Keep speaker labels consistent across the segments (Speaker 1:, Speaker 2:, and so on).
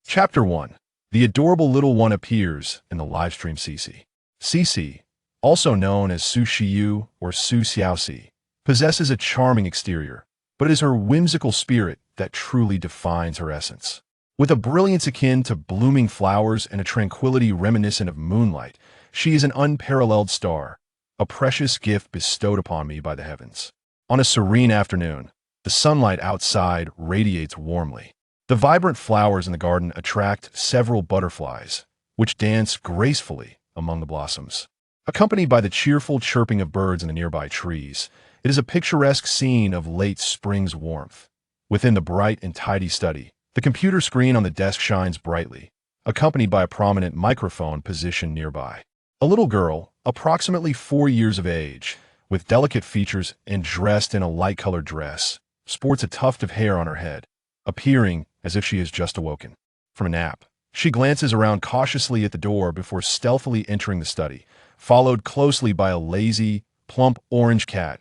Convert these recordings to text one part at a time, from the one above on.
Speaker 1: Chapter 1. The adorable little one appears in the livestream Xixi. Xixi, also known as Su Xiu or Su Xiaoxi, possesses a charming exterior, but it is her whimsical spirit that truly defines her essence. With a brilliance akin to blooming flowers and a tranquility reminiscent of moonlight, she is an unparalleled star, a precious gift bestowed upon me by the heavens. On a serene afternoon, the sunlight outside radiates warmly. The vibrant flowers in the garden attract several butterflies, which dance gracefully among the blossoms. Accompanied by the cheerful chirping of birds in the nearby trees, it is a picturesque scene of late spring's warmth. Within the bright and tidy study, the computer screen on the desk shines brightly, accompanied by a prominent microphone positioned nearby. A little girl, approximately 4 years of age, with delicate features and dressed in a light-colored dress, sports a tuft of hair on her head, appearing as if she has just awoken from a nap. She glances around cautiously at the door before stealthily entering the study, followed closely by a lazy, plump orange cat.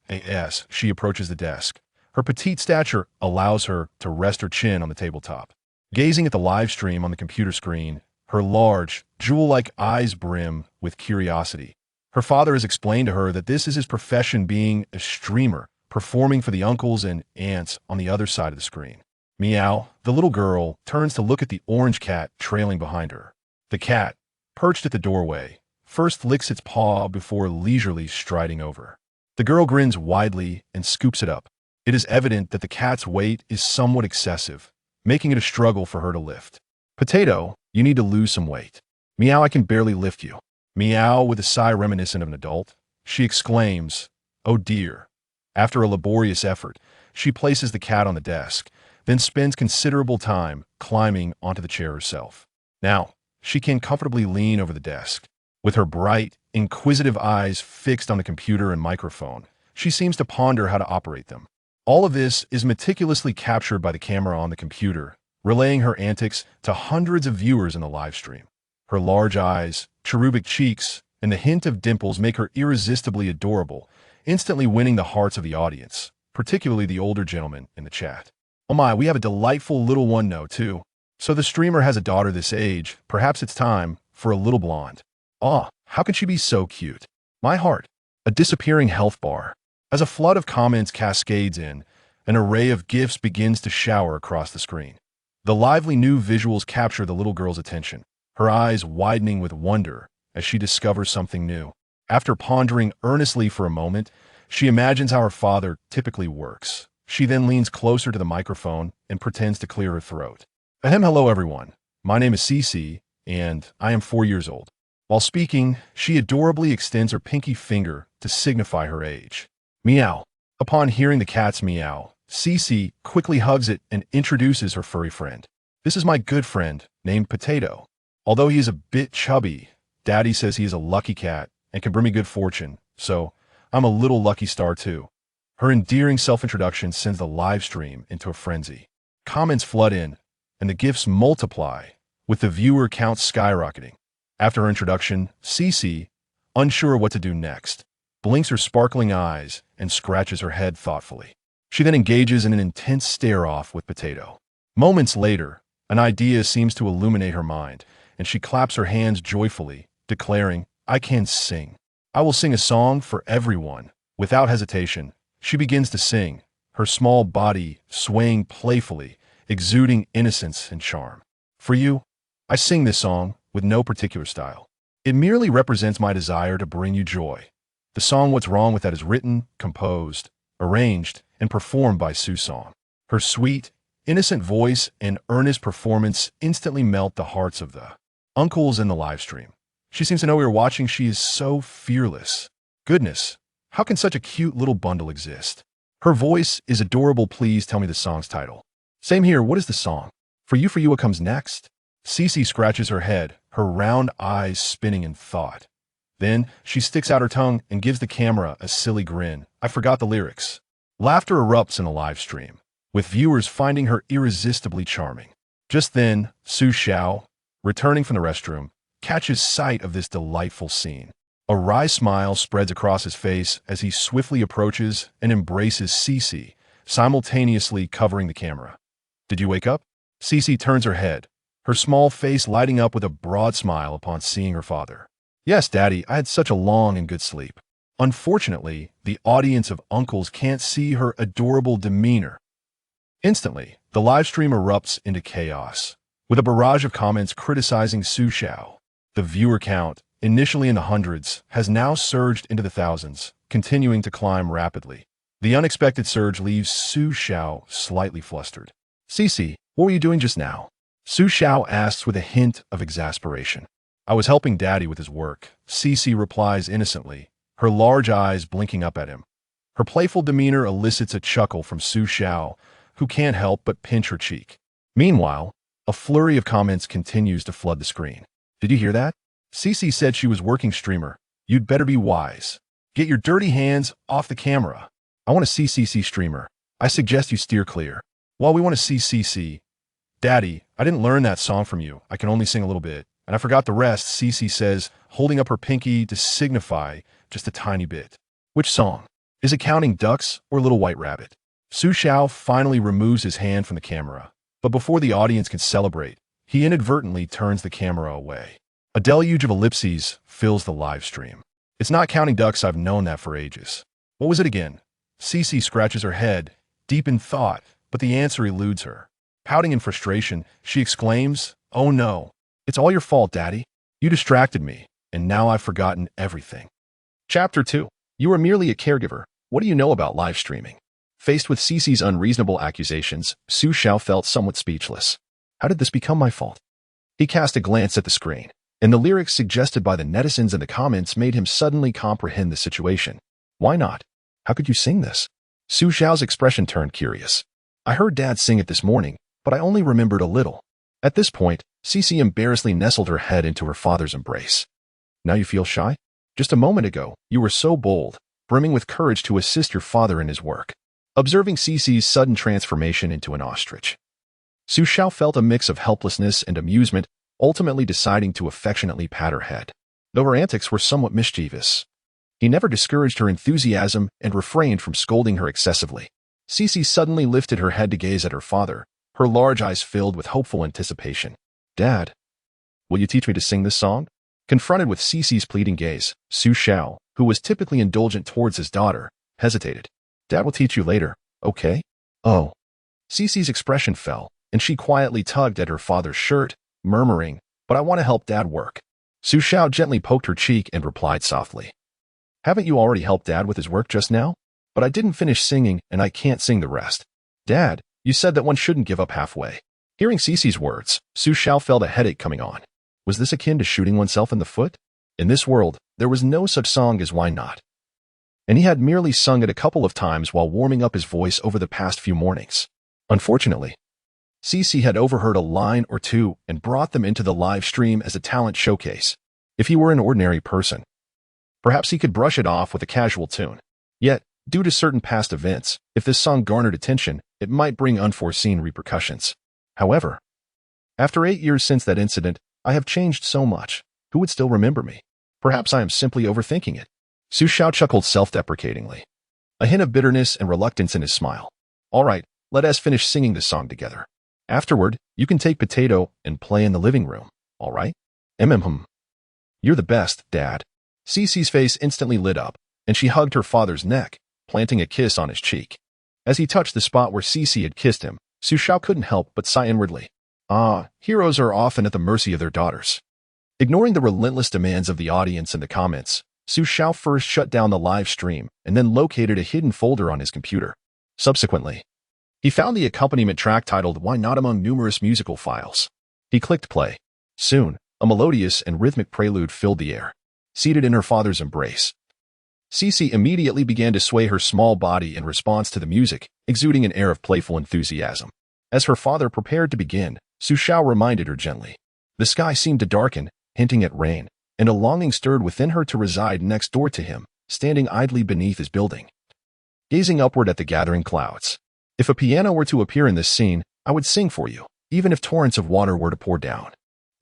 Speaker 1: As she approaches the desk, her petite stature allows her to rest her chin on the tabletop. Gazing at the live stream on the computer screen, her large, jewel-like eyes brim with curiosity. Her father has explained to her that this is his profession, being a streamer, performing for the uncles and aunts on the other side of the screen. Meow, the little girl, turns to look at the orange cat trailing behind her. The cat, perched at the doorway, first licks its paw before leisurely striding over. The girl grins widely and scoops it up. It is evident that the cat's weight is somewhat excessive, making it a struggle for her to lift. Potato, you need to lose some weight. Meow, I can barely lift you. Meow, with a sigh reminiscent of an adult, she exclaims, "Oh dear." After a laborious effort, she places the cat on the desk, then spends considerable time climbing onto the chair herself. Now, she can comfortably lean over the desk. With her bright, inquisitive eyes fixed on the computer and microphone, she seems to ponder how to operate them. All of this is meticulously captured by the camera on the computer, relaying her antics to hundreds of viewers in the live stream. Her large eyes, cherubic cheeks, and the hint of dimples make her irresistibly adorable, instantly winning the hearts of the audience, particularly the older gentlemen in the chat. Oh my, we have a delightful little one now, too. So the streamer has a daughter this age. Perhaps it's time for a little blonde. Ah, how can she be so cute? My heart. A disappearing health bar. As a flood of comments cascades in, an array of GIFs begins to shower across the screen. The lively new visuals capture the little girl's attention, her eyes widening with wonder as she discovers something new. After pondering earnestly for a moment, she imagines how her father typically works. She then leans closer to the microphone and pretends to clear her throat. Hello everyone. My name is Xixi, and I am 4 years old. While speaking, she adorably extends her pinky finger to signify her age. Meow. Upon hearing the cat's meow, Xixi quickly hugs it and introduces her furry friend. This is my good friend, named Potato. Although he is a bit chubby, Daddy says he is a lucky cat and can bring me good fortune, so I'm a little lucky star too. Her endearing self-introduction sends the live stream into a frenzy. Comments flood in, and the GIFs multiply, with the viewer count skyrocketing. After her introduction, Xixi, unsure what to do next, blinks her sparkling eyes and scratches her head thoughtfully. She then engages in an intense stare-off with Potato. Moments later, an idea seems to illuminate her mind, and she claps her hands joyfully, declaring, "I can sing. I will sing a song for everyone." Without hesitation, she begins to sing, her small body swaying playfully, exuding innocence and charm. For you, I sing this song with no particular style. It merely represents my desire to bring you joy. The song What's Wrong With That is written, composed, arranged, and performed by Su Song. Her sweet, innocent voice and earnest performance instantly melt the hearts of the uncles in the live stream. She seems to know we are watching. She is so fearless. Goodness, how can such a cute little bundle exist? Her voice is adorable. Please tell me the song's title. Same here. What is the song? For you, what comes next? Xixi scratches her head, her round eyes spinning in thought. Then she sticks out her tongue and gives the camera a silly grin. I forgot the lyrics. Laughter erupts in the live stream, with viewers finding her irresistibly charming. Just then, Xiao, returning from the restroom, catches sight of this delightful scene. A wry smile spreads across his face as he swiftly approaches and embraces Xixi, simultaneously covering the camera. Did you wake up? Xixi turns her head, her small face lighting up with a broad smile upon seeing her father. Yes, Daddy, I had such a long and good sleep. Unfortunately, the audience of uncles can't see her adorable demeanor. Instantly, the live stream erupts into chaos, with a barrage of comments criticizing Xiao. The viewer count, initially in the hundreds, has now surged into the thousands, continuing to climb rapidly. The unexpected surge leaves Xiao slightly flustered. Xixi, what were you doing just now? Xiao asks with a hint of exasperation. I was helping Daddy with his work, Xixi replies innocently, her large eyes blinking up at him. Her playful demeanor elicits a chuckle from Xiao, who can't help but pinch her cheek. Meanwhile, a flurry of comments continues to flood the screen. Did you hear that? Xixi said she was working streamer. You'd better be wise. Get your dirty hands off the camera. I want to see Xixi streamer. I suggest you steer clear. While we want to see Xixi, Daddy, I didn't learn that song from you. I can only sing a little bit. And I forgot the rest, Xixi says, holding up her pinky to signify just a tiny bit. Which song? Is it Counting Ducks or Little White Rabbit? Xiao finally removes his hand from the camera. But before the audience can celebrate, he inadvertently turns the camera away. A deluge of ellipses fills the live stream. It's not Counting Ducks, I've known that for ages. What was it again? Xixi scratches her head, deep in thought, but the answer eludes her. Pouting in frustration, she exclaims, "Oh no, it's all your fault, Daddy. You distracted me, and now I've forgotten everything." Chapter 2. You are merely a caregiver. What do you know about live streaming? Faced with Xixi's unreasonable accusations, Xiao felt somewhat speechless. How did this become my fault? He cast a glance at the screen, and the lyrics suggested by the netizens in the comments made him suddenly comprehend the situation. Why not? How could you sing this? Xiao's expression turned curious. I heard Dad sing it this morning, but I only remembered a little. At this point, Xixi embarrassedly nestled her head into her father's embrace. Now you feel shy? Just a moment ago, you were so bold, brimming with courage to assist your father in his work. Observing Xixi's sudden transformation into an ostrich, Xiao felt a mix of helplessness and amusement, ultimately deciding to affectionately pat her head. Though her antics were somewhat mischievous, he never discouraged her enthusiasm and refrained from scolding her excessively. Xixi suddenly lifted her head to gaze at her father, her large eyes filled with hopeful anticipation. Dad, will you teach me to sing this song? Confronted with Xixi's pleading gaze, Xiao, who was typically indulgent towards his daughter, hesitated. Dad will teach you later, okay? Oh. Xixi's expression fell, and she quietly tugged at her father's shirt, murmuring, but I want to help Dad work. Xiao gently poked her cheek and replied softly. Haven't you already helped Dad with his work just now? But I didn't finish singing, and I can't sing the rest. Dad, you said that one shouldn't give up halfway. Hearing Xixi's words, Xiao felt a headache coming on. Was this akin to shooting oneself in the foot? In this world, there was no such song as Why Not? And he had merely sung it a couple of times while warming up his voice over the past few mornings. Unfortunately, Xixi had overheard a line or two and brought them into the live stream as a talent showcase. If he were an ordinary person, perhaps he could brush it off with a casual tune. Yet, due to certain past events, if this song garnered attention, it might bring unforeseen repercussions. However, after 8 years since that incident, I have changed so much. Who would still remember me? Perhaps I am simply overthinking it. Xiao chuckled self-deprecatingly, a hint of bitterness and reluctance in his smile. All right, let us finish singing this song together. Afterward, you can take Potato and play in the living room, all right? You're the best, Dad. Xixi's face instantly lit up, and she hugged her father's neck, planting a kiss on his cheek. As he touched the spot where Xixi had kissed him, Xiao couldn't help but sigh inwardly. Ah, heroes are often at the mercy of their daughters. Ignoring the relentless demands of the audience in the comments, Xiao first shut down the live stream and then located a hidden folder on his computer. Subsequently, he found the accompaniment track titled Why Not among numerous musical files. He clicked play. Soon, a melodious and rhythmic prelude filled the air. Seated in her father's embrace, Xixi immediately began to sway her small body in response to the music, exuding an air of playful enthusiasm. As her father prepared to begin, Xiao reminded her gently. The sky seemed to darken, hinting at rain, and a longing stirred within her to reside next door to him, standing idly beneath his building, gazing upward at the gathering clouds. If a piano were to appear in this scene, I would sing for you, even if torrents of water were to pour down.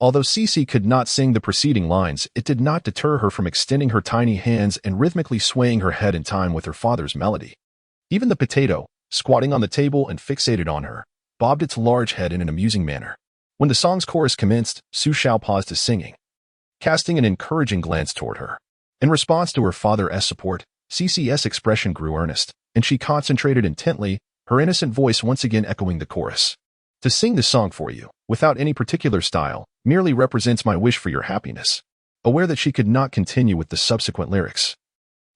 Speaker 1: Although Xixi could not sing the preceding lines, it did not deter her from extending her tiny hands and rhythmically swaying her head in time with her father's melody. Even the potato, squatting on the table and fixated on her, bobbed its large head in an amusing manner. When the song's chorus commenced, Xiao paused his singing, casting an encouraging glance toward her. In response to her father's support, Xixi's expression grew earnest, and she concentrated intently, her innocent voice once again echoing the chorus. To sing this song for you, without any particular style, merely represents my wish for your happiness. Aware that she could not continue with the subsequent lyrics,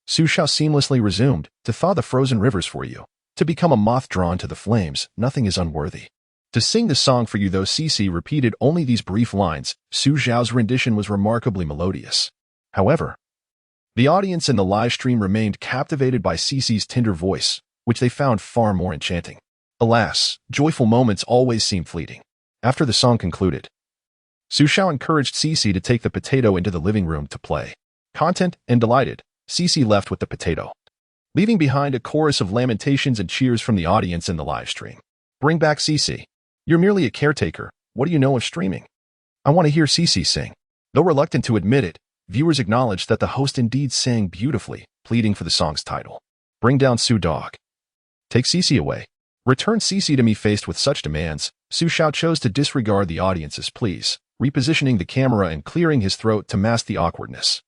Speaker 1: Xiao seamlessly resumed, to thaw the frozen rivers for you, to become a moth drawn to the flames, nothing is unworthy. To sing this song for you, though Xixi repeated only these brief lines, Xiao's rendition was remarkably melodious. However, the audience in the live stream remained captivated by Xixi's tender voice, which they found far more enchanting. Alas, joyful moments always seem fleeting. After the song concluded, Xiao encouraged Xixi to take the potato into the living room to play. Content and delighted, Xixi left with the potato, leaving behind a chorus of lamentations and cheers from the audience in the live stream. Bring back Xixi. You're merely a caretaker. What do you know of streaming? I want to hear Xixi sing. Though reluctant to admit it, viewers acknowledged that the host indeed sang beautifully, pleading for the song's title. Bring down Su Dog. Take Xixi away. Return Xixi to me. Faced with such demands, Xiao chose to disregard the audience's pleas, repositioning the camera and clearing his throat to mask the awkwardness.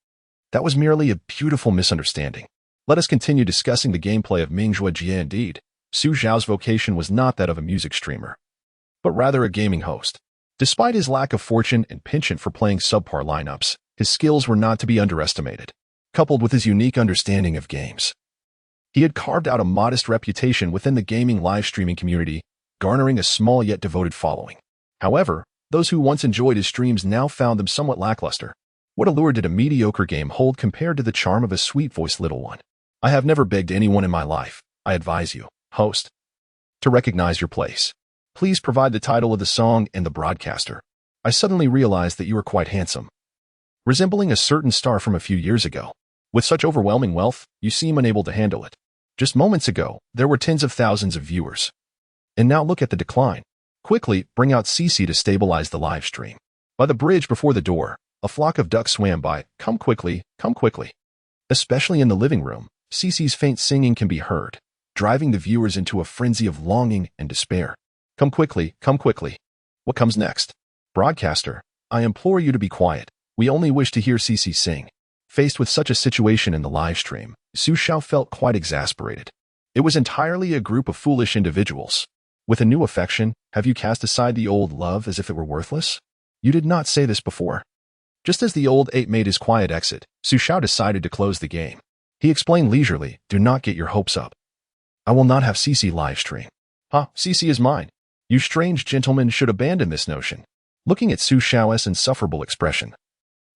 Speaker 1: That was merely a beautiful misunderstanding. Let us continue discussing the gameplay of Mingjue Jie. Indeed, Xiao's vocation was not that of a music streamer, but rather a gaming host. Despite his lack of fortune and penchant for playing subpar lineups, his skills were not to be underestimated. Coupled with his unique understanding of games, he had carved out a modest reputation within the gaming live streaming community, garnering a small yet devoted following. However, those who once enjoyed his streams now found them somewhat lackluster. What allure did a mediocre game hold compared to the charm of a sweet-voiced little one? I have never begged anyone in my life. I advise you, host, to recognize your place. Please provide the title of the song and the broadcaster. I suddenly realized that you are quite handsome, resembling a certain star from a few years ago. With such overwhelming wealth, you seem unable to handle it. Just moments ago, there were tens of thousands of viewers. And now look at the decline. Quickly, bring out Xixi to stabilize the live stream. By the bridge before the door, a flock of ducks swam by. Come quickly, come quickly. Especially in the living room, Xixi's faint singing can be heard, driving the viewers into a frenzy of longing and despair. Come quickly, come quickly. What comes next? Broadcaster, I implore you to be quiet. We only wish to hear Xixi sing. Faced with such a situation in the live stream, Xiao felt quite exasperated. It was entirely a group of foolish individuals. With a new affection, have you cast aside the old love as if it were worthless? You did not say this before. Just as the old ape made his quiet exit, Xiao decided to close the game. He explained leisurely, do not get your hopes up. I will not have Xixi live stream. Xixi is mine. You strange gentlemen should abandon this notion. Looking at Xiao's insufferable expression,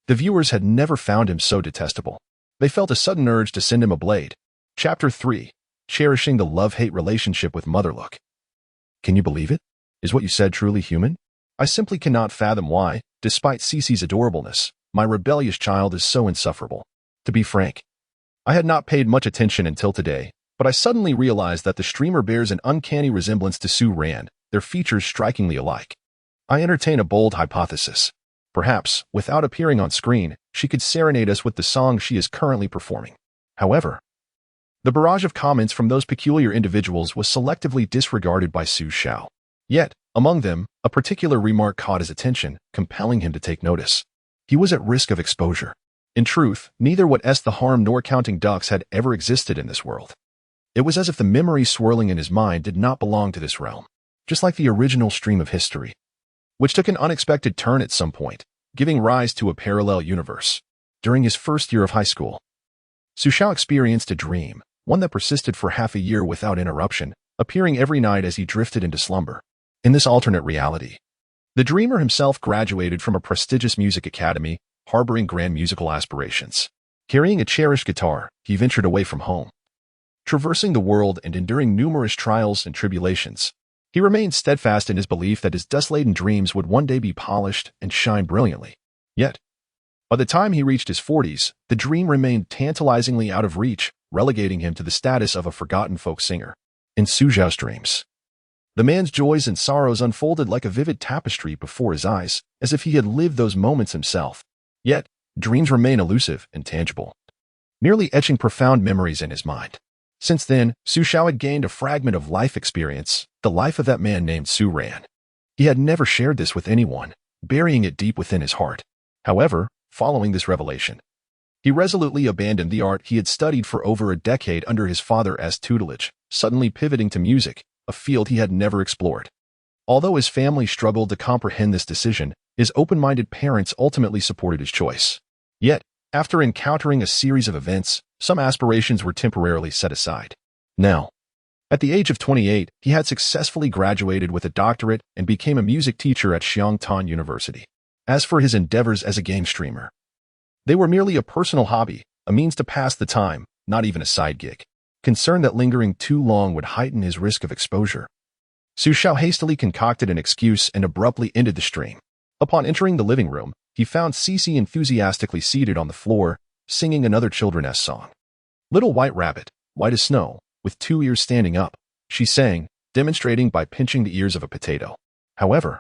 Speaker 1: the viewers had never found him so detestable. They felt a sudden urge to send him a blade. Chapter 3. Cherishing the love-hate relationship with Motherlook. Can you believe it? Is what you said truly human? I simply cannot fathom why, despite Xixi's adorableness, my rebellious child is so insufferable. To be frank, I had not paid much attention until today, but I suddenly realized that the streamer bears an uncanny resemblance to Su Rand, their features strikingly alike. I entertain a bold hypothesis. Perhaps, without appearing on screen, she could serenade us with the song she is currently performing. However, the barrage of comments from those peculiar individuals was selectively disregarded by Xiao. Yet, among them, a particular remark caught his attention, compelling him to take notice. He was at risk of exposure. In truth, neither what the harm nor counting ducks had ever existed in this world. It was as if the memory swirling in his mind did not belong to this realm, just like the original stream of history, which took an unexpected turn at some point, giving rise to a parallel universe. During his first year of high school, Xiao experienced a dream, one that persisted for half a year without interruption, appearing every night as he drifted into slumber. In this alternate reality, the dreamer himself graduated from a prestigious music academy, harboring grand musical aspirations. Carrying a cherished guitar, he ventured away from home. Traversing the world and enduring numerous trials and tribulations, he remained steadfast in his belief that his dust-laden dreams would one day be polished and shine brilliantly. Yet, by the time he reached his 40s, the dream remained tantalizingly out of reach, relegating him to the status of a forgotten folk singer. In Xiao's dreams, the man's joys and sorrows unfolded like a vivid tapestry before his eyes, as if he had lived those moments himself. Yet, dreams remain elusive and tangible, merely etching profound memories in his mind. Since then, Xiao had gained a fragment of life experience, the life of that man named Su Ran. He had never shared this with anyone, burying it deep within his heart. However, following this revelation, he resolutely abandoned the art he had studied for over a decade under his father's tutelage, suddenly pivoting to music, a field he had never explored. Although his family struggled to comprehend this decision, his open-minded parents ultimately supported his choice. Yet, after encountering a series of events, some aspirations were temporarily set aside. Now, at the age of 28, he had successfully graduated with a doctorate and became a music teacher at Xiangtan University. As for his endeavors as a game streamer, they were merely a personal hobby, a means to pass the time, not even a side gig. Concerned that lingering too long would heighten his risk of exposure, Xiao hastily concocted an excuse and abruptly ended the stream. Upon entering the living room, he found Xixi enthusiastically seated on the floor, singing another children's song. "Little White Rabbit, white as snow, with 2 ears standing up," she sang, demonstrating by pinching the ears of a potato. However,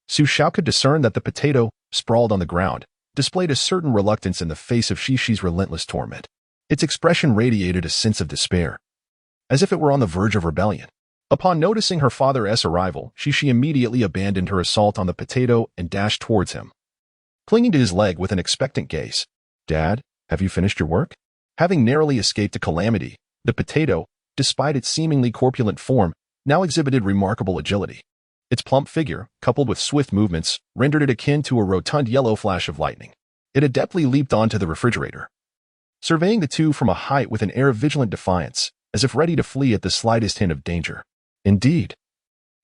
Speaker 1: Xiao could discern that the potato, sprawled on the ground, displayed a certain reluctance in the face of Xixi's relentless torment. Its expression radiated a sense of despair, as if it were on the verge of rebellion. Upon noticing her father's arrival, Xixi immediately abandoned her assault on the potato and dashed towards him, clinging to his leg with an expectant gaze. "Dad, have you finished your work?" Having narrowly escaped a calamity, the potato, despite its seemingly corpulent form, now exhibited remarkable agility. Its plump figure, coupled with swift movements, rendered it akin to a rotund yellow flash of lightning. It adeptly leaped onto the refrigerator, surveying the two from a height with an air of vigilant defiance, as if ready to flee at the slightest hint of danger. Indeed,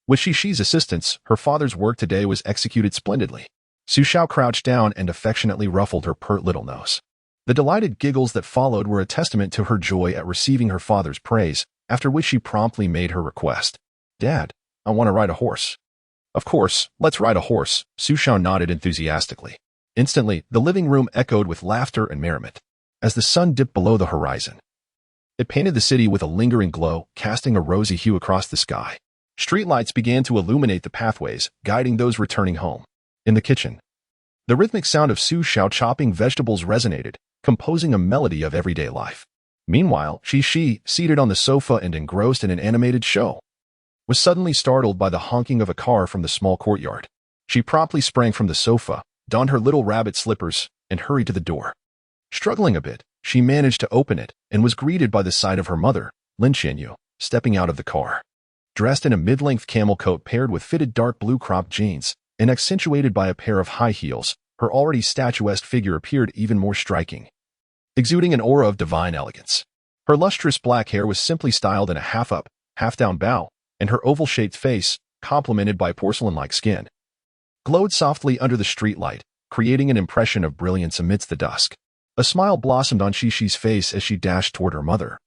Speaker 1: with Xixi's assistance, her father's work today was executed splendidly. Xiao crouched down and affectionately ruffled her pert little nose. The delighted giggles that followed were a testament to her joy at receiving her father's praise, after which she promptly made her request. "Dad, I want to ride a horse." "Of course, let's ride a horse," Xiao nodded enthusiastically. Instantly, the living room echoed with laughter and merriment. As the sun dipped below the horizon, it painted the city with a lingering glow, casting a rosy hue across the sky. Streetlights began to illuminate the pathways, guiding those returning home. In the kitchen, the rhythmic sound of Xiao chopping vegetables resonated, composing a melody of everyday life. Meanwhile, Xixi, seated on the sofa and engrossed in an animated show, was suddenly startled by the honking of a car from the small courtyard. She promptly sprang from the sofa, donned her little rabbit slippers, and hurried to the door. Struggling a bit, she managed to open it and was greeted by the sight of her mother, Lin Xianyu, stepping out of the car. Dressed in a mid-length camel coat paired with fitted dark blue cropped jeans and accentuated by a pair of high heels, her already statuesque figure appeared even more striking, exuding an aura of divine elegance. Her lustrous black hair was simply styled in a half-up, half-down bow, and her oval-shaped face, complemented by porcelain-like skin, glowed softly under the streetlight, creating an impression of brilliance amidst the dusk. A smile blossomed on Xixi's face as she dashed toward her mother,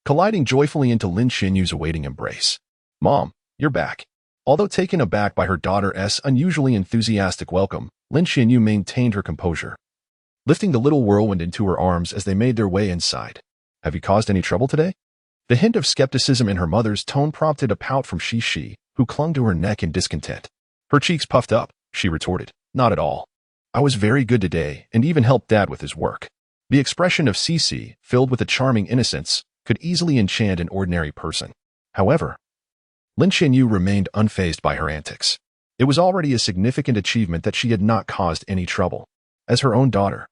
Speaker 1: colliding joyfully into Lin Xianyu's awaiting embrace. "Mom, you're back." Although taken aback by her daughter's unusually enthusiastic welcome, Lin Xianyu maintained her composure, lifting the little whirlwind into her arms as they made their way inside. "Have you caused any trouble today?" The hint of skepticism in her mother's tone prompted a pout from Xixi, who clung to her neck in discontent. Her cheeks puffed up, she retorted, "Not at all. I was very good today and even helped Dad with his work." The expression of Xixi, filled with a charming innocence, could easily enchant an ordinary person. However, Lin Xianyu remained unfazed by her antics. It was already a significant achievement that she had not caused any trouble. As her own daughter,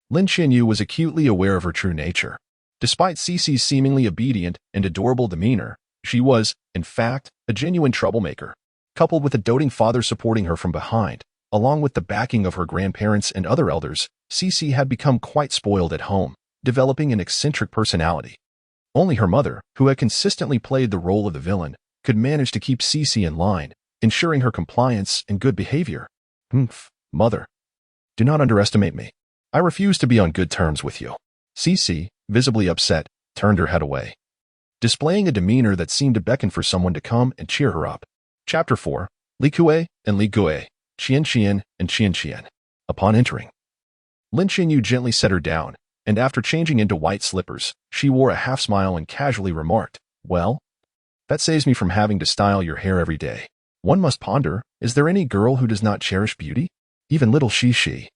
Speaker 1: Lin Xianyu was acutely aware of her true nature. Despite Xixi's seemingly obedient and adorable demeanor, she was, in fact, a genuine troublemaker. Coupled with a doting father supporting her from behind, along with the backing of her grandparents and other elders, Xixi had become quite spoiled at home, developing an eccentric personality. Only her mother, who had consistently played the role of the villain, could manage to keep Xixi in line, ensuring her compliance and good behavior. Mother, do not underestimate me. I refuse to be on good terms with you." Xixi, visibly upset, turned her head away, displaying a demeanor that seemed to beckon for someone to come and cheer her up. Chapter 4. Li Kuei and Li Gui, Qian Qian and Qian Qian. Upon entering, Lin Xianyu gently set her down, and after changing into white slippers, she wore a half-smile and casually remarked, "Well, that saves me from having to style your hair every day." One must ponder, is there any girl who does not cherish beauty? Even little Xixi,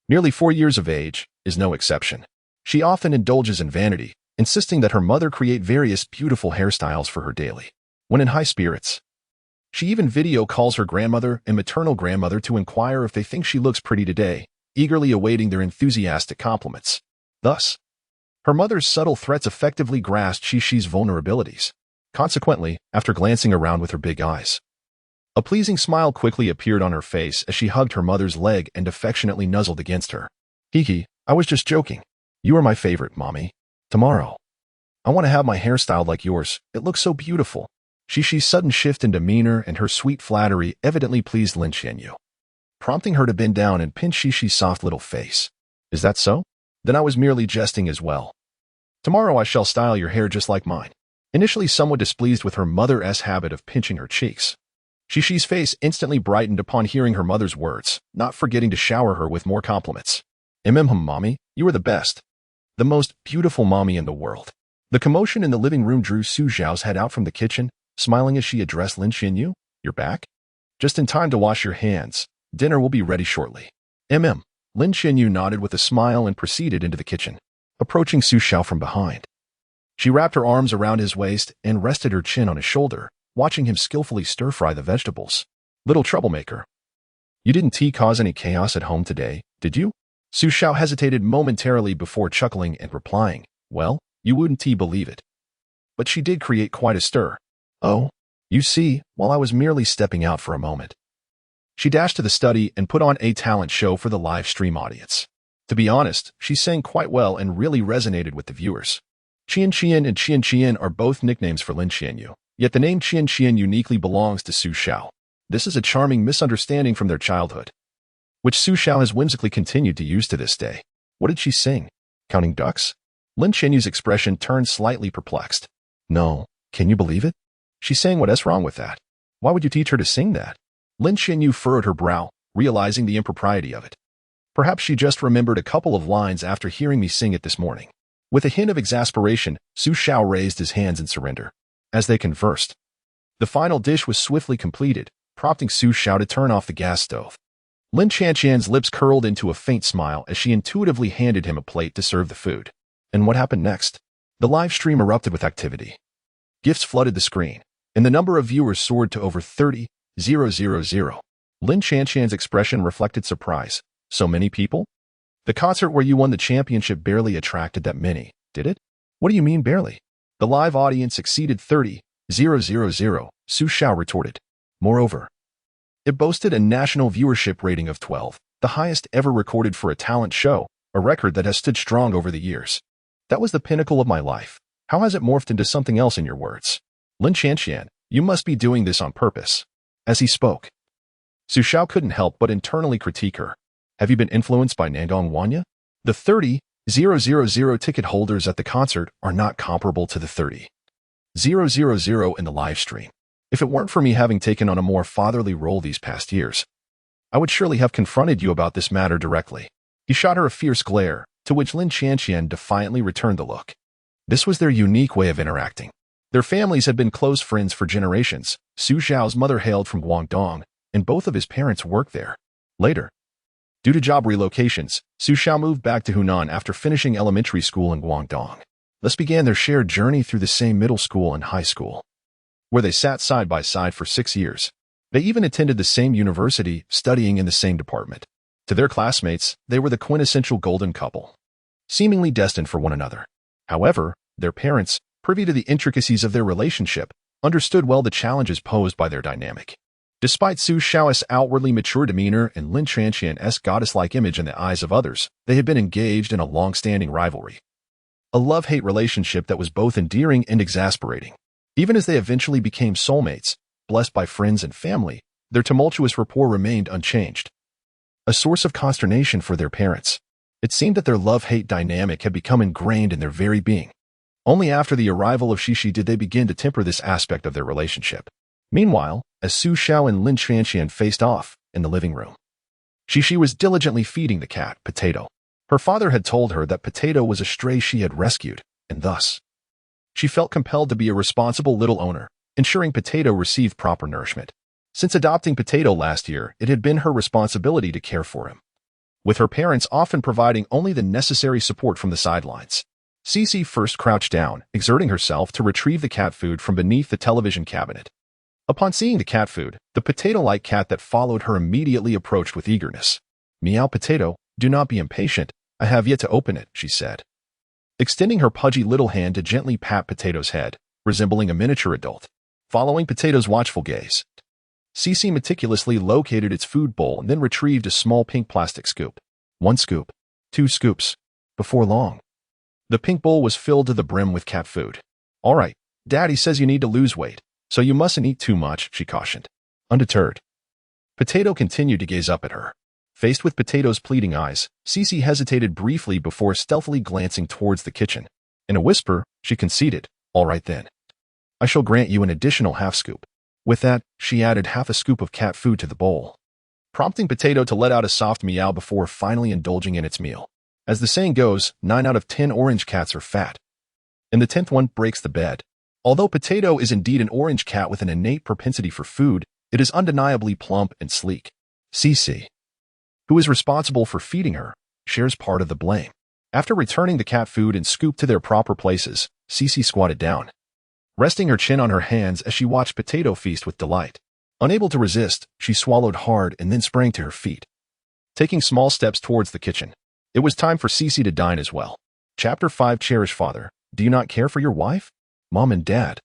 Speaker 1: nearly 4 years of age, is no exception. She often indulges in vanity, insisting that her mother create various beautiful hairstyles for her daily. When in high spirits, She even video calls her grandmother and maternal grandmother to inquire if they think she looks pretty today, eagerly awaiting their enthusiastic compliments. Thus, her mother's subtle threats effectively grasped Xixi's vulnerabilities. Consequently, after glancing around with her big eyes, a pleasing smile quickly appeared on her face as she hugged her mother's leg and affectionately nuzzled against her. Hee, I was just joking. You are my favorite, Mommy. Tomorrow, I want to have my hair styled like yours. It looks so beautiful. Xixi's sudden shift in demeanor and her sweet flattery evidently pleased Lin Xianyu, prompting her to bend down and pinch Xixi's soft little face. Is that so? Then I was merely jesting as well. Tomorrow I shall style your hair just like mine. Initially somewhat displeased with her mother's habit of pinching her cheeks, Xixi's face instantly brightened upon hearing her mother's words, not forgetting to shower her with more compliments. Mommy, you are the best. The most beautiful mommy in the world. The commotion in the living room drew Su Xiao's head out from the kitchen, smiling as she addressed Lin Xianyu. You're back? Just in time to wash your hands. Dinner will be ready shortly. Lin Xianyu nodded with a smile and proceeded into the kitchen, approaching Su Xiao from behind. She wrapped her arms around his waist and rested her chin on his shoulder, watching him skillfully stir-fry the vegetables. Little troublemaker. You didn't cause any chaos at home today, did you? Su Xiao hesitated momentarily before chuckling and replying, well, you wouldn't believe it. But she did create quite a stir. Oh, you see, while I was merely stepping out for a moment. She dashed to the study and put on a talent show for the live stream audience. To be honest, she sang quite well and really resonated with the viewers. Qian and Qian are both nicknames for Lin Xianyu, yet the name Qian uniquely belongs to Su Xiao. This is a charming misunderstanding from their childhood, which Su Xiao has whimsically continued to use to this day. What did she sing? Counting ducks? Lin Xianyu's expression turned slightly perplexed. No, can you believe it? She sang what's wrong with that? Why would you teach her to sing that? Lin Xianyu furrowed her brow, realizing the impropriety of it. Perhaps she just remembered a couple of lines after hearing me sing it this morning. With a hint of exasperation, Su Xiao raised his hands in surrender. As they conversed, the final dish was swiftly completed, prompting Su Xiao to turn off the gas stove. Lin Qian's lips curled into a faint smile as she intuitively handed him a plate to serve the food. And what happened next? The live stream erupted with activity. Gifts flooded the screen, and the number of viewers soared to over 30,000. Lin Qian's expression reflected surprise. So many people? The concert where you won the championship barely attracted that many, did it? What do you mean barely? The live audience exceeded 30,000, Su Xiao retorted. Moreover, it boasted a national viewership rating of 12, the highest ever recorded for a talent show, a record that has stood strong over the years. That was the pinnacle of my life. How has it morphed into something else in your words? Lin Qian, you must be doing this on purpose. As he spoke, Su Xiao couldn't help but internally critique her. Have you been influenced by Nandong Wanya? The 30,000 ticket holders at the concert are not comparable to the 30,000 in the live stream. If it weren't for me having taken on a more fatherly role these past years, I would surely have confronted you about this matter directly. He shot her a fierce glare, to which Lin Qian defiantly returned the look. This was their unique way of interacting. Their families had been close friends for generations. Su Xiao's mother hailed from Guangdong, and both of his parents worked there. Later, due to job relocations, Su Xiao moved back to Hunan after finishing elementary school in Guangdong. Thus began their shared journey through the same middle school and high school, where they sat side by side for 6 years. They even attended the same university, studying in the same department. To their classmates, they were the quintessential golden couple, seemingly destined for one another. However, their parents, privy to the intricacies of their relationship, understood well the challenges posed by their dynamic. Despite Su Xiao's outwardly mature demeanor and Lin Qian's goddess-like image in the eyes of others, they had been engaged in a long-standing rivalry. A love-hate relationship that was both endearing and exasperating. Even as they eventually became soulmates, blessed by friends and family, their tumultuous rapport remained unchanged. A source of consternation for their parents. It seemed that their love-hate dynamic had become ingrained in their very being. Only after the arrival of Xixi did they begin to temper this aspect of their relationship. Meanwhile, as Su Xiao and Lin Qian faced off in the living room, Xixi was diligently feeding the cat, Potato. Her father had told her that Potato was a stray she had rescued, and thus, she felt compelled to be a responsible little owner, ensuring Potato received proper nourishment. Since adopting Potato last year, it had been her responsibility to care for him, with her parents often providing only the necessary support from the sidelines. Xixi first crouched down, exerting herself to retrieve the cat food from beneath the television cabinet. Upon seeing the cat food, the potato-like cat that followed her immediately approached with eagerness. "Meow, Potato, do not be impatient. I have yet to open it," she said, extending her pudgy little hand to gently pat Potato's head, resembling a miniature adult. Following Potato's watchful gaze, Xixi meticulously located its food bowl and then retrieved a small pink plastic scoop. 1 scoop, 2 scoops. Before long, the pink bowl was filled to the brim with cat food. "All right, Daddy says you need to lose weight, so you mustn't eat too much," she cautioned. Undeterred, Potato continued to gaze up at her. Faced with Potato's pleading eyes, Xixi hesitated briefly before stealthily glancing towards the kitchen. In a whisper, she conceded, "All right then. I shall grant you an additional half scoop." With that, she added half a scoop of cat food to the bowl, prompting Potato to let out a soft meow before finally indulging in its meal. As the saying goes, 9 out of 10 orange cats are fat, and the 10th one breaks the bed. Although Potato is indeed an orange cat with an innate propensity for food, it is undeniably plump and sleek. Xixi, who is responsible for feeding her, shares part of the blame. After returning the cat food and scoop to their proper places, Xixi squatted down, resting her chin on her hands as she watched Potato feast with delight. Unable to resist, she swallowed hard and then sprang to her feet, taking small steps towards the kitchen. It was time for Xixi to dine as well. Chapter 5. Cherish Father, do you not care for your wife? Mom and Dad,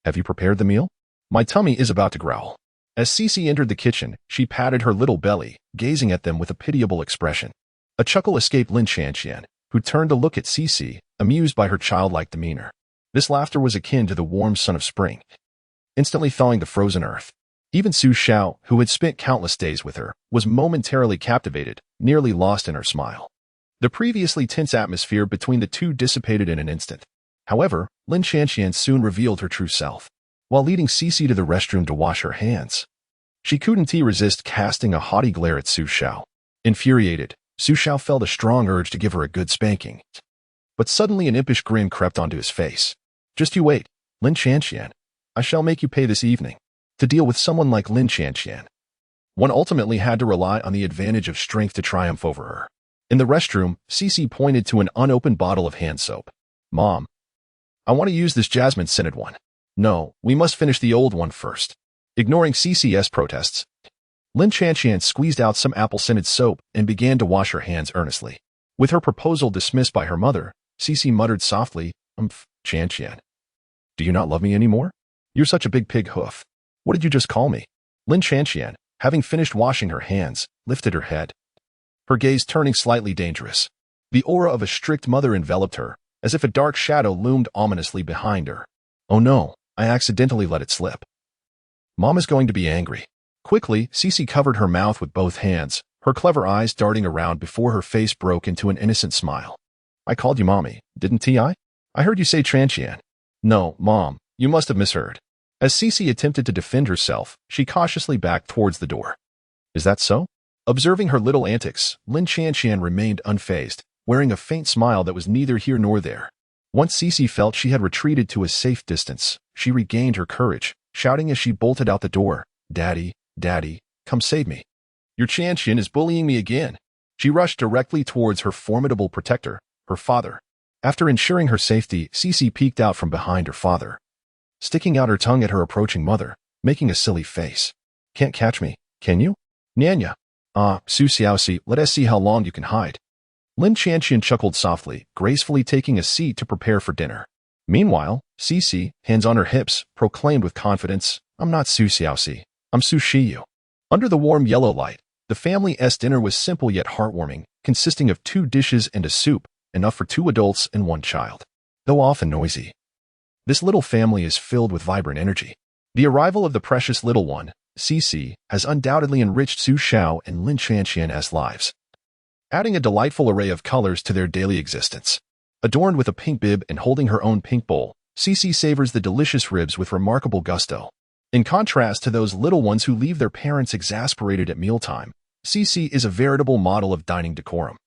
Speaker 1: have you prepared the meal? My tummy is about to growl. As Xixi entered the kitchen, she patted her little belly, gazing at them with a pitiable expression. A chuckle escaped Lin Xianxian, who turned to look at Xixi, amused by her childlike demeanor. This laughter was akin to the warm sun of spring, instantly thawing the frozen earth. Even Xiao, who had spent countless days with her, was momentarily captivated, nearly lost in her smile. The previously tense atmosphere between the two dissipated in an instant. However, Lin Xianxian soon revealed her true self. While leading Xixi to the restroom to wash her hands, she couldn't resist casting a haughty glare at Xiao. Infuriated, Xiao felt a strong urge to give her a good spanking. But suddenly an impish grin crept onto his face. "Just you wait, Lin Xianxian. I shall make you pay this evening." To deal with someone like Lin Xianxian, one ultimately had to rely on the advantage of strength to triumph over her. In the restroom, Xixi pointed to an unopened bottle of hand soap. "Mom, I want to use this jasmine-scented one." "No, we must finish the old one first." Ignoring Xixi's protests, Lin Xianxian squeezed out some apple-scented soap and began to wash her hands earnestly. With her proposal dismissed by her mother, Xixi muttered softly, Xianxian, do you not love me anymore? You're such a big pig hoof. What did you just call me?" Lin Xianxian, having finished washing her hands, lifted her head, her gaze turning slightly dangerous. The aura of a strict mother enveloped her, as if a dark shadow loomed ominously behind her. "Oh no, I accidentally let it slip. Mom is going to be angry." Quickly, Xixi covered her mouth with both hands, her clever eyes darting around before her face broke into an innocent smile. "I called you Mommy, didn't I? I heard you say Xianxian." "No, Mom, you must have misheard." As Xixi attempted to defend herself, she cautiously backed towards the door. "Is that so?" Observing her little antics, Lin Xianxian remained unfazed, wearing a faint smile that was neither here nor there. Once Xixi felt she had retreated to a safe distance, she regained her courage, shouting as she bolted out the door, "Daddy, Daddy, come save me. Your Xianxian is bullying me again." She rushed directly towards her formidable protector, her father. After ensuring her safety, Xixi peeked out from behind her father, sticking out her tongue at her approaching mother, making a silly face. "Can't catch me, can you? Nyanya. Xiao, let us see how long you can hide." Lin Xianxian chuckled softly, gracefully taking a seat to prepare for dinner. Meanwhile, Xixi, hands on her hips, proclaimed with confidence, "I'm not Xiao, I'm Xiu." Under the warm yellow light, the family's dinner was simple yet heartwarming, consisting of 2 dishes and a soup, enough for 2 adults and 1 child. Though often noisy, this little family is filled with vibrant energy. The arrival of the precious little one, Xixi, has undoubtedly enriched Xiao and Lin Xianxian's lives, adding a delightful array of colors to their daily existence. Adorned with a pink bib and holding her own pink bowl, Xixi savors the delicious ribs with remarkable gusto. In contrast to those little ones who leave their parents exasperated at mealtime, Xixi is a veritable model of dining decorum.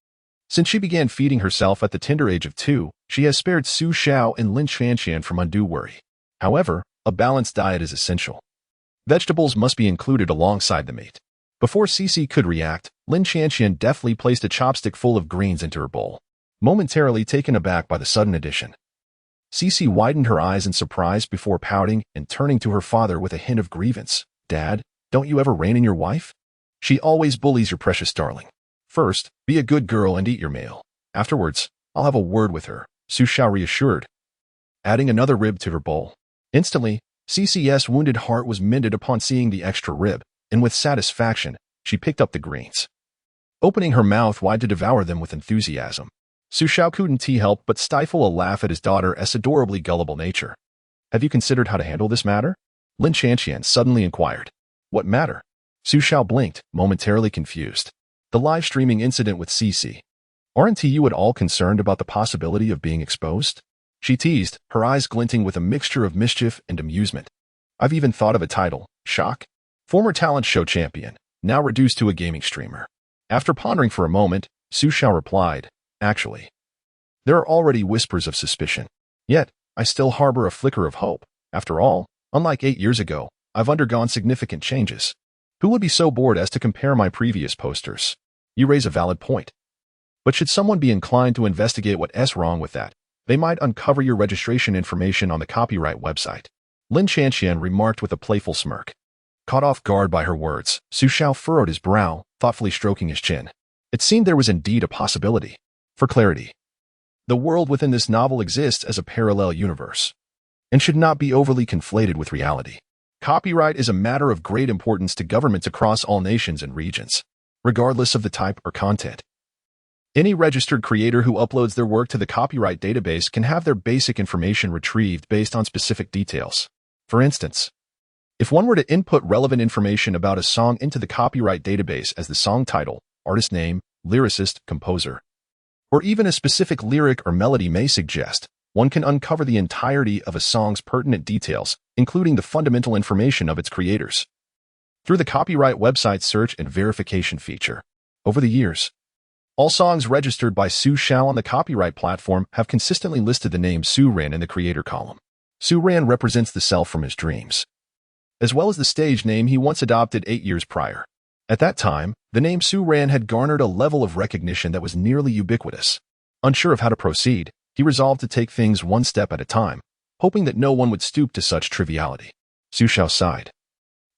Speaker 1: Since she began feeding herself at the tender age of 2, she has spared Xiao and Lin Xianxian from undue worry. However, a balanced diet is essential. Vegetables must be included alongside the meat. Before Xixi could react, Lin Xianxian deftly placed a chopstick full of greens into her bowl, momentarily taken aback by the sudden addition. Xixi widened her eyes in surprise before pouting and turning to her father with a hint of grievance. Dad, don't you ever rein in your wife? She always bullies your precious darling. First, be a good girl and eat your meal. Afterwards, I'll have a word with her, Xiao reassured, adding another rib to her bowl. Instantly, Xixi's wounded heart was mended upon seeing the extra rib, and with satisfaction, she picked up the greens, opening her mouth wide to devour them with enthusiasm. Xiao couldn't help but stifle a laugh at his daughter's adorably gullible nature. Have you considered how to handle this matter? Lin Chanqian suddenly inquired. What matter? Xiao blinked, momentarily confused. The live streaming incident with Xixi. Aren't you at all concerned about the possibility of being exposed? She teased, her eyes glinting with a mixture of mischief and amusement. I've even thought of a title, Shock. Former talent show champion, now reduced to a gaming streamer. After pondering for a moment, Xiao replied, Actually, there are already whispers of suspicion. Yet, I still harbor a flicker of hope. After all, unlike 8 years ago, I've undergone significant changes. Who would be so bored as to compare my previous posters? You raise a valid point. But should someone be inclined to investigate what's wrong with that, they might uncover your registration information on the copyright website. Lin Chanqian remarked with a playful smirk. Caught off guard by her words, Xiao furrowed his brow, thoughtfully stroking his chin. It seemed there was indeed a possibility. For clarity, the world within this novel exists as a parallel universe, and should not be overly conflated with reality. Copyright is a matter of great importance to governments across all nations and regions, regardless of the type or content. Any registered creator who uploads their work to the copyright database can have their basic information retrieved based on specific details. For instance, if one were to input relevant information about a song into the copyright database as the song title, artist name, lyricist, composer, or even a specific lyric or melody may suggest, one can uncover the entirety of a song's pertinent details, including the fundamental information of its creators, through the copyright website's search and verification feature. Over the years, all songs registered by Xiao on the copyright platform have consistently listed the name Ran in the creator column. Ran represents the self from his dreams, as well as the stage name he once adopted 8 years prior. At that time, the name Ran had garnered a level of recognition that was nearly ubiquitous. Unsure of how to proceed, he resolved to take things one step at a time, hoping that no one would stoop to such triviality. Xiao sighed.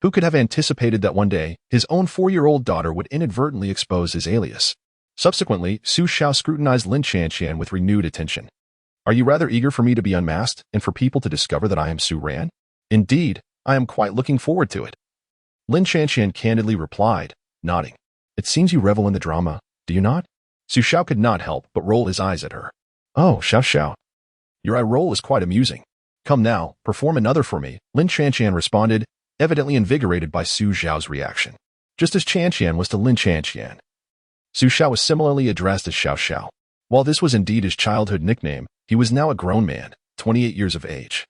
Speaker 1: Who could have anticipated that one day, his own 4-year-old daughter would inadvertently expose his alias? Subsequently, Xiao scrutinized Lin Chanqian with renewed attention. Are you rather eager for me to be unmasked and for people to discover that I am Ran? Indeed, I am quite looking forward to it. Lin Chanqian candidly replied, nodding. It seems you revel in the drama, do you not? Xiao could not help but roll his eyes at her. Oh, Xiao. Your eye roll is quite amusing. Come now, perform another for me, Lin Chanqian responded, evidently invigorated by Xiao's reaction. Just as Chanqian was to Lin Chanqian, Xiao was similarly addressed as Xiao. While this was indeed his childhood nickname, he was now a grown man, 28 years of age,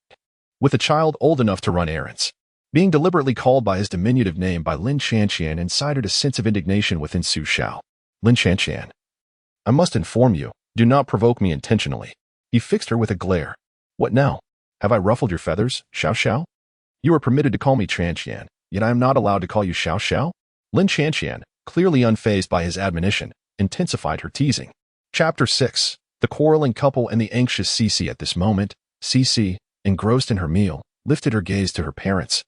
Speaker 1: with a child old enough to run errands. Being deliberately called by his diminutive name by Lin Chanqian incited a sense of indignation within Xiao. Lin Chanqian, I must inform you, do not provoke me intentionally. He fixed her with a glare. What now? Have I ruffled your feathers, Xiao? You are permitted to call me Chanqian, yet I am not allowed to call you Xiao? Lin Chanqian, clearly unfazed by his admonition, intensified her teasing. Chapter 6. The quarreling couple and the anxious Xixi. At this moment, Xixi, engrossed in her meal, lifted her gaze to her parents.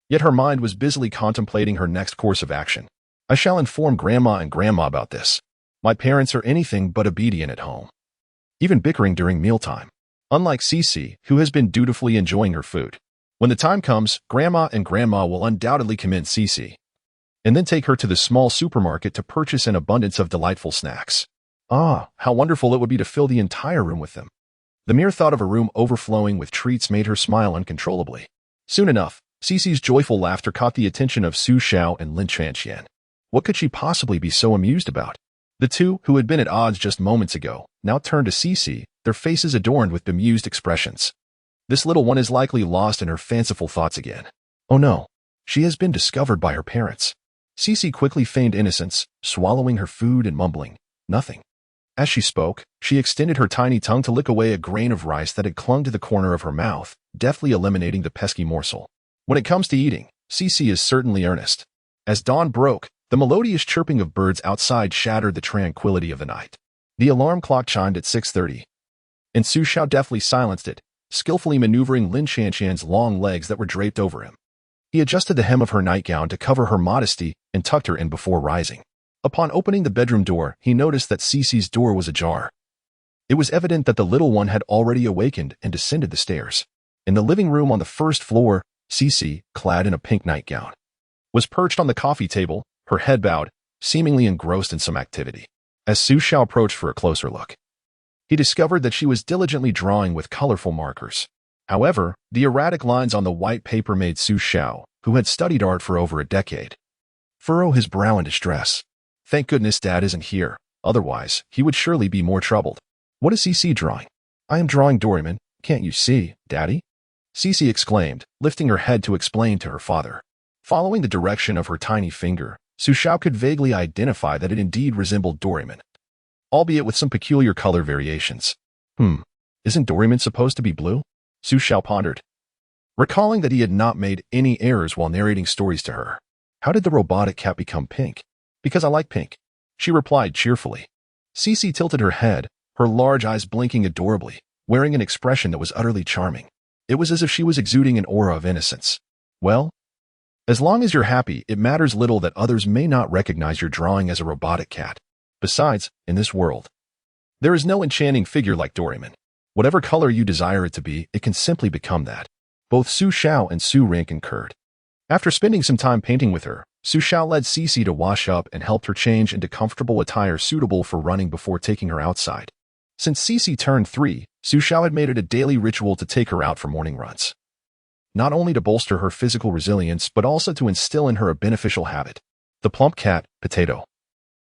Speaker 1: Yet her mind was busily contemplating her next course of action. I shall inform Grandma and Grandma about this. My parents are anything but obedient at home, even bickering during mealtime. Unlike Xixi, who has been dutifully enjoying her food. When the time comes, Grandma and Grandma will undoubtedly commend Xixi, and then take her to the small supermarket to purchase an abundance of delightful snacks. Ah, how wonderful it would be to fill the entire room with them. The mere thought of a room overflowing with treats made her smile uncontrollably. Soon enough, Xixi's joyful laughter caught the attention of Xiao and Lin Chanqian. What could she possibly be so amused about? The two, who had been at odds just moments ago, now turned to Xixi, their faces adorned with bemused expressions. This little one is likely lost in her fanciful thoughts again. Oh no, she has been discovered by her parents. Xixi quickly feigned innocence, swallowing her food and mumbling, nothing. As she spoke, she extended her tiny tongue to lick away a grain of rice that had clung to the corner of her mouth, deftly eliminating the pesky morsel. When it comes to eating, Xixi is certainly earnest. As dawn broke, the melodious chirping of birds outside shattered the tranquility of the night. The alarm clock chimed at 6:30, and Xiao deftly silenced it, skillfully maneuvering Lin Shanshan's long legs that were draped over him. He adjusted the hem of her nightgown to cover her modesty and tucked her in before rising. Upon opening the bedroom door, he noticed that Xixi's door was ajar. It was evident that the little one had already awakened and descended the stairs. In the living room on the first floor, Xixi, clad in a pink nightgown, was perched on the coffee table, her head bowed, seemingly engrossed in some activity. As Xiao approached for a closer look, he discovered that she was diligently drawing with colorful markers. However, the erratic lines on the white paper made Xiao, who had studied art for over a decade, furrow his brow in distress. Thank goodness Dad isn't here, otherwise he would surely be more troubled. What is Xixi drawing? I am drawing Doraemon, can't you see, Daddy? Xixi exclaimed, lifting her head to explain to her father. Following the direction of her tiny finger, Xiao could vaguely identify that it indeed resembled Doraemon, albeit with some peculiar color variations. Isn't Doraemon supposed to be blue? Xiao pondered, recalling that he had not made any errors while narrating stories to her. How did the robotic cat become pink? Because I like pink, she replied cheerfully. Xixi tilted her head, her large eyes blinking adorably, wearing an expression that was utterly charming. It was as if she was exuding an aura of innocence. Well, as long as you're happy, it matters little that others may not recognize your drawing as a robotic cat. Besides, in this world, there is no enchanting figure like Doraemon. Whatever color you desire it to be, it can simply become that. Both Xiao and Rin concurred. After spending some time painting with her, Xiao led Xixi to wash up and helped her change into comfortable attire suitable for running before taking her outside. Since Xixi turned 3, Xiao had made it a daily ritual to take her out for morning runs. Not only to bolster her physical resilience, but also to instill in her a beneficial habit. The plump cat, Potato,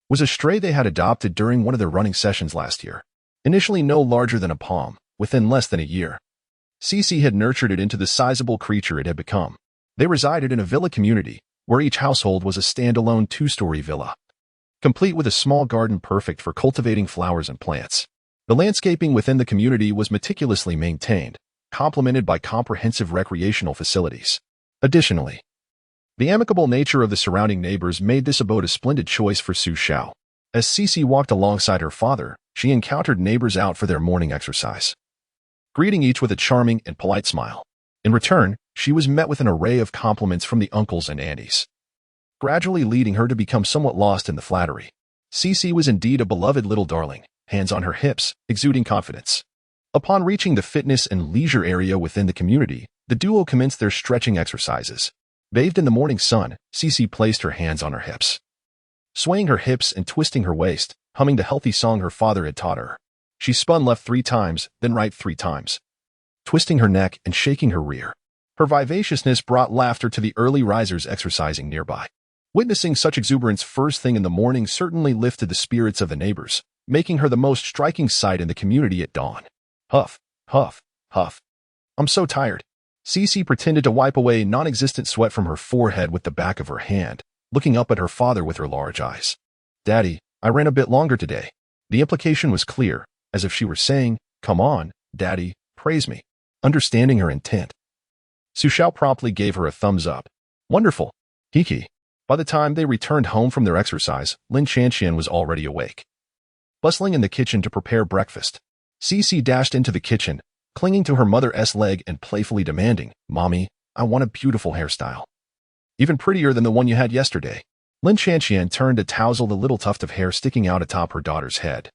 Speaker 1: was a stray they had adopted during one of their running sessions last year. Initially no larger than a palm, within less than a year, Xixi had nurtured it into the sizable creature it had become. They resided in a villa community, where each household was a standalone 2-story villa, complete with a small garden perfect for cultivating flowers and plants. The landscaping within the community was meticulously maintained, complemented by comprehensive recreational facilities. Additionally, the amicable nature of the surrounding neighbors made this abode a splendid choice for Xiao. As Xixi walked alongside her father, she encountered neighbors out for their morning exercise, greeting each with a charming and polite smile. In return, she was met with an array of compliments from the uncles and aunties, gradually leading her to become somewhat lost in the flattery. Xixi was indeed a beloved little darling, hands on her hips, exuding confidence. Upon reaching the fitness and leisure area within the community, the duo commenced their stretching exercises. Bathed in the morning sun, Xixi placed her hands on her hips, swaying her hips and twisting her waist, humming the healthy song her father had taught her. She spun left 3 times, then right 3 times, twisting her neck and shaking her rear. Her vivaciousness brought laughter to the early risers exercising nearby. Witnessing such exuberance first thing in the morning certainly lifted the spirits of the neighbors, making her the most striking sight in the community at dawn. Huff, huff, huff. I'm so tired. Xixi pretended to wipe away non-existent sweat from her forehead with the back of her hand, looking up at her father with her large eyes. Daddy, I ran a bit longer today. The implication was clear, as if she were saying, come on, Daddy, praise me. Understanding her intent, Xiao promptly gave her a thumbs up. Wonderful. Kiki. By the time they returned home from their exercise, Lin Shanshan was already awake, bustling in the kitchen to prepare breakfast. Xixi dashed into the kitchen, clinging to her mother's leg and playfully demanding, Mommy, I want a beautiful hairstyle. Even prettier than the one you had yesterday. Lin Shanshan turned to touzle the little tuft of hair sticking out atop her daughter's head,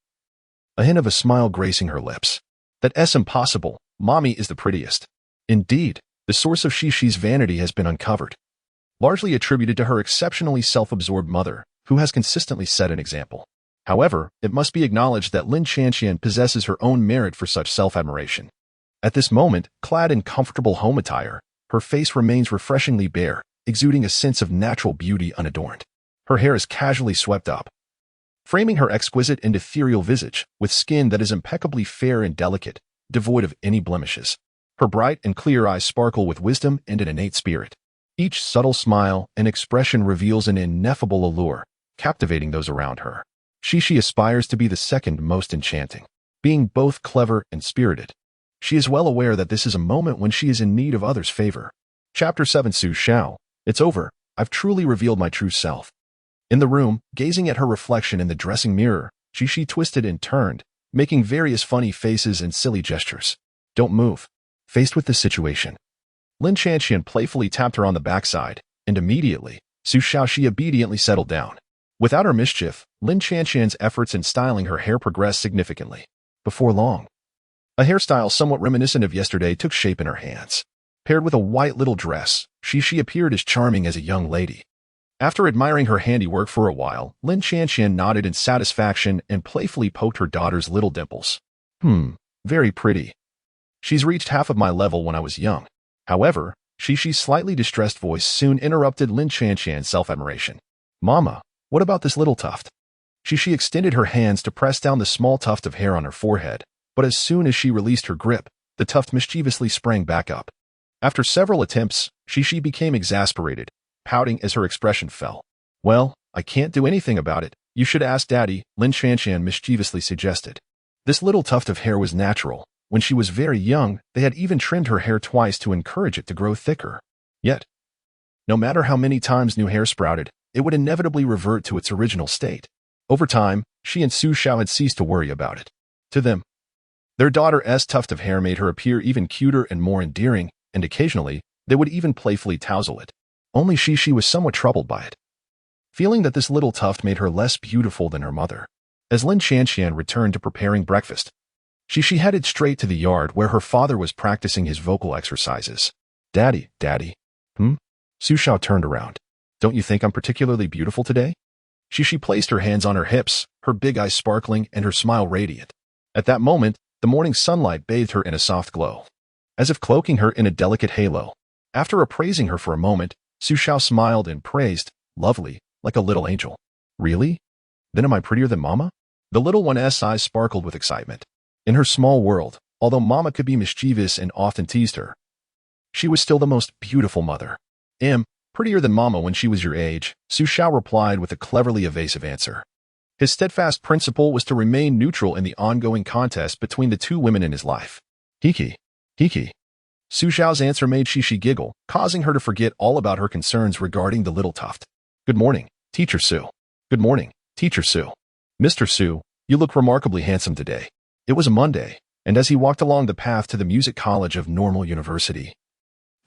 Speaker 1: a hint of a smile gracing her lips. That's impossible. Mommy is the prettiest. Indeed, the source of Xixi's vanity has been uncovered, largely attributed to her exceptionally self-absorbed mother, who has consistently set an example. However, it must be acknowledged that Lin Shanshan possesses her own merit for such self-admiration. At this moment, clad in comfortable home attire, her face remains refreshingly bare, exuding a sense of natural beauty unadorned. Her hair is casually swept up, framing her exquisite and ethereal visage, with skin that is impeccably fair and delicate, devoid of any blemishes. Her bright and clear eyes sparkle with wisdom and an innate spirit. Each subtle smile and expression reveals an ineffable allure, captivating those around her. Xixi aspires to be the second most enchanting, being both clever and spirited. She is well aware that this is a moment when she is in need of others' favor. Chapter 7 Xiao. It's over. I've truly revealed my true self. In the room, gazing at her reflection in the dressing mirror, Xixi twisted and turned, making various funny faces and silly gestures. Don't move. Faced with this situation, Lin Chanxian playfully tapped her on the backside, and immediately, Xiao obediently settled down. Without her mischief, Lin Chanxian's efforts in styling her hair progressed significantly. Before long, a hairstyle somewhat reminiscent of yesterday took shape in her hands. Paired with a white little dress, Xixi appeared as charming as a young lady. After admiring her handiwork for a while, Lin Chanxian nodded in satisfaction and playfully poked her daughter's little dimples. Very pretty. She's reached half of my level when I was young. However, Xixi's slightly distressed voice soon interrupted Lin Chanxian's self-admiration. Mama, what about this little tuft? Xixi extended her hands to press down the small tuft of hair on her forehead, but as soon as she released her grip, the tuft mischievously sprang back up. After several attempts, Xixi became exasperated, pouting as her expression fell. Well, I can't do anything about it. You should ask Daddy, Lin Chanxian mischievously suggested. This little tuft of hair was natural. When she was very young, they had even trimmed her hair twice to encourage it to grow thicker. Yet, no matter how many times new hair sprouted, it would inevitably revert to its original state. Over time, she and Xiao had ceased to worry about it. To them, their daughter's tuft of hair made her appear even cuter and more endearing, and occasionally, they would even playfully touzle it. Only Xixi was somewhat troubled by it, feeling that this little tuft made her less beautiful than her mother. As Lin Chanxian returned to preparing breakfast, Xixi headed straight to the yard where her father was practicing his vocal exercises. Daddy. Xiao turned around. Don't you think I'm particularly beautiful today? Xixi placed her hands on her hips, her big eyes sparkling and her smile radiant. At that moment, the morning sunlight bathed her in a soft glow, as if cloaking her in a delicate halo. After appraising her for a moment, Xiao smiled and praised, lovely, like a little angel. Really? Then am I prettier than Mama? The little one's eyes sparkled with excitement. In her small world, although Mama could be mischievous and often teased her, she was still the most beautiful mother. Prettier than Mama when she was your age, Xiao replied with a cleverly evasive answer. His steadfast principle was to remain neutral in the ongoing contest between the two women in his life. Hiki. Xiao's answer made Xixi giggle, causing her to forget all about her concerns regarding the little tuft. Good morning, Teacher Su. Good morning, Teacher Su. Mr. Su, you look remarkably handsome today. It was a Monday, and as he walked along the path to the Music College of Normal University,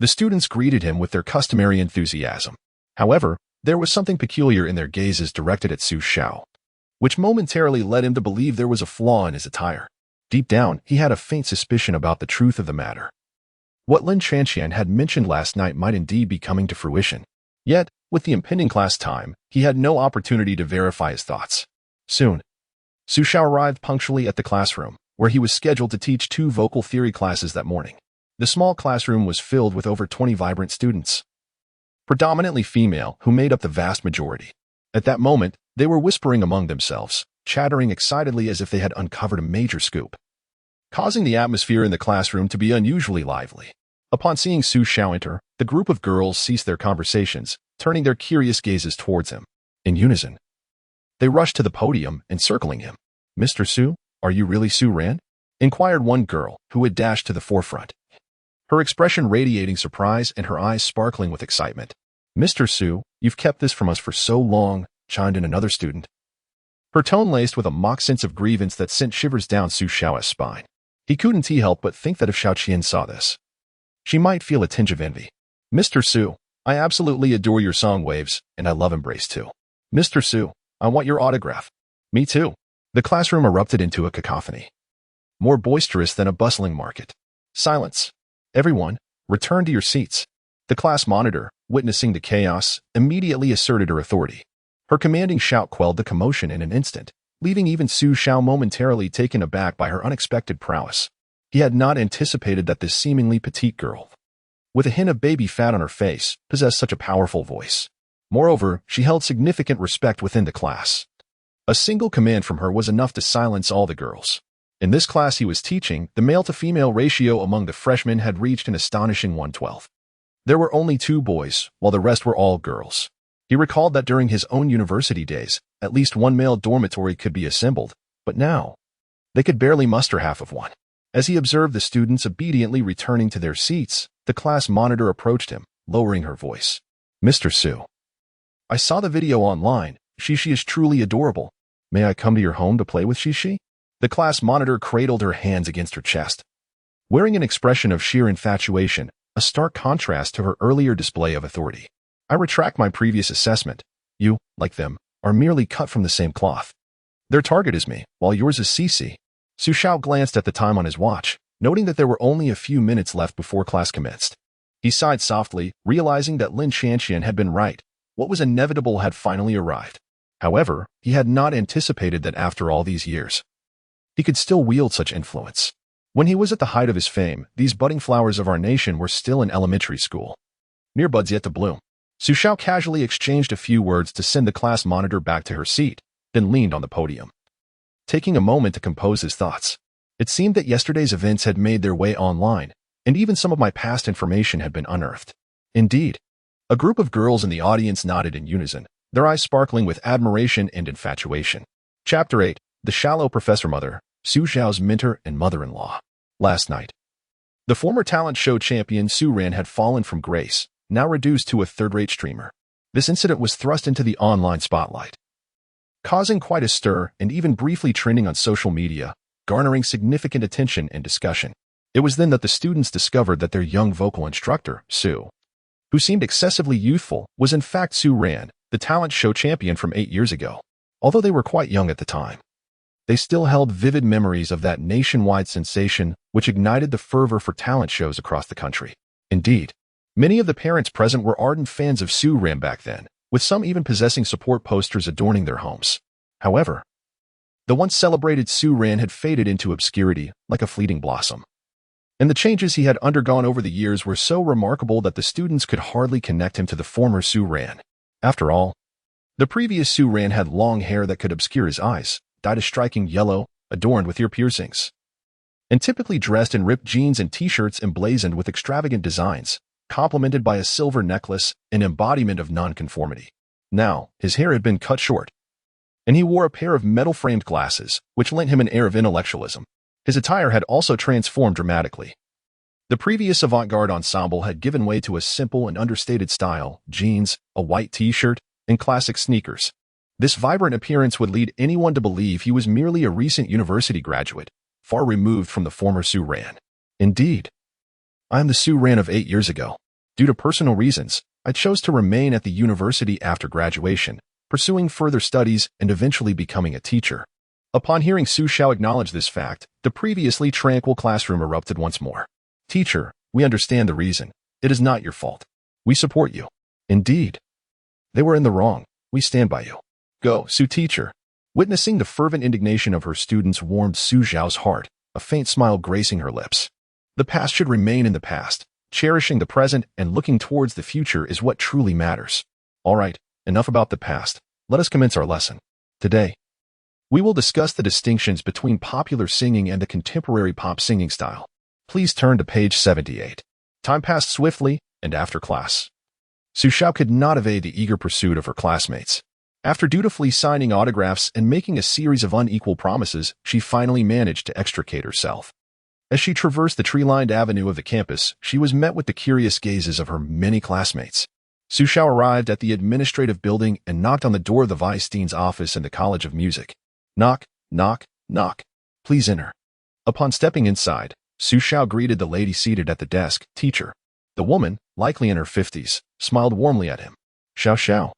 Speaker 1: the students greeted him with their customary enthusiasm. However, there was something peculiar in their gazes directed at Xiao, which momentarily led him to believe there was a flaw in his attire. Deep down, he had a faint suspicion about the truth of the matter. What Lin Chanxian had mentioned last night might indeed be coming to fruition. Yet, with the impending class time, he had no opportunity to verify his thoughts. Soon, Xiao arrived punctually at the classroom, where he was scheduled to teach 2 vocal theory classes that morning. The small classroom was filled with over 20 vibrant students, predominantly female, who made up the vast majority. At that moment, they were whispering among themselves, chattering excitedly as if they had uncovered a major scoop, causing the atmosphere in the classroom to be unusually lively. Upon seeing Xiao enter, the group of girls ceased their conversations, turning their curious gazes towards him. In unison, they rushed to the podium, encircling him. Mr. Su, are you really Su Ran? Inquired one girl, who had dashed to the forefront, her expression radiating surprise and her eyes sparkling with excitement. Mr. Su, you've kept this from us for so long, chimed in another student, her tone laced with a mock sense of grievance that sent shivers down Xiao's spine. He couldn't help but think that if Xiaoqian saw this, she might feel a tinge of envy. Mr. Su, I absolutely adore your song waves, and I love Embrace too. Mr. Su, I want your autograph. Me too. The classroom erupted into a cacophony, more boisterous than a bustling market. Silence. Everyone, return to your seats. The class monitor, witnessing the chaos, immediately asserted her authority. Her commanding shout quelled the commotion in an instant, leaving even Xiao momentarily taken aback by her unexpected prowess. He had not anticipated that this seemingly petite girl, with a hint of baby fat on her face, possessed such a powerful voice. Moreover, she held significant respect within the class. A single command from her was enough to silence all the girls. In this class he was teaching, the male-to-female ratio among the freshmen had reached an astonishing 1/12. There were only 2 boys, while the rest were all girls. He recalled that during his own university days, at least 1 male dormitory could be assembled, but now, they could barely muster half of one. As he observed the students obediently returning to their seats, the class monitor approached him, lowering her voice. Mr. Su, I saw the video online. Xixi is truly adorable. May I come to your home to play with Xixi? The class monitor cradled her hands against her chest. wearing an expression of sheer infatuation, a stark contrast to her earlier display of authority. I retract my previous assessment. You, like them, are merely cut from the same cloth. Their target is me, while yours is Xixi. Xiao glanced at the time on his watch, noting that there were only a few minutes left before class commenced. He sighed softly, realizing that Lin Qianqian had been right. What was inevitable had finally arrived. However, he had not anticipated that after all these years, he could still wield such influence. When he was at the height of his fame, these budding flowers of our nation were still in elementary school. Mere buds yet to bloom. Xiao casually exchanged a few words to send the class monitor back to her seat, then leaned on the podium. Taking a moment to compose his thoughts, it seemed that yesterday's events had made their way online, and even some of my past information had been unearthed. Indeed, a group of girls in the audience nodded in unison, their eyes sparkling with admiration and infatuation. Chapter 8. The Shallow Professor Mother, Su Xiao's mentor and mother-in-law. Last night, the former talent show champion Su Ran had fallen from grace, now reduced to a third-rate streamer. This incident was thrust into the online spotlight, causing quite a stir and even briefly trending on social media, garnering significant attention and discussion. It was then that the students discovered that their young vocal instructor, Su, who seemed excessively youthful, was in fact Su Ran, the talent show champion from 8 years ago. Although they were quite young at the time, they still held vivid memories of that nationwide sensation which ignited the fervor for talent shows across the country. Indeed, many of the parents present were ardent fans of Su Ran back then, with some even possessing support posters adorning their homes. However, the once celebrated Su Ran had faded into obscurity like a fleeting blossom, and the changes he had undergone over the years were so remarkable that the students could hardly connect him to the former Su Ran. After all, the previous Su Ran had long hair that could obscure his eyes, dyed a striking yellow, adorned with ear piercings, and typically dressed in ripped jeans and t-shirts emblazoned with extravagant designs, complemented by a silver necklace, an embodiment of nonconformity. Now, his hair had been cut short, and he wore a pair of metal-framed glasses, which lent him an air of intellectualism. His attire had also transformed dramatically. The previous avant-garde ensemble had given way to a simple and understated style, jeans, a white t-shirt, and classic sneakers. This vibrant appearance would lead anyone to believe he was merely a recent university graduate, far removed from the former Su Ran. Indeed, I am the Su Ran of 8 years ago. Due to personal reasons, I chose to remain at the university after graduation, pursuing further studies and eventually becoming a teacher. Upon hearing Su Xiao acknowledge this fact, the previously tranquil classroom erupted once more. Teacher, we understand the reason. It is not your fault. We support you. Indeed, they were in the wrong. We stand by you. Go, Su teacher. Witnessing the fervent indignation of her students warmed Su Xiao's heart, a faint smile gracing her lips. The past should remain in the past. Cherishing the present and looking towards the future is what truly matters. All right, enough about the past. Let us commence our lesson. Today, we will discuss the distinctions between popular singing and the contemporary pop singing style. Please turn to page 78. Time passed swiftly, and after class, Su Xiao could not evade the eager pursuit of her classmates. After dutifully signing autographs and making a series of unequal promises, she finally managed to extricate herself. As she traversed the tree-lined avenue of the campus, she was met with the curious gazes of her many classmates. Su Xiao arrived at the administrative building and knocked on the door of the Vice Dean's office in the College of Music. Knock, knock, knock. Please enter. Upon stepping inside, Su Xiao greeted the lady seated at the desk, teacher. The woman, likely in her 50s, smiled warmly at him. Xiao Xiao,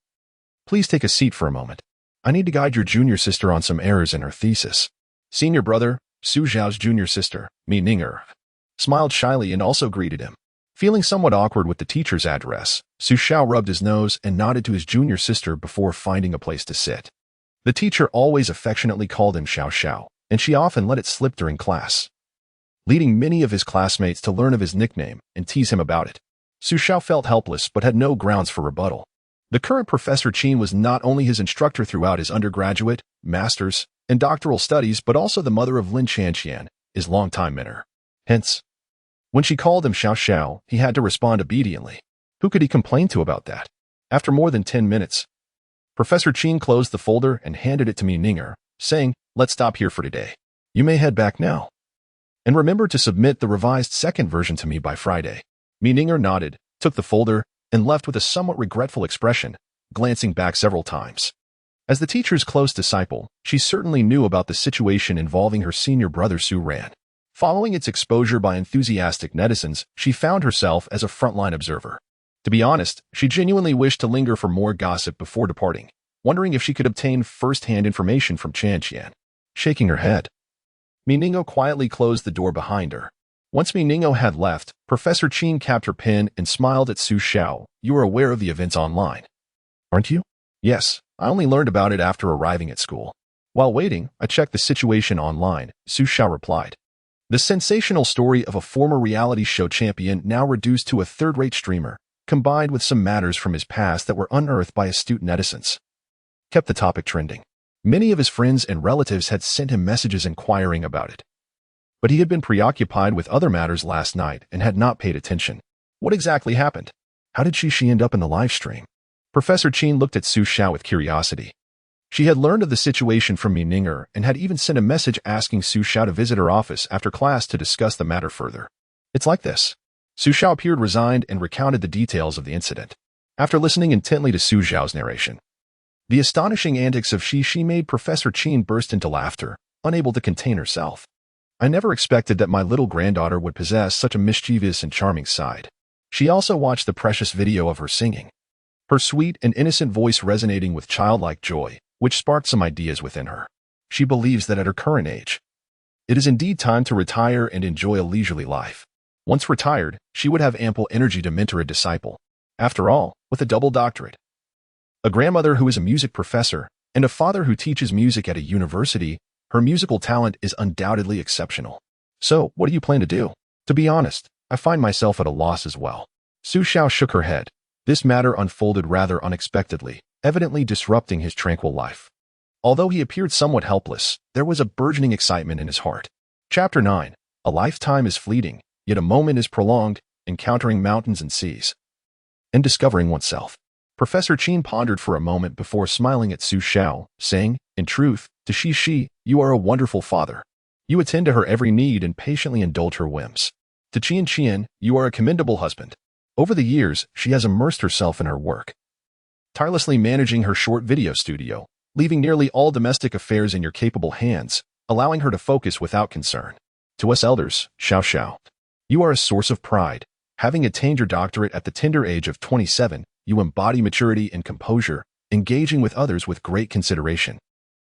Speaker 1: please take a seat for a moment. I need to guide your junior sister on some errors in her thesis. Senior brother, Su Xiao's junior sister, Mi Ninger, smiled shyly and also greeted him. Feeling somewhat awkward with the teacher's address, Su Xiao rubbed his nose and nodded to his junior sister before finding a place to sit. The teacher always affectionately called him Xiao Xiao, and she often let it slip during class, leading many of his classmates to learn of his nickname and tease him about it. Su Xiao felt helpless but had no grounds for rebuttal. The current Professor Qin was not only his instructor throughout his undergraduate, master's, and doctoral studies but also the mother of Lin Qianqian, his longtime mentor. Hence, when she called him Xiao Xiao, he had to respond obediently. Who could he complain to about that? After more than 10 minutes, Professor Qin closed the folder and handed it to Mi Ninger, saying, "Let's stop here for today. You may head back now. And remember to submit the revised second version to me by Friday." Mi Ninger nodded, took the folder, and left with a somewhat regretful expression, glancing back several times. As the teacher's close disciple, she certainly knew about the situation involving her senior brother Su Ran. Following its exposure by enthusiastic netizens, she found herself as a frontline observer. To be honest, she genuinely wished to linger for more gossip before departing, wondering if she could obtain first-hand information from Qian. Shaking her head, Miningo quietly closed the door behind her. Once Miningo had left, Professor Qin capped her pen and smiled at Xiao. You are aware of the events online, aren't you? Yes, I only learned about it after arriving at school. While waiting, I checked the situation online, Xiao replied. The sensational story of a former reality show champion now reduced to a third-rate streamer, combined with some matters from his past that were unearthed by astute netizens, kept the topic trending. Many of his friends and relatives had sent him messages inquiring about it. But he had been preoccupied with other matters last night and had not paid attention. What exactly happened? How did Xixi end up in the live stream? Professor Qin looked at Xiao with curiosity. She had learned of the situation from Mininger and had even sent a message asking Xiao to visit her office after class to discuss the matter further. It's like this. Xiao appeared resigned and recounted the details of the incident. After listening intently to Xiao's narration, the astonishing antics of Xixi made Professor Qin burst into laughter, unable to contain herself. I never expected that my little granddaughter would possess such a mischievous and charming side. She also watched the precious video of her singing, her sweet and innocent voice resonating with childlike joy, which sparked some ideas within her. She believes that at her current age, it is indeed time to retire and enjoy a leisurely life. Once retired, she would have ample energy to mentor a disciple. After all, with a double doctorate, a grandmother who is a music professor, and a father who teaches music at a university, her musical talent is undoubtedly exceptional. So, what do you plan to do? To be honest, I find myself at a loss as well. Xiao shook her head. This matter unfolded rather unexpectedly, evidently disrupting his tranquil life. Although he appeared somewhat helpless, there was a burgeoning excitement in his heart. Chapter 9. A lifetime is fleeting, yet a moment is prolonged, encountering mountains and seas, and discovering oneself. Professor Qin pondered for a moment before smiling at Xiao, saying, in truth, to Xixi, you are a wonderful father. You attend to her every need and patiently indulge her whims. To Qian, you are a commendable husband. Over the years, she has immersed herself in her work, tirelessly managing her short video studio, leaving nearly all domestic affairs in your capable hands, allowing her to focus without concern. To us elders, Xiao, you are a source of pride. Having attained your doctorate at the tender age of 27, you embody maturity and composure, engaging with others with great consideration.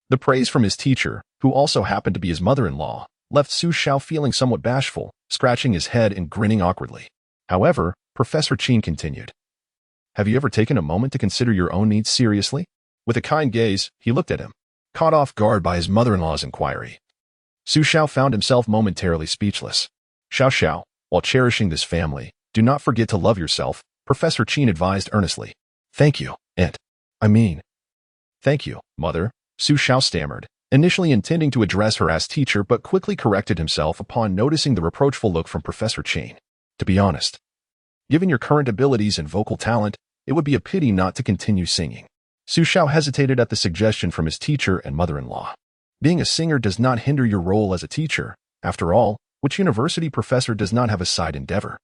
Speaker 1: The praise from his teacher, who also happened to be his mother-in-law, left Xiao feeling somewhat bashful, scratching his head and grinning awkwardly. However, Professor Qin continued. Have you ever taken a moment to consider your own needs seriously? With a kind gaze, he looked at him, caught off guard by his mother-in-law's inquiry. Xiao found himself momentarily speechless. Xiao, while cherishing this family, do not forget to love yourself, Professor Qin advised earnestly. Thank you, Aunt. Thank you, Mother, Xiao stammered, initially intending to address her as teacher but quickly corrected himself upon noticing the reproachful look from Professor Qin. To be honest, given your current abilities and vocal talent, it would be a pity not to continue singing. Xiao hesitated at the suggestion from his teacher and mother-in-law. Being a singer does not hinder your role as a teacher. After all, which university professor does not have a side endeavor?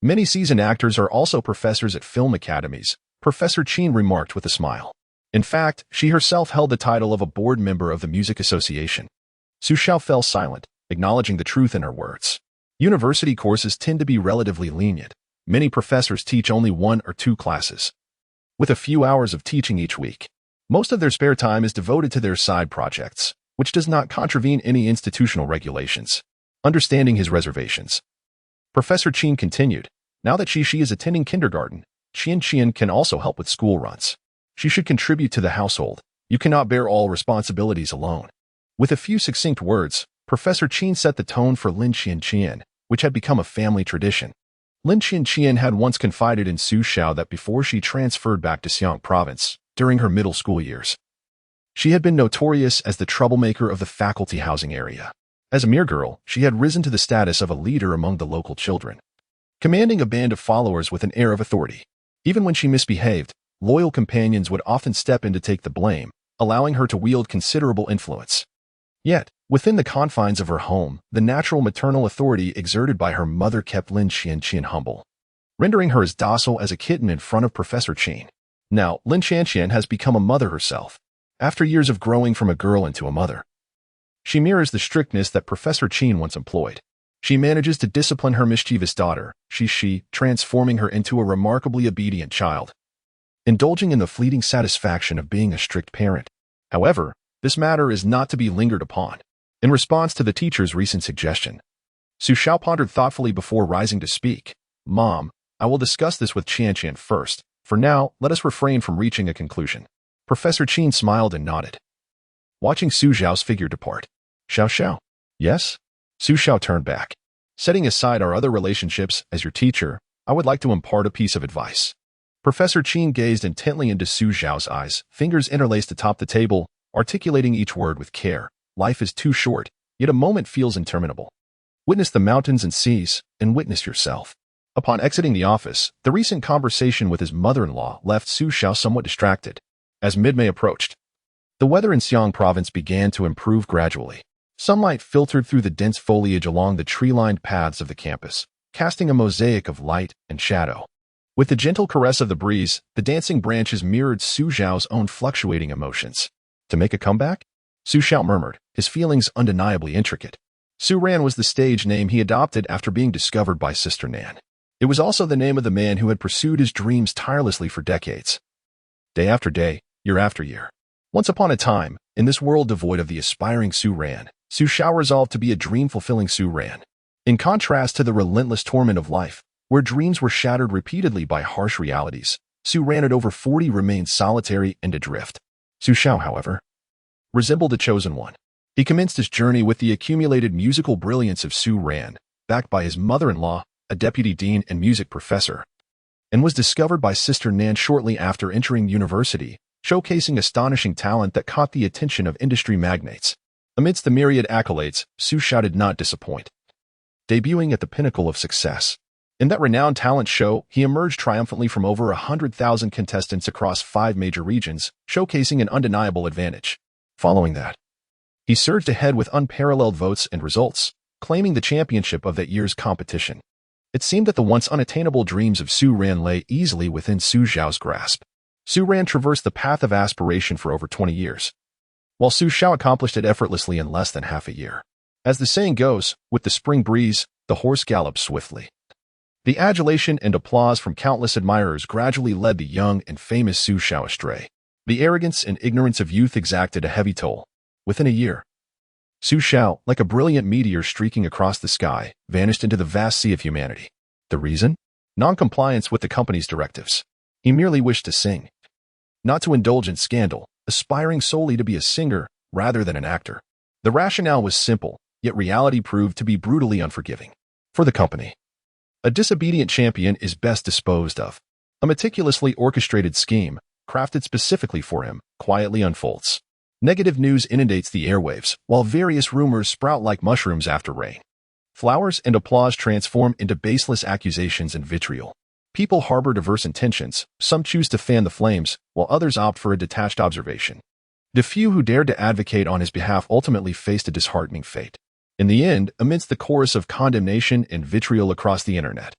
Speaker 1: Many seasoned actors are also professors at film academies, Professor Qin remarked with a smile. In fact, she herself held the title of a board member of the Music Association. Xiao fell silent, acknowledging the truth in her words. University courses tend to be relatively lenient. Many professors teach only 1 or 2 classes, with a few hours of teaching each week. Most of their spare time is devoted to their side projects, which does not contravene any institutional regulations. Understanding his reservations, Professor Qin continued, now that Xixi is attending kindergarten, Qian can also help with school runs. She should contribute to the household. You cannot bear all responsibilities alone. With a few succinct words, Professor Qin set the tone for Lin Qian, which had become a family tradition. Lin Qian had once confided in Xiao that before she transferred back to Xiang province, during her middle school years, she had been notorious as the troublemaker of the faculty housing area. As a mere girl, she had risen to the status of a leader among the local children, commanding a band of followers with an air of authority. Even when she misbehaved, loyal companions would often step in to take the blame, allowing her to wield considerable influence. Yet, within the confines of her home, the natural maternal authority exerted by her mother kept Lin Qian humble, rendering her as docile as a kitten in front of Professor Qin. Now, Lin Qian has become a mother herself. After years of growing from a girl into a mother, she mirrors the strictness that Professor Qin once employed. She manages to discipline her mischievous daughter, Xixi, transforming her into a remarkably obedient child, indulging in the fleeting satisfaction of being a strict parent. However, this matter is not to be lingered upon. In response to the teacher's recent suggestion, Xiao pondered thoughtfully before rising to speak. Mom, I will discuss this with Qian first. For now, let us refrain from reaching a conclusion. Professor Qin smiled and nodded, watching Xiao's figure depart. Xiao. Yes? Xiao turned back. Setting aside our other relationships, as your teacher, I would like to impart a piece of advice. Professor Qin gazed intently into Xiao's eyes, fingers interlaced atop the table, articulating each word with care. Life is too short, yet a moment feels interminable. Witness the mountains and seas, and witness yourself. Upon exiting the office, the recent conversation with his mother-in-law left Xiao somewhat distracted. As mid-May approached, the weather in Xiang province began to improve gradually. Sunlight filtered through the dense foliage along the tree-lined paths of the campus, casting a mosaic of light and shadow. With the gentle caress of the breeze, the dancing branches mirrored Xiao's own fluctuating emotions. To make a comeback? Xiao murmured, his feelings undeniably intricate. Ran was the stage name he adopted after being discovered by Sister Nan. It was also the name of the man who had pursued his dreams tirelessly for decades. Day after day, year after year. Once upon a time, in this world devoid of the aspiring Ran, Xiao resolved to be a dream-fulfilling Ran. In contrast to the relentless torment of life, where dreams were shattered repeatedly by harsh realities, Ran at over 40 remained solitary and adrift. Xiao, however, resembled the chosen one. He commenced his journey with the accumulated musical brilliance of Ran, backed by his mother-in-law, a deputy dean and music professor, and was discovered by Sister Nan shortly after entering university, showcasing astonishing talent that caught the attention of industry magnates. Amidst the myriad accolades, Xiao did not disappoint. Debuting at the pinnacle of success. In that renowned talent show, he emerged triumphantly from over 100,000 contestants across 5 major regions, showcasing an undeniable advantage. Following that, he surged ahead with unparalleled votes and results, claiming the championship of that year's competition. It seemed that the once unattainable dreams of Ran lay easily within Xiao's grasp. Ran traversed the path of aspiration for over 20 years, while Xiao accomplished it effortlessly in less than half a year. As the saying goes, with the spring breeze, the horse gallops swiftly. The adulation and applause from countless admirers gradually led the young and famous Xiao astray. The arrogance and ignorance of youth exacted a heavy toll. Within a year, Xiao, like a brilliant meteor streaking across the sky, vanished into the vast sea of humanity. The reason? Non-compliance with the company's directives. He merely wished to sing, not to indulge in scandal, aspiring solely to be a singer rather than an actor. The rationale was simple, yet reality proved to be brutally unforgiving. For the company, a disobedient champion is best disposed of. A meticulously orchestrated scheme, crafted specifically for him, quietly unfolds. Negative news inundates the airwaves, while various rumors sprout like mushrooms after rain. Flowers and applause transform into baseless accusations and vitriol. People harbor diverse intentions, some choose to fan the flames, while others opt for a detached observation. The few who dared to advocate on his behalf ultimately faced a disheartening fate. In the end, amidst the chorus of condemnation and vitriol across the internet,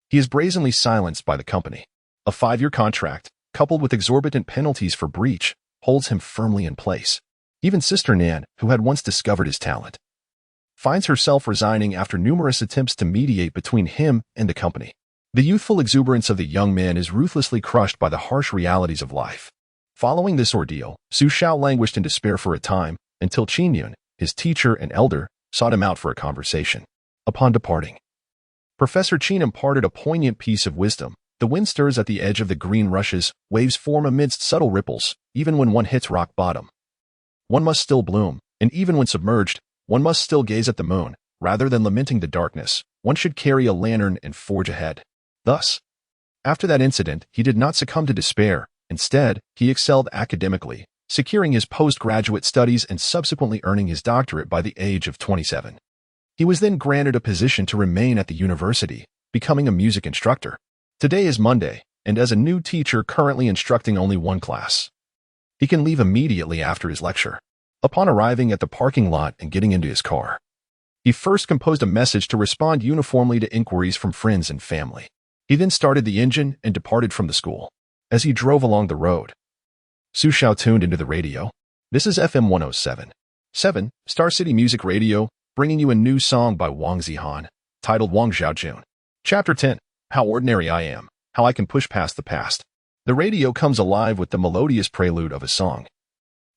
Speaker 1: he is brazenly silenced by the company. A 5-year contract, coupled with exorbitant penalties for breach, holds him firmly in place. Even Sister Nan, who had once discovered his talent, finds herself resigning after numerous attempts to mediate between him and the company. The youthful exuberance of the young man is ruthlessly crushed by the harsh realities of life. Following this ordeal, Xiao languished in despair for a time, until Qian, his teacher and elder, sought him out for a conversation. Upon departing, Professor Qin imparted a poignant piece of wisdom. The wind stirs at the edge of the green rushes, waves form amidst subtle ripples, even when one hits rock bottom. One must still bloom, and even when submerged, one must still gaze at the moon. Rather than lamenting the darkness, one should carry a lantern and forge ahead. Thus, after that incident, he did not succumb to despair. Instead, he excelled academically, securing his postgraduate studies and subsequently earning his doctorate by the age of 27. He was then granted a position to remain at the university, becoming a music instructor. Today is Monday, and as a new teacher currently instructing only one class, he can leave immediately after his lecture. Upon arriving at the parking lot and getting into his car, he first composed a message to respond uniformly to inquiries from friends and family. He then started the engine and departed from the school. As he drove along the road, Xiao tuned into the radio. This is FM 107.7, Star City Music Radio, bringing you a new song by Wang Zihan, titled Wang Xiaojun. Chapter 10, How Ordinary I Am, How I Can Push Past the Past. The radio comes alive with the melodious prelude of a song,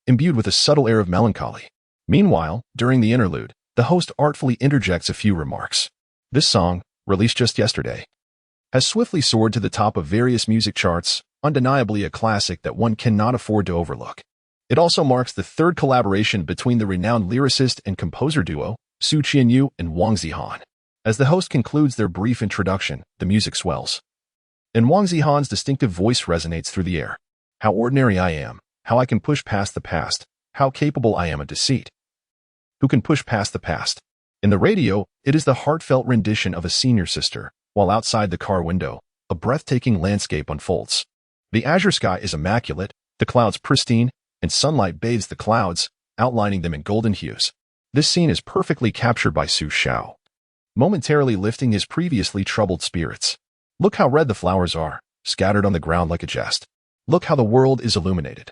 Speaker 1: imbued with a subtle air of melancholy. Meanwhile, during the interlude, the host artfully interjects a few remarks. This song, released just yesterday, has swiftly soared to the top of various music charts, undeniably a classic that one cannot afford to overlook. It also marks the third collaboration between the renowned lyricist and composer duo, Su Qianyu and Wang Zihan. As the host concludes their brief introduction, the music swells, and Wang Zihan's distinctive voice resonates through the air. How ordinary I am, how I can push past the past, how capable I am of deceit. Who can push past the past? In the radio, it is the heartfelt rendition of a senior sister, while outside the car window, a breathtaking landscape unfolds. The azure sky is immaculate, the clouds pristine, and sunlight bathes the clouds, outlining them in golden hues. This scene is perfectly captured by Xiao, momentarily lifting his previously troubled spirits. Look how red the flowers are, scattered on the ground like a jest. Look how the world is illuminated,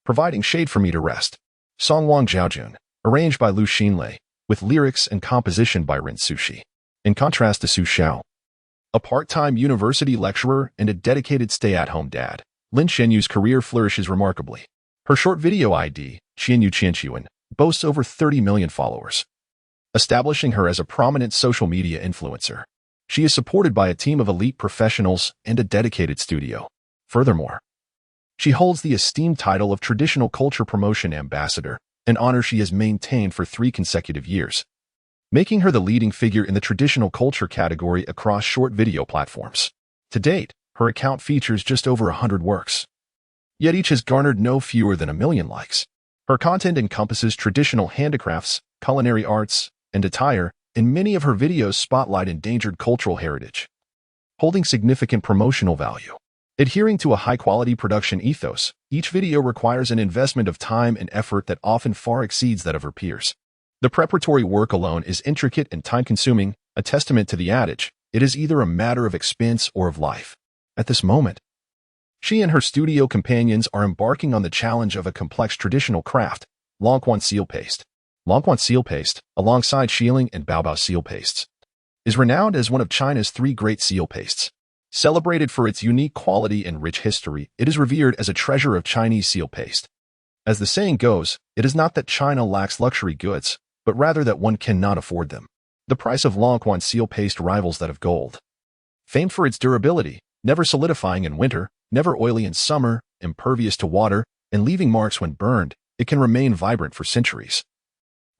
Speaker 1: providing shade for me to rest. Song Wang Xiaojun, arranged by Lu Xinlei, with lyrics and composition by Ren Sushi. In contrast to Xiao, a part-time university lecturer and a dedicated stay-at-home dad, Lin Qianyu's career flourishes remarkably. Her short video ID, Qianyu Qianquan, boasts over 30 million followers, establishing her as a prominent social media influencer. She is supported by a team of elite professionals and a dedicated studio. Furthermore, she holds the esteemed title of Traditional Culture Promotion Ambassador, an honor she has maintained for 3 consecutive years, making her the leading figure in the traditional culture category across short video platforms. To date, her account features just over 100 works, yet each has garnered no fewer than 1 million likes. Her content encompasses traditional handicrafts, culinary arts, and attire, and many of her videos spotlight endangered cultural heritage, holding significant promotional value. Adhering to a high-quality production ethos, each video requires an investment of time and effort that often far exceeds that of her peers. The preparatory work alone is intricate and time-consuming, a testament to the adage, it is either a matter of expense or of life. At this moment, she and her studio companions are embarking on the challenge of a complex traditional craft, Longquan seal paste. Longquan seal paste, alongside Shilling and Baobao seal pastes, is renowned as one of China's 3 great seal pastes. Celebrated for its unique quality and rich history, it is revered as a treasure of Chinese seal paste. As the saying goes, it is not that China lacks luxury goods, but rather that one cannot afford them. The price of Longquan seal paste rivals that of gold. Famed for its durability, never solidifying in winter, never oily in summer, impervious to water, and leaving marks when burned, it can remain vibrant for centuries,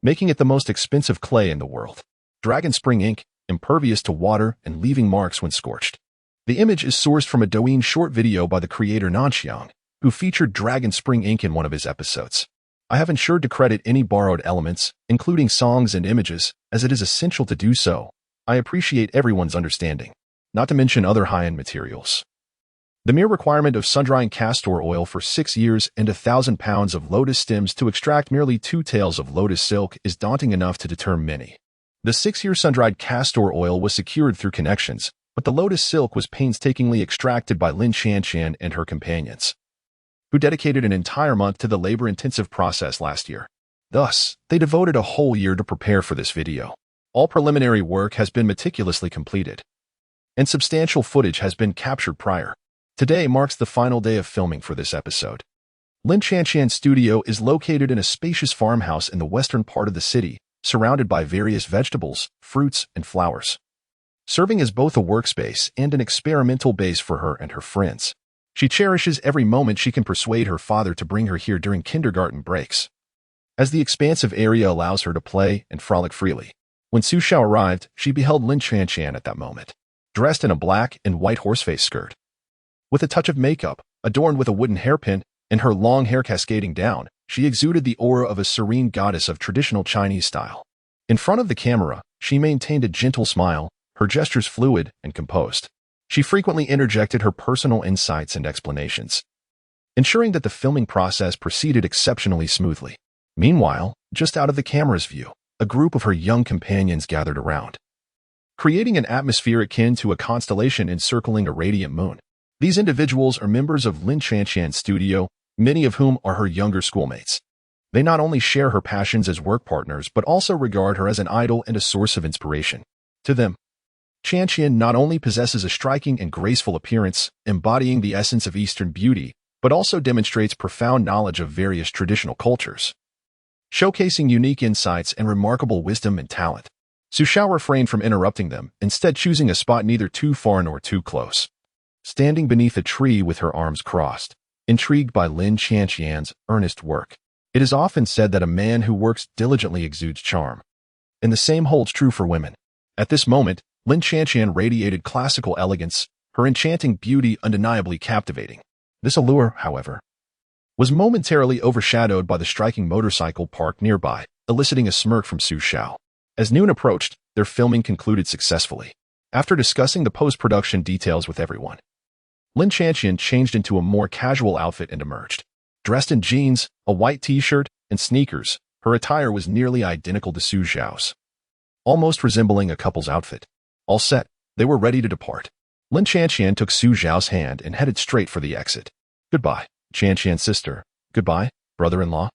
Speaker 1: making it the most expensive clay in the world. Dragon Spring ink, impervious to water and leaving marks when scorched. The image is sourced from a Douyin short video by the creator Nanxiang, who featured Dragon Spring ink in one of his episodes. I have ensured to credit any borrowed elements, including songs and images, as it is essential to do so. I appreciate everyone's understanding, not to mention other high-end materials. The mere requirement of sun-drying castor oil for 6 years and 1,000 pounds of lotus stems to extract merely 2 tails of lotus silk is daunting enough to deter many. The 6-year sun-dried castor oil was secured through connections, but the lotus silk was painstakingly extracted by Lin Qianquan and her companions, who dedicated an entire month to the labor-intensive process last year. Thus, they devoted a whole year to prepare for this video. All preliminary work has been meticulously completed, and substantial footage has been captured prior. Today marks the final day of filming for this episode. Lin Qianquan's studio is located in a spacious farmhouse in the western part of the city, surrounded by various vegetables, fruits, and flowers, serving as both a workspace and an experimental base for her and her friends. She cherishes every moment she can persuade her father to bring her here during kindergarten breaks, as the expansive area allows her to play and frolic freely. When Xiao arrived, she beheld Lin Qianquan at that moment, dressed in a black and white horseface skirt, with a touch of makeup, adorned with a wooden hairpin, and her long hair cascading down, she exuded the aura of a serene goddess of traditional Chinese style. In front of the camera, she maintained a gentle smile, her gestures fluid and composed. She frequently interjected her personal insights and explanations, ensuring that the filming process proceeded exceptionally smoothly. Meanwhile, just out of the camera's view, a group of her young companions gathered around, creating an atmosphere akin to a constellation encircling a radiant moon. These individuals are members of Lin Qianquan's studio, many of whom are her younger schoolmates. They not only share her passions as work partners but also regard her as an idol and a source of inspiration. To them, Qianqian not only possesses a striking and graceful appearance, embodying the essence of Eastern beauty, but also demonstrates profound knowledge of various traditional cultures, showcasing unique insights and remarkable wisdom and talent. Xiao refrained from interrupting them, instead choosing a spot neither too far nor too close. Standing beneath a tree with her arms crossed, intrigued by Lin Qianqian's earnest work. It is often said that a man who works diligently exudes charm. And the same holds true for women. At this moment, Lin Qianqian radiated classical elegance, her enchanting beauty undeniably captivating. This allure, however, was momentarily overshadowed by the striking motorcycle parked nearby, eliciting a smirk from Xiao. As noon approached, their filming concluded successfully. After discussing the post-production details with everyone, Lin Qianqian changed into a more casual outfit and emerged. Dressed in jeans, a white t-shirt, and sneakers, her attire was nearly identical to Xiao's, almost resembling a couple's outfit. All set, they were ready to depart. Lin Qianqian took Xiao's hand and headed straight for the exit. "Goodbye, Qianqian's sister. Goodbye, brother-in-law,"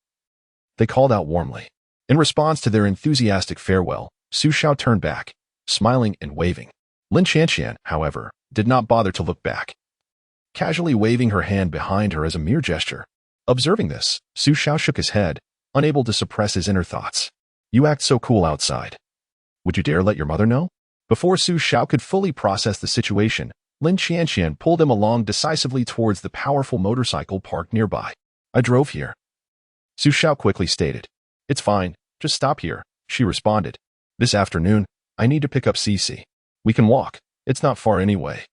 Speaker 1: they called out warmly. In response to their enthusiastic farewell, Xiao turned back, smiling and waving. Lin Qianqian, however, did not bother to look back, casually waving her hand behind her as a mere gesture. Observing this, Xiao shook his head, unable to suppress his inner thoughts. "You act so cool outside. Would you dare let your mother know?" Before Xiao could fully process the situation, Lin Qianqian pulled him along decisively towards the powerful motorcycle parked nearby. "I drove here," Xiao quickly stated. "It's fine, just stop here," she responded. "This afternoon, I need to pick up Xixi. We can walk, it's not far anyway.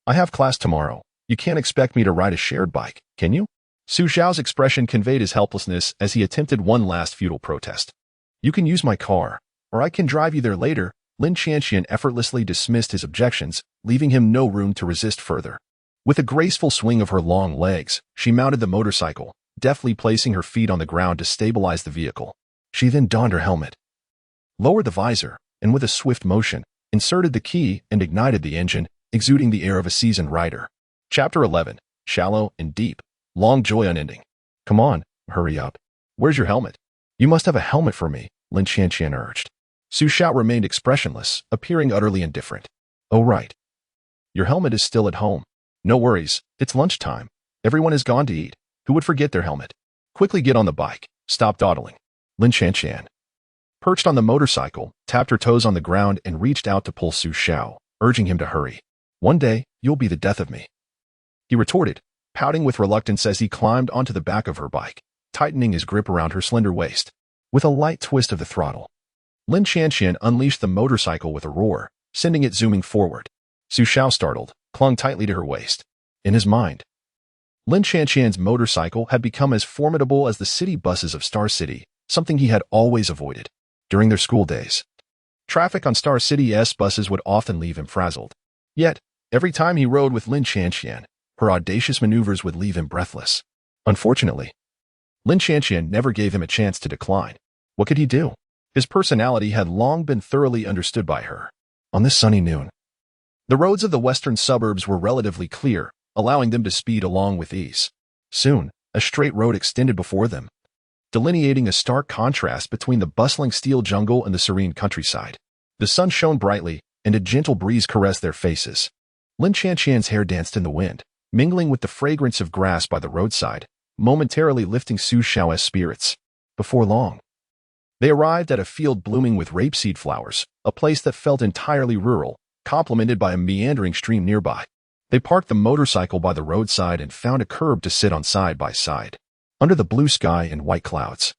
Speaker 1: I have class tomorrow. You can't expect me to ride a shared bike, can you?" Xiao's expression conveyed his helplessness as he attempted one last futile protest. "You can use my car, or I can drive you there later." Lin Qianqian effortlessly dismissed his objections, leaving him no room to resist further. With a graceful swing of her long legs, she mounted the motorcycle, deftly placing her feet on the ground to stabilize the vehicle. She then donned her helmet, lowered the visor, and with a swift motion, inserted the key and ignited the engine, exuding the air of a seasoned rider. Chapter 11. Shallow and deep. Long joy unending. "Come on, hurry up. Where's your helmet?" "You must have a helmet for me," Lin Qianqian urged. Xiao remained expressionless, appearing utterly indifferent. "Oh right. Your helmet is still at home. No worries, it's lunchtime. Everyone has gone to eat. Who would forget their helmet? Quickly get on the bike. Stop dawdling." Lin Qianqian, perched on the motorcycle, tapped her toes on the ground and reached out to pull Xiao, urging him to hurry. "One day, you'll be the death of me," he retorted, pouting with reluctance as he climbed onto the back of her bike, tightening his grip around her slender waist. With a light twist of the throttle, Lin Qianqian unleashed the motorcycle with a roar, sending it zooming forward. Xiao, startled, clung tightly to her waist. In his mind, Lin Qianqian's motorcycle had become as formidable as the city buses of Star City, something he had always avoided. During their school days, traffic on Star City's buses would often leave him frazzled. Yet, every time he rode with Lin Qianqian, her audacious maneuvers would leave him breathless. Unfortunately, Lin Qianqian never gave him a chance to decline. What could he do? His personality had long been thoroughly understood by her. On this sunny noon, the roads of the western suburbs were relatively clear, allowing them to speed along with ease. Soon, a straight road extended before them, delineating a stark contrast between the bustling steel jungle and the serene countryside. The sun shone brightly, and a gentle breeze caressed their faces. Lin Qianqian's hair danced in the wind, mingling with the fragrance of grass by the roadside, momentarily lifting Xiao's spirits. Before long, they arrived at a field blooming with rapeseed flowers, a place that felt entirely rural, complemented by a meandering stream nearby. They parked the motorcycle by the roadside and found a curb to sit on side by side, under the blue sky and white clouds.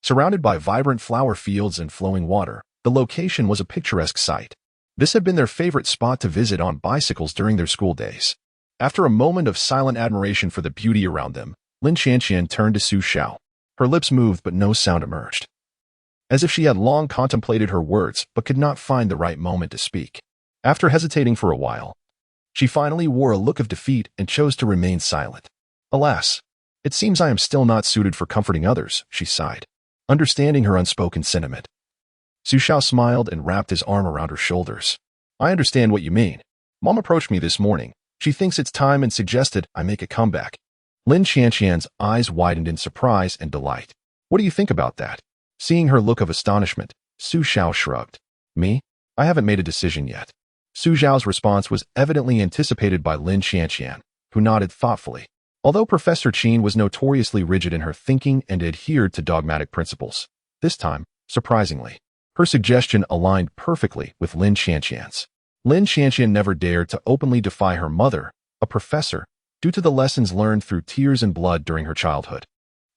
Speaker 1: Surrounded by vibrant flower fields and flowing water, the location was a picturesque sight. This had been their favorite spot to visit on bicycles during their school days. After a moment of silent admiration for the beauty around them, Lin Qianqian turned to Xiao. Her lips moved but no sound emerged, as if she had long contemplated her words but could not find the right moment to speak. After hesitating for a while, she finally wore a look of defeat and chose to remain silent. "Alas, it seems I am still not suited for comforting others," she sighed, understanding her unspoken sentiment. Xiao smiled and wrapped his arm around her shoulders. "I understand what you mean. Mom approached me this morning. She thinks it's time and suggested I make a comeback." Lin Qianqian's eyes widened in surprise and delight. What do you think about that? Seeing her look of astonishment, Su Xiao shrugged. Me? I haven't made a decision yet. Su Xiao's response was evidently anticipated by Lin Qianqian, who nodded thoughtfully. Although Professor Qin was notoriously rigid in her thinking and adhered to dogmatic principles, this time, surprisingly, her suggestion aligned perfectly with Lin Qianqian's. Lin Qianqian never dared to openly defy her mother, a professor, due to the lessons learned through tears and blood during her childhood.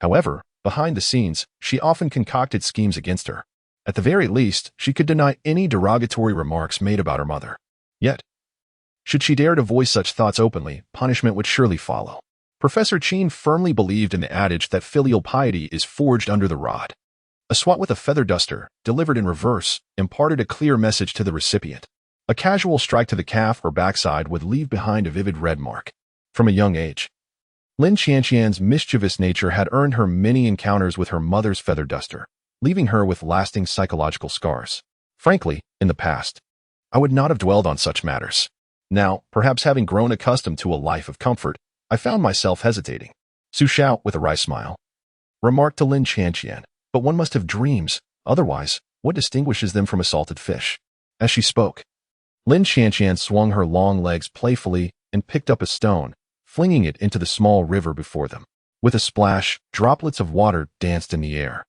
Speaker 1: However, behind the scenes, she often concocted schemes against her. At the very least, she could deny any derogatory remarks made about her mother. Yet, should she dare to voice such thoughts openly, punishment would surely follow. Professor Qin firmly believed in the adage that filial piety is forged under the rod. A swat with a feather duster, delivered in reverse, imparted a clear message to the recipient. A casual strike to the calf or backside would leave behind a vivid red mark. From a young age, Lin Qianqian's mischievous nature had earned her many encounters with her mother's feather duster, leaving her with lasting psychological scars. Frankly, in the past, I would not have dwelled on such matters. Now, perhaps having grown accustomed to a life of comfort, I found myself hesitating. Su Xiao, with a wry smile, remarked to Lin Qianqian, but one must have dreams, otherwise, what distinguishes them from a salted fish? As she spoke, Lin Qianqian swung her long legs playfully and picked up a stone, flinging it into the small river before them. With a splash, droplets of water danced in the air.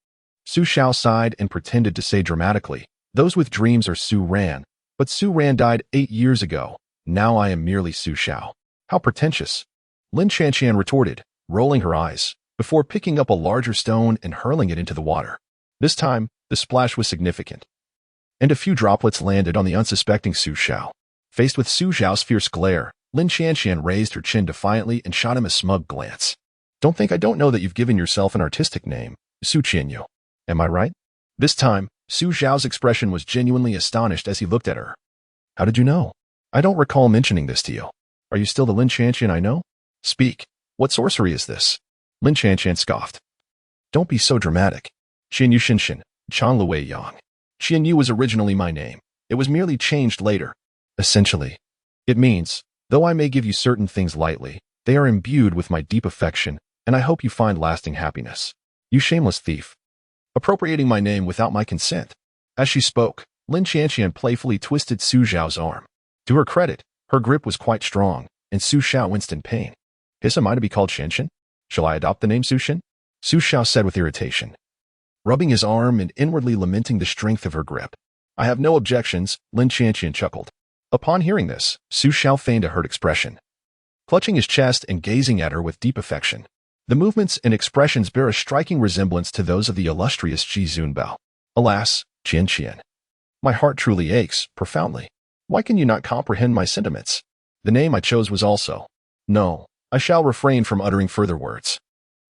Speaker 1: Su Xiao sighed and pretended to say dramatically, "Those with dreams are Su Ran, but Su Ran died 8 years ago. Now I am merely Su Xiao." How pretentious! Lin Qianqian retorted, rolling her eyes, before picking up a larger stone and hurling it into the water. This time, the splash was significant, and a few droplets landed on the unsuspecting Su Xiao. Faced with Su Xiao's fierce glare, Lin Qianqian raised her chin defiantly and shot him a smug glance. "Don't think I don't know that you've given yourself an artistic name, Su Qianyu. Am I right?" This time, Su Xiao's expression was genuinely astonished as he looked at her. "How did you know? I don't recall mentioning this to you. Are you still the Lin Qianqian I know? Speak. What sorcery is this?" Lin Qianqian scoffed. "Don't be so dramatic. Qianyu Xinshin, Chang Luwei Yang. Qianyu was originally my name. It was merely changed later. Essentially, it means, though I may give you certain things lightly, they are imbued with my deep affection, and I hope you find lasting happiness. You shameless thief. Appropriating my name without my consent." As she spoke, Lin Qianqian playfully twisted Su Xiao's arm. To her credit, her grip was quite strong, and Su Xiao winced in pain. "Am I to be called Xinshin? Shall I adopt the name Sushin?" Su Xiao said with irritation, rubbing his arm and inwardly lamenting the strength of her grip. "I have no objections," Lin Qianqian chuckled. Upon hearing this, Su Xiao feigned a hurt expression, clutching his chest and gazing at her with deep affection. The movements and expressions bear a striking resemblance to those of the illustrious Ji Zunbao. "Alas, Qianqian, my heart truly aches, profoundly. Why can you not comprehend my sentiments? The name I chose was also—" "No, I shall refrain from uttering further words.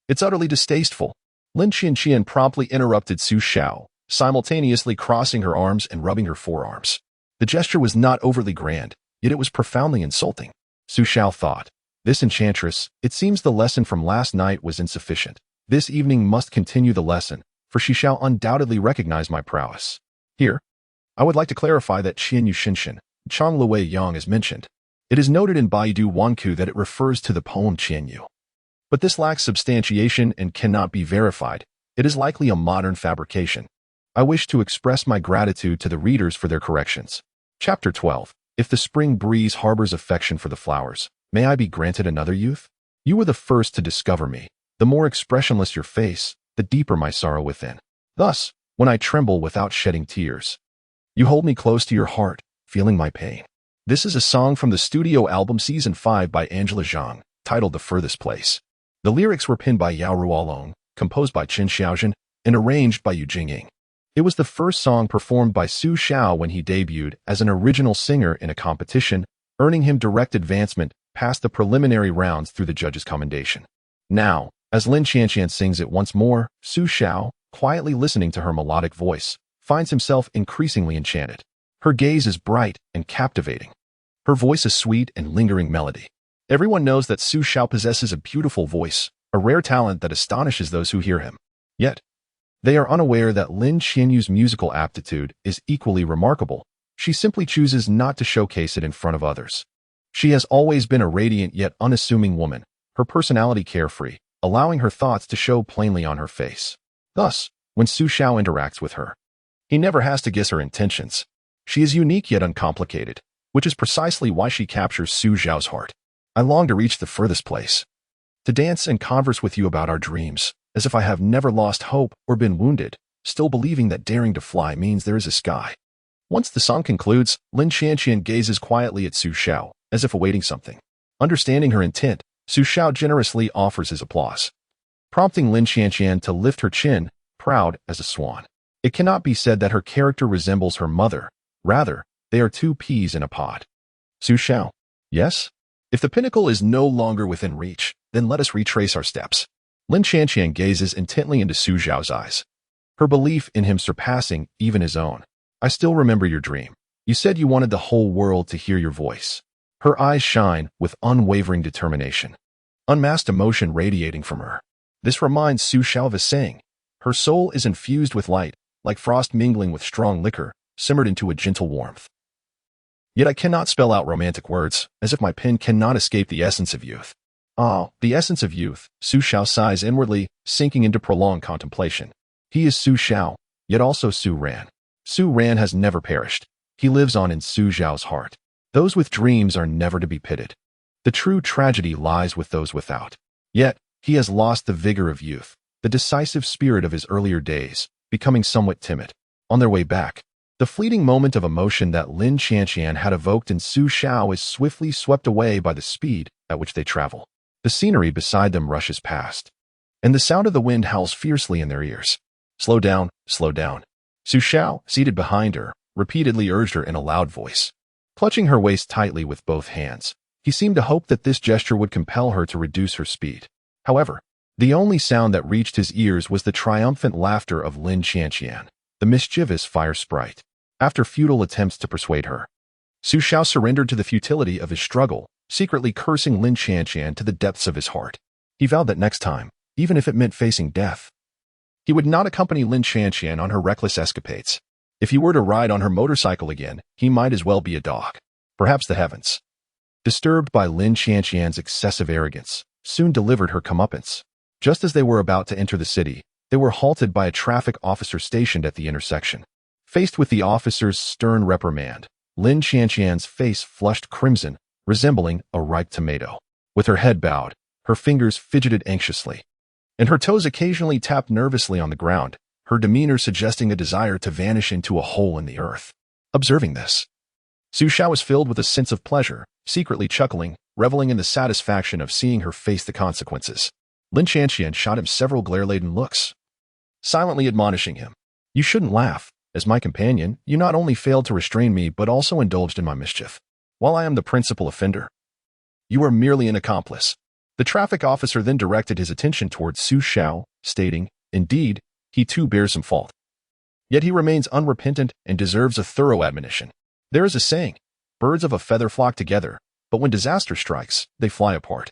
Speaker 1: It's utterly distasteful." Lin Qianqian promptly interrupted Su Xiao, simultaneously crossing her arms and rubbing her forearms. The gesture was not overly grand, yet it was profoundly insulting. Su Xiao thought, "This enchantress, it seems the lesson from last night was insufficient. This evening must continue the lesson, for she shall undoubtedly recognize my prowess." Here, I would like to clarify that Qianyu Xinshin, Chang Luwei Yang is mentioned. It is noted in Baidu Wanku that it refers to the poem Qianyu. But this lacks substantiation and cannot be verified. It is likely a modern fabrication. I wish to express my gratitude to the readers for their corrections. Chapter 12. If the spring breeze harbors affection for the flowers, may I be granted another youth? You were the first to discover me. The more expressionless your face, the deeper my sorrow within. Thus, when I tremble without shedding tears, you hold me close to your heart, feeling my pain. This is a song from the studio album Season 5 by Angela Zhang, titled The Furthest Place. The lyrics were penned by Yao Ruolong, composed by Qin Xiaozhen, and arranged by Yu Jingying. It was the first song performed by Su Xiao when he debuted as an original singer in a competition, earning him direct advancement past the preliminary rounds through the judges' commendation. Now, as Lin Qianqian sings it once more, Su Xiao, quietly listening to her melodic voice, finds himself increasingly enchanted. Her gaze is bright and captivating. Her voice a sweet and lingering melody. Everyone knows that Su Xiao possesses a beautiful voice, a rare talent that astonishes those who hear him. Yet, they are unaware that Lin Qianyu's musical aptitude is equally remarkable. She simply chooses not to showcase it in front of others. She has always been a radiant yet unassuming woman, her personality carefree, allowing her thoughts to show plainly on her face. Thus, when Su Xiao interacts with her, he never has to guess her intentions. She is unique yet uncomplicated, which is precisely why she captures Su Xiao's heart. I long to reach the furthest place, to dance and converse with you about our dreams, as if I have never lost hope or been wounded, still believing that daring to fly means there is a sky. Once the song concludes, Lin Qianqian gazes quietly at Su Xiao, as if awaiting something. Understanding her intent, Su Xiao generously offers his applause, prompting Lin Qianqian to lift her chin, proud as a swan. It cannot be said that her character resembles her mother. Rather, they are two peas in a pod. Su Xiao. Yes? If the pinnacle is no longer within reach, then let us retrace our steps. Lin Qianqian gazes intently into Su Xiao's eyes, her belief in him surpassing even his own. I still remember your dream. You said you wanted the whole world to hear your voice. Her eyes shine with unwavering determination, unmasked emotion radiating from her. This reminds Su Xiao of a saying. Her soul is infused with light, like frost mingling with strong liquor, simmered into a gentle warmth. Yet I cannot spell out romantic words, as if my pen cannot escape the essence of youth. Ah, the essence of youth, Su Xiao sighs inwardly, sinking into prolonged contemplation. He is Su Xiao, yet also Su Ran. Su Ran has never perished. He lives on in Su Xiao's heart. Those with dreams are never to be pitied. The true tragedy lies with those without. Yet, he has lost the vigor of youth, the decisive spirit of his earlier days, becoming somewhat timid. On their way back, the fleeting moment of emotion that Lin Qianqian had evoked in Su Xiao is swiftly swept away by the speed at which they travel. The scenery beside them rushes past, and the sound of the wind howls fiercely in their ears. Slow down, slow down. Su Xiao, seated behind her, repeatedly urged her in a loud voice. Clutching her waist tightly with both hands, he seemed to hope that this gesture would compel her to reduce her speed. However, the only sound that reached his ears was the triumphant laughter of Lin Qianqian, the mischievous fire sprite. After futile attempts to persuade her, Su Xiao surrendered to the futility of his struggle, secretly cursing Lin Qianqian to the depths of his heart. He vowed that next time, even if it meant facing death, he would not accompany Lin Qianqian on her reckless escapades. If he were to ride on her motorcycle again, he might as well be a dog. Perhaps the heavens, disturbed by Lin Qianqian's excessive arrogance, soon delivered her comeuppance. Just as they were about to enter the city, they were halted by a traffic officer stationed at the intersection. Faced with the officer's stern reprimand, Lin Qianqian's face flushed crimson, resembling a ripe tomato. With her head bowed, her fingers fidgeted anxiously, and her toes occasionally tapped nervously on the ground, her demeanor suggesting a desire to vanish into a hole in the earth. Observing this, Su Xiao was filled with a sense of pleasure, secretly chuckling, reveling in the satisfaction of seeing her face the consequences. Lin Qianqian shot him several glare-laden looks, silently admonishing him. You shouldn't laugh. As my companion, you not only failed to restrain me but also indulged in my mischief. While I am the principal offender, you are merely an accomplice. The traffic officer then directed his attention towards Su Xiao, stating, indeed, he too bears some fault. Yet he remains unrepentant and deserves a thorough admonition. There is a saying, birds of a feather flock together, but when disaster strikes, they fly apart.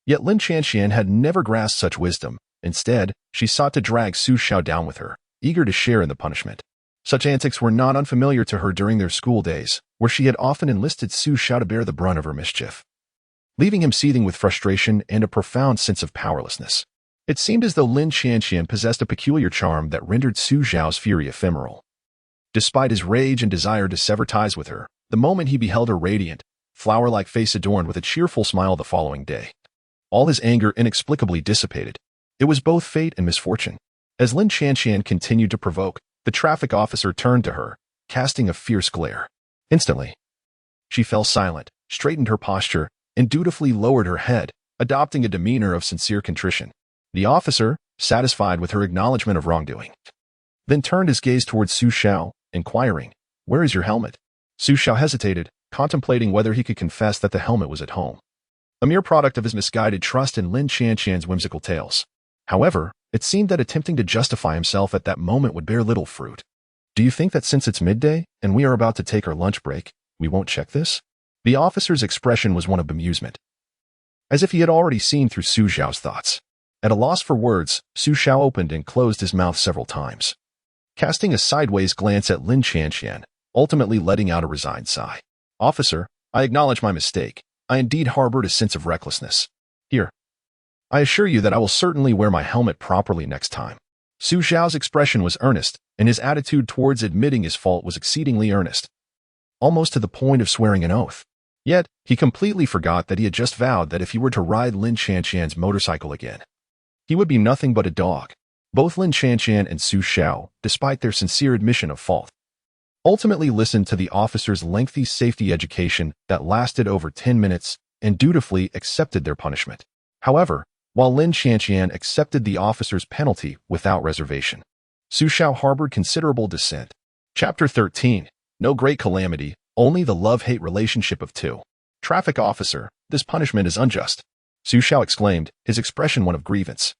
Speaker 1: Yet Lin Qianqian had never grasped such wisdom. Instead, she sought to drag Su Xiao down with her, eager to share in the punishment. Such antics were not unfamiliar to her during their school days, where she had often enlisted Su Xiao to bear the brunt of her mischief, leaving him seething with frustration and a profound sense of powerlessness. It seemed as though Lin Qianqian possessed a peculiar charm that rendered Su Xiao's fury ephemeral. Despite his rage and desire to sever ties with her, the moment he beheld her radiant, flower-like face adorned with a cheerful smile the following day, all his anger inexplicably dissipated. It was both fate and misfortune. As Lin Qianqian continued to provoke, the traffic officer turned to her, casting a fierce glare. Instantly, she fell silent, straightened her posture, and dutifully lowered her head, adopting a demeanor of sincere contrition. The officer, satisfied with her acknowledgement of wrongdoing, then turned his gaze towards Su Xiao, inquiring, "Where is your helmet?" Su Xiao hesitated, contemplating whether he could confess that the helmet was at home, a mere product of his misguided trust in Lin Qianqian's whimsical tales. However, it seemed that attempting to justify himself at that moment would bear little fruit. Do you think that since it's midday, and we are about to take our lunch break, we won't check this? The officer's expression was one of bemusement, as if he had already seen through Su Xiao's thoughts. At a loss for words, Su Xiao opened and closed his mouth several times, casting a sideways glance at Lin Qianqian, ultimately letting out a resigned sigh. Officer, I acknowledge my mistake. I indeed harbored a sense of recklessness. Here, I assure you that I will certainly wear my helmet properly next time. Su Xiao's expression was earnest, and his attitude towards admitting his fault was exceedingly earnest, almost to the point of swearing an oath. Yet, he completely forgot that he had just vowed that if he were to ride Lin Qianqian's motorcycle again, he would be nothing but a dog. Both Lin Qianqian and Su Xiao, despite their sincere admission of fault, ultimately listened to the officer's lengthy safety education that lasted over 10 minutes and dutifully accepted their punishment. However, while Lin Qianqian accepted the officer's penalty without reservation, Su Xiao harbored considerable dissent. Chapter 13. No great calamity, only the love-hate relationship of two. Traffic officer, this punishment is unjust, Su Xiao exclaimed, his expression one of grievance.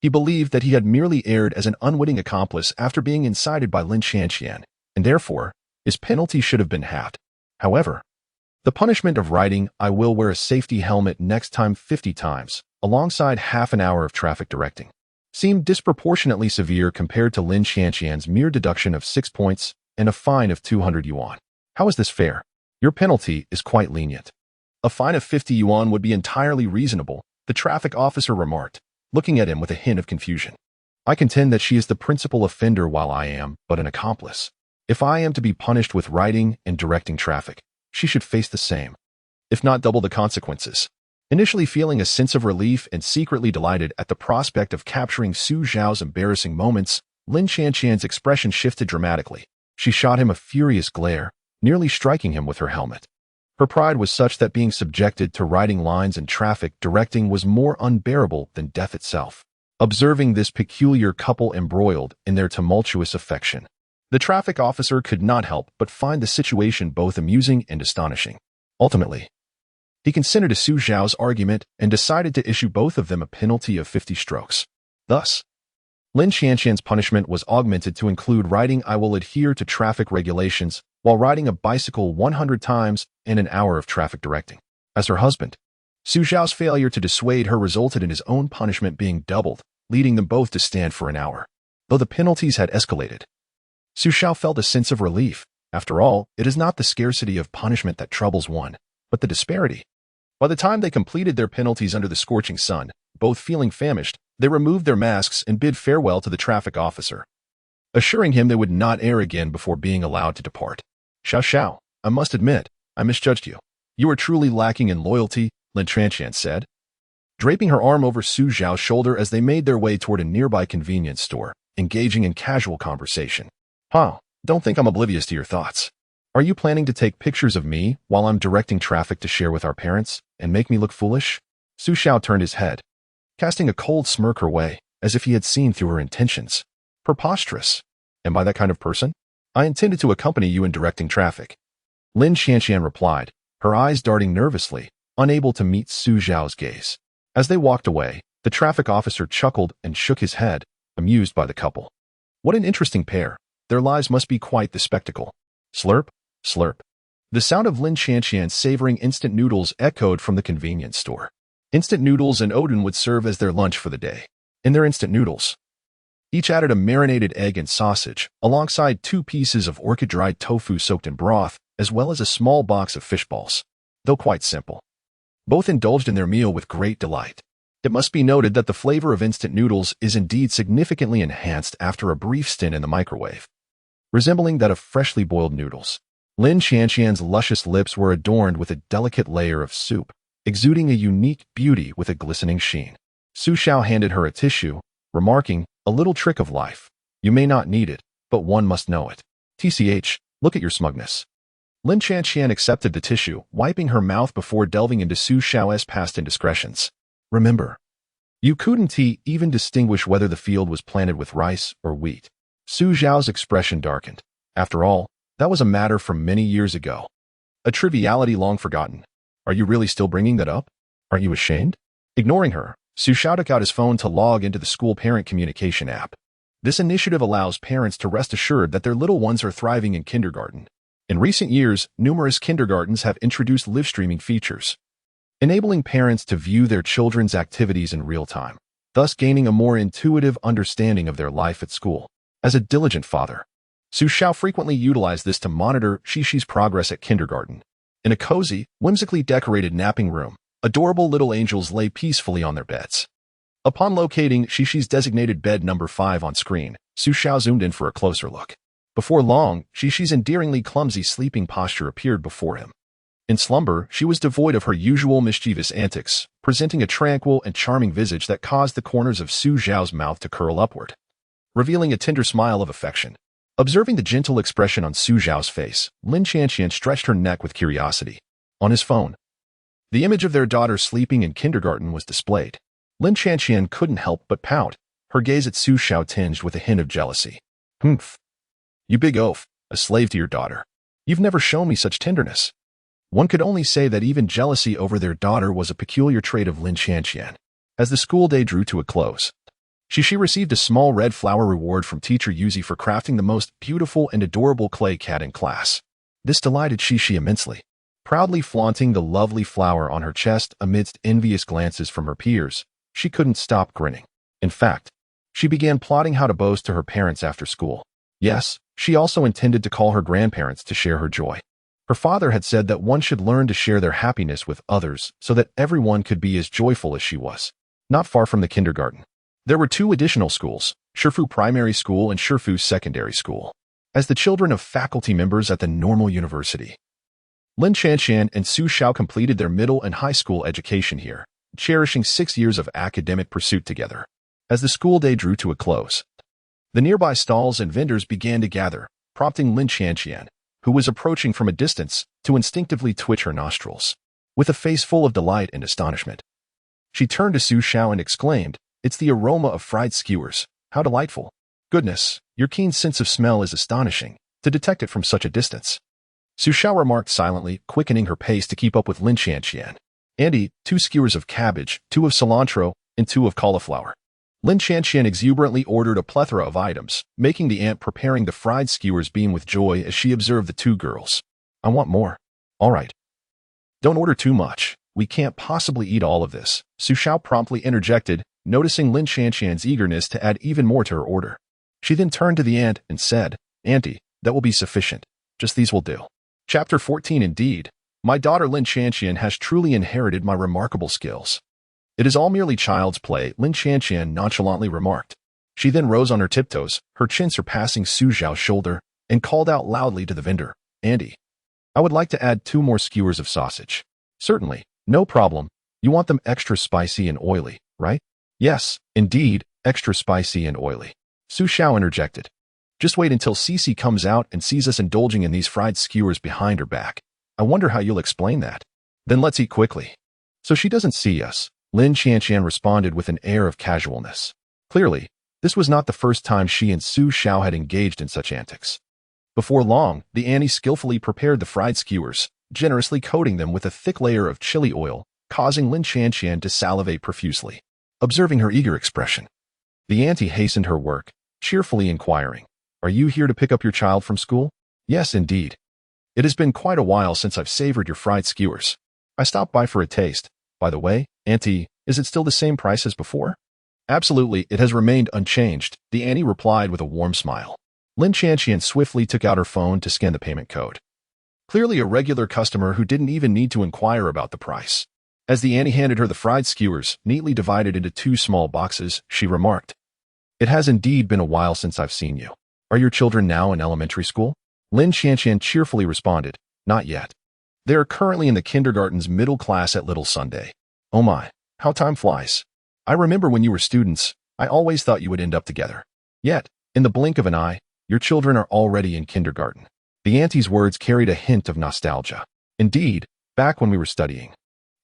Speaker 1: He believed that he had merely erred as an unwitting accomplice after being incited by Lin Qianqian, and therefore, his penalty should have been halved. However, the punishment of writing "I will wear a safety helmet next time" 50 times, alongside half an hour of traffic directing, seemed disproportionately severe compared to Lin Qianqian's mere deduction of 6 points and a fine of 200 yuan. How is this fair? Your penalty is quite lenient. A fine of 50 yuan would be entirely reasonable, the traffic officer remarked, looking at him with a hint of confusion. I contend that she is the principal offender while I am but an accomplice. If I am to be punished with writing and directing traffic, she should face the same, if not double the consequences. Initially feeling a sense of relief and secretly delighted at the prospect of capturing Su Xiao's embarrassing moments, Lin Qianqian's expression shifted dramatically. She shot him a furious glare, nearly striking him with her helmet. Her pride was such that being subjected to writing lines and traffic directing was more unbearable than death itself. Observing this peculiar couple embroiled in their tumultuous affection, the traffic officer could not help but find the situation both amusing and astonishing. Ultimately, he consented to Su Xiao's argument and decided to issue both of them a penalty of 50 strokes. Thus, Lin Qianqian's punishment was augmented to include writing "I will adhere to traffic regulations" while riding a bicycle 100 times and an hour of traffic directing. As her husband, Su Xiao's failure to dissuade her resulted in his own punishment being doubled, leading them both to stand for an hour. Though the penalties had escalated, Su Xiao felt a sense of relief. After all, it is not the scarcity of punishment that troubles one, but the disparity. By the time they completed their penalties under the scorching sun, both feeling famished, they removed their masks and bid farewell to the traffic officer, assuring him they would not err again before being allowed to depart. Xiao, I must admit, I misjudged you. You are truly lacking in loyalty, Lin Qianqian said, draping her arm over Su Xiao's shoulder as they made their way toward a nearby convenience store, engaging in casual conversation. Don't think I'm oblivious to your thoughts. Are you planning to take pictures of me while I'm directing traffic to share with our parents and make me look foolish? Su Xiao turned his head, casting a cold smirk her way, as if he had seen through her intentions. Preposterous. Am I that kind of person? I intended to accompany you in directing traffic. Lin Qianqian replied, her eyes darting nervously, unable to meet Su Xiao's gaze. As they walked away, the traffic officer chuckled and shook his head, amused by the couple. What an interesting pair. Their lives must be quite the spectacle. Slurp, slurp. The sound of Lin Qianqian savoring instant noodles echoed from the convenience store. Instant noodles and oden would serve as their lunch for the day. In their instant noodles, each added a marinated egg and sausage, alongside 2 pieces of orchid-dried tofu soaked in broth, as well as a small box of fish balls. Though quite simple, both indulged in their meal with great delight. It must be noted that the flavor of instant noodles is indeed significantly enhanced after a brief stint in the microwave, resembling that of freshly boiled noodles. Lin Qianqian's luscious lips were adorned with a delicate layer of soup, exuding a unique beauty with a glistening sheen. Su Xiao handed her a tissue, remarking, a little trick of life. You may not need it, but one must know it. TCH, look at your smugness. Lin Qianqian accepted the tissue, wiping her mouth before delving into Su Xiao's past indiscretions. Remember, you couldn't even distinguish whether the field was planted with rice or wheat. Su Xiao's expression darkened. After all, that was a matter from many years ago. A triviality long forgotten. Are you really still bringing that up? Aren't you ashamed? Ignoring her, Su Xiao took out his phone to log into the school parent communication app. This initiative allows parents to rest assured that their little ones are thriving in kindergarten. In recent years, numerous kindergartens have introduced live streaming features, enabling parents to view their children's activities in real time, thus gaining a more intuitive understanding of their life at school. As a diligent father, Su Xiao frequently utilized this to monitor Xixi's progress at kindergarten. In a cozy, whimsically decorated napping room, adorable little angels lay peacefully on their beds. Upon locating Xixi's designated bed number 5 on screen, Xiao zoomed in for a closer look. Before long, Xixi's endearingly clumsy sleeping posture appeared before him. In slumber, she was devoid of her usual mischievous antics, presenting a tranquil and charming visage that caused the corners of Xiao's mouth to curl upward, revealing a tender smile of affection. Observing the gentle expression on Xiao's face, Lin Qianqian stretched her neck with curiosity. On his phone, the image of their daughter sleeping in kindergarten was displayed. Lin Qianqian couldn't help but pout, her gaze at Xiao tinged with a hint of jealousy. Humph. You big oaf, a slave to your daughter. You've never shown me such tenderness. One could only say that even jealousy over their daughter was a peculiar trait of Lin Qianqian. As the school day drew to a close, Xixi received a small red flower reward from teacher Yuzi for crafting the most beautiful and adorable clay cat in class. This delighted Xixi immensely. Proudly flaunting the lovely flower on her chest amidst envious glances from her peers, she couldn't stop grinning. In fact, she began plotting how to boast to her parents after school. Yes, she also intended to call her grandparents to share her joy. Her father had said that one should learn to share their happiness with others so that everyone could be as joyful as she was. Not far from the kindergarten, there were 2 additional schools, Shifu Primary School and Shifu Secondary School. As the children of faculty members at the Normal University, Lin Qianqian and Xiao completed their middle and high school education here, cherishing 6 years of academic pursuit together. As the school day drew to a close, the nearby stalls and vendors began to gather, prompting Lin Qianqian, who was approaching from a distance, to instinctively twitch her nostrils. With a face full of delight and astonishment, she turned to Xiao and exclaimed, "It's the aroma of fried skewers. How delightful. Goodness, your keen sense of smell is astonishing, to detect it from such a distance." Xiao remarked silently, quickening her pace to keep up with Lin Qianqian. "Auntie, 2 skewers of cabbage, 2 of cilantro, and 2 of cauliflower." Lin Qianqian exuberantly ordered a plethora of items, making the aunt preparing the fried skewers beam with joy as she observed the 2 girls. "I want more." "All right. Don't order too much. We can't possibly eat all of this," Xiao promptly interjected, noticing Lin Qianqian's eagerness to add even more to her order. She then turned to the aunt and said, "Auntie, that will be sufficient. Just these will do." Chapter 14. Indeed, my daughter Lin Qianqian has truly inherited my remarkable skills. It is all merely child's play, Lin Qianqian nonchalantly remarked. She then rose on her tiptoes, her chin surpassing Xiao's shoulder, and called out loudly to the vendor, "Auntie, I would like to add 2 more skewers of sausage." "Certainly, no problem. You want them extra spicy and oily, right?" "Yes, indeed, extra spicy and oily," Xiao interjected. "Just wait until Xixi comes out and sees us indulging in these fried skewers behind her back. I wonder how you'll explain that." "Then let's eat quickly." "So she doesn't see us," Lin Qianqian responded with an air of casualness. Clearly, this was not the first time she and Xiao had engaged in such antics. Before long, the auntie skillfully prepared the fried skewers, generously coating them with a thick layer of chili oil, causing Lin Qianqian to salivate profusely. Observing her eager expression, the auntie hastened her work, cheerfully inquiring, "Are you here to pick up your child from school?" "Yes, indeed. It has been quite a while since I've savored your fried skewers. I stopped by for a taste. By the way, auntie, is it still the same price as before?" "Absolutely, it has remained unchanged," the auntie replied with a warm smile. Lin Qianqian swiftly took out her phone to scan the payment code. Clearly a regular customer who didn't even need to inquire about the price. As the auntie handed her the fried skewers, neatly divided into 2 small boxes, she remarked, "It has indeed been a while since I've seen you. Are your children now in elementary school?" Lin Qianqian cheerfully responded, "Not yet. They are currently in the kindergarten's middle class at Little Sunday." "Oh my, how time flies. I remember when you were students, I always thought you would end up together. Yet, in the blink of an eye, your children are already in kindergarten." The auntie's words carried a hint of nostalgia. "Indeed, back when we were studying,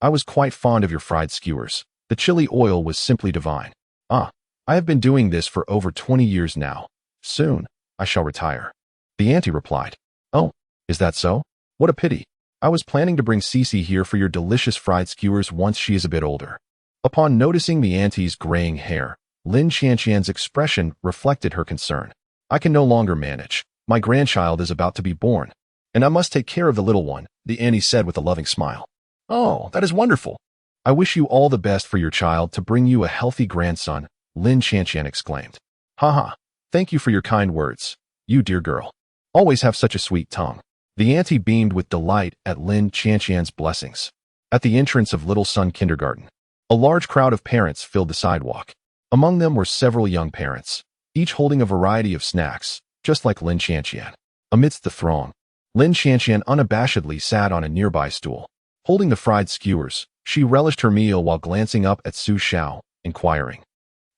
Speaker 1: I was quite fond of your fried skewers. The chili oil was simply divine. I have been doing this for over 20 years now. Soon, I shall retire." The auntie replied, "Oh, is that so? What a pity. I was planning to bring Xixi here for your delicious fried skewers once she is a bit older." Upon noticing the auntie's graying hair, Lin Qianqian's expression reflected her concern. "I can no longer manage. My grandchild is about to be born, and I must take care of the little one," the auntie said with a loving smile. "Oh, that is wonderful. I wish you all the best for your child to bring you a healthy grandson," Lin Qianqian exclaimed. "Haha, thank you for your kind words. You dear girl. Always have such a sweet tongue." The auntie beamed with delight at Lin Qianqian's blessings. At the entrance of Little Sun Kindergarten, A large crowd of parents filled the sidewalk. Among them were several young parents, each holding a variety of snacks, just like Lin Qianqian. Amidst the throng, Lin Qianqian unabashedly sat on a nearby stool. Holding the fried skewers, she relished her meal while glancing up at Xiao, inquiring,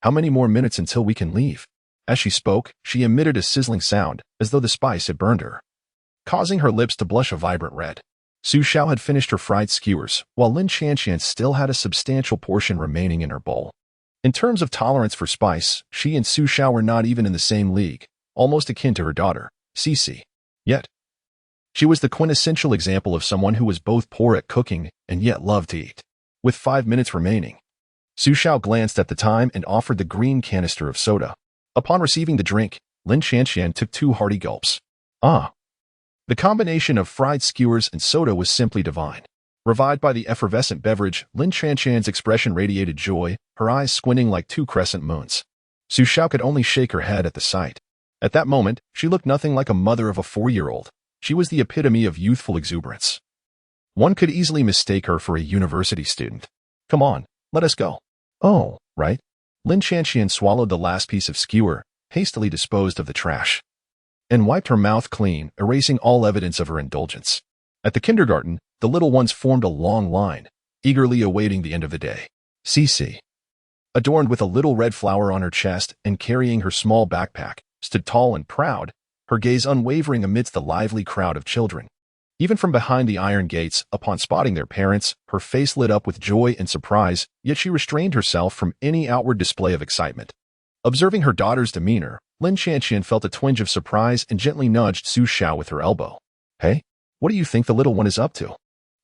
Speaker 1: "How many more minutes until we can leave?" As she spoke, she emitted a sizzling sound, as though the spice had burned her, causing her lips to blush a vibrant red. Xiao had finished her fried skewers, while Lin Qianqian still had a substantial portion remaining in her bowl. In terms of tolerance for spice, she and Xiao were not even in the same league, almost akin to her daughter, Xixi. Yet, she was the quintessential example of someone who was both poor at cooking and yet loved to eat. With 5 minutes remaining, Xiao glanced at the time and offered the green canister of soda. Upon receiving the drink, Lin Qianqian took 2 hearty gulps. Ah! The combination of fried skewers and soda was simply divine. Revived by the effervescent beverage, Lin Qianqian's expression radiated joy, her eyes squinting like 2 crescent moons. Xiao could only shake her head at the sight. At that moment, she looked nothing like a mother of a 4-year-old. She was the epitome of youthful exuberance. One could easily mistake her for a university student. "Come on, let us go." "Oh, right." Lin Qianqian swallowed the last piece of skewer, hastily disposed of the trash, and wiped her mouth clean, erasing all evidence of her indulgence. At the kindergarten, the little ones formed a long line, eagerly awaiting the end of the day. Xixi, adorned with a little red flower on her chest and carrying her small backpack, stood tall and proud, her gaze unwavering amidst the lively crowd of children. Even from behind the iron gates, upon spotting their parents, her face lit up with joy and surprise, yet she restrained herself from any outward display of excitement. Observing her daughter's demeanor, Lin Qianqian felt a twinge of surprise and gently nudged Xiao with her elbow. "Hey, what do you think the little one is up to?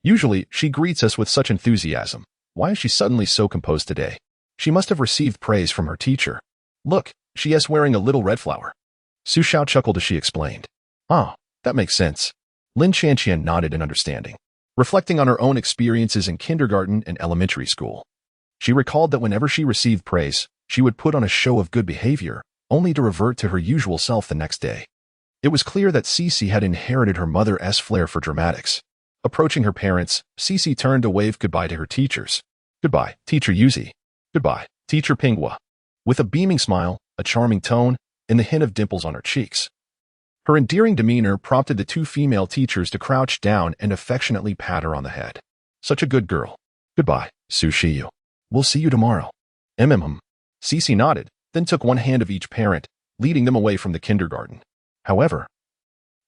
Speaker 1: Usually, she greets us with such enthusiasm. Why is she suddenly so composed today? She must have received praise from her teacher. Look, she is wearing a little red flower." Xiao chuckled as she explained. "Ah, that makes sense." Lin Qianqian nodded in understanding. Reflecting on her own experiences in kindergarten and elementary school, she recalled that whenever she received praise, she would put on a show of good behavior, only to revert to her usual self the next day. It was clear that Xixi had inherited her mother's flair for dramatics. Approaching her parents, Xixi turned to wave goodbye to her teachers. "Goodbye, Teacher Yuzi. Goodbye, Teacher Pinghua." With a beaming smile, a charming tone, and the hint of dimples on her cheeks. Her endearing demeanor prompted the 2 female teachers to crouch down and affectionately pat her on the head. "Such a good girl. Goodbye, Xixi. We'll see you tomorrow." Xixi nodded, then took one hand of each parent, leading them away from the kindergarten. However,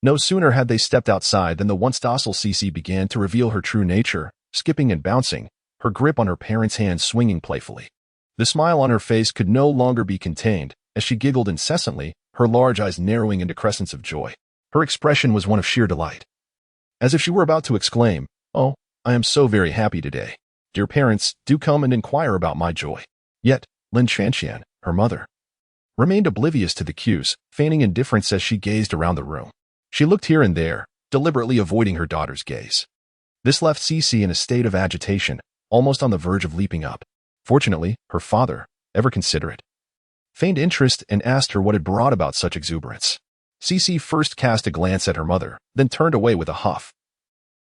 Speaker 1: no sooner had they stepped outside than the once docile Xixi began to reveal her true nature, skipping and bouncing, her grip on her parents' hand swinging playfully. The smile on her face could no longer be contained, as she giggled incessantly, her large eyes narrowing into crescents of joy. Her expression was one of sheer delight, as if she were about to exclaim, "Oh, I am so very happy today. Dear parents, do come and inquire about my joy." Yet, Lin Qianqian, her mother, remained oblivious to the cues, feigning indifference as she gazed around the room. She looked here and there, deliberately avoiding her daughter's gaze. This left Xixi in a state of agitation, almost on the verge of leaping up. Fortunately, her father, ever considerate, feigned interest and asked her what had brought about such exuberance. Xixi first cast a glance at her mother, then turned away with a huff,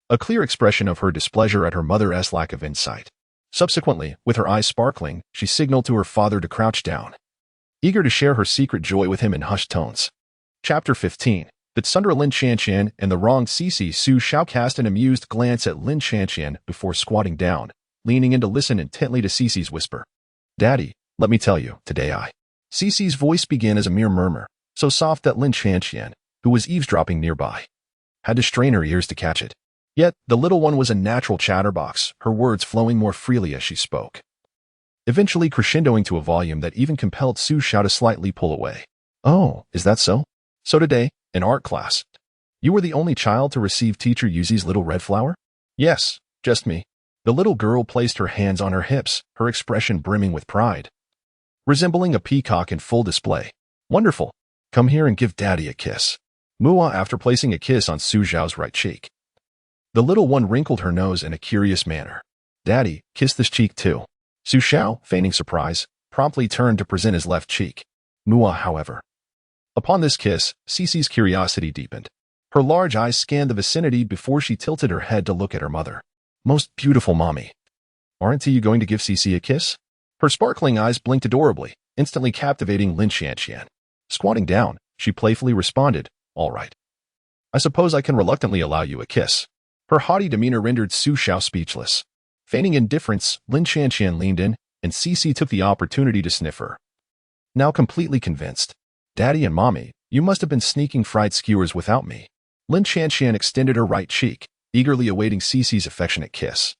Speaker 1: a clear expression of her displeasure at her mother's lack of insight. Subsequently, with her eyes sparkling, she signaled to her father to crouch down, eager to share her secret joy with him in hushed tones. Chapter 15. The Tsundra Lin Qianqian and the wronged Xixi Xiao cast an amused glance at Lin Qianqian before squatting down, leaning in to listen intently to Xixi's whisper. "Daddy, let me tell you, today Xixi's voice began as a mere murmur, so soft that Lin Qianqian, who was eavesdropping nearby, had to strain her ears to catch it. Yet, the little one was a natural chatterbox, her words flowing more freely as she spoke, eventually crescendoing to a volume that even compelled Xiao to slightly pull away. "Oh, is that so? So today, in art class, you were the only child to receive Teacher Yuzi's little red flower?" "Yes, just me." The little girl placed her hands on her hips, her expression brimming with pride, resembling a peacock in full display. "Wonderful. Come here and give Daddy a kiss." Mua after placing a kiss on Xiao's right cheek. The little one wrinkled her nose in a curious manner. "Daddy, kiss this cheek too." Xiao, feigning surprise, promptly turned to present his left cheek. Mua, however. Upon this kiss, Xixi's curiosity deepened. Her large eyes scanned the vicinity before she tilted her head to look at her mother. "Most beautiful mommy." Aren't you going to give Xixi a kiss? Her sparkling eyes blinked adorably, instantly captivating Lin Xianxian. Squatting down, she playfully responded, "All right. I suppose I can reluctantly allow you a kiss." Her haughty demeanor rendered Xiao speechless. Feigning indifference, Lin Xianxian leaned in, and Xixi took the opportunity to sniff her. Now completely convinced, "Daddy and Mommy, you must have been sneaking fried skewers without me." Lin Xianxian extended her right cheek, eagerly awaiting Xixi's affectionate kiss.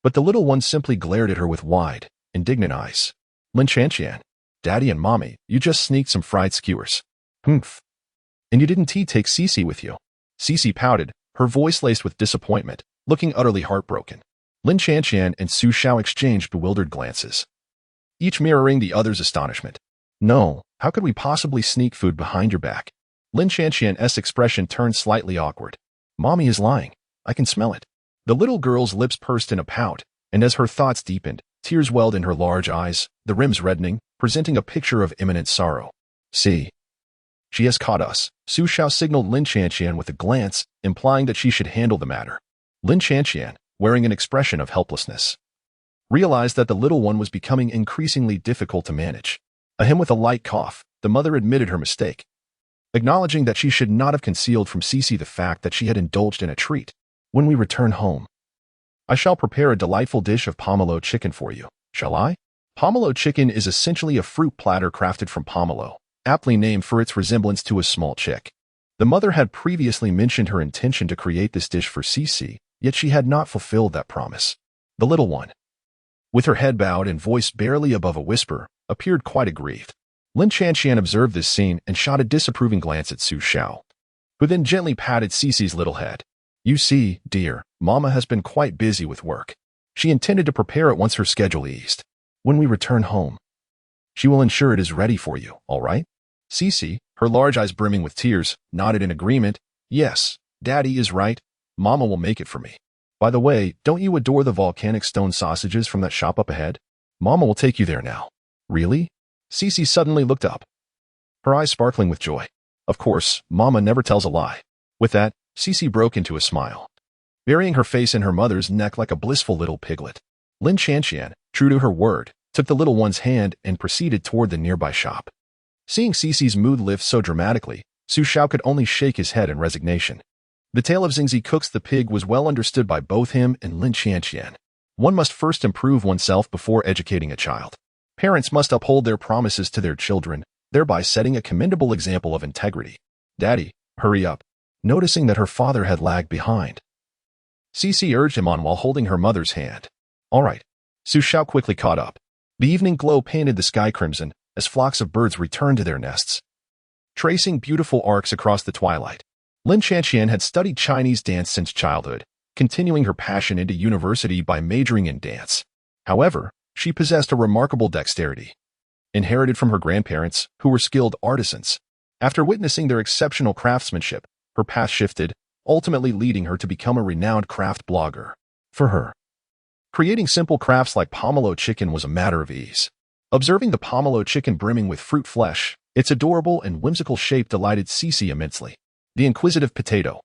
Speaker 1: But the little one simply glared at her with wide, indignant eyes. "Lin Xianxian, Daddy and Mommy, you just sneaked some fried skewers. Humph. And you didn't take Xixi with you." Xixi pouted, her voice laced with disappointment, looking utterly heartbroken. Lin Xianxian and Xiao exchanged bewildered glances, each mirroring the other's astonishment. "No, how could we possibly sneak food behind your back?" Lin Xianxian's expression turned slightly awkward. "Mommy is lying. I can smell it." The little girl's lips pursed in a pout, and as her thoughts deepened, tears welled in her large eyes, the rims reddening, presenting a picture of imminent sorrow. "See. She has caught us." Xiao signaled Lin Xianxian with a glance, implying that she should handle the matter. Lin Xianxian, wearing an expression of helplessness, realized that the little one was becoming increasingly difficult to manage. With a light cough, the mother admitted her mistake, acknowledging that she should not have concealed from Xixi the fact that she had indulged in a treat. "When we return home, I shall prepare a delightful dish of pomelo chicken for you, shall I?" Pomelo chicken is essentially a fruit platter crafted from pomelo, aptly named for its resemblance to a small chick. The mother had previously mentioned her intention to create this dish for Xixi, yet she had not fulfilled that promise. The little one, with her head bowed and voice barely above a whisper, appeared quite aggrieved. Lin Xianxian observed this scene and shot a disapproving glance at Xiao, who then gently patted Xixi's little head. "You see, dear, Mama has been quite busy with work. She intended to prepare it once her schedule eased. When we return home, she will ensure it is ready for you, all right?" Xixi, her large eyes brimming with tears, nodded in agreement. "Yes, Daddy is right. Mama will make it for me. By the way, don't you adore the volcanic stone sausages from that shop up ahead? Mama will take you there now." "Really?" Xixi suddenly looked up, her eyes sparkling with joy. "Of course, Mama never tells a lie." With that, Xixi broke into a smile, burying her face in her mother's neck like a blissful little piglet. Lin Xianxian, true to her word, took the little one's hand and proceeded toward the nearby shop. Seeing Xixi's mood lift so dramatically, Xiao could only shake his head in resignation. The tale of Xixi cooks the pig was well understood by both him and Lin Xianxian. One must first improve oneself before educating a child. Parents must uphold their promises to their children, thereby setting a commendable example of integrity. "Daddy, hurry up." Noticing that her father had lagged behind, Xixi urged him on while holding her mother's hand. "All right." Xiao quickly caught up. The evening glow painted the sky crimson as flocks of birds returned to their nests, tracing beautiful arcs across the twilight. Lin Xianxian had studied Chinese dance since childhood, continuing her passion into university by majoring in dance. However, she possessed a remarkable dexterity, inherited from her grandparents, who were skilled artisans. After witnessing their exceptional craftsmanship, her path shifted, ultimately leading her to become a renowned craft blogger. For her, creating simple crafts like pomelo chicken was a matter of ease. Observing the pomelo chicken brimming with fruit flesh, its adorable and whimsical shape delighted Xixi immensely. The inquisitive potato,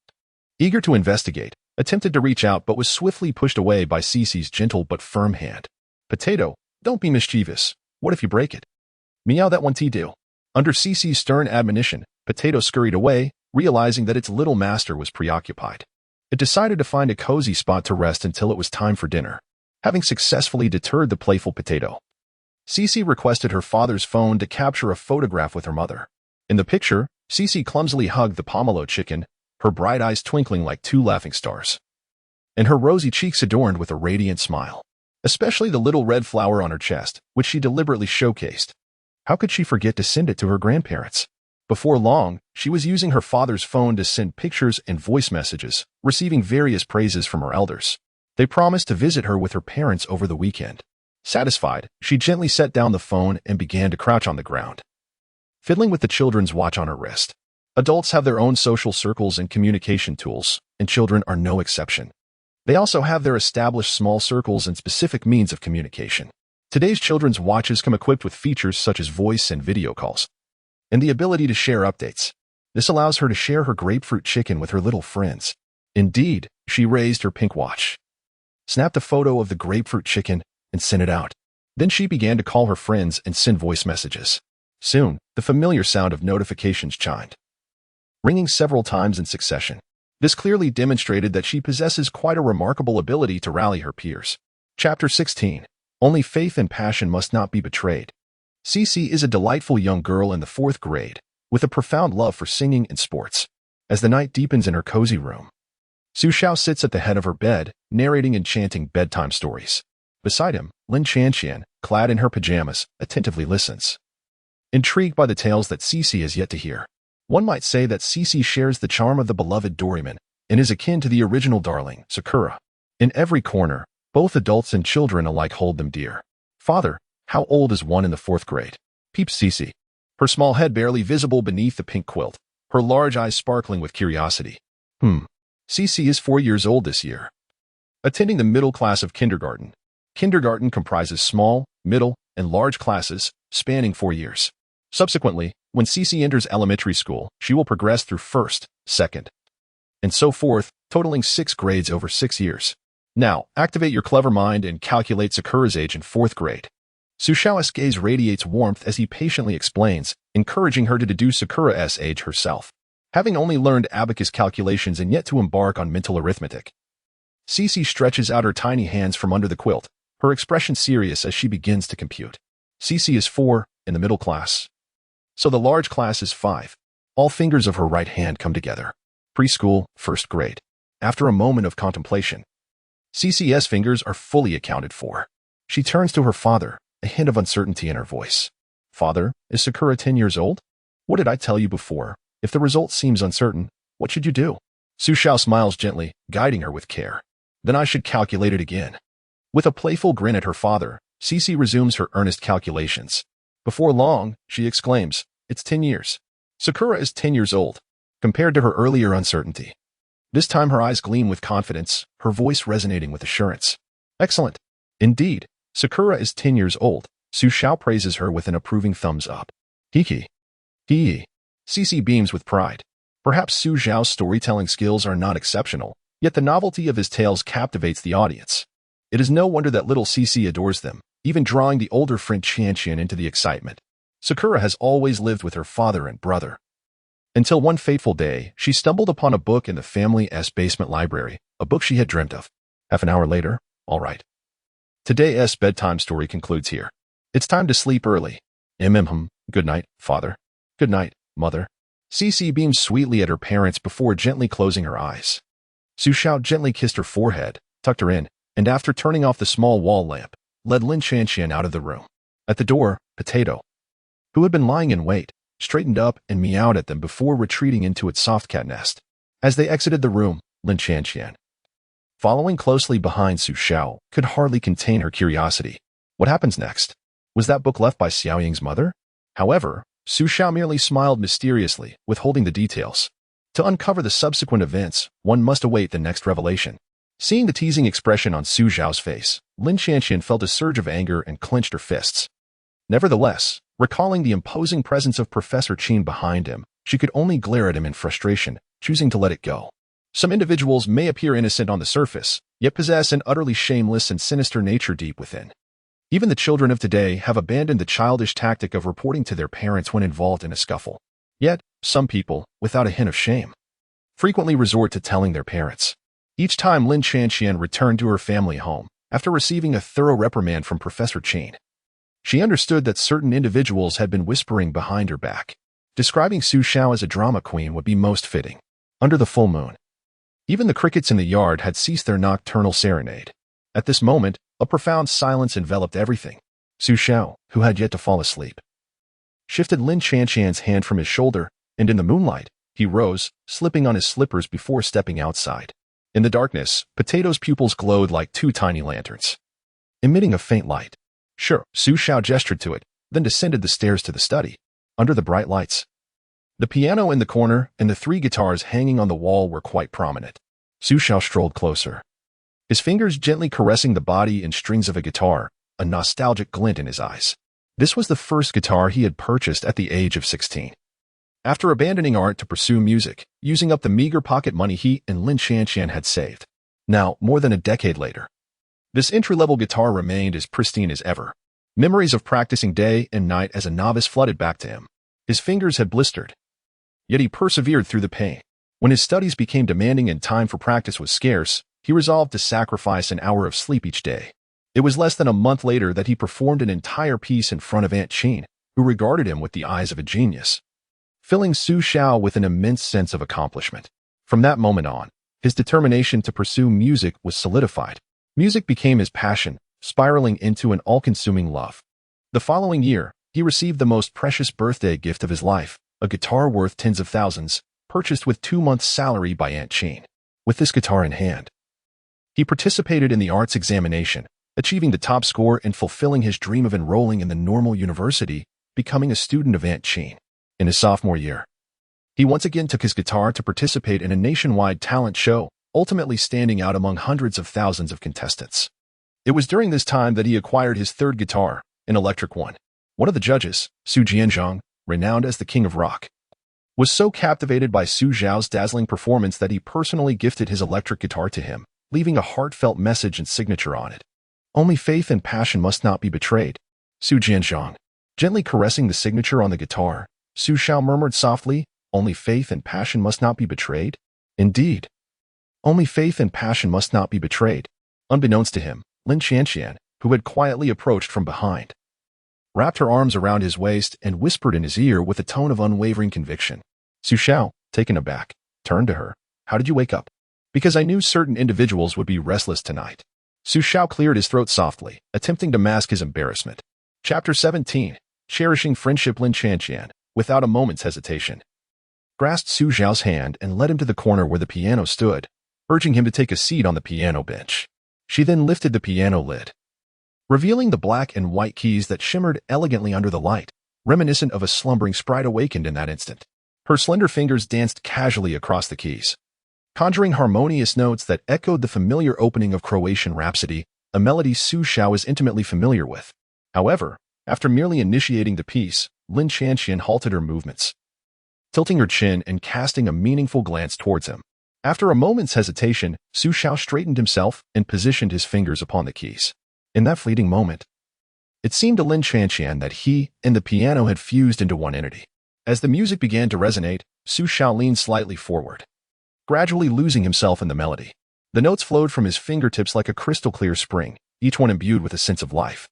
Speaker 1: eager to investigate, attempted to reach out but was swiftly pushed away by Xixi's gentle but firm hand. "Potato, don't be mischievous. What if you break it?" "Meow that one do." Under Xixi's stern admonition, Potato scurried away, realizing that its little master was preoccupied. It decided to find a cozy spot to rest until it was time for dinner. Having successfully deterred the playful Potato, Xixi requested her father's phone to capture a photograph with her mother. In the picture, Xixi clumsily hugged the pomelo chicken, her bright eyes twinkling like two laughing stars, and her rosy cheeks adorned with a radiant smile, especially the little red flower on her chest, which she deliberately showcased. How could she forget to send it to her grandparents? Before long, she was using her father's phone to send pictures and voice messages, receiving various praises from her elders. They promised to visit her with her parents over the weekend. Satisfied, she gently set down the phone and began to crouch on the ground, fiddling with the children's watch on her wrist. Adults have their own social circles and communication tools, and children are no exception. They also have their established small circles and specific means of communication. Today's children's watches come equipped with features such as voice and video calls, and the ability to share updates. This allows her to share her grapefruit chicken with her little friends. Indeed, she raised her pink watch, snapped a photo of the grapefruit chicken, and sent it out. Then she began to call her friends and send voice messages. Soon, the familiar sound of notifications chimed, ringing several times in succession. This clearly demonstrated that she possesses quite a remarkable ability to rally her peers. Chapter 16. Only faith and passion must not be betrayed. Xixi is a delightful young girl in the 4th grade, with a profound love for singing and sports. As the night deepens in her cozy room, Xiao sits at the head of her bed, narrating and chanting bedtime stories. Beside him, Lin Chanqian, clad in her pajamas, attentively listens, intrigued by the tales that Xixi has yet to hear. One might say that Xixi shares the charm of the beloved Doraemon and is akin to the original darling, Sakura. In every corner, both adults and children alike hold them dear. Father, how old is one in the 4th grade? Peeps Xixi, her small head barely visible beneath the pink quilt, her large eyes sparkling with curiosity. Xixi is 4 years old this year, attending the middle class of kindergarten. Kindergarten comprises small, middle, and large classes, spanning 4 years. Subsequently, when Xixi enters elementary school, she will progress through 1st, 2nd, and so forth, totaling 6 grades over 6 years. Now, activate your clever mind and calculate Sakura's age in 4th grade. Xiao's gaze radiates warmth as he patiently explains, encouraging her to deduce Sakura's age herself. Having only learned abacus calculations and yet to embark on mental arithmetic, Xixi stretches out her tiny hands from under the quilt, her expression serious as she begins to compute. Xixi is 4, in the middle class, so the large class is 5. All fingers of her right hand come together. Preschool, 1st grade. After a moment of contemplation, Xixi's fingers are fully accounted for. She turns to her father, a hint of uncertainty in her voice. Father, is Sakura 10 years old? What did I tell you before? If the result seems uncertain, what should you do? Xiao smiles gently, guiding her with care. Then I should calculate it again. With a playful grin at her father, Xixi resumes her earnest calculations. Before long, she exclaims, it's 10 years. Sakura is 10 years old, compared to her earlier uncertainty. This time her eyes gleam with confidence, her voice resonating with assurance. Excellent. Indeed, Sakura is 10 years old. Xiao praises her with an approving thumbs up. Hee. Xixi beams with pride. Perhaps Xiao's storytelling skills are not exceptional, yet the novelty of his tales captivates the audience. It is no wonder that little Xixi adores them, even drawing the older friend Qianqian into the excitement. Sakura has always lived with her father and brother, until one fateful day, she stumbled upon a book in the family's basement library, a book she had dreamt of. Half an hour later, all right. Today's bedtime story concludes here. It's time to sleep early. Good night, father. Good night, mother. Xixi beamed sweetly at her parents before gently closing her eyes. Xiao gently kissed her forehead, tucked her in, and after turning off the small wall lamp, led Lin Chanqian out of the room. At the door, Potato, who had been lying in wait, straightened up and meowed at them before retreating into its soft cat nest. As they exited the room, Lin Chanqian, following closely behind Xiao, could hardly contain her curiosity. What happens next? Was that book left by Xiaoying's mother? However, Xiao merely smiled mysteriously, withholding the details. To uncover the subsequent events, one must await the next revelation. Seeing the teasing expression on Xiao's face, Lin Chanqian felt a surge of anger and clenched her fists. Nevertheless, recalling the imposing presence of Professor Qin behind him, she could only glare at him in frustration, choosing to let it go. Some individuals may appear innocent on the surface, yet possess an utterly shameless and sinister nature deep within. Even the children of today have abandoned the childish tactic of reporting to their parents when involved in a scuffle. Yet, some people, without a hint of shame, frequently resort to telling their parents. Each time Lin Chanqian returned to her family home, after receiving a thorough reprimand from Professor Qin, she understood that certain individuals had been whispering behind her back. Describing Xiao as a drama queen would be most fitting. Under the full moon, even the crickets in the yard had ceased their nocturnal serenade. At this moment, a profound silence enveloped everything. Xiao, who had yet to fall asleep, shifted Lin Chanqian's hand from his shoulder, and in the moonlight, he rose, slipping on his slippers before stepping outside. In the darkness, Potato's pupils glowed like 2 tiny lanterns, emitting a faint light. Sure, Xiao gestured to it, then descended the stairs to the study. Under the bright lights, the piano in the corner and the 3 guitars hanging on the wall were quite prominent. Xiao strolled closer, his fingers gently caressing the body and strings of a guitar, a nostalgic glint in his eyes. This was the first guitar he had purchased at the age of 16. After abandoning art to pursue music, using up the meager pocket money he and Lin Chanqian had saved. Now, more than a decade later, This entry-level guitar remained as pristine as ever. Memories of practicing day and night as a novice flooded back to him. His fingers had blistered, yet he persevered through the pain. When his studies became demanding and time for practice was scarce, he resolved to sacrifice an hour of sleep each day. It was less than a month later that he performed an entire piece in front of Aunt Qin, who regarded him with the eyes of a genius, filling Xiao with an immense sense of accomplishment. From that moment on, his determination to pursue music was solidified. Music became his passion, spiraling into an all-consuming love. The following year, he received the most precious birthday gift of his life, a guitar worth tens of thousands, purchased with 2 months' salary by Aunt Qin. With this guitar in hand, he participated in the arts examination, achieving the top score and fulfilling his dream of enrolling in the normal university, becoming a student of Aunt Qin. In his sophomore year, he once again took his guitar to participate in a nationwide talent show, ultimately standing out among hundreds of thousands of contestants. It was during this time that he acquired his third guitar, an electric one. One of the judges, Su Jianzhang, renowned as the King of Rock, was so captivated by Su Xiao's dazzling performance that he personally gifted his electric guitar to him, leaving a heartfelt message and signature on it. Only faith and passion must not be betrayed. Su Jianzhang. Gently caressing the signature on the guitar, Su Xiao murmured softly, only faith and passion must not be betrayed? Indeed. Only faith and passion must not be betrayed. Unbeknownst to him, Lin Qianqian, who had quietly approached from behind, wrapped her arms around his waist and whispered in his ear with a tone of unwavering conviction. Su Xiao, taken aback, turned to her. How did you wake up? Because I knew certain individuals would be restless tonight. Su Xiao cleared his throat softly, attempting to mask his embarrassment. Chapter 17. Cherishing Friendship. Lin Qianqian, without a moment's hesitation, grasped Su Xiao's hand and led him to the corner where the piano stood, urging him to take a seat on the piano bench. She then lifted the piano lid, revealing the black and white keys that shimmered elegantly under the light, reminiscent of a slumbering sprite awakened in that instant. Her slender fingers danced casually across the keys, conjuring harmonious notes that echoed the familiar opening of Croatian Rhapsody, a melody Su Xiao is intimately familiar with. However, after merely initiating the piece, Lin Qianqian halted her movements, tilting her chin and casting a meaningful glance towards him. After a moment's hesitation, Su Xiao straightened himself and positioned his fingers upon the keys. In that fleeting moment, it seemed to Lin Qianqian that he and the piano had fused into one entity. As the music began to resonate, Su Xiao leaned slightly forward, gradually losing himself in the melody. The notes flowed from his fingertips like a crystal-clear spring, each one imbued with a sense of life,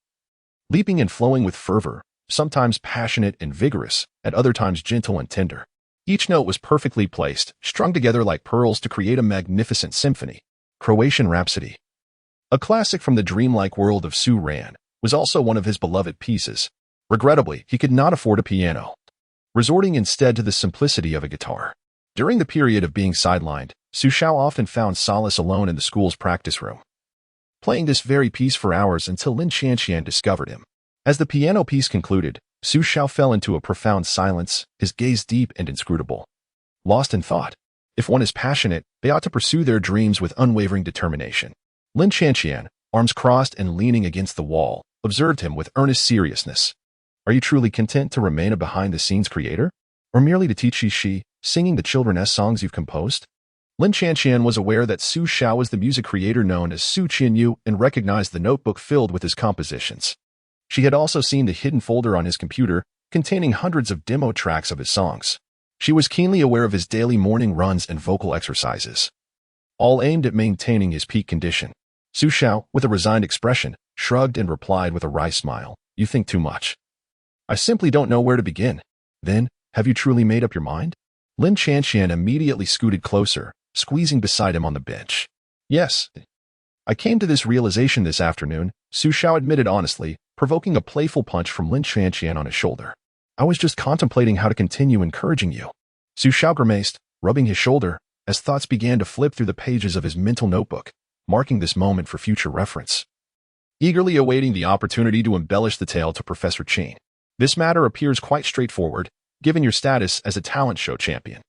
Speaker 1: leaping and flowing with fervor, sometimes passionate and vigorous, at other times gentle and tender. Each note was perfectly placed, strung together like pearls to create a magnificent symphony. Croatian Rhapsody, a classic from the dreamlike world of Su Ran, was also one of his beloved pieces. Regrettably, he could not afford a piano, resorting instead to the simplicity of a guitar. During the period of being sidelined, Su Xiao often found solace alone in the school's practice room, playing this very piece for hours until Lin Qianqian discovered him. As the piano piece concluded, Su Xiao fell into a profound silence, his gaze deep and inscrutable. Lost in thought. If one is passionate, they ought to pursue their dreams with unwavering determination. Lin Qianqian, arms crossed and leaning against the wall, observed him with earnest seriousness. Are you truly content to remain a behind-the-scenes creator? Or merely to teach Xixi, singing the children's songs you've composed? Lin Qianqian was aware that Su Xiao was the music creator known as Su Qianyu and recognized the notebook filled with his compositions. She had also seen the hidden folder on his computer containing hundreds of demo tracks of his songs. She was keenly aware of his daily morning runs and vocal exercises, all aimed at maintaining his peak condition. Su Xiao, with a resigned expression, shrugged and replied with a wry smile, "You think too much. I simply don't know where to begin." Then, have you truly made up your mind? Lin Qianqian immediately scooted closer, squeezing beside him on the bench. Yes. I came to this realization this afternoon, Su Xiao admitted honestly, provoking a playful punch from Lin Qianqian on his shoulder. I was just contemplating how to continue encouraging you. Su Xiao grimaced, rubbing his shoulder, as thoughts began to flip through the pages of his mental notebook, marking this moment for future reference. Eagerly awaiting the opportunity to embellish the tale to Professor Qin. This matter appears quite straightforward, given your status as a talent show champion.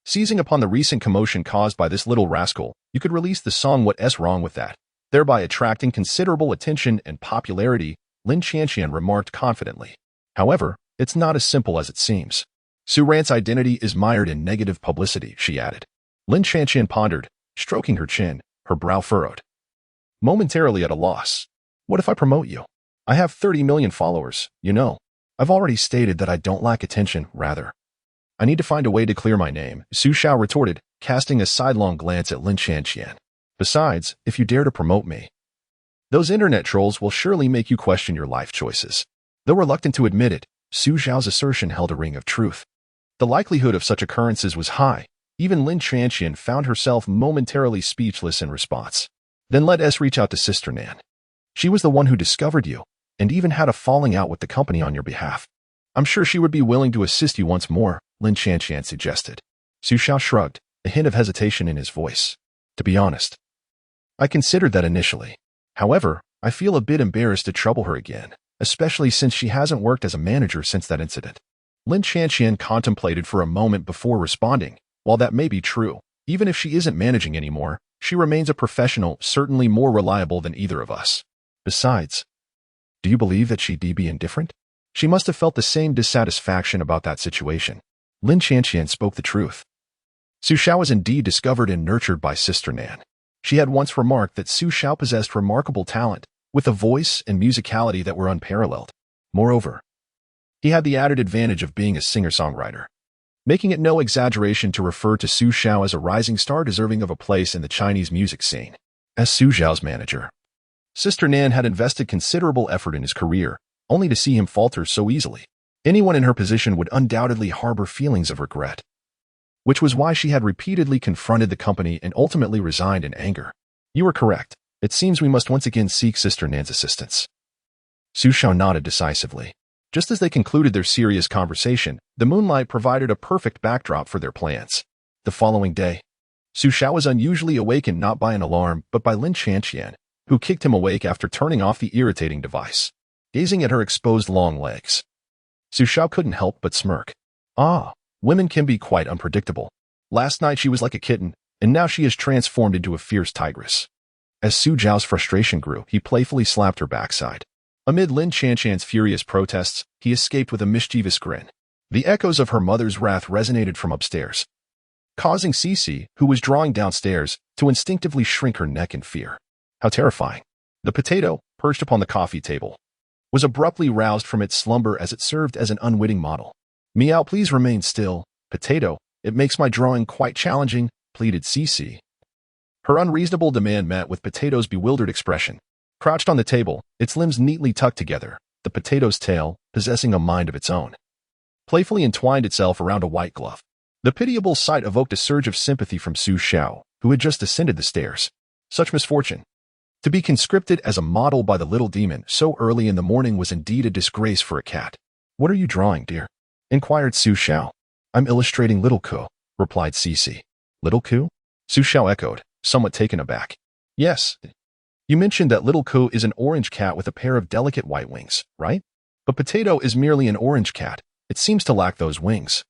Speaker 1: Seizing upon the recent commotion caused by this little rascal, you could release the song What's Wrong With That, thereby attracting considerable attention and popularity, Lin Qianqian remarked confidently. However, it's not as simple as it seems. Su Ran's identity is mired in negative publicity, she added. Lin Qianqian pondered, stroking her chin, her brow furrowed. momentarily at a loss. What if I promote you? I have 30 million followers, you know. I've already stated that I don't lack attention, rather. I need to find a way to clear my name, Su Xiao retorted, casting a sidelong glance at Lin Chanqian. Besides, if you dare to promote me, those internet trolls will surely make you question your life choices. Though reluctant to admit it, Su Xiao's assertion held a ring of truth. The likelihood of such occurrences was high. Even Lin Chanqian found herself momentarily speechless in response. Then let us reach out to Sister Nan. She was the one who discovered you, and even had a falling out with the company on your behalf. I'm sure she would be willing to assist you once more, Lin Chanqian suggested. Su Xiao shrugged, a hint of hesitation in his voice. To be honest, I considered that initially. However, I feel a bit embarrassed to trouble her again, especially since she hasn't worked as a manager since that incident. Lin Chanqian contemplated for a moment before responding. While that may be true, even if she isn't managing anymore, she remains a professional, certainly more reliable than either of us. Besides, do you believe that she'd be indifferent? She must have felt the same dissatisfaction about that situation. Lin Chanqian spoke the truth. Su Xiao was indeed discovered and nurtured by Sister Nan. She had once remarked that Su Xiao possessed remarkable talent, with a voice and musicality that were unparalleled. Moreover, he had the added advantage of being a singer-songwriter, making it no exaggeration to refer to Su Xiao as a rising star deserving of a place in the Chinese music scene. As Su Xiao's manager, Sister Nan had invested considerable effort in his career, only to see him falter so easily. Anyone in her position would undoubtedly harbor feelings of regret, which was why she had repeatedly confronted the company and ultimately resigned in anger. You were correct. It seems we must once again seek Sister Nan's assistance. Su Xiao nodded decisively. Just as they concluded their serious conversation, the moonlight provided a perfect backdrop for their plans. The following day, Su Xiao was unusually awakened not by an alarm, but by Lin Chanqian, who kicked him awake after turning off the irritating device. Gazing at her exposed long legs, Su Xiao couldn't help but smirk. Ah, women can be quite unpredictable. Last night she was like a kitten, and now she is transformed into a fierce tigress. As Su Xiao's frustration grew, he playfully slapped her backside. Amid Lin Chanqian's furious protests, he escaped with a mischievous grin. The echoes of her mother's wrath resonated from upstairs, causing Xixi, who was drawing downstairs, to instinctively shrink her neck in fear. How terrifying. The potato, perched upon the coffee table, was abruptly roused from its slumber as it served as an unwitting model. Meow, please remain still, potato. It makes my drawing quite challenging, pleaded Xixi. Her unreasonable demand met with Potato's bewildered expression. Crouched on the table, its limbs neatly tucked together, the potato's tail, possessing a mind of its own, playfully entwined itself around a white glove. The pitiable sight evoked a surge of sympathy from Su Xiao, who had just ascended the stairs. Such misfortune. To be conscripted as a model by the little demon so early in the morning was indeed a disgrace for a cat. What are you drawing, dear? Inquired Su Xiao. I'm illustrating Little Ku, replied Xixi. Little Ku? Su Xiao echoed, somewhat taken aback. Yes. You mentioned that Little Ku is an orange cat with a pair of delicate white wings, right? But Potato is merely an orange cat. It seems to lack those wings.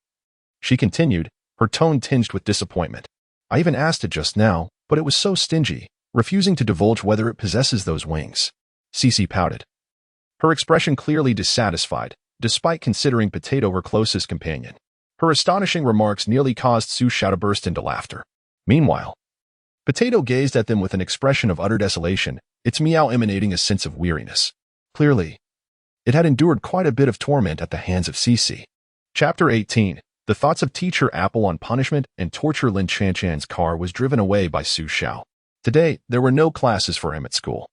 Speaker 1: She continued, her tone tinged with disappointment. I even asked it just now, but it was so stingy, refusing to divulge whether it possesses those wings. Xixi pouted, her expression clearly dissatisfied, despite considering Potato her closest companion. Her astonishing remarks nearly caused Su Xiao to burst into laughter. Meanwhile, Potato gazed at them with an expression of utter desolation, its meow emanating a sense of weariness. Clearly, it had endured quite a bit of torment at the hands of Xixi. Chapter 18. The thoughts of Teacher Apple on punishment and torture. Lin Chanqian's car was driven away by Su Xiao. Today, there were no classes for him at school,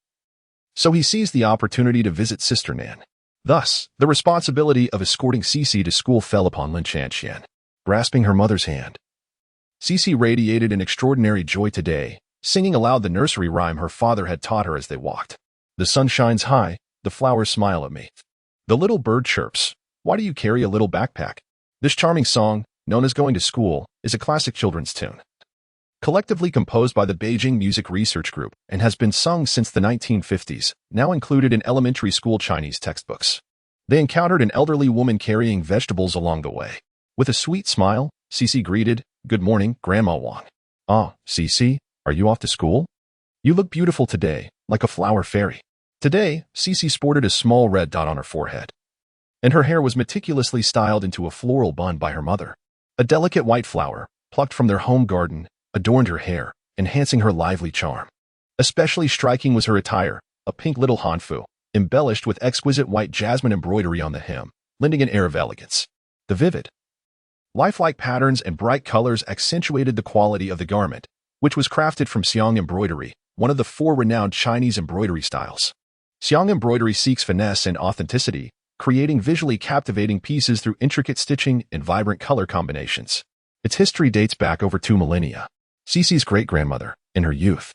Speaker 1: so he seized the opportunity to visit Sister Nan. Thus, the responsibility of escorting Xixi to school fell upon Lin Chanqian. Grasping her mother's hand, Xixi radiated an extraordinary joy today, singing aloud the nursery rhyme her father had taught her as they walked. The sun shines high, the flowers smile at me. The little bird chirps, why do you carry a little backpack? This charming song, known as Going to School, is a classic children's tune, collectively composed by the Beijing Music Research Group and has been sung since the 1950s, now included in elementary school Chinese textbooks. They encountered an elderly woman carrying vegetables along the way. With a sweet smile, Xixi greeted, Good morning, Grandma Wang. Ah, Xixi, are you off to school? You look beautiful today, like a flower fairy. Today, Xixi sported a small red dot on her forehead, and her hair was meticulously styled into a floral bun by her mother. A delicate white flower, plucked from their home garden, adorned her hair, enhancing her lively charm. Especially striking was her attire, a pink little hanfu, embellished with exquisite white jasmine embroidery on the hem, lending an air of elegance. The vivid, lifelike patterns and bright colors accentuated the quality of the garment, which was crafted from Xiang embroidery, one of the four renowned Chinese embroidery styles. Xiang embroidery seeks finesse and authenticity, creating visually captivating pieces through intricate stitching and vibrant color combinations. Its history dates back over 2 millennia. Xixi's great-grandmother, in her youth,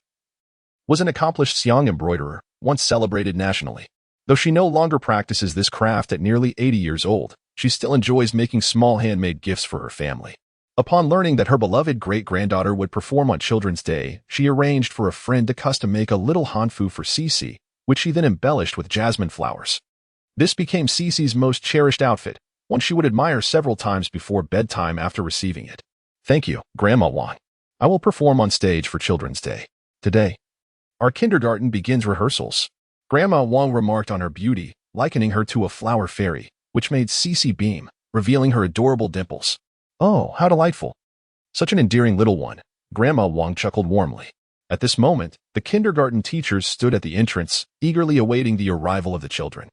Speaker 1: was an accomplished Xiang embroiderer, once celebrated nationally. Though she no longer practices this craft at nearly 80 years old, she still enjoys making small handmade gifts for her family. Upon learning that her beloved great-granddaughter would perform on Children's Day, she arranged for a friend to custom-make a little hanfu for Xixi, which she then embellished with jasmine flowers. This became Xixi's most cherished outfit, one she would admire several times before bedtime after receiving it. Thank you, Grandma Wang. I will perform on stage for Children's Day. Today, our kindergarten begins rehearsals. Grandma Wang remarked on her beauty, likening her to a flower fairy, which made Xixi beam, revealing her adorable dimples. Oh, how delightful. Such an endearing little one, Grandma Wang chuckled warmly. At this moment, the kindergarten teachers stood at the entrance, eagerly awaiting the arrival of the children.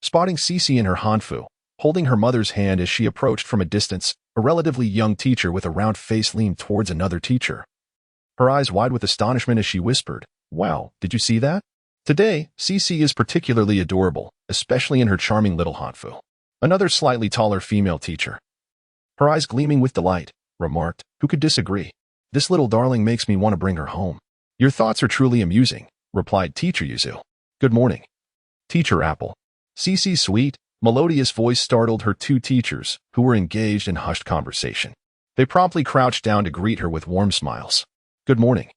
Speaker 1: Spotting Xixi in her hanfu, holding her mother's hand as she approached from a distance, a relatively young teacher with a round face leaned towards another teacher. Her eyes wide with astonishment as she whispered, "Wow, did you see that? Today, Xixi is particularly adorable, especially in her charming little hanfu." Another slightly taller female teacher, her eyes gleaming with delight, remarked, "Who could disagree? This little darling makes me want to bring her home." "Your thoughts are truly amusing," replied Teacher Yuzu. "Good morning, Teacher Apple." Xixi's sweet, melodious voice startled her two teachers, who were engaged in hushed conversation. They promptly crouched down to greet her with warm smiles. "Good morning,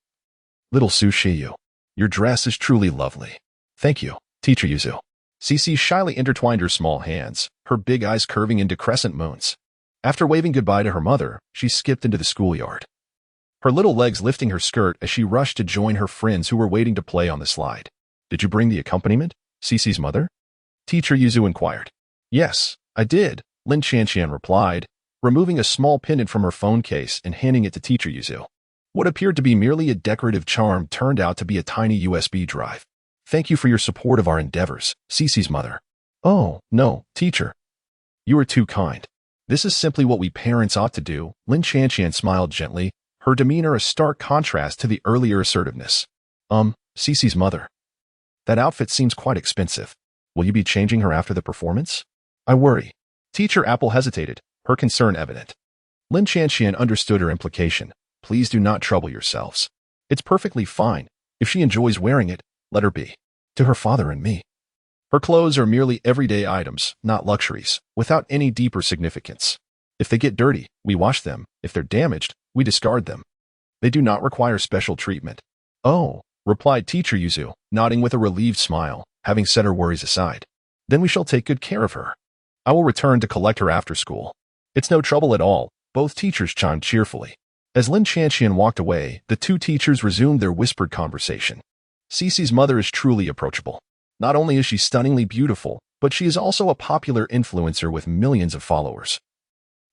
Speaker 1: little Xiao. Your dress is truly lovely." "Thank you, Teacher Yuzu." Xixi shyly intertwined her small hands, her big eyes curving into crescent moons. After waving goodbye to her mother, she skipped into the schoolyard, her little legs lifting her skirt as she rushed to join her friends who were waiting to play on the slide. "Did you bring the accompaniment, Xixi's mother?" Teacher Yuzu inquired. "Yes, I did," Lin Qianqian replied, removing a small pendant from her phone case and handing it to Teacher Yuzu. What appeared to be merely a decorative charm turned out to be a tiny USB drive. "Thank you for your support of our endeavors, Xixi's mother." "Oh, no, teacher. You are too kind. This is simply what we parents ought to do." Lin Qianqian smiled gently, her demeanor a stark contrast to the earlier assertiveness. Xixi's mother. That outfit seems quite expensive. Will you be changing her after the performance? I worry." Teacher Apple hesitated, her concern evident. Lin Qianqian understood her implication. "Please do not trouble yourselves. It's perfectly fine. If she enjoys wearing it, let her be. To her father and me. Her clothes are merely everyday items, not luxuries, without any deeper significance. If they get dirty, we wash them. If they're damaged, we discard them. They do not require special treatment." "Oh," replied Teacher Yuzu, nodding with a relieved smile, having set her worries aside. "Then we shall take good care of her. I will return to collect her after school." "It's no trouble at all," both teachers chimed cheerfully. As Lin Qianqian walked away, the two teachers resumed their whispered conversation. Xixi's mother is truly approachable. Not only is she stunningly beautiful, but she is also a popular influencer with millions of followers.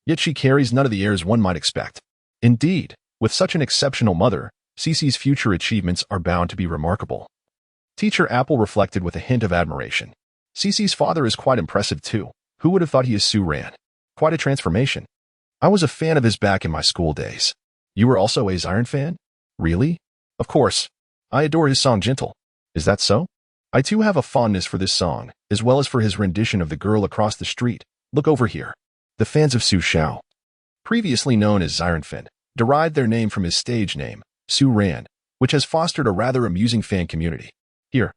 Speaker 1: Yet she carries none of the airs one might expect. Indeed, with such an exceptional mother, Xixi's future achievements are bound to be remarkable. Teacher Apple reflected with a hint of admiration. Xixi's father is quite impressive too. Who would have thought he is Su Ran? Quite a transformation. I was a fan of his back in my school days. You were also a Xiren fan? Really? Of course. I adore his song Gentle. Is that so? I too have a fondness for this song, as well as for his rendition of The Girl Across the Street. Look over here. The fans of Su Xiao, previously known as Xirenfen, derived their name from his stage name, Su Ran, which has fostered a rather amusing fan community. Here,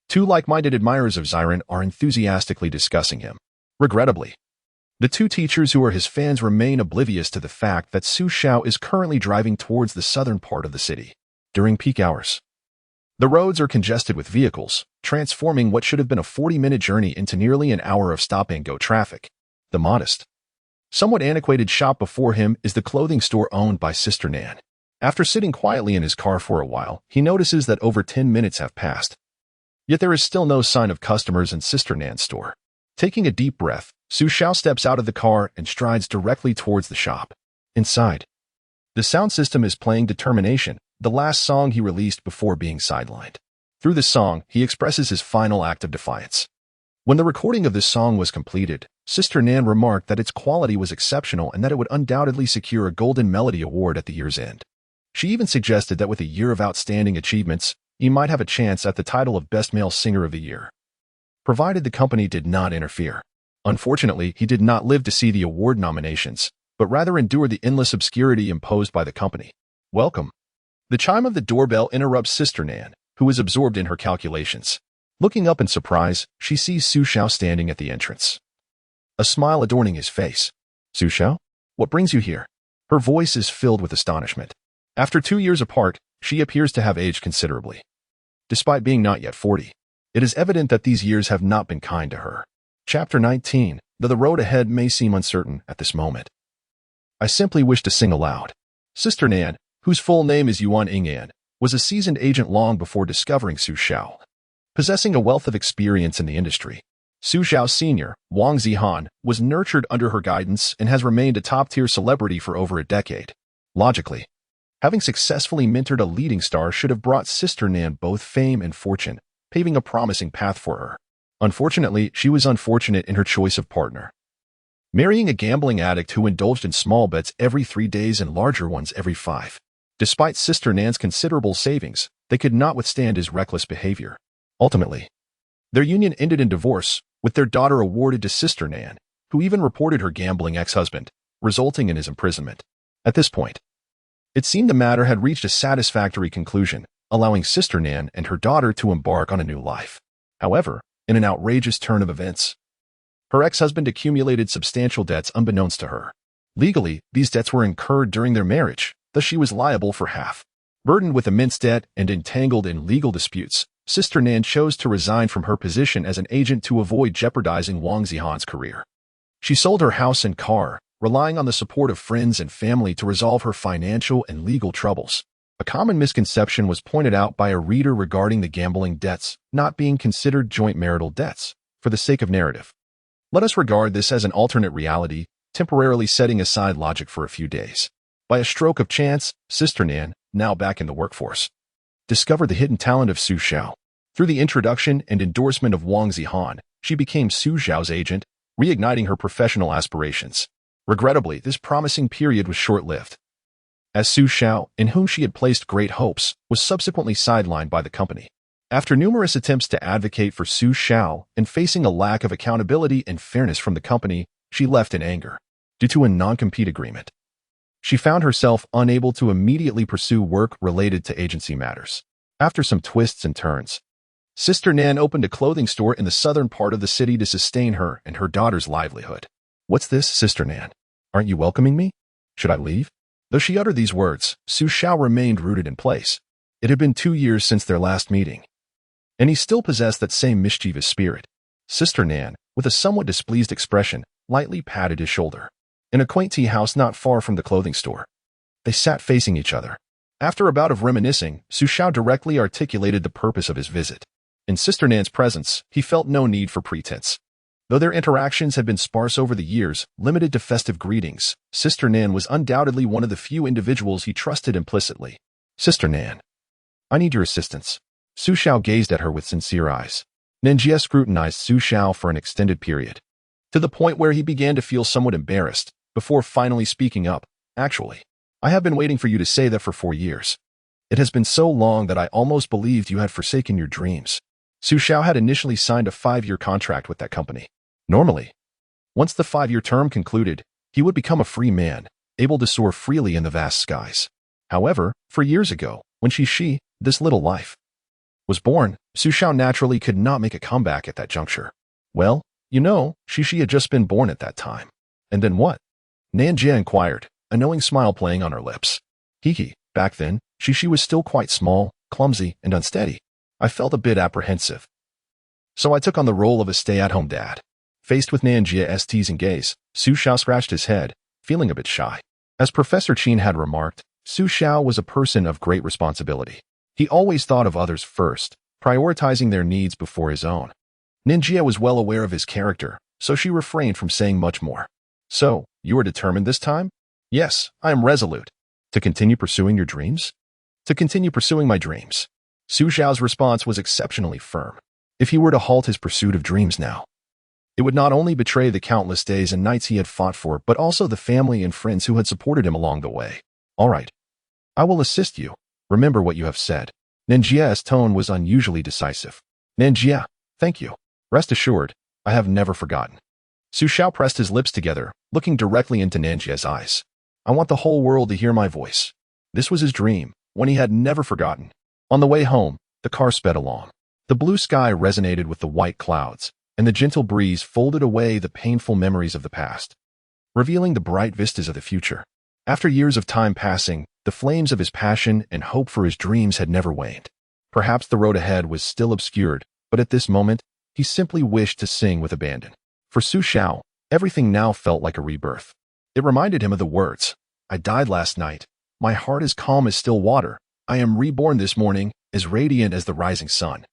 Speaker 1: two like-minded admirers of Xiren are enthusiastically discussing him. Regrettably, the two teachers who are his fans remain oblivious to the fact that Su Xiao is currently driving towards the southern part of the city during peak hours. The roads are congested with vehicles, transforming what should have been a 40-minute journey into nearly an hour of stop-and-go traffic. The modest, somewhat antiquated shop before him is the clothing store owned by Sister Nan. After sitting quietly in his car for a while, he notices that over 10 minutes have passed. Yet there is still no sign of customers in Sister Nan's store. Taking a deep breath, Su Xiao steps out of the car and strides directly towards the shop. Inside, the sound system is playing Determination the last song he released before being sidelined. Through this song, he expresses his final act of defiance. When the recording of this song was completed, Sister Nan remarked that its quality was exceptional and that it would undoubtedly secure a Golden Melody Award at the year's end. She even suggested that with a year of outstanding achievements, he might have a chance at the title of Best Male Singer of the Year, provided the company did not interfere. Unfortunately, he did not live to see the award nominations, but rather endured the endless obscurity imposed by the company. Welcome. The chime of the doorbell interrupts Sister Nan, who is absorbed in her calculations. Looking up in surprise, she sees Xiao standing at the entrance, a smile adorning his face. Xiao, what brings you here? Her voice is filled with astonishment. After 2 years apart, she appears to have aged considerably. Despite being not yet 40, it is evident that these years have not been kind to her. Chapter 19. Though the road ahead may seem uncertain at this moment, I simply wish to sing aloud. Sister Nan, whose full name is Yuan Ying'an, was a seasoned agent long before discovering Xiao. Possessing a wealth of experience in the industry, Xiao's senior, Wang Zihan, was nurtured under her guidance and has remained a top-tier celebrity for over a decade. Logically, having successfully mentored a leading star should have brought Sister Nan both fame and fortune, paving a promising path for her. Unfortunately, she was unfortunate in her choice of partner, marrying a gambling addict who indulged in small bets every 3 days and larger ones every 5. Despite Sister Nan's considerable savings, they could not withstand his reckless behavior. Ultimately, their union ended in divorce, with their daughter awarded to Sister Nan, who even reported her gambling ex-husband, resulting in his imprisonment. At this point, it seemed the matter had reached a satisfactory conclusion, allowing Sister Nan and her daughter to embark on a new life. However, in an outrageous turn of events, her ex-husband accumulated substantial debts unbeknownst to her. Legally, these debts were incurred during their marriage, thus she was liable for half. Burdened with immense debt and entangled in legal disputes, Sister Nan chose to resign from her position as an agent to avoid jeopardizing Wang Zihan's career. She sold her house and car, relying on the support of friends and family to resolve her financial and legal troubles. A common misconception was pointed out by a reader regarding the gambling debts not being considered joint marital debts, for the sake of narrative. Let us regard this as an alternate reality, temporarily setting aside logic for a few days. By a stroke of chance, Sister Nan, now back in the workforce, discovered the hidden talent of Xiao. Through the introduction and endorsement of Wang Zihan, she became Xiao's agent, reigniting her professional aspirations. Regrettably, this promising period was short-lived, as Xiao, in whom she had placed great hopes, was subsequently sidelined by the company. After numerous attempts to advocate for Xiao and facing a lack of accountability and fairness from the company, she left in anger. Due to a non-compete agreement, she found herself unable to immediately pursue work related to agency matters. After some twists and turns, Sister Nan opened a clothing store in the southern part of the city to sustain her and her daughter's livelihood. What's this, Sister Nan? Aren't you welcoming me? Should I leave? Though she uttered these words, Xiao remained rooted in place. It had been 2 years since their last meeting, and he still possessed that same mischievous spirit. Sister Nan, with a somewhat displeased expression, lightly patted his shoulder. In a quaint tea house not far from the clothing store, they sat facing each other. After a bout of reminiscing, Xiao directly articulated the purpose of his visit. In Sister Nan's presence, he felt no need for pretense. Though their interactions had been sparse over the years, limited to festive greetings, Sister Nan was undoubtedly one of the few individuals he trusted implicitly. Sister Nan, I need your assistance. Xiao gazed at her with sincere eyes. Nanjie scrutinized Xiao for an extended period, to the point where he began to feel somewhat embarrassed, before finally speaking up. Actually, I have been waiting for you to say that for 4 years. It has been so long that I almost believed you had forsaken your dreams. Xiao had initially signed a 5-year contract with that company. Normally, once the 5-year term concluded, he would become a free man, able to soar freely in the vast skies. However, 4 years ago, when Xixi, this little life, was born, Xiao naturally could not make a comeback at that juncture. Well, you know, Xixi had just been born at that time. And then what? Nanjie inquired, a knowing smile playing on her lips. Hee, back then, Xixi was still quite small, clumsy, and unsteady. I felt a bit apprehensive, so I took on the role of a stay-at-home dad. Faced with Nanjie's teasing gaze, Xiao scratched his head, feeling a bit shy. As Professor Qin had remarked, Xiao was a person of great responsibility. He always thought of others first, prioritizing their needs before his own. Nanjie was well aware of his character, so she refrained from saying much more. So, you are determined this time? Yes, I am resolute. To continue pursuing your dreams? to continue pursuing my dreams. Su Xiao's response was exceptionally firm. If he were to halt his pursuit of dreams now, it would not only betray the countless days and nights he had fought for, but also the family and friends who had supported him along the way. All right. I will assist you. Remember what you have said. Nanjia's tone was unusually decisive. Nanjia, thank you. Rest assured, I have never forgotten. Su Xiao pressed his lips together, looking directly into Nanjia's eyes. I want the whole world to hear my voice. This was his dream, one he had never forgotten. On the way home, the car sped along. The blue sky resonated with the white clouds, and the gentle breeze folded away the painful memories of the past, revealing the bright vistas of the future. After years of time passing, the flames of his passion and hope for his dreams had never waned. Perhaps the road ahead was still obscured, but at this moment, he simply wished to sing with abandon. For Su Xiao, everything now felt like a rebirth. It reminded him of the words, I died last night. My heart is calm as still water. I am reborn this morning, as radiant as the rising sun.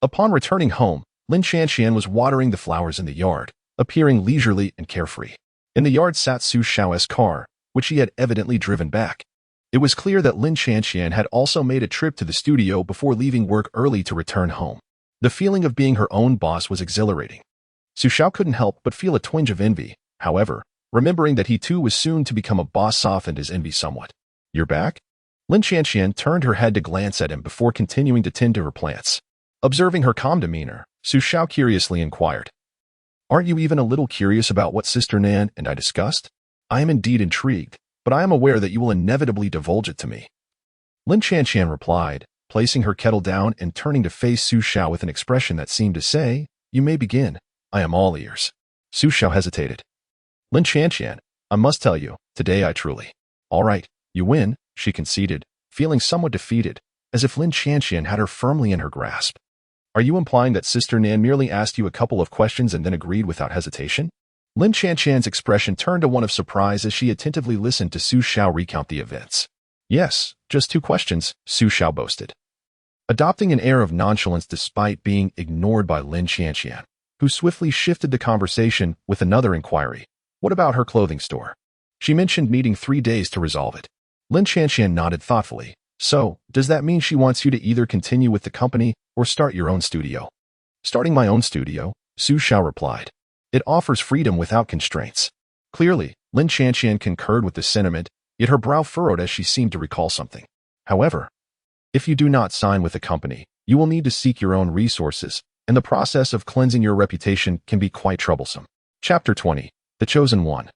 Speaker 1: Upon returning home, Lin Qianqian was watering the flowers in the yard, appearing leisurely and carefree. In the yard sat Su Xiao's car, which he had evidently driven back. It was clear that Lin Qianqian had also made a trip to the studio before leaving work early to return home. The feeling of being her own boss was exhilarating. Su Xiao couldn't help but feel a twinge of envy. However, remembering that he too was soon to become a boss softened his envy somewhat. You're back? Lin Qianqian turned her head to glance at him before continuing to tend to her plants. Observing her calm demeanor, Su Xiao curiously inquired, Aren't you even a little curious about what Sister Nan and I discussed? I am indeed intrigued, but I am aware that you will inevitably divulge it to me. Lin Qianqian replied, placing her kettle down and turning to face Su Xiao with an expression that seemed to say, You may begin. I am all ears. Su Xiao hesitated. Lin Qianqian, I must tell you, today I truly. All right, you win, she conceded, feeling somewhat defeated, as if Lin Qianqian had her firmly in her grasp. Are you implying that Sister Nan merely asked you a couple of questions and then agreed without hesitation? Lin Qianqian's expression turned to one of surprise as she attentively listened to Su Xiao recount the events. Yes, just 2 questions, Su Xiao boasted, adopting an air of nonchalance despite being ignored by Lin Qianqian, who swiftly shifted the conversation with another inquiry. What about her clothing store? She mentioned needing 3 days to resolve it. Lin Qianqian nodded thoughtfully. So, does that mean she wants you to either continue with the company or start your own studio? Starting my own studio, Su Xiao replied. It offers freedom without constraints. Clearly, Lin Qianqian concurred with the sentiment, yet her brow furrowed as she seemed to recall something. However, if you do not sign with the company, you will need to seek your own resources, and the process of cleansing your reputation can be quite troublesome. Chapter 20. The Chosen One.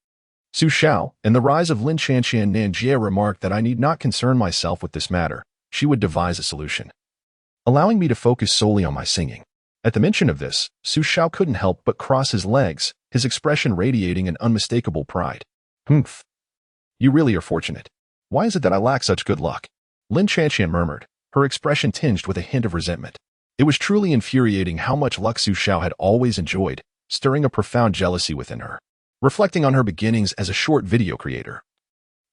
Speaker 1: Su Xiao and the rise of Lin Qianqian Nanjie remarked that I need not concern myself with this matter. She would devise a solution, allowing me to focus solely on my singing. At the mention of this, Su Xiao couldn't help but cross his legs, his expression radiating an unmistakable pride. Humph. You really are fortunate. Why is it that I lack such good luck? Lin Qianqian murmured, her expression tinged with a hint of resentment. It was truly infuriating how much luck Su Xiao had always enjoyed, stirring a profound jealousy within her. Reflecting on her beginnings as a short video creator,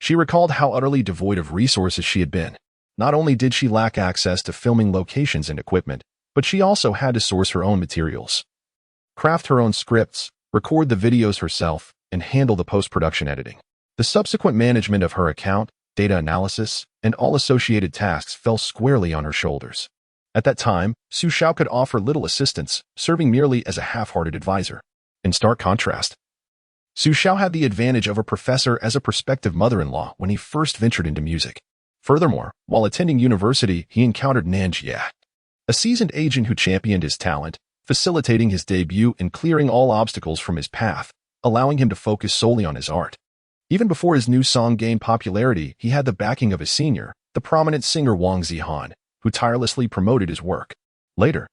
Speaker 1: she recalled how utterly devoid of resources she had been. Not only did she lack access to filming locations and equipment, but she also had to source her own materials, craft her own scripts, record the videos herself, and handle the post-production editing. The subsequent management of her account, data analysis, and all associated tasks fell squarely on her shoulders. At that time, Su Xiao could offer little assistance, serving merely as a half-hearted advisor. In stark contrast, Su Xiao had the advantage of a professor as a prospective mother-in-law when he first ventured into music. Furthermore, while attending university, he encountered Nanjie, a seasoned agent who championed his talent, facilitating his debut and clearing all obstacles from his path, allowing him to focus solely on his art. Even before his new song gained popularity, he had the backing of his senior, the prominent singer Wang Zihan, who tirelessly promoted his work. Later,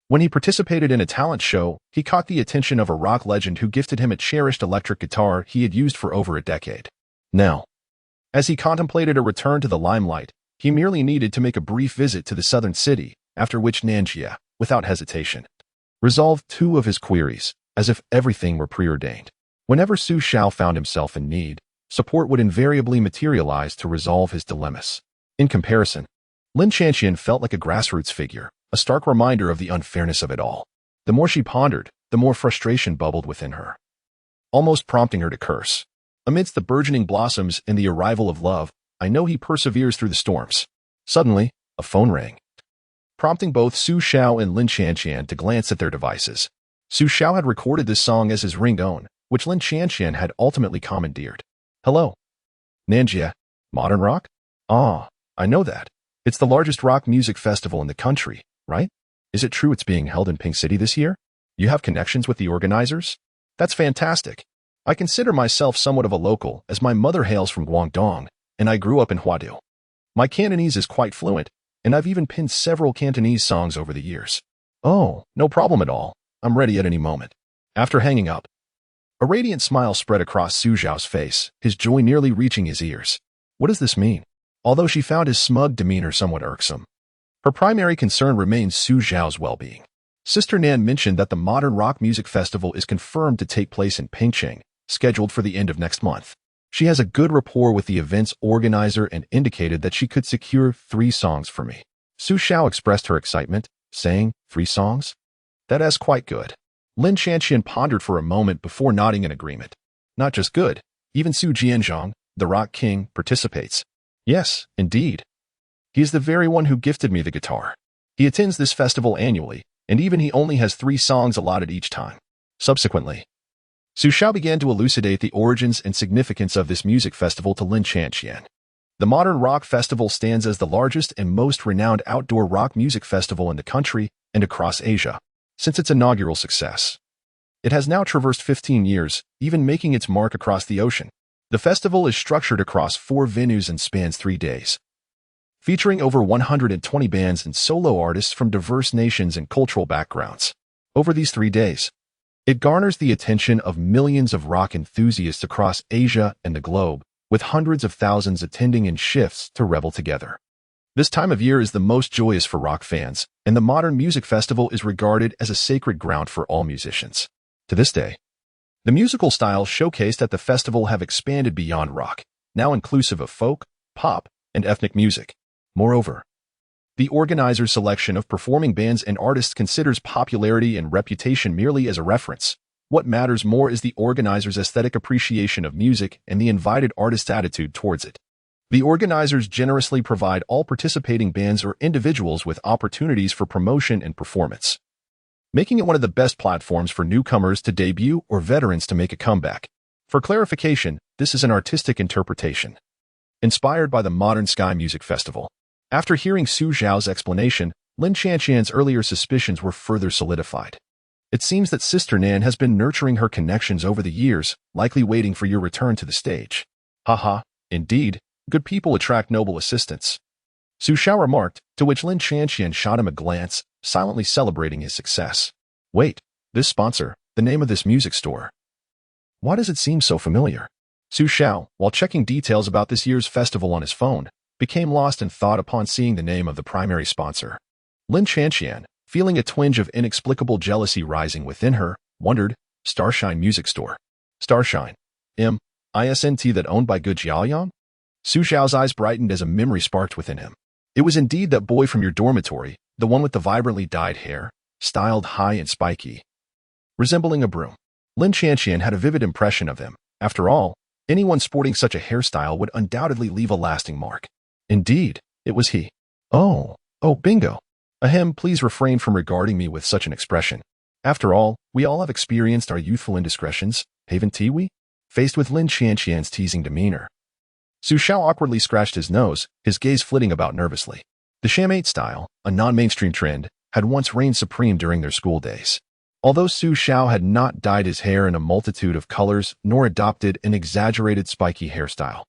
Speaker 1: when he participated in a talent show, he caught the attention of a rock legend who gifted him a cherished electric guitar he had used for over a decade. Now, as he contemplated a return to the limelight, he merely needed to make a brief visit to the southern city, after which Nanjie, without hesitation, resolved 2 of his queries, as if everything were preordained. Whenever Su Xiao found himself in need, support would invariably materialize to resolve his dilemmas. In comparison, Lin Qianqian felt like a grassroots figure, a stark reminder of the unfairness of it all. The more she pondered, the more frustration bubbled within her, almost prompting her to curse. Amidst the burgeoning blossoms and the arrival of love, I know he perseveres through the storms. Suddenly, a phone rang, prompting both Su Xiao and Lin Qianqian to glance at their devices. Su Xiao had recorded this song as his ringtone, which Lin Qianqian had ultimately commandeered. Hello. Nanjia. Modern rock? Ah, I know that. It's the largest rock music festival in the country, right? Is it true it's being held in Pink City this year? You have connections with the organizers? That's fantastic. I consider myself somewhat of a local, as my mother hails from Guangdong, and I grew up in Huadu. My Cantonese is quite fluent, and I've even penned several Cantonese songs over the years. Oh, no problem at all. I'm ready at any moment. After hanging up, a radiant smile spread across Su Xiao's face, his joy nearly reaching his ears. What does this mean? Although she found his smug demeanor somewhat irksome, her primary concern remains Su Xiao's well-being. Sister Nan mentioned that the Modern Rock Music Festival is confirmed to take place in Pingcheng, scheduled for the end of next month. She has a good rapport with the event's organizer and indicated that she could secure 3 songs for me. Su Xiao expressed her excitement, saying, 3 songs? That is quite good. Lin Qianqian pondered for a moment before nodding in agreement. Not just good, even Su Jianzhong, the Rock King, participates. Yes, indeed. He is the very one who gifted me the guitar. He attends this festival annually, and even he only has 3 songs allotted each time. Subsequently, Su Xiao began to elucidate the origins and significance of this music festival to Lin Qianqian. The Modern Rock Festival stands as the largest and most renowned outdoor rock music festival in the country and across Asia. Since its inaugural success, it has now traversed 15 years, even making its mark across the ocean. The festival is structured across 4 venues and spans 3 days, featuring over 120 bands and solo artists from diverse nations and cultural backgrounds. Over these 3 days, it garners the attention of millions of rock enthusiasts across Asia and the globe, with hundreds of thousands attending in shifts to revel together. This time of year is the most joyous for rock fans, and the Modern Music Festival is regarded as a sacred ground for all musicians. To this day, the musical styles showcased at the festival have expanded beyond rock, now inclusive of folk, pop, and ethnic music. Moreover, the organizer's selection of performing bands and artists considers popularity and reputation merely as a reference. What matters more is the organizer's aesthetic appreciation of music and the invited artist's attitude towards it. The organizers generously provide all participating bands or individuals with opportunities for promotion and performance, making it one of the best platforms for newcomers to debut or veterans to make a comeback. For clarification, this is an artistic interpretation, inspired by the Modern Sky Music Festival. After hearing Su Xiao's explanation, Lin Qianqian's earlier suspicions were further solidified. It seems that Sister Nan has been nurturing her connections over the years, likely waiting for your return to the stage. Haha, indeed, good people attract noble assistants. Su Xiao remarked, to which Lin Qianqian shot him a glance, silently celebrating his success. Wait, this sponsor, the name of this music store. Why does it seem so familiar? Su Xiao, while checking details about this year's festival on his phone, became lost in thought upon seeing the name of the primary sponsor. Lin Qianqian, feeling a twinge of inexplicable jealousy rising within her, wondered, Starshine Music Store. Starshine. Isn't that owned by Good Xiaoyang? Su Xiao's eyes brightened as a memory sparked within him. It was indeed that boy from your dormitory, the one with the vibrantly dyed hair, styled high and spiky, resembling a broom. Lin Qianqian had a vivid impression of him. After all, anyone sporting such a hairstyle would undoubtedly leave a lasting mark. Indeed, it was he. Oh, bingo. Ahem, please refrain from regarding me with such an expression. After all, we all have experienced our youthful indiscretions, haven't we? Faced with Lin Qianqian's teasing demeanor, Su Xiao awkwardly scratched his nose, his gaze flitting about nervously. The shamate style, a non-mainstream trend, had once reigned supreme during their school days. Although Su Xiao had not dyed his hair in a multitude of colors nor adopted an exaggerated spiky hairstyle,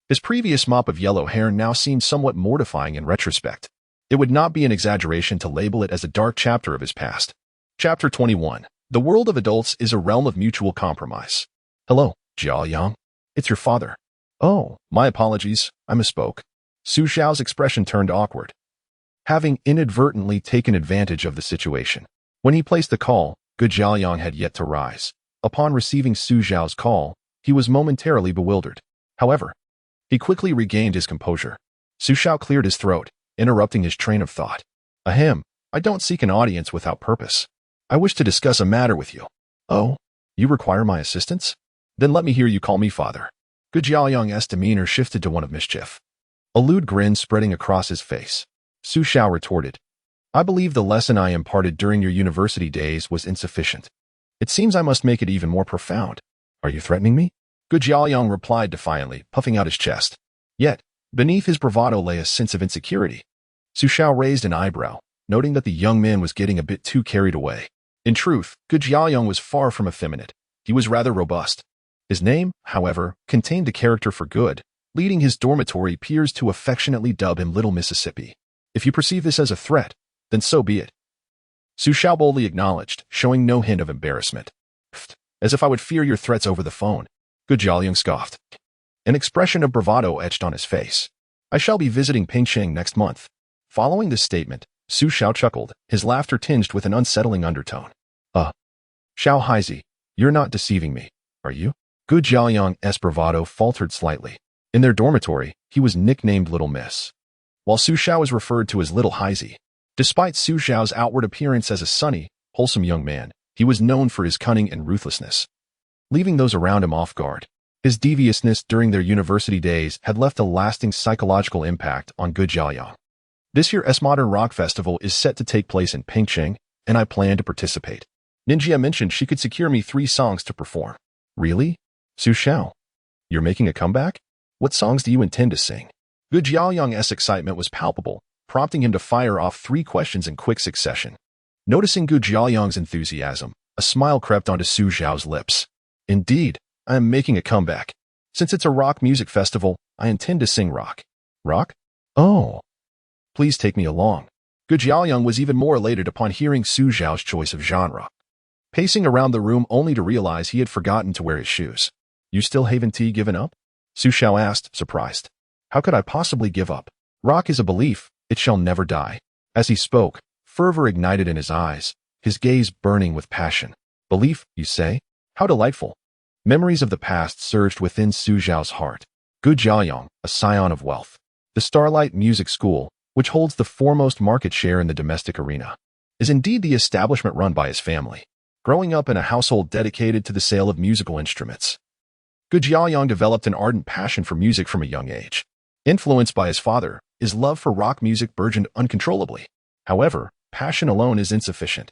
Speaker 1: his previous mop of yellow hair now seemed somewhat mortifying in retrospect. It would not be an exaggeration to label it as a dark chapter of his past. Chapter 21. The world of adults is a realm of mutual compromise. Hello, Jiaoyang. It's your father. Oh, my apologies, I misspoke. Su Xiao's expression turned awkward, having inadvertently taken advantage of the situation. When he placed the call, Good Xiaoyang had yet to rise. Upon receiving Su Xiao's call, he was momentarily bewildered. However, he quickly regained his composure. Su Xiao cleared his throat, interrupting his train of thought. Ahem, I don't seek an audience without purpose. I wish to discuss a matter with you. Oh, you require my assistance? Then let me hear you call me father. Good Xiaoyang's demeanor shifted to one of mischief. a lewd grin spreading across his face. Su Xiao retorted, I believe the lesson I imparted during your university days was insufficient. It seems I must make it even more profound. Are you threatening me? Gu Jiaoyang replied defiantly, puffing out his chest. Yet, beneath his bravado lay a sense of insecurity. Su Xiao raised an eyebrow, noting that the young man was getting a bit too carried away. In truth, Gu Jiaoyang was far from effeminate. He was rather robust. His name, however, contained the character for good, leading his dormitory peers to affectionately dub him Little Mississippi. If you perceive this as a threat, then so be it. Su Xiao boldly acknowledged, showing no hint of embarrassment. As if I would fear your threats over the phone. Gu Jiaoyang scoffed. An expression of bravado etched on his face. I shall be visiting Pingsheng next month. Following this statement, Su Xiao chuckled, his laughter tinged with an unsettling undertone. Xiao Haizi, you're not deceiving me, are you? Gu Jiaoyang's bravado faltered slightly. In their dormitory, he was nicknamed Little Miss, while Su Xiao is referred to as Little Haizi. Despite Su Xiao's outward appearance as a sunny, wholesome young man, he was known for his cunning and ruthlessness, leaving those around him off guard. His deviousness during their university days had left a lasting psychological impact on Gu Jiaoyang. This year's Modern Rock Festival is set to take place in Pingsheng, and I plan to participate. Ninjia mentioned she could secure me 3 songs to perform. Really? Su Xiao, you're making a comeback? What songs do you intend to sing? Gu Jiaoyang's excitement was palpable, prompting him to fire off 3 questions in quick succession. Noticing Gu Jiaoyang's enthusiasm, a smile crept onto Su Xiao's lips. Indeed, I am making a comeback. Since it's a rock music festival, I intend to sing rock. Rock? Oh. Please take me along. Gu Jiaoyang was even more elated upon hearing Su Xiao's choice of genre. Pacing around the room only to realize he had forgotten to wear his shoes. You still haven't given up? Su Xiao asked, surprised. How could I possibly give up? Rock is a belief, it shall never die. As he spoke, fervor ignited in his eyes, his gaze burning with passion. Belief, you say? How delightful. Memories of the past surged within Su Xiao's heart. Gu Jiaoyang, a scion of wealth. The Starlight Music School, which holds the foremost market share in the domestic arena, is indeed the establishment run by his family. Growing up in a household dedicated to the sale of musical instruments, Gu Jiaoyang developed an ardent passion for music from a young age. Influenced by his father, his love for rock music burgeoned uncontrollably. However, passion alone is insufficient.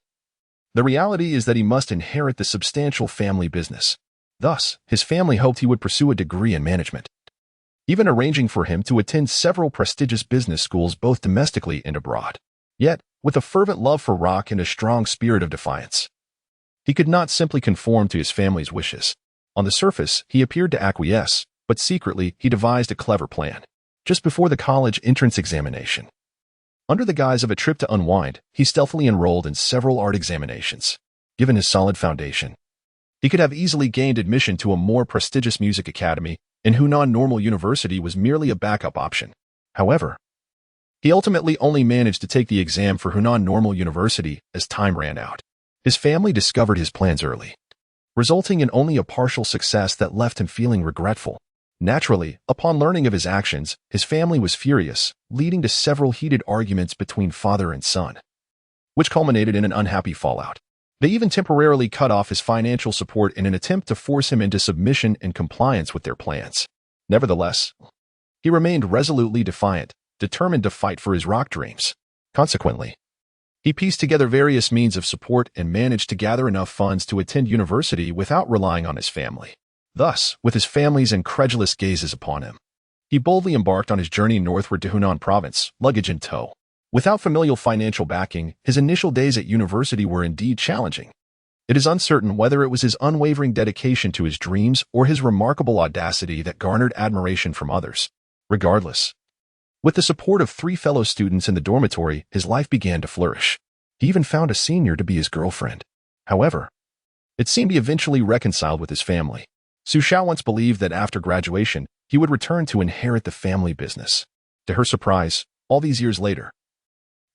Speaker 1: The reality is that he must inherit the substantial family business. Thus, his family hoped he would pursue a degree in management, even arranging for him to attend several prestigious business schools both domestically and abroad. Yet, with a fervent love for rock and a strong spirit of defiance, he could not simply conform to his family's wishes. On the surface, he appeared to acquiesce, but secretly, he devised a clever plan. Just before the college entrance examination, under the guise of a trip to unwind, he stealthily enrolled in several art examinations. Given his solid foundation, he could have easily gained admission to a more prestigious music academy, and Hunan Normal University was merely a backup option. However, he ultimately only managed to take the exam for Hunan Normal University as time ran out. His family discovered his plans early, resulting in only a partial success that left him feeling regretful. Naturally, upon learning of his actions, his family was furious, leading to several heated arguments between father and son, which culminated in an unhappy fallout. They even temporarily cut off his financial support in an attempt to force him into submission and compliance with their plans. Nevertheless, he remained resolutely defiant, determined to fight for his rock dreams. Consequently, he pieced together various means of support and managed to gather enough funds to attend university without relying on his family. Thus, with his family's incredulous gazes upon him, he boldly embarked on his journey northward to Hunan province, luggage in tow. Without familial financial backing, his initial days at university were indeed challenging. It is uncertain whether it was his unwavering dedication to his dreams or his remarkable audacity that garnered admiration from others. Regardless, with the support of 3 fellow students in the dormitory, his life began to flourish. He even found a senior to be his girlfriend. However, it seemed he eventually reconciled with his family. Su Xiao once believed that after graduation, he would return to inherit the family business. To her surprise, all these years later,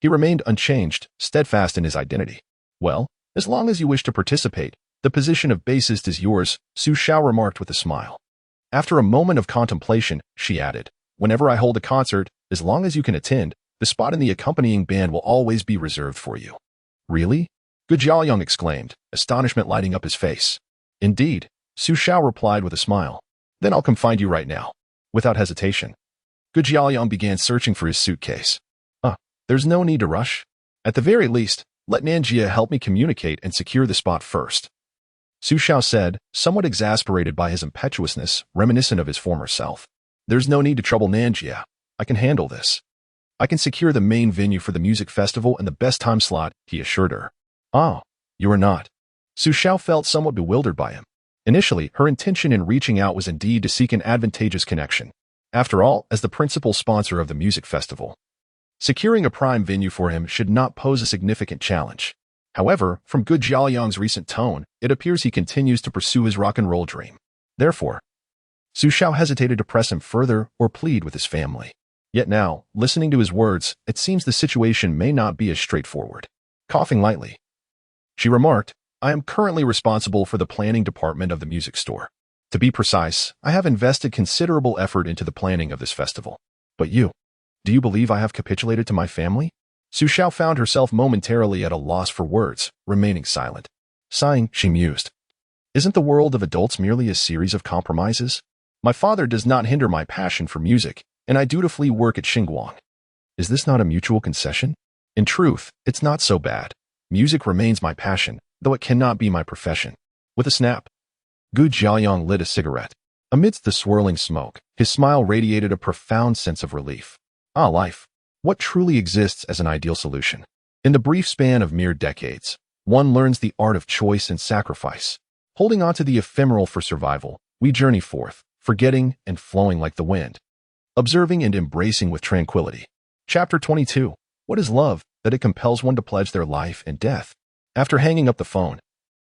Speaker 1: he remained unchanged, steadfast in his identity. Well, as long as you wish to participate, the position of bassist is yours, Su Xiao remarked with a smile. After a moment of contemplation, she added, whenever I hold a concert, as long as you can attend, the spot in the accompanying band will always be reserved for you. Really? Gu Jiaoyang exclaimed, astonishment lighting up his face. Indeed, Su Xiao replied with a smile. Then I'll come find you right now. Without hesitation, Xiao began searching for his suitcase. There's no need to rush. At the very least, let Nanjia help me communicate and secure the spot first. Xiao said, somewhat exasperated by his impetuousness, reminiscent of his former self. There's no need to trouble Nanjia. I can handle this. I can secure the main venue for the music festival and the best time slot, he assured her. Oh, you are not. Xiao felt somewhat bewildered by him. Initially, her intention in reaching out was indeed to seek an advantageous connection. After all, as the principal sponsor of the music festival, securing a prime venue for him should not pose a significant challenge. However, from Xiaoyang's recent tone, it appears he continues to pursue his rock and roll dream. Therefore, Xiao hesitated to press him further or plead with his family. Yet now, listening to his words, it seems the situation may not be as straightforward. Coughing lightly, she remarked, I am currently responsible for the planning department of the music store. To be precise, I have invested considerable effort into the planning of this festival. But you, do you believe I have capitulated to my family? Xiao found herself momentarily at a loss for words, remaining silent. Sighing, she mused. Isn't the world of adults merely a series of compromises? My father does not hinder my passion for music, and I dutifully work at Xinguang. Is this not a mutual concession? In truth, it's not so bad. Music remains my passion, though it cannot be my profession. With a snap, Gu Jiaoyang lit a cigarette. Amidst the swirling smoke, his smile radiated a profound sense of relief. Ah, life. What truly exists as an ideal solution? In the brief span of mere decades, one learns the art of choice and sacrifice. Holding on to the ephemeral for survival, we journey forth, forgetting and flowing like the wind, observing and embracing with tranquility. Chapter 22. What is love, that it compels one to pledge their life and death? After hanging up the phone,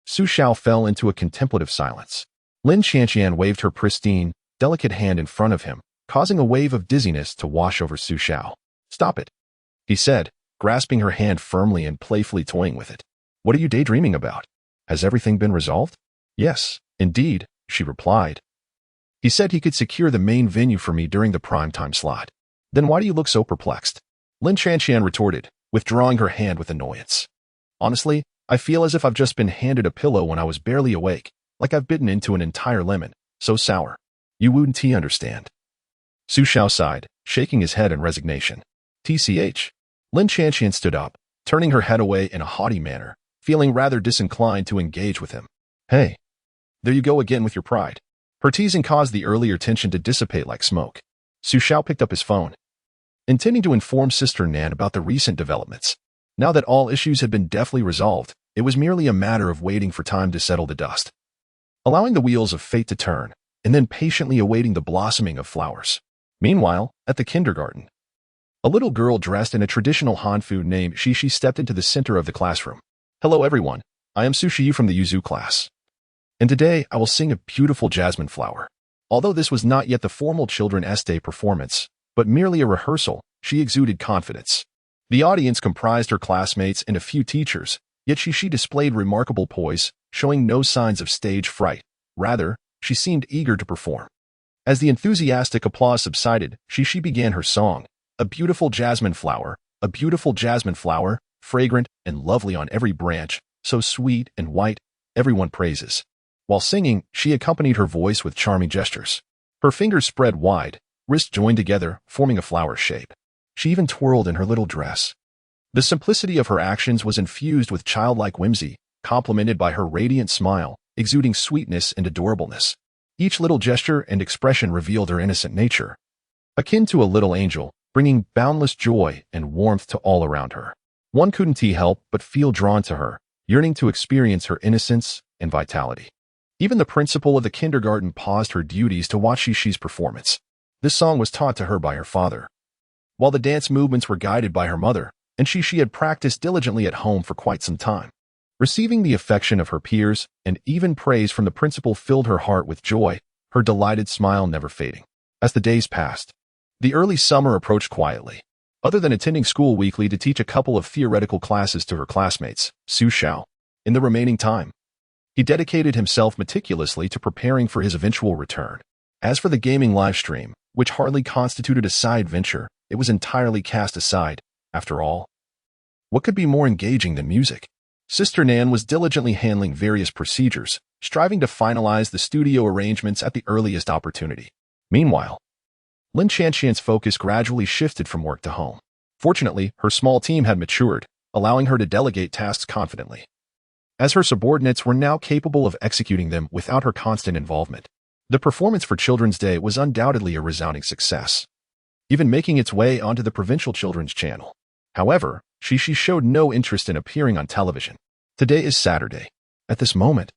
Speaker 1: Xiao fell into a contemplative silence. Lin Qianqian waved her pristine, delicate hand in front of him, causing a wave of dizziness to wash over Xiao. Stop it, he said, grasping her hand firmly and playfully toying with it. What are you daydreaming about? Has everything been resolved? Yes, indeed, she replied. He said he could secure the main venue for me during the prime time slot. Then why do you look so perplexed? Lin Qianqian retorted, withdrawing her hand with annoyance. Honestly, I feel as if I've just been handed a pillow when I was barely awake, like I've bitten into an entire lemon, so sour. You wouldn't understand. Xiao sighed, shaking his head in resignation. TCH. Lin Qianqian stood up, turning her head away in a haughty manner, feeling rather disinclined to engage with him. Hey, there you go again with your pride. Her teasing caused the earlier tension to dissipate like smoke. Xiao picked up his phone, intending to inform Sister Nan about the recent developments. Now that all issues had been deftly resolved, it was merely a matter of waiting for time to settle the dust, allowing the wheels of fate to turn, and then patiently awaiting the blossoming of flowers. Meanwhile, at the kindergarten, a little girl dressed in a traditional Han food named Xixi stepped into the center of the classroom. Hello everyone, I am Xixi from the Yuzu class. And today I will sing a beautiful jasmine flower. Although this was not yet the formal Children's Day performance, but merely a rehearsal, she exuded confidence. The audience comprised her classmates and a few teachers, yet Xixi displayed remarkable poise, showing no signs of stage fright. Rather, she seemed eager to perform. As the enthusiastic applause subsided, Xixi began her song, a beautiful jasmine flower, fragrant and lovely on every branch, so sweet and white, everyone praises. While singing, she accompanied her voice with charming gestures. Her fingers spread wide, wrists joined together, forming a flower shape. She even twirled in her little dress. The simplicity of her actions was infused with childlike whimsy, complemented by her radiant smile, exuding sweetness and adorableness. Each little gesture and expression revealed her innocent nature, akin to a little angel, bringing boundless joy and warmth to all around her. One couldn't help but feel drawn to her, yearning to experience her innocence and vitality. Even the principal of the kindergarten paused her duties to watch Xixi's performance. This song was taught to her by her father, while the dance movements were guided by her mother, and Xixi had practiced diligently at home for quite some time. Receiving the affection of her peers and even praise from the principal filled her heart with joy, her delighted smile never fading. As the days passed, the early summer approached quietly. Other than attending school weekly to teach a couple of theoretical classes to her classmates, Xiao, in the remaining time, he dedicated himself meticulously to preparing for his eventual return. As for the gaming live stream, which hardly constituted a side venture, it was entirely cast aside. After all, what could be more engaging than music? Sister Nan was diligently handling various procedures, striving to finalize the studio arrangements at the earliest opportunity. Meanwhile, Lin Chanqian's focus gradually shifted from work to home. Fortunately, her small team had matured, allowing her to delegate tasks confidently, as her subordinates were now capable of executing them without her constant involvement. The performance for Children's Day was undoubtedly a resounding success, even making its way onto the provincial children's channel. However, Xixi showed no interest in appearing on television. Today is Saturday. At this moment,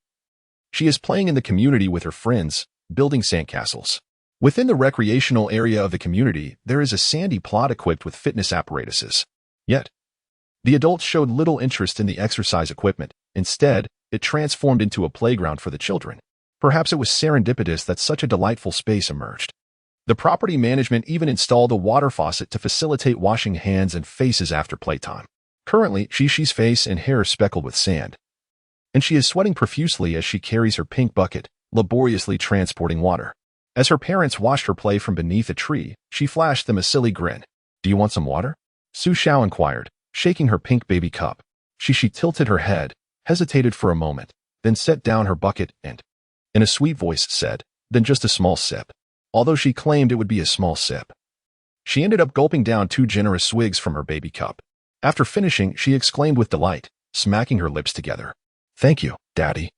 Speaker 1: she is playing in the community with her friends, building sandcastles. Within the recreational area of the community, there is a sandy plot equipped with fitness apparatuses. Yet, the adults showed little interest in the exercise equipment. Instead, it transformed into a playground for the children. Perhaps it was serendipitous that such a delightful space emerged. The property management even installed a water faucet to facilitate washing hands and faces after playtime. Currently, Xixi's face and hair are speckled with sand, and she is sweating profusely as she carries her pink bucket, laboriously transporting water. As her parents watched her play from beneath a tree, she flashed them a silly grin. "Do you want some water?" Xiao inquired, shaking her pink baby cup. Xixi tilted her head, hesitated for a moment, then set down her bucket and, in a sweet voice, said, "Then just a small sip." Although she claimed it would be a small sip, she ended up gulping down 2 generous swigs from her baby cup. After finishing, she exclaimed with delight, smacking her lips together, "Thank you, Daddy.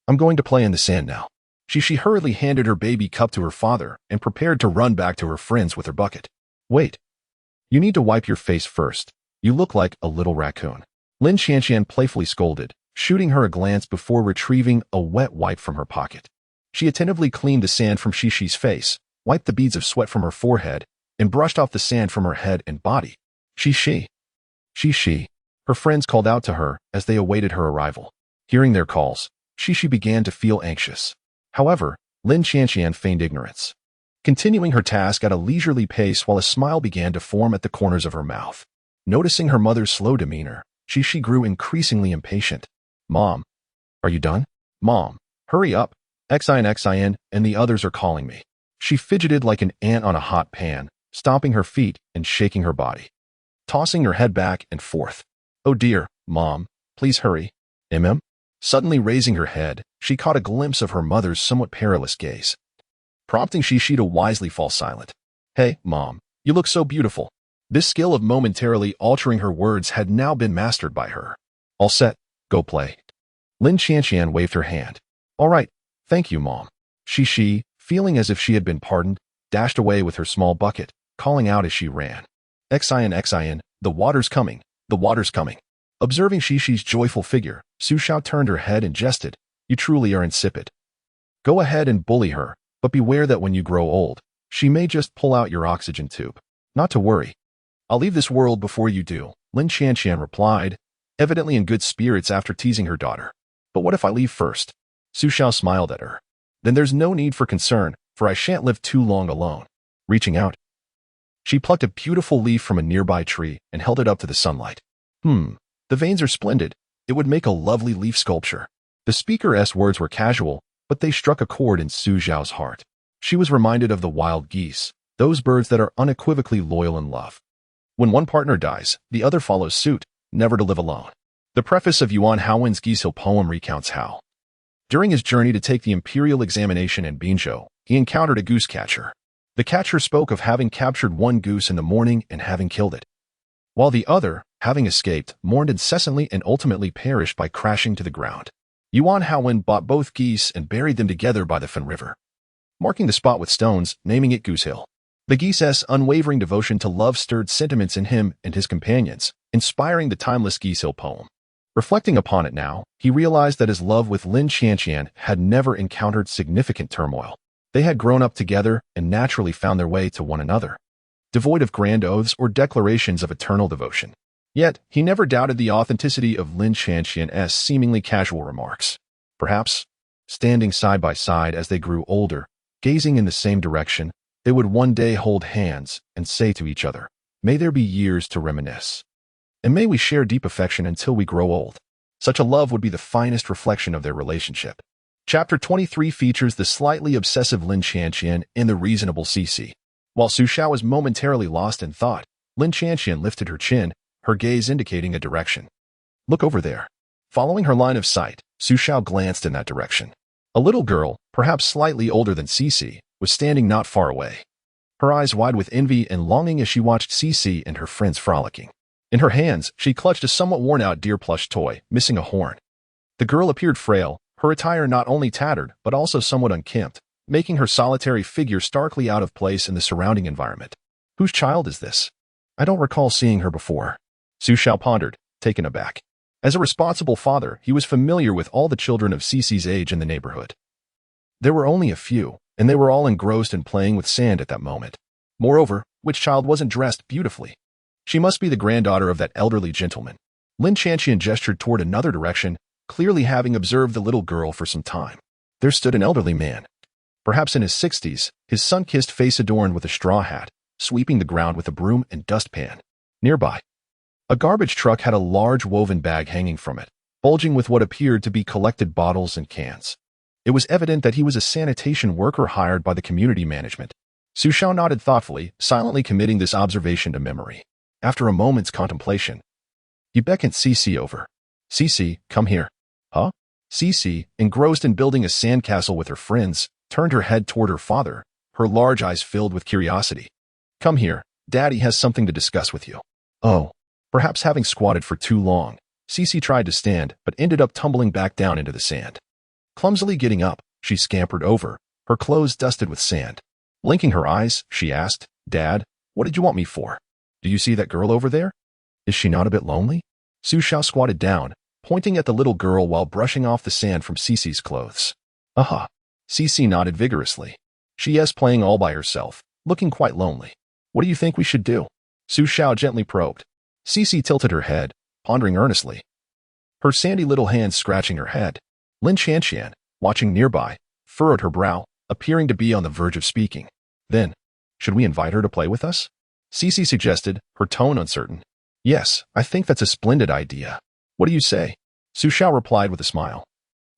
Speaker 1: I'm going to play in the sand now." Xixi hurriedly handed her baby cup to her father and prepared to run back to her friends with her bucket. "Wait. You need to wipe your face first. You look like a little raccoon." Lin Chanqian playfully scolded, shooting her a glance before retrieving a wet wipe from her pocket. She attentively cleaned the sand from Xixi's face, wiped the beads of sweat from her forehead, and brushed off the sand from her head and body. Xixi. Xixi. Her friends called out to her as they awaited her arrival. Hearing their calls, Xixi began to feel anxious. However, Lin Chanqian feigned ignorance, continuing her task at a leisurely pace while a smile began to form at the corners of her mouth. Noticing her mother's slow demeanor, Xixi grew increasingly impatient. "Mom, are you done? Mom, hurry up. Xin and the others are calling me." She fidgeted like an ant on a hot pan, stomping her feet and shaking her body, tossing her head back and forth. "Oh dear, Mom, please hurry." Suddenly raising her head, she caught a glimpse of her mother's somewhat perilous gaze, prompting Xixi to wisely fall silent. "Hey, Mom, you look so beautiful." This skill of momentarily altering her words had now been mastered by her. "All set, go play." Lin Chanqian waved her hand. "All right, thank you, Mom." Xixi, feeling as if she had been pardoned, dashed away with her small bucket, calling out as she ran, Xin, the water's coming, the water's coming." Observing Xixi's joyful figure, Xiao turned her head and jested, "You truly are insipid. Go ahead and bully her, but beware that when you grow old, she may just pull out your oxygen tube." "Not to worry. I'll leave this world before you do," Lin Chanqian replied, evidently in good spirits after teasing her daughter. "But what if I leave first?" Xiao smiled at her. "Then there's no need for concern, for I shan't live too long alone." Reaching out, she plucked a beautiful leaf from a nearby tree and held it up to the sunlight. The veins are splendid. It would make a lovely leaf sculpture." The speaker's words were casual, but they struck a chord in Xiao's heart. She was reminded of the wild geese, those birds that are unequivocally loyal in love. When one partner dies, the other follows suit, never to live alone. The preface of Yuan Haowen's Xixi poem recounts how, during his journey to take the imperial examination in Binzhou, he encountered a goose catcher. The catcher spoke of having captured one goose in the morning and having killed it, while the other, having escaped, mourned incessantly and ultimately perished by crashing to the ground. Yuan Haowen bought both geese and buried them together by the Fen River, marking the spot with stones, naming it Goose Hill. The geese's unwavering devotion to love stirred sentiments in him and his companions, inspiring the timeless Geese Hill poem. Reflecting upon it now, he realized that his love with Lin Chanqian had never encountered significant turmoil. They had grown up together and naturally found their way to one another, devoid of grand oaths or declarations of eternal devotion. Yet, he never doubted the authenticity of Lin Chanqian's seemingly casual remarks. Perhaps, standing side by side as they grew older, gazing in the same direction, they would one day hold hands and say to each other, "May there be years to reminisce. And may we share deep affection until we grow old." Such a love would be the finest reflection of their relationship. Chapter 23 features the slightly obsessive Lin Chanqian and the reasonable Xixi. While Xiao was momentarily lost in thought, Lin Chanqian lifted her chin, her gaze indicating a direction. "Look over there." Following her line of sight, Xiao glanced in that direction. A little girl, perhaps slightly older than Xixi, was standing not far away. her eyes wide with envy and longing as she watched Xixi and her friends frolicking. In her hands, she clutched a somewhat worn-out deer plush toy, missing a horn. The girl appeared frail, her attire not only tattered but also somewhat unkempt, making her solitary figure starkly out of place in the surrounding environment. Whose child is this? I don't recall seeing her before. Xiao pondered, taken aback. As a responsible father, he was familiar with all the children of Xixi's age in the neighborhood. There were only a few, and they were all engrossed in playing with sand at that moment. Moreover, which child wasn't dressed beautifully? She must be the granddaughter of that elderly gentleman. Lin Chanqian gestured toward another direction, clearly having observed the little girl for some time. There stood an elderly man, perhaps in his 60s, his sun-kissed face adorned with a straw hat, sweeping the ground with a broom and dustpan. Nearby, a garbage truck had a large woven bag hanging from it, bulging with what appeared to be collected bottles and cans. It was evident that he was a sanitation worker hired by the community management. Xiao nodded thoughtfully, silently committing this observation to memory. After a moment's contemplation, he beckoned Xixi over. Xixi, come here. Huh? Xixi, engrossed in building a sandcastle with her friends, turned her head toward her father, her large eyes filled with curiosity. Come here, Daddy has something to discuss with you. Oh. Perhaps having squatted for too long, Xixi tried to stand but ended up tumbling back down into the sand. Clumsily getting up, she scampered over, her clothes dusted with sand. Blinking her eyes, she asked, Dad, what did you want me for? Do you see that girl over there? Is she not a bit lonely? Xiao squatted down, pointing at the little girl while brushing off the sand from Xixi's clothes. Aha. Xixi nodded vigorously. She is playing all by herself, looking quite lonely. What do you think we should do? Xiao gently probed. Xixi tilted her head, pondering earnestly, her sandy little hands scratching her head. Lin Chanqian, watching nearby, furrowed her brow, appearing to be on the verge of speaking. Then, should we invite her to play with us? Xixi suggested, her tone uncertain. Yes, I think that's a splendid idea. What do you say? Xiao replied with a smile,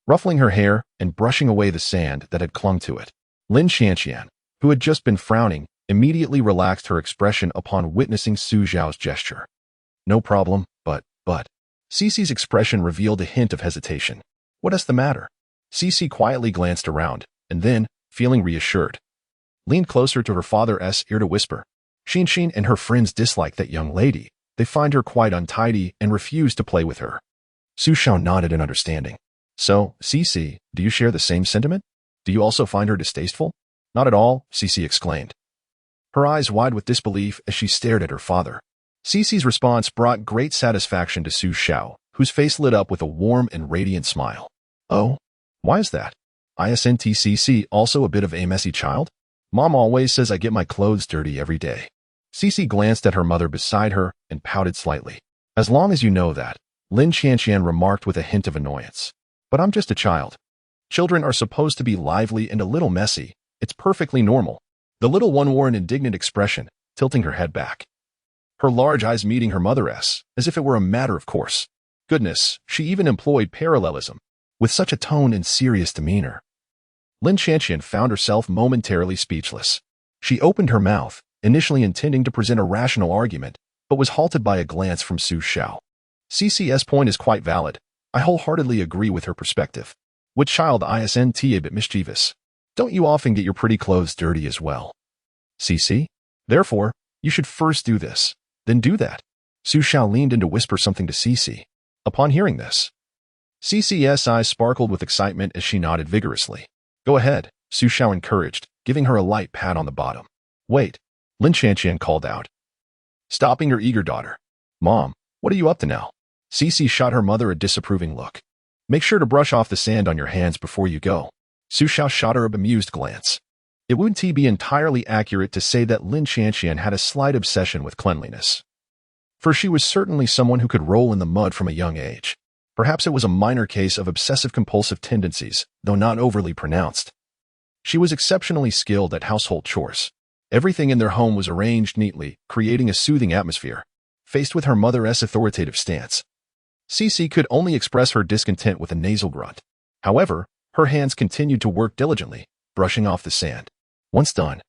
Speaker 1: ruffling her hair and brushing away the sand that had clung to it. Lin Chanqian, who had just been frowning, immediately relaxed her expression upon witnessing Xiao's gesture. No problem, but. Xixi's expression revealed a hint of hesitation. What is the matter? Xixi quietly glanced around, and then, feeling reassured, leaned closer to her father's ear to whisper. Xin and her friends dislike that young lady. They find her quite untidy and refuse to play with her. Xiao nodded in understanding. So, Xixi, do you share the same sentiment? Do you also find her distasteful? Not at all, Xixi exclaimed, her eyes wide with disbelief as she stared at her father. Xixi's response brought great satisfaction to Xiao, whose face lit up with a warm and radiant smile. Oh, why is that? Isn't Xixi also a bit of a messy child? Mom always says I get my clothes dirty every day. Xixi glanced at her mother beside her and pouted slightly. As long as you know that, Lin Chanqian remarked with a hint of annoyance. But I'm just a child. Children are supposed to be lively and a little messy. It's perfectly normal. The little one wore an indignant expression, tilting her head back, her large eyes meeting her mother's, as if it were a matter of course. Goodness, she even employed parallelism, with such a tone and serious demeanor. Lin Chanqian found herself momentarily speechless. She opened her mouth, initially intending to present a rational argument, but was halted by a glance from Xiao. Cc's point is quite valid. I wholeheartedly agree with her perspective. What child isn't a bit mischievous? Don't you often get your pretty clothes dirty as well? Cc? Therefore, you should first do this, then do that. Xiao leaned in to whisper something to Xixi. Upon hearing this, Cc's eyes sparkled with excitement as she nodded vigorously. Go ahead, Xiao encouraged, giving her a light pat on the bottom. Wait, Lin Chanqian called out, stopping her eager daughter. Mom, what are you up to now? Xixi shot her mother a disapproving look. Make sure to brush off the sand on your hands before you go. Xiao shot her a bemused glance. It wouldn't be entirely accurate to say that Lin Chanqian had a slight obsession with cleanliness, for she was certainly someone who could roll in the mud from a young age. Perhaps it was a minor case of obsessive-compulsive tendencies, though not overly pronounced. She was exceptionally skilled at household chores. Everything in their home was arranged neatly, creating a soothing atmosphere. Faced with her mother's authoritative stance, Xixi could only express her discontent with a nasal grunt. However, her hands continued to work diligently, brushing off the sand. Once done,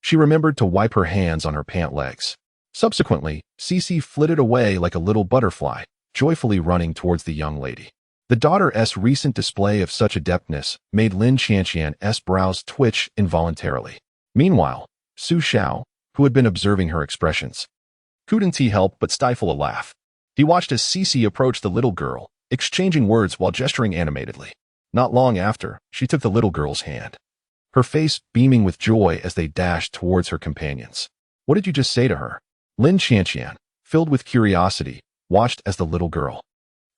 Speaker 1: she remembered to wipe her hands on her pant legs. Subsequently, Xixi flitted away like a little butterfly, joyfully running towards the young lady. The daughter's recent display of such adeptness made Lin Chanqian's brows twitch involuntarily. Meanwhile, Xiao, who had been observing her expressions, couldn't he help but stifle a laugh. He watched as Xixi approached the little girl, exchanging words while gesturing animatedly. Not long after, she took the little girl's hand, her face beaming with joy as they dashed towards her companions. What did you just say to her? Lin Qianqian, filled with curiosity, watched as the little girl,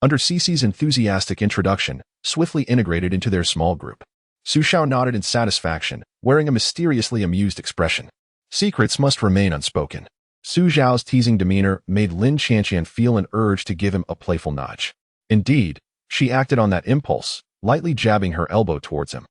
Speaker 1: under Xixi's enthusiastic introduction, swiftly integrated into their small group. Xiao nodded in satisfaction, wearing a mysteriously amused expression. Secrets must remain unspoken. Xiao's teasing demeanor made Lin Qianqian feel an urge to give him a playful nudge. Indeed, she acted on that impulse, lightly jabbing her elbow towards him.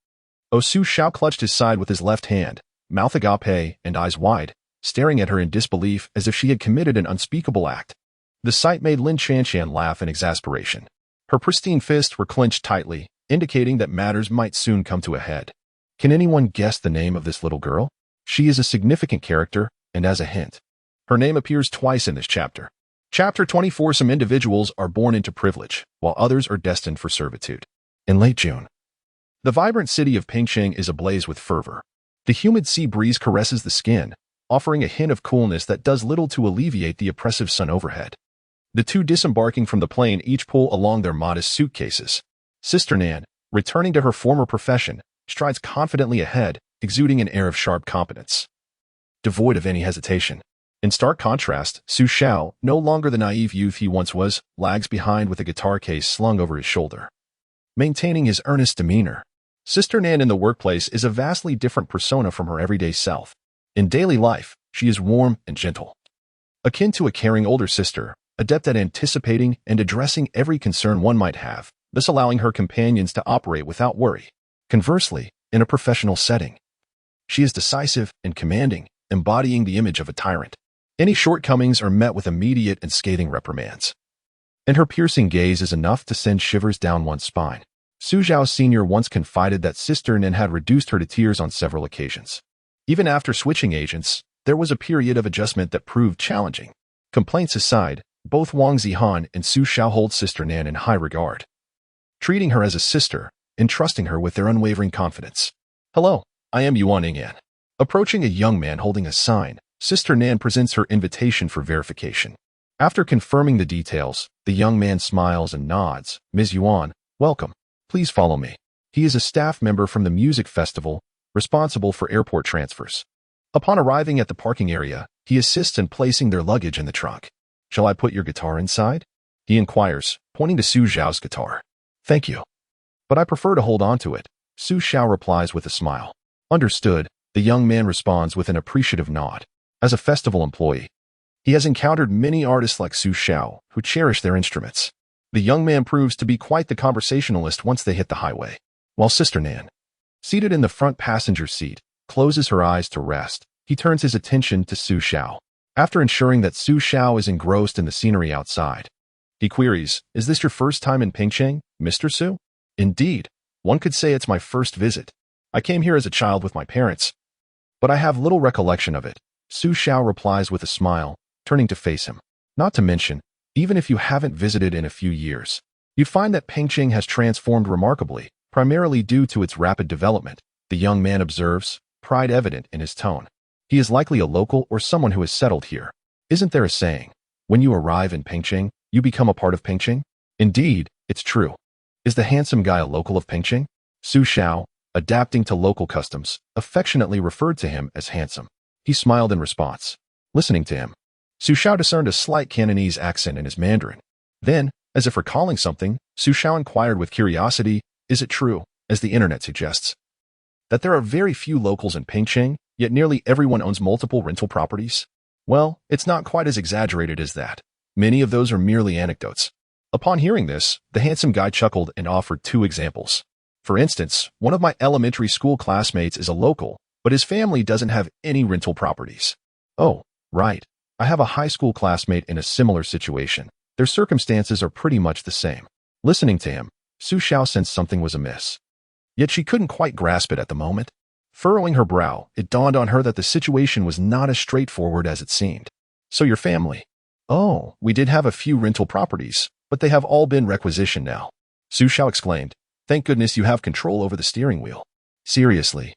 Speaker 1: Xiao clutched his side with his left hand, mouth agape and eyes wide, staring at her in disbelief as if she had committed an unspeakable act. The sight made Lin Qianqian laugh in exasperation. Her pristine fists were clenched tightly, indicating that matters might soon come to a head. Can anyone guess the name of this little girl? She is a significant character, and as a hint, her name appears twice in this chapter. Chapter 24. Some individuals are born into privilege, while others are destined for servitude. In late June, the vibrant city of Pingqing is ablaze with fervor. The humid sea breeze caresses the skin, offering a hint of coolness that does little to alleviate the oppressive sun overhead. The two disembarking from the plane each pull along their modest suitcases. Sister Nan, returning to her former profession, strides confidently ahead, exuding an air of sharp competence, devoid of any hesitation. In stark contrast, Xiao, no longer the naive youth he once was, lags behind with a guitar case slung over his shoulder, maintaining his earnest demeanor. Sister Nan in the workplace is a vastly different persona from her everyday self. In daily life, she is warm and gentle, akin to a caring older sister, adept at anticipating and addressing every concern one might have, thus allowing her companions to operate without worry. Conversely, in a professional setting, she is decisive and commanding, embodying the image of a tyrant. Any shortcomings are met with immediate and scathing reprimands, and her piercing gaze is enough to send shivers down one's spine. Xiao Sr. once confided that Sister Nan had reduced her to tears on several occasions. Even after switching agents, there was a period of adjustment that proved challenging. Complaints aside, both Wang Zihan and Xiao hold Sister Nan in high regard, treating her as a sister, entrusting her with their unwavering confidence. Hello, I am Yuan Yingyan. Approaching a young man holding a sign, Sister Nan presents her invitation for verification. After confirming the details, the young man smiles and nods. Ms. Yuan, welcome. Please follow me. He is a staff member from the music festival, responsible for airport transfers. Upon arriving at the parking area, he assists in placing their luggage in the trunk. Shall I put your guitar inside? He inquires, pointing to Xiao's guitar. Thank you, but I prefer to hold on to it. Xiao replies with a smile. Understood, the young man responds with an appreciative nod. As a festival employee, he has encountered many artists like Xiao who cherish their instruments. The young man proves to be quite the conversationalist once they hit the highway, while Sister Nan, seated in the front passenger seat, closes her eyes to rest. He turns his attention to Xiao. After ensuring that Xiao is engrossed in the scenery outside, he queries, is this your first time in Pingqing, Mr. Su? Indeed, one could say it's my first visit. I came here as a child with my parents, but I have little recollection of it. Xiao replies with a smile, turning to face him. Not to mention, even if you haven't visited in a few years, you'd find that Pingqing has transformed remarkably, primarily due to its rapid development, the young man observes, pride evident in his tone. He is likely a local or someone who has settled here. Isn't there a saying, when you arrive in Pingqing, you become a part of Pingqing? Indeed, it's true. Is the handsome guy a local of Pingqing? Xiao, adapting to local customs, affectionately referred to him as handsome. He smiled in response. Listening to him, Xiao discerned a slight Cantonese accent in his Mandarin. Then, as if recalling something, Xiao inquired with curiosity, is it true, as the internet suggests, that there are very few locals in Pingqing, yet nearly everyone owns multiple rental properties? Well, it's not quite as exaggerated as that. Many of those are merely anecdotes. Upon hearing this, the handsome guy chuckled and offered 2 examples. For instance, one of my elementary school classmates is a local, but his family doesn't have any rental properties. Oh, right. I have a high school classmate in a similar situation. Their circumstances are pretty much the same. Listening to him, Xiao sensed something was amiss. Yet she couldn't quite grasp it at the moment. Furrowing her brow, it dawned on her that the situation was not as straightforward as it seemed. So your family? Oh, we did have a few rental properties, but they have all been requisitioned now. Xiao exclaimed. Thank goodness you have control over the steering wheel. Seriously.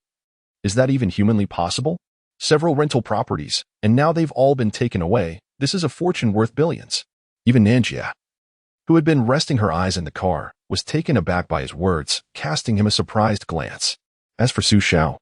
Speaker 1: Is that even humanly possible? several rental properties, and now they've all been taken away. This is a fortune worth billions. Even Nanjia, who had been resting her eyes in the car, was taken aback by his words, casting him a surprised glance. As for Xiao,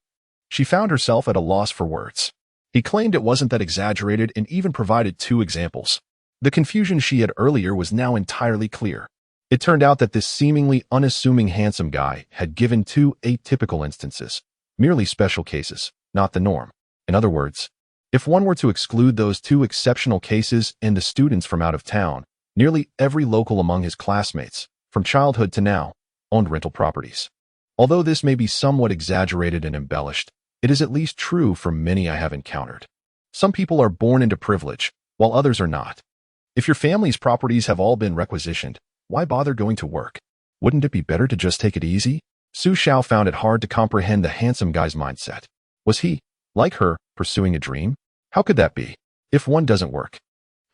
Speaker 1: she found herself at a loss for words. He claimed it wasn't that exaggerated and even provided 2 examples. The confusion she had earlier was now entirely clear. It turned out that this seemingly unassuming handsome guy had given 2 atypical instances, merely special cases, not the norm. In other words, if one were to exclude those 2 exceptional cases and the students from out of town, nearly every local among his classmates, from childhood to now, owned rental properties. Although this may be somewhat exaggerated and embellished, it is at least true for many I have encountered. Some people are born into privilege, while others are not. If your family's properties have all been requisitioned, why bother going to work? Wouldn't it be better to just take it easy? Xiao found it hard to comprehend the handsome guy's mindset. Was he, like her, pursuing a dream? How could that be? If one doesn't work,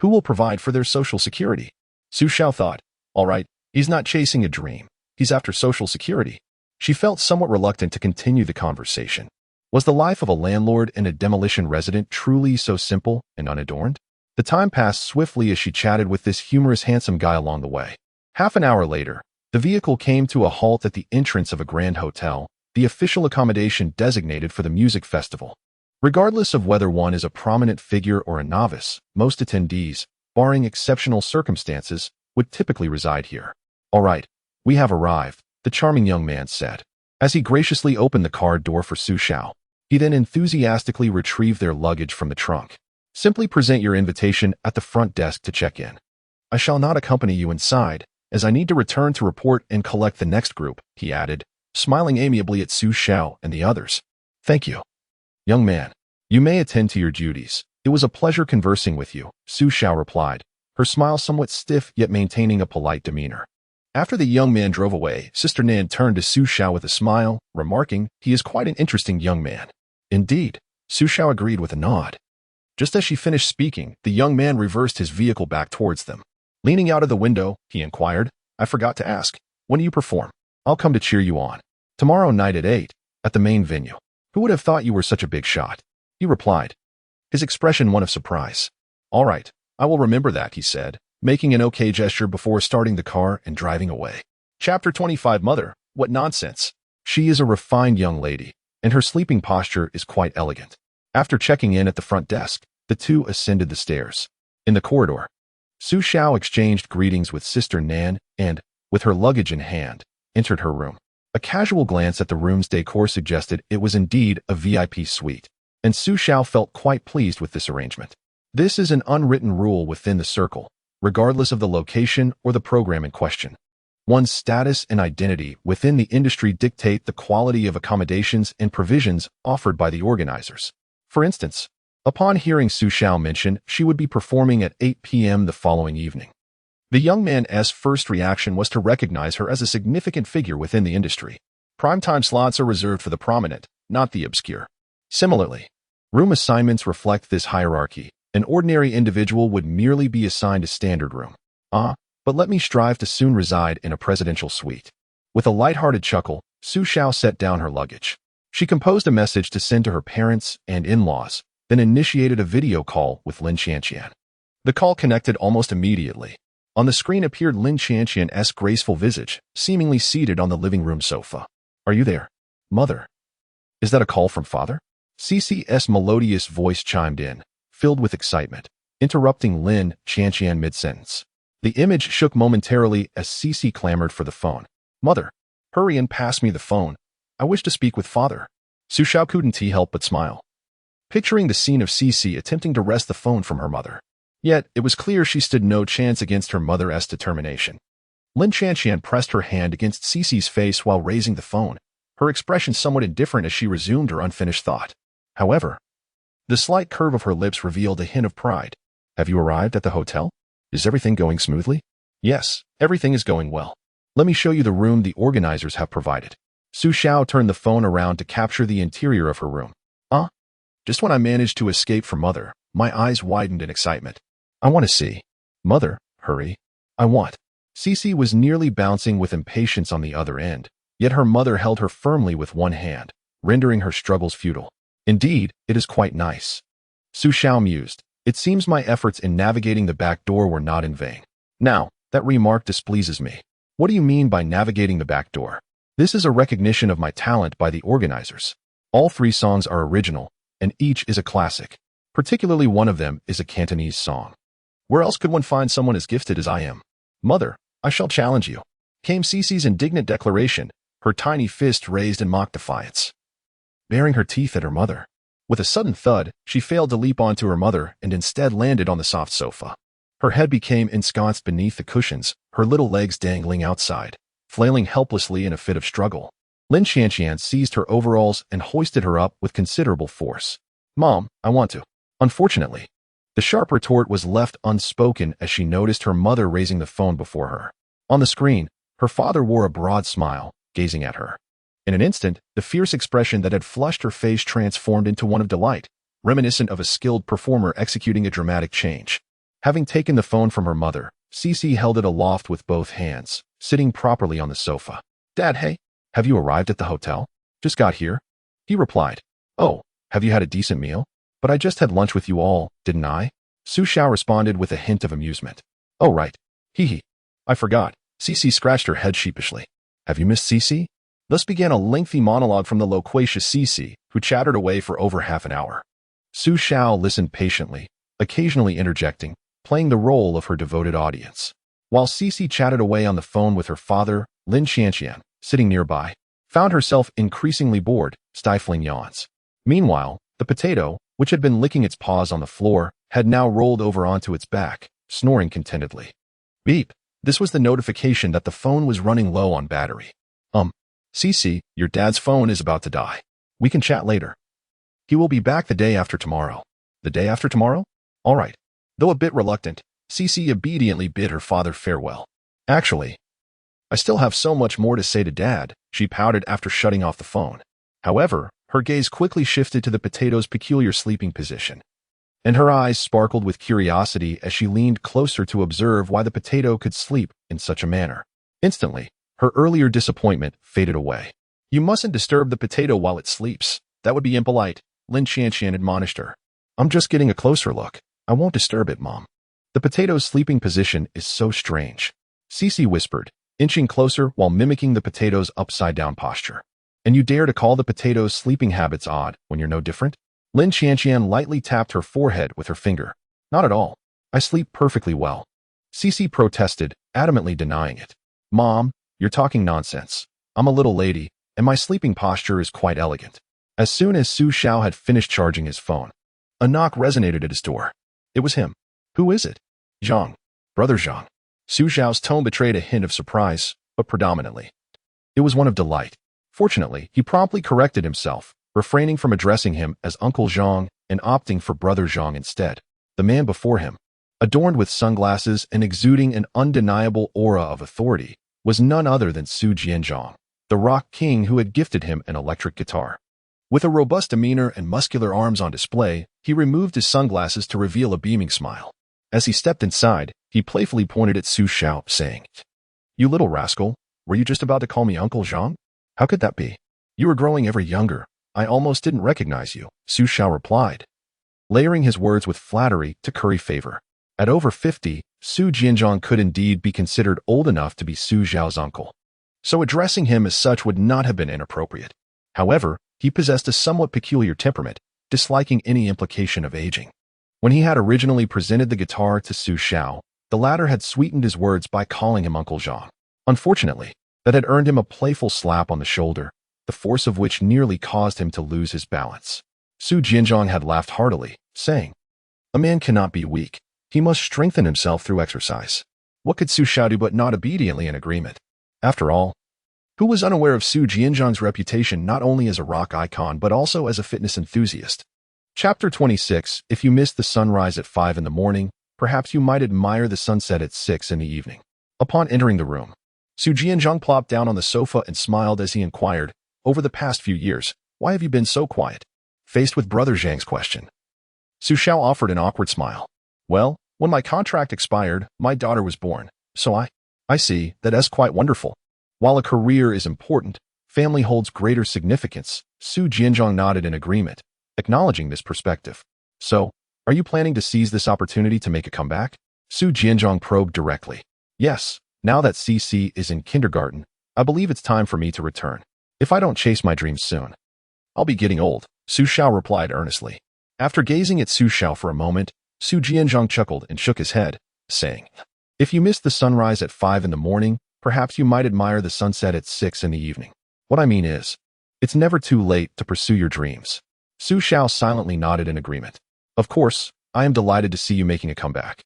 Speaker 1: who will provide for their social security? Xiao thought, all right, he's not chasing a dream. He's after social security. She felt somewhat reluctant to continue the conversation. Was the life of a landlord and a demolition resident truly so simple and unadorned? The time passed swiftly as she chatted with this humorous handsome guy along the way. Half an hour later, the vehicle came to a halt at the entrance of a grand hotel, the official accommodation designated for the music festival. Regardless of whether one is a prominent figure or a novice, most attendees, barring exceptional circumstances, would typically reside here. All right, we have arrived, the charming young man said, as he graciously opened the car door for Xiao. He then enthusiastically retrieved their luggage from the trunk. Simply present your invitation at the front desk to check in. I shall not accompany you inside, as I need to return to report and collect the next group, he added, smiling amiably at Xiao and the others. Thank you. Young man, you may attend to your duties. It was a pleasure conversing with you, Xiao replied, her smile somewhat stiff yet maintaining a polite demeanor. After the young man drove away, Sister Nan turned to Xiao with a smile, remarking, he is quite an interesting young man. Indeed, Xiao agreed with a nod. Just as she finished speaking, the young man reversed his vehicle back towards them. Leaning out of the window, he inquired, I forgot to ask, when do you perform? I'll come to cheer you on. Tomorrow night at 8, at the main venue. Who would have thought you were such a big shot? He replied, his expression one of surprise. All right, I will remember that, he said, making an okay gesture before starting the car and driving away. Chapter 25 Mother, what nonsense. She is a refined young lady, and her sleeping posture is quite elegant. After checking in at the front desk, the 2 ascended the stairs. In the corridor, Xiao exchanged greetings with Sister Nan and, with her luggage in hand, entered her room. A casual glance at the room's decor suggested it was indeed a VIP suite, and Xiao felt quite pleased with this arrangement. This is an unwritten rule within the circle, regardless of the location or the program in question. One's status and identity within the industry dictate the quality of accommodations and provisions offered by the organizers. For instance, upon hearing Xiao mention she would be performing at 8 p.m. the following evening, the young man's first reaction was to recognize her as a significant figure within the industry. Primetime slots are reserved for the prominent, not the obscure. Similarly, room assignments reflect this hierarchy. An ordinary individual would merely be assigned a standard room. But let me strive to soon reside in a presidential suite. With a light-hearted chuckle, Xiao set down her luggage. She composed a message to send to her parents and in-laws, then initiated a video call with Lin Qianqian. The call connected almost immediately. On the screen appeared Lin Qianqian's graceful visage, seemingly seated on the living room sofa. Are you there, Mother? Is that a call from Father? Xixi's melodious voice chimed in, filled with excitement, interrupting Lin Qianqian mid-sentence. The image shook momentarily as Xixi clamored for the phone. Mother, hurry and pass me the phone. I wish to speak with Father. Xiao couldn't help but smile, picturing the scene of Xixi attempting to wrest the phone from her mother. Yet, it was clear she stood no chance against her mother's determination. Lin Qianqian pressed her hand against Xixi's face while raising the phone, her expression somewhat indifferent as she resumed her unfinished thought. However, the slight curve of her lips revealed a hint of pride. Have you arrived at the hotel? Is everything going smoothly? Yes, everything is going well. Let me show you the room the organizers have provided. Xiao turned the phone around to capture the interior of her room. Just when I managed to escape from Mother, my eyes widened in excitement. I want to see. Mother, hurry. I want. Xixi was nearly bouncing with impatience on the other end, yet her mother held her firmly with one hand, rendering her struggles futile. Indeed, it is quite nice. Su Xiao mused. It seems my efforts in navigating the back door were not in vain. Now, that remark displeases me. What do you mean by navigating the back door? This is a recognition of my talent by the organizers. All 3 songs are original, and each is a classic. Particularly one of them is a Cantonese song. Where else could one find someone as gifted as I am? Mother, I shall challenge you. Came Xixi's indignant declaration, her tiny fist raised in mock defiance. Baring her teeth at her mother. With a sudden thud, she failed to leap onto her mother and instead landed on the soft sofa. Her head became ensconced beneath the cushions, her little legs dangling outside, flailing helplessly in a fit of struggle. Lin Xianxian seized her overalls and hoisted her up with considerable force. Mom, I want to. Unfortunately. The sharp retort was left unspoken as she noticed her mother raising the phone before her. On the screen, her father wore a broad smile, gazing at her. In an instant, the fierce expression that had flushed her face transformed into one of delight, reminiscent of a skilled performer executing a dramatic change. Having taken the phone from her mother, Xixi held it aloft with both hands, sitting properly on the sofa. Dad, hey, have you arrived at the hotel? Just got here? He replied. Oh, have you had a decent meal? But I just had lunch with you all, didn't I? Su Xiao responded with a hint of amusement. Oh, right. Hee hee. I forgot. Xixi scratched her head sheepishly. Have you missed Xixi? Thus began a lengthy monologue from the loquacious Xixi, who chattered away for over half an hour. Su Xiao listened patiently, occasionally interjecting, playing the role of her devoted audience. While Xixi chatted away on the phone with her father, Lin Xianxian, sitting nearby, found herself increasingly bored, stifling yawns. Meanwhile, the potato, which had been licking its paws on the floor, had now rolled over onto its back, snoring contentedly. Beep. This was the notification that the phone was running low on battery. Xixi, your dad's phone is about to die. We can chat later. He will be back the day after tomorrow. The day after tomorrow? All right. Though a bit reluctant, Xixi obediently bid her father farewell. Actually, I still have so much more to say to Dad, she pouted after shutting off the phone. However, her gaze quickly shifted to the potato's peculiar sleeping position, and her eyes sparkled with curiosity as she leaned closer to observe why the potato could sleep in such a manner. Instantly, her earlier disappointment faded away. You mustn't disturb the potato while it sleeps. That would be impolite, Lin Xianxian admonished her. I'm just getting a closer look. I won't disturb it, Mom. The potato's sleeping position is so strange, Xixi whispered, inching closer while mimicking the potato's upside-down posture. And you dare to call the potato's sleeping habits odd when you're no different? Lin Xianxian lightly tapped her forehead with her finger. Not at all. I sleep perfectly well. Xixi protested, adamantly denying it. Mom, you're talking nonsense. I'm a little lady, and my sleeping posture is quite elegant. As soon as Su Xiao had finished charging his phone, a knock resonated at his door. It was him. Who is it? Zhang. Brother Zhang. Su Xiao's tone betrayed a hint of surprise, but predominantly, it was one of delight. Fortunately, he promptly corrected himself, refraining from addressing him as Uncle Zhang and opting for Brother Zhang instead. The man before him, adorned with sunglasses and exuding an undeniable aura of authority, was none other than Su Jianzhong, the rock king who had gifted him an electric guitar. With a robust demeanor and muscular arms on display, he removed his sunglasses to reveal a beaming smile. As he stepped inside, he playfully pointed at Su Xiao, saying, You little rascal, were you just about to call me Uncle Zhang? How could that be? You are growing ever younger. I almost didn't recognize you, Su Xiao replied, layering his words with flattery to curry favor. At over 50, Su Jianzhong could indeed be considered old enough to be Su Xiao's uncle, so addressing him as such would not have been inappropriate. However, he possessed a somewhat peculiar temperament, disliking any implication of aging. When he had originally presented the guitar to Su Xiao, the latter had sweetened his words by calling him Uncle Zhang. Unfortunately, that had earned him a playful slap on the shoulder, the force of which nearly caused him to lose his balance. Su Jianzhong had laughed heartily, saying, A man cannot be weak. He must strengthen himself through exercise. What could Su Xiao do but nod obediently in agreement? After all, who was unaware of Su Jianzhong's reputation not only as a rock icon but also as a fitness enthusiast? Chapter 26. If you missed the sunrise at 5 in the morning, perhaps you might admire the sunset at 6 in the evening. Upon entering the room, Su Jianzhong plopped down on the sofa and smiled as he inquired, Over the past few years, why have you been so quiet? Faced with Brother Zhang's question, Su Xiao offered an awkward smile. Well, when my contract expired, my daughter was born, so I see, that's quite wonderful. While a career is important, family holds greater significance, Su Jianzhong nodded in agreement, acknowledging this perspective. So, are you planning to seize this opportunity to make a comeback? Su Jianzhong probed directly. Yes, now that Xixi is in kindergarten, I believe it's time for me to return. If I don't chase my dreams soon, I'll be getting old, Su Xiao replied earnestly. After gazing at Su Xiao for a moment, Su Jianzhong chuckled and shook his head, saying, if you missed the sunrise at 5 in the morning, perhaps you might admire the sunset at 6 in the evening. What I mean is, it's never too late to pursue your dreams. Su Xiao silently nodded in agreement. Of course, I am delighted to see you making a comeback.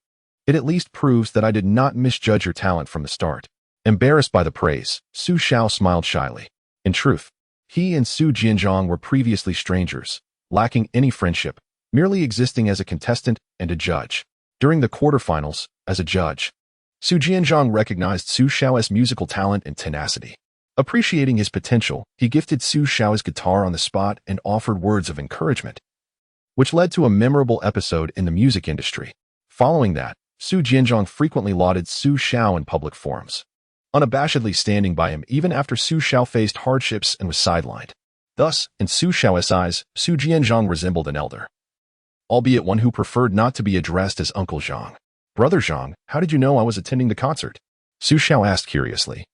Speaker 1: It at least proves that I did not misjudge your talent from the start. Embarrassed by the praise, Su Xiao smiled shyly. In truth, he and Su Jianzhong were previously strangers, lacking any friendship, merely existing as a contestant and a judge. During the quarterfinals, as a judge, Su Jianzhong recognized Su Xiao's musical talent and tenacity. Appreciating his potential, he gifted Su Xiao his guitar on the spot and offered words of encouragement, which led to a memorable episode in the music industry. Following that, Su Jianzhong frequently lauded Su Xiao in public forums, unabashedly standing by him even after Su Xiao faced hardships and was sidelined. Thus, in Su Xiao's eyes, Su Jianzhong resembled an elder, albeit one who preferred not to be addressed as Uncle Zhang. Brother Zhang, how did you know I was attending the concert? Su Xiao asked curiously,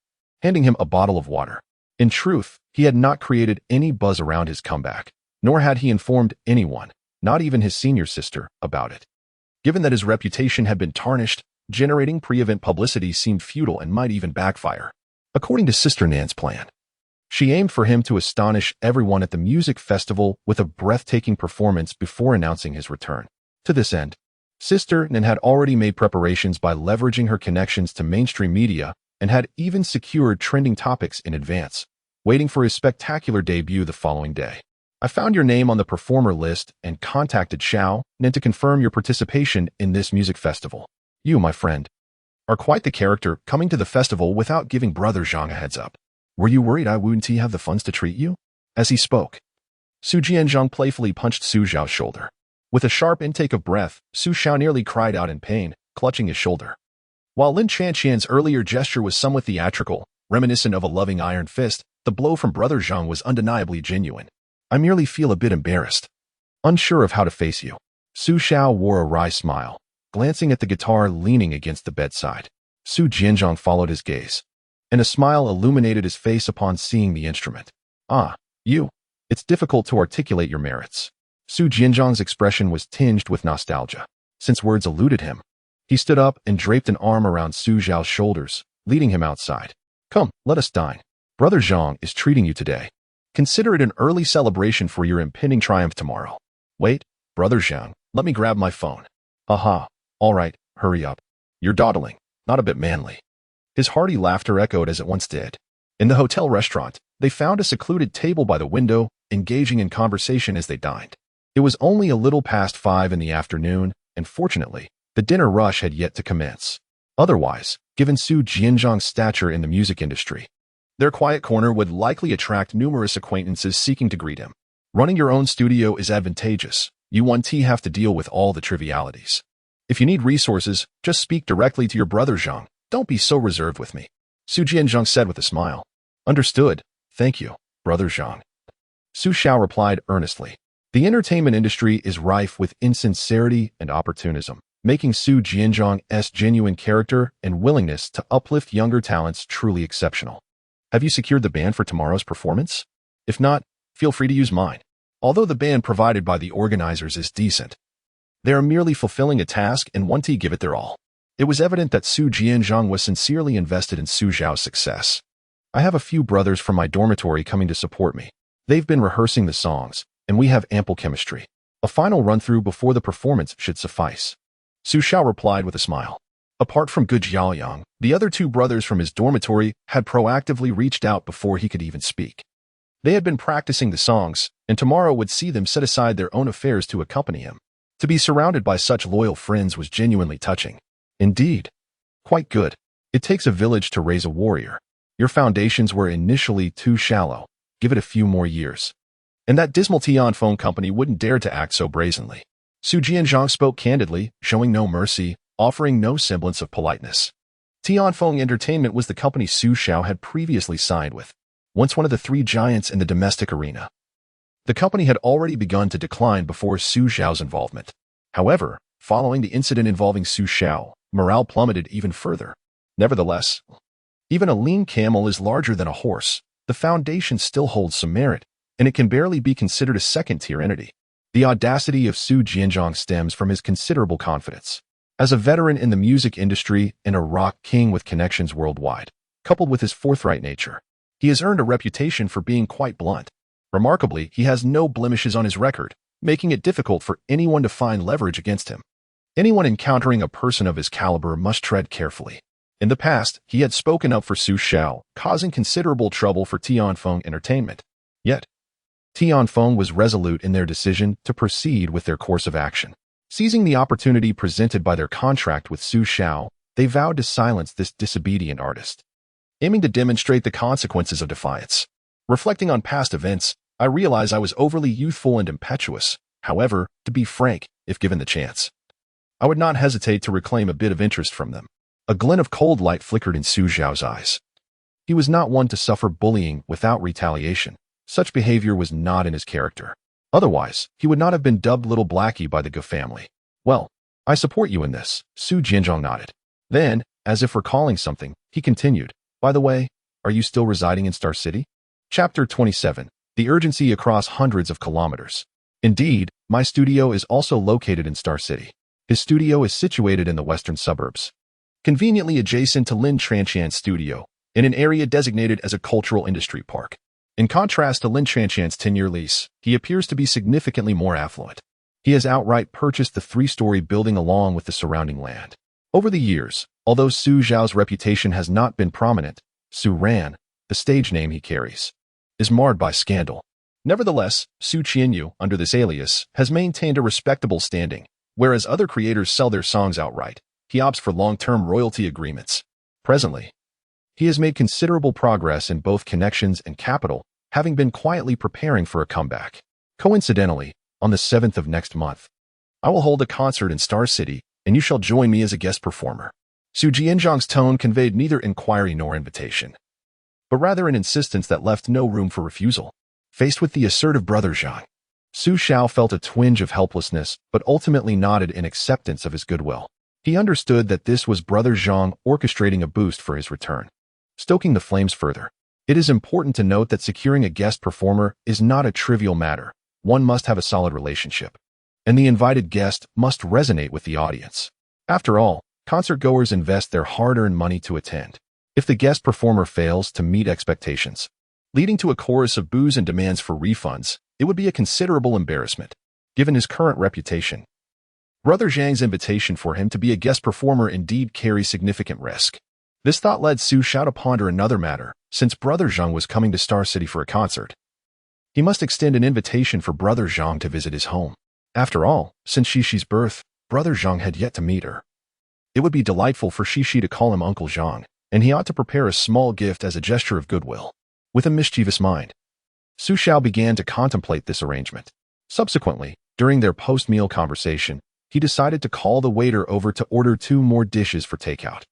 Speaker 1: handing him a bottle of water. In truth, he had not created any buzz around his comeback, nor had he informed anyone, not even his senior sister, about it. Given that his reputation had been tarnished, generating pre-event publicity seemed futile and might even backfire. According to Sister Nan's plan, she aimed for him to astonish everyone at the music festival with a breathtaking performance before announcing his return. To this end, Sister Nan had already made preparations by leveraging her connections to mainstream media and had even secured trending topics in advance, waiting for his spectacular debut the following day. I found your name on the performer list and contacted Xiao Nan to confirm your participation in this music festival. You, my friend, are quite the character, coming to the festival without giving Brother Zhang a heads up. Were you worried I wouldn't have the funds to treat you? As he spoke, Su Jianzhong playfully punched Su Xiao's shoulder. With a sharp intake of breath, Su Xiao nearly cried out in pain, clutching his shoulder. While Lin Chanqian's earlier gesture was somewhat theatrical, reminiscent of a loving iron fist, the blow from Brother Zhang was undeniably genuine. I merely feel a bit embarrassed, unsure of how to face you. Su Xiao wore a wry smile, glancing at the guitar leaning against the bedside. Su Jianzhong followed his gaze, and a smile illuminated his face upon seeing the instrument. Ah, you. It's difficult to articulate your merits. Su Jianzhong's expression was tinged with nostalgia. Since words eluded him, he stood up and draped an arm around Su Xiao's shoulders, leading him outside. Come, let us dine. Brother Zhang is treating you today. Consider it an early celebration for your impending triumph tomorrow. Wait, Brother Zhang, let me grab my phone. Aha, all right, hurry up. You're dawdling, not a bit manly. His hearty laughter echoed as it once did. In the hotel restaurant, they found a secluded table by the window, engaging in conversation as they dined. It was only a little past 5 in the afternoon, and fortunately, the dinner rush had yet to commence. Otherwise, given Su Jianzhong's stature in the music industry, their quiet corner would likely attract numerous acquaintances seeking to greet him. Running your own studio is advantageous. You won't have to deal with all the trivialities. If you need resources, just speak directly to your brother Zhang. Don't be so reserved with me. Su Jianzhong said with a smile. Understood. Thank you, Brother Zhang. Su Xiao replied earnestly. The entertainment industry is rife with insincerity and opportunism, making Su Jianzhong's genuine character and willingness to uplift younger talents truly exceptional. Have you secured the band for tomorrow's performance? If not, feel free to use mine. Although the band provided by the organizers is decent, they are merely fulfilling a task and want to give it their all. It was evident that Su Jianzhong was sincerely invested in Su Xiao's success. I have a few brothers from my dormitory coming to support me. They've been rehearsing the songs, and we have ample chemistry. A final run-through before the performance should suffice. Su Xiao replied with a smile. Apart from Gu Jiaoyang, the other 2 brothers from his dormitory had proactively reached out before he could even speak. They had been practicing the songs, and tomorrow would see them set aside their own affairs to accompany him. To be surrounded by such loyal friends was genuinely touching. Indeed. Quite good. It takes a village to raise a warrior. Your foundations were initially too shallow. Give it a few more years. And that dismal Tianfeng company wouldn't dare to act so brazenly. Su Jianzhong spoke candidly, showing no mercy, offering no semblance of politeness. Tianfeng Entertainment was the company Su Xiao had previously signed with, once one of the 3 giants in the domestic arena. The company had already begun to decline before Su Xiao's involvement. However, following the incident involving Su Xiao, morale plummeted even further. Nevertheless, even a lean camel is larger than a horse. The foundation still holds some merit, and it can barely be considered a second-tier entity. The audacity of Su Jianzhong stems from his considerable confidence. As a veteran in the music industry and a rock king with connections worldwide, coupled with his forthright nature, he has earned a reputation for being quite blunt. Remarkably, he has no blemishes on his record, making it difficult for anyone to find leverage against him. Anyone encountering a person of his caliber must tread carefully. In the past, he had spoken up for Su Xiao, causing considerable trouble for Tianfeng Entertainment. Yet, Tianfeng was resolute in their decision to proceed with their course of action. Seizing the opportunity presented by their contract with Su Xiao, they vowed to silence this disobedient artist, aiming to demonstrate the consequences of defiance. Reflecting on past events, I realize I was overly youthful and impetuous. However, to be frank, if given the chance, I would not hesitate to reclaim a bit of interest from them. A glint of cold light flickered in Su Xiao's eyes. He was not one to suffer bullying without retaliation. Such behavior was not in his character. Otherwise, he would not have been dubbed Little Blackie by the Ge family. Well, I support you in this, Su Jianzhong nodded. Then, as if recalling something, he continued, by the way, are you still residing in Star City? Chapter 27. The urgency across hundreds of kilometers. Indeed, my studio is also located in Star City. His studio is situated in the western suburbs, conveniently adjacent to Lin Tranqian's studio, in an area designated as a cultural industry park. In contrast to Lin Tranqian's 10-year lease, he appears to be significantly more affluent. He has outright purchased the 3-story building along with the surrounding land. Over the years, although Su Xiao's reputation has not been prominent, Su Ran, the stage name he carries, is marred by scandal. Nevertheless, Su Qianyu, under this alias, has maintained a respectable standing. Whereas other creators sell their songs outright, he opts for long-term royalty agreements. Presently, he has made considerable progress in both connections and capital, having been quietly preparing for a comeback. Coincidentally, on the 7th of next month, I will hold a concert in Star City, and you shall join me as a guest performer. Su Jianzhong's tone conveyed neither inquiry nor invitation, but rather an insistence that left no room for refusal. Faced with the assertive brother Zhang, Su Xiao felt a twinge of helplessness, but ultimately nodded in acceptance of his goodwill. He understood that this was brother Zhang orchestrating a boost for his return. Stoking the flames further, it is important to note that securing a guest performer is not a trivial matter. One must have a solid relationship, and the invited guest must resonate with the audience. After all, concert-goers invest their hard-earned money to attend. If the guest performer fails to meet expectations, leading to a chorus of boos and demands for refunds, it would be a considerable embarrassment. Given his current reputation, Brother Zhang's invitation for him to be a guest performer indeed carries significant risk. This thought led Su Xiao to ponder another matter. Since Brother Zhang was coming to Star City for a concert, he must extend an invitation for Brother Zhang to visit his home. After all, since Xixi's birth, Brother Zhang had yet to meet her. It would be delightful for Xixi to call him Uncle Zhang, and he ought to prepare a small gift as a gesture of goodwill. With a mischievous mind, Su Xiao began to contemplate this arrangement. Subsequently, during their post-meal conversation, he decided to call the waiter over to order 2 more dishes for takeout.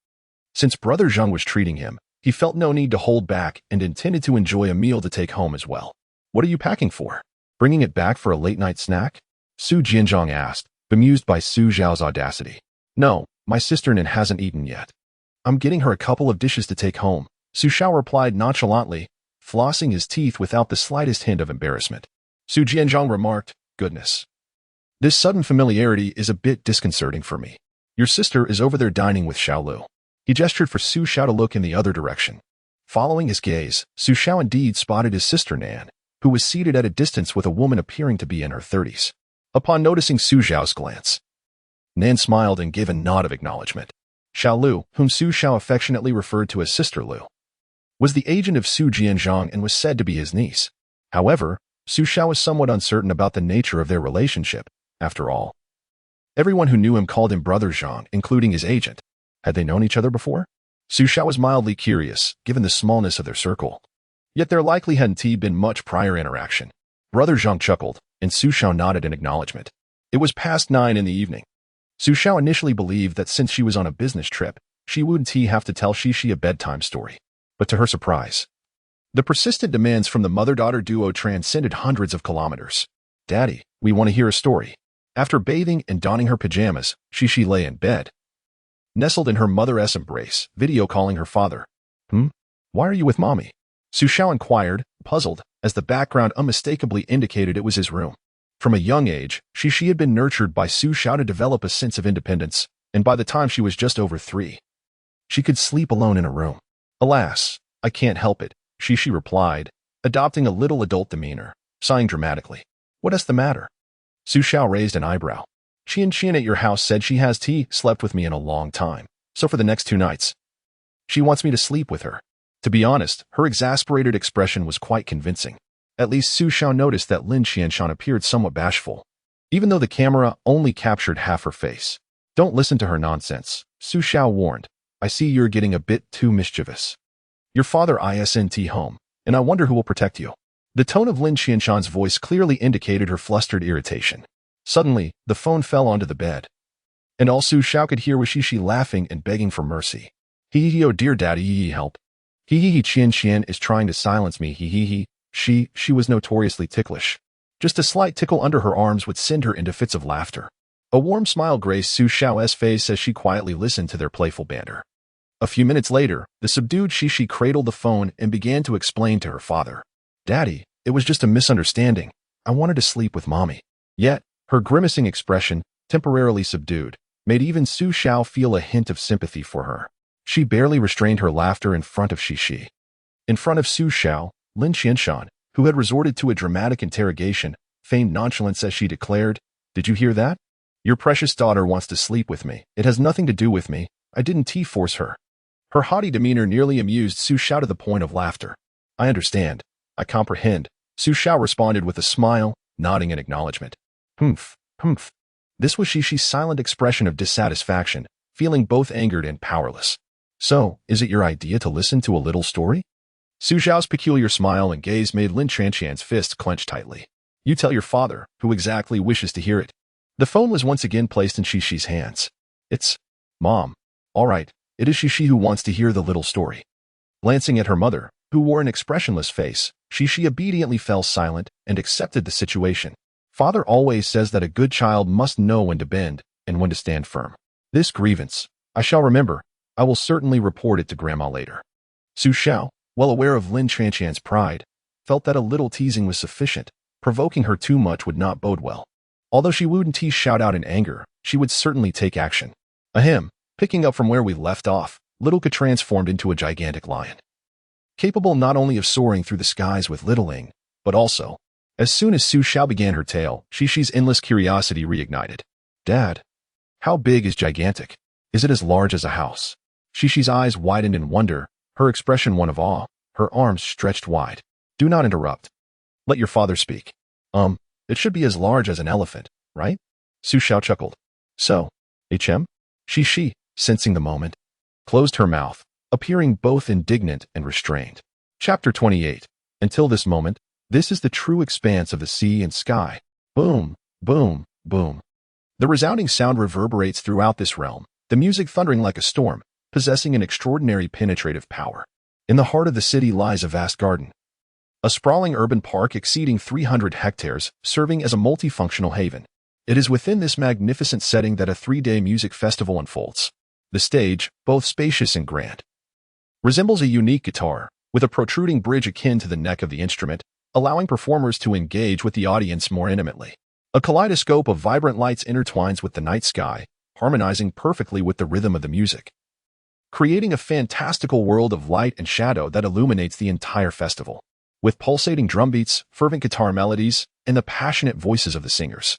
Speaker 1: Since Brother Zhang was treating him, he felt no need to hold back and intended to enjoy a meal to take home as well. What are you packing for? Bringing it back for a late-night snack? Su Jianzhong asked, bemused by Su Xiao's audacity. No, my sister Nan hasn't eaten yet. I'm getting her a couple of dishes to take home, Su Xiao replied nonchalantly, flossing his teeth without the slightest hint of embarrassment. Su Jianzhong remarked, goodness. This sudden familiarity is a bit disconcerting for me. Your sister is over there dining with Xiao Lu. He gestured for Su Xiao to look in the other direction. Following his gaze, Su Xiao indeed spotted his sister Nan, who was seated at a distance with a woman appearing to be in her 30s. Upon noticing Su Xiao's glance, Nan smiled and gave a nod of acknowledgement. Xiao Lu, whom Su Xiao affectionately referred to as Sister Lu, was the agent of Su Jianzhong and was said to be his niece. However, Su Xiao was somewhat uncertain about the nature of their relationship. After all, everyone who knew him called him Brother Zhang, including his agent. Had they known each other before? Su Xiao was mildly curious, given the smallness of their circle. Yet there likely hadn't been much prior interaction. Brother Zhang chuckled, and Su Xiao nodded in acknowledgement. It was past 9 in the evening. Su Xiao initially believed that since she was on a business trip, she wouldn't have to tell Xixi a bedtime story. But to her surprise, The persistent demands from the mother-daughter duo transcended hundreds of kilometers. "Daddy, we want to hear a story." After bathing and donning her pajamas, Xixi lay in bed, nestled in her mother's embrace, video calling her father. Why are you with mommy?" Xiao inquired, puzzled, as the background unmistakably indicated it was his room. From a young age, Xixi had been nurtured by Xiao to develop a sense of independence, and by the time she was just over 3, she could sleep alone in a room. "Alas, I can't help it," Xixi replied, adopting a little adult demeanor, sighing dramatically. "What is the matter?" Xiao raised an eyebrow. Qian at your house said she has slept with me in a long time, so for the next 2 nights, she wants me to sleep with her. To be honest, her exasperated expression was quite convincing. At least Xiao noticed that Lin Qianshan appeared somewhat bashful, even though the camera only captured half her face. "Don't listen to her nonsense," Xiao warned. "I see you're getting a bit too mischievous. Your father isn't home, and I wonder who will protect you." The tone of Lin Qianshan's voice clearly indicated her flustered irritation. Suddenly, the phone fell onto the bed, and all Xiao could hear was Xixi laughing and begging for mercy. "Oh dear daddy, help. Qian is trying to silence me, She was notoriously ticklish. Just a slight tickle under her arms would send her into fits of laughter. A warm smile graced Xiao's face as she quietly listened to their playful banter. A few minutes later, the subdued Xixi cradled the phone and began to explain to her father. "Daddy, it was just a misunderstanding. I wanted to sleep with mommy." Yet, her grimacing expression, temporarily subdued, made even Xiao feel a hint of sympathy for her. She barely restrained her laughter in front of Xixi. In front of Xiao, Lin Qianshan, who had resorted to a dramatic interrogation, feigned nonchalance as she declared, "Did you hear that? Your precious daughter wants to sleep with me. It has nothing to do with me. I didn't force her." Her haughty demeanor nearly amused Xiao to the point of laughter. "I understand. I comprehend," Xiao responded with a smile, nodding in acknowledgement. Humph. This was Xixi's silent expression of dissatisfaction, feeling both angered and powerless. "So, is it your idea to listen to a little story?" Xiao's peculiar smile and gaze made Lin Qianshan's fists clench tightly. "You tell your father, who exactly wishes to hear it." The phone was once again placed in Xixi's hands. "It's Mom. All right, it is Xixi who wants to hear the little story." Glancing at her mother, who wore an expressionless face, Xixi obediently fell silent and accepted the situation. "Father always says that a good child must know when to bend and when to stand firm. This grievance, I shall remember. I will certainly report it to Grandma later." Xiao, well aware of Lin Qianshan's pride, felt that a little teasing was sufficient. Provoking her too much would not bode well. Although she wouldn't shout out in anger, she would certainly take action. Ahem, picking up from where we left off, Little Ka transformed into a gigantic lion, capable not only of soaring through the skies with Little Ing, but also, as soon as Xiao began her tale, Xixi's endless curiosity reignited. "Dad, how big is gigantic? Is it as large as a house?" Xixi's eyes widened in wonder, her expression one of awe, her arms stretched wide. "Do not interrupt. Let your father speak. It should be as large as an elephant, right?" Xiao chuckled. "So, Xixi, sensing the moment, closed her mouth, appearing both indignant and restrained. Chapter 28. Until this moment, this is the true expanse of the sea and sky. Boom, boom, boom. The resounding sound reverberates throughout this realm, the music thundering like a storm, possessing an extraordinary penetrative power. In the heart of the city lies a vast garden, a sprawling urban park exceeding 300 hectares, serving as a multifunctional haven. It is within this magnificent setting that a 3-day music festival unfolds. The stage, both spacious and grand, resembles a unique guitar, with a protruding bridge akin to the neck of the instrument, allowing performers to engage with the audience more intimately. A kaleidoscope of vibrant lights intertwines with the night sky, harmonizing perfectly with the rhythm of the music, creating a fantastical world of light and shadow that illuminates the entire festival, with pulsating drum beats, fervent guitar melodies, and the passionate voices of the singers.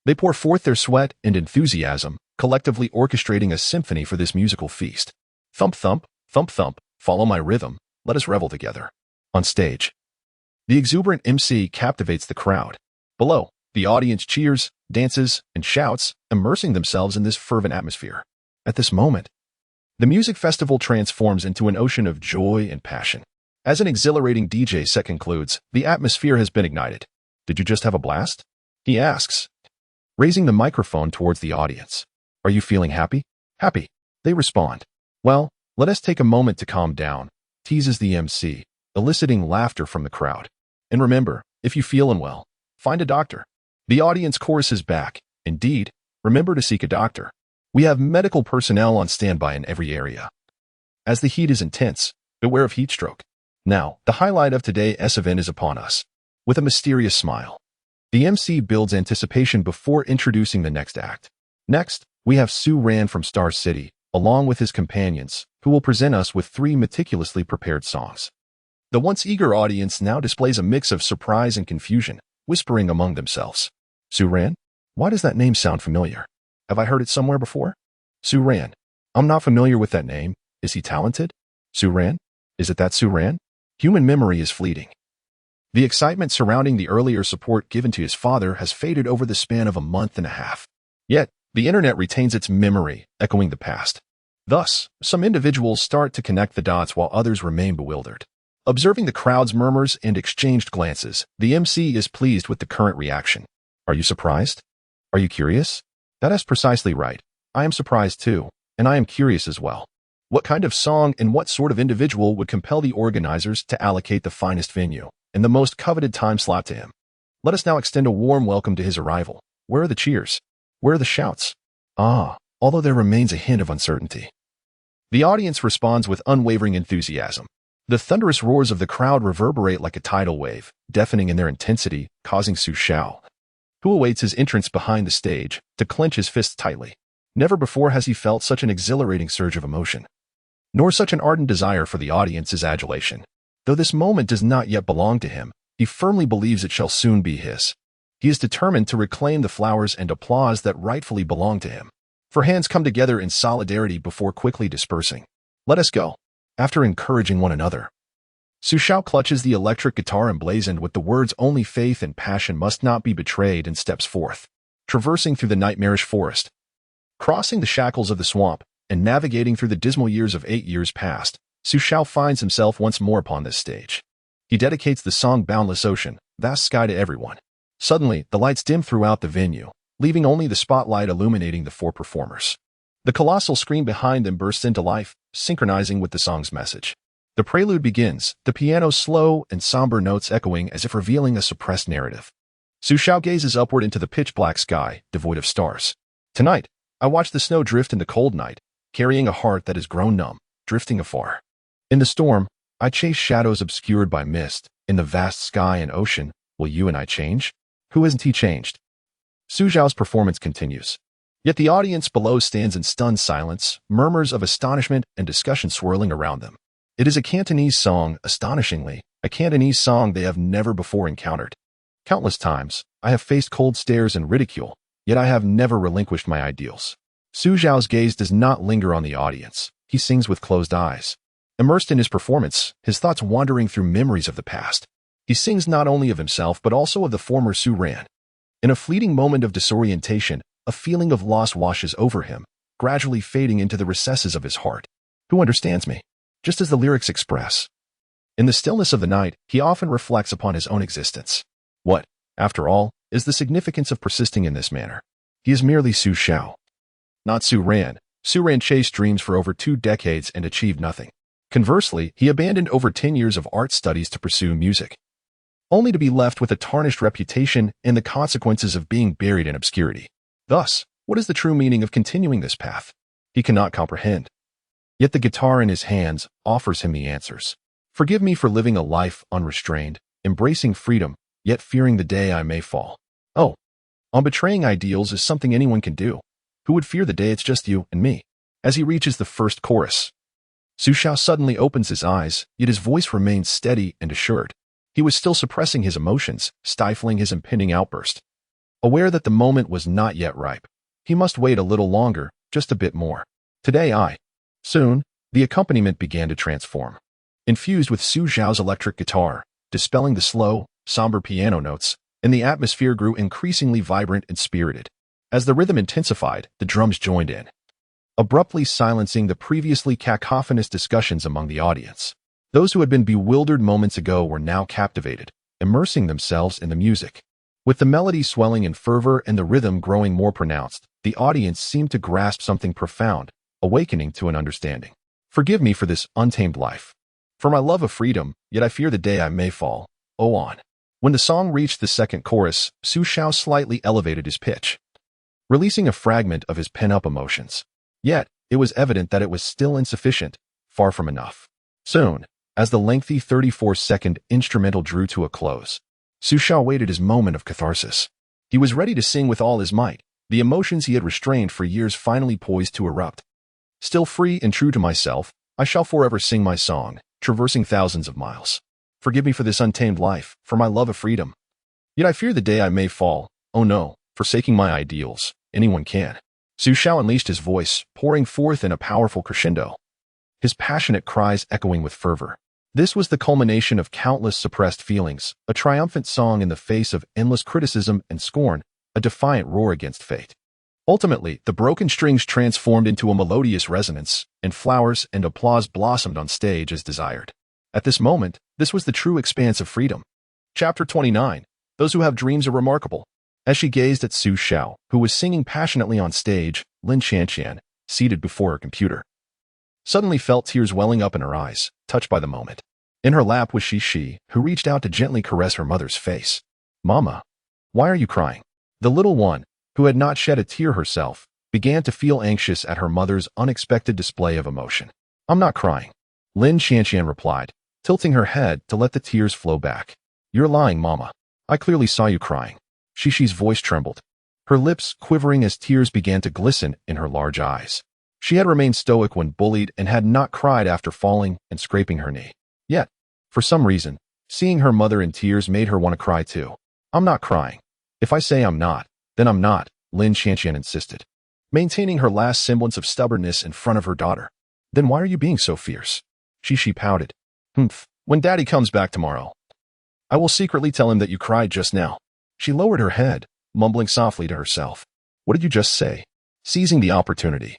Speaker 1: They pour forth their sweat and enthusiasm, collectively orchestrating a symphony for this musical feast. Thump thump, thump thump, follow my rhythm, let us revel together. On stage, the exuberant MC captivates the crowd. Below, the audience cheers, dances, and shouts, immersing themselves in this fervent atmosphere. At this moment, the music festival transforms into an ocean of joy and passion. As an exhilarating DJ set concludes, the atmosphere has been ignited. "Did you just have a blast?" he asks, raising the microphone towards the audience. "Are you feeling happy?" "Happy," they respond. "Well, let us take a moment to calm down," teases the MC, eliciting laughter from the crowd. And remember, if you feel unwell, find a doctor. The audience choruses back. Indeed, remember to seek a doctor. We have medical personnel on standby in every area. As the heat is intense, beware of heat stroke. Now, the highlight of today's event is upon us. With a mysterious smile, the MC builds anticipation before introducing the next act. Next, we have Su Ran from Star City, along with his companions, who will present us with 3 meticulously prepared songs. The once eager audience now displays a mix of surprise and confusion, whispering among themselves. Su Ran? Why does that name sound familiar? Have I heard it somewhere before? Su Ran. I'm not familiar with that name. Is he talented? Su Ran? Is it that Su Ran? Human memory is fleeting. The excitement surrounding the earlier support given to his father has faded over the span of a month and a half. Yet, the internet retains its memory, echoing the past. Thus, some individuals start to connect the dots while others remain bewildered. Observing the crowd's murmurs and exchanged glances, the MC is pleased with the current reaction. Are you surprised? Are you curious? That is precisely right. I am surprised too, and I am curious as well. What kind of song and what sort of individual would compel the organizers to allocate the finest venue and the most coveted time slot to him? Let us now extend a warm welcome to his arrival. Where are the cheers? Where are the shouts? Although there remains a hint of uncertainty. The audience responds with unwavering enthusiasm. The thunderous roars of the crowd reverberate like a tidal wave, deafening in their intensity, causing Xiao, who awaits his entrance behind the stage, to clench his fists tightly. Never before has he felt such an exhilarating surge of emotion, nor such an ardent desire for the audience's adulation. Though this moment does not yet belong to him, he firmly believes it shall soon be his. He is determined to reclaim the flowers and applause that rightfully belong to him. For hands come together in solidarity before quickly dispersing. Let us go. After encouraging one another, Xiao clutches the electric guitar emblazoned with the words "Only faith and passion must not be betrayed" and steps forth, traversing through the nightmarish forest, crossing the shackles of the swamp, and navigating through the dismal years of 8 years past. Xiao finds himself once more upon this stage. He dedicates the song "Boundless Ocean, Vast Sky" to everyone. Suddenly, the lights dim throughout the venue, leaving only the spotlight illuminating the 4 performers. The colossal screen behind them bursts into life, synchronizing with the song's message. The prelude begins, the piano's slow and somber notes echoing as if revealing a suppressed narrative. Xiao gazes upward into the pitch-black sky, devoid of stars. Tonight, I watch the snow drift in the cold night, carrying a heart that has grown numb, drifting afar. In the storm, I chase shadows obscured by mist. In the vast sky and ocean, will you and I change? Who hasn't he changed? Xiao's performance continues. Yet the audience below stands in stunned silence, murmurs of astonishment and discussion swirling around them. It is a Cantonese song, astonishingly, a Cantonese song they have never before encountered. Countless times, I have faced cold stares and ridicule, yet I have never relinquished my ideals. Xiao's gaze does not linger on the audience. He sings with closed eyes. Immersed in his performance, his thoughts wandering through memories of the past. He sings not only of himself but also of the former Su Ran. In a fleeting moment of disorientation, a feeling of loss washes over him, gradually fading into the recesses of his heart. Who understands me? Just as the lyrics express. In the stillness of the night, he often reflects upon his own existence. What, after all, is the significance of persisting in this manner? He is merely Xiao, not Su Ran. Su Ran chased dreams for over 2 decades and achieved nothing. Conversely, he abandoned over 10 years of art studies to pursue music, only to be left with a tarnished reputation and the consequences of being buried in obscurity. Thus, what is the true meaning of continuing this path? He cannot comprehend. Yet the guitar in his hands offers him the answers. Forgive me for living a life unrestrained, embracing freedom, yet fearing the day I may fall. Oh, on betraying ideals is something anyone can do. Who would fear the day it's just you and me? As he reaches the first chorus, Xiao suddenly opens his eyes, yet his voice remains steady and assured. He was still suppressing his emotions, stifling his impending outburst. Aware that the moment was not yet ripe, he must wait a little longer, just a bit more. Soon, the accompaniment began to transform. Infused with Xiao's electric guitar, dispelling the slow, somber piano notes, and the atmosphere grew increasingly vibrant and spirited. As the rhythm intensified, the drums joined in, abruptly silencing the previously cacophonous discussions among the audience. Those who had been bewildered moments ago were now captivated, immersing themselves in the music. With the melody swelling in fervor and the rhythm growing more pronounced, the audience seemed to grasp something profound, awakening to an understanding. Forgive me for this untamed life. For my love of freedom, yet I fear the day I may fall. Oh on. When the song reached the second chorus, Xiao slightly elevated his pitch, releasing a fragment of his pent-up emotions. Yet, it was evident that it was still insufficient, far from enough. Soon, as the lengthy 34-second instrumental drew to a close, Xiao waited his moment of catharsis. He was ready to sing with all his might, the emotions he had restrained for years finally poised to erupt. Still free and true to myself, I shall forever sing my song, traversing thousands of miles. Forgive me for this untamed life, for my love of freedom. Yet I fear the day I may fall. Oh no, forsaking my ideals, anyone can. Xiao unleashed his voice, pouring forth in a powerful crescendo, his passionate cries echoing with fervor. This was the culmination of countless suppressed feelings, a triumphant song in the face of endless criticism and scorn, a defiant roar against fate. Ultimately, the broken strings transformed into a melodious resonance, and flowers and applause blossomed on stage as desired. At this moment, this was the true expanse of freedom. Chapter 29. Those who have dreams are remarkable. As she gazed at Xiao, who was singing passionately on stage, Lin Qianqian, seated before her computer, suddenly felt tears welling up in her eyes, touched by the moment. In her lap was Xixi, who reached out to gently caress her mother's face. Mama, why are you crying? The little one, who had not shed a tear herself, began to feel anxious at her mother's unexpected display of emotion. I'm not crying, Lin Qianqian replied, tilting her head to let the tears flow back. You're lying, Mama. I clearly saw you crying. Xixi's voice trembled, her lips quivering as tears began to glisten in her large eyes. She had remained stoic when bullied and had not cried after falling and scraping her knee. Yet, for some reason, seeing her mother in tears made her want to cry too. I'm not crying. If I say I'm not, then I'm not, Lin Qianqian insisted, maintaining her last semblance of stubbornness in front of her daughter. Then why are you being so fierce? Xixi pouted. When Daddy comes back tomorrow, I will secretly tell him that you cried just now. She lowered her head, mumbling softly to herself. What did you just say? Seizing the opportunity,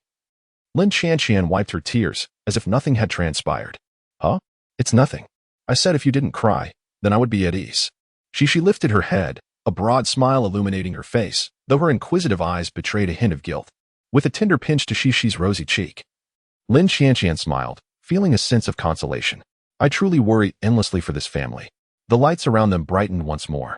Speaker 1: Lin Qianqian wiped her tears, as if nothing had transpired. Huh? It's nothing. I said if you didn't cry, then I would be at ease. Xixi lifted her head, a broad smile illuminating her face, though her inquisitive eyes betrayed a hint of guilt, with a tender pinch to Xixi's rosy cheek. Lin Qianqian smiled, feeling a sense of consolation. I truly worry endlessly for this family. The lights around them brightened once more.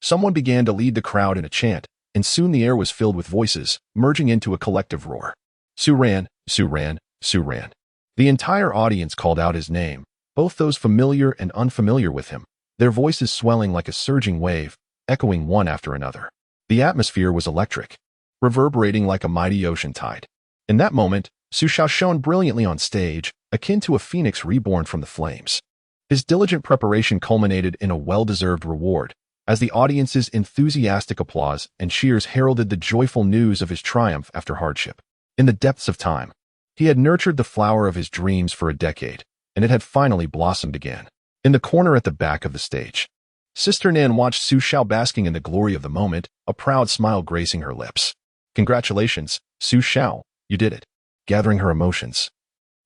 Speaker 1: Someone began to lead the crowd in a chant, and soon the air was filled with voices, merging into a collective roar. Suran, Suran, Suran. The entire audience called out his name, both those familiar and unfamiliar with him, their voices swelling like a surging wave, echoing one after another. The atmosphere was electric, reverberating like a mighty ocean tide. In that moment, Xiao shone brilliantly on stage, akin to a phoenix reborn from the flames. His diligent preparation culminated in a well-deserved reward, as the audience's enthusiastic applause and cheers heralded the joyful news of his triumph after hardship. In the depths of time, he had nurtured the flower of his dreams for a decade, and it had finally blossomed again. In the corner at the back of the stage, Sister Nan watched Xiao basking in the glory of the moment, a proud smile gracing her lips. Congratulations, Xiao, you did it. Gathering her emotions,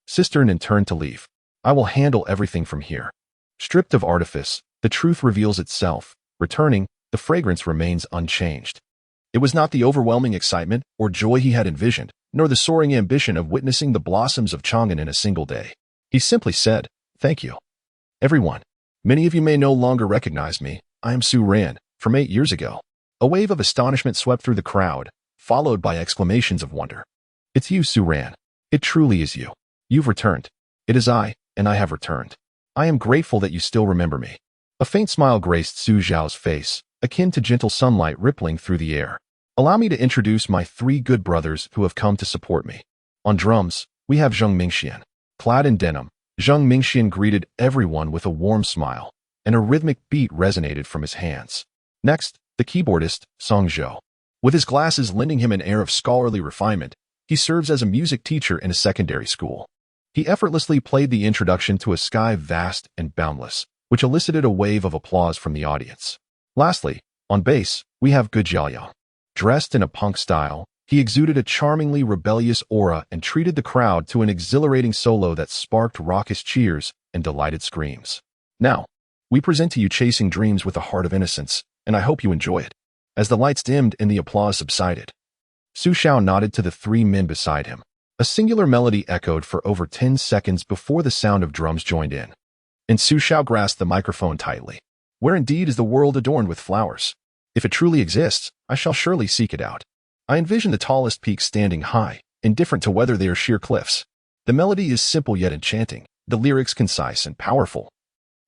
Speaker 1: Sister Nan turned to leave. I will handle everything from here. Stripped of artifice, the truth reveals itself. Returning, the fragrance remains unchanged. It was not the overwhelming excitement or joy he had envisioned, nor the soaring ambition of witnessing the blossoms of Chang'an in a single day. He simply said, thank you. Everyone, many of you may no longer recognize me. I am Su Ran, from 8 years ago. A wave of astonishment swept through the crowd, followed by exclamations of wonder. It's you, Su Ran. It truly is you. You've returned. It is I, and I have returned. I am grateful that you still remember me. A faint smile graced Su Zhao's face, akin to gentle sunlight rippling through the air. Allow me to introduce my 3 good brothers who have come to support me. On drums, we have Zheng Mingxian. Clad in denim, Zheng Mingxian greeted everyone with a warm smile, and a rhythmic beat resonated from his hands. Next, the keyboardist, Song Zhou. With his glasses lending him an air of scholarly refinement, he serves as a music teacher in a secondary school. He effortlessly played the introduction to a sky vast and boundless, which elicited a wave of applause from the audience. Lastly, on bass, we have Xiao. Dressed in a punk style, he exuded a charmingly rebellious aura and treated the crowd to an exhilarating solo that sparked raucous cheers and delighted screams. Now, we present to you Chasing Dreams with a Heart of Innocence, and I hope you enjoy it. As the lights dimmed and the applause subsided, Xiao nodded to the 3 men beside him. A singular melody echoed for over 10 seconds before the sound of drums joined in. and Xiao grasped the microphone tightly. Where indeed is the world adorned with flowers? If it truly exists, I shall surely seek it out. I envision the tallest peaks standing high, indifferent to whether they are sheer cliffs. The melody is simple yet enchanting, the lyrics concise and powerful.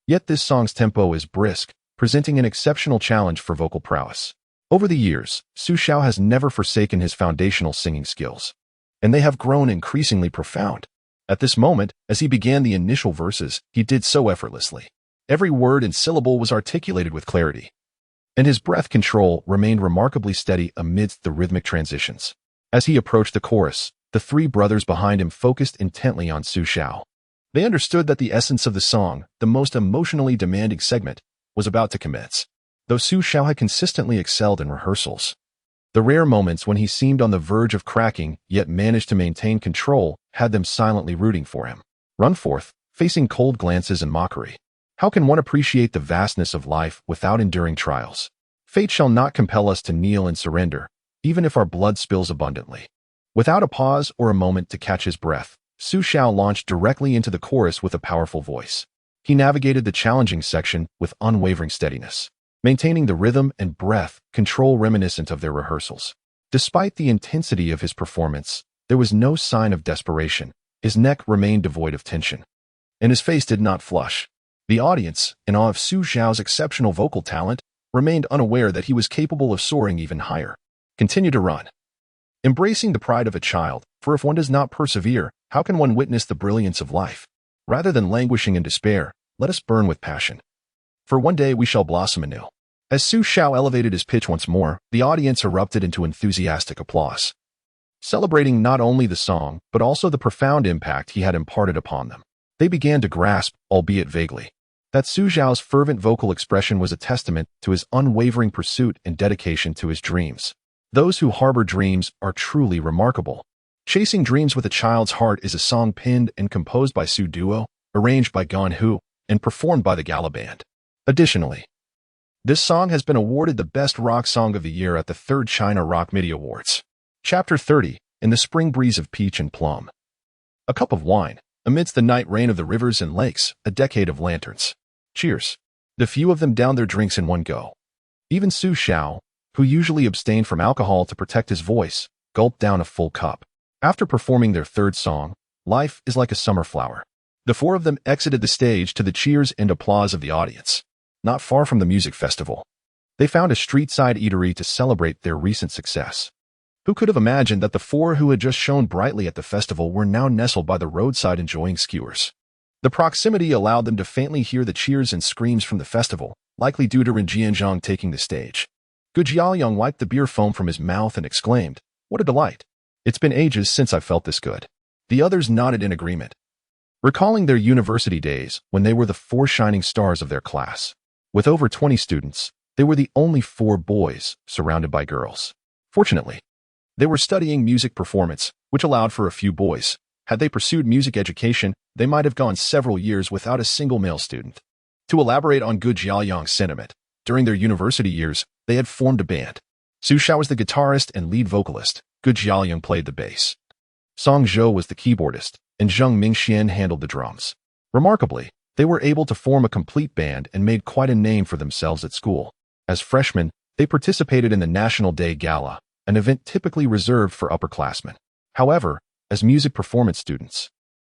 Speaker 1: Yet this song's tempo is brisk, presenting an exceptional challenge for vocal prowess. Over the years, Xiao has never forsaken his foundational singing skills, and they have grown increasingly profound. At this moment, as he began the initial verses, he did so effortlessly. Every word and syllable was articulated with clarity, and his breath control remained remarkably steady amidst the rhythmic transitions. As he approached the chorus, the three brothers behind him focused intently on Xiao. They understood that the essence of the song, the most emotionally demanding segment, was about to commence. Though Xiao had consistently excelled in rehearsals, the rare moments when he seemed on the verge of cracking yet managed to maintain control had them silently rooting for him. Run forth, facing cold glances and mockery. How can one appreciate the vastness of life without enduring trials? Fate shall not compel us to kneel and surrender, even if our blood spills abundantly. Without a pause or a moment to catch his breath, Xiao launched directly into the chorus with a powerful voice. He navigated the challenging section with unwavering steadiness, maintaining the rhythm and breath control reminiscent of their rehearsals. Despite the intensity of his performance, there was no sign of desperation. His neck remained devoid of tension, and his face did not flush. The audience, in awe of Xiao's exceptional vocal talent, remained unaware that he was capable of soaring even higher. Continue to run. Embracing the pride of a child, for if one does not persevere, how can one witness the brilliance of life? Rather than languishing in despair, let us burn with passion. For one day we shall blossom anew. As Xiao elevated his pitch once more, the audience erupted into enthusiastic applause, celebrating not only the song, but also the profound impact he had imparted upon them. They began to grasp, albeit vaguely, that Xiao's fervent vocal expression was a testament to his unwavering pursuit and dedication to his dreams. Those who harbor dreams are truly remarkable. Chasing Dreams with a Child's Heart is a song penned and composed by Su Duo, arranged by Gan Hu, and performed by the Gala Band. Additionally, this song has been awarded the Best Rock Song of the Year at the 3rd China Rock MIDI Awards. Chapter 30, In the Spring Breeze of Peach and Plum. A cup of wine, amidst the night rain of the rivers and lakes, a decade of lanterns. Cheers. The few of them downed their drinks in one go. Even Xiao, who usually abstained from alcohol to protect his voice, gulped down a full cup. After performing their third song, Life is Like a Summer Flower, the four of them exited the stage to the cheers and applause of the audience. Not far from the music festival, they found a street-side eatery to celebrate their recent success. Who could have imagined that the four who had just shone brightly at the festival were now nestled by the roadside enjoying skewers? The proximity allowed them to faintly hear the cheers and screams from the festival, likely due to Ren Jianzhang taking the stage. Gu Jiaoyang wiped the beer foam from his mouth and exclaimed, "What a delight! It's been ages since I felt this good." The others nodded in agreement, recalling their university days when they were the four shining stars of their class. With over 20 students, they were the only 4 boys surrounded by girls. Fortunately, they were studying music performance, which allowed for a few boys. Had they pursued music education, they might have gone several years without a single male student. To elaborate on Gu Jiaoyang's sentiment, during their university years, they had formed a band. Xiao was the guitarist and lead vocalist. Gu Jiaoyang played the bass. Song Zhou was the keyboardist, and Zheng Mingxian handled the drums. Remarkably, they were able to form a complete band and made quite a name for themselves at school. As freshmen, they participated in the National Day Gala, an event typically reserved for upperclassmen. However, as music performance students,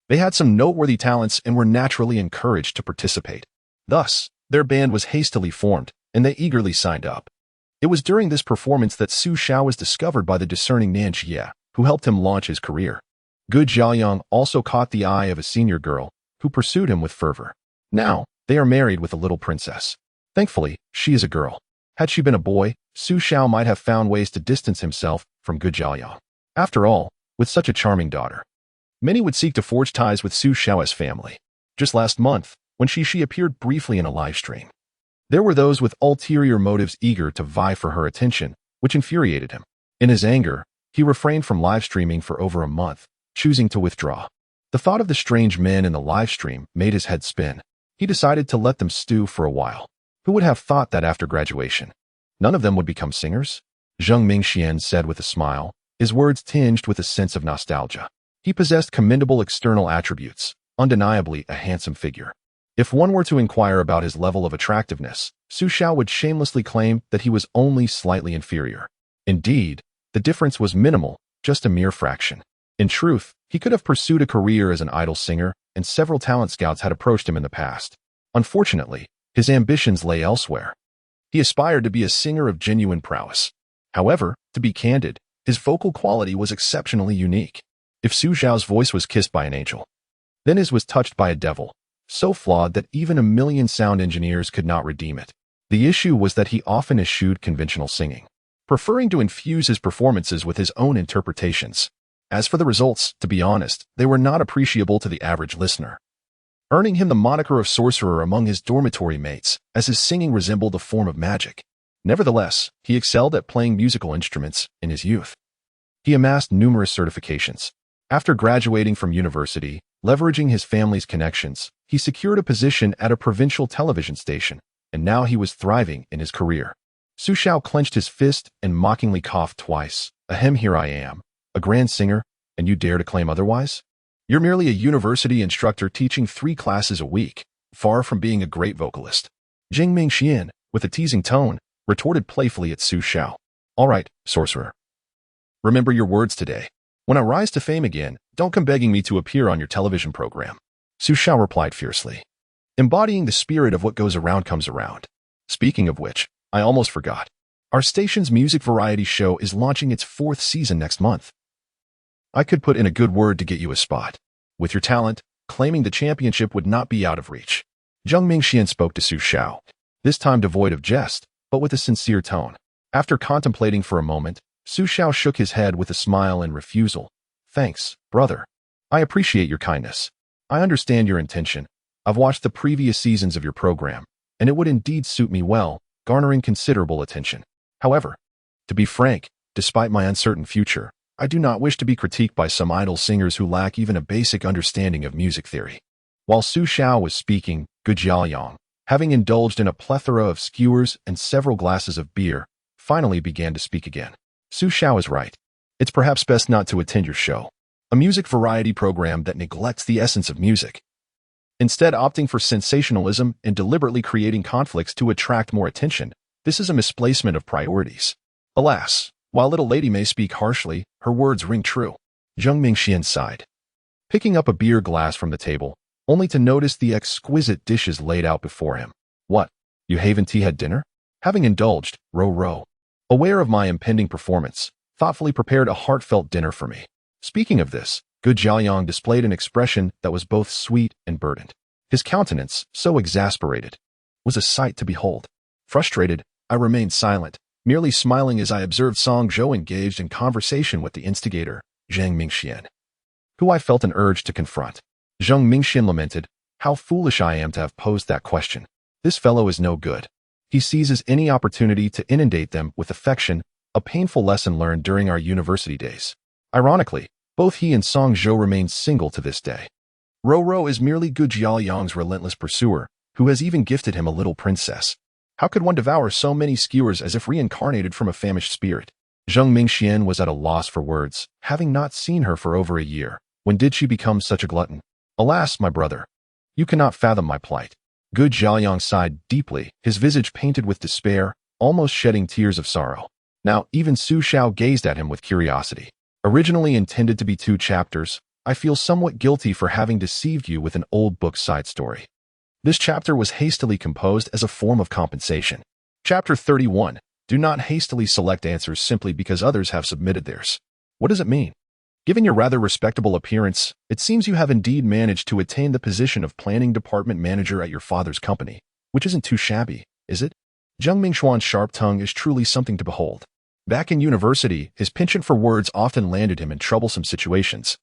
Speaker 1: they had some noteworthy talents and were naturally encouraged to participate. Thus, their band was hastily formed, and they eagerly signed up. It was during this performance that Xiao was discovered by the discerning Nan Jie, who helped him launch his career. Gu Jiaoyang also caught the eye of a senior girl, who pursued him with fervor. Now, they are married with a little princess. Thankfully, she is a girl. Had she been a boy, Xiao might have found ways to distance himself from Gu Jiaoyang. After all, with such a charming daughter, many would seek to forge ties with Xiao's family. Just last month, when Xixi appeared briefly in a live stream, there were those with ulterior motives eager to vie for her attention, which infuriated him. In his anger, he refrained from live streaming for over a month, choosing to withdraw. The thought of the strange men in the live stream made his head spin. He decided to let them stew for a while. Who would have thought that after graduation, none of them would become singers? Zheng Mingxian said with a smile, his words tinged with a sense of nostalgia. He possessed commendable external attributes, undeniably a handsome figure. If one were to inquire about his level of attractiveness, Xiao would shamelessly claim that he was only slightly inferior. Indeed, the difference was minimal, just a mere fraction. In truth, he could have pursued a career as an idol singer, and several talent scouts had approached him in the past. Unfortunately, his ambitions lay elsewhere. He aspired to be a singer of genuine prowess. However, to be candid, his vocal quality was exceptionally unique. If Xiao's voice was kissed by an angel, then his was touched by a devil, so flawed that even a million sound engineers could not redeem it. The issue was that he often eschewed conventional singing, preferring to infuse his performances with his own interpretations. As for the results, to be honest, they were not appreciable to the average listener, earning him the moniker of sorcerer among his dormitory mates, as his singing resembled a form of magic. Nevertheless, he excelled at playing musical instruments in his youth. He amassed numerous certifications. After graduating from university, leveraging his family's connections, he secured a position at a provincial television station, and now he was thriving in his career. Xiao clenched his fist and mockingly coughed twice. Ahem, here I am, a grand singer, and you dare to claim otherwise? You're merely a university instructor teaching 3 classes a week, far from being a great vocalist. Jing Mingxian, with a teasing tone, retorted playfully at Xiao. All right, sorcerer. Remember your words today. When I rise to fame again, don't come begging me to appear on your television program. Xiao replied fiercely, embodying the spirit of what goes around comes around. Speaking of which, I almost forgot. Our station's music variety show is launching its 4th season next month. I could put in a good word to get you a spot. With your talent, claiming the championship would not be out of reach. Zheng Mingxian spoke to Xiao, this time devoid of jest, but with a sincere tone. After contemplating for a moment, Xiao shook his head with a smile and refusal. Thanks, brother. I appreciate your kindness. I understand your intention. I've watched the previous seasons of your program, and it would indeed suit me well, garnering considerable attention. However, to be frank, despite my uncertain future, I do not wish to be critiqued by some idol singers who lack even a basic understanding of music theory. While Xiao was speaking, Gujiaoyang, having indulged in a plethora of skewers and several glasses of beer, finally began to speak again. Xiao is right. It's perhaps best not to attend your show, a music variety program that neglects the essence of music. Instead opting for sensationalism and deliberately creating conflicts to attract more attention, this is a misplacement of priorities. Alas, while little lady may speak harshly, her words ring true. Zheng Mingxian sighed, picking up a beer glass from the table, only to notice the exquisite dishes laid out before him. What? You haven't had dinner? Having indulged, Ro, aware of my impending performance, thoughtfully prepared a heartfelt dinner for me. Speaking of this, Gujiaoyang displayed an expression that was both sweet and burdened. His countenance, so exasperated, was a sight to behold. Frustrated, I remained silent, merely smiling as I observed Song Zhou engaged in conversation with the instigator, Zheng Mingxian, who I felt an urge to confront. Zheng Mingxian lamented, how foolish I am to have posed that question. This fellow is no good. He seizes any opportunity to inundate them with affection, a painful lesson learned during our university days. Ironically, both he and Song Zhou remain single to this day. Ro is merely Gujiaoyang's relentless pursuer, who has even gifted him a little princess. How could one devour so many skewers as if reincarnated from a famished spirit? Zheng Mingxian was at a loss for words, having not seen her for over a year. When did she become such a glutton? Alas, my brother, you cannot fathom my plight. Gujiaoyang sighed deeply, his visage painted with despair, almost shedding tears of sorrow. Now, even Xiao gazed at him with curiosity. Originally intended to be 2 chapters, I feel somewhat guilty for having deceived you with an old book side story. This chapter was hastily composed as a form of compensation. Chapter 31. Do not hastily select answers simply because others have submitted theirs. What does it mean? Given your rather respectable appearance, it seems you have indeed managed to attain the position of planning department manager at your father's company, which isn't too shabby, is it? Zheng Mingxuan's sharp tongue is truly something to behold. Back in university, his penchant for words often landed him in troublesome situations,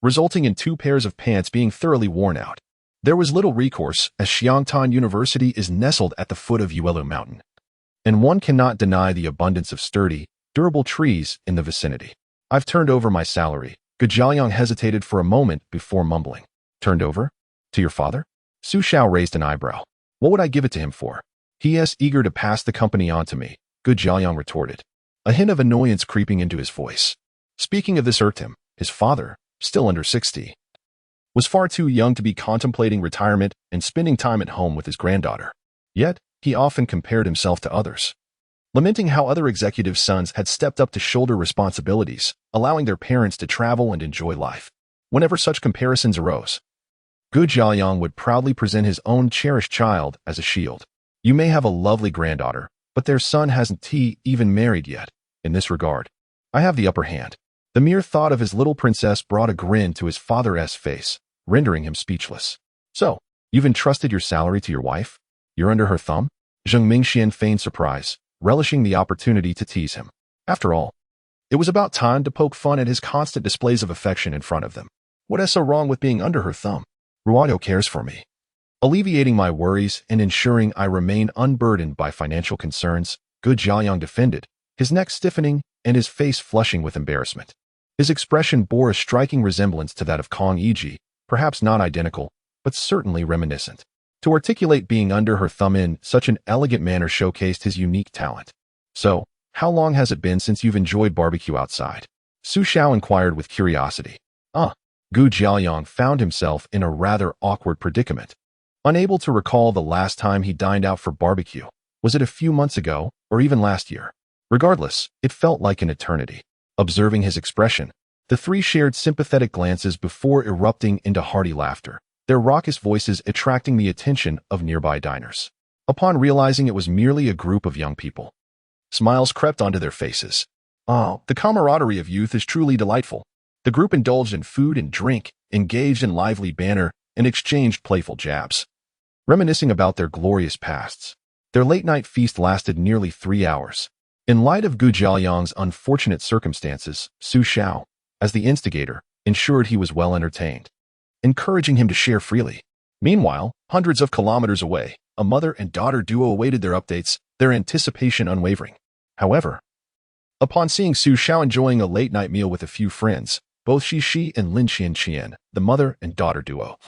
Speaker 1: resulting in 2 pairs of pants being thoroughly worn out. There was little recourse, as Xiangtan University is nestled at the foot of Yuelu Mountain, and one cannot deny the abundance of sturdy, durable trees in the vicinity. I've turned over my salary. Gujiaoyang hesitated for a moment before mumbling. Turned over? To your father? Xiao raised an eyebrow. What would I give it to him for? He is eager to pass the company on to me, Gujiaoyang retorted, a hint of annoyance creeping into his voice. Speaking of this irked him. His father, still under 60, was far too young to be contemplating retirement and spending time at home with his granddaughter. Yet, he often compared himself to others, lamenting how other executive sons had stepped up to shoulder responsibilities, allowing their parents to travel and enjoy life. Whenever such comparisons arose, Gu Jiaoyang would proudly present his own cherished child as a shield. You may have a lovely granddaughter, but their son hasn't even married yet. In this regard, I have the upper hand. The mere thought of his little princess brought a grin to his father's face, rendering him speechless. So, you've entrusted your salary to your wife? You're under her thumb? Zheng Mingxian feigned surprise, relishing the opportunity to tease him. After all, it was about time to poke fun at his constant displays of affection in front of them. What is so wrong with being under her thumb? Ruado cares for me, alleviating my worries and ensuring I remain unburdened by financial concerns, Gu Jiaoyang defended, his neck stiffening and his face flushing with embarrassment. His expression bore a striking resemblance to that of Kong Yiji, perhaps not identical, but certainly reminiscent. To articulate being under her thumb in such an elegant manner showcased his unique talent. So, how long has it been since you've enjoyed barbecue outside? Su Xiao inquired with curiosity. Gu Jiaoyang found himself in a rather awkward predicament. Unable to recall the last time he dined out for barbecue. Was it a few months ago, or even last year? Regardless, it felt like an eternity. Observing his expression, the three shared sympathetic glances before erupting into hearty laughter, their raucous voices attracting the attention of nearby diners. Upon realizing it was merely a group of young people, smiles crept onto their faces. The camaraderie of youth is truly delightful. The group indulged in food and drink, engaged in lively banter, and exchanged playful jabs, reminiscing about their glorious pasts. Their late-night feast lasted nearly 3 hours. In light of Gu Jiaoyang's unfortunate circumstances, Su Xiao, as the instigator, ensured he was well entertained, encouraging him to share freely. Meanwhile, hundreds of kilometers away, a mother and daughter duo awaited their updates, their anticipation unwavering. However, upon seeing Su Xiao enjoying a late-night meal with a few friends, both Xixi and Lin Qianqian, the mother and daughter duo,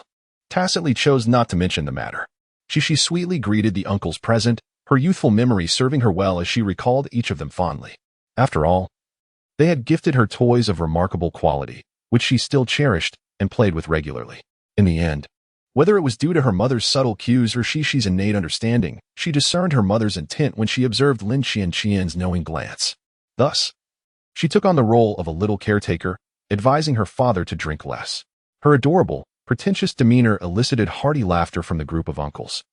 Speaker 1: tacitly chose not to mention the matter. Xixi sweetly greeted the uncles present, her youthful memory serving her well as she recalled each of them fondly. After all, they had gifted her toys of remarkable quality, which she still cherished and played with regularly. In the end, whether it was due to her mother's subtle cues or Xixi's innate understanding, she discerned her mother's intent when she observed Lin Qianqian's knowing glance. Thus, she took on the role of a little caretaker, advising her father to drink less. Her adorable, pretentious demeanor elicited hearty laughter from the group of uncles.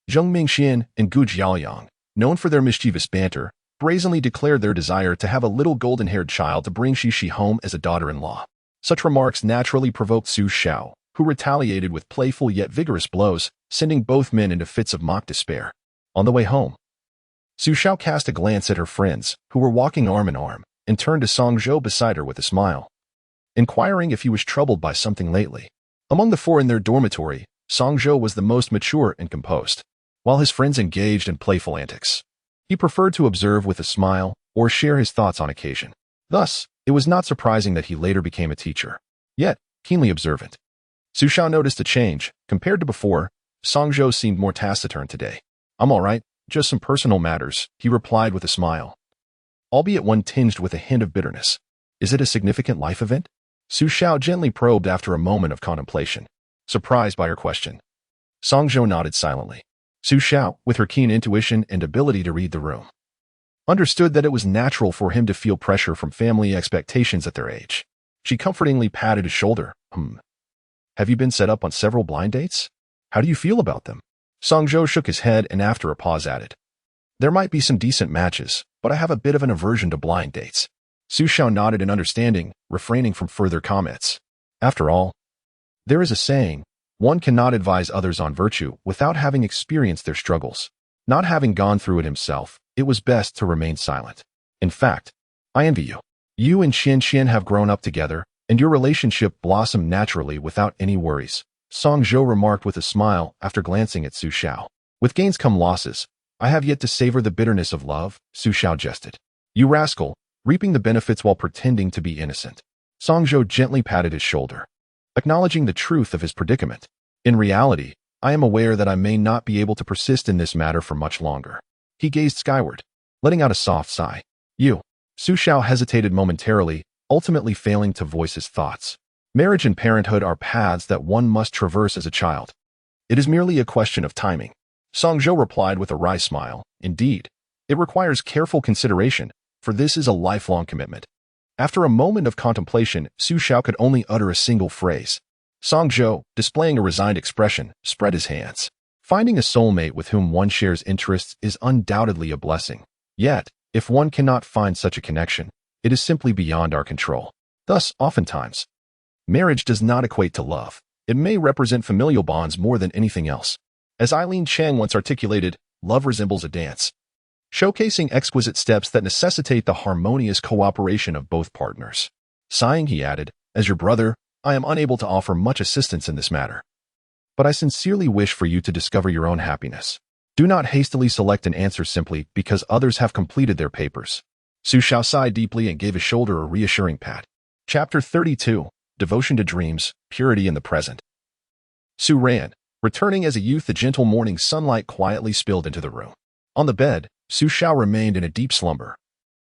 Speaker 1: Zheng Mingxian and Gu Jiaoyang, known for their mischievous banter, brazenly declared their desire to have a little golden-haired child to bring Xixi home as a daughter-in-law. Such remarks naturally provoked Su Xiao, who retaliated with playful yet vigorous blows, sending both men into fits of mock despair. On the way home, Su Xiao cast a glance at her friends, who were walking arm in arm, and turned to Song Zhou beside her with a smile, inquiring if he was troubled by something lately. Among the four in their dormitory, Song Zhou was the most mature and composed, while his friends engaged in playful antics. He preferred to observe with a smile or share his thoughts on occasion. Thus, it was not surprising that he later became a teacher, yet keenly observant. Su Xiao noticed a change. Compared to before, Song Zhou seemed more taciturn today. I'm all right, just some personal matters, he replied with a smile, albeit one tinged with a hint of bitterness. Is it a significant life event? Su Xiao gently probed after a moment of contemplation. Surprised by her question, Song Zhou nodded silently. Su Xiao, with her keen intuition and ability to read the room, understood that it was natural for him to feel pressure from family expectations at their age. She comfortingly patted his shoulder. Have you been set up on several blind dates? How do you feel about them? Song Zhou shook his head and after a pause added, there might be some decent matches, but I have a bit of an aversion to blind dates. Su Xiao nodded in understanding, refraining from further comments. After all, there is a saying, one cannot advise others on virtue without having experienced their struggles. Not having gone through it himself, it was best to remain silent. In fact, I envy you. You and Qian have grown up together, and your relationship blossomed naturally without any worries, Song Zhou remarked with a smile after glancing at Su Xiao. With gains come losses. I have yet to savor the bitterness of love, Su Xiao jested. You rascal, reaping the benefits while pretending to be innocent. Song Zhou gently patted his shoulder, acknowledging the truth of his predicament. In reality, I am aware that I may not be able to persist in this matter for much longer. He gazed skyward, letting out a soft sigh. You. Su Xiao hesitated momentarily, ultimately failing to voice his thoughts. Marriage and parenthood are paths that one must traverse as a child. It is merely a question of timing. Songzhou replied with a wry smile. Indeed, it requires careful consideration, for this is a lifelong commitment. After a moment of contemplation, Su Xiao could only utter a single phrase. Songzhou, displaying a resigned expression, spread his hands. Finding a soulmate with whom one shares interests is undoubtedly a blessing. Yet, if one cannot find such a connection, it is simply beyond our control. Thus, oftentimes, marriage does not equate to love. It may represent familial bonds more than anything else. As Eileen Chang once articulated, love resembles a dance, showcasing exquisite steps that necessitate the harmonious cooperation of both partners. Sighing, he added, as your brother, I am unable to offer much assistance in this matter. But I sincerely wish for you to discover your own happiness. Do not hastily select an answer simply because others have completed their papers. Su Xiao sighed deeply and gave his shoulder a reassuring pat. Chapter 32. Devotion to Dreams, Purity in the Present. Su ran. Returning as a youth, the gentle morning sunlight quietly spilled into the room. On the bed, Su Xiao remained in a deep slumber.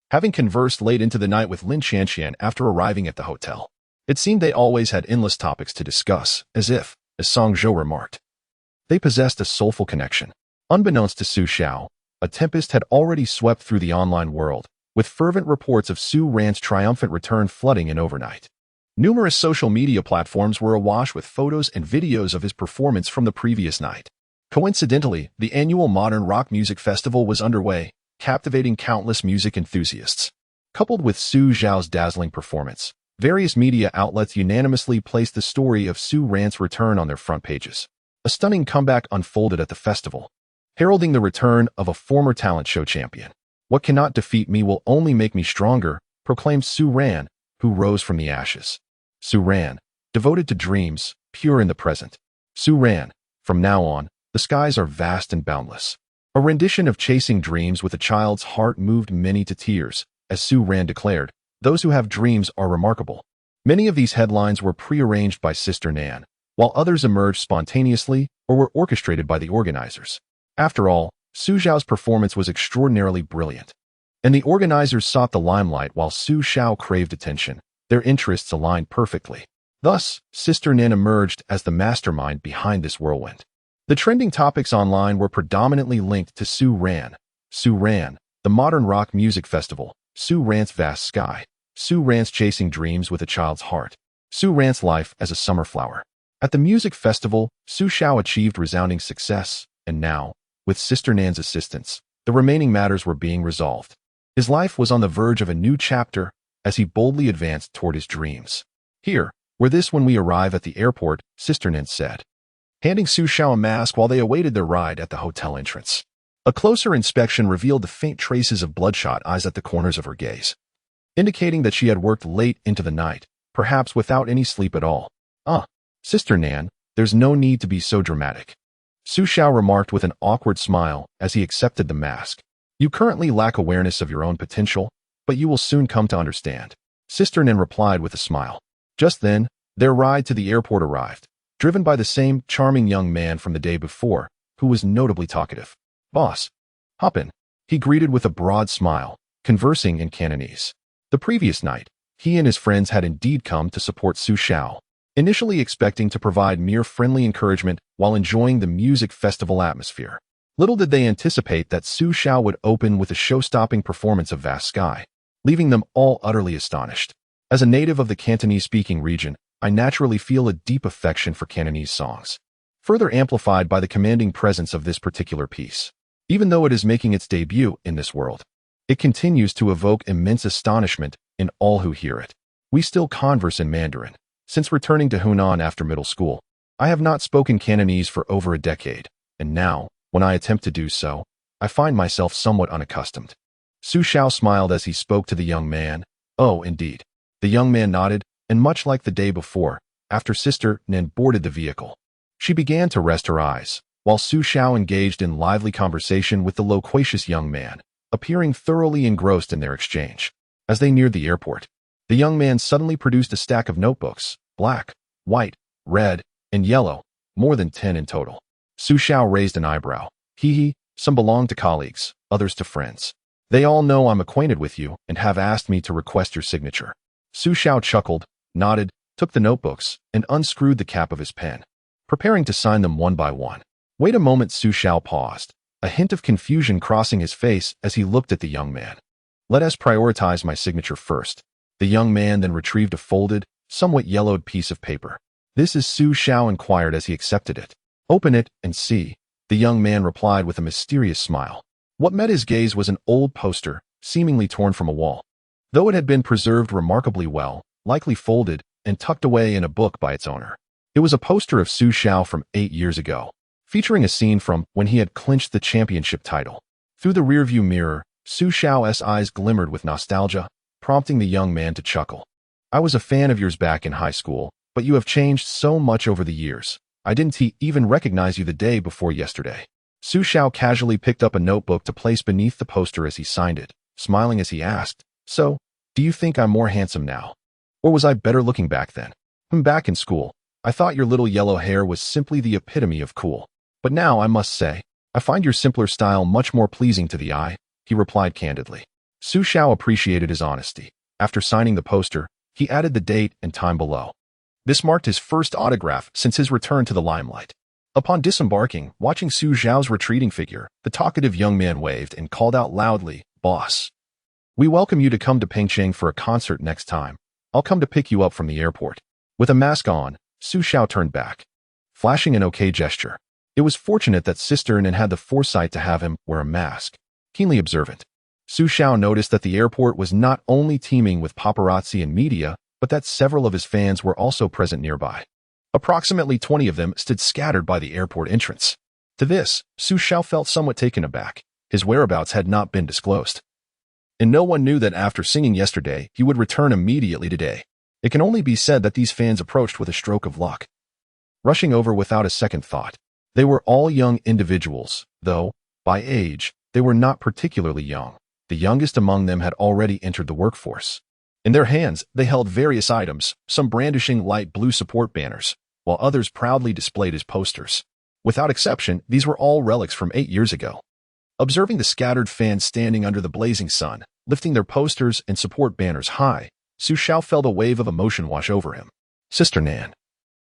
Speaker 1: Having conversed late into the night with Lin Qianqian after arriving at the hotel, it seemed they always had endless topics to discuss, as Songzhou remarked, they possessed a soulful connection. Unbeknownst to Su Xiao, a tempest had already swept through the online world, with fervent reports of Su Ran's triumphant return flooding in overnight. Numerous social media platforms were awash with photos and videos of his performance from the previous night. Coincidentally, the annual Modern Rock Music Festival was underway, captivating countless music enthusiasts. Coupled with Su Xiao's dazzling performance, various media outlets unanimously placed the story of Su Ran's return on their front pages. A stunning comeback unfolded at the festival, heralding the return of a former talent show champion. What cannot defeat me will only make me stronger, proclaimed Su Ran, who rose from the ashes. Su Ran, devoted to dreams, pure in the present. Su Ran, from now on, the skies are vast and boundless. A rendition of Chasing Dreams with a Child's Heart moved many to tears, as Su Ran declared, those who have dreams are remarkable. Many of these headlines were prearranged by Sister Nan, while others emerged spontaneously or were orchestrated by the organizers. After all, Su Xiao's performance was extraordinarily brilliant, and the organizers sought the limelight while Su Xiao craved attention. Their interests aligned perfectly. Thus, Sister Nan emerged as the mastermind behind this whirlwind. The trending topics online were predominantly linked to Su Ran, the Modern Rock Music Festival, Su Ran's Vast Sky, Su Ran's Chasing Dreams with a Child's Heart, Su Ran's Life as a Summer Flower. At the music festival, Su Xiao achieved resounding success, and now, with Sister Nan's assistance, the remaining matters were being resolved. His life was on the verge of a new chapter as he boldly advanced toward his dreams. Here, we're this when we arrive at the airport, Sister Nan said, handing Su Xiao a mask while they awaited their ride at the hotel entrance. A closer inspection revealed the faint traces of bloodshot eyes at the corners of her gaze, indicating that she had worked late into the night, perhaps without any sleep at all. Sister Nan, there's no need to be so dramatic, Su Xiao remarked with an awkward smile as he accepted the mask. You currently lack awareness of your own potential, but you will soon come to understand. Sister Nan replied with a smile. Just then, their ride to the airport arrived, driven by the same charming young man from the day before, who was notably talkative. Boss, hop in, he greeted with a broad smile, conversing in Cantonese. The previous night, he and his friends had indeed come to support Su Xiao, initially expecting to provide mere friendly encouragement while enjoying the music festival atmosphere. Little did they anticipate that Su Xiao would open with a show-stopping performance of Vast Sky, leaving them all utterly astonished. As a native of the Cantonese-speaking region, I naturally feel a deep affection for Cantonese songs, further amplified by the commanding presence of this particular piece. Even though it is making its debut in this world, it continues to evoke immense astonishment in all who hear it. We still converse in Mandarin. Since returning to Hunan after middle school, I have not spoken Cantonese for over a decade, and now, when I attempt to do so, I find myself somewhat unaccustomed. Su Xiao smiled as he spoke to the young man. Oh, indeed. The young man nodded, and much like the day before, after Sister Nan boarded the vehicle, she began to rest her eyes, while Su Xiao engaged in lively conversation with the loquacious young man, appearing thoroughly engrossed in their exchange. As they neared the airport, the young man suddenly produced a stack of notebooks, black, white, red, and yellow, more than 10 in total. Su Xiao raised an eyebrow. Some belong to colleagues, others to friends. They all know I'm acquainted with you and have asked me to request your signature. Su Xiao chuckled, nodded, took the notebooks, and unscrewed the cap of his pen, preparing to sign them one by one. Wait a moment, Xiao paused, a hint of confusion crossing his face as he looked at the young man. Let us prioritize my signature first. The young man then retrieved a folded, somewhat yellowed piece of paper. This is Xiao inquired as he accepted it. Open it and see, the young man replied with a mysterious smile. What met his gaze was an old poster, seemingly torn from a wall. Though it had been preserved remarkably well, likely folded and tucked away in a book by its owner. It was a poster of Xiao from 8 years ago, featuring a scene from when he had clinched the championship title. Through the rearview mirror, Xiao's eyes glimmered with nostalgia, prompting the young man to chuckle. I was a fan of yours back in high school, but you have changed so much over the years. I didn't even recognize you the day before yesterday. Xiao casually picked up a notebook to place beneath the poster as he signed it, smiling as he asked, So, do you think I'm more handsome now? Or was I better looking back then? Back in school, I thought your little yellow hair was simply the epitome of cool. But now, I must say, I find your simpler style much more pleasing to the eye, he replied candidly. Xiao appreciated his honesty. After signing the poster, he added the date and time below. This marked his first autograph since his return to the limelight. Upon disembarking, watching Xiao's retreating figure, the talkative young man waved and called out loudly, Boss. We welcome you to come to Pengcheng for a concert next time. I'll come to pick you up from the airport. With a mask on, Xiao turned back, flashing an okay gesture. It was fortunate that Sister Nan had the foresight to have him wear a mask. Keenly observant, Xiao noticed that the airport was not only teeming with paparazzi and media, but that several of his fans were also present nearby. Approximately 20 of them stood scattered by the airport entrance. To this, Xiao felt somewhat taken aback. His whereabouts had not been disclosed. And no one knew that after singing yesterday, he would return immediately today. It can only be said that these fans approached with a stroke of luck, rushing over without a second thought. They were all young individuals, though, by age, they were not particularly young. The youngest among them had already entered the workforce. In their hands, they held various items, some brandishing light blue support banners, while others proudly displayed his posters. Without exception, these were all relics from 8 years ago. Observing the scattered fans standing under the blazing sun, lifting their posters and support banners high, Xiao felt a wave of emotion wash over him. Sister Nan,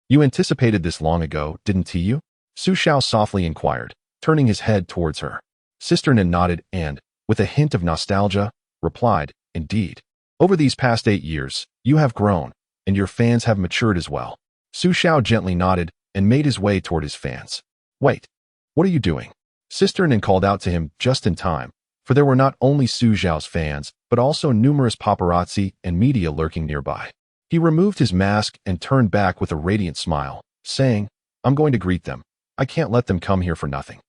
Speaker 1: you anticipated this long ago, didn't you? Xiao softly inquired, turning his head towards her. Sister Nan nodded and, with a hint of nostalgia, replied, Indeed. Over these past 8 years, you have grown, and your fans have matured as well. Xiao gently nodded and made his way toward his fans. Wait, what are you doing? Sister Nan called out to him just in time, for there were not only Xiao's fans, but also numerous paparazzi and media lurking nearby. He removed his mask and turned back with a radiant smile, saying, I'm going to greet them. I can't let them come here for nothing.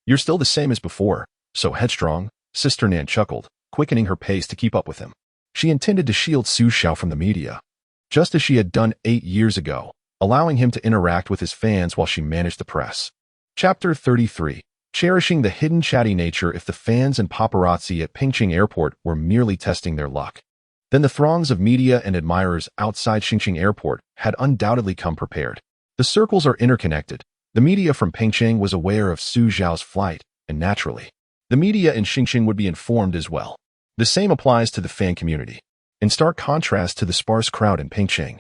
Speaker 1: You're still the same as before, so headstrong, Sister Nan chuckled, quickening her pace to keep up with him. She intended to shield Xiao from the media, just as she had done 8 years ago, allowing him to interact with his fans while she managed the press. Chapter 33. Cherishing the hidden chatty nature. If the fans and paparazzi at Pengcheng Airport were merely testing their luck, then the throngs of media and admirers outside Xixi Airport had undoubtedly come prepared. The circles are interconnected. The media from Pengcheng was aware of Xiao's flight, and naturally, the media in Xixi would be informed as well. The same applies to the fan community. In stark contrast to the sparse crowd in Pengcheng,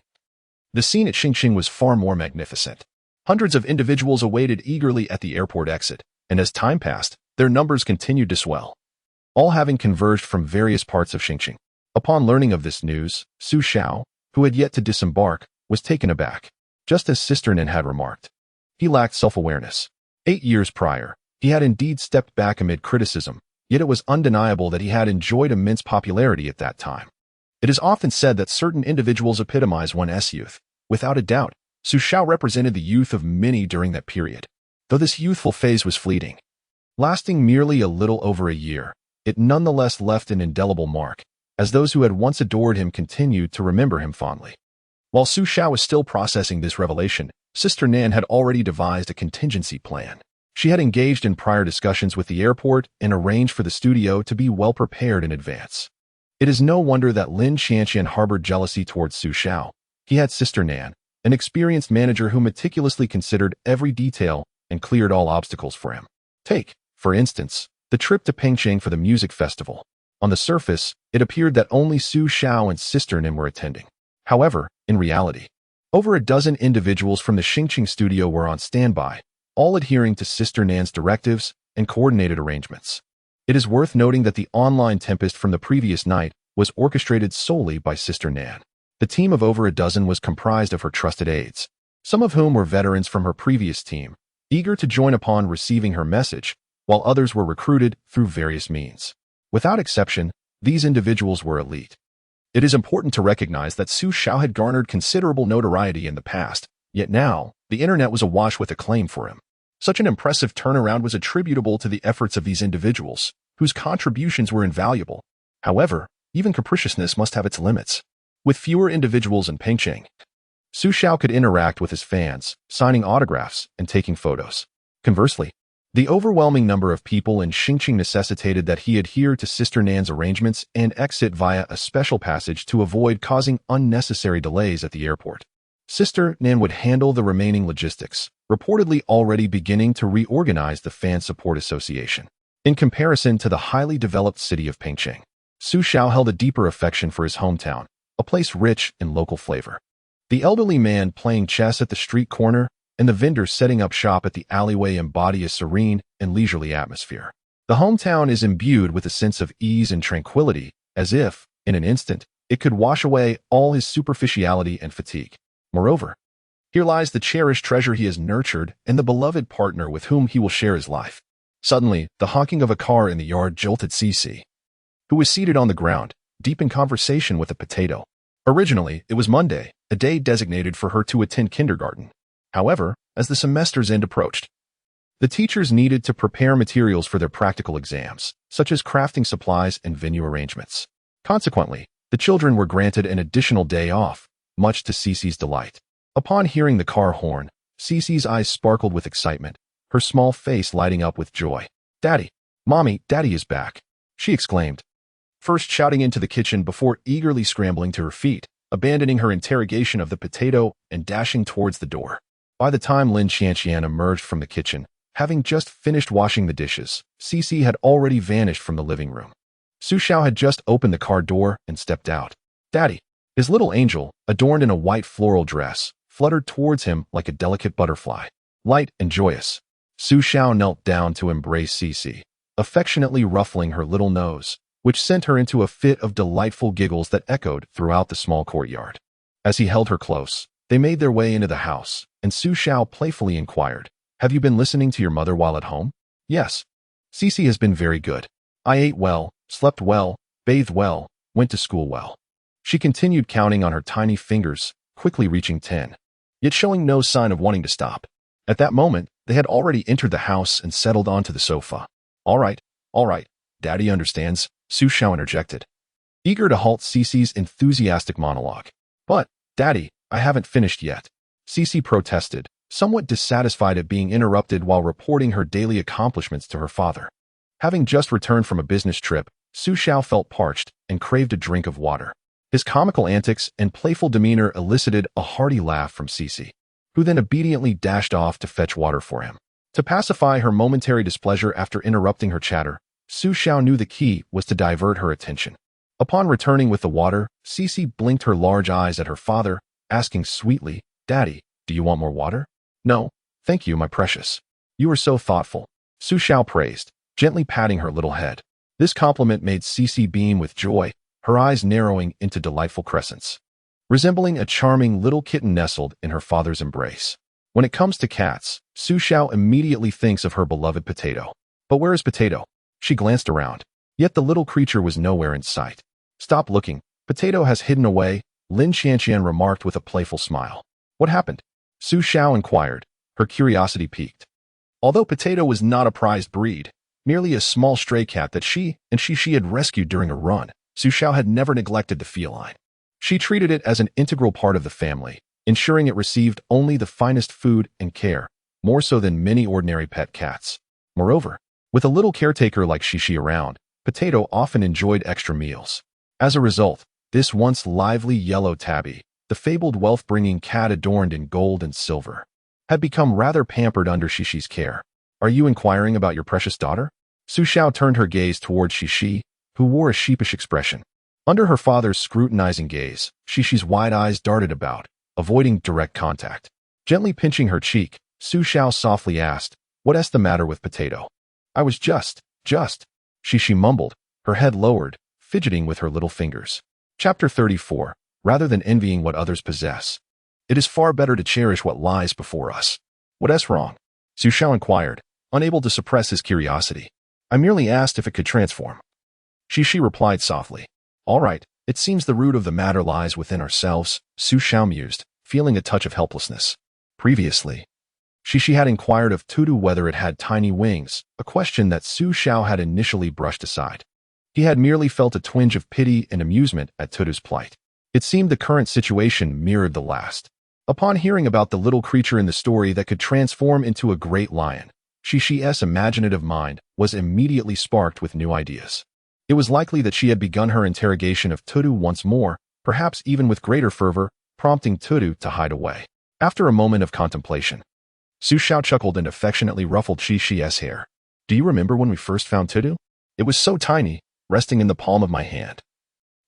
Speaker 1: the scene at Xixi was far more magnificent. Hundreds of individuals awaited eagerly at the airport exit, and as time passed, their numbers continued to swell, all having converged from various parts of Xixi. Upon learning of this news, Xiao, who had yet to disembark, was taken aback, just as Sister Nan had remarked. He lacked self-awareness. 8 years prior, he had indeed stepped back amid criticism, yet it was undeniable that he had enjoyed immense popularity at that time. It is often said that certain individuals epitomize one's youth. Without a doubt, Xiao represented the youth of many during that period. Though this youthful phase was fleeting, lasting merely a little over a year, it nonetheless left an indelible mark, as those who had once adored him continued to remember him fondly. While Xiao was still processing this revelation, Sister Nan had already devised a contingency plan. She had engaged in prior discussions with the airport and arranged for the studio to be well prepared in advance. It is no wonder that Lin Qianqian harbored jealousy towards Xiao. He had Sister Nan, an experienced manager who meticulously considered every detail and cleared all obstacles for him. Take, for instance, the trip to Pengcheng for the music festival. On the surface, it appeared that only Xiao and Sister Nan were attending. However, in reality, Over a dozen individuals from the Xixi studio were on standby, all adhering to Sister Nan's directives and coordinated arrangements. It is worth noting that the online tempest from the previous night was orchestrated solely by Sister Nan. The team of over a dozen was comprised of her trusted aides, some of whom were veterans from her previous team, eager to join upon receiving her message, while others were recruited through various means. Without exception, these individuals were elite. It is important to recognize that Xiao had garnered considerable notoriety in the past, yet now, the internet was awash with acclaim for him. Such an impressive turnaround was attributable to the efforts of these individuals, whose contributions were invaluable. However, even capriciousness must have its limits. With fewer individuals in Pengcheng, Xiao could interact with his fans, signing autographs and taking photos. Conversely, the overwhelming number of people in Xixi necessitated that he adhere to Sister Nan's arrangements and exit via a special passage to avoid causing unnecessary delays at the airport. Sister Nan would handle the remaining logistics, reportedly already beginning to reorganize the Fan Support Association. In comparison to the highly developed city of Pengcheng, Xiao held a deeper affection for his hometown, a place rich in local flavor. The elderly man playing chess at the street corner and the vendors setting up shop at the alleyway embody a serene and leisurely atmosphere. The hometown is imbued with a sense of ease and tranquility, as if, in an instant, it could wash away all his superficiality and fatigue. Moreover, here lies the cherished treasure he has nurtured and the beloved partner with whom he will share his life. Suddenly, the honking of a car in the yard jolted Xixi, who was seated on the ground, deep in conversation with a potato. Originally, it was Monday, a day designated for her to attend kindergarten. However, as the semester's end approached, the teachers needed to prepare materials for their practical exams, such as crafting supplies and venue arrangements. Consequently, the children were granted an additional day off, much to Xixi's delight. Upon hearing the car horn, Xixi's eyes sparkled with excitement, her small face lighting up with joy. "Daddy! Mommy, Daddy is back!" she exclaimed, first shouting into the kitchen before eagerly scrambling to her feet, abandoning her interrogation of the potato and dashing towards the door. By the time Lin Xianxian emerged from the kitchen, having just finished washing the dishes, Xixi had already vanished from the living room. Xiao had just opened the car door and stepped out. "Daddy!" His little angel, adorned in a white floral dress, fluttered towards him like a delicate butterfly. Light and joyous, Xiao knelt down to embrace Xixi, affectionately ruffling her little nose, which sent her into a fit of delightful giggles that echoed throughout the small courtyard. As he held her close, they made their way into the house, and Xiao playfully inquired, "Have you been listening to your mother while at home?" "Yes. Xixi has been very good. I ate well, slept well, bathed well, went to school well." She continued counting on her tiny fingers, quickly reaching 10, yet showing no sign of wanting to stop. At that moment, they had already entered the house and settled onto the sofa. All right, Daddy understands," Xiao interjected, eager to halt Xixi's enthusiastic monologue. "But, Daddy, I haven't finished yet," Xixi protested, somewhat dissatisfied at being interrupted while reporting her daily accomplishments to her father. Having just returned from a business trip, Xiao felt parched and craved a drink of water. His comical antics and playful demeanor elicited a hearty laugh from Xixi, who then obediently dashed off to fetch water for him. To pacify her momentary displeasure after interrupting her chatter, Xiao knew the key was to divert her attention. Upon returning with the water, Xixi blinked her large eyes at her father, asking sweetly, "Daddy, do you want more water?" "No, thank you, my precious. You are so thoughtful," Xiao praised, gently patting her little head. This compliment made Xixi beam with joy, her eyes narrowing into delightful crescents, resembling a charming little kitten nestled in her father's embrace. When it comes to cats, Xiao immediately thinks of her beloved Potato. But where is Potato? She glanced around, yet the little creature was nowhere in sight. "Stop looking. Potato has hidden away," Lin Xianxian remarked with a playful smile. "What happened?" Xiao inquired, her curiosity piqued. Although Potato was not a prized breed, merely a small stray cat that she had rescued during a run, Xiao had never neglected the feline. She treated it as an integral part of the family, ensuring it received only the finest food and care, more so than many ordinary pet cats. Moreover, with a little caretaker like Xixi around, Potato often enjoyed extra meals. As a result, this once lively yellow tabby, the fabled wealth-bringing cat adorned in gold and silver, had become rather pampered under Xixi's care. "Are you inquiring about your precious daughter?" Xiao turned her gaze toward Xixi, who wore a sheepish expression. Under her father's scrutinizing gaze, Xixi's wide eyes darted about, avoiding direct contact. Gently pinching her cheek, Xiao softly asked, "What's the matter with Potato?" "I was just, Xixi mumbled, her head lowered, fidgeting with her little fingers. Chapter 34. Rather than envying what others possess, it is far better to cherish what lies before us. What's wrong?" Xiao inquired, unable to suppress his curiosity. "I merely asked if it could transform." Xixi replied softly. "All right, it seems the root of the matter lies within ourselves," Xiao mused, feeling a touch of helplessness. Previously, Xixi had inquired of Tutu whether it had tiny wings, a question that Xiao had initially brushed aside. He had merely felt a twinge of pity and amusement at Tutu's plight. It seemed the current situation mirrored the last. Upon hearing about the little creature in the story that could transform into a great lion, Xixi's imaginative mind was immediately sparked with new ideas. It was likely that she had begun her interrogation of Tutu once more, perhaps even with greater fervor, prompting Tutu to hide away. After a moment of contemplation, Xiao chuckled and affectionately ruffled Xixi's hair. "Do you remember when we first found Tutu? It was so tiny, resting in the palm of my hand.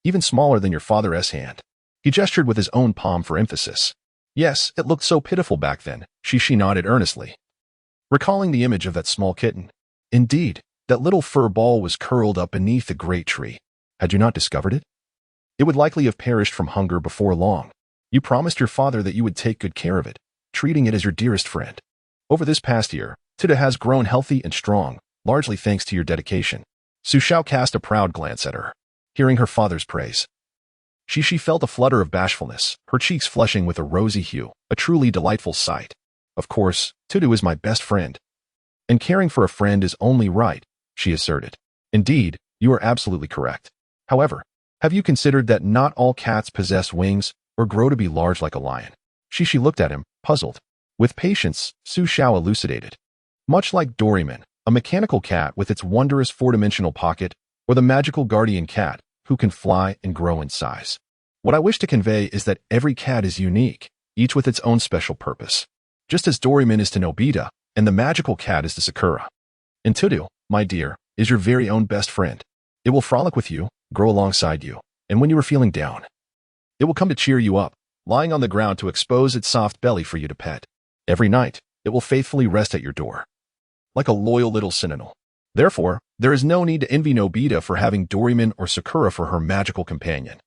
Speaker 1: Even smaller than your father's hand." He gestured with his own palm for emphasis. "Yes, it looked so pitiful back then," Xixi nodded earnestly, recalling the image of that small kitten. "Indeed, that little fur ball was curled up beneath the great tree. Had you not discovered it? It would likely have perished from hunger before long. You promised your father that you would take good care of it, treating it as your dearest friend. Over this past year, Tutu has grown healthy and strong, largely thanks to your dedication." Xiao cast a proud glance at her, hearing her father's praise. Xixi felt a flutter of bashfulness, her cheeks flushing with a rosy hue, a truly delightful sight. "Of course, Tutu is my best friend. And caring for a friend is only right," she asserted. "Indeed, you are absolutely correct. However, have you considered that not all cats possess wings or grow to be large like a lion?" Xixi looked at him, puzzled. With patience, Xiao elucidated. "Much like Doraemon, a mechanical cat with its wondrous four-dimensional pocket, or the magical guardian cat, who can fly and grow in size. What I wish to convey is that every cat is unique, each with its own special purpose. Just as Doraemon is to Nobita, and the magical cat is to Sakura. And Tutu, my dear, is your very own best friend. It will frolic with you, grow alongside you, and when you are feeling down, it will come to cheer you up, lying on the ground to expose its soft belly for you to pet. Every night, it will faithfully rest at your door, like a loyal little sentinel. Therefore, there is no need to envy Nobita for having Doraemon or Sakura for her magical companion.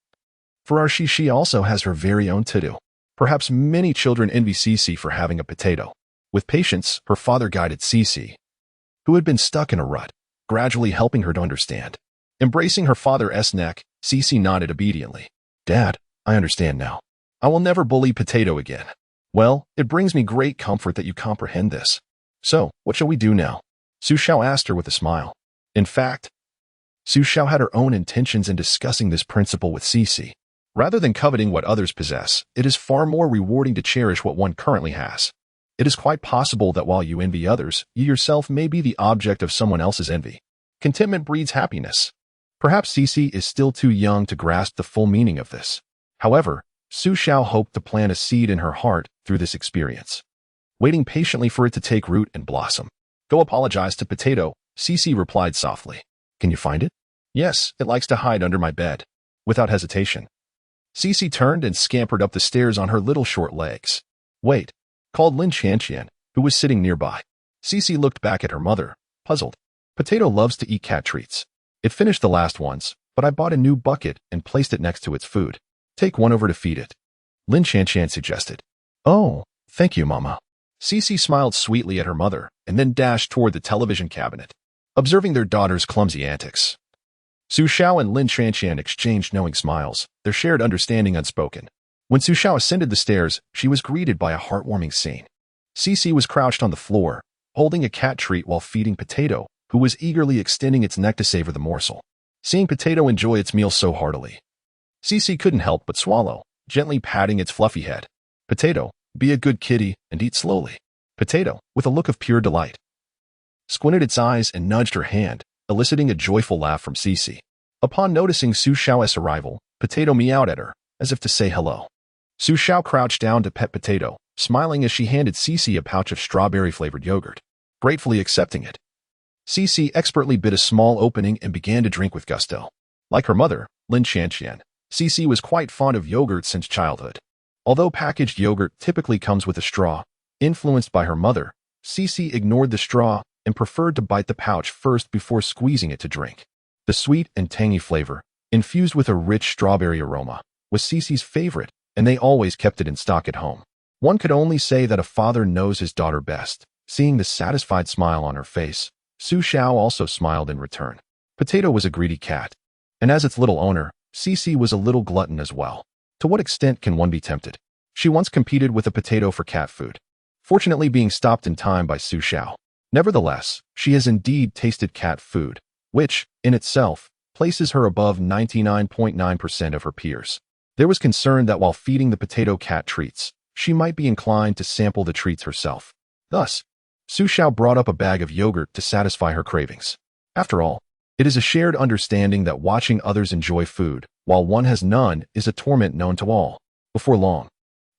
Speaker 1: For our Xixi also has her very own Tutu. Perhaps many children envy Xixi for having a potato." With patience, her father guided Xixi, who had been stuck in a rut, gradually helping her to understand. Embracing her father's neck, Xixi nodded obediently. "Dad, I understand now. I will never bully Potato again." "Well, it brings me great comfort that you comprehend this. So, what shall we do now?" Xiao asked her with a smile. In fact, Xiao had her own intentions in discussing this principle with Xixi. Rather than coveting what others possess, it is far more rewarding to cherish what one currently has. It is quite possible that while you envy others, you yourself may be the object of someone else's envy. Contentment breeds happiness. Perhaps Xixi is still too young to grasp the full meaning of this. However, Xiao hoped to plant a seed in her heart through this experience, waiting patiently for it to take root and blossom. "Go apologize to Potato," Xixi replied softly. "Can you find it?" "Yes, it likes to hide under my bed." Without hesitation, Xixi turned and scampered up the stairs on her little short legs. "Wait," called Lin Qianqian, who was sitting nearby. Xixi looked back at her mother, puzzled. "Potato loves to eat cat treats. It finished the last ones, but I bought a new bucket and placed it next to its food. Take one over to feed it," Lin Qianqian suggested. "Oh, thank you, Mama." Xixi smiled sweetly at her mother and then dashed toward the television cabinet, observing their daughter's clumsy antics. Xiao and Lin Qianqian exchanged knowing smiles, their shared understanding unspoken. When Xiao ascended the stairs, she was greeted by a heartwarming scene. Xixi was crouched on the floor, holding a cat treat while feeding Potato, who was eagerly extending its neck to savor the morsel. Seeing Potato enjoy its meal so heartily, Xixi couldn't help but swallow, gently patting its fluffy head. "Potato, be a good kitty and eat slowly." Potato, with a look of pure delight, squinted its eyes and nudged her hand, eliciting a joyful laugh from Xixi. Upon noticing Xiao's arrival, Potato meowed at her, as if to say hello. Xiao crouched down to pet Potato, smiling as she handed Xixi a pouch of strawberry-flavored yogurt, gratefully accepting it. Xixi expertly bit a small opening and began to drink with gusto. Like her mother, Lin Qianqian, Xixi was quite fond of yogurt since childhood. Although packaged yogurt typically comes with a straw, influenced by her mother, Xixi ignored the straw and preferred to bite the pouch first before squeezing it to drink. The sweet and tangy flavor, infused with a rich strawberry aroma, was Xixi's favorite, and they always kept it in stock at home. One could only say that a father knows his daughter best. Seeing the satisfied smile on her face, Xiao also smiled in return. Potato was a greedy cat, and as its little owner, Xixi was a little glutton as well. To what extent can one be tempted? She once competed with a potato for cat food, fortunately being stopped in time by Xiao. Nevertheless, she has indeed tasted cat food, which, in itself, places her above 99.9% of her peers. There was concern that while feeding the potato cat treats, she might be inclined to sample the treats herself. Thus, Xiao brought up a bag of yogurt to satisfy her cravings. After all, it is a shared understanding that watching others enjoy food, while one has none, is a torment known to all. Before long,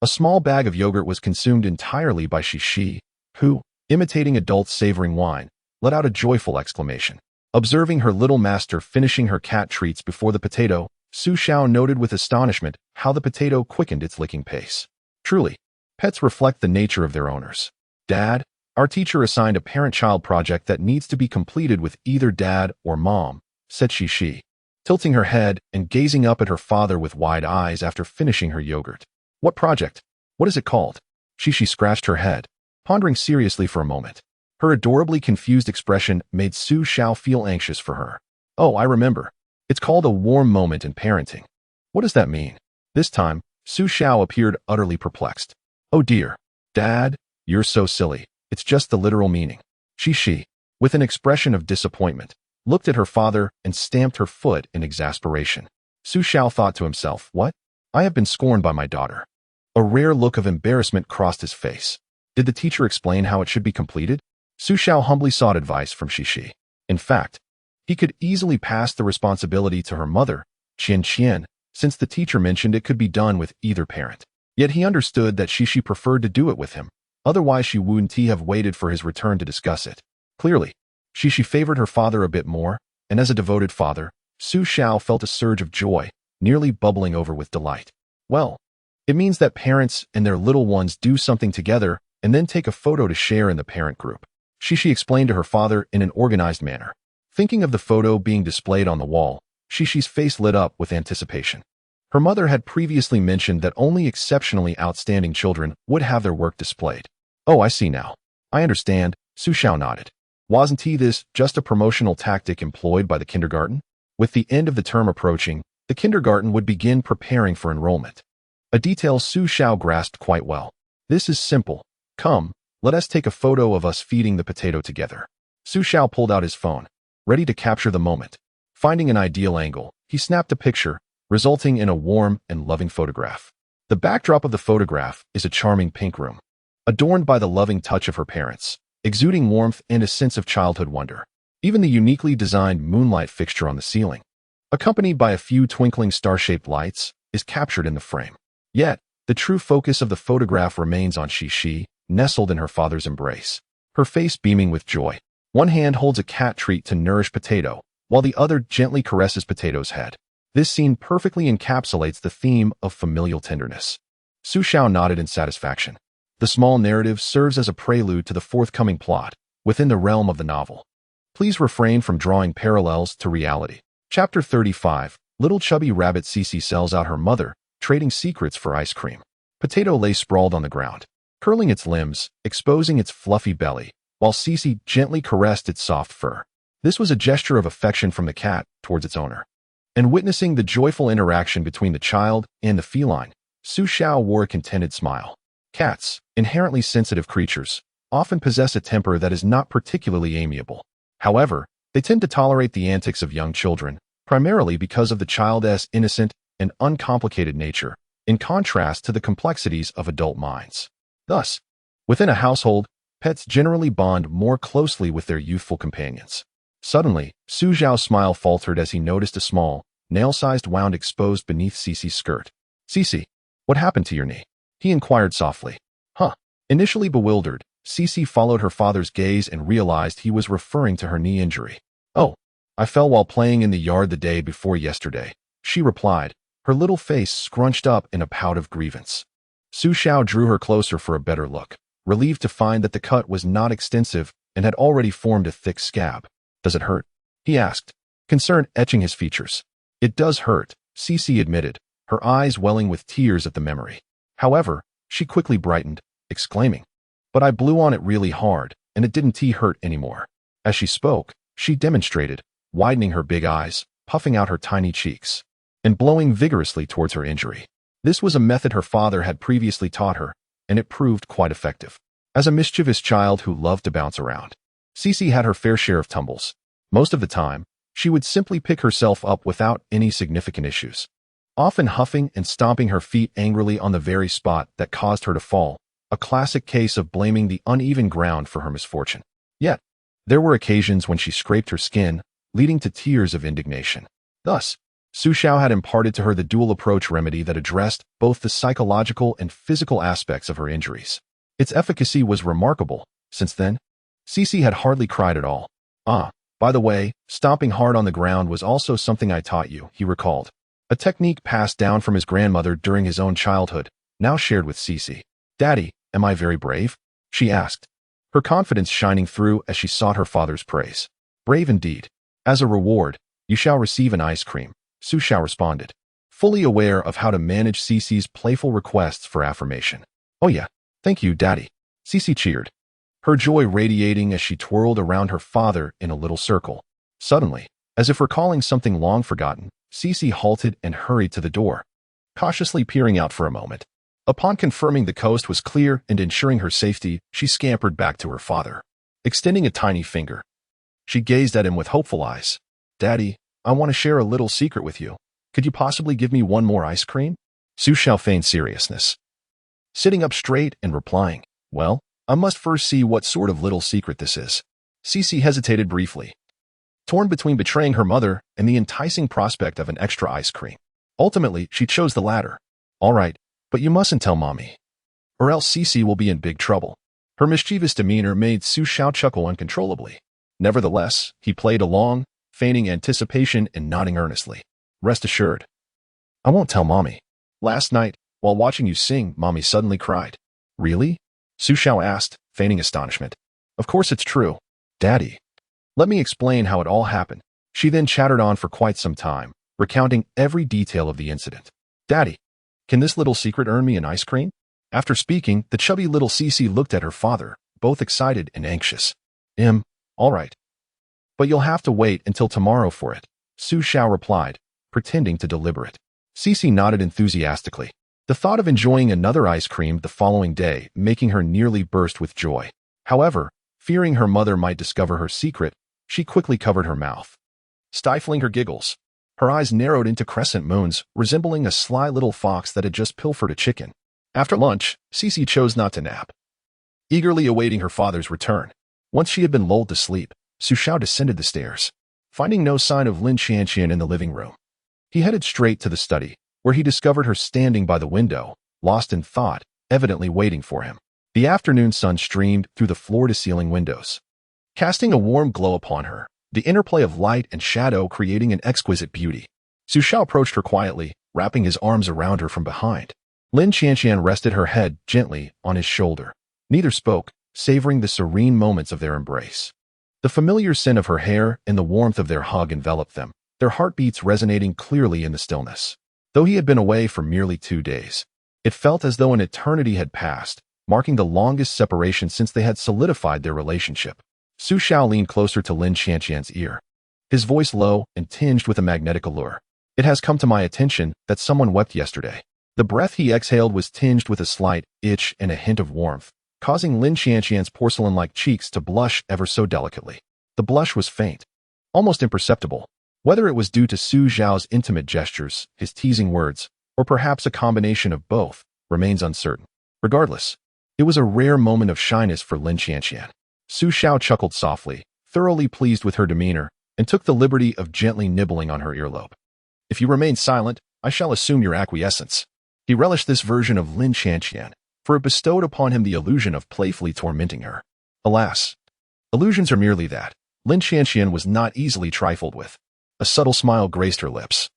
Speaker 1: a small bag of yogurt was consumed entirely by Xixi, who, imitating adults savoring wine, let out a joyful exclamation. Observing her little master finishing her cat treats before the potato, Xiao noted with astonishment how the potato quickened its licking pace. Truly, pets reflect the nature of their owners. Dad, our teacher assigned a parent-child project that needs to be completed with either dad or mom, said Xixi, tilting her head and gazing up at her father with wide eyes after finishing her yogurt. What project? What is it called? Xixi scratched her head, pondering seriously for a moment. Her adorably confused expression made Xiao feel anxious for her. Oh, I remember. It's called a warm moment in parenting. What does that mean? This time, Xiao appeared utterly perplexed. Oh dear. Dad, you're so silly. It's just the literal meaning. Xixi, with an expression of disappointment, looked at her father and stamped her foot in exasperation. Xiao thought to himself, what? I have been scorned by my daughter. A rare look of embarrassment crossed his face. Did the teacher explain how it should be completed? Xiao humbly sought advice from Xixi. In fact, he could easily pass the responsibility to her mother, Qian, since the teacher mentioned it could be done with either parent. Yet he understood that Xixi preferred to do it with him. Otherwise, she wouldn't have waited for his return to discuss it. Clearly, Xixi favored her father a bit more, and as a devoted father, Xiao felt a surge of joy, nearly bubbling over with delight. Well, it means that parents and their little ones do something together and then take a photo to share in the parent group. Xixi explained to her father in an organized manner. Thinking of the photo being displayed on the wall, Xixi's face lit up with anticipation. Her mother had previously mentioned that only exceptionally outstanding children would have their work displayed. Oh, I see now. I understand, Xiao nodded. Wasn't this just a promotional tactic employed by the kindergarten? With the end of the term approaching, the kindergarten would begin preparing for enrollment. A detail Xiao grasped quite well. This is simple. Come, let us take a photo of us feeding the potato together. Xiao pulled out his phone, ready to capture the moment. Finding an ideal angle, he snapped a picture, resulting in a warm and loving photograph. The backdrop of the photograph is a charming pink room, adorned by the loving touch of her parents, exuding warmth and a sense of childhood wonder. Even the uniquely designed moonlight fixture on the ceiling, accompanied by a few twinkling star-shaped lights, is captured in the frame. Yet, the true focus of the photograph remains on Xixi, nestled in her father's embrace, her face beaming with joy. One hand holds a cat treat to nourish Potato, while the other gently caresses Potato's head. This scene perfectly encapsulates the theme of familial tenderness. Xiao nodded in satisfaction. The small narrative serves as a prelude to the forthcoming plot, within the realm of the novel. Please refrain from drawing parallels to reality. Chapter 35. Little chubby rabbit Xixi sells out her mother, trading secrets for ice cream. Potato lay sprawled on the ground, curling its limbs, exposing its fluffy belly, while Xixi gently caressed its soft fur. This was a gesture of affection from the cat towards its owner. And witnessing the joyful interaction between the child and the feline, Xiao wore a contented smile. Cats, inherently sensitive creatures, often possess a temper that is not particularly amiable. However, they tend to tolerate the antics of young children, primarily because of the child's innocent and uncomplicated nature, in contrast to the complexities of adult minds. Thus, within a household, pets generally bond more closely with their youthful companions. Suddenly, Xiao's smile faltered as he noticed a small, nail-sized wound exposed beneath Xixi's skirt. Xixi, what happened to your knee? He inquired softly. Huh. Initially bewildered, Xixi followed her father's gaze and realized he was referring to her knee injury. Oh, I fell while playing in the yard the day before yesterday, she replied, her little face scrunched up in a pout of grievance. Su Xiao drew her closer for a better look, relieved to find that the cut was not extensive and had already formed a thick scab. Does it hurt? He asked, concern etching his features. It does hurt, Xixi admitted, her eyes welling with tears at the memory. However, she quickly brightened, exclaiming, but I blew on it really hard, and it didn't hurt anymore. As she spoke, she demonstrated, widening her big eyes, puffing out her tiny cheeks, and blowing vigorously towards her injury. This was a method her father had previously taught her, and it proved quite effective. As a mischievous child who loved to bounce around, Xixi had her fair share of tumbles. Most of the time, she would simply pick herself up without any significant issues, often huffing and stomping her feet angrily on the very spot that caused her to fall, a classic case of blaming the uneven ground for her misfortune. Yet, there were occasions when she scraped her skin, leading to tears of indignation. Thus, Su Xiao had imparted to her the dual approach remedy that addressed both the psychological and physical aspects of her injuries. Its efficacy was remarkable. Since then, Xixi had hardly cried at all. By the way, stomping hard on the ground was also something I taught you, he recalled. A technique passed down from his grandmother during his own childhood, now shared with Xixi. Daddy, am I very brave? She asked, her confidence shining through as she sought her father's praise. Brave indeed. As a reward, you shall receive an ice cream, Su Xiao responded, fully aware of how to manage Xixi's playful requests for affirmation. Oh yeah, thank you, Daddy. Xixi cheered, her joy radiating as she twirled around her father in a little circle. Suddenly, as if recalling something long forgotten, Xixi halted and hurried to the door, cautiously peering out for a moment. Upon confirming the coast was clear and ensuring her safety, she scampered back to her father. Extending a tiny finger, she gazed at him with hopeful eyes. Daddy, I want to share a little secret with you. Could you possibly give me one more ice cream? Su Xiao feigned seriousness, sitting up straight and replying, well, I must first see what sort of little secret this is. Xixi hesitated briefly, torn between betraying her mother and the enticing prospect of an extra ice cream. Ultimately, she chose the latter. All right, but you mustn't tell Mommy, or else Xixi will be in big trouble. Her mischievous demeanor made Su Xiao chuckle uncontrollably. Nevertheless, he played along, feigning anticipation and nodding earnestly. Rest assured, I won't tell Mommy. Last night, while watching you sing, Mommy suddenly cried. Really? Su Xiao asked, feigning astonishment. Of course it's true. Daddy, let me explain how it all happened. She then chattered on for quite some time, recounting every detail of the incident. Daddy, can this little secret earn me an ice cream? After speaking, the chubby little Xixi looked at her father, both excited and anxious. All right. But you'll have to wait until tomorrow for it, Su Xiao replied, pretending to deliberate. Xixi nodded enthusiastically, the thought of enjoying another ice cream the following day making her nearly burst with joy. However, fearing her mother might discover her secret, she quickly covered her mouth, stifling her giggles. Her eyes narrowed into crescent moons, resembling a sly little fox that had just pilfered a chicken. After lunch, Xixi chose not to nap, eagerly awaiting her father's return. Once she had been lulled to sleep, Su Xiao descended the stairs, finding no sign of Lin Qianqian in the living room. He headed straight to the study, where he discovered her standing by the window, lost in thought, evidently waiting for him. The afternoon sun streamed through the floor-to-ceiling windows, casting a warm glow upon her, the interplay of light and shadow creating an exquisite beauty. Su Xiao approached her quietly, wrapping his arms around her from behind. Lin Qianqian rested her head gently on his shoulder. Neither spoke, savoring the serene moments of their embrace. The familiar scent of her hair and the warmth of their hug enveloped them, their heartbeats resonating clearly in the stillness. Though he had been away for merely 2 days, it felt as though an eternity had passed, marking the longest separation since they had solidified their relationship. Su Xiao leaned closer to Lin Qianqian's ear, his voice low and tinged with a magnetic allure. It has come to my attention that someone wept yesterday. The breath he exhaled was tinged with a slight itch and a hint of warmth, causing Lin Qianqian's porcelain-like cheeks to blush ever so delicately. The blush was faint, almost imperceptible. Whether it was due to Su Xiao's intimate gestures, his teasing words, or perhaps a combination of both, remains uncertain. Regardless, it was a rare moment of shyness for Lin Qianqian. Su Xiao chuckled softly, thoroughly pleased with her demeanor, and took the liberty of gently nibbling on her earlobe. If you remain silent, I shall assume your acquiescence. He relished this version of Lin Qianqian, for it bestowed upon him the illusion of playfully tormenting her. Alas, illusions are merely that. Lin Qianqian was not easily trifled with. A subtle smile graced her lips,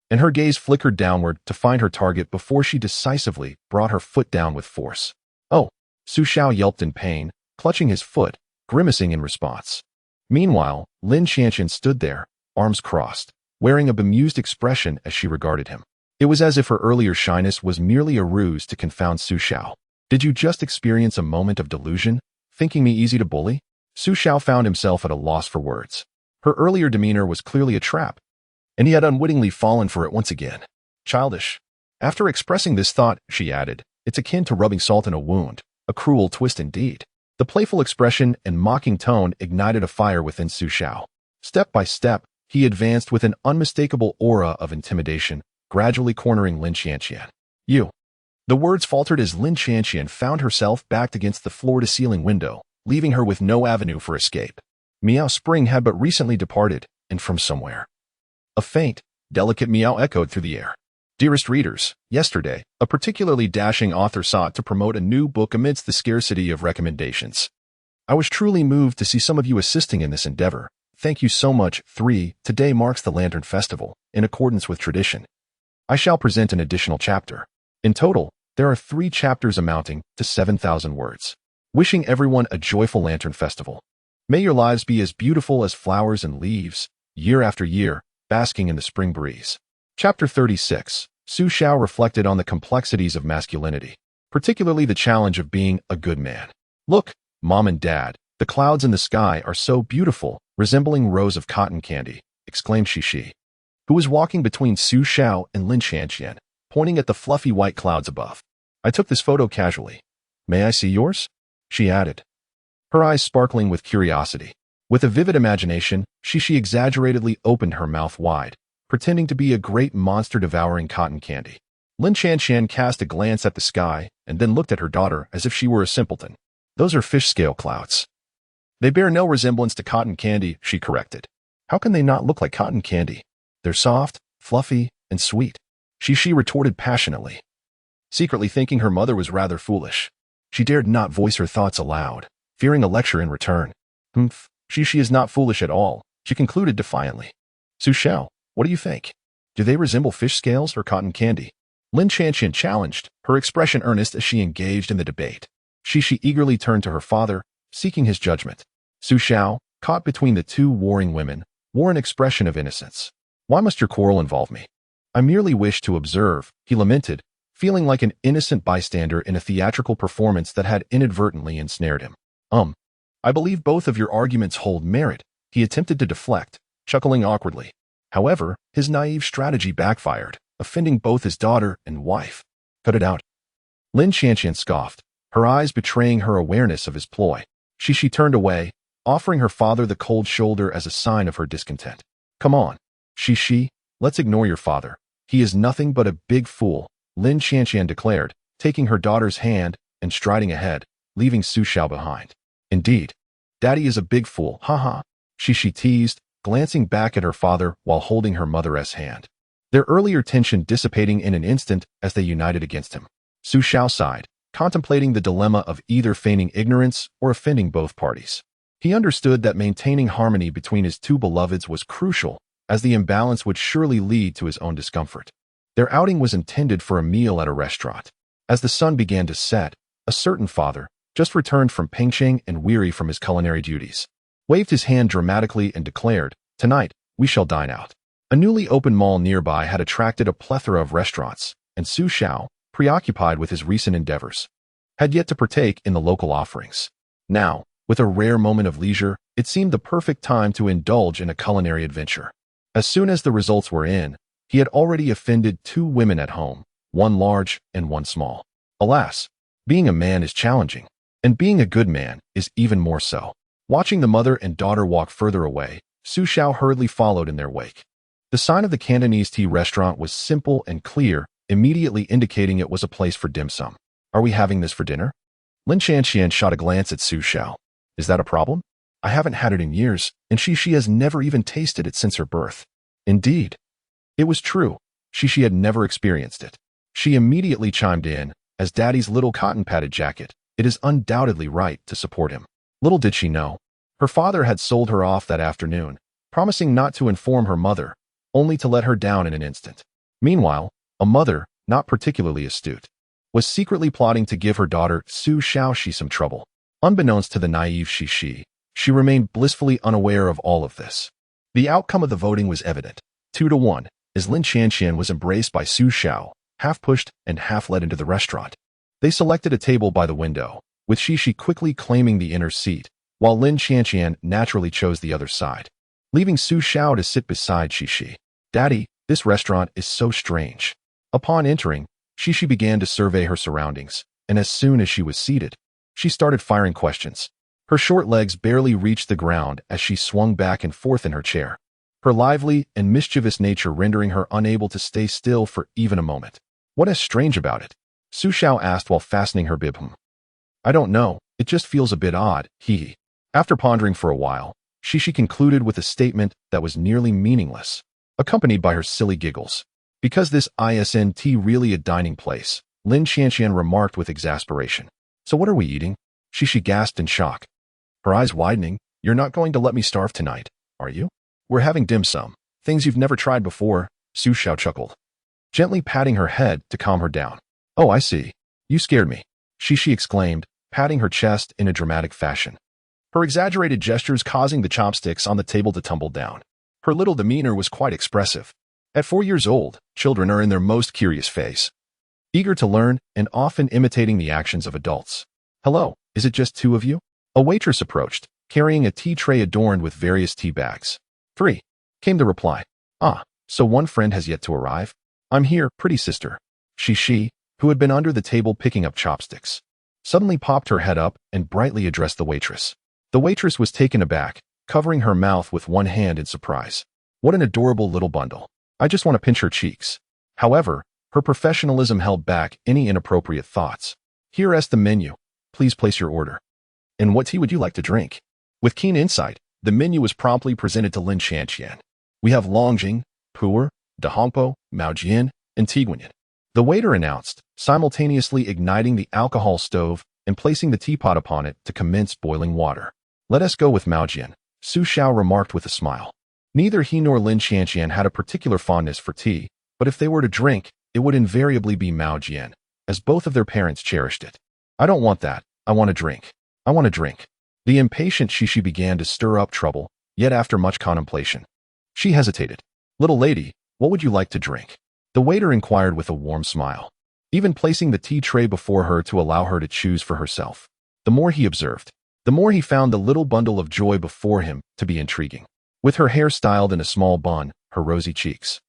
Speaker 1: and her gaze flickered downward to find her target before she decisively brought her foot down with force. "Oh!" Xiao yelped in pain, clutching his foot, grimacing in response. Meanwhile, Lin Xianxian stood there, arms crossed, wearing a bemused expression as she regarded him. It was as if her earlier shyness was merely a ruse to confound Xiao. "Did you just experience a moment of delusion, thinking me easy to bully?" Xiao found himself at a loss for words. Her earlier demeanor was clearly a trap, and he had unwittingly fallen for it once again. "Childish." After expressing this thought, she added, "It's akin to rubbing salt in a wound, a cruel twist indeed." The playful expression and mocking tone ignited a fire within Xiao. Step by step, he advanced with an unmistakable aura of intimidation, gradually cornering Lin Xianxian. "You." The words faltered as Lin Xianxian found herself backed against the floor-to-ceiling window, leaving her with no avenue for escape. Meow Spring had but recently departed, and from somewhere, a faint, delicate meow echoed through the air. Dearest readers, yesterday, a particularly dashing author sought to promote a new book amidst the scarcity of recommendations. I was truly moved to see some of you assisting in this endeavor. Thank you so much. 3. Today marks the Lantern Festival, in accordance with tradition. I shall present an additional chapter. In total, there are 3 chapters amounting to 7,000 words. Wishing everyone a joyful Lantern Festival. May your lives be as beautiful as flowers and leaves, year after year, basking in the spring breeze. Chapter 36. Xiao reflected on the complexities of masculinity, particularly the challenge of being a good man. "Look, Mom and Dad, the clouds in the sky are so beautiful, resembling rows of cotton candy," exclaimed Xixi, who was walking between Xiao and Lin Xianxian, pointing at the fluffy white clouds above. "I took this photo casually. May I see yours?" she added, her eyes sparkling with curiosity. With a vivid imagination, Xixi exaggeratedly opened her mouth wide, pretending to be a great monster devouring cotton candy. Lin Xianxian cast a glance at the sky and then looked at her daughter as if she were a simpleton. "Those are fish scale clouds. They bear no resemblance to cotton candy," she corrected. "How can they not look like cotton candy? They're soft, fluffy, and sweet," Xixi retorted passionately, secretly thinking her mother was rather foolish. She dared not voice her thoughts aloud, fearing a lecture in return. "Humph, Xixi is not foolish at all," she concluded defiantly. "Xiao, what do you think? Do they resemble fish scales or cotton candy?" Lin Xianxian challenged, her expression earnest as she engaged in the debate. Xixi eagerly turned to her father, seeking his judgment. Xiao, caught between the two warring women, wore an expression of innocence. "Why must your quarrel involve me? I merely wish to observe," he lamented, feeling like an innocent bystander in a theatrical performance that had inadvertently ensnared him. I believe both of your arguments hold merit," he attempted to deflect, chuckling awkwardly. However, his naive strategy backfired, offending both his daughter and wife. "Cut it out." Lin Xianxian scoffed, her eyes betraying her awareness of his ploy. Xixi turned away, offering her father the cold shoulder as a sign of her discontent. "Come on, Xixi, let's ignore your father. He is nothing but a big fool," Lin Xianxian declared, taking her daughter's hand and striding ahead, leaving Xiao behind. "Indeed, Daddy is a big fool, haha," Xixi teased, glancing back at her father while holding her mother's hand. Their earlier tension dissipating in an instant as they united against him. Xiao sighed, contemplating the dilemma of either feigning ignorance or offending both parties. He understood that maintaining harmony between his two beloveds was crucial, as the imbalance would surely lead to his own discomfort. Their outing was intended for a meal at a restaurant. As the sun began to set, a certain father, just returned from Pengcheng and weary from his culinary duties, waved his hand dramatically and declared, "Tonight, we shall dine out." A newly opened mall nearby had attracted a plethora of restaurants, and Xiao, preoccupied with his recent endeavors, had yet to partake in the local offerings. Now, with a rare moment of leisure, it seemed the perfect time to indulge in a culinary adventure. As soon as the results were in, he had already offended 2 women at home, one large and one small. Alas, being a man is challenging, and being a good man is even more so. Watching the mother and daughter walk further away, Xiao hurriedly followed in their wake. The sign of the Cantonese tea restaurant was simple and clear, immediately indicating it was a place for dim sum. "Are we having this for dinner?" Lin Xianxian shot a glance at Xiao. "Is that a problem? I haven't had it in years, and she has never even tasted it since her birth." Indeed, it was true. She had never experienced it. She immediately chimed in, as Daddy's little cotton-padded jacket, it is undoubtedly right to support him. Little did she know, her father had sold her off that afternoon, promising not to inform her mother, only to let her down in an instant. Meanwhile, a mother, not particularly astute, was secretly plotting to give her daughter Xiao some trouble. Unbeknownst to the naive Xixi, she remained blissfully unaware of all of this. The outcome of the voting was evident. 2-1, as Lin Qianqian was embraced by Xiao, half pushed and half led into the restaurant. They selected a table by the window, with Xixi quickly claiming the inner seat, while Lin Qianqian naturally chose the other side, leaving Xiao to sit beside Xixi. "Daddy, this restaurant is so strange." Upon entering, Xixi began to survey her surroundings, and as soon as she was seated, she started firing questions. Her short legs barely reached the ground as she swung back and forth in her chair, her lively and mischievous nature rendering her unable to stay still for even a moment. "What is strange about it?" Xiao asked while fastening her bib. "I don't know, it just feels a bit odd, hee." After pondering for a while, Xixi concluded with a statement that was nearly meaningless, accompanied by her silly giggles. "Because this isn't really a dining place," Lin Qianqian remarked with exasperation. "So what are we eating?" Xixi gasped in shock, her eyes widening. "You're not going to let me starve tonight, are you?" "We're having dim sum, things you've never tried before," Xiao chuckled, gently patting her head to calm her down. "Oh, I see. You scared me," Xixi exclaimed, patting her chest in a dramatic fashion, her exaggerated gestures causing the chopsticks on the table to tumble down. Her little demeanor was quite expressive. At 4 years old, children are in their most curious phase, eager to learn and often imitating the actions of adults. "Hello, is it just two of you?" A waitress approached, carrying a tea tray adorned with various tea bags. "3," came the reply. "Ah, so one friend has yet to arrive?" "I'm here, pretty sister." Xixi, who had been under the table picking up chopsticks, suddenly popped her head up and brightly addressed the waitress. The waitress was taken aback, covering her mouth with one hand in surprise. "What an adorable little bundle. I just want to pinch her cheeks." However, her professionalism held back any inappropriate thoughts. "Here is the menu. Please place your order. And what tea would you like to drink?" With keen insight, the menu was promptly presented to Lin Qianqian. "We have Longjing, Pu'er, Dahongpo, Maojian, and Tiguanyan," the waiter announced, simultaneously igniting the alcohol stove and placing the teapot upon it to commence boiling water. "Let us go with Maojian," Xiao remarked with a smile. Neither he nor Lin Qianqian had a particular fondness for tea, but if they were to drink, it would invariably be Maojian, as both of their parents cherished it. "I don't want that. I want a drink. I want a drink." The impatient Xixi began to stir up trouble, yet after much contemplation, she hesitated. "Little lady, what would you like to drink?" The waiter inquired with a warm smile, even placing the tea tray before her to allow her to choose for herself. The more he observed, the more he found the little bundle of joy before him to be intriguing. With her hair styled in a small bun, her rosy cheeks,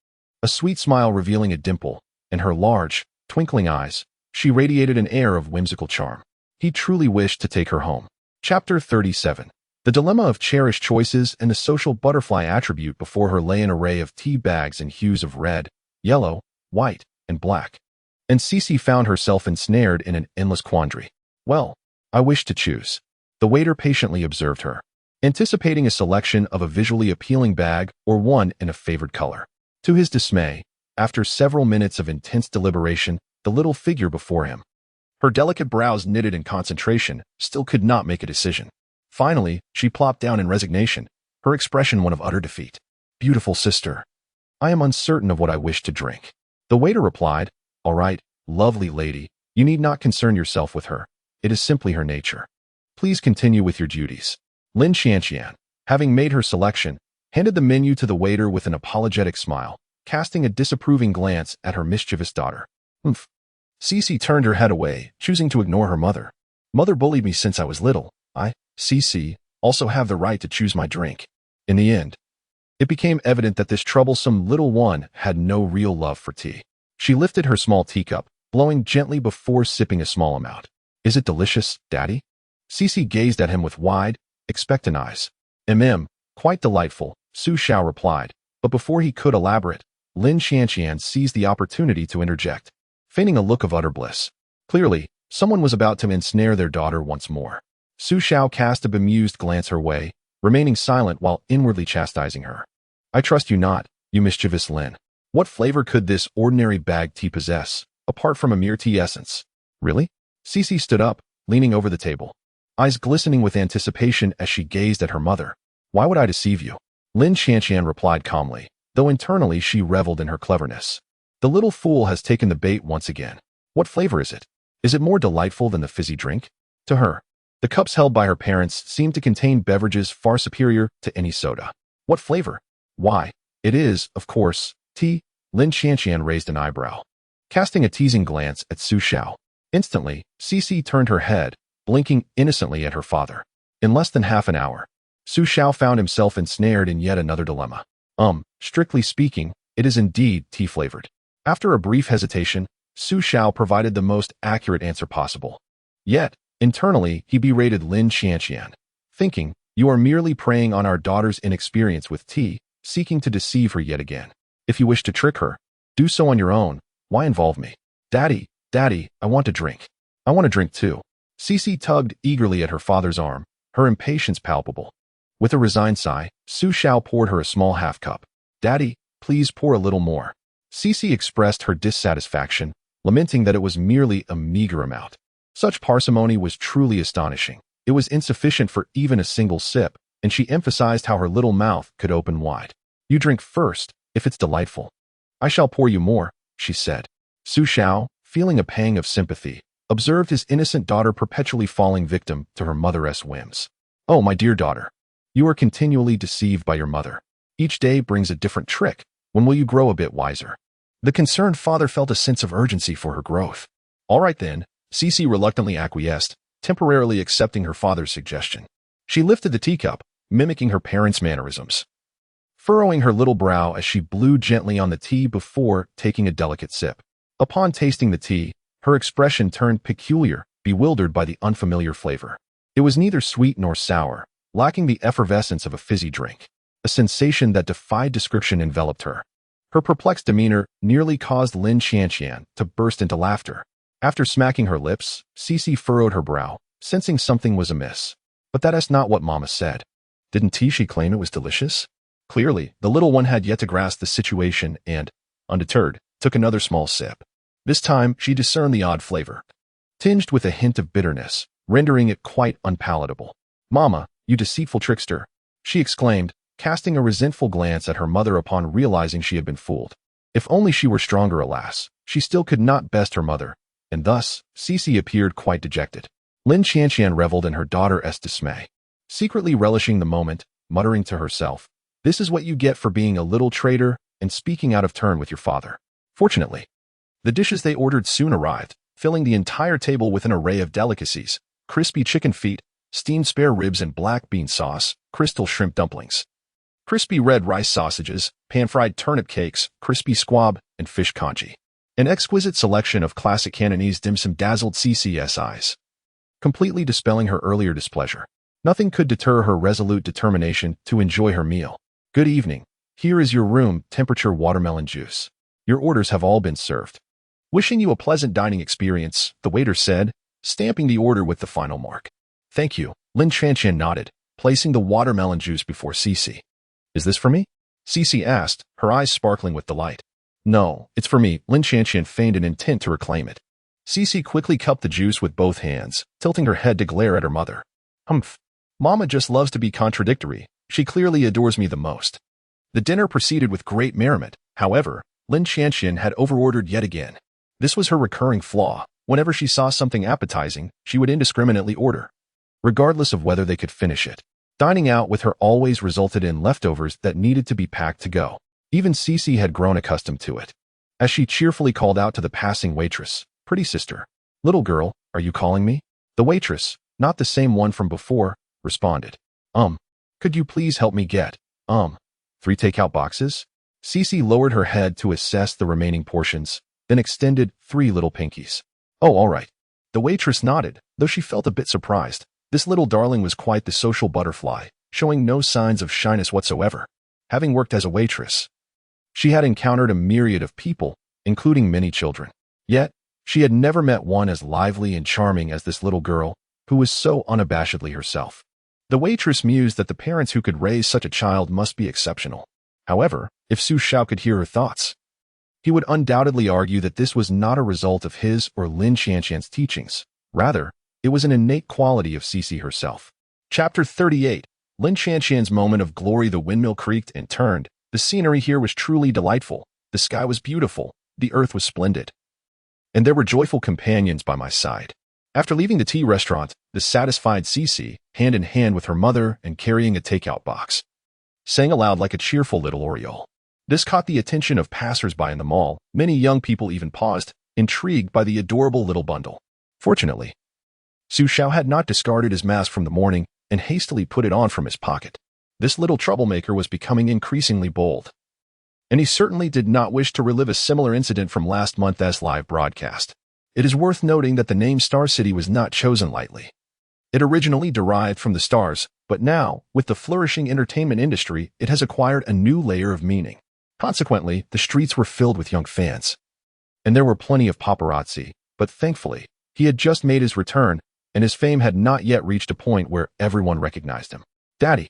Speaker 1: a sweet smile revealing a dimple, and her large, twinkling eyes, she radiated an air of whimsical charm. He truly wished to take her home. Chapter 37. The dilemma of cherished choices and the social butterfly attribute before her lay an array of tea bags in hues of red, yellow, white, and black. And Xixi found herself ensnared in an endless quandary. "Well, I wish to choose." The waiter patiently observed her, anticipating a selection of a visually appealing bag or one in a favored color. To his dismay, after several minutes of intense deliberation, the little figure before him, her delicate brows knitted in concentration, still could not make a decision. Finally, she plopped down in resignation, her expression one of utter defeat. "Beautiful sister, I am uncertain of what I wish to drink." The waiter replied, "All right, lovely lady, you need not concern yourself with her. It is simply her nature. Please continue with your duties." Lin Qianqian, having made her selection, handed the menu to the waiter with an apologetic smile, casting a disapproving glance at her mischievous daughter. "Humph." Xixi turned her head away, choosing to ignore her mother. "Mother bullied me since I was little. I, Xixi, also have the right to choose my drink." In the end, it became evident that this troublesome little one had no real love for tea. She lifted her small teacup, blowing gently before sipping a small amount. "Is it delicious, Daddy?" Xixi gazed at him with wide, expectant eyes. Quite delightful," Xiao replied, but before he could elaborate, Lin Qianqian seized the opportunity to interject, feigning a look of utter bliss. Clearly, someone was about to ensnare their daughter once more. Xiao cast a bemused glance her way, remaining silent while inwardly chastising her. "I trust you not, you mischievous Lin. What flavor could this ordinary bagged tea possess, apart from a mere tea essence?" "Really?" Xixi stood up, leaning over the table, eyes glistening with anticipation as she gazed at her mother. "Why would I deceive you?" Lin Qianqian replied calmly, though internally she reveled in her cleverness. The little fool has taken the bait once again. What flavor is it? Is it more delightful than the fizzy drink? To her, the cups held by her parents seemed to contain beverages far superior to any soda. What flavor? Why, it is, of course, tea. Lin Xianxian raised an eyebrow, casting a teasing glance at Xiao. Instantly, Xixi turned her head, blinking innocently at her father. In less than half an hour, Xiao found himself ensnared in yet another dilemma. Strictly speaking, it is indeed tea-flavored. After a brief hesitation, Xiao provided the most accurate answer possible. Yet, internally, he berated Lin Xianxian, thinking, "You are merely preying on our daughter's inexperience with tea, seeking to deceive her yet again. If you wish to trick her, do so on your own. Why involve me? Daddy, I want to drink. I want to drink too." Xixi tugged eagerly at her father's arm, her impatience palpable. With a resigned sigh, Xiao poured her a small half-cup. "Daddy, please pour a little more." Xixi expressed her dissatisfaction, lamenting that it was merely a meager amount. Such parsimony was truly astonishing. It was insufficient for even a single sip, and she emphasized how her little mouth could open wide. "You drink first, if it's delightful. I shall pour you more," she said. Xiao, feeling a pang of sympathy, observed his innocent daughter perpetually falling victim to her mother's whims. "Oh, my dear daughter, you are continually deceived by your mother. Each day brings a different trick. When will you grow a bit wiser?" The concerned father felt a sense of urgency for her growth. "All right then," Xixi reluctantly acquiesced, temporarily accepting her father's suggestion. She lifted the teacup, mimicking her parents' mannerisms, furrowing her little brow as she blew gently on the tea before taking a delicate sip. Upon tasting the tea, her expression turned peculiar, bewildered by the unfamiliar flavor. It was neither sweet nor sour, lacking the effervescence of a fizzy drink. A sensation that defied description enveloped her. Her perplexed demeanor nearly caused Lin Xianxian to burst into laughter. After smacking her lips, Xixi furrowed her brow, sensing something was amiss. But that is not what Mama said. Didn't Xixi claim it was delicious? Clearly, the little one had yet to grasp the situation and, undeterred, took another small sip. This time, she discerned the odd flavor, tinged with a hint of bitterness, rendering it quite unpalatable. "Mama, you deceitful trickster," she exclaimed, casting a resentful glance at her mother upon realizing she had been fooled. If only she were stronger, alas, she still could not best her mother, and thus, Xixi appeared quite dejected. Lin Xianxian reveled in her daughter's dismay, secretly relishing the moment, muttering to herself, "This is what you get for being a little traitor and speaking out of turn with your father." Fortunately, the dishes they ordered soon arrived, filling the entire table with an array of delicacies: crispy chicken feet, steamed spare ribs and black bean sauce, crystal shrimp dumplings, crispy red rice sausages, pan-fried turnip cakes, crispy squab, and fish congee. An exquisite selection of classic Cantonese dim sum dazzled Cc's eyes, completely dispelling her earlier displeasure. Nothing could deter her resolute determination to enjoy her meal. "Good evening. Here is your room temperature watermelon juice. Your orders have all been served. Wishing you a pleasant dining experience," the waiter said, stamping the order with the final mark. "Thank you," Lin Xianxian nodded, placing the watermelon juice before Xixi. "Is this for me?" Xixi asked, her eyes sparkling with delight. "No, it's for me," Lin Xianxian feigned an intent to reclaim it. Xixi quickly cupped the juice with both hands, tilting her head to glare at her mother. "Humph. Mama just loves to be contradictory. She clearly adores me the most." The dinner proceeded with great merriment. However, Lin Xianxian had overordered yet again. This was her recurring flaw. Whenever she saw something appetizing, she would indiscriminately order, regardless of whether they could finish it. Dining out with her always resulted in leftovers that needed to be packed to go. Even Xixi had grown accustomed to it. As she cheerfully called out to the passing waitress, "Pretty sister. Little girl, are you calling me?" The waitress, not the same one from before, responded, Could you please help me get, 3 takeout boxes?" Xixi lowered her head to assess the remaining portions, then extended 3 little pinkies. "Oh, all right." The waitress nodded, though she felt a bit surprised. This little darling was quite the social butterfly, showing no signs of shyness whatsoever. Having worked as a waitress, she had encountered a myriad of people, including many children. Yet, she had never met one as lively and charming as this little girl, who was so unabashedly herself. The waitress mused that the parents who could raise such a child must be exceptional. However, if Xiao could hear her thoughts, he would undoubtedly argue that this was not a result of his or Lin Xianxian's teachings. Rather, it was an innate quality of Xixi herself. Chapter 38. Lin Xianxian's moment of glory. The windmill creaked and turned. The scenery here was truly delightful. The sky was beautiful. the earth was splendid. And there were joyful companions by my side. After leaving the tea restaurant, the satisfied Xixi, hand in hand with her mother and carrying a takeout box, sang aloud like a cheerful little oriole. This caught the attention of passers-by in the mall. Many young people even paused, intrigued by the adorable little bundle. Fortunately, Xiao had not discarded his mask from the morning and hastily put it on from his pocket. This little troublemaker was becoming increasingly bold, and he certainly did not wish to relive a similar incident from last month's live broadcast. It is worth noting that the name Star City was not chosen lightly. It originally derived from the stars, but now, with the flourishing entertainment industry, it has acquired a new layer of meaning. Consequently, the streets were filled with young fans, and there were plenty of paparazzi, but thankfully, he had just made his return, and his fame had not yet reached a point where everyone recognized him. "Daddy,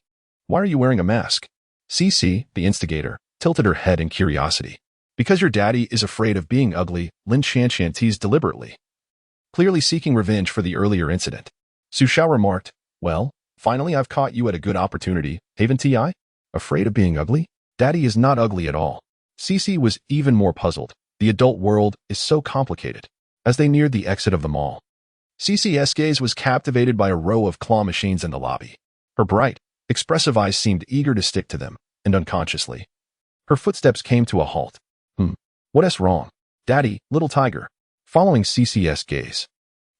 Speaker 1: why are you wearing a mask?" Xixi, the instigator, tilted her head in curiosity. "Because your daddy is afraid of being ugly," Lin Xianxian teased deliberately, clearly seeking revenge for the earlier incident. Xiao remarked, "Well, finally I've caught you at a good opportunity, haven't I? Afraid of being ugly? Daddy is not ugly at all." Xixi was even more puzzled. The adult world is so complicated. As they neared the exit of the mall, Xixi's gaze was captivated by a row of claw machines in the lobby. Her bright, expressive eyes seemed eager to stick to them, and unconsciously, her footsteps came to a halt. What's wrong? Daddy, little tiger." Following Xixi gaze,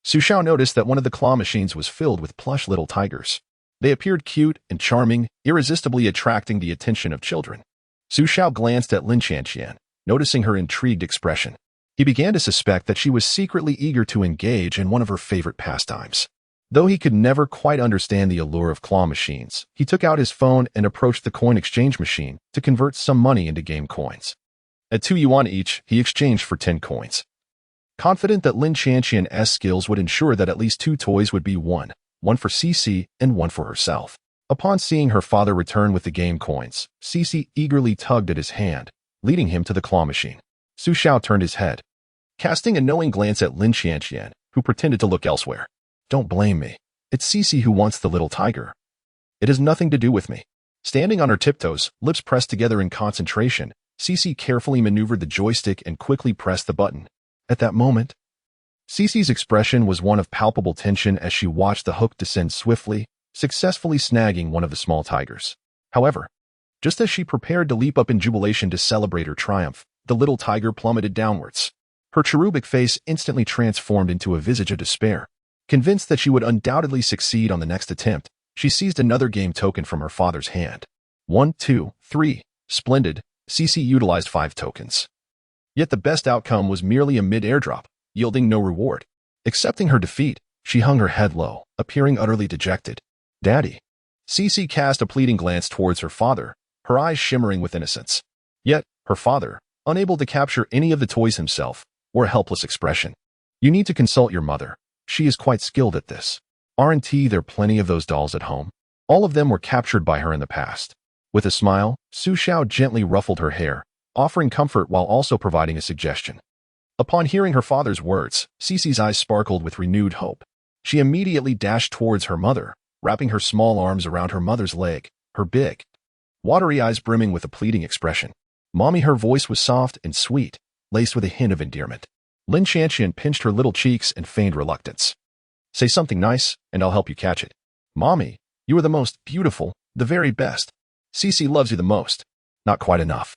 Speaker 1: Xiao noticed that one of the claw machines was filled with plush little tigers. They appeared cute and charming, irresistibly attracting the attention of children. Xiao glanced at Lin Xianxian, noticing her intrigued expression. He began to suspect that she was secretly eager to engage in one of her favorite pastimes. Though he could never quite understand the allure of claw machines, he took out his phone and approached the coin exchange machine to convert some money into game coins. At 2 yuan each, he exchanged for 10 coins. Confident that Lin Xianxian's skills would ensure that at least 2 toys would be one for Xixi and one for herself. Upon seeing her father return with the game coins, Xixi eagerly tugged at his hand, leading him to the claw machine. Xiao turned his head, casting a knowing glance at Lin Xianxian, who pretended to look elsewhere. "Don't blame me. It's Xixi who wants the little tiger. It has nothing to do with me." Standing on her tiptoes, lips pressed together in concentration, Xixi carefully maneuvered the joystick and quickly pressed the button. At that moment, Xixi's expression was one of palpable tension as she watched the hook descend swiftly, successfully snagging one of the small tigers. However, just as she prepared to leap up in jubilation to celebrate her triumph, the little tiger plummeted downwards. Her cherubic face instantly transformed into a visage of despair. Convinced that she would undoubtedly succeed on the next attempt, she seized another game token from her father's hand. 1, 2, 3. Splendid. Xixi utilized 5 tokens. Yet the best outcome was merely a mid-air drop, yielding no reward. Accepting her defeat, she hung her head low, appearing utterly dejected. "Daddy." Xixi cast a pleading glance towards her father, her eyes shimmering with innocence. Yet, her father, unable to capture any of the toys himself, wore a helpless expression. "You need to consult your mother. She is quite skilled at this. Aren't there plenty of those dolls at home? All of them were captured by her in the past." With a smile, Xiao gently ruffled her hair, offering comfort while also providing a suggestion. Upon hearing her father's words, Xixi's eyes sparkled with renewed hope. She immediately dashed towards her mother, wrapping her small arms around her mother's leg, her big, watery eyes brimming with a pleading expression. "Mommy," her voice was soft and sweet, laced with a hint of endearment. Lin Xianxian pinched her little cheeks and feigned reluctance. "Say something nice, and I'll help you catch it." "Mommy, you are the most beautiful, the very best. Xixi loves you the most." "Not quite enough.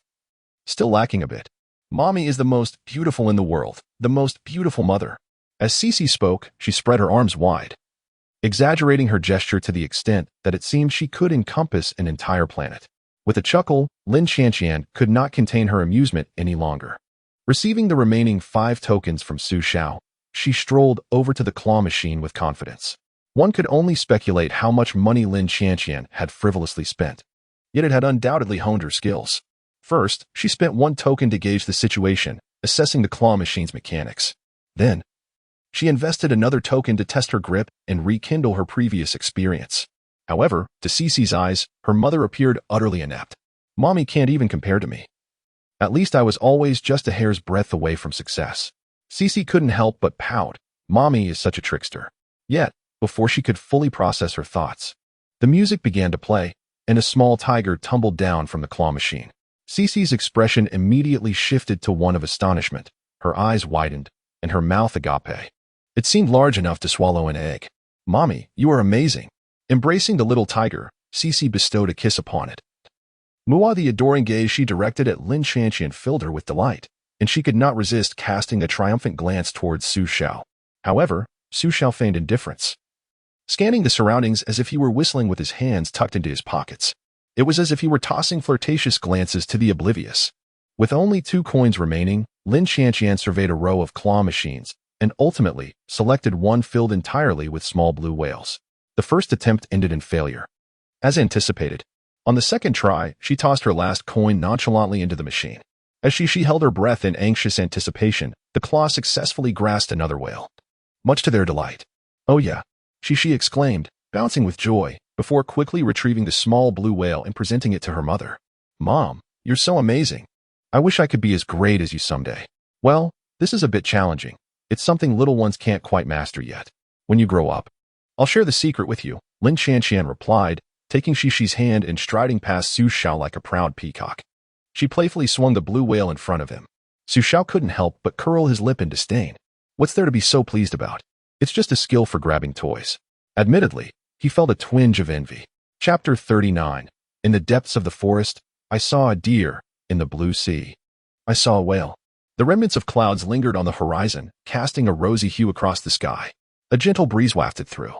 Speaker 1: Still lacking a bit. Mommy is the most beautiful in the world, the most beautiful mother." As Xixi spoke, she spread her arms wide, exaggerating her gesture to the extent that it seemed she could encompass an entire planet. With a chuckle, Lin Xianxian could not contain her amusement any longer. Receiving the remaining 5 tokens from Xiao, she strolled over to the claw machine with confidence. One could only speculate how much money Lin Xianxian had frivolously spent. Yet it had undoubtedly honed her skills. First, she spent 1 token to gauge the situation, assessing the claw machine's mechanics. Then, she invested another token to test her grip and rekindle her previous experience. However, to Xixi's eyes, her mother appeared utterly inept. "Mommy can't even compare to me. At least I was always just a hair's breadth away from success." Xixi couldn't help but pout. Mommy is such a trickster. Yet, before she could fully process her thoughts, the music began to play, and a small tiger tumbled down from the claw machine. Xixi's expression immediately shifted to one of astonishment. Her eyes widened, and her mouth agape. It seemed large enough to swallow an egg. "Mommy, you are amazing." Embracing the little tiger, Xixi bestowed a kiss upon it. Mua, the adoring gaze she directed at Lin Shanqian filled her with delight, and she could not resist casting a triumphant glance towards Su Xiao. However, Su Xiao feigned indifference, scanning the surroundings as if he were whistling with his hands tucked into his pockets. It was as if he were tossing flirtatious glances to the oblivious. With only 2 coins remaining, Lin Shanqian surveyed a row of claw machines and ultimately selected one filled entirely with small blue whales. The first attempt ended in failure. As anticipated, on the second try, she tossed her last coin nonchalantly into the machine. As she held her breath in anxious anticipation, the claw successfully grasped another whale. Much to their delight. "Oh yeah," she exclaimed, bouncing with joy, before quickly retrieving the small blue whale and presenting it to her mother. "Mom, you're so amazing. I wish I could be as great as you someday." "Well, this is a bit challenging. It's something little ones can't quite master yet. When you grow up, I'll share the secret with you," Lin Shanqian replied, taking Xixi's hand and striding past Su Xiao like a proud peacock. She playfully swung the blue whale in front of him. Su Xiao couldn't help but curl his lip in disdain. What's there to be so pleased about? It's just a skill for grabbing toys. Admittedly, he felt a twinge of envy. Chapter 39. In the depths of the forest, I saw a deer. In the blue sea, I saw a whale. The remnants of clouds lingered on the horizon, casting a rosy hue across the sky. A gentle breeze wafted through,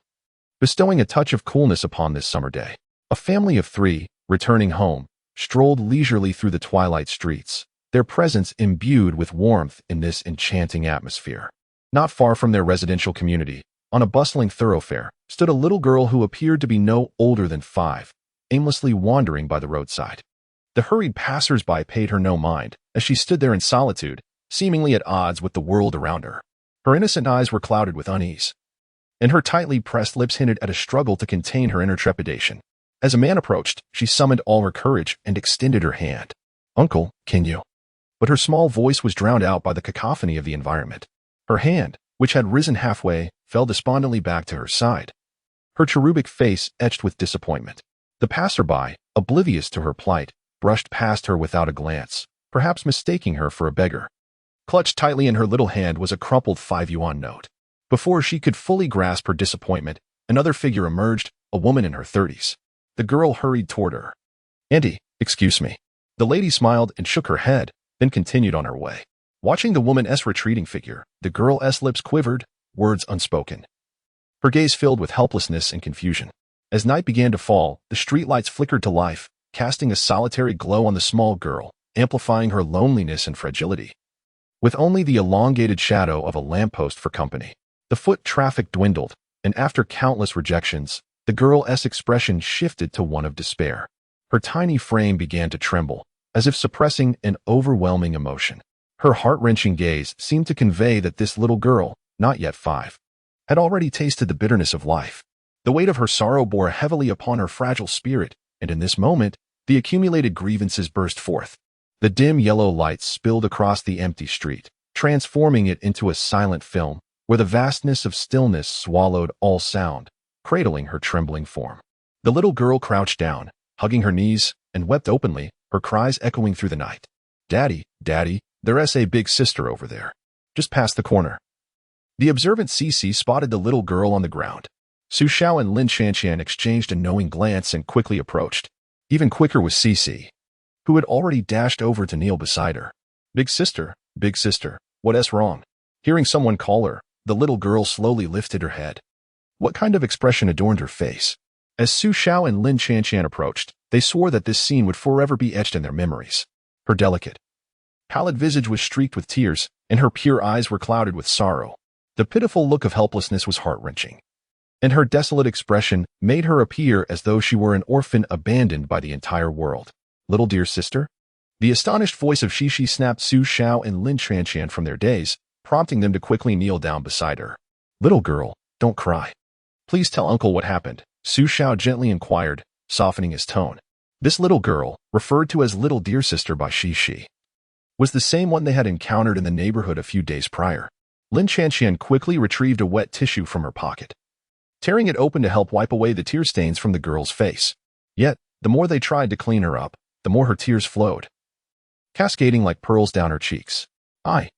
Speaker 1: bestowing a touch of coolness upon this summer day. A family of 3, returning home, strolled leisurely through the twilight streets, their presence imbued with warmth in this enchanting atmosphere. Not far from their residential community, on a bustling thoroughfare, stood a little girl who appeared to be no older than 5, aimlessly wandering by the roadside. The hurried passers-by paid her no mind, as she stood there in solitude, seemingly at odds with the world around her. Her innocent eyes were clouded with unease, and her tightly pressed lips hinted at a struggle to contain her inner trepidation. As a man approached, she summoned all her courage and extended her hand. "Uncle, can you?" But her small voice was drowned out by the cacophony of the environment. Her hand, which had risen halfway, fell despondently back to her side, her cherubic face etched with disappointment. The passerby, oblivious to her plight, brushed past her without a glance, perhaps mistaking her for a beggar. Clutched tightly in her little hand was a crumpled 5 yuan note. Before she could fully grasp her disappointment, another figure emerged, a woman in her 30s. The girl hurried toward her. "Auntie, excuse me." The lady smiled and shook her head, then continued on her way. Watching the woman's retreating figure, the girl's lips quivered, words unspoken. Her gaze filled with helplessness and confusion. As night began to fall, the streetlights flickered to life, casting a solitary glow on the small girl, amplifying her loneliness and fragility. With only the elongated shadow of a lamppost for company, the foot traffic dwindled, and after countless rejections, the girl's expression shifted to one of despair. Her tiny frame began to tremble, as if suppressing an overwhelming emotion. Her heart-wrenching gaze seemed to convey that this little girl, not yet 5, had already tasted the bitterness of life. The weight of her sorrow bore heavily upon her fragile spirit, and in this moment, the accumulated grievances burst forth. The dim yellow lights spilled across the empty street, transforming it into a silent film, where the vastness of stillness swallowed all sound, cradling her trembling form. The little girl crouched down, hugging her knees, and wept openly, her cries echoing through the night. "Daddy, Daddy, there's a big sister over there. Just past the corner." The observant Xixi spotted the little girl on the ground. Su Xiao and Lin Shanqian exchanged a knowing glance and quickly approached. Even quicker was Xixi, who had already dashed over to kneel beside her. Big sister, what's wrong?" Hearing someone call her, the little girl slowly lifted her head. What kind of expression adorned her face? As Su Xiao and Lin Shanqian approached, they swore that this scene would forever be etched in their memories. Her delicate, pallid visage was streaked with tears, and her pure eyes were clouded with sorrow. The pitiful look of helplessness was heart-wrenching, and her desolate expression made her appear as though she were an orphan abandoned by the entire world. "Little dear sister?" The astonished voice of Xixi snapped Su Xiao and Lin Shanqian from their daze, prompting them to quickly kneel down beside her. "Little girl, don't cry. Please tell Uncle what happened," Su Xiao gently inquired, softening his tone. This little girl, referred to as Little Dear Sister by Xixi, was the same one they had encountered in the neighborhood a few days prior. Lin Shanqian quickly retrieved a wet tissue from her pocket, tearing it open to help wipe away the tear stains from the girl's face. Yet, the more they tried to clean her up, the more her tears flowed. cascading like pearls down her cheeks. I,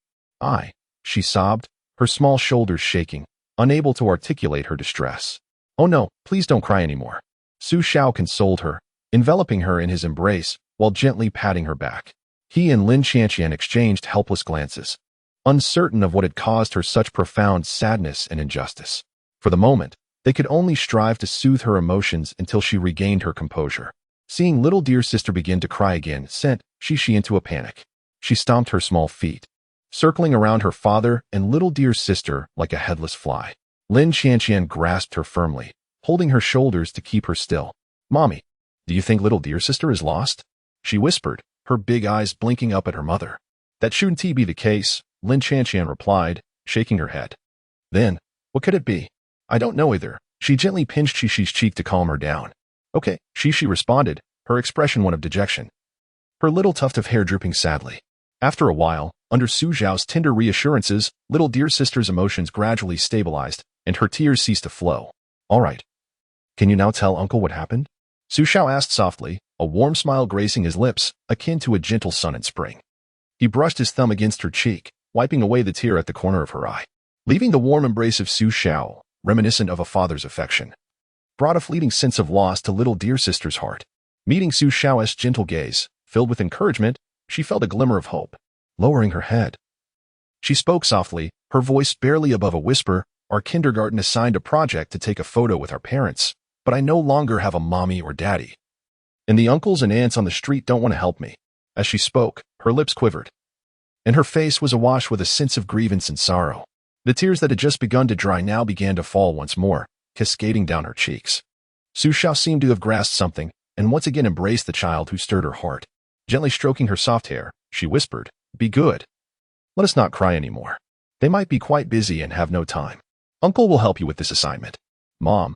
Speaker 1: she sobbed, her small shoulders shaking, unable to articulate her distress. Oh no, please don't cry anymore. Xiao consoled her, enveloping her in his embrace while gently patting her back. He and Lin Qianqian exchanged helpless glances, uncertain of what had caused her such profound sadness and injustice. For the moment, they could only strive to soothe her emotions until she regained her composure. Seeing little dear sister begin to cry again sent Xixi into a panic. She stomped her small feet, circling around her father and little dear sister like a headless fly. Lin Qianqian grasped her firmly, holding her shoulders to keep her still. Mommy, do you think little dear sister is lost? She whispered, her big eyes blinking up at her mother. That shouldn't be the case, Lin Qianqian replied, shaking her head. Then, what could it be? I don't know either. She gently pinched Xixi's cheek to calm her down. Okay, Xixi responded, her expression one of dejection, her little tuft of hair drooping sadly. After a while, under Su Zhao's tender reassurances, little dear sister's emotions gradually stabilized, and her tears ceased to flow. All right. Can you now tell Uncle what happened? Su Zhao asked softly, a warm smile gracing his lips, akin to a gentle sun in spring. He brushed his thumb against her cheek, wiping away the tear at the corner of her eye. Leaving the warm embrace of Su Zhao, reminiscent of a father's affection, brought a fleeting sense of loss to little dear sister's heart. Meeting Su Zhao's gentle gaze, filled with encouragement, she felt a glimmer of hope. Lowering her head, she spoke softly, her voice barely above a whisper. Our kindergarten assigned a project to take a photo with our parents, but I no longer have a mommy or daddy. And the uncles and aunts on the street don't want to help me. As she spoke, her lips quivered, and her face was awash with a sense of grievance and sorrow. The tears that had just begun to dry now began to fall once more, cascading down her cheeks. Su Zhao seemed to have grasped something, and once again embraced the child who stirred her heart. Gently stroking her soft hair, she whispered, Be good. Let us not cry anymore. They might be quite busy and have no time. Uncle will help you with this assignment. Mom.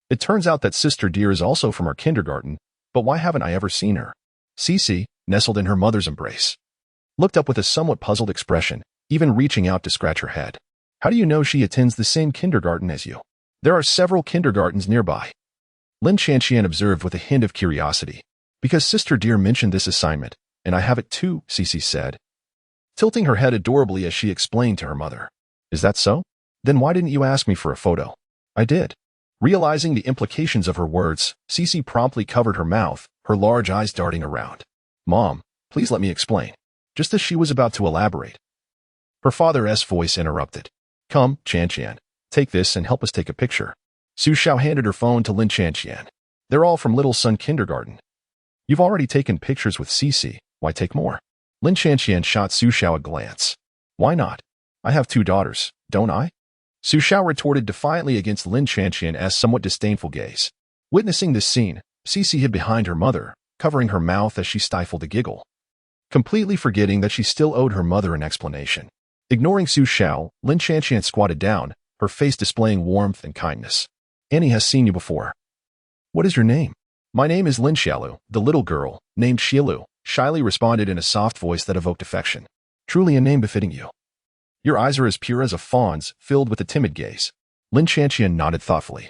Speaker 1: It turns out that Sister Dear is also from our kindergarten, but why haven't I ever seen her? Xixi, nestled in her mother's embrace, looked up with a somewhat puzzled expression, even reaching out to scratch her head. How do you know she attends the same kindergarten as you? There are several kindergartens nearby. Lin Qianqian observed with a hint of curiosity. Because Sister Dear mentioned this assignment, and I have it too, Xixi said, tilting her head adorably as she explained to her mother. Is that so? Then why didn't you ask me for a photo? I did. Realizing the implications of her words, Xixi promptly covered her mouth, her large eyes darting around. Mom, please let me explain. Just as she was about to elaborate, her father's voice interrupted. Come, Qianqian, take this and help us take a picture. Su Zhao handed her phone to Lin Qianqian. They're all from Little Sun Kindergarten. You've already taken pictures with Xixi, why take more? Lin Qianqian shot Su Zhao a glance. Why not? I have 2 daughters, don't I? Su Zhao retorted defiantly against Lin Qianqian's somewhat disdainful gaze. Witnessing this scene, Xixi hid behind her mother, covering her mouth as she stifled a giggle, completely forgetting that she still owed her mother an explanation. Ignoring Su Zhao, Lin Qianqian squatted down, her face displaying warmth and kindness. Annie has seen you before. What is your name? My name is Lin Xiaolu, the little girl, named Xiaolu, shyly responded in a soft voice that evoked affection. Truly a name befitting you. Your eyes are as pure as a fawn's, filled with a timid gaze. Lin Qianqian nodded thoughtfully,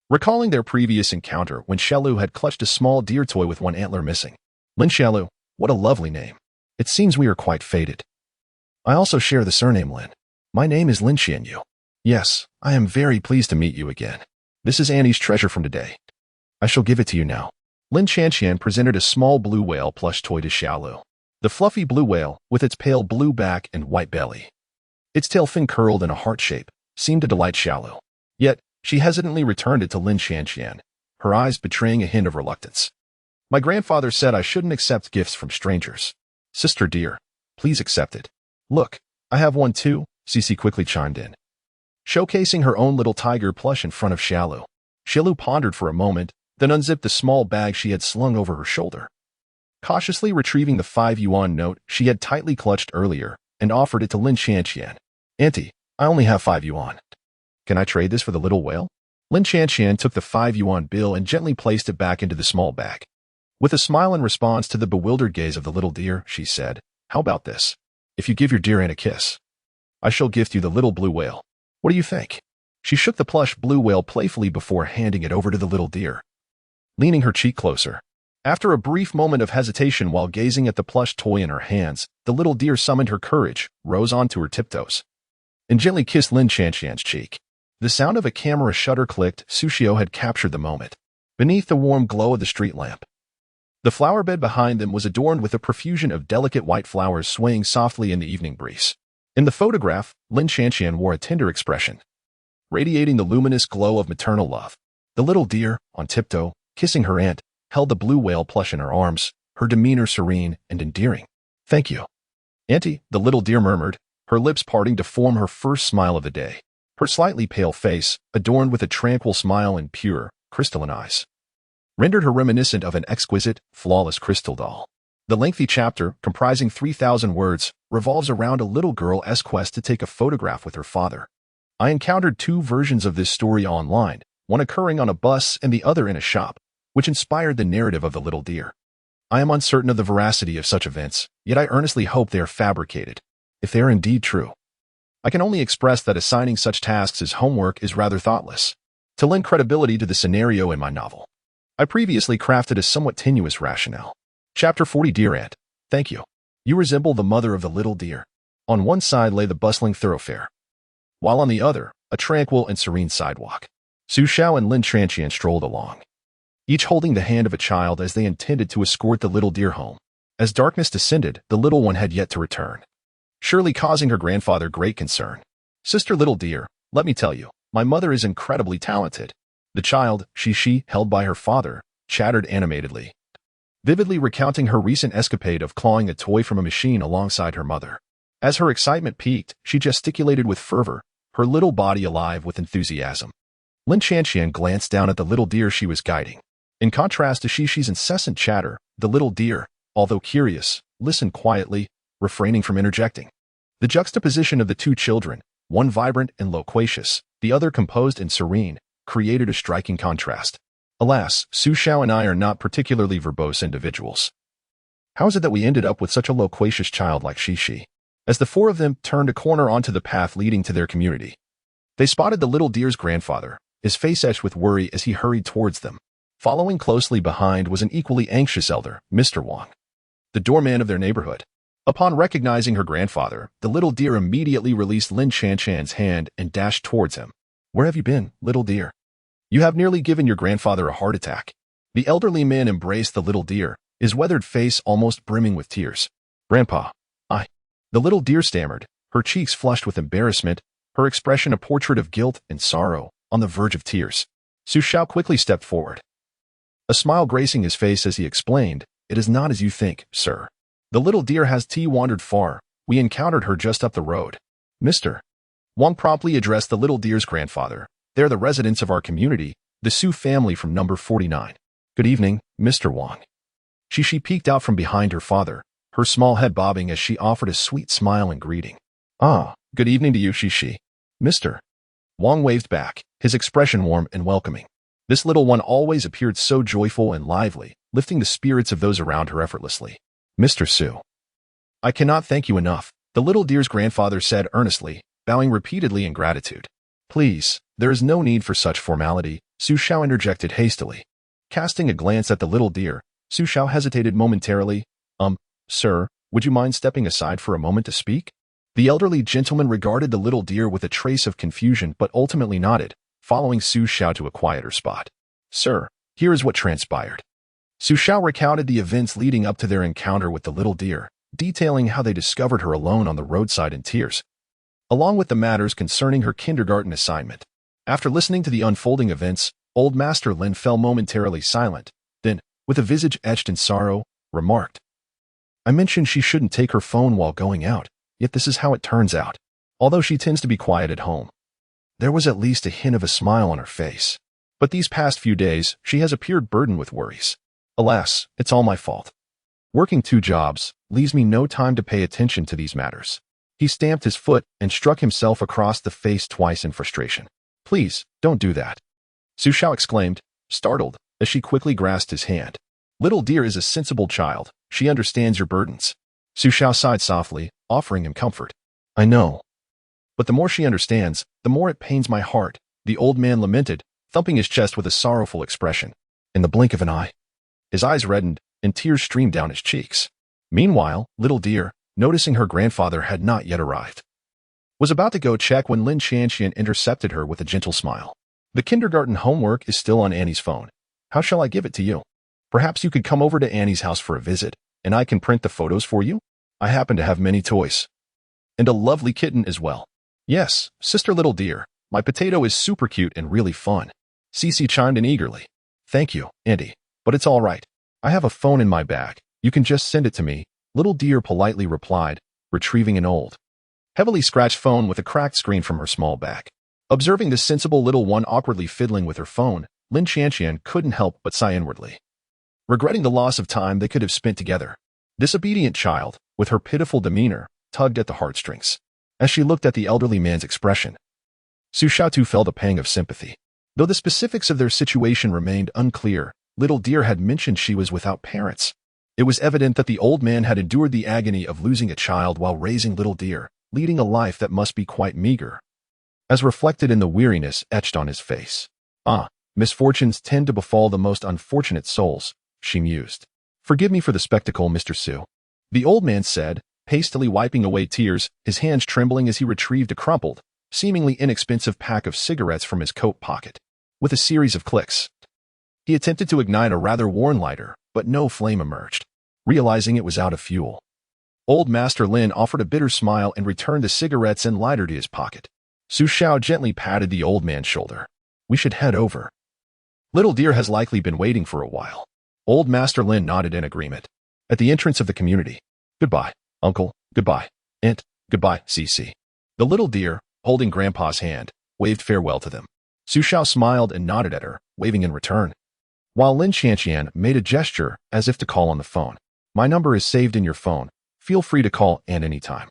Speaker 1: recalling their previous encounter when Xiaolu had clutched a small deer toy with one antler missing. Lin Xiaolu, what a lovely name. It seems we are quite fated. I also share the surname Lin. My name is Lin Xianyu. Yes, I am very pleased to meet you again. This is Annie's treasure from today. I shall give it to you now. Lin Qianqian presented a small blue whale plush toy to Xiaolu. The fluffy blue whale, with its pale blue back and white belly, its tail fin curled in a heart shape, seemed to delight Xiaolu. Yet, she hesitantly returned it to Lin Qianqian, her eyes betraying a hint of reluctance. My grandfather said I shouldn't accept gifts from strangers. Sister Dear, please accept it. Look, I have one too, Xixi quickly chimed in, showcasing her own little tiger plush in front of Xiaolu. Xiaolu pondered for a moment, then unzipped the small bag she had slung over her shoulder, cautiously retrieving the 5 yuan note she had tightly clutched earlier, and offered it to Lin Qianqian. Auntie, I only have 5 yuan. Can I trade this for the little whale? Lin Qianqian took the 5 yuan bill and gently placed it back into the small bag. With a smile in response to the bewildered gaze of the little deer, she said, How about this? If you give your dear aunt a kiss, I shall gift you the little blue whale. What do you think? She shook the plush blue whale playfully before handing it over to the little deer, leaning her cheek closer. After a brief moment of hesitation while gazing at the plush toy in her hands, the little deer summoned her courage, rose onto her tiptoes, and gently kissed Lin Qianqian's cheek. The sound of a camera shutter clicked. Xiao had captured the moment. Beneath the warm glow of the street lamp, the flower bed behind them was adorned with a profusion of delicate white flowers swaying softly in the evening breeze. In the photograph, Lin Qianqian wore a tender expression, radiating the luminous glow of maternal love. The little deer, on tiptoe, kissing her aunt, held the blue whale plush in her arms, her demeanor serene and endearing. "Thank you, Auntie," the little deer murmured, her lips parting to form her first smile of the day. Her slightly pale face, adorned with a tranquil smile and pure, crystalline eyes, rendered her reminiscent of an exquisite, flawless crystal doll. The lengthy chapter, comprising 3,000 words, revolves around a little girl's quest to take a photograph with her father. I encountered two versions of this story online, one occurring on a bus and the other in a shop, which inspired the narrative of the little deer. I am uncertain of the veracity of such events, yet I earnestly hope they are fabricated, if they are indeed true. I can only express that assigning such tasks as homework is rather thoughtless. To lend credibility to the scenario in my novel, I previously crafted a somewhat tenuous rationale. Chapter 40. Dear Aunt, thank you. You resemble the mother of the little deer. On one side lay the bustling thoroughfare, while on the other, a tranquil and serene sidewalk. Xiao and Lin Qianqian strolled along, each holding the hand of a child as they intended to escort the little deer home. As darkness descended, the little one had yet to return, surely causing her grandfather great concern. "Sister Little Deer, let me tell you, my mother is incredibly talented." The child, Xixi, held by her father, chattered animatedly, vividly recounting her recent escapade of clawing a toy from a machine alongside her mother. As her excitement peaked, she gesticulated with fervor, her little body alive with enthusiasm. Lin Qianqian glanced down at the little deer she was guiding. In contrast to Xixi's incessant chatter, the little deer, although curious, listened quietly, refraining from interjecting. The juxtaposition of the two children, one vibrant and loquacious, the other composed and serene, created a striking contrast. Alas, Xiao and I are not particularly verbose individuals. How is it that we ended up with such a loquacious child like Xixi? As the four of them turned a corner onto the path leading to their community, they spotted the little deer's grandfather, his face etched with worry as he hurried towards them. Following closely behind was an equally anxious elder, Mr. Wang, the doorman of their neighborhood. Upon recognizing her grandfather, the little deer immediately released Lin Qianqian's hand and dashed towards him. "Where have you been, little deer? You have nearly given your grandfather a heart attack." The elderly man embraced the little deer, his weathered face almost brimming with tears. "Grandpa, the little deer stammered, her cheeks flushed with embarrassment, her expression a portrait of guilt and sorrow, on the verge of tears. Xiao quickly stepped forward, a smile gracing his face as he explained, "It is not as you think, sir. The little deer has wandered far. We encountered her just up the road." "Mr. Wang promptly addressed the little deer's grandfather. "They're the residents of our community, the Su family from number 49. "Good evening, Mr. Wang." Xixi peeked out from behind her father, her small head bobbing as she offered a sweet smile in greeting. "Ah, good evening to you, Xixi." Mr. Wang waved back, his expression warm and welcoming. This little one always appeared so joyful and lively, lifting the spirits of those around her effortlessly. "Mr. Su, I cannot thank you enough," the little deer's grandfather said earnestly, bowing repeatedly in gratitude. "Please, there is no need for such formality," Xiao interjected hastily. Casting a glance at the little deer, Xiao hesitated momentarily. Sir, would you mind stepping aside for a moment to speak?" The elderly gentleman regarded the little deer with a trace of confusion but ultimately nodded, following Xiao to a quieter spot. "Sir, here is what transpired." Xiao recounted the events leading up to their encounter with the little deer, detailing how they discovered her alone on the roadside in tears, along with the matters concerning her kindergarten assignment. After listening to the unfolding events, old Master Lin fell momentarily silent, then, with a visage etched in sorrow, remarked, "I mentioned she shouldn't take her phone while going out, yet this is how it turns out. Although she tends to be quiet at home, there was at least a hint of a smile on her face. But these past few days, she has appeared burdened with worries. Alas, it's all my fault. Working 2 jobs leaves me no time to pay attention to these matters." He stamped his foot and struck himself across the face twice in frustration. "Please, don't do that," Xiao exclaimed, startled, as she quickly grasped his hand. "Little deer is a sensible child. She understands your burdens." Xiao sighed softly, offering him comfort. "I know. But the more she understands, the more it pains my heart," the old man lamented, thumping his chest with a sorrowful expression. "In the blink of an eye, His eyes reddened, and tears streamed down his cheeks. Meanwhile, little dear, noticing her grandfather had not yet arrived, was about to go check when Lin Qianqian intercepted her with a gentle smile. The kindergarten homework is still on Annie's phone. How shall I give it to you? Perhaps you could come over to Annie's house for a visit, and I can print the photos for you? I happen to have many toys. And a lovely kitten as well. Yes, sister little dear, my potato is super cute and really fun. Xixi chimed in eagerly. Thank you, Auntie, but it's all right. I have a phone in my bag. You can just send it to me, little dear politely replied, retrieving an old, heavily scratched phone with a cracked screen from her small bag. Observing the sensible little one awkwardly fiddling with her phone, Lin Qianqian couldn't help but sigh inwardly, regretting the loss of time they could have spent together. This obedient child, with her pitiful demeanor, tugged at the heartstrings. As she looked at the elderly man's expression, Xiao too felt a pang of sympathy. Though the specifics of their situation remained unclear, little dear had mentioned she was without parents. It was evident that the old man had endured the agony of losing a child while raising little dear, leading a life that must be quite meager, as reflected in the weariness etched on his face. Ah, misfortunes tend to befall the most unfortunate souls, she mused. Forgive me for the spectacle, Mr. Su, the old man said, hastily wiping away tears, his hands trembling as he retrieved a crumpled, seemingly inexpensive pack of cigarettes from his coat pocket. With a series of clicks, he attempted to ignite a rather worn lighter, but no flame emerged. Realizing it was out of fuel, old Master Lin offered a bitter smile and returned the cigarettes and lighter to his pocket. Xiao gently patted the old man's shoulder. We should head over. Little dear has likely been waiting for a while. Old Master Lin nodded in agreement. At the entrance of the community. Goodbye, uncle, goodbye, aunt, goodbye, Xixi. The little dear, holding Grandpa's hand, waved farewell to them. Xiao smiled and nodded at her, waving in return, while Lin Qianqian made a gesture as if to call on the phone. My number is saved in your phone. Feel free to call at any time.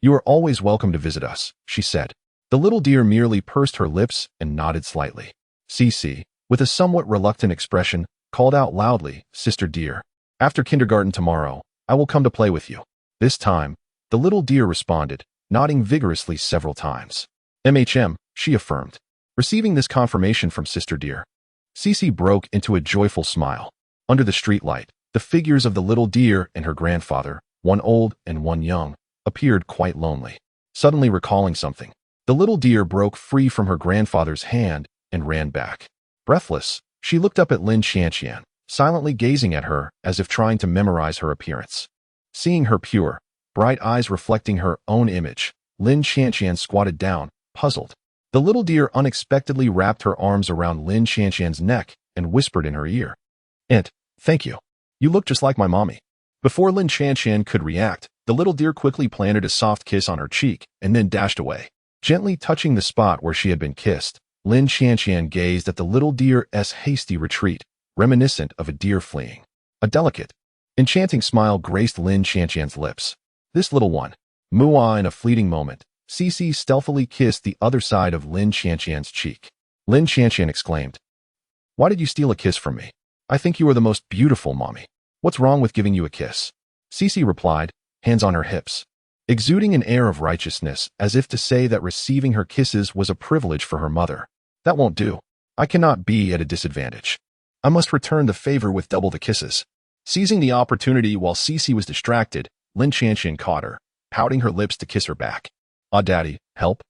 Speaker 1: You are always welcome to visit us, she said. The little dear merely pursed her lips and nodded slightly. Xixi, with a somewhat reluctant expression, called out loudly, Sister dear, after kindergarten tomorrow, I will come to play with you. This time, the little dear responded, nodding vigorously several times. She affirmed. Receiving this confirmation from Sister dear, Xixi broke into a joyful smile. Under the streetlight, the figures of the little deer and her grandfather, one old and one young, appeared quite lonely. Suddenly recalling something, the little deer broke free from her grandfather's hand and ran back. Breathless, she looked up at Lin Qianqian, silently gazing at her as if trying to memorize her appearance. Seeing her pure, bright eyes reflecting her own image, Lin Qianqian squatted down, puzzled. The little deer unexpectedly wrapped her arms around Lin Qianqian's neck and whispered in her ear, Aunt, thank you. You look just like my mommy. Before Lin Qianqian could react, the little deer quickly planted a soft kiss on her cheek and then dashed away. Gently touching the spot where she had been kissed, Lin Qianqian gazed at the little deer's hasty retreat, reminiscent of a deer fleeing. A delicate, enchanting smile graced Lin Qianqian's lips. This little one, Mua in a fleeting moment, Xixi stealthily kissed the other side of Lin Qianqian's cheek. Lin Qianqian exclaimed, Why did you steal a kiss from me? I think you are the most beautiful, mommy. What's wrong with giving you a kiss? Xixi replied, hands on her hips, exuding an air of righteousness as if to say that receiving her kisses was a privilege for her mother. That won't do. I cannot be at a disadvantage. I must return the favor with double the kisses. Seizing the opportunity while Xixi was distracted, Lin Qianqian caught her, pouting her lips to kiss her back. Ah, Daddy, help.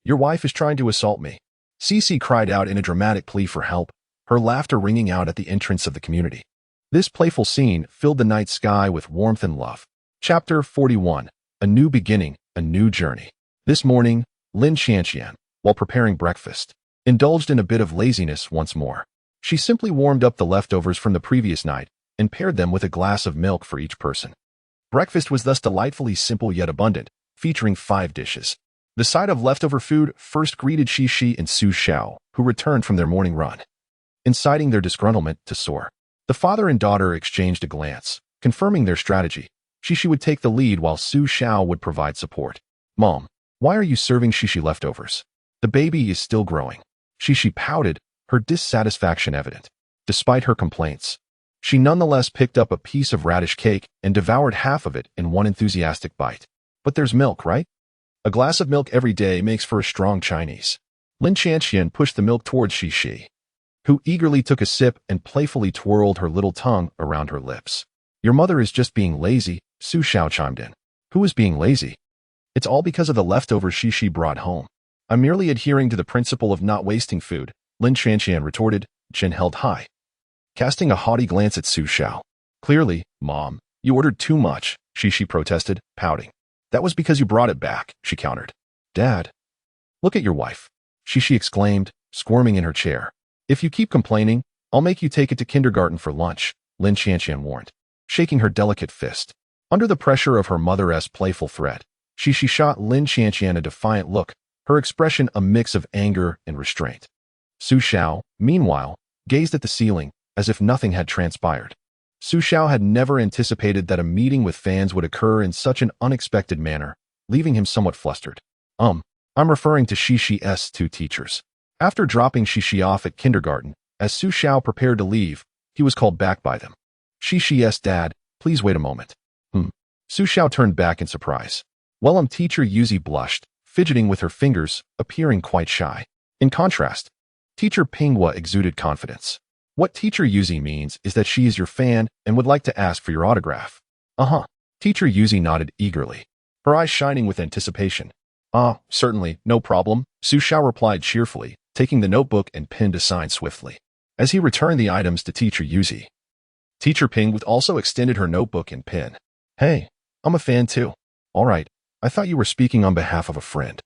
Speaker 1: Your wife is trying to assault me. Xixi cried out in a dramatic plea for help, her laughter ringing out at the entrance of the community. This playful scene filled the night sky with warmth and love. Chapter 41. A New Beginning, A New Journey. This morning, Lin Qianqian, while preparing breakfast, indulged in a bit of laziness once more. She simply warmed up the leftovers from the previous night and paired them with a glass of milk for each person. Breakfast was thus delightfully simple yet abundant, featuring 5 dishes. The sight of leftover food first greeted Xixi and Xiao, who returned from their morning run, inciting their disgruntlement to soar. The father and daughter exchanged a glance, confirming their strategy. Xixi would take the lead while Xiao would provide support. Mom, why are you serving Xixi leftovers? The baby is still growing. Xixi pouted, her dissatisfaction evident. Despite her complaints, she nonetheless picked up a piece of radish cake and devoured half of it in one enthusiastic bite. But there's milk, right? A glass of milk every day makes for a strong Chinese. Lin Qianqian pushed the milk towards Xixi, who eagerly took a sip and playfully twirled her little tongue around her lips. Your mother is just being lazy, Xiao chimed in. Who is being lazy? It's all because of the leftovers Xixi brought home. I'm merely adhering to the principle of not wasting food, Lin Xianxian retorted, chin held high. Casting a haughty glance at Xiao. Clearly, Mom, you ordered too much, Xixi protested, pouting. That was because you brought it back, she countered. Dad. Look at your wife, Xixi exclaimed, squirming in her chair. If you keep complaining, I'll make you take it to kindergarten for lunch, Lin Xianxian warned, shaking her delicate fist. Under the pressure of her mother's playful threat, Xixi shot Lin Xianxian a defiant look, her expression a mix of anger and restraint. Xiao, meanwhile, gazed at the ceiling, as if nothing had transpired. Xiao had never anticipated that a meeting with fans would occur in such an unexpected manner, leaving him somewhat flustered. I'm referring to Xixi's two teachers. After dropping Xixi off at kindergarten, as Xiao prepared to leave, he was called back by them. Xixi's dad, please wait a moment. Xiao turned back in surprise. Teacher Yuzi blushed, fidgeting with her fingers, appearing quite shy. In contrast, Teacher Pinghua exuded confidence. What Teacher Yuzi means is that she is your fan and would like to ask for your autograph. Teacher Yuzi nodded eagerly, her eyes shining with anticipation. Certainly, no problem, Xiao replied cheerfully, taking the notebook and pen to sign swiftly. As he returned the items to Teacher Yuzi, Teacher Pinghua also extended her notebook and pen. Hey, I'm a fan too. All right, I thought you were speaking on behalf of a friend.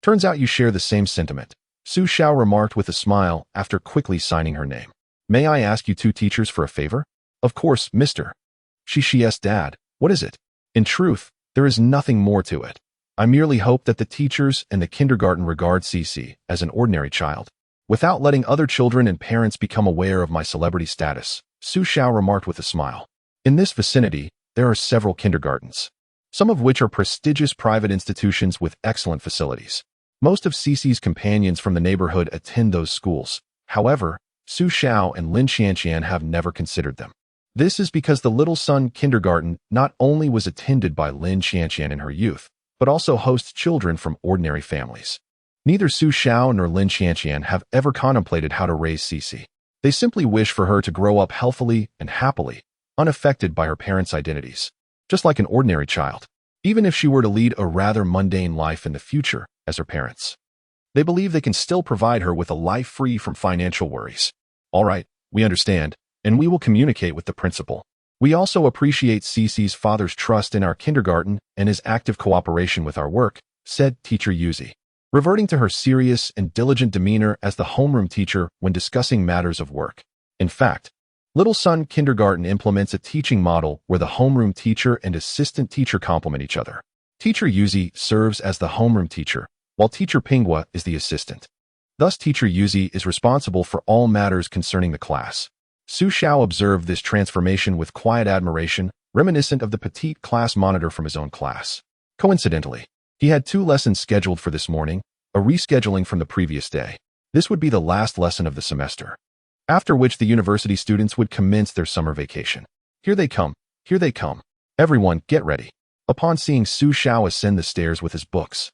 Speaker 1: Turns out you share the same sentiment, Xiao remarked with a smile after quickly signing her name. May I ask you two teachers for a favor? Of course, Mr. Xixi's dad, what is it? In truth, there is nothing more to it. I merely hope that the teachers and the kindergarten regard Xixi as an ordinary child, without letting other children and parents become aware of my celebrity status, Xiao remarked with a smile. In this vicinity, there are several kindergartens, some of which are prestigious private institutions with excellent facilities. Most of Xixi's companions from the neighborhood attend those schools. However, Xiao and Lin Xianxian have never considered them. This is because the Little Sun Kindergarten not only was attended by Lin Xianxian in her youth, but also hosts children from ordinary families. Neither Xiao nor Lin Xianxian have ever contemplated how to raise Xixi. They simply wish for her to grow up healthily and happily, unaffected by her parents' identities, just like an ordinary child, even if she were to lead a rather mundane life in the future as her parents. They believe they can still provide her with a life free from financial worries. All right, we understand, and we will communicate with the principal. We also appreciate Xixi's father's trust in our kindergarten and his active cooperation with our work, said Teacher Yuzi, reverting to her serious and diligent demeanor as the homeroom teacher when discussing matters of work. In fact, Little Sun Kindergarten implements a teaching model where the homeroom teacher and assistant teacher complement each other. Teacher Yuzi serves as the homeroom teacher, while Teacher Pinghua is the assistant. Thus, Teacher Yuzi is responsible for all matters concerning the class. Xiao observed this transformation with quiet admiration, reminiscent of the petite class monitor from his own class. Coincidentally, he had 2 lessons scheduled for this morning, a rescheduling from the previous day. This would be the last lesson of the semester, after which the university students would commence their summer vacation. Here they come, here they come. Everyone, get ready. Upon seeing Xiao ascend the stairs with his books,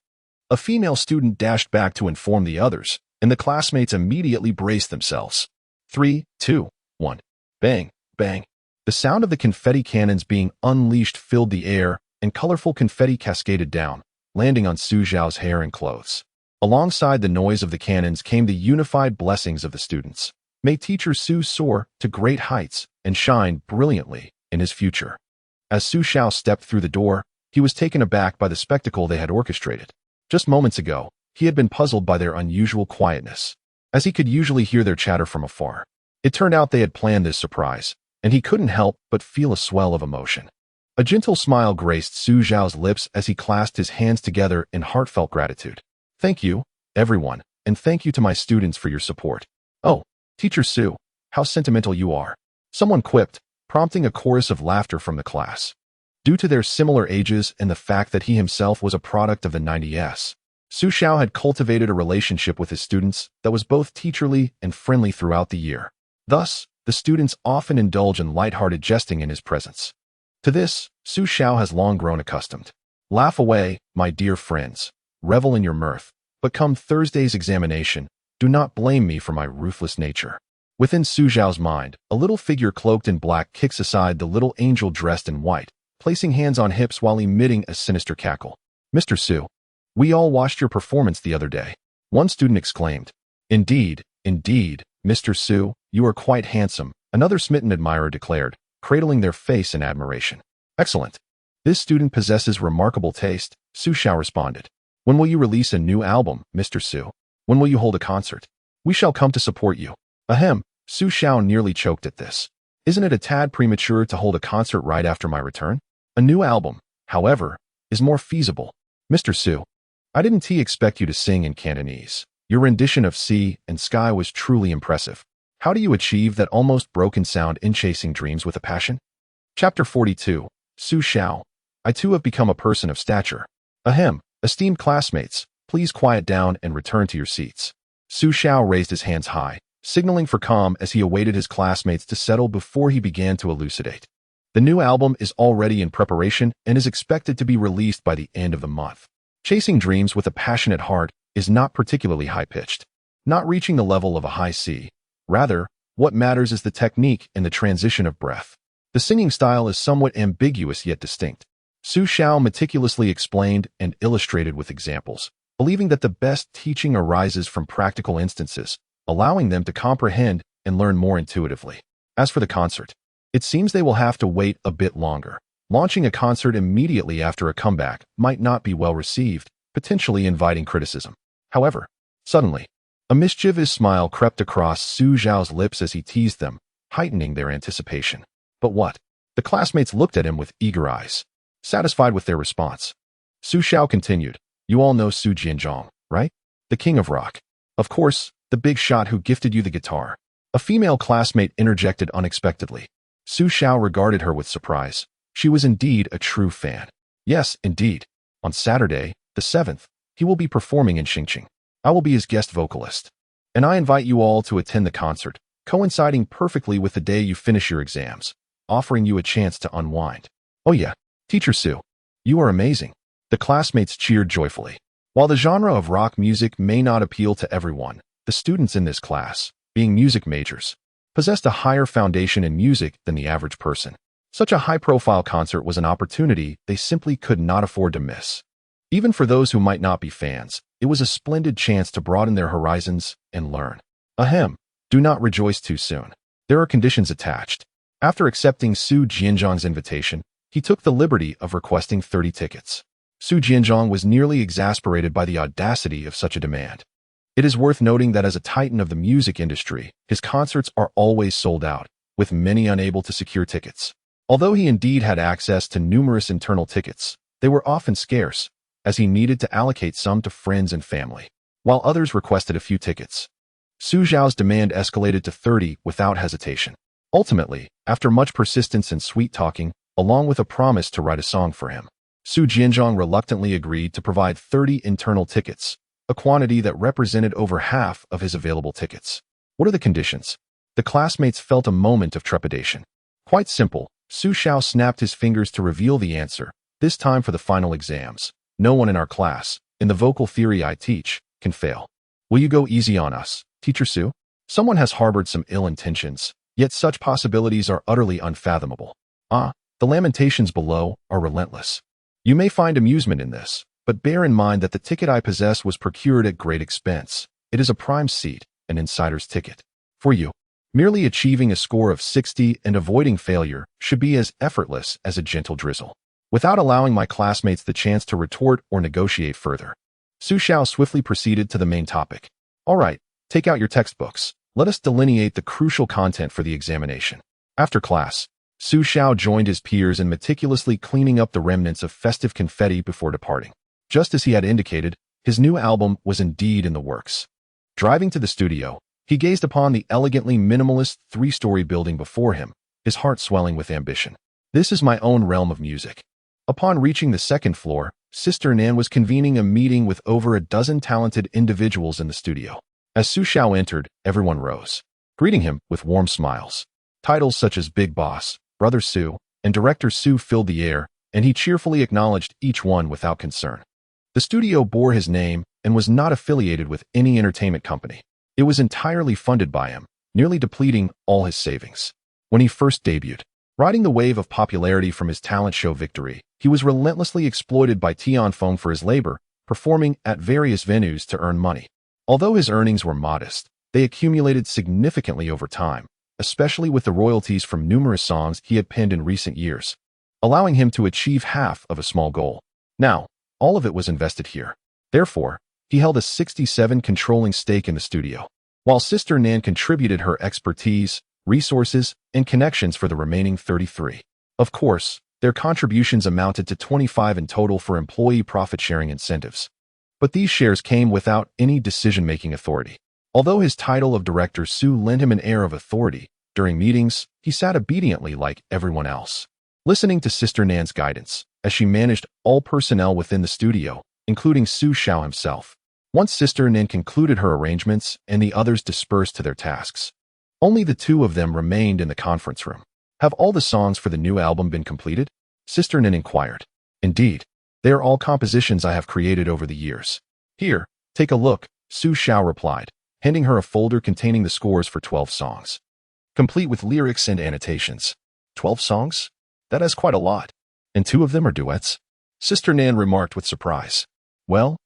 Speaker 1: a female student dashed back to inform the others, and the classmates immediately braced themselves. 3, 2, 1. Bang, bang. The sound of the confetti cannons being unleashed filled the air, and colorful confetti cascaded down, landing on Xiao's hair and clothes. Alongside the noise of the cannons came the unified blessings of the students. May Teacher Xu soar to great heights and shine brilliantly in his future. As Xiao stepped through the door, he was taken aback by the spectacle they had orchestrated. Just moments ago, he had been puzzled by their unusual quietness, as he could usually hear their chatter from afar. It turned out they had planned this surprise, and he couldn't help but feel a swell of emotion. A gentle smile graced Xiao's lips as he clasped his hands together in heartfelt gratitude. Thank you, everyone, and thank you to my students for your support. Oh, Teacher Xu, how sentimental you are, someone quipped, prompting a chorus of laughter from the class. Due to their similar ages and the fact that he himself was a product of the 90s, Xiao had cultivated a relationship with his students that was both teacherly and friendly throughout the year. Thus, the students often indulge in lighthearted jesting in his presence. To this, Xiao has long grown accustomed. Laugh away, my dear friends. Revel in your mirth. But come Thursday's examination, do not blame me for my ruthless nature. Within Su Xiao's mind, a little figure cloaked in black kicks aside the little angel dressed in white, placing hands on hips while emitting a sinister cackle. Mr. Su, we all watched your performance the other day. One student exclaimed. Indeed, Mr. Su, you are quite handsome, another smitten admirer declared, cradling their face in admiration. Excellent. This student possesses remarkable taste, Su Xiao responded. When will you release a new album, Mr. Su? When will you hold a concert? We shall come to support you. Ahem, Su Xiao nearly choked at this. Isn't it a tad premature to hold a concert right after my return? A new album, however, is more feasible. Mr. Su, I didn't expect you to sing in Cantonese. Your rendition of Sea and Sky was truly impressive. How do you achieve that almost broken sound in chasing dreams with a passion? Chapter 42. Su Xiao. I too have become a person of stature. Ahem, esteemed classmates, please quiet down and return to your seats. Su Xiao raised his hands high, signaling for calm as he awaited his classmates to settle before he began to elucidate. The new album is already in preparation and is expected to be released by the end of the month. Chasing dreams with a passionate heart is not particularly high-pitched, not reaching the level of a high C. Rather, what matters is the technique and the transition of breath. The singing style is somewhat ambiguous yet distinct. Su Xiao meticulously explained and illustrated with examples, believing that the best teaching arises from practical instances, allowing them to comprehend and learn more intuitively. As for the concert, it seems they will have to wait a bit longer. Launching a concert immediately after a comeback might not be well received, potentially inviting criticism. However, suddenly, a mischievous smile crept across Su Xiao's lips as he teased them, heightening their anticipation. But what? The classmates looked at him with eager eyes, satisfied with their response. Su Xiao continued, you all know Su Jianzhong, right? The king of rock. Of course, the big shot who gifted you the guitar. A female classmate interjected unexpectedly. Su Xiao regarded her with surprise. She was indeed a true fan. Yes, indeed. On Saturday, the 7th, he will be performing in Xixi. I will be his guest vocalist. And I invite you all to attend the concert, coinciding perfectly with the day you finish your exams, offering you a chance to unwind. Oh yeah, Teacher Su, you are amazing. The classmates cheered joyfully. While the genre of rock music may not appeal to everyone, the students in this class, being music majors, possessed a higher foundation in music than the average person. Such a high-profile concert was an opportunity they simply could not afford to miss. Even for those who might not be fans, it was a splendid chance to broaden their horizons and learn. Ahem, do not rejoice too soon. There are conditions attached. After accepting Su Jianzhong's invitation, he took the liberty of requesting 30 tickets. Su Jianzhong was nearly exasperated by the audacity of such a demand. It is worth noting that as a titan of the music industry, his concerts are always sold out, with many unable to secure tickets. Although he indeed had access to numerous internal tickets, they were often scarce, as he needed to allocate some to friends and family, while others requested a few tickets. Su Xiao's demand escalated to 30 without hesitation. Ultimately, after much persistence and sweet-talking, along with a promise to write a song for him, Su Jianzhong reluctantly agreed to provide 30 internal tickets, a quantity that represented over half of his available tickets. What are the conditions? The classmates felt a moment of trepidation. Quite simple. Su Xiao snapped his fingers to reveal the answer, this time for the final exams. No one in our class, in the vocal theory I teach, can fail. Will you go easy on us, Teacher Su? Someone has harbored some ill intentions, yet such possibilities are utterly unfathomable. The lamentations below are relentless. You may find amusement in this, but bear in mind that the ticket I possess was procured at great expense. It is a prime seat, an insider's ticket. For you, merely achieving a score of 60 and avoiding failure should be as effortless as a gentle drizzle. Without allowing my classmates the chance to retort or negotiate further, Su Xiao swiftly proceeded to the main topic. All right, take out your textbooks. Let us delineate the crucial content for the examination. After class, Su Xiao joined his peers in meticulously cleaning up the remnants of festive confetti before departing. Just as he had indicated, his new album was indeed in the works. Driving to the studio, he gazed upon the elegantly minimalist 3-story building before him, his heart swelling with ambition. This is my own realm of music. Upon reaching the 2nd floor, Sister Nan was convening a meeting with over a dozen talented individuals in the studio. As Su Xiao entered, everyone rose, greeting him with warm smiles. Titles such as Big Boss, Brother Su, and Director Su filled the air, and he cheerfully acknowledged each one without concern. The studio bore his name and was not affiliated with any entertainment company. It was entirely funded by him, nearly depleting all his savings. When he first debuted, riding the wave of popularity from his talent show Victory, he was relentlessly exploited by Tianfeng for his labor, performing at various venues to earn money. Although his earnings were modest, they accumulated significantly over time, especially with the royalties from numerous songs he had penned in recent years, allowing him to achieve half of a small goal. Now, all of it was invested here. Therefore, he held a 67% controlling stake in the studio, while Sister Nan contributed her expertise, resources, and connections for the remaining 33%. Of course, their contributions amounted to 25% in total for employee profit-sharing incentives. But these shares came without any decision-making authority. Although his title of director Su lent him an air of authority, during meetings, he sat obediently like everyone else, listening to Sister Nan's guidance, as she managed all personnel within the studio, including Xiao himself. Once Sister Nan concluded her arrangements and the others dispersed to their tasks, only the two of them remained in the conference room. Have all the songs for the new album been completed? Sister Nan inquired. Indeed, they are all compositions I have created over the years. Here, take a look, Xiao replied, handing her a folder containing the scores for 12 songs, complete with lyrics and annotations. 12 songs? That is quite a lot. And 2 of them are duets? Sister Nan remarked with surprise. Well,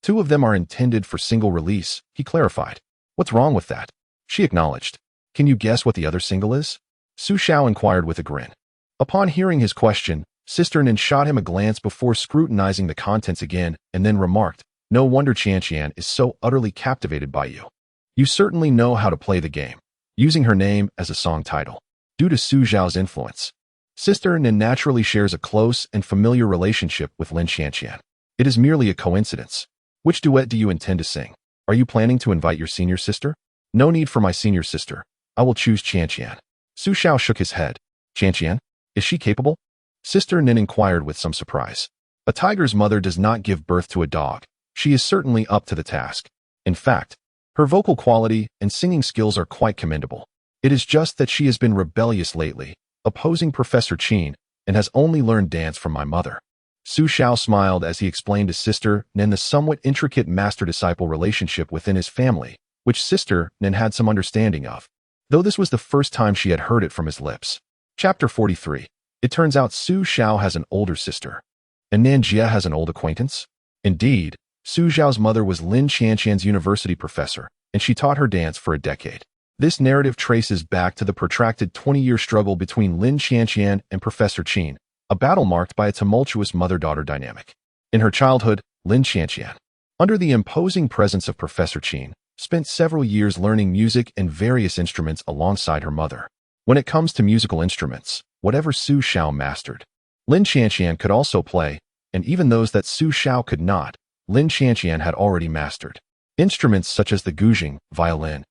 Speaker 1: 2 of them are intended for single release, he clarified. What's wrong with that? She acknowledged. Can you guess what the other single is? Xiao inquired with a grin. Upon hearing his question, Sister Nan shot him a glance before scrutinizing the contents again and then remarked, No wonder Qian is so utterly captivated by you. You certainly know how to play the game, using her name as a song title. Due to Su Zhao's influence, Sister Nan naturally shares a close and familiar relationship with Lin Qian. It is merely a coincidence. Which duet do you intend to sing? Are you planning to invite your senior sister? No need for my senior sister. I will choose Qian. Xiao shook his head. Qian? Is she capable? Sister Nan inquired with some surprise. A tiger's mother does not give birth to a dog. She is certainly up to the task. In fact, her vocal quality and singing skills are quite commendable. It is just that she has been rebellious lately, opposing Professor Qin, and has only learned dance from my mother. Xiao smiled as he explained to Sister Nan the somewhat intricate master-disciple relationship within his family, which Sister Nan had some understanding of, though this was the first time she had heard it from his lips. Chapter 43. It turns out Xiao has an older sister, and Nan Jie has an old acquaintance. Indeed, Xiao's mother was Lin Qian's university professor, and she taught her dance for a decade. This narrative traces back to the protracted 20-year struggle between Lin Qian and Professor Qin, a battle marked by a tumultuous mother-daughter dynamic. In her childhood, Lin Qian, under the imposing presence of Professor Qin, spent several years learning music and various instruments alongside her mother. When it comes to musical instruments, whatever Xiao mastered, Lin Qian could also play, and even those that Xiao could not, Lin Qian had already mastered. Instruments such as the guzheng, violin,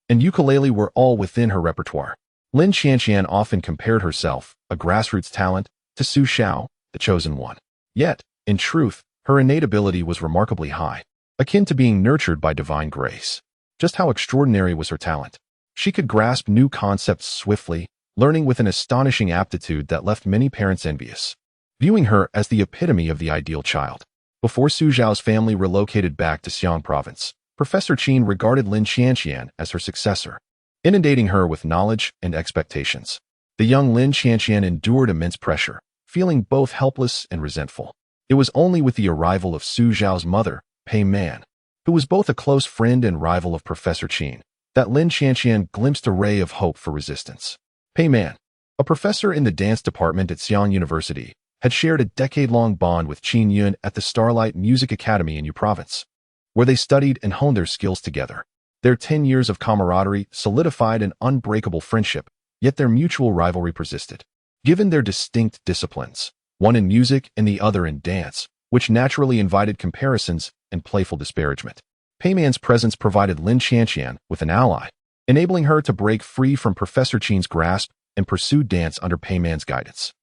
Speaker 1: and ukulele were all within her repertoire. Lin Qian often compared herself, a grassroots talent, to Xiao, the chosen one. Yet, in truth, her innate ability was remarkably high, akin to being nurtured by divine grace. Just how extraordinary was her talent? She could grasp new concepts swiftly, learning with an astonishing aptitude that left many parents envious, viewing her as the epitome of the ideal child. Before Xiao's family relocated back to Xiang province, Professor Qin regarded Lin Qian as her successor, inundating her with knowledge and expectations. The young Lin Qian endured immense pressure, feeling both helpless and resentful. It was only with the arrival of Xiao's mother, Pei Man, who was both a close friend and rival of Professor Qin, that Lin Qian glimpsed a ray of hope for resistance. Pei Man, a professor in the dance department at Xiang University, had shared a decade-long bond with Qin Yun at the Starlight Music Academy in Yu Province, where they studied and honed their skills together. Their 10 years of camaraderie solidified an unbreakable friendship, yet their mutual rivalry persisted. Given their distinct disciplines, one in music and the other in dance, which naturally invited comparisons and playful disparagement, Pei Man's presence provided Lin Qian with an ally, enabling her to break free from Professor Qin's grasp and pursue dance under Pei Man's guidance.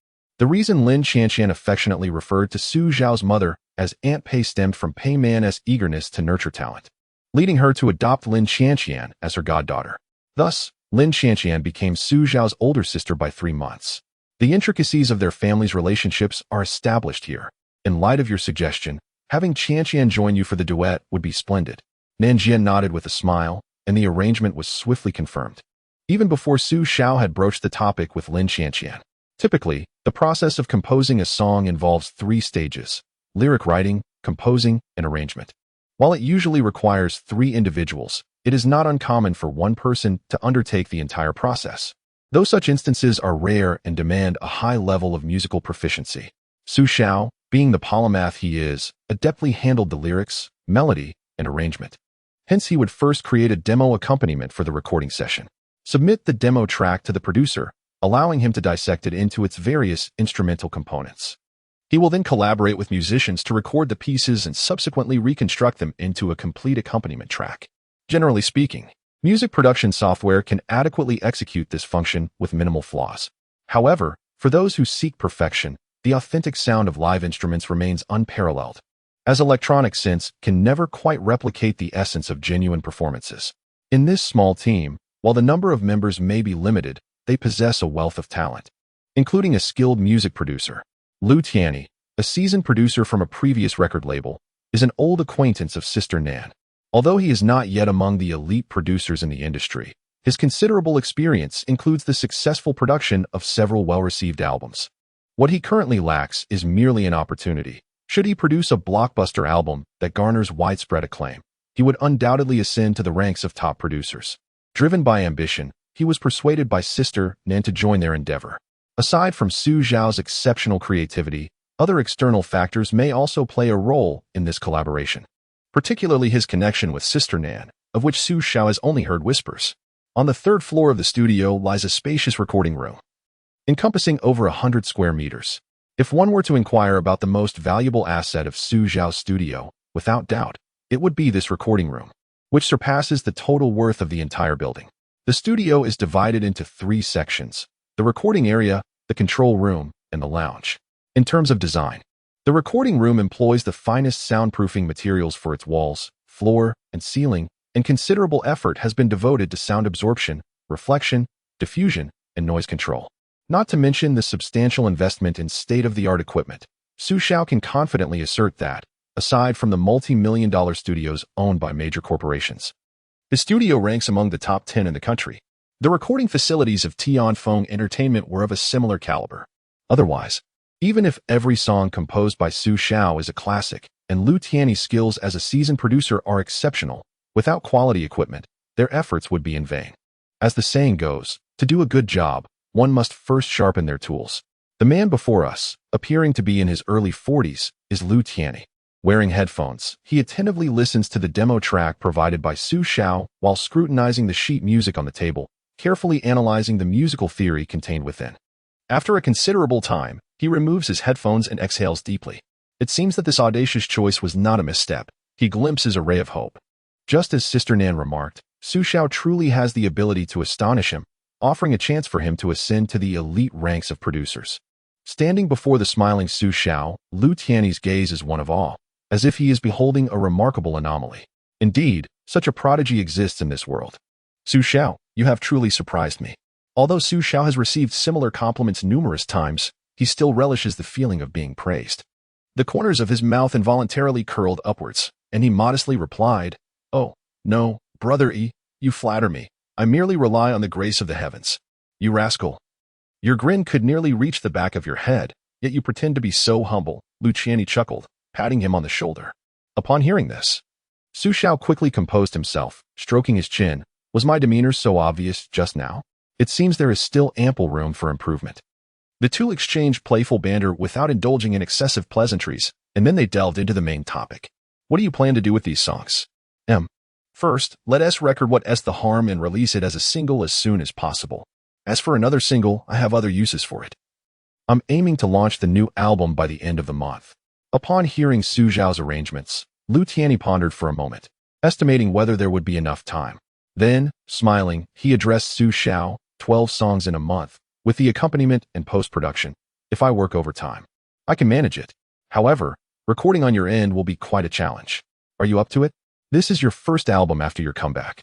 Speaker 1: The reason Lin Qian affectionately referred to Xiao's mother as Aunt Pei stemmed from Pei Man's eagerness to nurture talent, leading her to adopt Lin Qian as her goddaughter. Thus, Lin Qian became Xiao's older sister by 3 months. The intricacies of their family's relationships are established here. In light of your suggestion, having Qian join you for the duet would be splendid. Nan Jie nodded with a smile, and the arrangement was swiftly confirmed. even before Xiao had broached the topic with Lin Qianqian. Typically, the process of composing a song involves 3 stages: lyric writing, composing, and arrangement. While it usually requires 3 individuals, it is not uncommon for one person to undertake the entire process. Though such instances are rare and demand a high level of musical proficiency, Xiao, being the polymath he is, adeptly handled the lyrics, melody, and arrangement. Hence, he would first create a demo accompaniment for the recording session. Submit the demo track to the producer, allowing him to dissect it into its various instrumental components. He will then collaborate with musicians to record the pieces and subsequently reconstruct them into a complete accompaniment track. Generally speaking, music production software can adequately execute this function with minimal flaws. However, for those who seek perfection, the authentic sound of live instruments remains unparalleled, as electronic synths can never quite replicate the essence of genuine performances. In this small team, while the number of members may be limited, they possess a wealth of talent, including a skilled music producer. Lu Tianyi, a seasoned producer from a previous record label, is an old acquaintance of Sister Nan. Although he is not yet among the elite producers in the industry, his considerable experience includes the successful production of several well-received albums. What he currently lacks is merely an opportunity. Should he produce a blockbuster album that garners widespread acclaim, he would undoubtedly ascend to the ranks of top producers. Driven by ambition, he was persuaded by Sister Nan to join their endeavor. Aside from Xiao's exceptional creativity, other external factors may also play a role in this collaboration, particularly his connection with Sister Nan, of which Xiao has only heard whispers. On the 3rd floor of the studio lies a spacious recording room, encompassing over 100 square meters. If one were to inquire about the most valuable asset of Xiao's studio, without doubt, it would be this recording room, which surpasses the total worth of the entire building. The studio is divided into 3 sections: the recording area, the control room, and the lounge. In terms of design, the recording room employs the finest soundproofing materials for its walls, floor, and ceiling, and considerable effort has been devoted to sound absorption, reflection, diffusion, and noise control. Not to mention the substantial investment in state-of-the-art equipment. Xiao can confidently assert that, aside from the multi-million-dollar studios owned by major corporations, his studio ranks among the top 10 in the country. The recording facilities of Tianfeng Entertainment were of a similar caliber. Otherwise, even if every song composed by Xiao is a classic, and Lu Tianyi's skills as a seasoned producer are exceptional, without quality equipment, their efforts would be in vain. As the saying goes, to do a good job, one must first sharpen their tools. The man before us, appearing to be in his early 40s, is Lu Tianyi. Wearing headphones, he attentively listens to the demo track provided by Xiao while scrutinizing the sheet music on the table, carefully analyzing the musical theory contained within. After a considerable time, he removes his headphones and exhales deeply. It seems that this audacious choice was not a misstep. He glimpses a ray of hope. Just as Sister Nan remarked, Xiao truly has the ability to astonish him, offering a chance for him to ascend to the elite ranks of producers. Standing before the smiling Xiao, Lu Tianyi's gaze is one of awe, as if he is beholding a remarkable anomaly. Indeed, such a prodigy exists in this world. Xiao, you have truly surprised me. Although Xiao has received similar compliments numerous times, he still relishes the feeling of being praised. The corners of his mouth involuntarily curled upwards, and he modestly replied, "Oh, no, Brother E, you flatter me. I merely rely on the grace of the heavens. You rascal. Your grin could nearly reach the back of your head, yet you pretend to be so humble," Lu Tianyi chuckled, patting him on the shoulder. Upon hearing this, Xiao quickly composed himself, stroking his chin. "Was my demeanor so obvious just now? It seems there is still ample room for improvement." The two exchanged playful banter without indulging in excessive pleasantries, and then they delved into the main topic. "What do you plan to do with these songs? First, let us record what is the harm and release it as a single as soon as possible. As for another single, I have other uses for it. I'm aiming to launch the new album by the end of the month." Upon hearing Xiao's arrangements, Lu Tianyi pondered for a moment, estimating whether there would be enough time. Then, smiling, he addressed Xiao, 12 songs in a month, with the accompaniment and post-production. "If I work overtime, I can manage it. However, recording on your end will be quite a challenge. Are you up to it? This is your first album after your comeback.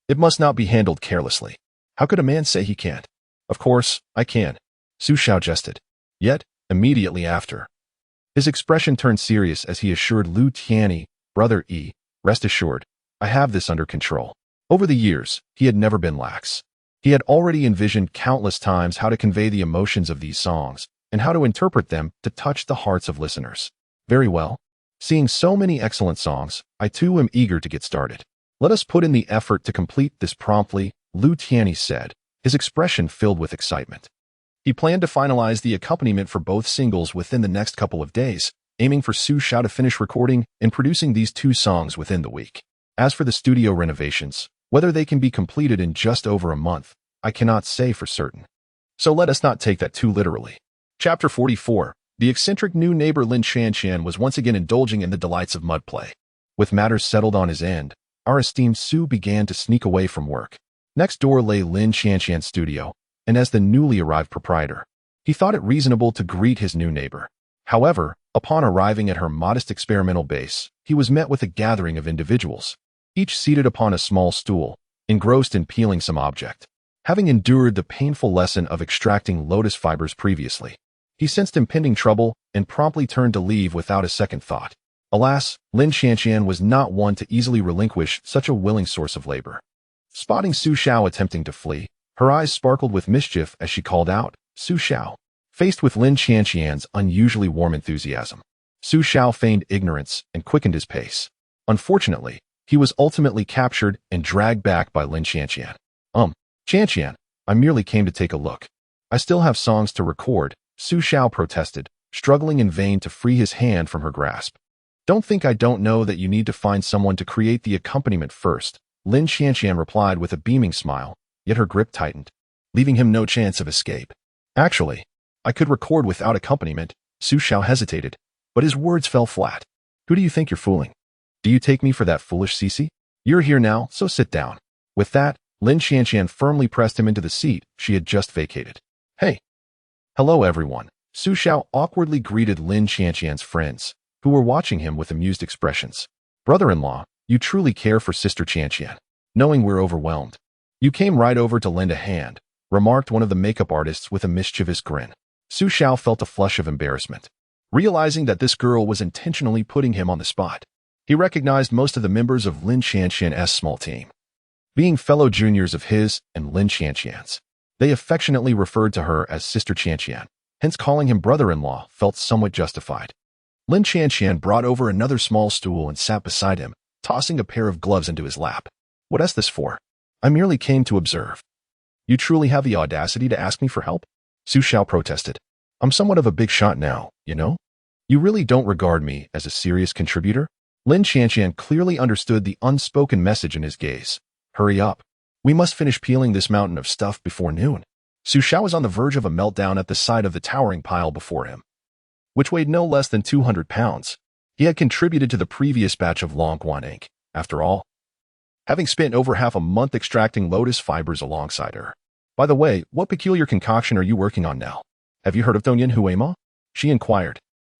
Speaker 1: It must not be handled carelessly. How could a man say he can't?" "Of course, I can," Xiao jested. Yet, immediately after, his expression turned serious as he assured Lu Tianyi, "Brother E, rest assured, I have this under control." Over the years, he had never been lax. He had already envisioned countless times how to convey the emotions of these songs and how to interpret them to touch the hearts of listeners. Very well. Seeing so many excellent songs, I too am eager to get started. Let us put in the effort to complete this promptly, Lu Tianyi said, his expression filled with excitement. He planned to finalize the accompaniment for both singles within the next couple of days, aiming for Xiao to finish recording and producing these two songs within the week. As for the studio renovations, whether they can be completed in just over a month, I cannot say for certain. So let us not take that too literally. Chapter 44. The eccentric new neighbor Lin Xianxian was once again indulging in the delights of mud play. With matters settled on his end, our esteemed Su began to sneak away from work. Next door lay Lin Xianxian's studio, and as the newly arrived proprietor, he thought it reasonable to greet his new neighbor. However, upon arriving at her modest experimental base, he was met with a gathering of individuals, each seated upon a small stool, engrossed in peeling some object. Having endured the painful lesson of extracting lotus fibers previously, he sensed impending trouble and promptly turned to leave without a second thought. Alas, Lin Xianxian was not one to easily relinquish such a willing source of labor. Spotting Xiao attempting to flee, her eyes sparkled with mischief as she called out, Xiao. Faced with Lin Xianxian's unusually warm enthusiasm, Xiao feigned ignorance and quickened his pace. Unfortunately, he was ultimately captured and dragged back by Lin Xianxian. Xianxian, I merely came to take a look. I still have songs to record, Xiao protested, struggling in vain to free his hand from her grasp. Don't think I don't know that you need to find someone to create the accompaniment first, Lin Xianxian replied with a beaming smile, yet her grip tightened, leaving him no chance of escape. Actually, I could record without accompaniment, Xiao hesitated, but his words fell flat. Who do you think you're fooling? Do you take me for that foolish Xixi? You're here now, so sit down. With that, Lin Xianxian firmly pressed him into the seat she had just vacated. Hey. Hello everyone. Xiao awkwardly greeted Lin Xianxian's friends, who were watching him with amused expressions. Brother-in-law, you truly care for Sister Xianxian. Knowing we're overwhelmed, you came right over to lend a hand, remarked one of the makeup artists with a mischievous grin. Xiao felt a flush of embarrassment, realizing that this girl was intentionally putting him on the spot. He recognized most of the members of Lin Xianxian's small team, being fellow juniors of his and Lin Xianxian's. They affectionately referred to her as Sister Xianxian, hence calling him brother-in-law felt somewhat justified. Lin Xianxian brought over another small stool and sat beside him, tossing a pair of gloves into his lap. What is this for? I merely came to observe. You truly have the audacity to ask me for help? Xiao protested. I'm somewhat of a big shot now, you know? You really don't regard me as a serious contributor? Lin Xianxian clearly understood the unspoken message in his gaze. Hurry up. We must finish peeling this mountain of stuff before noon. Xiao was on the verge of a meltdown at the sight of the towering pile before him, which weighed no less than 200 pounds. He had contributed to the previous batch of Longguan ink, after all, having spent over half a month extracting lotus fibers alongside her. By the way, what peculiar concoction are you working on now? Have you heard of Dongyan Huema? She inquired.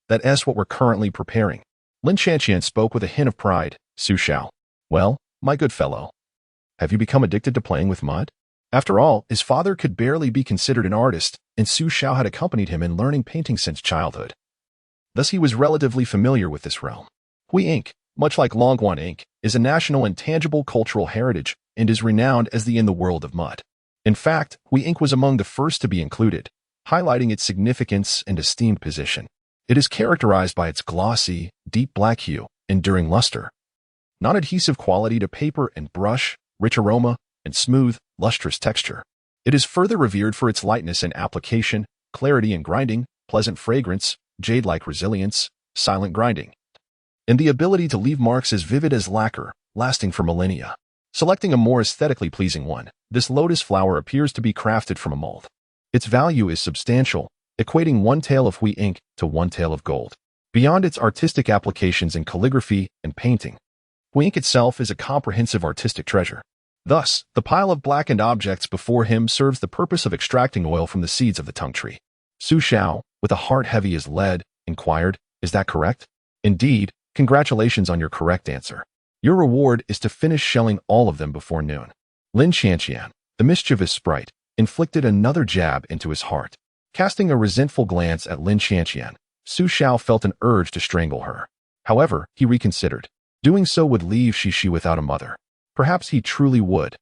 Speaker 1: That's what we're currently preparing. Lin Xianxian spoke with a hint of pride. Xiao. Well, my good fellow, have you become addicted to playing with mud? After all, his father could barely be considered an artist, and Xiao had accompanied him in learning painting since childhood. Thus he was relatively familiar with this realm. Hui ink, much like Longguan ink, is a national and tangible cultural heritage and is renowned as the in the world of mud. In fact, Hui ink was among the first to be included, highlighting its significance and esteemed position. It is characterized by its glossy, deep black hue, enduring luster, non-adhesive quality to paper and brush, rich aroma, and smooth, lustrous texture. It is further revered for its lightness in application, clarity in grinding, pleasant fragrance, jade-like resilience, silent grinding, and the ability to leave marks as vivid as lacquer, lasting for millennia. Selecting a more aesthetically pleasing one, this lotus flower appears to be crafted from a mold. Its value is substantial, equating one tael of Hui ink to one tael of gold. Beyond its artistic applications in calligraphy and painting, Hui ink itself is a comprehensive artistic treasure. Thus, the pile of blackened objects before him serves the purpose of extracting oil from the seeds of the tongue tree. Xiao, with a heart heavy as lead, inquired, Is that correct? Indeed, congratulations on your correct answer. Your reward is to finish shelling all of them before noon. Lin Xianxian, the mischievous sprite, inflicted another jab into his heart. Casting a resentful glance at Lin Xianxian, Xiao felt an urge to strangle her. However, he reconsidered. Doing so would leave Xixi without a mother. Perhaps he truly would.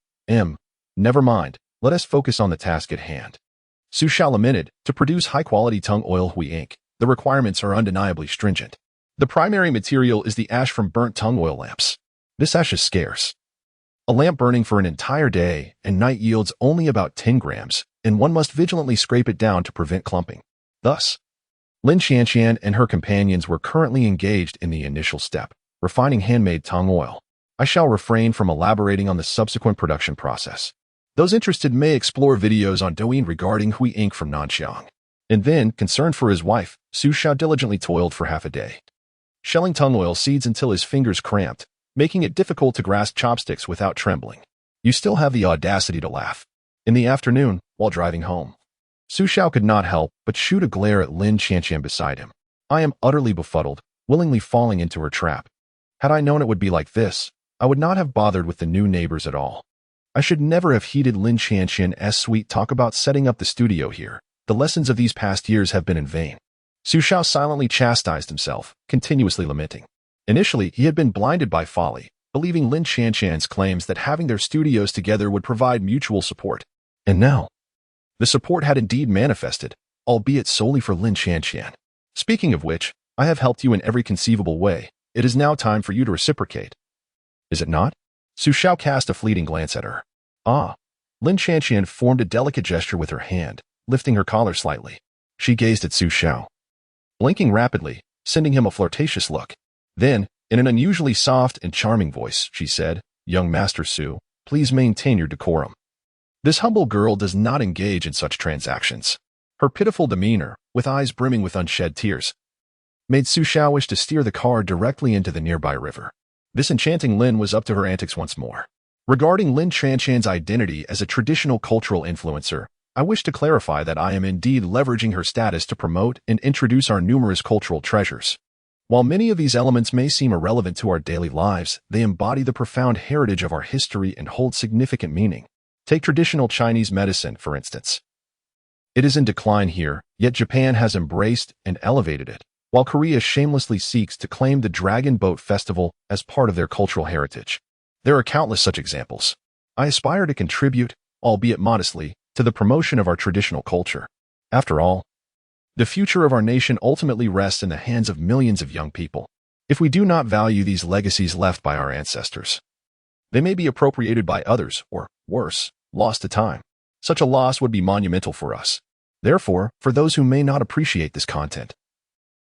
Speaker 1: Never mind. Let us focus on the task at hand. Xiao lamented, to produce high-quality tung oil hui ink, the requirements are undeniably stringent. The primary material is the ash from burnt tung oil lamps. This ash is scarce. A lamp burning for an entire day and night yields only about 10 grams, and one must vigilantly scrape it down to prevent clumping. Thus, Lin Xianxian and her companions were currently engaged in the initial step, refining handmade tung oil. I shall refrain from elaborating on the subsequent production process. Those interested may explore videos on Douyin regarding hui ink from Nanxiang. And then, concerned for his wife, Xiao diligently toiled for half a day, shelling tung oil seeds until his fingers cramped, making it difficult to grasp chopsticks without trembling. You still have the audacity to laugh. In the afternoon, while driving home, Xiao could not help but shoot a glare at Lin Xianxian beside him. I am utterly befuddled, willingly falling into her trap. Had I known it would be like this, I would not have bothered with the new neighbors at all. I should never have heeded Lin Xianxian's sweet talk about setting up the studio here. The lessons of these past years have been in vain. Xiao silently chastised himself, continuously lamenting. Initially, he had been blinded by folly, believing Lin Xianxian's claims that having their studios together would provide mutual support. And now, the support had indeed manifested, albeit solely for Lin Xianxian. Speaking of which, I have helped you in every conceivable way. It is now time for you to reciprocate. Is it not? Xiao cast a fleeting glance at her. Ah. Lin Xianxian formed a delicate gesture with her hand, lifting her collar slightly. She gazed at Xiao, blinking rapidly, sending him a flirtatious look. Then, in an unusually soft and charming voice, she said, "Young Master Su, please maintain your decorum." This humble girl does not engage in such transactions. Her pitiful demeanor, with eyes brimming with unshed tears, made Xiao wish to steer the car directly into the nearby river. This enchanting Lin was up to her antics once more. Regarding Lin Xianxian's identity as a traditional cultural influencer, I wish to clarify that I am indeed leveraging her status to promote and introduce our numerous cultural treasures. While many of these elements may seem irrelevant to our daily lives, they embody the profound heritage of our history and hold significant meaning. Take traditional Chinese medicine, for instance. It is in decline here, yet Japan has embraced and elevated it, while Korea shamelessly seeks to claim the Dragon Boat Festival as part of their cultural heritage. There are countless such examples. I aspire to contribute, albeit modestly, to the promotion of our traditional culture. After all, the future of our nation ultimately rests in the hands of millions of young people. If we do not value these legacies left by our ancestors, they may be appropriated by others, or, worse, lost to time. Such a loss would be monumental for us. Therefore, for those who may not appreciate this content,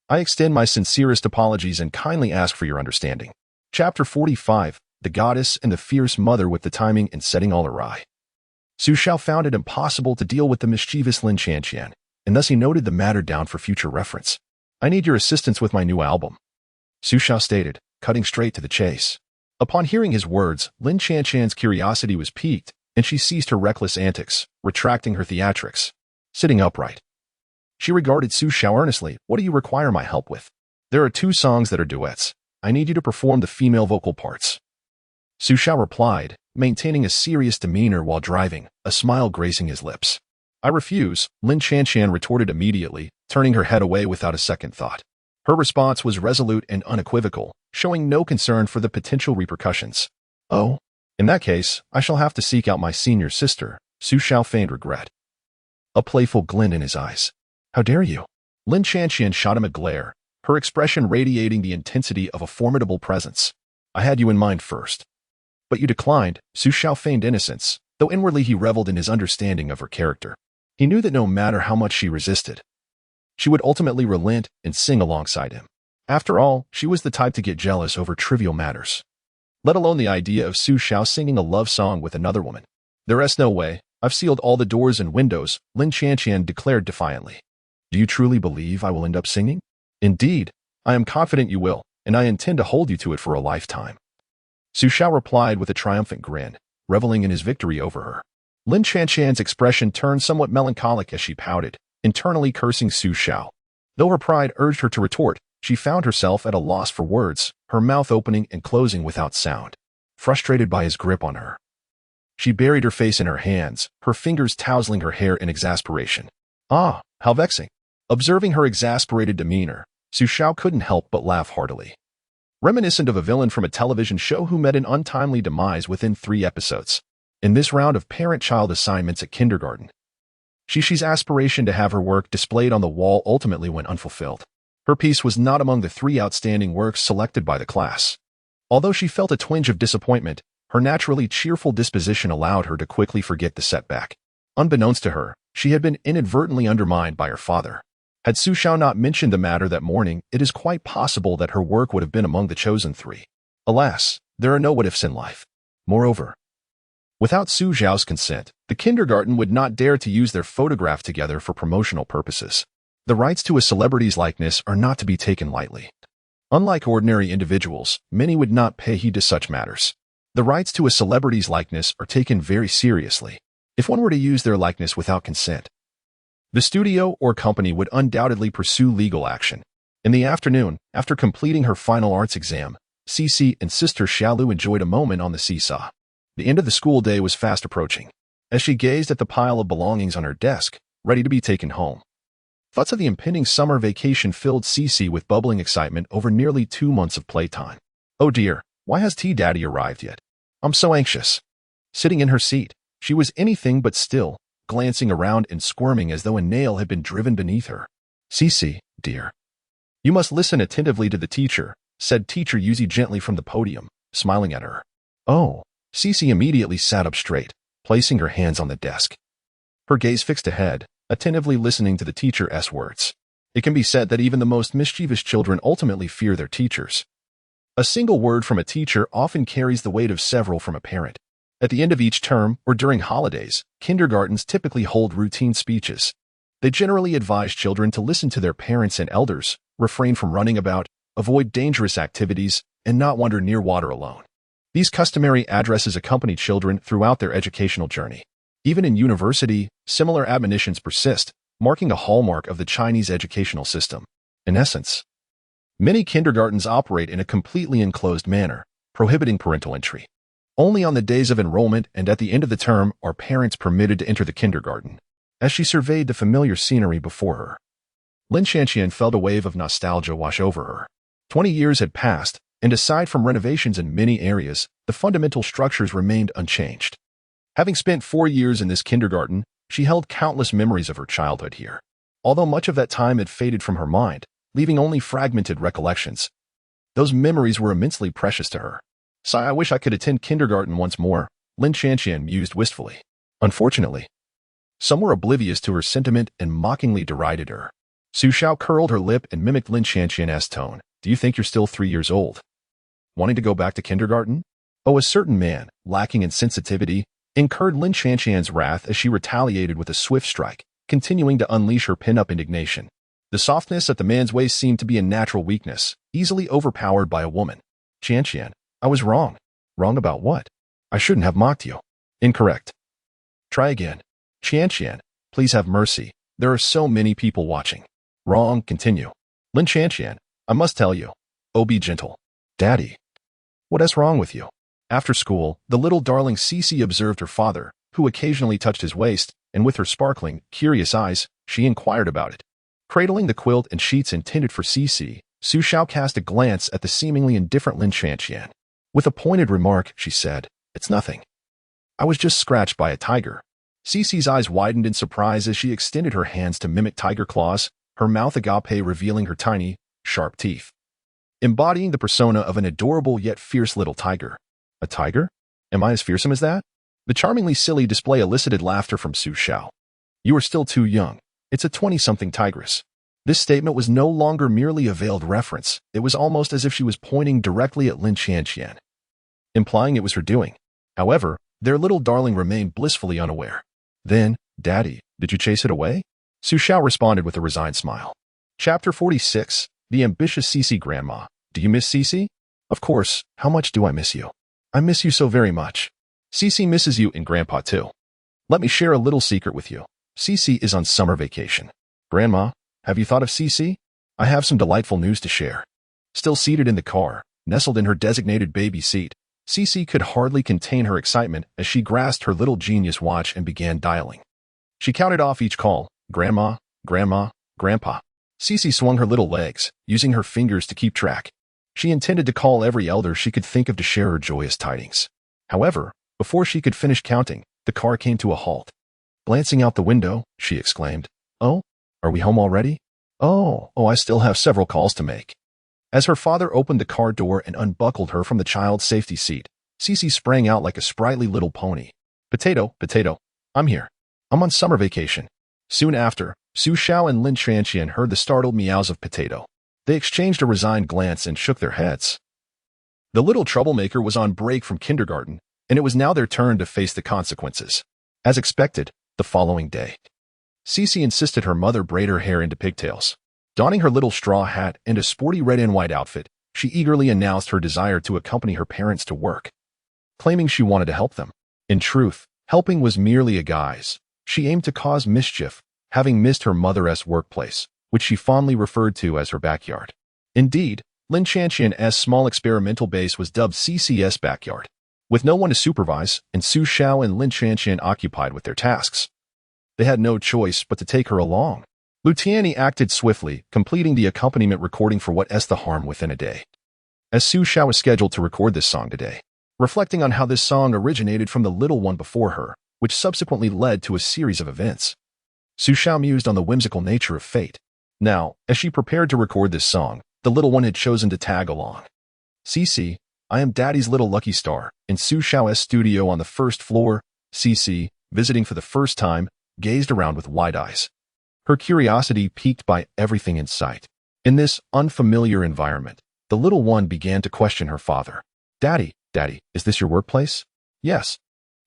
Speaker 1: I extend my sincerest apologies and kindly ask for your understanding. Chapter 45, The Goddess and the Fierce Mother with the Timing and Setting All Awry. Xiao found it impossible to deal with the mischievous Lin Xianxian, and thus he noted the matter down for future reference. I need your assistance with my new album, Xiao stated, cutting straight to the chase. Upon hearing his words, Lin Xianxian's curiosity was piqued, and she ceased her reckless antics, retracting her theatrics. Sitting upright, she regarded Xiao earnestly. What do you require my help with? There are 2 songs that are duets. I need you to perform the female vocal parts. Xiao replied, maintaining a serious demeanor while driving, a smile gracing his lips. I refuse, Lin Xianxian retorted immediately, turning her head away without a second thought. Her response was resolute and unequivocal, showing no concern for the potential repercussions. Oh, in that case, I shall have to seek out my senior sister, Xiao feigned regret, a playful glint in his eyes. How dare you? Lin Xianxian shot him a glare, her expression radiating the intensity of a formidable presence. I had you in mind first. But you declined, Xiao feigned innocence, though inwardly he reveled in his understanding of her character. He knew that no matter how much she resisted, she would ultimately relent and sing alongside him. After all, she was the type to get jealous over trivial matters, let alone the idea of Xiao singing a love song with another woman. There is no way. I've sealed all the doors and windows, Lin Xianxian declared defiantly. Do you truly believe I will end up singing? Indeed, I am confident you will, and I intend to hold you to it for a lifetime. Xiao replied with a triumphant grin, reveling in his victory over her. Lin Xianxian's expression turned somewhat melancholic as she pouted, internally cursing Xiao. Though her pride urged her to retort, she found herself at a loss for words, her mouth opening and closing without sound. Frustrated by his grip on her, she buried her face in her hands, her fingers tousling her hair in exasperation. Ah, how vexing. Observing her exasperated demeanor, Xiao couldn't help but laugh heartily. Reminiscent of a villain from a television show who met an untimely demise within 3 episodes. in this round of parent-child assignments at kindergarten. Xixi's aspiration to have her work displayed on the wall ultimately went unfulfilled. Her piece was not among the 3 outstanding works selected by the class. Although she felt a twinge of disappointment, her naturally cheerful disposition allowed her to quickly forget the setback. Unbeknownst to her, she had been inadvertently undermined by her father. Had Xiao not mentioned the matter that morning, it is quite possible that her work would have been among the chosen 3. Alas, there are no what-ifs in life. Moreover, without Xiao's consent, the kindergarten would not dare to use their photograph together for promotional purposes. The rights to a celebrity's likeness are not to be taken lightly. Unlike ordinary individuals, many would not pay heed to such matters. The rights to a celebrity's likeness are taken very seriously. If one were to use their likeness without consent, the studio or company would undoubtedly pursue legal action. In the afternoon, after completing her final arts exam, Xixi and sister Xiao enjoyed a moment on the seesaw. The end of the school day was fast approaching. As she gazed at the pile of belongings on her desk, ready to be taken home, thoughts of the impending summer vacation filled Xixi with bubbling excitement over nearly 2 months of playtime. Oh dear, why has Daddy arrived yet? I'm so anxious. Sitting in her seat, she was anything but still, glancing around and squirming as though a nail had been driven beneath her. Xixi, dear. You must listen attentively to the teacher, said Teacher Yuzi gently from the podium, smiling at her. Oh, Xixi immediately sat up straight, placing her hands on the desk. Her gaze fixed ahead, attentively listening to the teacher's words. It can be said that even the most mischievous children ultimately fear their teachers. A single word from a teacher often carries the weight of several from a parent. At the end of each term, or during holidays, kindergartens typically hold routine speeches. They generally advise children to listen to their parents and elders, refrain from running about, avoid dangerous activities, and not wander near water alone. These customary addresses accompany children throughout their educational journey. Even in university, similar admonitions persist, marking a hallmark of the Chinese educational system. In essence, many kindergartens operate in a completely enclosed manner, prohibiting parental entry. Only on the days of enrollment and at the end of the term are parents permitted to enter the kindergarten. As she surveyed the familiar scenery before her, Lin Xianxian felt a wave of nostalgia wash over her. 20 years had passed, and aside from renovations in many areas, the fundamental structures remained unchanged. Having spent 4 years in this kindergarten, she held countless memories of her childhood here. Although much of that time had faded from her mind, leaving only fragmented recollections, those memories were immensely precious to her. Sigh, I wish I could attend kindergarten once more, Lin Xianxian mused wistfully. Unfortunately, some were oblivious to her sentiment and mockingly derided her. Xiao curled her lip and mimicked Lin Xianxian's tone. Do you think you're still 3 years old? Wanting to go back to kindergarten? Oh, a certain man, lacking in sensitivity, incurred Lin Xianxian's wrath as she retaliated with a swift strike, continuing to unleash her pin-up indignation. The softness at the man's waist seemed to be a natural weakness, easily overpowered by a woman. Xianxian, I was wrong. Wrong about what? I shouldn't have mocked you. Incorrect. Try again. Xianxian, please have mercy. There are so many people watching. Wrong, continue. Lin Xianxian, I must tell you. Oh, be gentle. Daddy. What is wrong with you? After school, the little darling Xixi observed her father, who occasionally touched his waist, and with her sparkling, curious eyes, she inquired about it. Cradling the quilt and sheets intended for Xixi, Xiao cast a glance at the seemingly indifferent Lin Xianxian. With a pointed remark, she said, It's nothing. I was just scratched by a tiger. Xixi's eyes widened in surprise as she extended her hands to mimic tiger claws, her mouth agape revealing her tiny, sharp teeth, embodying the persona of an adorable yet fierce little tiger. A tiger? Am I as fearsome as that? The charmingly silly display elicited laughter from Xiao. You are still too young. It's a 20-something tigress. This statement was no longer merely a veiled reference. It was almost as if she was pointing directly at Lin Xianxian, implying it was her doing. However, their little darling remained blissfully unaware. Then, Daddy, did you chase it away? Xiao responded with a resigned smile. Chapter 46, The Ambitious Xixi Grandma. Do you miss Xixi? Of course, how much do I miss you? I miss you so very much. Xixi misses you and Grandpa too. Let me share a little secret with you. Xixi is on summer vacation. Grandma, have you thought of Xixi? I have some delightful news to share. Still seated in the car, nestled in her designated baby seat, Xixi could hardly contain her excitement as she grasped her little genius watch and began dialing. She counted off each call, Grandma, Grandma, Grandpa. Xixi swung her little legs, using her fingers to keep track. She intended to call every elder she could think of to share her joyous tidings. However, Before she could finish counting, the car came to a halt. Glancing out the window, she exclaimed, "Oh, are we home already? Oh, I still have several calls to make." As her father opened the car door and unbuckled her from the child's safety seat, Xixi sprang out like a sprightly little pony. "Potato, Potato, I'm here. I'm on summer vacation." Soon after, Xiao and Lin Chanqian heard the startled meows of Potato. They exchanged a resigned glance and shook their heads. The little troublemaker was on break from kindergarten, and it was now their turn to face the consequences. As expected, the following day, Xixi insisted her mother braid her hair into pigtails. Donning her little straw hat and a sporty red and white outfit, she eagerly announced her desire to accompany her parents to work, claiming she wanted to help them. In truth, helping was merely a guise. She aimed to cause mischief, having missed her mother's workplace, which she fondly referred to as her backyard. Indeed, Lin Chanqian's small experimental base was dubbed CC's backyard. With no one to supervise, and Xiao and Lin Chanqian occupied with their tasks, they had no choice but to take her along. Lutiani acted swiftly, completing the accompaniment recording for What's the Harm within a day. As Xiao was scheduled to record this song today, reflecting on how this song originated from the little one before her, which subsequently led to a series of events. Xiao mused on the whimsical nature of fate. Now, as she prepared to record this song, the little one had chosen to tag along. "Xixi, I am Daddy's little lucky star." In Xiao's studio on the first floor, Xixi, visiting for the first time, gazed around with wide eyes. Her curiosity piqued by everything in sight. In this unfamiliar environment, the little one began to question her father. Daddy, is this your workplace?" "Yes.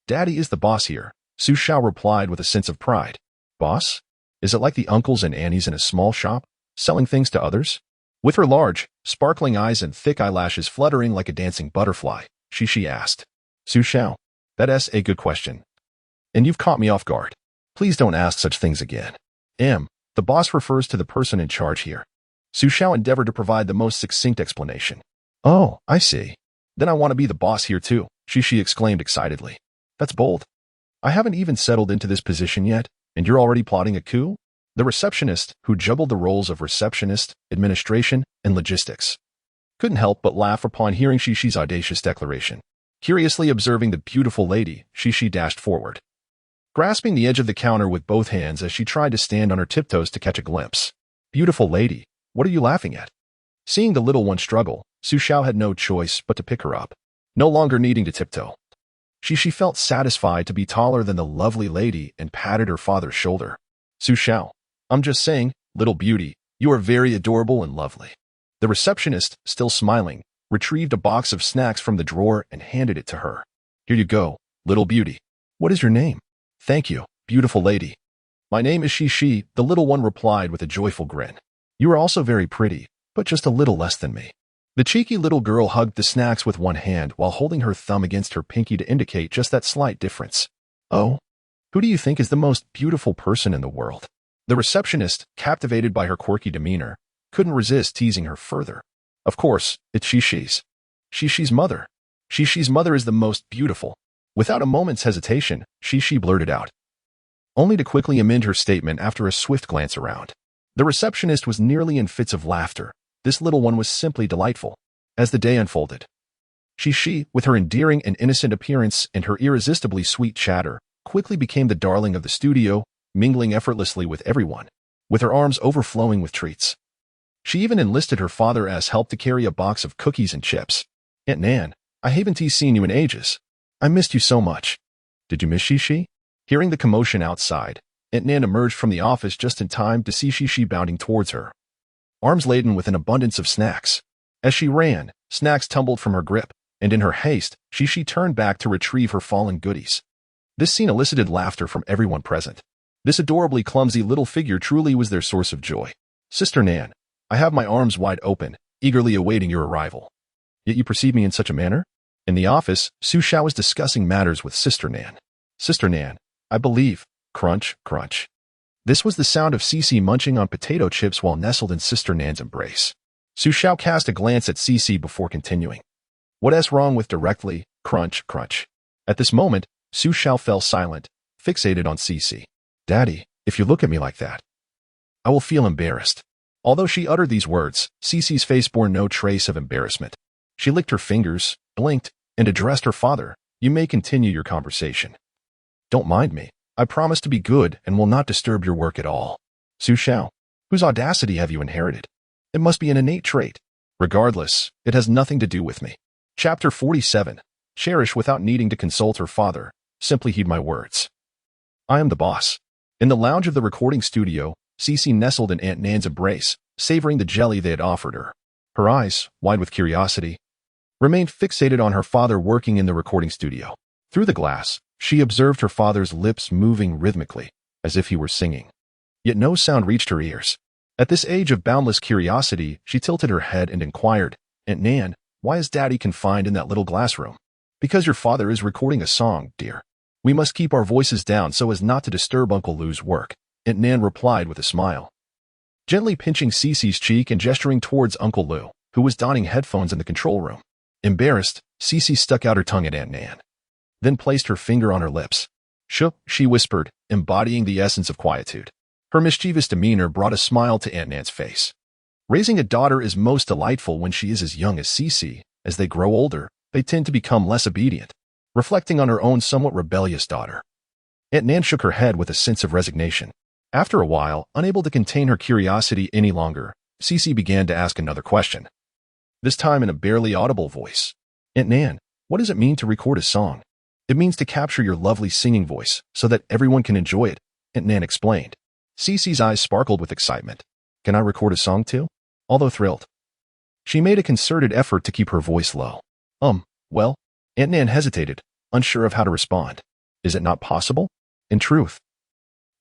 Speaker 1: Daddy is the boss here," Xiao replied with a sense of pride. "Boss? Is it like the uncles and aunties in a small shop, selling things to others?" With her large, sparkling eyes and thick eyelashes fluttering like a dancing butterfly, Xixi asked. "Xiao, that's a good question. And you've caught me off guard. Please don't ask such things again." The boss refers to the person in charge here. Xiao endeavored to provide the most succinct explanation. "Oh, I see. Then I want to be the boss here too," Xixi exclaimed excitedly. "That's bold. I haven't even settled into this position yet, and you're already plotting a coup?" The receptionist, who juggled the roles of receptionist, administration, and logistics, couldn't help but laugh upon hearing Xixi's audacious declaration. Curiously observing the beautiful lady, Xixi dashed forward, grasping the edge of the counter with both hands as she tried to stand on her tiptoes to catch a glimpse. "Beautiful lady, what are you laughing at?" Seeing the little one struggle, Xiao had no choice but to pick her up. No longer needing to tiptoe, Xixi felt satisfied to be taller than the lovely lady and patted her father's shoulder. "Xiao, I'm just saying, little beauty, you are very adorable and lovely." The receptionist, still smiling, retrieved a box of snacks from the drawer and handed it to her. "Here you go, little beauty. What is your name?" "Thank you, beautiful lady. My name is Xixi," the little one replied with a joyful grin. "You are also very pretty, but just a little less than me." The cheeky little girl hugged the snacks with one hand while holding her thumb against her pinky to indicate just that slight difference. "Oh, who do you think is the most beautiful person in the world?" The receptionist, captivated by her quirky demeanor, couldn't resist teasing her further. "Of course, it's Xixi's. Xixi's mother. Xixi's mother is the most beautiful." Without a moment's hesitation, Xixi blurted out, only to quickly amend her statement after a swift glance around. The receptionist was nearly in fits of laughter. This little one was simply delightful. As the day unfolded, Xixi, with her endearing and innocent appearance and her irresistibly sweet chatter, quickly became the darling of the studio, mingling effortlessly with everyone, with her arms overflowing with treats. She even enlisted her father as help to carry a box of cookies and chips. "Aunt Nan, I haven't seen you in ages. I missed you so much." "Did you miss Xixi?" Hearing the commotion outside, Aunt Nan emerged from the office just in time to see Xixi bounding towards her, arms laden with an abundance of snacks. As she ran, snacks tumbled from her grip, and in her haste, Xixi turned back to retrieve her fallen goodies. This scene elicited laughter from everyone present. This adorably clumsy little figure truly was their source of joy. "Sister Nan, I have my arms wide open, eagerly awaiting your arrival. Yet you perceive me in such a manner?" In the office, Xiao was discussing matters with Sister Nan. "Sister Nan, I believe," crunch, crunch. This was the sound of Xixi munching on potato chips while nestled in Sister Nan's embrace. Xiao cast a glance at Xixi before continuing. "What's wrong with directly, crunch, crunch?" At this moment, Xiao fell silent, fixated on Xixi. "Daddy, if you look at me like that, I will feel embarrassed." Although she uttered these words, Xixi's face bore no trace of embarrassment. She licked her fingers, blinked, and addressed her father. You may continue your conversation. Don't mind me. I promise to be good and will not disturb your work at all. Xiao, whose audacity have you inherited? It must be an innate trait. Regardless, it has nothing to do with me. Chapter 47. Cherish without needing to consult her father. Simply heed my words. I am the boss. In the lounge of the recording studio, Xixi nestled in Aunt Nan's embrace, savoring the jelly they had offered her. Her eyes, wide with curiosity, remained fixated on her father working in the recording studio. Through the glass, she observed her father's lips moving rhythmically, as if he were singing. Yet no sound reached her ears. At this age of boundless curiosity, she tilted her head and inquired, Aunt Nan, why is Daddy confined in that little glass room? Because your father is recording a song, dear. We must keep our voices down so as not to disturb Uncle Lou's work, Aunt Nan replied with a smile. Gently pinching Xixi's cheek and gesturing towards Uncle Lou, who was donning headphones in the control room. Embarrassed, Xixi stuck out her tongue at Aunt Nan, then placed her finger on her lips. Shh, she whispered, embodying the essence of quietude. Her mischievous demeanor brought a smile to Aunt Nan's face. Raising a daughter is most delightful when she is as young as Xixi. As they grow older, they tend to become less obedient, reflecting on her own somewhat rebellious daughter. Aunt Nan shook her head with a sense of resignation. After a while, unable to contain her curiosity any longer, Xixi began to ask another question. This time in a barely audible voice. Aunt Nan, what does it mean to record a song? It means to capture your lovely singing voice so that everyone can enjoy it, Aunt Nan explained. Xixi's eyes sparkled with excitement. Can I record a song too? Although thrilled, she made a concerted effort to keep her voice low. Well, Aunt Nan hesitated, unsure of how to respond. Is it not possible? In truth,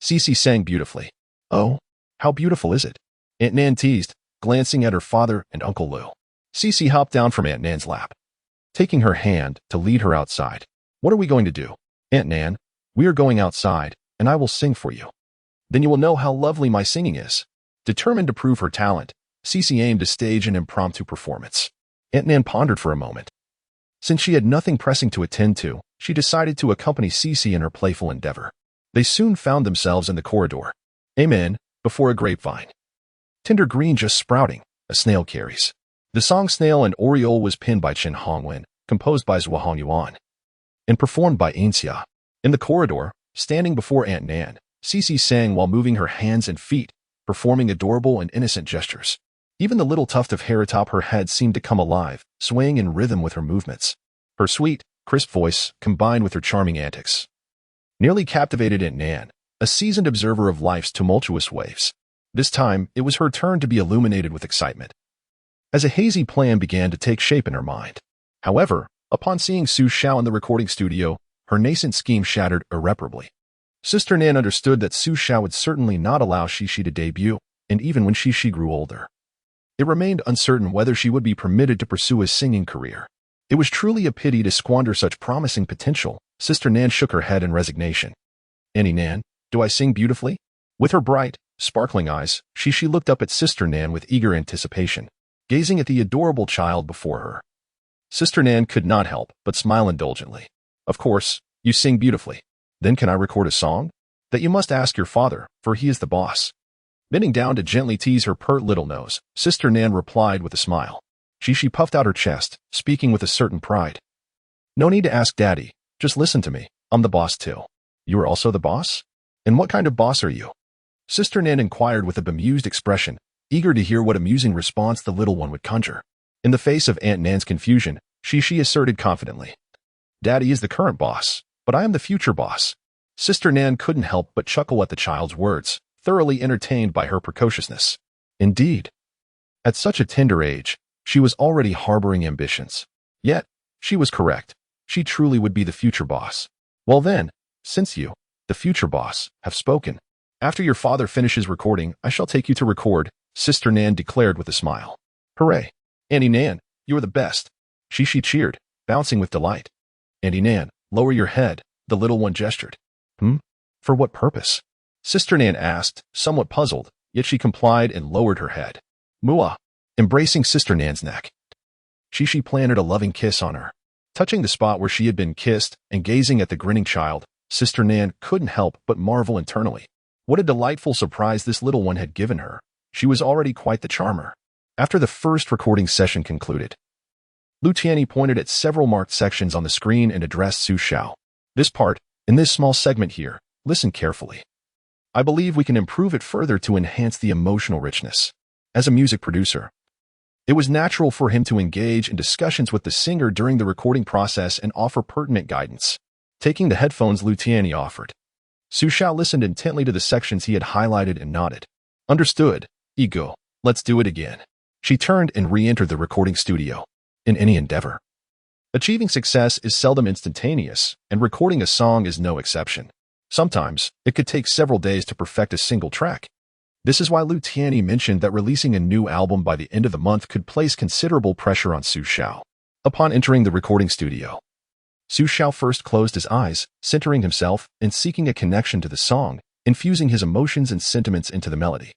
Speaker 1: Xixi sang beautifully. Oh, how beautiful is it? Aunt Nan teased, glancing at her father and Uncle Lou. Xixi hopped down from Aunt Nan's lap, taking her hand to lead her outside. What are we going to do? Aunt Nan, we are going outside, and I will sing for you. Then you will know how lovely my singing is. Determined to prove her talent, Xixi aimed to stage an impromptu performance. Aunt Nan pondered for a moment. Since she had nothing pressing to attend to, she decided to accompany Xixi in her playful endeavor. They soon found themselves in the corridor. Amen, before a grapevine. Tender green just sprouting, a snail carries. The song Snail and Oriole was penned by Chen Hongwen, composed by Zhuo Hongyuan, and performed by Xia. In the corridor, standing before Aunt Nan, Xixi sang while moving her hands and feet, performing adorable and innocent gestures. Even the little tuft of hair atop her head seemed to come alive, swaying in rhythm with her movements. Her sweet, crisp voice, combined with her charming antics, nearly captivated Aunt Nan, a seasoned observer of life's tumultuous waves. This time, it was her turn to be illuminated with excitement, as a hazy plan began to take shape in her mind. However, upon seeing Xiao in the recording studio, her nascent scheme shattered irreparably. Sister Nan understood that Xiao would certainly not allow Xixi to debut, and even when Xixi grew older, it remained uncertain whether she would be permitted to pursue a singing career. It was truly a pity to squander such promising potential. Sister Nan shook her head in resignation. Auntie Nan, do I sing beautifully? With her bright, sparkling eyes, Xixi looked up at Sister Nan with eager anticipation, gazing at the adorable child before her. Sister Nan could not help but smile indulgently. Of course, you sing beautifully. Then can I record a song? That you must ask your father, for he is the boss. Bending down to gently tease her pert little nose, Sister Nan replied with a smile. Xixi puffed out her chest, speaking with a certain pride. No need to ask Daddy. Just listen to me. I'm the boss too. You are also the boss? And what kind of boss are you? Sister Nan inquired with a bemused expression, eager to hear what amusing response the little one would conjure. In the face of Aunt Nan's confusion, Xixi asserted confidently. Daddy is the current boss, but I am the future boss. Sister Nan couldn't help but chuckle at the child's words, thoroughly entertained by her precociousness. Indeed, at such a tender age, she was already harboring ambitions. Yet, she was correct. She truly would be the future boss. Well then, since you, the future boss, have spoken, after your father finishes recording, I shall take you to record, Sister Nan declared with a smile. Hooray! Auntie Nan, you are the best. Xixi cheered, bouncing with delight. Auntie Nan, lower your head, the little one gestured. For what purpose? Sister Nan asked, somewhat puzzled, yet she complied and lowered her head. Mua, embracing Sister Nan's neck. Xixi planted a loving kiss on her. Touching the spot where she had been kissed and gazing at the grinning child, Sister Nan couldn't help but marvel internally. What a delightful surprise this little one had given her. She was already quite the charmer. After the first recording session concluded, Lu Tianyi pointed at several marked sections on the screen and addressed Xiao. This part, in this small segment here, listen carefully. I believe we can improve it further to enhance the emotional richness. As a music producer, it was natural for him to engage in discussions with the singer during the recording process and offer pertinent guidance. Taking the headphones Lu Tianyi offered, Xiao listened intently to the sections he had highlighted and nodded. Understood. Ego. Let's do it again. She turned and re-entered the recording studio. In any endeavor, achieving success is seldom instantaneous, and recording a song is no exception. Sometimes, it could take several days to perfect a single track. This is why Lu Tianyi mentioned that releasing a new album by the end of the month could place considerable pressure on Xiao. Upon entering the recording studio, Xiao first closed his eyes, centering himself and seeking a connection to the song, infusing his emotions and sentiments into the melody.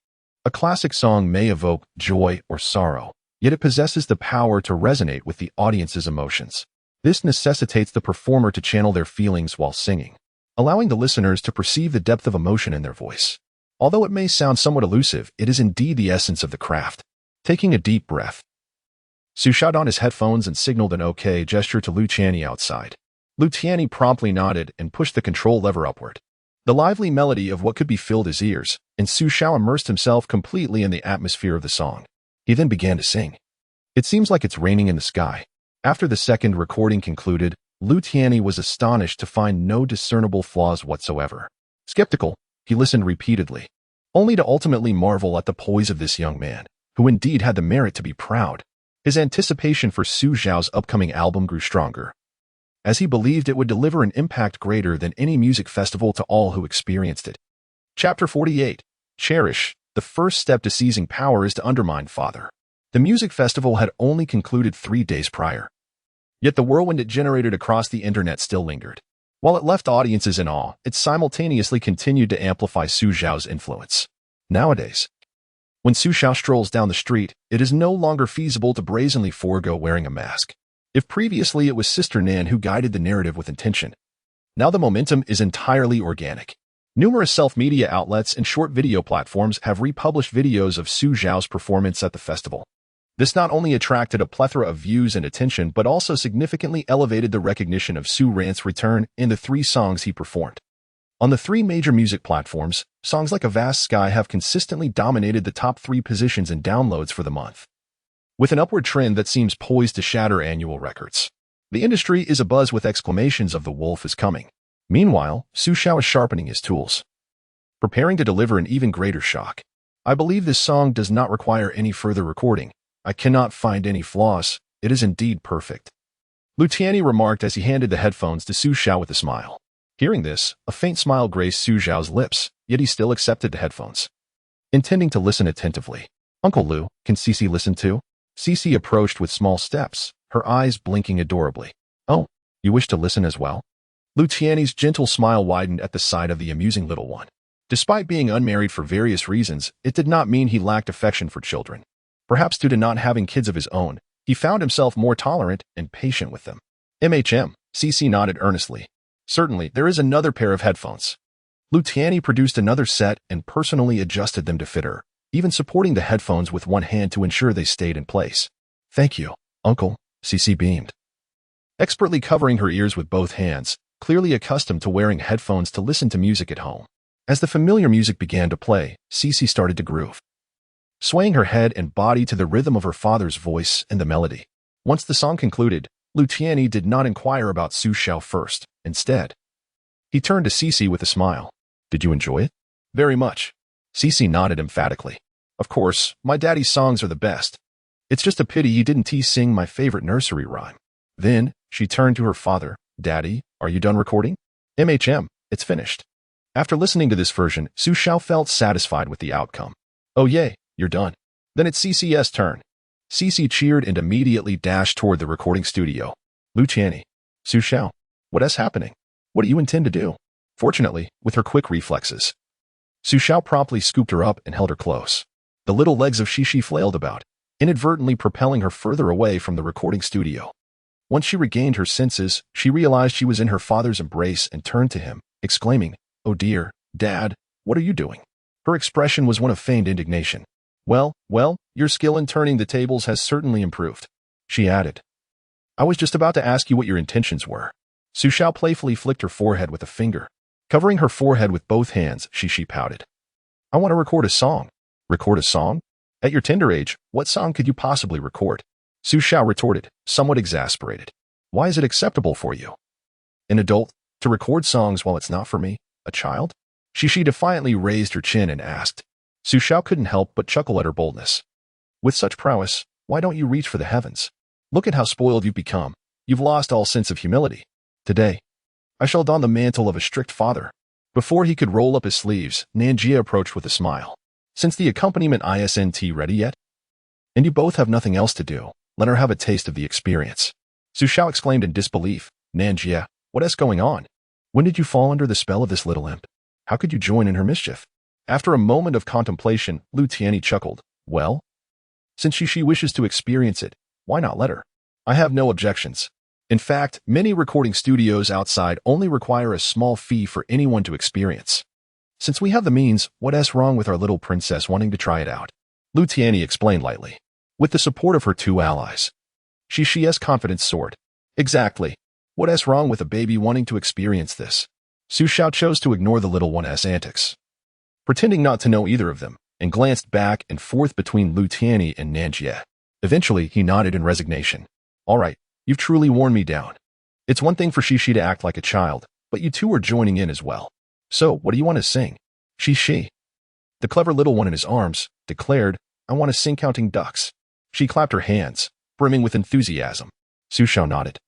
Speaker 1: A classic song may evoke joy or sorrow, yet it possesses the power to resonate with the audience's emotions. This necessitates the performer to channel their feelings while singing, allowing the listeners to perceive the depth of emotion in their voice. Although it may sound somewhat elusive, it is indeed the essence of the craft. Taking a deep breath, Xiao donned his headphones and signaled an OK gesture to Lu Tianyi outside. Lu Tianyi promptly nodded and pushed the control lever upward. The lively melody of what could be filled his ears, and Xiao immersed himself completely in the atmosphere of the song. He then began to sing. It seems like it's raining in the sky. After the second recording concluded, Lu Tianyi was astonished to find no discernible flaws whatsoever. Skeptical, he listened repeatedly, only to ultimately marvel at the poise of this young man, who indeed had the merit to be proud. His anticipation for Xiao's upcoming album grew stronger, as he believed it would deliver an impact greater than any music festival to all who experienced it. Chapter 48. Cherish. The first step to seizing power is to undermine father. The music festival had only concluded 3 days prior. Yet the whirlwind it generated across the internet still lingered. While it left audiences in awe, it simultaneously continued to amplify Xiao's influence. Nowadays, when Xiao strolls down the street, it is no longer feasible to brazenly forego wearing a mask. If previously it was Sister Nan who guided the narrative with intention, now the momentum is entirely organic. Numerous self-media outlets and short video platforms have republished videos of Xiao's performance at the festival. This not only attracted a plethora of views and attention, but also significantly elevated the recognition of Su Ran's return in the 3 songs he performed. On the 3 major music platforms, songs like A Vast Sky have consistently dominated the top 3 positions in downloads for the month, with an upward trend that seems poised to shatter annual records. The industry is abuzz with exclamations of "The wolf is coming." Meanwhile, Xiao is sharpening his tools, preparing to deliver an even greater shock. I believe this song does not require any further recording. I cannot find any flaws. It is indeed perfect. Lu Tianyi remarked as he handed the headphones to Xiao with a smile. Hearing this, a faint smile graced Xiao's lips, yet he still accepted the headphones, intending to listen attentively. "Uncle Lu, can Xixi listen too?" Xixi approached with small steps, her eyes blinking adorably. "Oh, you wish to listen as well?" Lu Tianyi's gentle smile widened at the sight of the amusing little one. Despite being unmarried for various reasons, it did not mean he lacked affection for children. Perhaps due to not having kids of his own, he found himself more tolerant and patient with them. Xixi nodded earnestly. "Certainly, there is another pair of headphones." Lu Tianyi produced another set and personally adjusted them to fit her, even supporting the headphones with one hand to ensure they stayed in place. "Thank you, Uncle," Xixi beamed, expertly covering her ears with both hands, clearly accustomed to wearing headphones to listen to music at home. As the familiar music began to play, Xixi started to groove, swaying her head and body to the rhythm of her father's voice and the melody. Once the song concluded, Lu Tianyi did not inquire about Xiao first. Instead, he turned to Xixi with a smile. "Did you enjoy it?" "Very much." Xixi nodded emphatically. "Of course, my daddy's songs are the best. It's just a pity you didn't sing my favorite nursery rhyme." Then, she turned to her father. "Daddy, are you done recording?" It's finished." After listening to this version, Xiao felt satisfied with the outcome. "Oh yay, you're done. Then it's Xixi's turn." Xixi cheered and immediately dashed toward the recording studio. "Lu Tianyi, Xiao, what is happening? What do you intend to do?" Fortunately, with her quick reflexes, Xiao promptly scooped her up and held her close. The little legs of Xixi flailed about, inadvertently propelling her further away from the recording studio. Once she regained her senses, she realized she was in her father's embrace and turned to him, exclaiming, "Oh dear, Dad, what are you doing?" Her expression was one of feigned indignation. Well, your skill in turning the tables has certainly improved," she added, I was just about to ask you what your intentions were. Xiao playfully flicked her forehead with a finger. Covering her forehead with both hands, Xixi pouted. I want to record a song. Record a song? At your tender age, what song could you possibly record? Xiao retorted, somewhat exasperated. Why is it acceptable for you, an adult, to record songs while it's not for me, a child? Xixi defiantly raised her chin and asked. Xiao couldn't help but chuckle at her boldness. With such prowess, why don't you reach for the heavens? Look at how spoiled you've become. You've lost all sense of humility. Today, I shall don the mantle of a strict father. Before he could roll up his sleeves, Nanjia approached with a smile. Since the accompaniment isn't ready yet? And you both have nothing else to do, let her have a taste of the experience. Xiao exclaimed in disbelief. Nanjia, what is going on? When did you fall under the spell of this little imp? How could you join in her mischief? After a moment of contemplation, Lu Tianyi chuckled. Well, since she wishes to experience it, why not let her? I have no objections. In fact, many recording studios outside only require a small fee for anyone to experience. Since we have the means, what's wrong with our little princess wanting to try it out? Lu Tianyi explained lightly. With the support of her two allies. Xixi's confidence soared. Exactly. What's wrong with a baby wanting to experience this? Xiao chose to ignore the little one's antics, pretending not to know either of them, and glanced back and forth between Lu Tianyi and Nanjia. Eventually, he nodded in resignation. All right, you've truly worn me down. It's one thing for Xixi to act like a child, but you two are joining in as well. So, what do you want to sing? Xixi. The clever little one in his arms declared, I want to sing Counting Ducks. She clapped her hands, brimming with enthusiasm. Xiao nodded,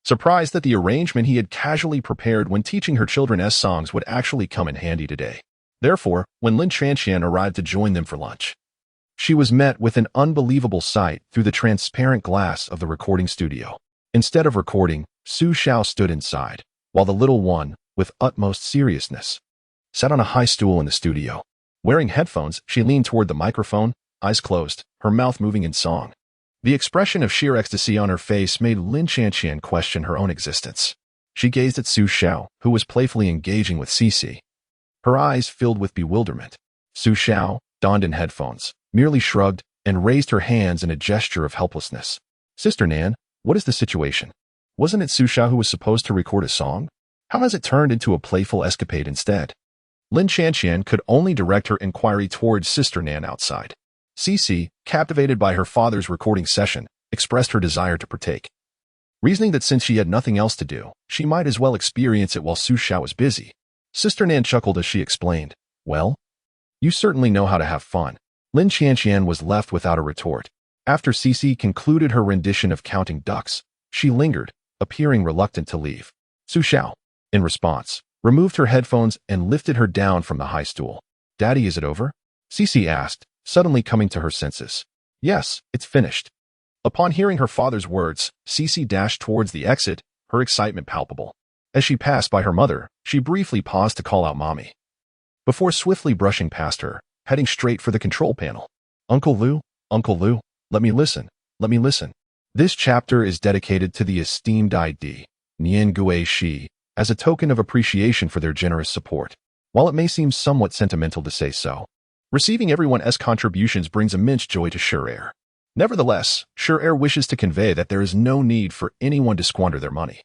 Speaker 1: surprised that the arrangement he had casually prepared when teaching her children songs would actually come in handy today. Therefore, when Lin Chanxian arrived to join them for lunch, she was met with an unbelievable sight through the transparent glass of the recording studio. Instead of recording, Xiao stood inside, while the little one, with utmost seriousness, sat on a high stool in the studio. Wearing headphones, she leaned toward the microphone, eyes closed, her mouth moving in song. The expression of sheer ecstasy on her face made Lin Chanxian question her own existence. She gazed at Xiao, who was playfully engaging with Xixi. Her eyes filled with bewilderment. Xiao, donned in headphones, merely shrugged and raised her hands in a gesture of helplessness. Sister Nan, what is the situation? Wasn't it Xiao who was supposed to record a song? How has it turned into a playful escapade instead? Lin Chanxian could only direct her inquiry towards Sister Nan outside. Xixi, captivated by her father's recording session, expressed her desire to partake, reasoning that since she had nothing else to do, she might as well experience it while Xiao was busy. Sister Nan chuckled as she explained, well, you certainly know how to have fun. Lin Chanxian was left without a retort. After Xixi concluded her rendition of Counting Ducks, she lingered, appearing reluctant to leave. Xiao, in response, removed her headphones and lifted her down from the high stool. Daddy, is it over? Xixi asked, suddenly coming to her senses. Yes, it's finished. Upon hearing her father's words, Xixi dashed towards the exit, her excitement palpable. As she passed by her mother, she briefly paused to call out Mommy, before swiftly brushing past her, heading straight for the control panel. Uncle Lu, let me listen, let me listen. This chapter is dedicated to the esteemed ID, Nian Gui Shi, as a token of appreciation for their generous support. While it may seem somewhat sentimental to say so, receiving everyone's contributions brings immense joy to Sure Air. Nevertheless, Sure Air wishes to convey that there is no need for anyone to squander their money.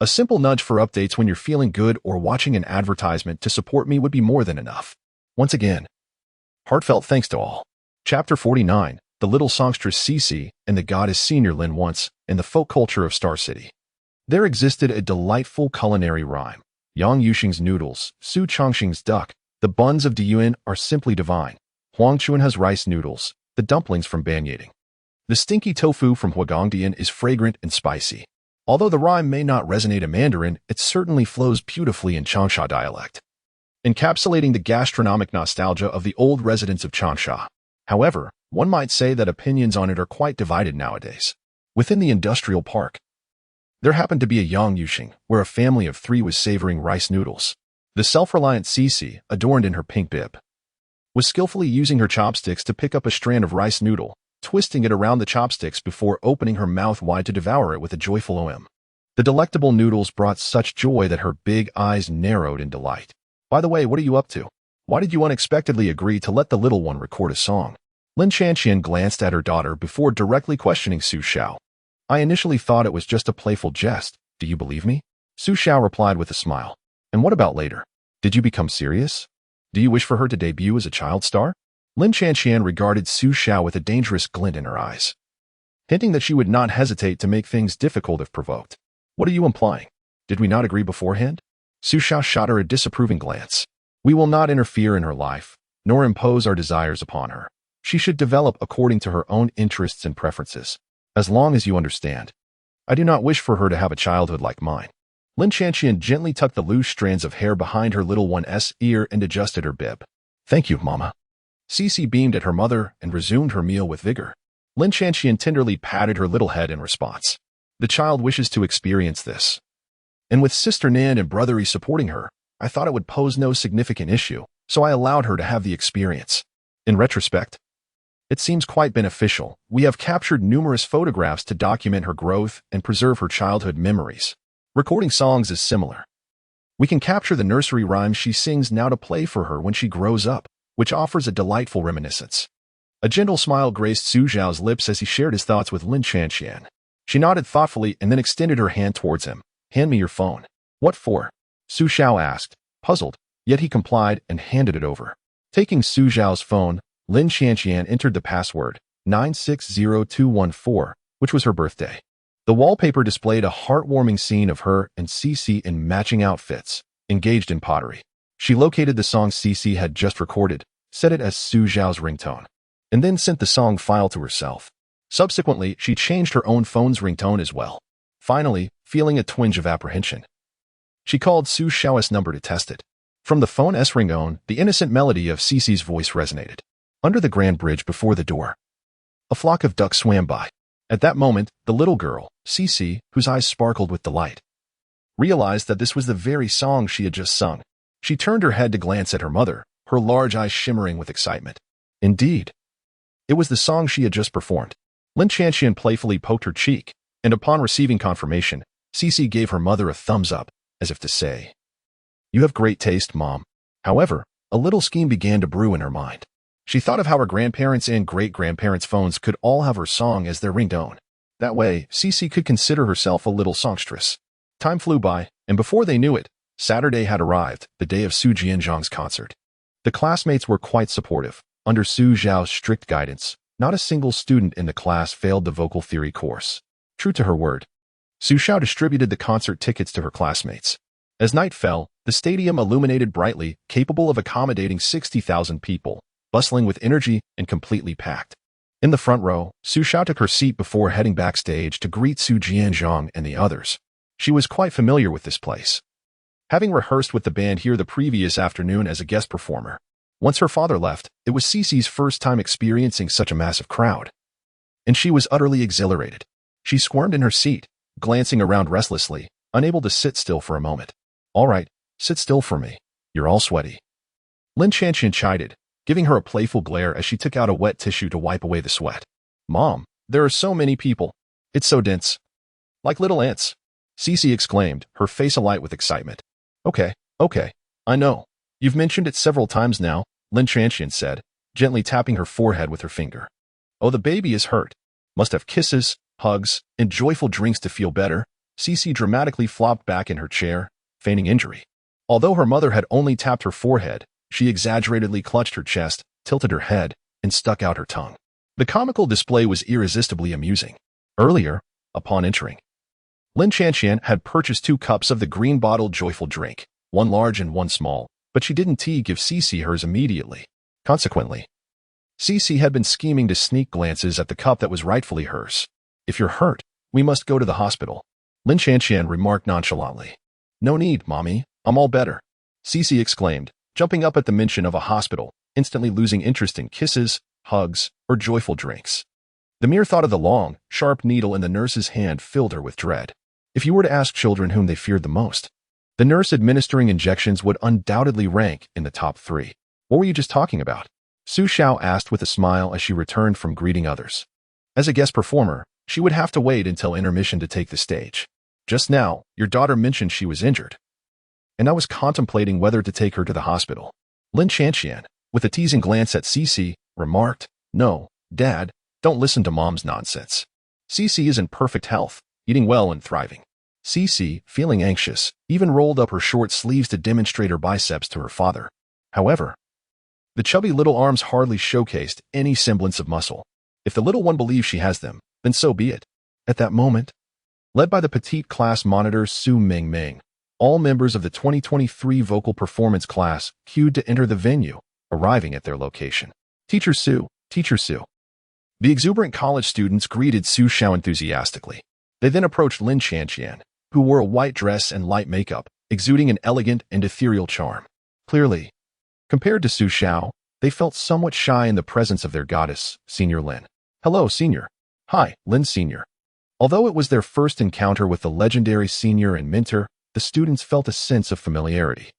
Speaker 1: A simple nudge for updates when you're feeling good or watching an advertisement to support me would be more than enough. Once again, heartfelt thanks to all. Chapter 49, The Little Songstress Xixi and the Goddess Senior Lin. Once, in the folk culture of Star City, there existed a delightful culinary rhyme. Yang Yuxing's noodles, Su Chongxing's duck, the buns of Diyuan are simply divine. Huang Chuan's rice noodles, the dumplings from Banyading. The stinky tofu from Huagongdian is fragrant and spicy. Although the rhyme may not resonate in Mandarin, it certainly flows beautifully in Changsha dialect, encapsulating the gastronomic nostalgia of the old residents of Changsha. However, one might say that opinions on it are quite divided nowadays. Within the industrial park, there happened to be a Yang Yuxing, where a family of 3 was savoring rice noodles. The self-reliant Xixi, adorned in her pink bib, was skillfully using her chopsticks to pick up a strand of rice noodle, twisting it around the chopsticks before opening her mouth wide to devour it with a joyful OM. The delectable noodles brought such joy that her big eyes narrowed in delight. By the way, what are you up to? Why did you unexpectedly agree to let the little one record a song? Lin Chanxian glanced at her daughter before directly questioning Xiao. I initially thought it was just a playful jest. Do you believe me? Xiao replied with a smile. And what about later? Did you become serious? Do you wish for her to debut as a child star? Lin Chanxian regarded Xiao with a dangerous glint in her eyes, hinting that she would not hesitate to make things difficult if provoked. What are you implying? Did we not agree beforehand? Xiao shot her a disapproving glance. We will not interfere in her life, nor impose our desires upon her. She should develop according to her own interests and preferences. As long as you understand. I do not wish for her to have a childhood like mine. Lin Chanxian gently tucked the loose strands of hair behind her little one's ear and adjusted her bib. Thank you, Mama. Xixi beamed at her mother and resumed her meal with vigor. Lin Chanxian tenderly patted her little head in response. The child wishes to experience this. And with Sister Nan and Brother E supporting her, I thought it would pose no significant issue, so I allowed her to have the experience. In retrospect, it seems quite beneficial. We have captured numerous photographs to document her growth and preserve her childhood memories. Recording songs is similar. We can capture the nursery rhymes she sings now to play for her when she grows up, which offers a delightful reminiscence. A gentle smile graced Xiao's lips as he shared his thoughts with Lin Chanxian. She nodded thoughtfully and then extended her hand towards him. Hand me your phone. What for? Xiao asked, puzzled, yet he complied and handed it over. Taking Xiao's phone, Lin Chanxian entered the password, 960214, which was her birthday. The wallpaper displayed a heartwarming scene of her and Xixi in matching outfits, engaged in pottery. She located the song Xixi had just recorded, set it as Xiao's ringtone, and then sent the song file to herself. Subsequently, she changed her own phone's ringtone as well. Finally, feeling a twinge of apprehension, she called Xiao's number to test it. From the phone's ringtone, the innocent melody of Xixi's voice resonated. Under the grand bridge before the door, a flock of ducks swam by. At that moment, the little girl, Xixi, whose eyes sparkled with delight, realized that this was the very song she had just sung. She turned her head to glance at her mother, her large eyes shimmering with excitement. Indeed, it was the song she had just performed. Lin Chanxian playfully poked her cheek, and upon receiving confirmation, Xixi gave her mother a thumbs up, as if to say, "You have great taste, Mom." However, a little scheme began to brew in her mind. She thought of how her grandparents' and great-grandparents' phones could all have her song as their ringtone. That way, Xixi could consider herself a little songstress. Time flew by, and before they knew it, Saturday had arrived, the day of Su Jianzhang's concert. The classmates were quite supportive. Under Su Zhao's strict guidance, not a single student in the class failed the vocal theory course. True to her word, Su Xiao distributed the concert tickets to her classmates. As night fell, the stadium illuminated brightly, capable of accommodating 60,000 people, bustling with energy and completely packed. In the front row, Su Xiao took her seat before heading backstage to greet Su Jianzhang and the others. She was quite familiar with this place, having rehearsed with the band here the previous afternoon as a guest performer. Once her father left, it was Cixi's first time experiencing such a massive crowd, and she was utterly exhilarated. She squirmed in her seat, glancing around restlessly, unable to sit still for a moment. All right, sit still for me. You're all sweaty. Lin Chanxian chided, giving her a playful glare as she took out a wet tissue to wipe away the sweat. Mom, there are so many people. It's so dense. Like little ants. Xixi exclaimed, her face alight with excitement. Okay, I know. You've mentioned it several times now, Lin Chanxian said, gently tapping her forehead with her finger. Oh, the baby is hurt. Must have kisses, hugs, and joyful drinks to feel better. Xixi dramatically flopped back in her chair, feigning injury. Although her mother had only tapped her forehead, she exaggeratedly clutched her chest, tilted her head, and stuck out her tongue. The comical display was irresistibly amusing. Earlier, upon entering, Lin Chanxian had purchased 2 cups of the green bottled joyful drink, one large and one small, but she didn't give Xixi hers immediately. Consequently, Xixi had been scheming to sneak glances at the cup that was rightfully hers. If you're hurt, we must go to the hospital, Lin Chanxian remarked nonchalantly. No need, Mommy, I'm all better, Xixi exclaimed, jumping up at the mention of a hospital, instantly losing interest in kisses, hugs, or joyful drinks. The mere thought of the long, sharp needle in the nurse's hand filled her with dread. If you were to ask children whom they feared the most, the nurse administering injections would undoubtedly rank in the top 3. What were you just talking about? Su Xiao asked with a smile as she returned from greeting others. As a guest performer, she would have to wait until intermission to take the stage. Just now, your daughter mentioned she was injured, and I was contemplating whether to take her to the hospital. Lin Chanxian, with a teasing glance at Xixi, remarked, No, Dad, don't listen to Mom's nonsense. Xixi is in perfect health, eating well and thriving. Xixi, feeling anxious, even rolled up her short sleeves to demonstrate her biceps to her father. However, the chubby little arms hardly showcased any semblance of muscle. If the little one believes she has them, then so be it. At that moment, led by the petite class monitor Su Mingming, all members of the 2023 vocal performance class queued to enter the venue, arriving at their location. Teacher Su, Teacher Su. The exuberant college students greeted Su Xiao enthusiastically. They then approached Lin Qianqian, who wore a white dress and light makeup, exuding an elegant and ethereal charm. Clearly, compared to Su Xiao, they felt somewhat shy in the presence of their goddess, Senior Lin. Hello, Senior. Hi, Lin Senior. Although it was their first encounter with the legendary senior and mentor, the students felt a sense of familiarity.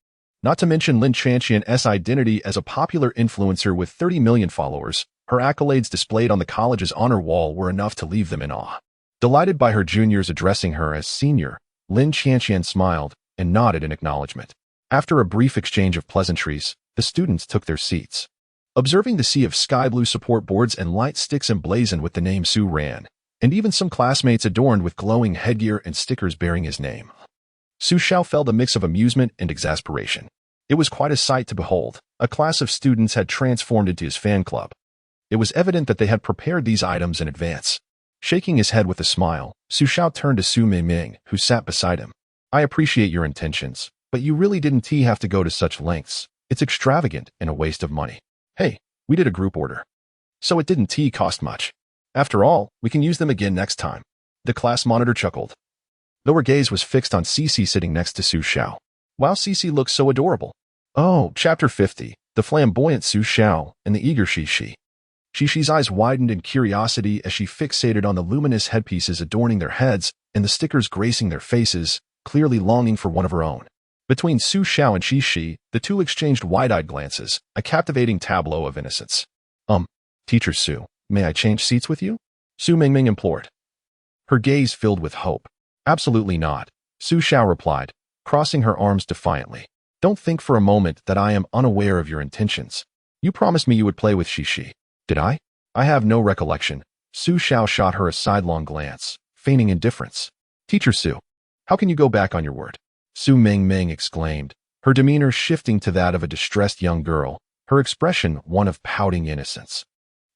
Speaker 1: Not to mention Lin Qianqian's identity as a popular influencer with 30 million followers, her accolades displayed on the college's honor wall were enough to leave them in awe. Delighted by her juniors addressing her as senior, Lin Qianqian smiled and nodded in acknowledgement. After a brief exchange of pleasantries, the students took their seats. Observing the sea of sky blue support boards and light sticks emblazoned with the name Su Ran, and even some classmates adorned with glowing headgear and stickers bearing his name, Su Xiao felt a mix of amusement and exasperation. It was quite a sight to behold. A class of students had transformed into his fan club. It was evident that they had prepared these items in advance. Shaking his head with a smile, Su Xiao turned to Su Mingming, who sat beside him. I appreciate your intentions, but you really didn't have to go to such lengths. It's extravagant and a waste of money. Hey, we did a group order, so it didn't cost much. After all, we can use them again next time. The class monitor chuckled, though her gaze was fixed on Xixi sitting next to Su Xiao. Wow, Xixi looks so adorable. Oh, Chapter 50, the flamboyant Su Xiao and the eager Xixi. Xixi's eyes widened in curiosity as she fixated on the luminous headpieces adorning their heads and the stickers gracing their faces, clearly longing for one of her own. Between Su Xiao and Xixi, the two exchanged wide-eyed glances, a captivating tableau of innocence. Teacher Su, may I change seats with you? Su Mingming implored. Her gaze filled with hope. Absolutely not, Su Xiao replied, crossing her arms defiantly. Don't think for a moment that I am unaware of your intentions. You promised me you would play with Xixi. Did I? I have no recollection. Su Xiao shot her a sidelong glance, feigning indifference. Teacher Su, how can you go back on your word? Su Mingming exclaimed, her demeanor shifting to that of a distressed young girl, her expression one of pouting innocence.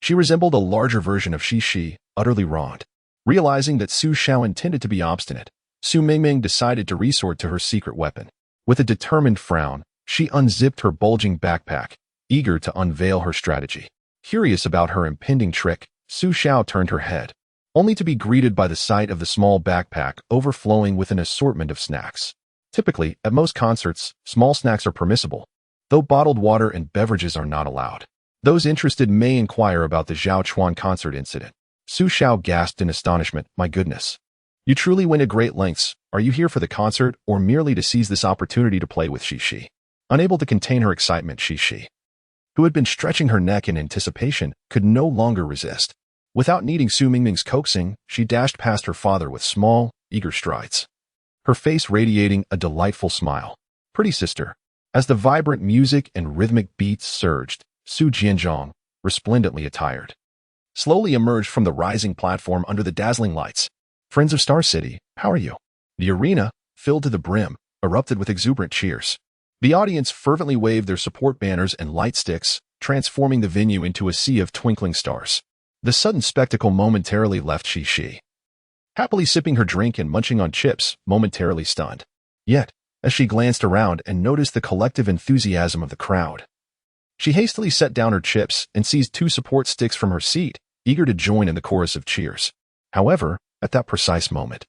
Speaker 1: She resembled a larger version of Xixi, utterly wronged. Realizing that Su Xiao intended to be obstinate, Su Mingming decided to resort to her secret weapon. With a determined frown, she unzipped her bulging backpack, eager to unveil her strategy. Curious about her impending trick, Su Xiao turned her head, only to be greeted by the sight of the small backpack overflowing with an assortment of snacks. Typically, at most concerts, small snacks are permissible, though bottled water and beverages are not allowed. Those interested may inquire about the Xiao Chuan concert incident. Su Xiao gasped in astonishment, my goodness. You truly went to great lengths. Are you here for the concert or merely to seize this opportunity to play with Xixi? Unable to contain her excitement, Xixi, who had been stretching her neck in anticipation, could no longer resist. Without needing Su Mingming's coaxing, she dashed past her father with small, eager strides, her face radiating a delightful smile. Pretty sister. As the vibrant music and rhythmic beats surged, Su Jianzhong, resplendently attired, slowly emerged from the rising platform under the dazzling lights. Friends of Star City, how are you? The arena, filled to the brim, erupted with exuberant cheers. The audience fervently waved their support banners and light sticks, transforming the venue into a sea of twinkling stars. The sudden spectacle momentarily left Xixi, happily sipping her drink and munching on chips, momentarily stunned. Yet, as she glanced around and noticed the collective enthusiasm of the crowd, she hastily set down her chips and seized 2 support sticks from her seat, eager to join in the chorus of cheers. However, at that precise moment,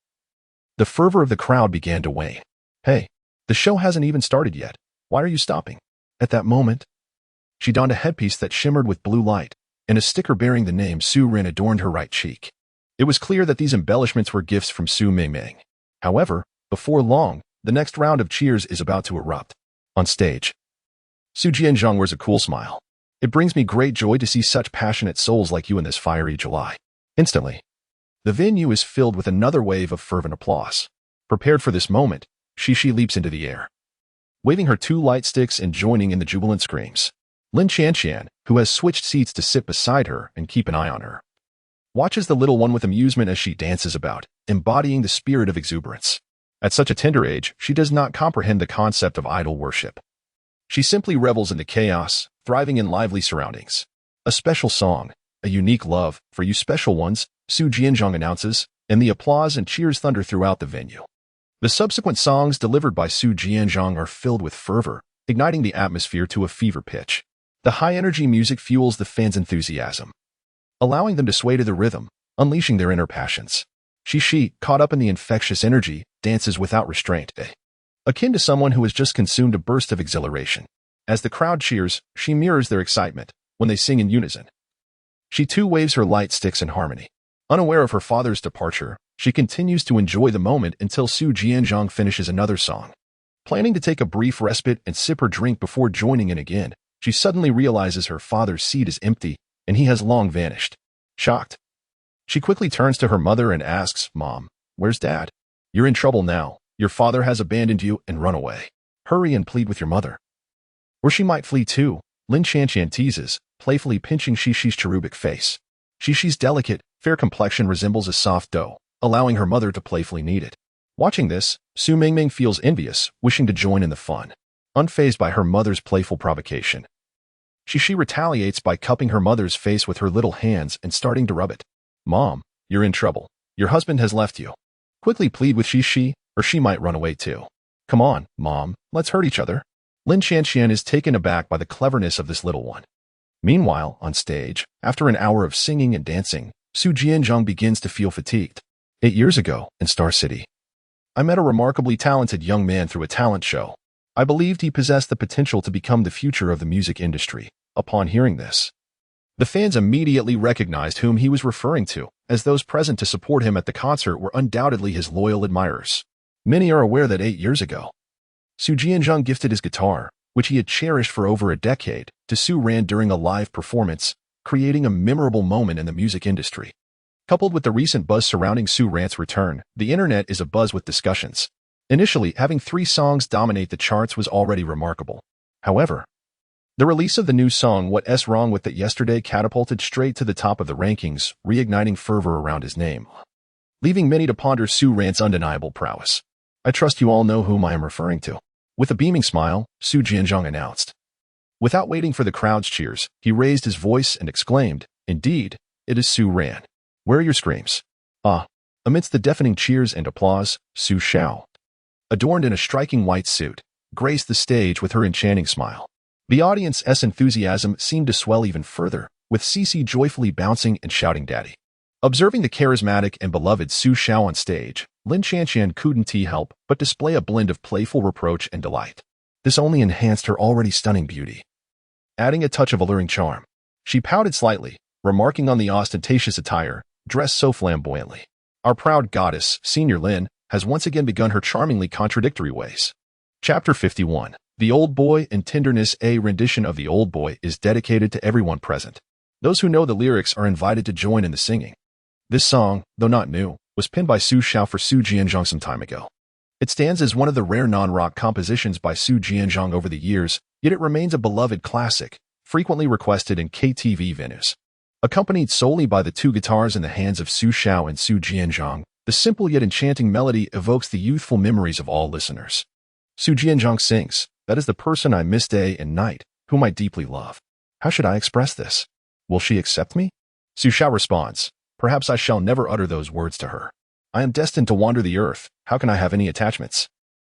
Speaker 1: the fervor of the crowd began to wane. Hey, the show hasn't even started yet. Why are you stopping? At that moment, she donned a headpiece that shimmered with blue light, and a sticker bearing the name Su Rin adorned her right cheek. It was clear that these embellishments were gifts from Su Mingming. However, before long, the next round of cheers is about to erupt. On stage, Su Jianzhong wears a cool smile. It brings me great joy to see such passionate souls like you in this fiery July. Instantly, the venue is filled with another wave of fervent applause. Prepared for this moment, Xixi leaps into the air, waving her 2 light sticks and joining in the jubilant screams. Lin Qianqian, who has switched seats to sit beside her and keep an eye on her, watches the little one with amusement as she dances about, embodying the spirit of exuberance. At such a tender age, she does not comprehend the concept of idol worship. She simply revels in the chaos, thriving in lively surroundings. A special song, a unique love, for you special ones, Su Jianzhong announces, and the applause and cheers thunder throughout the venue. The subsequent songs delivered by Su Jianzhong are filled with fervor, igniting the atmosphere to a fever pitch. The high-energy music fuels the fans' enthusiasm, allowing them to sway to the rhythm, unleashing their inner passions. Xixi, caught up in the infectious energy, dances without restraint, akin to someone who has just consumed a burst of exhilaration. As the crowd cheers, she mirrors their excitement when they sing in unison. She too waves her light sticks in harmony. Unaware of her father's departure, she continues to enjoy the moment until Su Jianzhong finishes another song. Planning to take a brief respite and sip her drink before joining in again, she suddenly realizes her father's seat is empty and he has long vanished. Shocked, she quickly turns to her mother and asks, "Mom, where's Dad? You're in trouble now. Your father has abandoned you and run away. Hurry and plead with your mother, or she might flee too," Lin Qianqian teases, playfully pinching Xixi's cherubic face. Xixi's delicate, fair complexion resembles a soft dough, allowing her mother to playfully knead it. Watching this, Su Mingming feels envious, wishing to join in the fun. Unfazed by her mother's playful provocation, Xixi retaliates by cupping her mother's face with her little hands and starting to rub it. "Mom, you're in trouble. Your husband has left you. Quickly plead with Xixi, or she might run away too. Come on, Mom, let's hurt each other." Lin Qianqian is taken aback by the cleverness of this little one. Meanwhile, on stage, after an hour of singing and dancing, Su Jianzhong begins to feel fatigued. 8 years ago, in Star City, I met a remarkably talented young man through a talent show. I believed he possessed the potential to become the future of the music industry. Upon hearing this, the fans immediately recognized whom he was referring to, as those present to support him at the concert were undoubtedly his loyal admirers. Many are aware that 8 years ago, Su Jianzhong gifted his guitar, which he had cherished for over a decade, to Su Ran during a live performance, creating a memorable moment in the music industry. Coupled with the recent buzz surrounding Su Ran's return, the internet is abuzz with discussions. Initially, having 3 songs dominate the charts was already remarkable. However, the release of the new song "What's Wrong With It" yesterday catapulted straight to the top of the rankings, reigniting fervor around his name, leaving many to ponder Su Ran's undeniable prowess. "I trust you all know whom I am referring to." With a beaming smile, Su Jianzhong announced. Without waiting for the crowd's cheers, he raised his voice and exclaimed, "Indeed, it is Su Ran. Where are your screams?" "Ah." Amidst the deafening cheers and applause, Su Xiao, adorned in a striking white suit, graced the stage with her enchanting smile. The audience's enthusiasm seemed to swell even further, with Xixi joyfully bouncing and shouting "Daddy." Observing the charismatic and beloved Su Xiao on stage, Lin Qianqian couldn't help but display a blend of playful reproach and delight. This only enhanced her already stunning beauty, adding a touch of alluring charm. She pouted slightly, remarking on the ostentatious attire, dressed so flamboyantly. Our proud goddess, Senior Lin, has once again begun her charmingly contradictory ways. Chapter 51. The Old Boy and Tenderness. A rendition of The Old Boy is dedicated to everyone present. Those who know the lyrics are invited to join in the singing. This song, though not new, was penned by Su Xiao for Su Jianzhong some time ago. It stands as one of the rare non-rock compositions by Su Jianzhong over the years, yet it remains a beloved classic, frequently requested in KTV venues. Accompanied solely by the 2 guitars in the hands of Su Xiao and Su Jianzhong, the simple yet enchanting melody evokes the youthful memories of all listeners. Su Jianzhong sings, "That is the person I miss day and night, whom I deeply love. How should I express this? Will she accept me?" Su Xiao responds, "Perhaps I shall never utter those words to her. I am destined to wander the earth. How can I have any attachments?"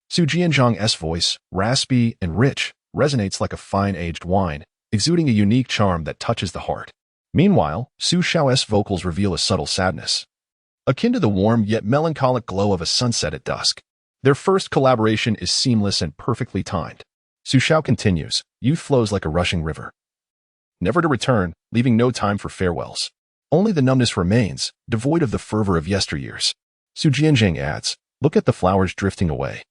Speaker 1: Su Jianzhong's voice, raspy and rich, resonates like a fine-aged wine, exuding a unique charm that touches the heart. Meanwhile, Su Xiao's vocals reveal a subtle sadness, akin to the warm yet melancholic glow of a sunset at dusk. Their first collaboration is seamless and perfectly timed. Su Xiao continues, "Youth flows like a rushing river, never to return, leaving no time for farewells. Only the numbness remains, devoid of the fervor of yesteryears." Su Jianzhong adds, "Look at the flowers drifting away,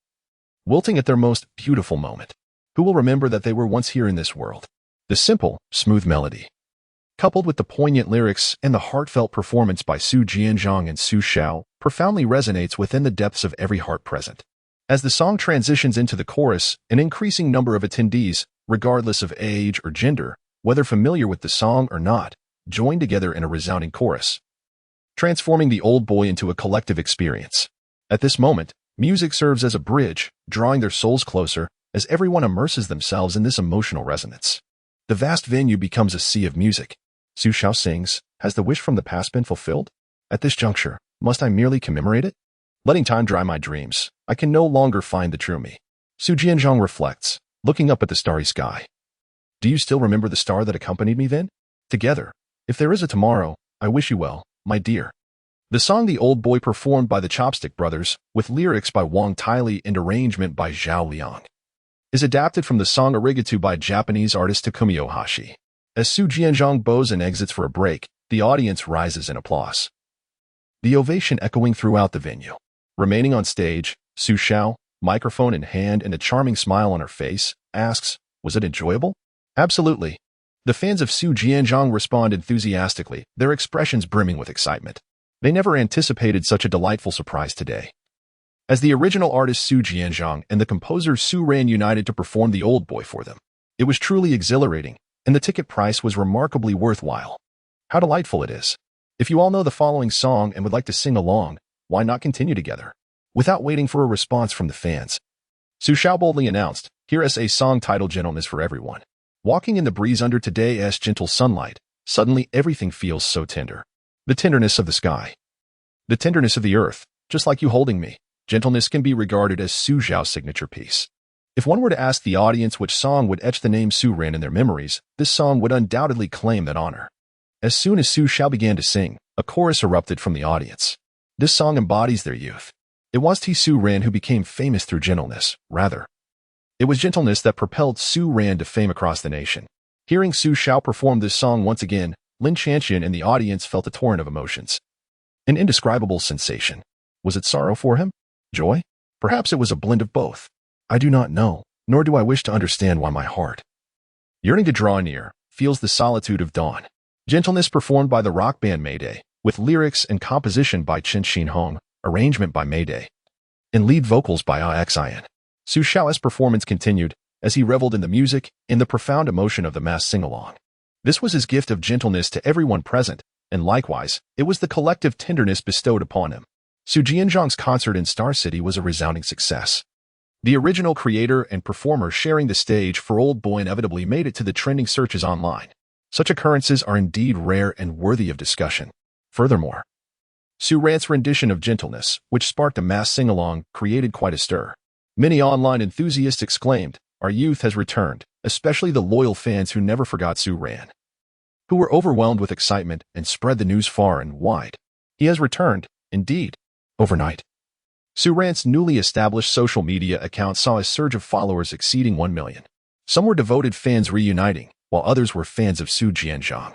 Speaker 1: wilting at their most beautiful moment. Who will remember that they were once here in this world?" The simple, smooth melody, coupled with the poignant lyrics and the heartfelt performance by Su Jianzhong and Su Xiao, profoundly resonates within the depths of every heart present. As the song transitions into the chorus, an increasing number of attendees, regardless of age or gender, whether familiar with the song or not, join together in a resounding chorus. transforming the old boy into a collective experience. At this moment, music serves as a bridge, drawing their souls closer as everyone immerses themselves in this emotional resonance. The vast venue becomes a sea of music. Xiao sings, "Has the wish from the past been fulfilled? At this juncture, must I merely commemorate it? Letting time dry my dreams, I can no longer find the true me." Jianzhang reflects, looking up at the starry sky. "Do you still remember the star that accompanied me then? Together, if there is a tomorrow, I wish you well, my dear." The song The Old Boy, performed by the Chopstick Brothers, with lyrics by Wang Taili and arrangement by Zhao Liang, is adapted from the song Arigato by Japanese artist Takumi Ohashi. As Jianzhang bows and exits for a break, the audience rises in applause, the ovation echoing throughout the venue. Remaining on stage, Xiao, microphone in hand and a charming smile on her face, asks, "Was it enjoyable?" "Absolutely." The fans of Jianzhang respond enthusiastically, their expressions brimming with excitement. They never anticipated such a delightful surprise today. As the original artist Jianzhang and the composer Su Ran united to perform The Old Boy for them, it was truly exhilarating, and the ticket price was remarkably worthwhile. How delightful it is. If you all know the following song and would like to sing along, why not continue together? Without waiting for a response from the fans, Xiao boldly announced, "Here is a song titled Gentleness for Everyone." Walking in the breeze under today's gentle sunlight, suddenly everything feels so tender. The tenderness of the sky. The tenderness of the earth, just like you holding me. Gentleness can be regarded as Su Zhao's signature piece. If one were to ask the audience which song would etch the name Su Ran in their memories, this song would undoubtedly claim that honor. As soon as Su Zhao began to sing, a chorus erupted from the audience. This song embodies their youth. It was Su Ran who became famous through gentleness, rather. It was gentleness that propelled Su Ran to fame across the nation. Hearing Su Zhao perform this song once again, Lin Chanqian and the audience felt a torrent of emotions. An indescribable sensation. Was it sorrow for him? Joy? Perhaps it was a blend of both. I do not know, nor do I wish to understand why my heart, yearning to draw near, feels the solitude of dawn. Gentleness, performed by the rock band Mayday, with lyrics and composition by Chen Xinhong, arrangement by Mayday, and lead vocals by Xian. Su Xiao's performance continued, as he reveled in the music and the profound emotion of the mass sing-along. This was his gift of gentleness to everyone present, and likewise, it was the collective tenderness bestowed upon him. Jianzhang's concert in Star City was a resounding success. The original creator and performer sharing the stage for Old Boy inevitably made it to the trending searches online. Such occurrences are indeed rare and worthy of discussion. Furthermore, Su Ran's rendition of Gentleness, which sparked a mass sing-along, created quite a stir. Many online enthusiasts exclaimed, "Our youth has returned," especially the loyal fans who never forgot Su Ran, who were overwhelmed with excitement and spread the news far and wide. He has returned, indeed. Overnight, Su Ran's newly established social media account saw a surge of followers exceeding 1 million. Some were devoted fans reuniting, while others were fans of Su Jianzhang.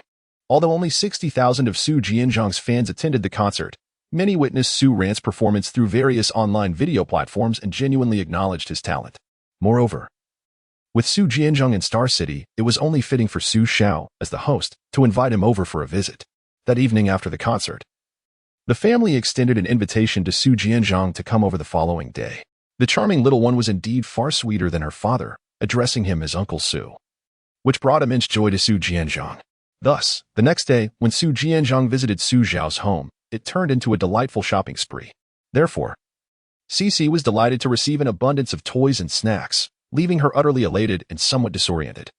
Speaker 1: Although only 60,000 of Su Jianzhang's fans attended the concert, many witnessed Su Ran's performance through various online video platforms and genuinely acknowledged his talent. Moreover, with Su Jianzhang in Star City, it was only fitting for Su Xiao, as the host, to invite him over for a visit. That evening after the concert, the family extended an invitation to Su Jianzhang to come over the following day. The charming little one was indeed far sweeter than her father, addressing him as Uncle Su, which brought immense joy to Su Jianzhang. Thus, the next day, when Su Jianzhang visited Su Zhao's home, it turned into a delightful shopping spree. Therefore, Xixi was delighted to receive an abundance of toys and snacks, leaving her utterly elated and somewhat disoriented.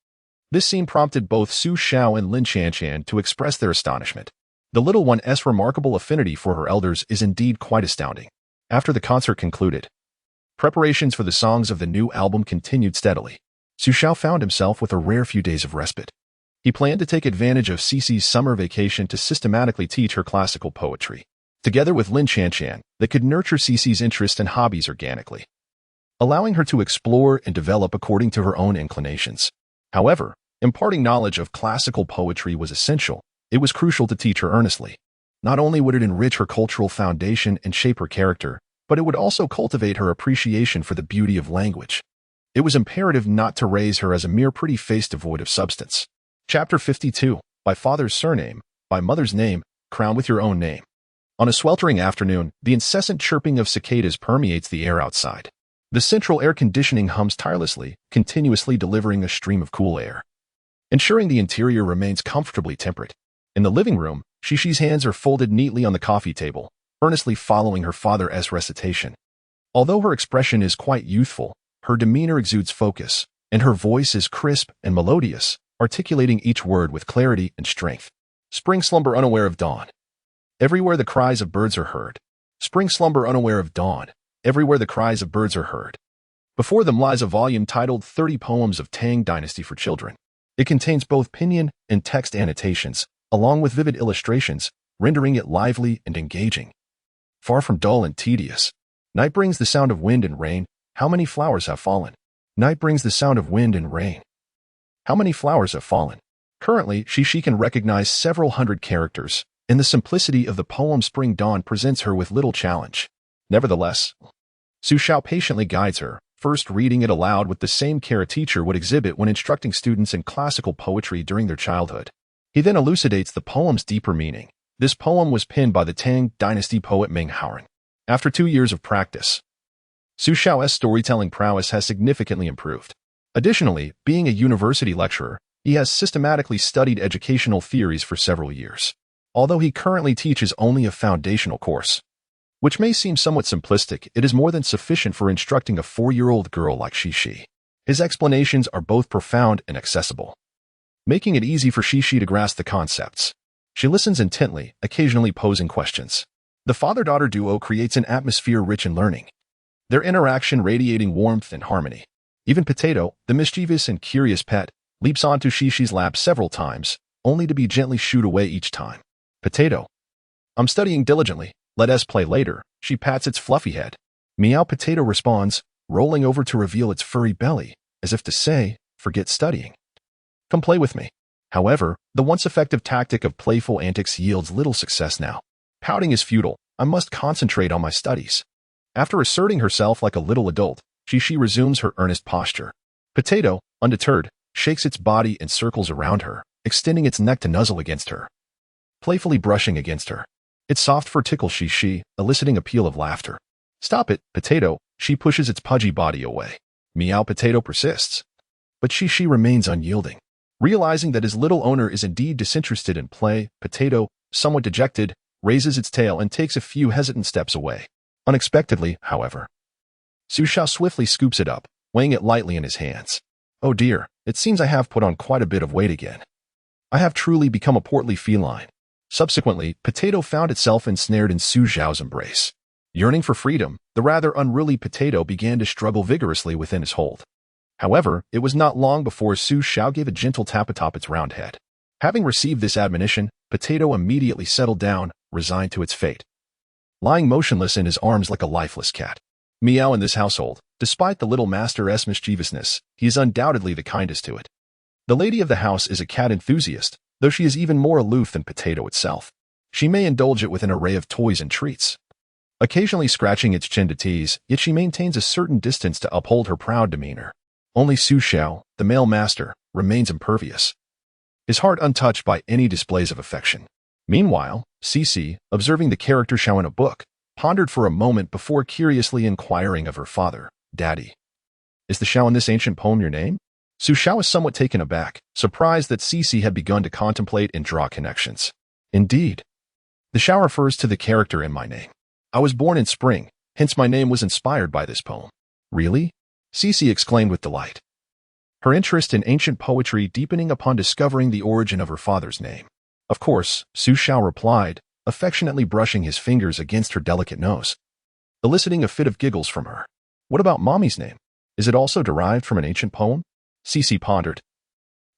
Speaker 1: This scene prompted both Su Xiao and Lin Chanqian to express their astonishment. The little one's remarkable affinity for her elders is indeed quite astounding. After the concert concluded, preparations for the songs of the new album continued steadily. Su Xiao found himself with a rare few days of respite. He planned to take advantage of Xixi's summer vacation to systematically teach her classical poetry. Together with Lin Chanqian, they could nurture Xixi's interests and hobbies organically, allowing her to explore and develop according to her own inclinations. However, imparting knowledge of classical poetry was essential. It was crucial to teach her earnestly. Not only would it enrich her cultural foundation and shape her character, but it would also cultivate her appreciation for the beauty of language. It was imperative not to raise her as a mere pretty face devoid of substance. Chapter 52. By father's surname, by mother's name, crown with your own name. On a sweltering afternoon, the incessant chirping of cicadas permeates the air outside. The central air conditioning hums tirelessly, continuously delivering a stream of cool air, ensuring the interior remains comfortably temperate. In the living room, Xixi's hands are folded neatly on the coffee table, earnestly following her father's recitation. Although her expression is quite youthful, her demeanor exudes focus, and her voice is crisp and melodious, articulating each word with clarity and strength. Spring slumber unaware of dawn. Everywhere the cries of birds are heard. Spring slumber unaware of dawn. Everywhere the cries of birds are heard. Before them lies a volume titled 30 Poems of Tang Dynasty for Children. It contains both pinyin and text annotations, along with vivid illustrations, rendering it lively and engaging. Far from dull and tedious. Night brings the sound of wind and rain. How many flowers have fallen? Night brings the sound of wind and rain. How many flowers have fallen? Currently, Xixi can recognize several hundred characters, and the simplicity of the poem Spring Dawn presents her with little challenge. Nevertheless, Xiao patiently guides her, first reading it aloud with the same care a teacher would exhibit when instructing students in classical poetry during their childhood. He then elucidates the poem's deeper meaning. This poem was penned by the Tang Dynasty poet Ming Haoran. After 2 years of practice, Xiao's storytelling prowess has significantly improved. Additionally, being a university lecturer, he has systematically studied educational theories for several years. Although he currently teaches only a foundational course, which may seem somewhat simplistic, it is more than sufficient for instructing a 4-year-old girl like Xixi. His explanations are both profound and accessible, making it easy for Xixi to grasp the concepts. She listens intently, occasionally posing questions. The father-daughter duo creates an atmosphere rich in learning, their interaction radiating warmth and harmony. Even Potato, the mischievous and curious pet, leaps onto Xixi's lap several times, only to be gently shooed away each time. Potato. I'm studying diligently. Let us play later. She pats its fluffy head. Meow. Potato responds, rolling over to reveal its furry belly, as if to say, forget studying. Come play with me. However, the once effective tactic of playful antics yields little success now. Pouting is futile. I must concentrate on my studies. After asserting herself like a little adult, Xixi resumes her earnest posture. Potato, undeterred, shakes its body and circles around her, extending its neck to nuzzle against her, playfully brushing against her. Its soft fur tickles Xixi, eliciting a peal of laughter. Stop it, Potato. She pushes its pudgy body away. Meow. Potato persists, but Xixi remains unyielding. Realizing that his little owner is indeed disinterested in play, Potato, somewhat dejected, raises its tail and takes a few hesitant steps away. Unexpectedly, however, Xiao swiftly scoops it up, weighing it lightly in his hands. Oh dear, it seems I have put on quite a bit of weight again. I have truly become a portly feline. Subsequently, Potato found itself ensnared in Xiao's embrace. Yearning for freedom, the rather unruly Potato began to struggle vigorously within his hold. However, it was not long before Xiao gave a gentle tap atop its round head. Having received this admonition, Potato immediately settled down, resigned to its fate, lying motionless in his arms like a lifeless cat. Meow. In this household, despite the little master's mischievousness, he is undoubtedly the kindest to it. The lady of the house is a cat enthusiast, though she is even more aloof than Potato itself. She may indulge it with an array of toys and treats, occasionally scratching its chin to tease, yet she maintains a certain distance to uphold her proud demeanor. Only Xiao, the male master, remains impervious, his heart untouched by any displays of affection. Meanwhile, Xixi, observing the character Xiao in a book, pondered for a moment before curiously inquiring of her father, Daddy, is the Xiao in this ancient poem your name? Xiao is somewhat taken aback, surprised that Xixi had begun to contemplate and draw connections. Indeed, the Xiao refers to the character in my name. I was born in spring, hence my name was inspired by this poem. Really? Xixi exclaimed with delight, her interest in ancient poetry deepening upon discovering the origin of her father's name. Of course, Xiao replied, affectionately brushing his fingers against her delicate nose, eliciting a fit of giggles from her. What about Mommy's name? Is it also derived from an ancient poem? Xixi pondered,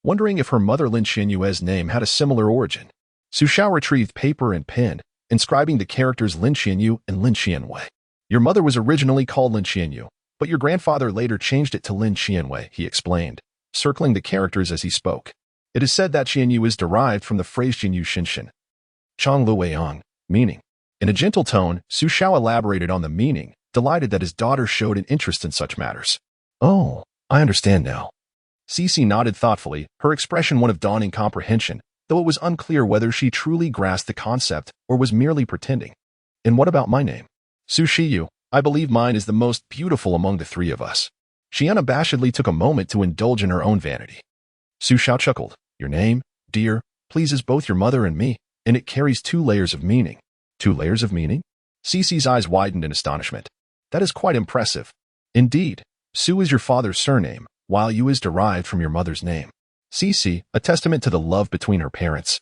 Speaker 1: wondering if her mother Lin Xianyue's name had a similar origin. Xiao retrieved paper and pen, inscribing the characters Lin Xianyu and Lin Xianwei. Your mother was originally called Lin Xianyu, but your grandfather later changed it to Lin Xianwei, he explained, circling the characters as he spoke. It is said that Xianyu is derived from the phrase Xianyu Xinshin, Chang Lu Weiyang, meaning. In a gentle tone, Xiao elaborated on the meaning, delighted that his daughter showed an interest in such matters. Oh, I understand now. Xixi nodded thoughtfully, her expression one of dawning comprehension, though it was unclear whether she truly grasped the concept or was merely pretending. And what about my name? Xiu. I believe mine is the most beautiful among the three of us. She unabashedly took a moment to indulge in her own vanity. Xiao chuckled. Your name, dear, pleases both your mother and me. and it carries 2 layers of meaning. 2 layers of meaning? Xixi's eyes widened in astonishment. That is quite impressive. Indeed, Su is your father's surname, while Yu is derived from your mother's name. Xixi, a testament to the love between her parents,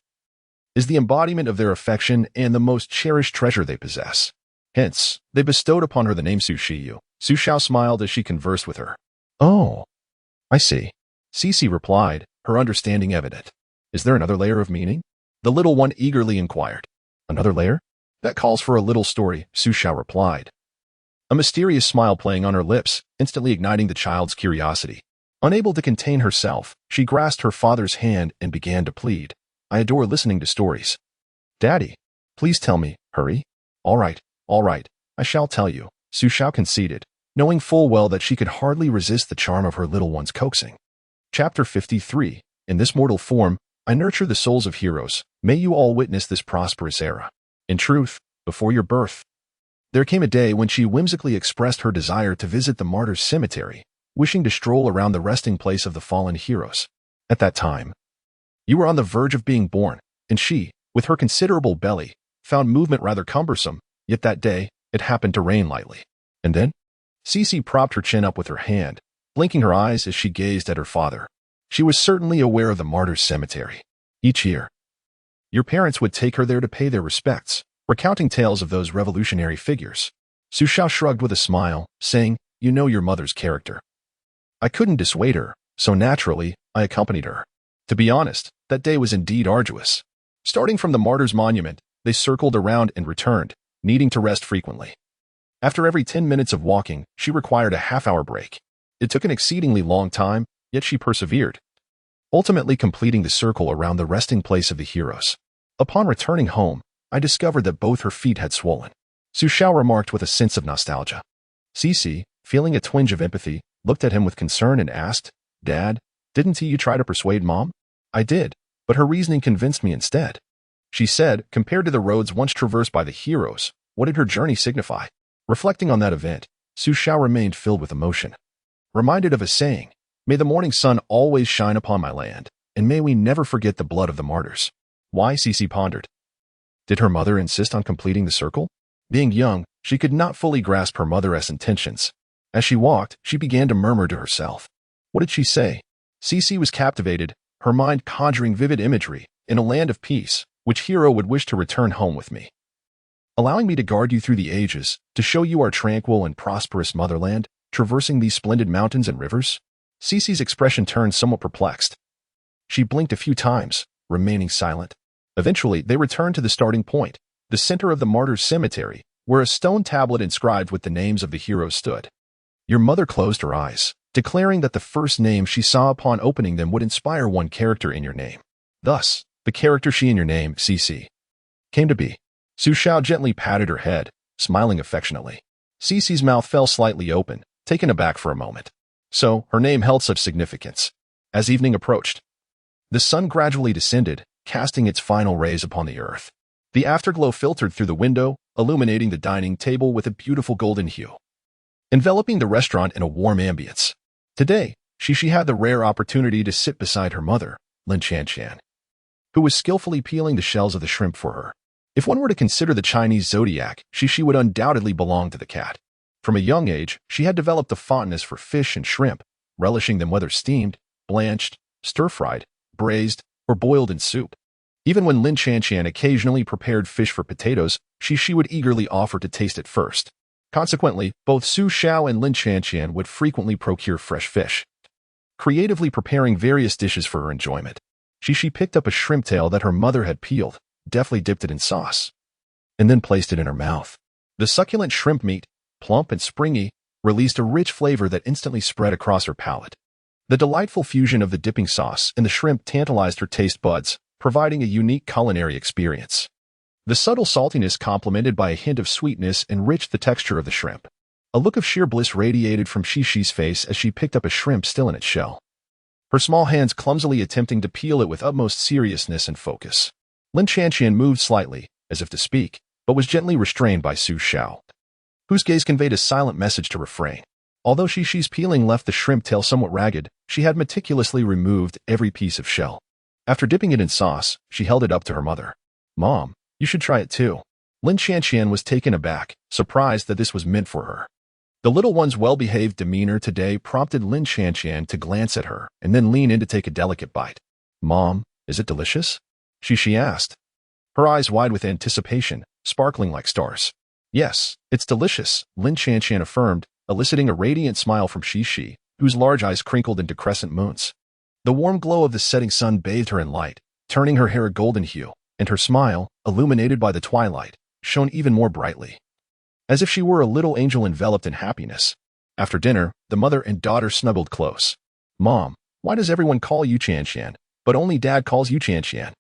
Speaker 1: is the embodiment of their affection and the most cherished treasure they possess. Hence, they bestowed upon her the name Su Xiu. Su Xiao smiled as she conversed with her. Oh, I see. Xixi replied, her understanding evident. Is there another layer of meaning? The little one eagerly inquired. Another layer? That calls for a little story, Su Xiao replied. A mysterious smile playing on her lips, instantly igniting the child's curiosity. Unable to contain herself, she grasped her father's hand and began to plead. I adore listening to stories. Daddy, please tell me, hurry. All right, I shall tell you, Su Xiao conceded, knowing full well that she could hardly resist the charm of her little one's coaxing. Chapter 53. In this mortal form, I nurture the souls of heroes. May you all witness this prosperous era. In truth, before your birth, there came a day when she whimsically expressed her desire to visit the martyrs' cemetery, wishing to stroll around the resting place of the fallen heroes. At that time, you were on the verge of being born, and she, with her considerable belly, found movement rather cumbersome, yet that day, it happened to rain lightly. And then? Xixi propped her chin up with her hand, blinking her eyes as she gazed at her father. She was certainly aware of the martyrs' cemetery. Each year, your parents would take her there to pay their respects, recounting tales of those revolutionary figures. Su Xiao shrugged with a smile, saying, You know your mother's character. I couldn't dissuade her, so naturally, I accompanied her. To be honest, that day was indeed arduous. Starting from the martyrs' monument, they circled around and returned, needing to rest frequently. After every 10 minutes of walking, she required a half-hour break. It took an exceedingly long time, yet she persevered, ultimately completing the circle around the resting place of the heroes. Upon returning home, I discovered that both her feet had swollen. Su Xiao remarked with a sense of nostalgia. Xixi, feeling a twinge of empathy, looked at him with concern and asked, Dad, didn't you try to persuade Mom? I did, but her reasoning convinced me instead. She said, compared to the roads once traversed by the heroes, what did her journey signify? Reflecting on that event, Su Xiao remained filled with emotion. Reminded of a saying, May the morning sun always shine upon my land, and may we never forget the blood of the martyrs. Why? Xixi pondered. Did her mother insist on completing the circle? Being young, she could not fully grasp her mother's intentions. As she walked, she began to murmur to herself. What did she say? Xixi was captivated, her mind conjuring vivid imagery. In a land of peace, which hero would wish to return home with me? Allowing me to guard you through the ages, to show you our tranquil and prosperous motherland, traversing these splendid mountains and rivers? Xixi's expression turned somewhat perplexed. She blinked a few times, remaining silent. Eventually, they returned to the starting point, the center of the martyrs' cemetery, where a stone tablet inscribed with the names of the heroes stood. Your mother closed her eyes, declaring that the first name she saw upon opening them would inspire one character in your name. Thus, the character she in your name, Xixi, came to be. Su Xiao gently patted her head, smiling affectionately. Xixi's mouth fell slightly open, taken aback for a moment. So, her name held such significance. As evening approached, the sun gradually descended, casting its final rays upon the earth. The afterglow filtered through the window, illuminating the dining table with a beautiful golden hue, enveloping the restaurant in a warm ambience. Today, Xixi had the rare opportunity to sit beside her mother, Lin Qian, who was skillfully peeling the shells of the shrimp for her. If one were to consider the Chinese zodiac, Xixi would undoubtedly belong to the cat. From a young age, she had developed a fondness for fish and shrimp, relishing them whether steamed, blanched, stir-fried, braised, or boiled in soup. Even when Lin Qian occasionally prepared fish for potatoes, Xixi would eagerly offer to taste it first. Consequently, both Su Xiao and Lin Qian would frequently procure fresh fish, creatively preparing various dishes for her enjoyment. Xixi picked up a shrimp tail that her mother had peeled, deftly dipped it in sauce, and then placed it in her mouth. The succulent shrimp meat, plump and springy, released a rich flavor that instantly spread across her palate. The delightful fusion of the dipping sauce and the shrimp tantalized her taste buds, providing a unique culinary experience. The subtle saltiness complemented by a hint of sweetness enriched the texture of the shrimp. A look of sheer bliss radiated from Xixi's face as she picked up a shrimp still in its shell, her small hands clumsily attempting to peel it with utmost seriousness and focus. Lin Qian moved slightly, as if to speak, but was gently restrained by Su Xiao, whose gaze conveyed a silent message to refrain. Although Xixi's peeling left the shrimp tail somewhat ragged, she had meticulously removed every piece of shell. After dipping it in sauce, she held it up to her mother. Mom, you should try it too. Lin Qianqian was taken aback, surprised that this was meant for her. The little one's well-behaved demeanor today prompted Lin Qianqian to glance at her and then lean in to take a delicate bite. Mom, is it delicious? Xixi asked, her eyes wide with anticipation, sparkling like stars. Yes, it's delicious, Lin Qianqian affirmed, eliciting a radiant smile from Xixi, whose large eyes crinkled into crescent moons. The warm glow of the setting sun bathed her in light, turning her hair a golden hue, and her smile, illuminated by the twilight, shone even more brightly, as if she were a little angel enveloped in happiness. After dinner, the mother and daughter snuggled close. Mom, why does everyone call you Qianqian, but only Dad calls you Qianqian?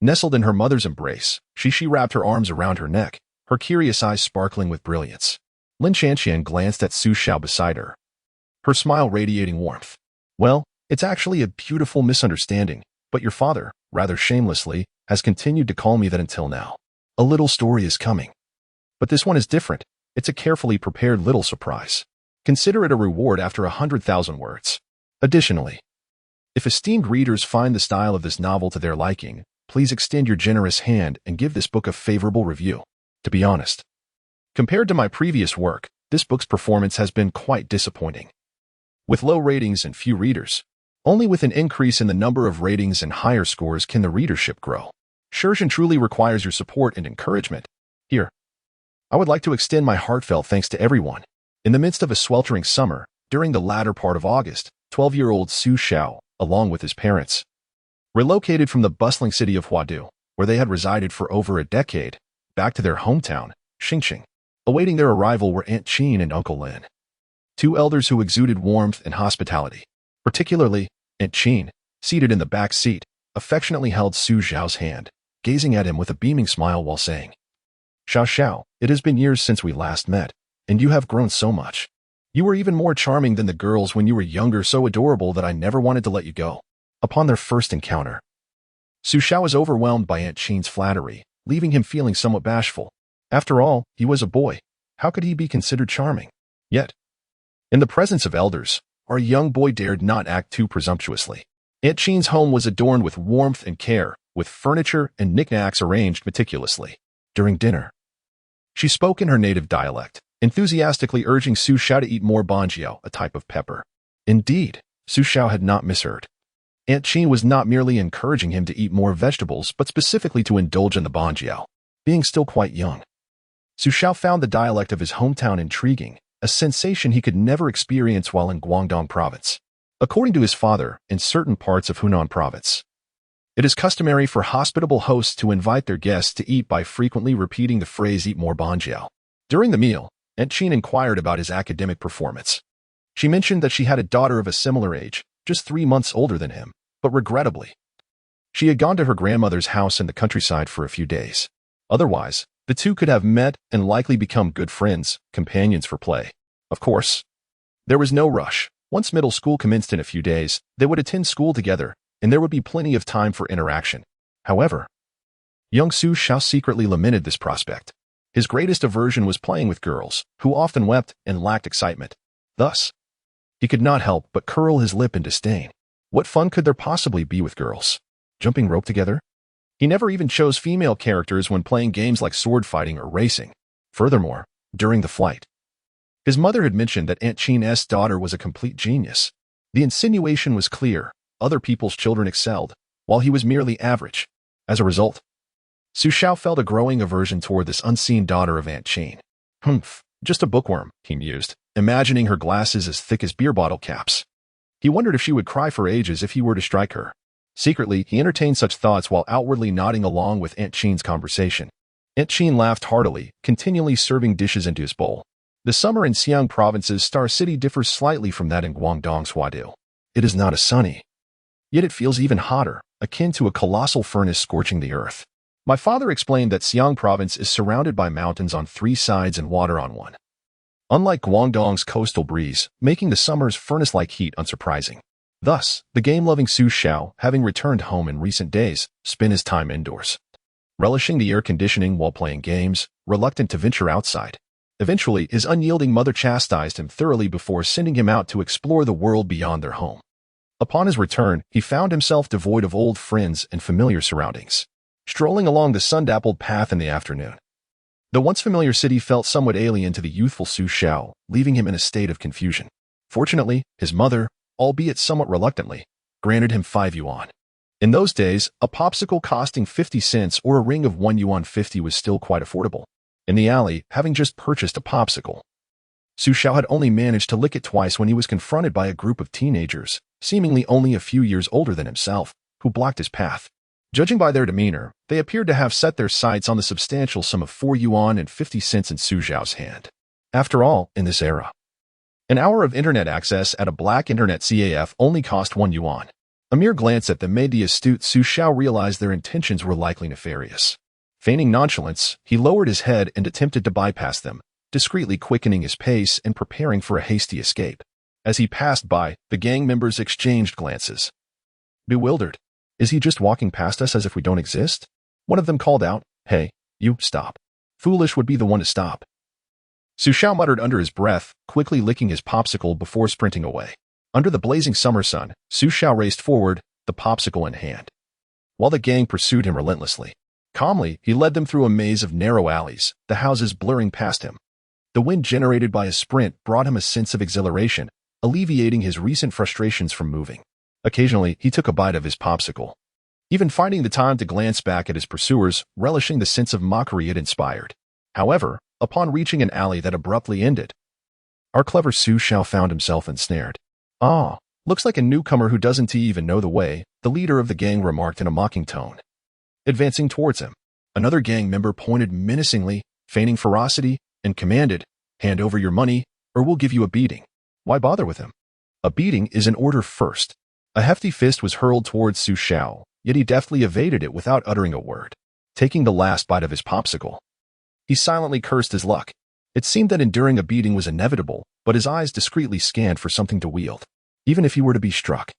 Speaker 1: Nestled in her mother's embrace, Xixi wrapped her arms around her neck, her curious eyes sparkling with brilliance. Lin Qianqian glanced at Xiao beside her, her smile radiating warmth. Well, it's actually a beautiful misunderstanding, but your father, rather shamelessly, has continued to call me that until now. A little story is coming. But this one is different. It's a carefully prepared little surprise. Consider it a reward after 100,000 words. Additionally, if esteemed readers find the style of this novel to their liking, please extend your generous hand and give this book a favorable review. To be honest, compared to my previous work, this book's performance has been quite disappointing. With low ratings and few readers, only with an increase in the number of ratings and higher scores can the readership grow. Shenzhen truly requires your support and encouragement. Here, I would like to extend my heartfelt thanks to everyone. In the midst of a sweltering summer, during the latter part of August, 12-year-old Xiao, along with his parents, relocated from the bustling city of Huadu, where they had resided for over a decade, back to their hometown, Xingqing. Awaiting their arrival were Aunt Qin and Uncle Lin, two elders who exuded warmth and hospitality. Particularly, Aunt Qin, seated in the back seat, affectionately held Xiao's hand, gazing at him with a beaming smile while saying, Xiao, it has been years since we last met, and you have grown so much. You were even more charming than the girls when you were younger, so adorable that I never wanted to let you go. Upon their first encounter, Xiao was overwhelmed by Aunt Qin's flattery, leaving him feeling somewhat bashful. After all, he was a boy. How could he be considered charming? Yet, in the presence of elders, our young boy dared not act too presumptuously. Aunt Qin's home was adorned with warmth and care, with furniture and knickknacks arranged meticulously. During dinner, she spoke in her native dialect, enthusiastically urging Xiao to eat more banjiao, a type of pepper. Indeed, Xiao had not misheard. Aunt Qin was not merely encouraging him to eat more vegetables, but specifically to indulge in the banjiao. Being still quite young, Xiao found the dialect of his hometown intriguing, a sensation he could never experience while in Guangdong province. According to his father, in certain parts of Hunan province, it is customary for hospitable hosts to invite their guests to eat by frequently repeating the phrase "eat more banjiao." During the meal, Aunt Qin inquired about his academic performance. She mentioned that she had a daughter of a similar age, just 3 months older than him, but regrettably, she had gone to her grandmother's house in the countryside for a few days. Otherwise, the two could have met and likely become good friends, companions for play. Of course, there was no rush. Once middle school commenced in a few days, they would attend school together, and there would be plenty of time for interaction. However, young Xiao secretly lamented this prospect. His greatest aversion was playing with girls, who often wept and lacked excitement. Thus, he could not help but curl his lip in disdain. What fun could there possibly be with girls? Jumping rope together? He never even chose female characters when playing games like sword fighting or racing. Furthermore, during the flight, his mother had mentioned that Aunt Qin's daughter was a complete genius. The insinuation was clear. Other people's children excelled, while he was merely average. As a result, Xiao felt a growing aversion toward this unseen daughter of Aunt Qin. Humph, just a bookworm, he mused, imagining her glasses as thick as beer bottle caps. He wondered if she would cry for ages if he were to strike her. Secretly, he entertained such thoughts while outwardly nodding along with Aunt Qin's conversation. Aunt Qin laughed heartily, continually serving dishes into his bowl. The summer in Xiang province's Star City differs slightly from that in Guangdong's Huadu. It is not as sunny, yet it feels even hotter, akin to a colossal furnace scorching the earth. My father explained that Xiang province is surrounded by mountains on 3 sides and water on one. Unlike Guangdong's coastal breeze, making the summer's furnace-like heat unsurprising. Thus, the game-loving Xiao, having returned home in recent days, spent his time indoors, relishing the air conditioning while playing games, reluctant to venture outside. Eventually, his unyielding mother chastised him thoroughly before sending him out to explore the world beyond their home. Upon his return, he found himself devoid of old friends and familiar surroundings. strolling along the sun-dappled path in the afternoon. The once familiar city felt somewhat alien to the youthful Xiao, leaving him in a state of confusion. Fortunately, his mother, albeit somewhat reluctantly, granted him 5 yuan. In those days, a popsicle costing 50 cents or a ring of 1 yuan 50 was still quite affordable. In the alley, having just purchased a popsicle, Xiao had only managed to lick it twice when he was confronted by a group of teenagers, seemingly only a few years older than himself, who blocked his path. Judging by their demeanor, they appeared to have set their sights on the substantial sum of 4 yuan and 50 cents in Xiao's hand. After all, in this era, an hour of internet access at a black internet CAF only cost 1 yuan. A mere glance at them made the astute Xiao realize their intentions were likely nefarious. Feigning nonchalance, he lowered his head and attempted to bypass them, discreetly quickening his pace and preparing for a hasty escape. As he passed by, the gang members exchanged glances. Bewildered, "Is he just walking past us as if we don't exist?" One of them called out, "Hey, you, stop." Foolish would be the one to stop. Xiao muttered under his breath, quickly licking his popsicle before sprinting away. Under the blazing summer sun, Xiao raced forward, the popsicle in hand, while the gang pursued him relentlessly. Calmly, he led them through a maze of narrow alleys, the houses blurring past him. The wind generated by his sprint brought him a sense of exhilaration, alleviating his recent frustrations from moving. Occasionally, he took a bite of his popsicle, even finding the time to glance back at his pursuers, relishing the sense of mockery it inspired. However, upon reaching an alley that abruptly ended, our clever Xiao found himself ensnared. "Ah, looks like a newcomer who doesn't even know the way," the leader of the gang remarked in a mocking tone. Advancing towards him, another gang member pointed menacingly, feigning ferocity, and commanded, "Hand over your money, or we'll give you a beating." Why bother with him? A beating is in order first. A hefty fist was hurled towards Xiao, yet he deftly evaded it without uttering a word. Taking the last bite of his popsicle, he silently cursed his luck. It seemed that enduring a beating was inevitable, but his eyes discreetly scanned for something to wield. Even if he were to be struck,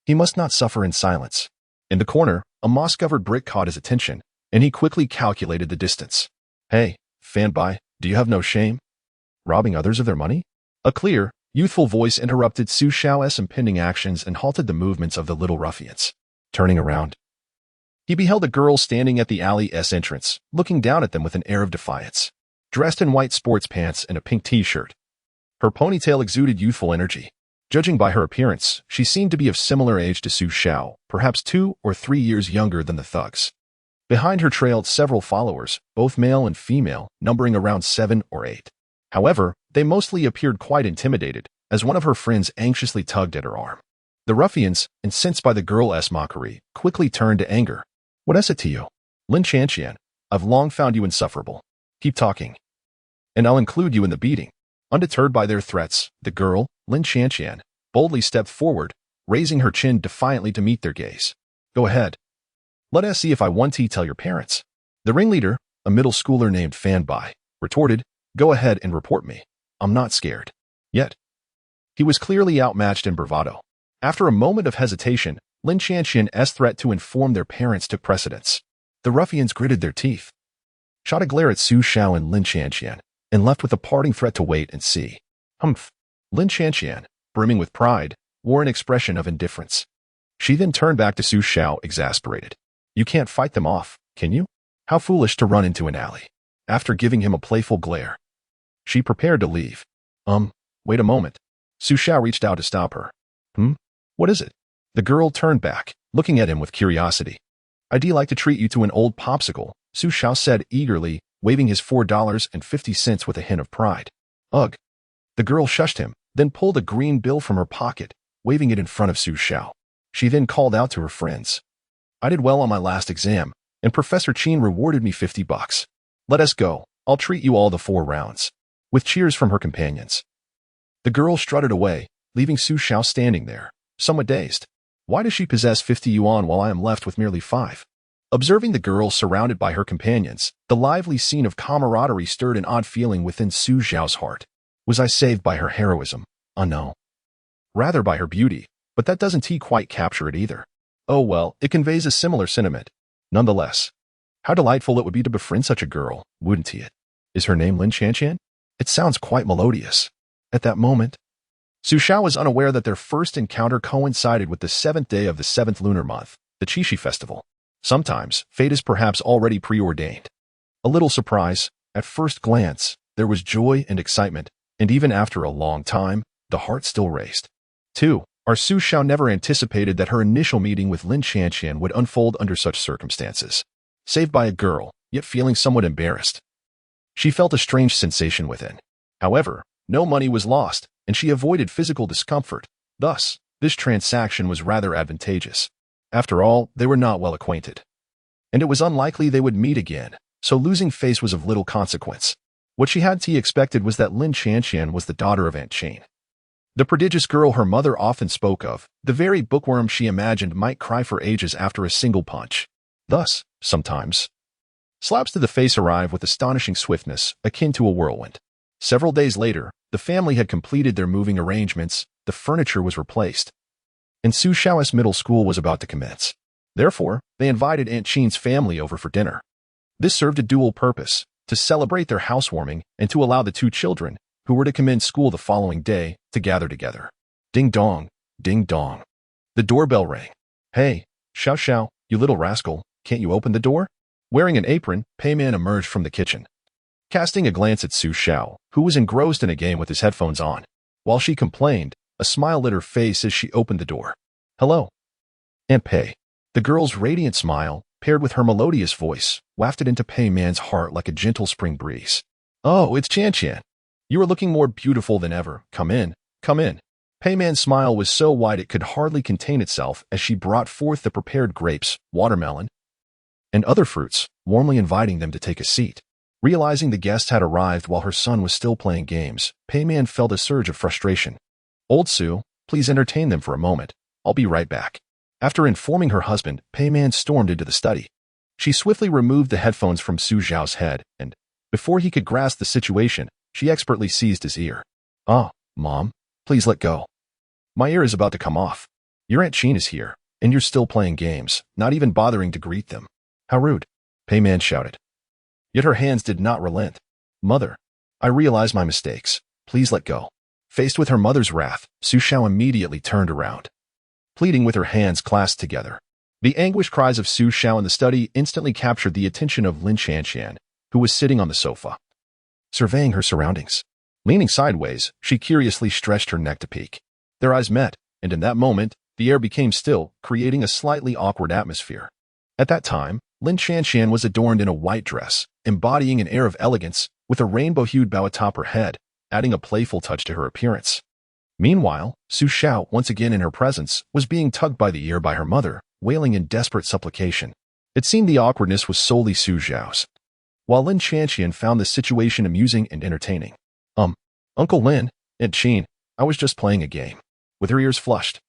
Speaker 1: he must not suffer in silence. In the corner, a moss-covered brick caught his attention, and he quickly calculated the distance. "Hey, fanboy, do you have no shame? Robbing others of their money?" A clear, youthful voice interrupted Xiao's impending actions and halted the movements of the little ruffians. Turning around, he beheld a girl standing at the alley's entrance, looking down at them with an air of defiance. Dressed in white sports pants and a pink t-shirt, her ponytail exuded youthful energy. Judging by her appearance, she seemed to be of similar age to Xiao, perhaps 2 or 3 years younger than the thugs. Behind her trailed several followers, both male and female, numbering around 7 or 8. However, they mostly appeared quite intimidated, as one of her friends anxiously tugged at her arm. The ruffians, incensed by the girl's mockery, quickly turned to anger. "What is it to you? Lin Chanqian, I've long found you insufferable. Keep talking, and I'll include you in the beating." Undeterred by their threats, the girl, Lin Chanqian, boldly stepped forward, raising her chin defiantly to meet their gaze. "Go ahead. Let us see if I want to tell your parents." The ringleader, a middle schooler named Fanbai, retorted, "Go ahead and report me. I'm not scared." Yet, he was clearly outmatched in bravado. After a moment of hesitation, Lin Chanqian's threat to inform their parents took precedence. The ruffians gritted their teeth, shot a glare at Xiao and Lin Chanqian, and left with a parting threat to wait and see. Humph. Lin Chanqian, brimming with pride, wore an expression of indifference. She then turned back to Xiao exasperated. "You can't fight them off, can you? How foolish to run into an alley." After giving him a playful glare, she prepared to leave. Wait a moment." Xiao reached out to stop her. What is it?" The girl turned back, looking at him with curiosity. "I'd like to treat you to an old popsicle," Xiao said eagerly, waving his $4.50 with a hint of pride. "Ugh." The girl shushed him, then pulled a green bill from her pocket, waving it in front of Xiao. She then called out to her friends. "I did well on my last exam, and Professor Qin rewarded me $50. Let us go. I'll treat you all the 4 rounds." With cheers from her companions, the girl strutted away, leaving Xiao standing there, somewhat dazed. Why does she possess 50 yuan while I am left with merely 5? Observing the girl surrounded by her companions, the lively scene of camaraderie stirred an odd feeling within Xiao's heart. Was I saved by her heroism? Oh no. Rather by her beauty, but that doesn't quite capture it either. Oh well, it conveys a similar sentiment. Nonetheless, how delightful it would be to befriend such a girl, wouldn't it? Is her name Lin Chanqian? It sounds quite melodious. At that moment, Xiao was unaware that their first encounter coincided with the 7th day of the 7th lunar month, the Xixi festival. Sometimes, fate is perhaps already preordained. A little surprise. At first glance, there was joy and excitement, and even after a long time, the heart still raced. 2. Our Su Xiao never anticipated that her initial meeting with Lin Qianqian would unfold under such circumstances. Saved by a girl, yet feeling somewhat embarrassed. She felt a strange sensation within. However, no money was lost, and she avoided physical discomfort. Thus, this transaction was rather advantageous. After all, they were not well acquainted. And it was unlikely they would meet again, so losing face was of little consequence. What she had expected was that Lin Qianqian was the daughter of Aunt Qing. The prodigious girl her mother often spoke of, the very bookworm she imagined might cry for ages after a single punch. Thus, sometimes, slaps to the face arrive with astonishing swiftness, akin to a whirlwind. Several days later, the family had completed their moving arrangements, the furniture was replaced, and Su Xiao's middle school was about to commence. Therefore, they invited Aunt Qing's family over for dinner. This served a dual purpose, to celebrate their housewarming and to allow the two children, who were to commence school the following day, to gather together. Ding dong, ding dong. The doorbell rang. Hey, Xiao Xiao, you little rascal, can't you open the door? Wearing an apron, Peiman emerged from the kitchen. Casting a glance at Su Xiao, who was engrossed in a game with his headphones on. While she complained, a smile lit her face as she opened the door. Hello, Aunt Pei. The girl's radiant smile, paired with her melodious voice, wafted into Peiman's heart like a gentle spring breeze. Oh, it's Qianqian. You are looking more beautiful than ever. Come in, come in. Peiman's smile was so wide it could hardly contain itself as she brought forth the prepared grapes, watermelon, and other fruits, warmly inviting them to take a seat. Realizing the guest had arrived while her son was still playing games, Peiman felt a surge of frustration. Old Su, please entertain them for a moment. I'll be right back. After informing her husband, Peiman stormed into the study. She swiftly removed the headphones from Su Xiao's head, and, before he could grasp the situation, she expertly seized his ear. Ah, Mom, please let go. My ear is about to come off. Your Aunt Qing is here, and you're still playing games, not even bothering to greet them. How rude, Peiman shouted. Yet her hands did not relent. Mother, I realize my mistakes. Please let go. Faced with her mother's wrath, Su Xiao immediately turned around, pleading with her hands clasped together. The anguished cries of Su Xiao in the study instantly captured the attention of Lin Qianqian, who was sitting on the sofa, surveying her surroundings. Leaning sideways, she curiously stretched her neck to peek. Their eyes met, and in that moment, the air became still, creating a slightly awkward atmosphere. At that time, Lin Qianqian was adorned in a white dress, embodying an air of elegance, with a rainbow-hued bow atop her head, adding a playful touch to her appearance. Meanwhile, Su Xiao, once again in her presence, was being tugged by the ear by her mother, wailing in desperate supplication. It seemed the awkwardness was solely Su Xiao's, while Lin Qianqian found the situation amusing and entertaining. Uncle Lin, Aunt Qing, I was just playing a game. With her ears flushed,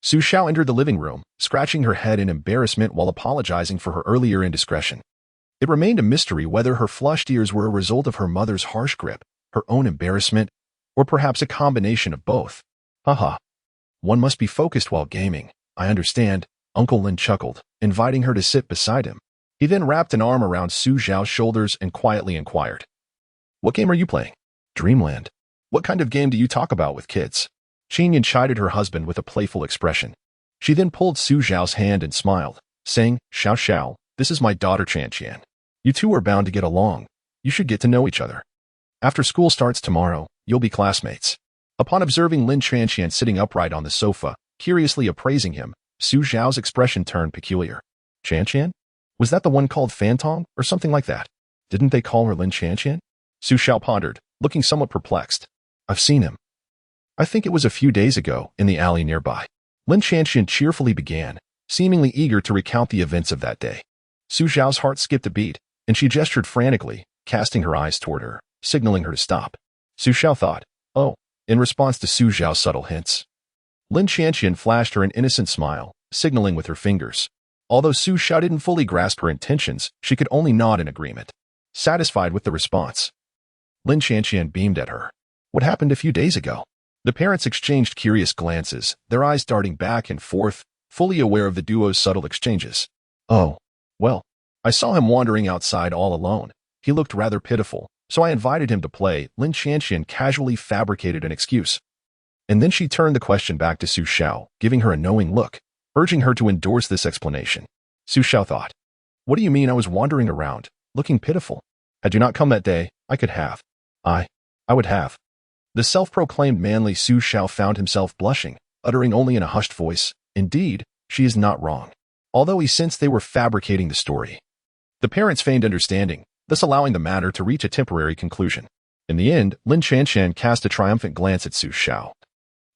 Speaker 1: Su Xiao entered the living room, scratching her head in embarrassment while apologizing for her earlier indiscretion. It remained a mystery whether her flushed ears were a result of her mother's harsh grip, her own embarrassment, or perhaps a combination of both. Haha. One must be focused while gaming. I understand, Uncle Lin chuckled, inviting her to sit beside him. He then wrapped an arm around Su Xiao's shoulders and quietly inquired. What game are you playing? Dreamland. What kind of game do you talk about with kids? Qingyan chided her husband with a playful expression. She then pulled Su Xiao's hand and smiled, saying, Xiao Xiao, this is my daughter Qianqian. You two are bound to get along. You should get to know each other. After school starts tomorrow, you'll be classmates. Upon observing Lin Qianqian sitting upright on the sofa, curiously appraising him, Su Xiao's expression turned peculiar. Qianqian? Was that the one called Fantong, or something like that? Didn't they call her Lin Qianqian? Su Xiao pondered, looking somewhat perplexed. I've seen him. I think it was a few days ago, in the alley nearby. Lin Qianqian cheerfully began, seemingly eager to recount the events of that day. Su Xiao's heart skipped a beat, and she gestured frantically, casting her eyes toward her, signaling her to stop. Su Xiao thought, oh, in response to Su Xiao's subtle hints. Lin Qianqian flashed her an innocent smile, signaling with her fingers. Although Su Xiao didn't fully grasp her intentions, she could only nod in agreement. Satisfied with the response, Lin Qianqian beamed at her. What happened a few days ago? The parents exchanged curious glances, their eyes darting back and forth, fully aware of the duo's subtle exchanges. Oh, well, I saw him wandering outside all alone. He looked rather pitiful, so I invited him to play. Lin Qianqian casually fabricated an excuse. And then she turned the question back to Su Xiao, giving her a knowing look, urging her to endorse this explanation. Su Xiao thought, What do you mean I was wandering around, looking pitiful? Had you not come that day, I could have. I would have. The self-proclaimed manly Xiao found himself blushing, uttering only in a hushed voice, "Indeed, she is not wrong." Although he sensed they were fabricating the story. The parents feigned understanding, thus allowing the matter to reach a temporary conclusion. In the end, Lin Shanshan cast a triumphant glance at Xiao,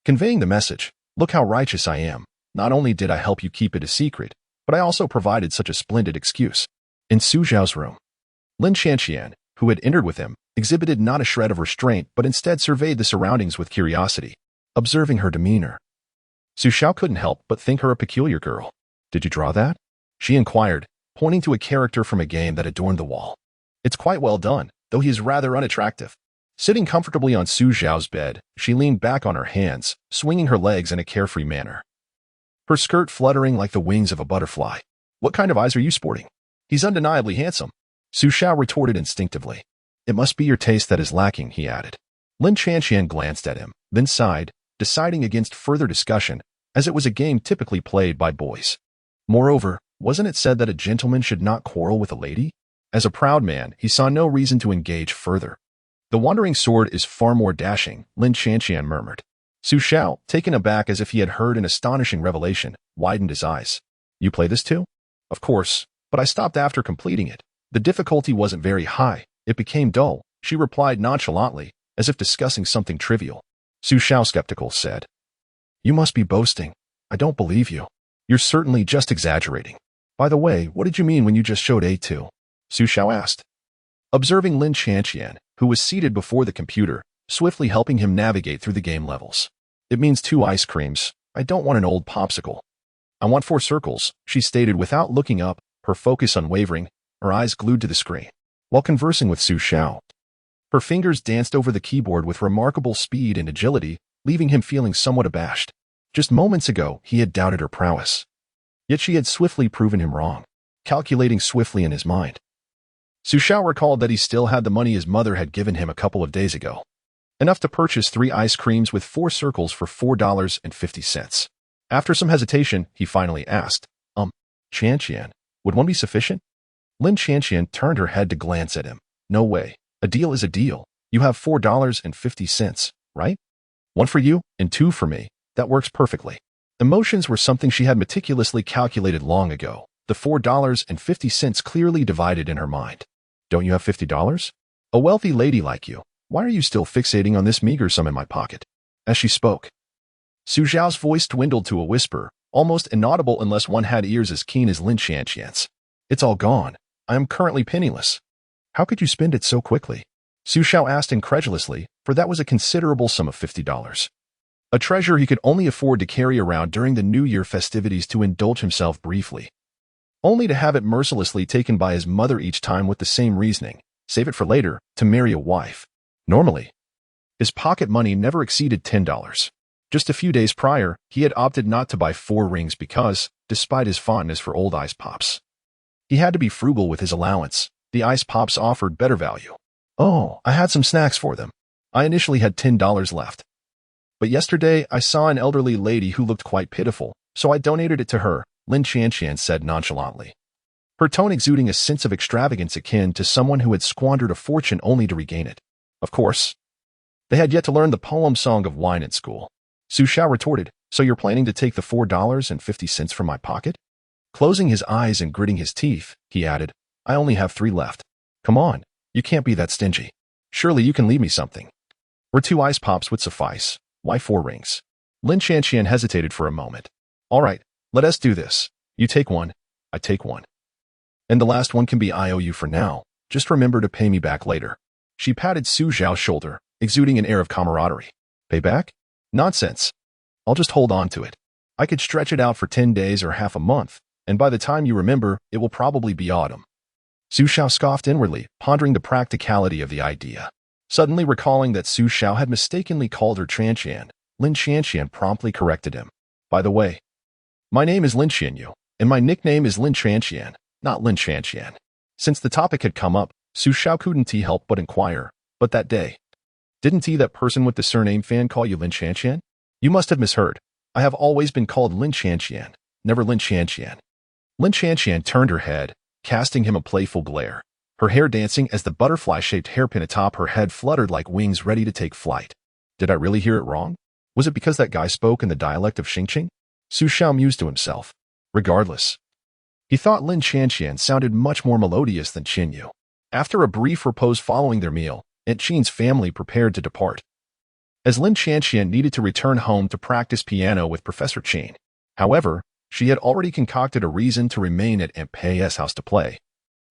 Speaker 1: conveying the message, "Look how righteous I am. Not only did I help you keep it a secret, but I also provided such a splendid excuse." In Xiao's room, Lin Shanshan, who had entered with him, exhibited not a shred of restraint but instead surveyed the surroundings with curiosity, observing her demeanor. Xiao couldn't help but think her a peculiar girl. "Did you draw that?" she inquired, pointing to a character from a game that adorned the wall. "It's quite well done, though he is rather unattractive." Sitting comfortably on Xiao's bed, she leaned back on her hands, swinging her legs in a carefree manner. Her skirt fluttering like the wings of a butterfly. "What kind of eyes are you sporting? He's undeniably handsome," Xiao retorted instinctively. "It must be your taste that is lacking," he added. Lin Shanshan glanced at him, then sighed, deciding against further discussion, as it was a game typically played by boys. Moreover, wasn't it said that a gentleman should not quarrel with a lady? As a proud man, he saw no reason to engage further. "The wandering sword is far more dashing," Lin Shanshan murmured. Xiao, taken aback as if he had heard an astonishing revelation, widened his eyes. "You play this too?" "Of course, but I stopped after completing it. The difficulty wasn't very high. It became dull," she replied nonchalantly, as if discussing something trivial. Xiao, skeptical, said, "You must be boasting. I don't believe you. You're certainly just exaggerating. By the way, what did you mean when you just showed A2? Xiao asked. Observing Lin Shanshan, who was seated before the computer, swiftly helping him navigate through the game levels. "It means 2 ice creams. I don't want an old popsicle. I want 4 circles," she stated without looking up, her focus unwavering, her eyes glued to the screen. While conversing with Xiao, her fingers danced over the keyboard with remarkable speed and agility, leaving him feeling somewhat abashed. Just moments ago, he had doubted her prowess. Yet she had swiftly proven him wrong, calculating swiftly in his mind. Xiao recalled that he still had the money his mother had given him a couple of days ago. Enough to purchase 3 ice creams with 4 circles for $4.50. After some hesitation, he finally asked, Shanshan, would one be sufficient?" Lin Shanshan turned her head to glance at him. "No way. A deal is a deal. You have $4.50, right? 1 for you and 2 for me. That works perfectly." Emotions were something she had meticulously calculated long ago. The $4.50 clearly divided in her mind. "Don't you have $50? A wealthy lady like you. Why are you still fixating on this meager sum in my pocket?" As she spoke, Xiao's voice dwindled to a whisper, almost inaudible unless one had ears as keen as Lin Shanshan's. "It's all gone. I am currently penniless." "How could you spend it so quickly?" Xiao asked incredulously, for that was a considerable sum of $50. A treasure he could only afford to carry around during the New Year festivities to indulge himself briefly, only to have it mercilessly taken by his mother each time with the same reasoning: save it for later, to marry a wife. Normally, his pocket money never exceeded $10. Just a few days prior, he had opted not to buy 4 rings because, despite his fondness for old ice pops, he had to be frugal with his allowance. The ice pops offered better value. "Oh, I had some snacks for them. I initially had $10 left. But yesterday, I saw an elderly lady who looked quite pitiful, so I donated it to her," Lin Shanshan said nonchalantly, her tone exuding a sense of extravagance akin to someone who had squandered a fortune only to regain it. Of course, they had yet to learn the poem Song of Wine at school. Xiao retorted, "So you're planning to take the $4.50 from my pocket?" Closing his eyes and gritting his teeth, he added, "I only have 3 left. Come on, you can't be that stingy. Surely you can leave me something. Or 2 ice pops would suffice. Why 4 rings?" Lin Shanshan hesitated for a moment. "All right, let us do this. You take 1, I take 1. And the last one can be I owe you for now. Just remember to pay me back later." She patted Xiao's shoulder, exuding an air of camaraderie. "Pay back? Nonsense. I'll just hold on to it. I could stretch it out for 10 days or half a month, and by the time you remember, it will probably be autumn." Xiao scoffed inwardly, pondering the practicality of the idea. Suddenly recalling that Xiao had mistakenly called her Shanshan, Lin Shanshan promptly corrected him. "By the way, my name is Lin Xianyu, and my nickname is Lin Shanshan, not Lin Shanshan." Since the topic had come up, Xiao couldn't help but inquire, "But that day, didn't that person with the surname fan call you Lin Shanshan?" "You must have misheard. I have always been called Lin Shanshan, never Lin Shanshan." Lin Shanshan turned her head, casting him a playful glare. Her hair dancing as the butterfly-shaped hairpin atop her head fluttered like wings ready to take flight. Did I really hear it wrong? Was it because that guy spoke in the dialect of Xingqing? Su Xiao mused to himself. Regardless, he thought Lin Qianqian sounded much more melodious than Qinyu. After a brief repose following their meal, Aunt Qin's family prepared to depart, as Lin Qianqian needed to return home to practice piano with Professor Qin. However, she had already concocted a reason to remain at Aunt Pei's house to play,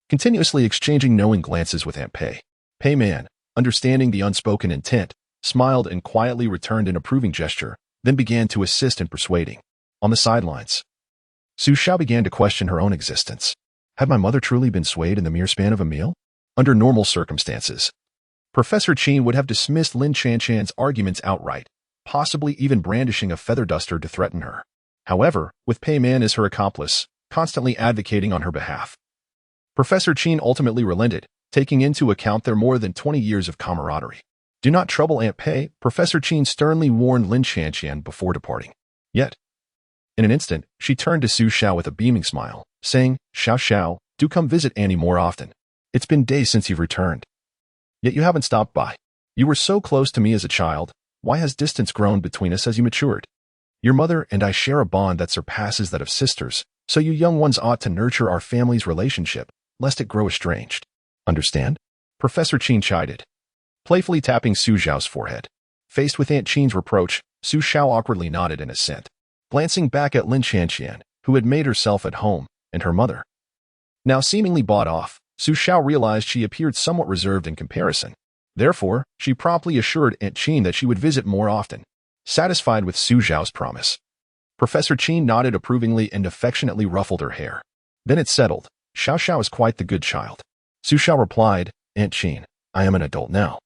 Speaker 1: continuously exchanging knowing glances with Aunt Pei. Pei Man, understanding the unspoken intent, smiled and quietly returned an approving gesture, then began to assist in persuading. On the sidelines, Su Xiao began to question her own existence. Had my mother truly been swayed in the mere span of a meal? Under normal circumstances, Professor Qin would have dismissed Lin Qianqian's arguments outright, possibly even brandishing a feather duster to threaten her. However, with Pei Man as her accomplice, constantly advocating on her behalf, Professor Qin ultimately relented, taking into account their more than 20 years of camaraderie. Do not trouble Aunt Pei, Professor Qin sternly warned Lin Qianqian before departing. Yet, in an instant, she turned to Su Xiao with a beaming smile, saying, Xiao, do come visit Annie more often. It's been days since you've returned. Yet you haven't stopped by. You were so close to me as a child. Why has distance grown between us as you matured? Your mother and I share a bond that surpasses that of sisters, so you young ones ought to nurture our family's relationship, lest it grow estranged. Understand? Professor Qin chided, playfully tapping Su Xiao's forehead. Faced with Aunt Qin's reproach, Su Xiao awkwardly nodded in assent, glancing back at Lin Qianqian, who had made herself at home, and her mother. Now seemingly bought off, Su Xiao realized she appeared somewhat reserved in comparison. Therefore, she promptly assured Aunt Qin that she would visit more often, satisfied with Su Xiao's promise. Professor Qin nodded approvingly and affectionately ruffled her hair. Then it settled. Xiao is quite the good child. Su Xiao replied, Aunt Qin, I am an adult now.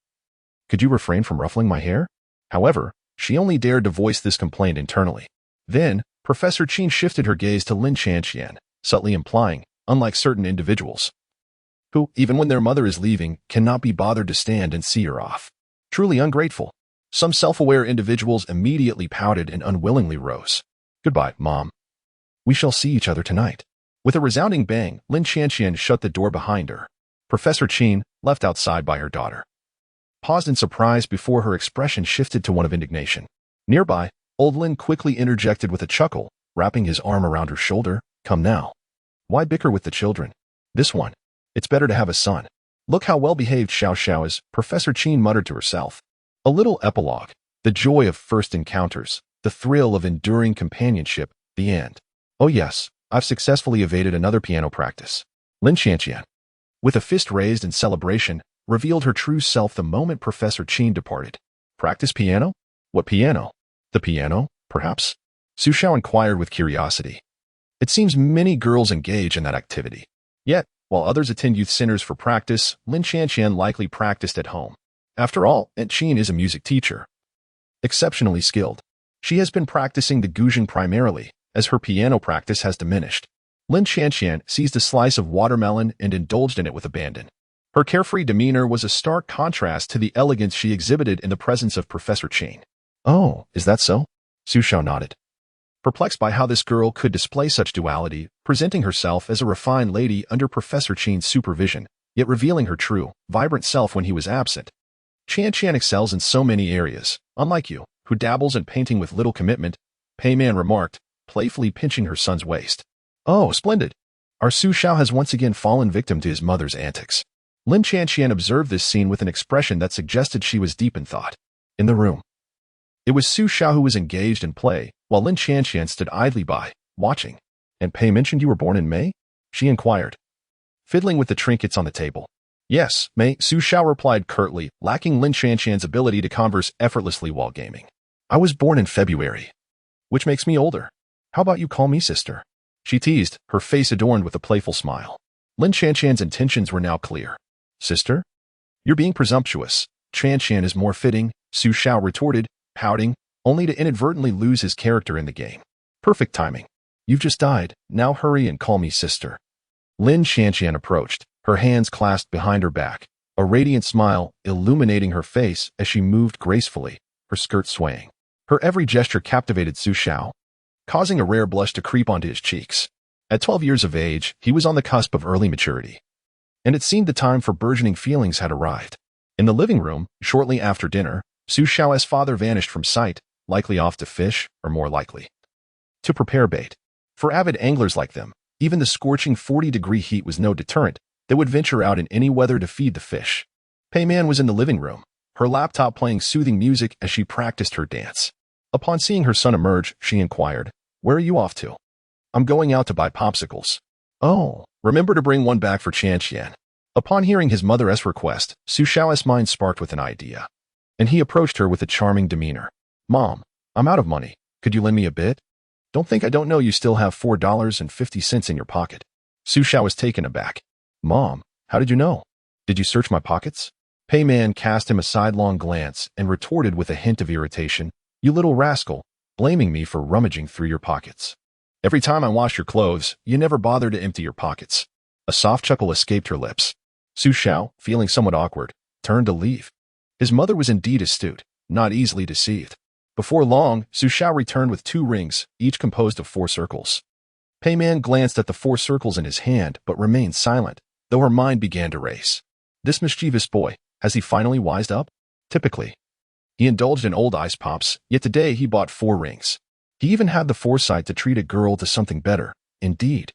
Speaker 1: Could you refrain from ruffling my hair? However, she only dared to voice this complaint internally. Then, Professor Qin shifted her gaze to Lin Qianqian, subtly implying, unlike certain individuals, who, even when their mother is leaving, cannot be bothered to stand and see her off. Truly ungrateful. Some self-aware individuals immediately pouted and unwillingly rose. Goodbye, Mom. We shall see each other tonight. With a resounding bang, Lin Qianqian shut the door behind her. Professor Qin, left outside by her daughter, paused in surprise before her expression shifted to one of indignation. Nearby, old Lin quickly interjected with a chuckle, wrapping his arm around her shoulder. Come now. Why bicker with the children? This one. It's better to have a son. Look how well-behaved Xiao is, Professor Qin muttered to herself. A little epilogue. The joy of first encounters, the thrill of enduring companionship, the end. Oh yes, I've successfully evaded another piano practice. Lin Qianqian, with a fist raised in celebration, revealed her true self the moment Professor Qin departed. Practice piano? What piano? The piano, perhaps? Su Xiao inquired with curiosity. It seems many girls engage in that activity. Yet, while others attend youth centers for practice, Lin Qianqian likely practiced at home. After all, Aunt Qin is a music teacher, exceptionally skilled. She has been practicing the guzheng primarily, as her piano practice has diminished. Lin Qianqian seized a slice of watermelon and indulged in it with abandon. Her carefree demeanor was a stark contrast to the elegance she exhibited in the presence of Professor Qin. Oh, is that so? Su Xiao nodded, perplexed by how this girl could display such duality, presenting herself as a refined lady under Professor Qin's supervision, yet revealing her true, vibrant self when he was absent. Qianqian excels in so many areas, unlike you, who dabbles in painting with little commitment, Pei Man remarked, playfully pinching her son's waist. Oh, splendid. Our Su Xiao has once again fallen victim to his mother's antics. Lin Qianqian observed this scene with an expression that suggested she was deep in thought. In the room, it was Su Xiao who was engaged in play, while Lin Qianqian stood idly by, watching. And Pei mentioned you were born in May? She inquired, fiddling with the trinkets on the table. Yes, May, Su Xiao replied curtly, lacking Lin Qianqian's ability to converse effortlessly while gaming. I was born in February, which makes me older. How about you call me sister? She teased, her face adorned with a playful smile. Lin Qianqian's intentions were now clear. Sister? You're being presumptuous. Qianqian is more fitting, Su Xiao retorted, pouting, only to inadvertently lose his character in the game. Perfect timing. You've just died, now hurry and call me sister. Lin Qianqian approached, her hands clasped behind her back, a radiant smile illuminating her face as she moved gracefully, her skirt swaying. Her every gesture captivated Su Xiao, causing a rare blush to creep onto his cheeks. At 12 years of age, he was on the cusp of early maturity, and it seemed the time for burgeoning feelings had arrived. In the living room, shortly after dinner, Xiao's father vanished from sight, likely off to fish, or more likely, to prepare bait. For avid anglers like them, even the scorching 40-degree heat was no deterrent. They would venture out in any weather to feed the fish. Pei Man was in the living room, her laptop playing soothing music as she practiced her dance. Upon seeing her son emerge, she inquired, "Where are you off to?" "I'm going out to buy popsicles." "Oh, remember to bring one back for Qian." Upon hearing his mother's request, Xiao's mind sparked with an idea, and he approached her with a charming demeanor. "Mom, I'm out of money. Could you lend me a bit?" "Don't think I don't know you still have $4.50 in your pocket." Xiao was taken aback. "Mom, how did you know? Did you search my pockets?" Pei Man cast him a sidelong glance and retorted with a hint of irritation, "You little rascal, blaming me for rummaging through your pockets. Every time I wash your clothes, you never bother to empty your pockets." A soft chuckle escaped her lips. Xiao, feeling somewhat awkward, turned to leave. His mother was indeed astute, not easily deceived. Before long, Xiao returned with 2 rings, each composed of 4 circles. Pei Man glanced at the 4 circles in his hand, but remained silent, though her mind began to race. This mischievous boy, has he finally wised up? Typically, he indulged in old ice pops, yet today he bought 4 rings. He even had the foresight to treat a girl to something better. Indeed,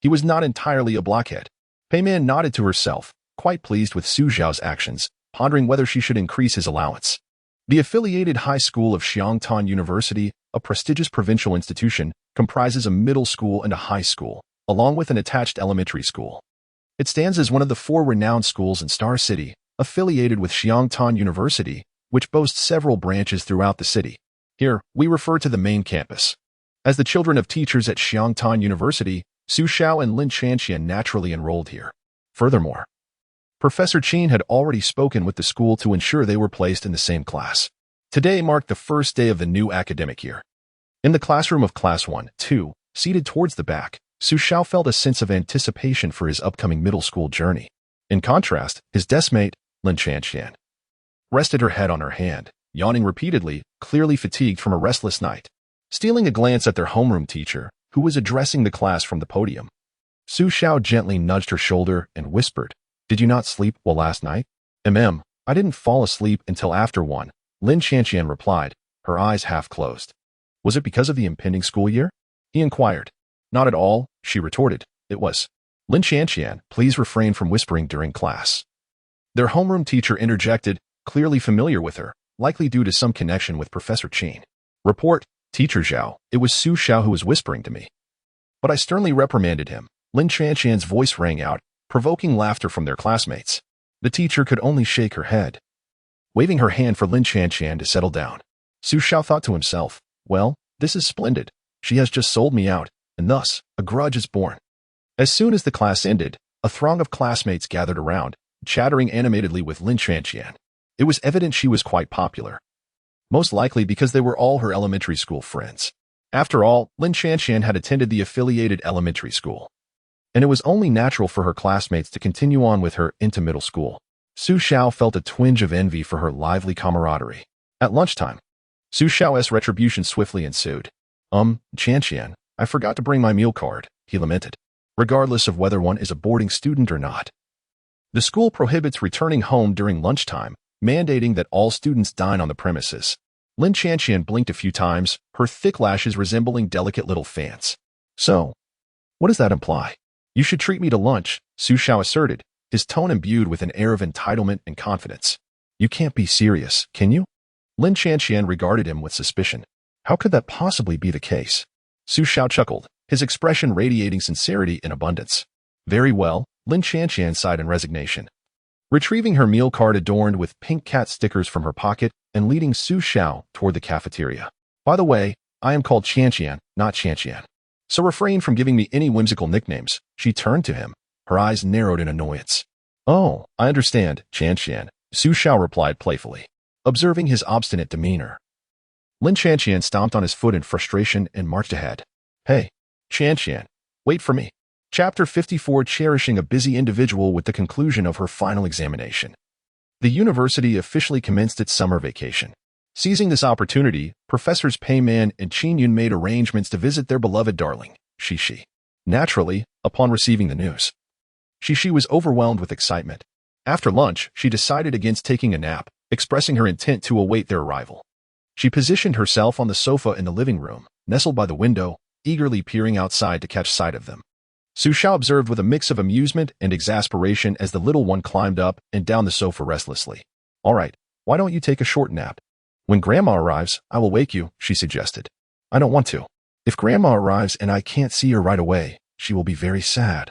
Speaker 1: he was not entirely a blockhead. Pei Man nodded to herself, quite pleased with Xiao's actions, pondering whether she should increase his allowance. The affiliated high school of Xiangtan University, a prestigious provincial institution, comprises a middle school and a high school, along with an attached elementary school. It stands as one of the 4 renowned schools in Star City, affiliated with Xiangtan University, which boasts several branches throughout the city. Here, we refer to the main campus. As the children of teachers at Xiangtan University, Xiao and Lin Qianqian naturally enrolled here. Furthermore, Professor Qin had already spoken with the school to ensure they were placed in the same class. Today marked the first day of the new academic year. In the classroom of Class 1-2, seated towards the back, Xiao felt a sense of anticipation for his upcoming middle school journey. In contrast, his deskmate, Lin Qianqian, rested her head on her hand, yawning repeatedly, clearly fatigued from a restless night. Stealing a glance at their homeroom teacher, who was addressing the class from the podium, Xiao gently nudged her shoulder and whispered, "Did you not sleep well last night?" I didn't fall asleep until after 1, Lin Qianqian replied, her eyes half closed. "Was it because of the impending school year?" he inquired. "Not at all," she retorted. "It was." "Lin Qianqian, please refrain from whispering during class." Their homeroom teacher interjected, clearly familiar with her, likely due to some connection with Professor Qin. "Report, Teacher Xiao, it was Xiao who was whispering to me." But I sternly reprimanded him. Lin Qianqian's voice rang out, provoking laughter from their classmates. The teacher could only shake her head, waving her hand for Lin Qianqian to settle down. Xiao thought to himself, "Well, this is splendid. She has just sold me out, and thus, a grudge is born." As soon as the class ended, a throng of classmates gathered around, chattering animatedly with Lin Qianqian. It was evident she was quite popular, most likely because they were all her elementary school friends. After all, Lin Qianqian had attended the affiliated elementary school, and it was only natural for her classmates to continue on with her into middle school. Xiao felt a twinge of envy for her lively camaraderie. At lunchtime, Xiao's retribution swiftly ensued. Qianqian, I forgot to bring my meal card," he lamented, regardless of whether one is a boarding student or not. The school prohibits returning home during lunchtime, mandating that all students dine on the premises. Lin Qianqian blinked a few times, her thick lashes resembling delicate little fans. "So, what does that imply?" "You should treat me to lunch," Xiao asserted, his tone imbued with an air of entitlement and confidence. "You can't be serious, can you?" Lin Qianqian regarded him with suspicion. How could that possibly be the case? Xiao chuckled, his expression radiating sincerity and abundance. "Very well," Lin Qianqian sighed in resignation, retrieving her meal card adorned with pink cat stickers from her pocket and leading Xiao toward the cafeteria. "By the way, I am called Qianqian, not Qianqian. So refrain from giving me any whimsical nicknames." She turned to him, her eyes narrowed in annoyance. "Oh, I understand, Qianqian," Xiao replied playfully, observing his obstinate demeanor. Lin Qianqian stomped on his foot in frustration and marched ahead. "Hey, Qianqian, wait for me." Chapter 54, Cherishing a busy individual with the conclusion of her final examination. The university officially commenced its summer vacation. Seizing this opportunity, Professors Pei Man and Qin Yun made arrangements to visit their beloved darling, Xixi. Naturally, upon receiving the news, Xixi was overwhelmed with excitement. After lunch, she decided against taking a nap, expressing her intent to await their arrival. She positioned herself on the sofa in the living room, nestled by the window, eagerly peering outside to catch sight of them. Xiao observed with a mix of amusement and exasperation as the little one climbed up and down the sofa restlessly. "All right, why don't you take a short nap? When Grandma arrives, I will wake you," she suggested. "I don't want to. If Grandma arrives and I can't see her right away, she will be very sad."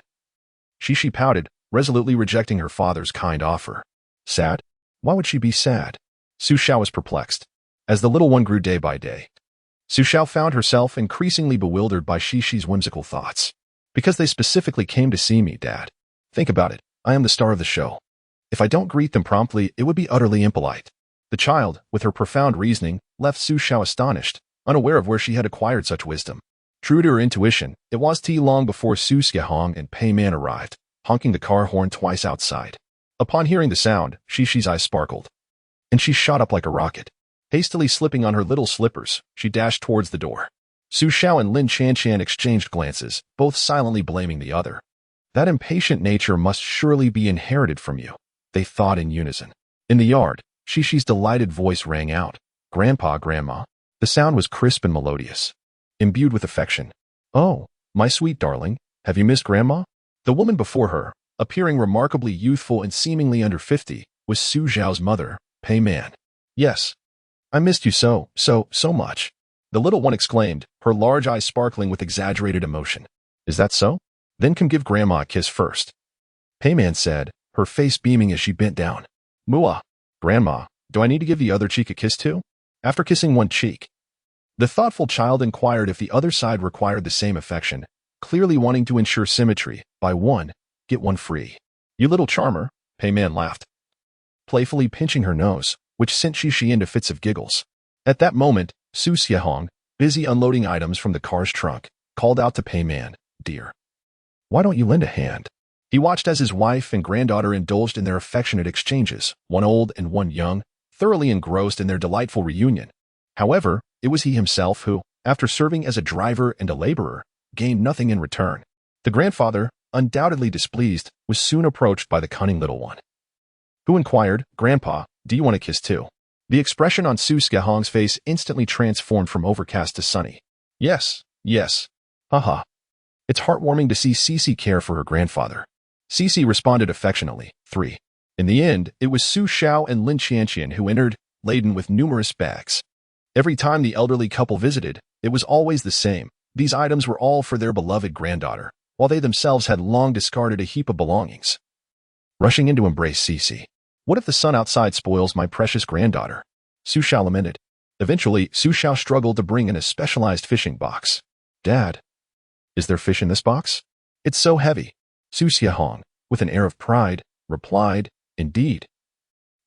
Speaker 1: Xixi pouted, resolutely rejecting her father's kind offer. Sad? Why would she be sad? Xiao was perplexed. As the little one grew day by day, Xiao found herself increasingly bewildered by Xixi's whimsical thoughts. "Because they specifically came to see me, Dad. Think about it. I am the star of the show. If I don't greet them promptly, it would be utterly impolite." The child, with her profound reasoning, left Xiao astonished, unaware of where she had acquired such wisdom. True to her intuition, it was tea long before Xiao and Pei Man arrived, honking the car horn twice outside. Upon hearing the sound, Xixi's eyes sparkled, and she shot up like a rocket. Hastily slipping on her little slippers, she dashed towards the door. Xiao and Lin Chanchan exchanged glances, both silently blaming the other. "That impatient nature must surely be inherited from you," they thought in unison. In the yard, Xixi's delighted voice rang out. "Grandpa, Grandma." The sound was crisp and melodious, imbued with affection. "Oh, my sweet darling, have you missed Grandma?" The woman before her, appearing remarkably youthful and seemingly under 50, was Xiao's mother, Pei Man. "Yes. I missed you so much," the little one exclaimed, her large eyes sparkling with exaggerated emotion. "Is that so? Then come give Grandma a kiss first," Pei Man said, her face beaming as she bent down. "Mua. Grandma, do I need to give the other cheek a kiss too?" After kissing one cheek, the thoughtful child inquired if the other side required the same affection, clearly wanting to ensure symmetry. "Buy one, get one free. You little charmer," Pei Man laughed, playfully pinching her nose, which sent Xixi into fits of giggles. At that moment, Xiao, busy unloading items from the car's trunk, called out to Pei Man, "Dear, why don't you lend a hand?" He watched as his wife and granddaughter indulged in their affectionate exchanges, one old and one young, thoroughly engrossed in their delightful reunion. However, it was he himself who, after serving as a driver and a laborer, gained nothing in return. The grandfather, undoubtedly displeased, was soon approached by the cunning little one, who inquired, "Grandpa, do you want a kiss too?" The expression on Xiao's face instantly transformed from overcast to sunny. Yes. Haha. It's heartwarming to see Xixi care for her grandfather." Xixi responded affectionately. 3. In the end, it was Xiao and Lin Qianqian who entered, laden with numerous bags. Every time the elderly couple visited, it was always the same. These items were all for their beloved granddaughter, while they themselves had long discarded a heap of belongings. Rushing in to embrace Xixi. "What if the sun outside spoils my precious granddaughter?" Xiao lamented. Eventually, Xiao struggled to bring in a specialized fishing box. "Dad, is there fish in this box? It's so heavy." Xiao, with an air of pride, replied, "Indeed.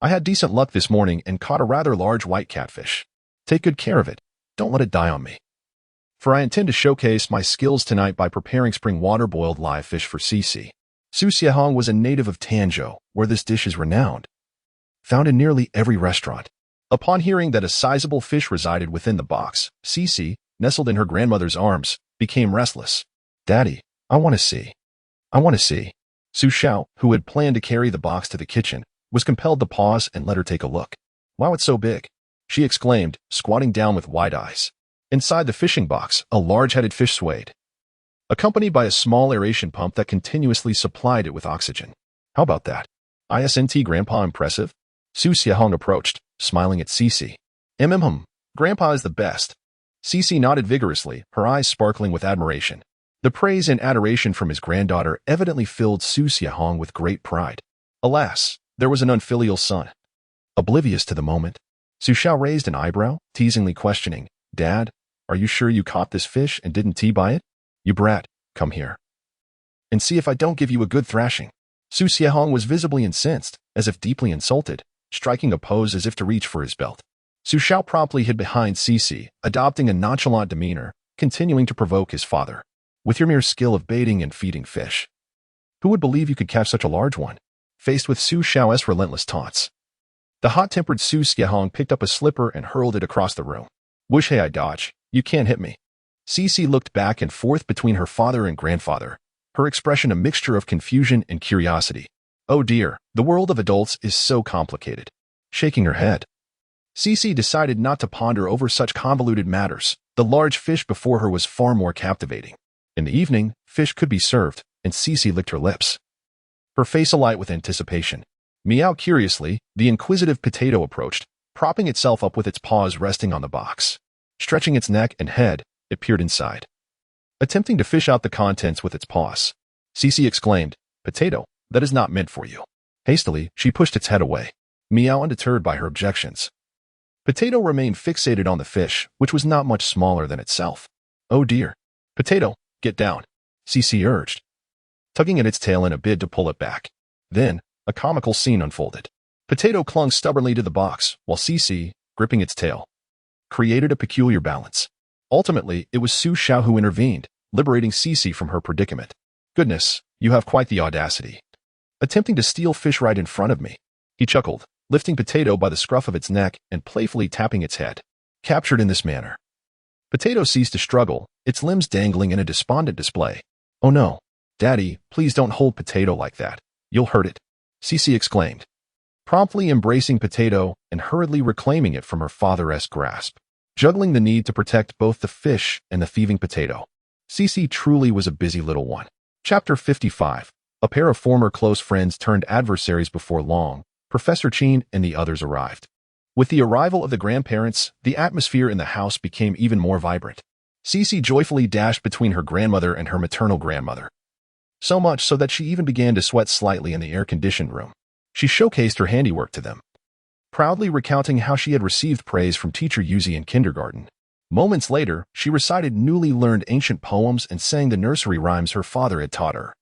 Speaker 1: I had decent luck this morning and caught a rather large white catfish. Take good care of it. Don't let it die on me. For I intend to showcase my skills tonight by preparing spring water-boiled live fish for Xixi." Xiao was a native of Tanzhou, where this dish is renowned, found in nearly every restaurant. Upon hearing that a sizable fish resided within the box, Xixi, nestled in her grandmother's arms, became restless. "Daddy, I want to see. Xiao, who had planned to carry the box to the kitchen, was compelled to pause and let her take a look. "Wow, it's so big," she exclaimed, squatting down with wide eyes. Inside the fishing box, a large-headed fish swayed, accompanied by a small aeration pump that continuously supplied it with oxygen. "How about that? Isn't Grandpa impressive?" Xiao approached, smiling at Xixi. Grandpa is the best." Xixi nodded vigorously, her eyes sparkling with admiration. The praise and adoration from his granddaughter evidently filled Xiao with great pride. Alas, there was an unfilial son. Oblivious to the moment, Xiao raised an eyebrow, teasingly questioning, "Dad, are you sure you caught this fish and didn't tea-buy it? You brat, come here and see if I don't give you a good thrashing." Xiao was visibly incensed, as if deeply insulted, striking a pose as if to reach for his belt. Xiao promptly hid behind Xixi, adopting a nonchalant demeanor, continuing to provoke his father. "With your mere skill of baiting and feeding fish, who would believe you could catch such a large one?" Faced with Xiao's relentless taunts, the hot-tempered Xiao picked up a slipper and hurled it across the room. "Wish hey I dodge, you can't hit me." Xixi looked back and forth between her father and grandfather, her expression a mixture of confusion and curiosity. Oh dear, the world of adults is so complicated. Shaking her head, Xixi decided not to ponder over such convoluted matters. The large fish before her was far more captivating. In the evening, fish could be served, and Xixi licked her lips, her face alight with anticipation. Meow curiously, the inquisitive potato approached, propping itself up with its paws resting on the box. Stretching its neck and head, it peered inside, attempting to fish out the contents with its paws. Xixi exclaimed, "Potato, that is not meant for you." Hastily, she pushed its head away. Meow undeterred by her objections. Potato remained fixated on the fish, which was not much smaller than itself. Oh dear. Potato, get down, Xixi urged, tugging at its tail in a bid to pull it back. Then, a comical scene unfolded. Potato clung stubbornly to the box, while Xixi, gripping its tail, created a peculiar balance. Ultimately, it was Xiao who intervened, liberating Xixi from her predicament. Goodness, you have quite the audacity. Attempting to steal fish right in front of me. He chuckled, lifting Potato by the scruff of its neck and playfully tapping its head. Captured in this manner, Potato ceased to struggle, its limbs dangling in a despondent display. Oh no, Daddy, please don't hold Potato like that. You'll hurt it, Xixi exclaimed, promptly embracing Potato and hurriedly reclaiming it from her father's grasp, juggling the need to protect both the fish and the thieving Potato. Xixi truly was a busy little one. Chapter 55. A pair of former close friends turned adversaries before long. Professor Qin and the others arrived. With the arrival of the grandparents, the atmosphere in the house became even more vibrant. Xixi joyfully dashed between her grandmother and her maternal grandmother, so much so that she even began to sweat slightly in the air-conditioned room. She showcased her handiwork to them, proudly recounting how she had received praise from teacher Yuzi in kindergarten. Moments later, she recited newly learned ancient poems and sang the nursery rhymes her father had taught her,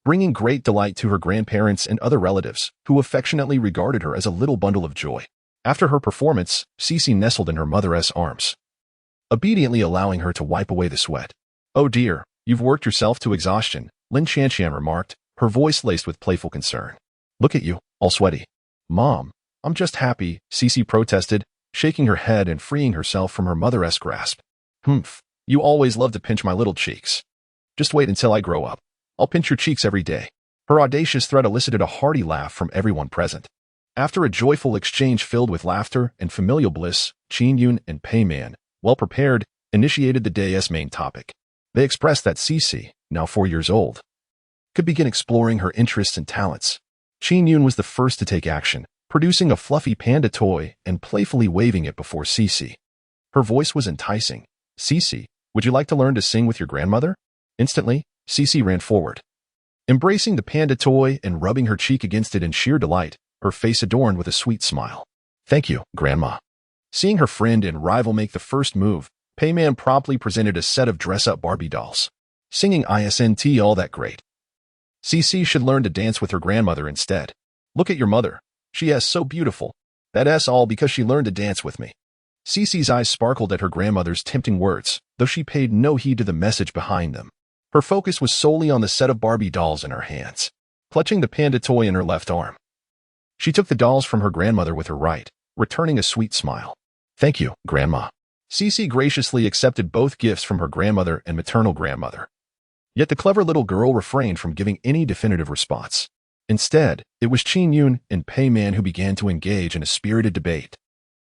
Speaker 1: bringing great delight to her grandparents and other relatives, who affectionately regarded her as a little bundle of joy. After her performance, Xixi nestled in her mother's arms, obediently allowing her to wipe away the sweat. Oh dear, you've worked yourself to exhaustion, Lin Xianxian remarked, her voice laced with playful concern. Look at you, all sweaty. Mom, I'm just happy, Xixi protested, shaking her head and freeing herself from her mother's grasp. Humph, you always love to pinch my little cheeks. Just wait until I grow up. I'll pinch your cheeks every day. Her audacious threat elicited a hearty laugh from everyone present. After a joyful exchange filled with laughter and familial bliss, Qin Yun and Pei Man, well prepared, initiated the day's main topic. They expressed that Xixi, now 4 years old, could begin exploring her interests and talents. Qin Yun was the first to take action, producing a fluffy panda toy and playfully waving it before Xixi. Her voice was enticing. Xixi, would you like to learn to sing with your grandmother? Instantly, Xixi ran forward, embracing the panda toy and rubbing her cheek against it in sheer delight, her face adorned with a sweet smile. Thank you, Grandma. Seeing her friend and rival make the first move, Payman promptly presented a set of dress-up Barbie dolls, singing "Isn't all that great? Xixi should learn to dance with her grandmother instead. Look at your mother. She is so beautiful. That's all because she learned to dance with me." Xixi's eyes sparkled at her grandmother's tempting words, though she paid no heed to the message behind them. Her focus was solely on the set of Barbie dolls in her hands, clutching the panda toy in her left arm. She took the dolls from her grandmother with her right, returning a sweet smile. "Thank you, Grandma." Xixi graciously accepted both gifts from her grandmother and maternal grandmother. Yet the clever little girl refrained from giving any definitive response. Instead, it was Qin Yun and Pei Man who began to engage in a spirited debate.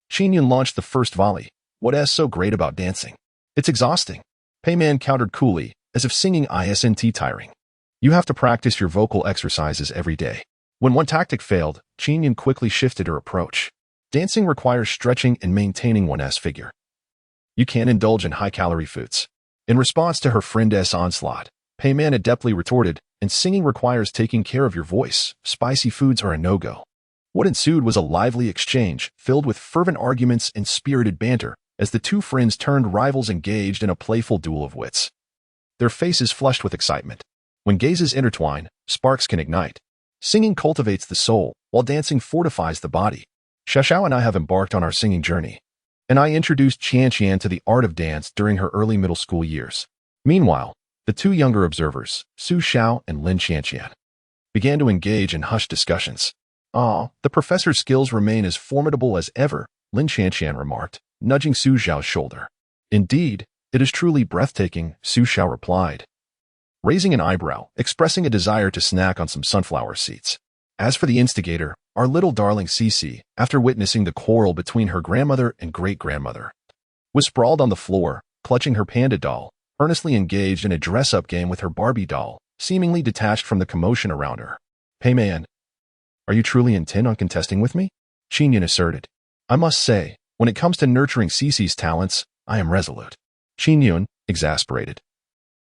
Speaker 1: Qin Yun launched the first volley. "What is so great about dancing? It's exhausting." Pei Man countered coolly, as if singing isn't tiring. "You have to practice your vocal exercises every day." When one tactic failed, Qin Yun quickly shifted her approach. Dancing requires stretching and maintaining one's figure. You can't indulge in high-calorie foods. In response to her friend's onslaught, Pei Man adeptly retorted, "And singing requires taking care of your voice. Spicy foods are a no-go." What ensued was a lively exchange, filled with fervent arguments and spirited banter, as the two friends turned rivals engaged in a playful duel of wits. Their faces flushed with excitement. When gazes intertwine, sparks can ignite. Singing cultivates the soul, while dancing fortifies the body. Xiao and I have embarked on our singing journey, and I introduced Qian to the art of dance during her early middle school years. Meanwhile, the two younger observers, Xiao and Lin Xianxian, began to engage in hushed discussions. The professor's skills remain as formidable as ever," Lin Xianxian remarked, nudging Xiao's shoulder. "Indeed, It is truly breathtaking, Xiao replied, raising an eyebrow, expressing a desire to snack on some sunflower seeds. As for the instigator, our little darling Xixi, after witnessing the quarrel between her grandmother and great-grandmother, was sprawled on the floor, clutching her panda doll, earnestly engaged in a dress-up game with her Barbie doll, seemingly detached from the commotion around her. "Hey man, are you truly intent on contesting with me?" Xinyan asserted. "I must say, when it comes to nurturing Xixi's talents, I am resolute." Xinyan, exasperated,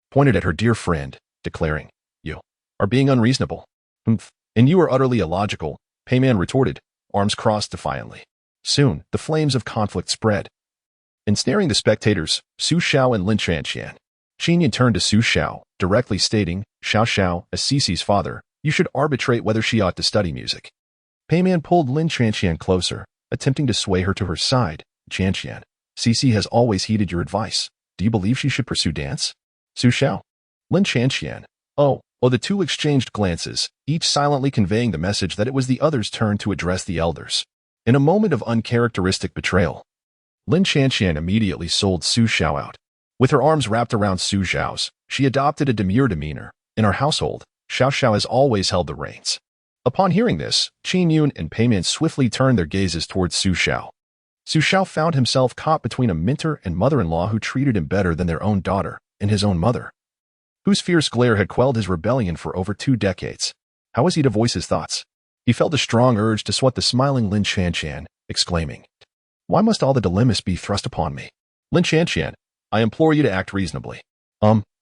Speaker 1: pointed at her dear friend, declaring, "You are being unreasonable." "Humph, and you are utterly illogical," Peiman retorted, arms crossed defiantly. Soon, the flames of conflict spread, ensnaring the spectators, Su Xiao and Lin Chanxian. Xinyan turned to Su Xiao, directly stating, Xiao, as Cici's father, you should arbitrate whether she ought to study music." Peiman pulled Lin Chanxian closer, attempting to sway her to her side. "Chanxian, Cici has always heeded your advice. Do you believe she should pursue dance?" Su Xiao. Lin Chanxian. Oh, the two exchanged glances, each silently conveying the message that it was the other's turn to address the elders. In a moment of uncharacteristic betrayal, Lin Chanxian immediately sold Su Xiao out. With her arms wrapped around Su Xiao's, she adopted a demure demeanor. In our household, Xiao has always held the reins. Upon hearing this, Qin Yun and Peiman swiftly turned their gazes towards Su Xiao. Su Xiao found himself caught between a mentor and mother-in-law who treated him better than their own daughter, and his own mother, whose fierce glare had quelled his rebellion for over 2 decades. How was he to voice his thoughts? He felt a strong urge to swat the smiling Lin Chanxian, exclaiming, "Why must all the dilemmas be thrust upon me? Lin Chanxian, I implore you to act reasonably."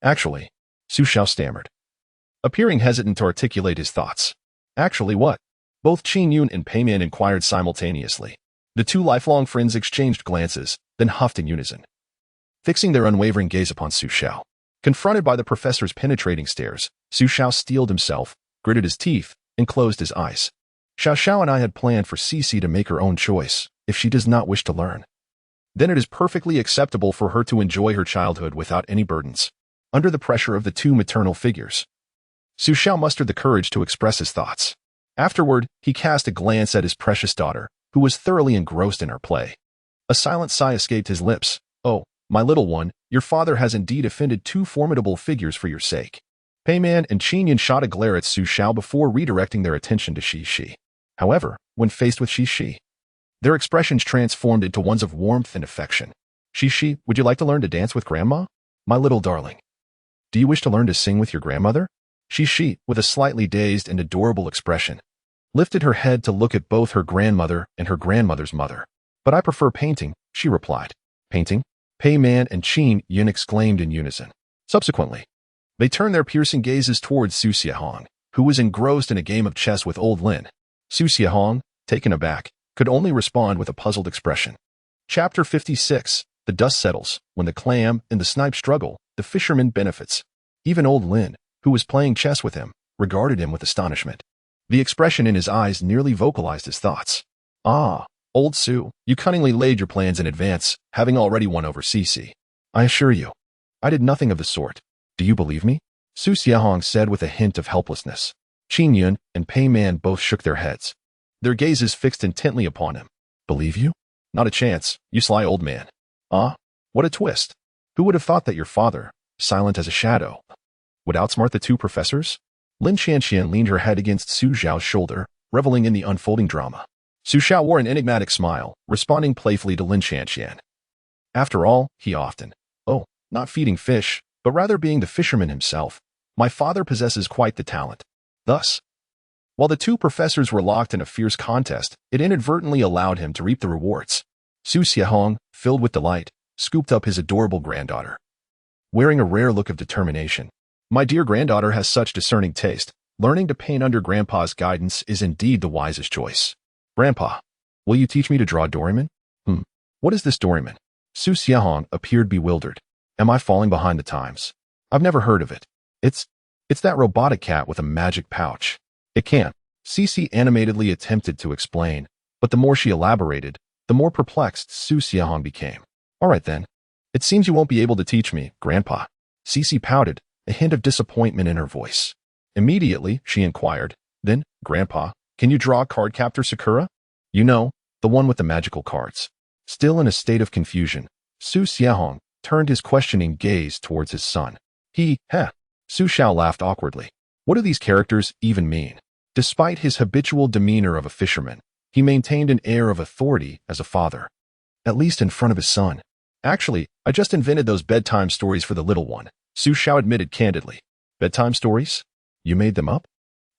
Speaker 1: Actually," Su Xiao stammered, appearing hesitant to articulate his thoughts. "Actually what?" Both Qin Yun and Peiman inquired simultaneously. The two lifelong friends exchanged glances, then huffed in unison, fixing their unwavering gaze upon Su Xiao. Confronted by the professor's penetrating stares, Su Xiao steeled himself, gritted his teeth, and closed his eyes. Xiao and I had planned for Xixi to make her own choice, if she does not wish to learn. Then it is perfectly acceptable for her to enjoy her childhood without any burdens. Under the pressure of the two maternal figures, Su Xiao mustered the courage to express his thoughts. Afterward, he cast a glance at his precious daughter, who was thoroughly engrossed in her play. A silent sigh escaped his lips. "Oh, my little one, your father has indeed offended 2 formidable figures for your sake." Peiman and Qinyan shot a glare at Su Xiao before redirecting their attention to Xixi. However, when faced with Xixi, their expressions transformed into ones of warmth and affection. "Xixi, would you like to learn to dance with Grandma? My little darling. Do you wish to learn to sing with your grandmother?" Xixi, with a slightly dazed and adorable expression, lifted her head to look at both her grandmother and her grandmother's mother. "But I prefer painting," she replied. "Painting?" Peiman and Qin Yun exclaimed in unison. Subsequently, they turned their piercing gazes towards Su Xiahong, who was engrossed in a game of chess with old Lin. Su Xiahong, taken aback, could only respond with a puzzled expression. Chapter 56. The dust settles. When the clam and the snipe struggle, the fisherman benefits. Even old Lin, who was playing chess with him, regarded him with astonishment. The expression in his eyes nearly vocalized his thoughts. "Ah, old Su, you cunningly laid your plans in advance, having already won over Xixi. I assure you, I did nothing of the sort. Do you believe me?" Su Xiahong said with a hint of helplessness. Qin Yun and Peiman both shook their heads, their gazes fixed intently upon him. "Believe you? Not a chance, you sly old man. Ah, what a twist. Who would have thought that your father, silent as a shadow, would outsmart the 2 professors?" Lin Chanxian leaned her head against Su Xiao's shoulder, reveling in the unfolding drama. Su Xiao wore an enigmatic smile, responding playfully to Lin Chanxian. After all, he often, not feeding fish, but rather being the fisherman himself. My father possesses quite the talent. Thus, while the 2 professors were locked in a fierce contest, it inadvertently allowed him to reap the rewards. Su Xiahong, filled with delight, scooped up his adorable granddaughter, wearing a rare look of determination. "My dear granddaughter has such discerning taste. Learning to paint under Grandpa's guidance is indeed the wisest choice. Grandpa, will you teach me to draw Doraemon?" What is this Doraemon?" Su Xiahong appeared bewildered. "Am I falling behind the times? I've never heard of it." It's that robotic cat with a magic pouch. It can't." Xixi animatedly attempted to explain, but the more she elaborated, the more perplexed Su Xiahong became. "All right then. It seems you won't be able to teach me, Grandpa." Xixi pouted, a hint of disappointment in her voice. Immediately, she inquired, "Then, Grandpa, can you draw Cardcaptor Sakura? You know, the one with the magical cards." Still in a state of confusion, Su Xiahong, turned his questioning gaze towards his son. Su Xiao laughed awkwardly. What do these characters even mean? Despite his habitual demeanor of a fisherman, he maintained an air of authority as a father, at least in front of his son. Actually, I just invented those bedtime stories for the little one, Su Xiao admitted candidly. Bedtime stories? You made them up?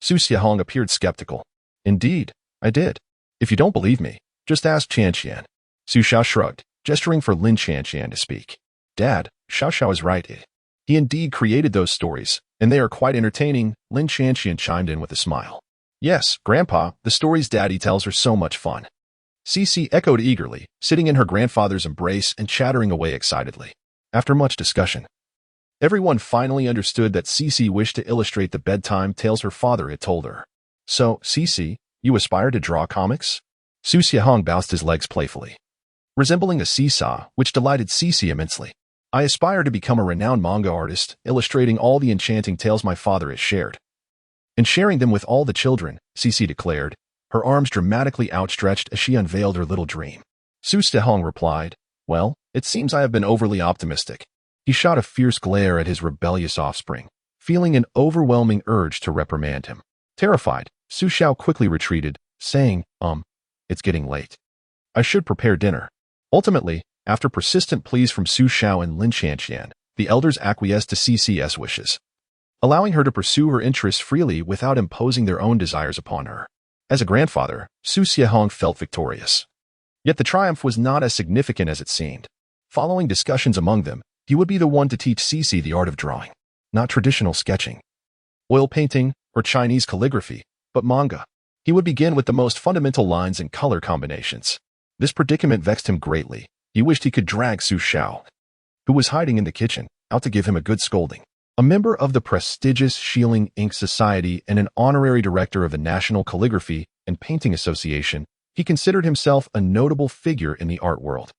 Speaker 1: Su Xiahong appeared skeptical. Indeed, I did. If you don't believe me, just ask Qian. Su Xiao shrugged, gesturing for Lin Qian to speak. Dad, Xiao is right. He indeed created those stories, and they are quite entertaining, Lin Qian chimed in with a smile. Yes, Grandpa, the stories Daddy tells are so much fun. Xixi echoed eagerly, sitting in her grandfather's embrace and chattering away excitedly. After much discussion, everyone finally understood that Xixi wished to illustrate the bedtime tales her father had told her. So, Xixi, you aspire to draw comics? Su Xiahong bounced his legs playfully, resembling a seesaw, which delighted Xixi immensely. I aspire to become a renowned manga artist, illustrating all the enchanting tales my father has shared. And sharing them with all the children, Xixi declared, her arms dramatically outstretched as she unveiled her little dream. Su Xiahong replied, Well, it seems I have been overly optimistic. He shot a fierce glare at his rebellious offspring, feeling an overwhelming urge to reprimand him. Terrified, Su Xiao quickly retreated, saying, it's getting late. I should prepare dinner. Ultimately, after persistent pleas from Su Xiao and Lin Qian, the elders acquiesced to Xixi's wishes, allowing her to pursue her interests freely without imposing their own desires upon her. As a grandfather, Su Xiahong felt victorious. Yet the triumph was not as significant as it seemed. Following discussions among them, he would be the one to teach Xixi the art of drawing, not traditional sketching, oil painting, or Chinese calligraphy, but manga. He would begin with the most fundamental lines and color combinations. This predicament vexed him greatly. He wished he could drag Su Xiao, who was hiding in the kitchen, out to give him a good scolding. A member of the prestigious Shilling Ink Society and an honorary director of the National Calligraphy and Painting Association, he considered himself a notable figure in the art world.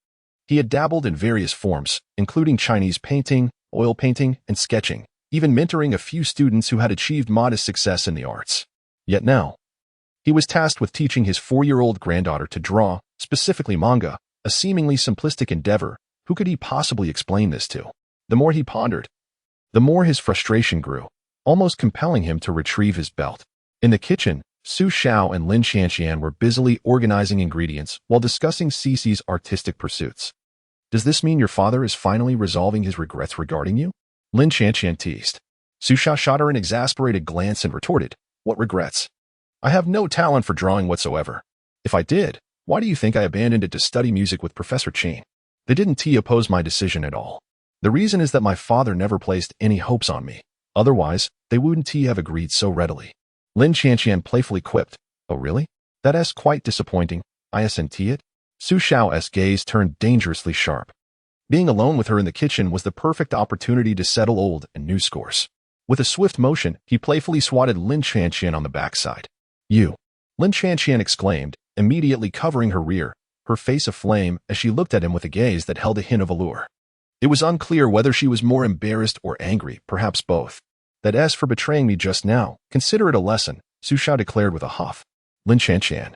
Speaker 1: He had dabbled in various forms, including Chinese painting, oil painting, and sketching, even mentoring a few students who had achieved modest success in the arts. Yet now, he was tasked with teaching his 4-year-old granddaughter to draw, specifically manga, a seemingly simplistic endeavor. Who could he possibly explain this to? The more he pondered, the more his frustration grew, almost compelling him to retrieve his belt. In the kitchen, Su Xiao and Lin Qian were busily organizing ingredients while discussing Xixi's artistic pursuits. Does this mean your father is finally resolving his regrets regarding you? Lin Qian teased. Su Xiao shot her an exasperated glance and retorted, What regrets? I have no talent for drawing whatsoever. If I did, why do you think I abandoned it to study music with Professor Chen? They didn't oppose my decision at all. The reason is that my father never placed any hopes on me. Otherwise, they wouldn't have agreed so readily. Lin Qian playfully quipped, Oh really? That's quite disappointing. Isn't it? Su Xiao's gaze turned dangerously sharp. Being alone with her in the kitchen was the perfect opportunity to settle old and new scores. With a swift motion, he playfully swatted Lin Qian on the backside. You! Lin Qian exclaimed, immediately covering her rear, her face aflame as she looked at him with a gaze that held a hint of allure. It was unclear whether she was more embarrassed or angry, perhaps both. That as for betraying me just now, consider it a lesson, Su Xiao declared with a huff. Lin Qian,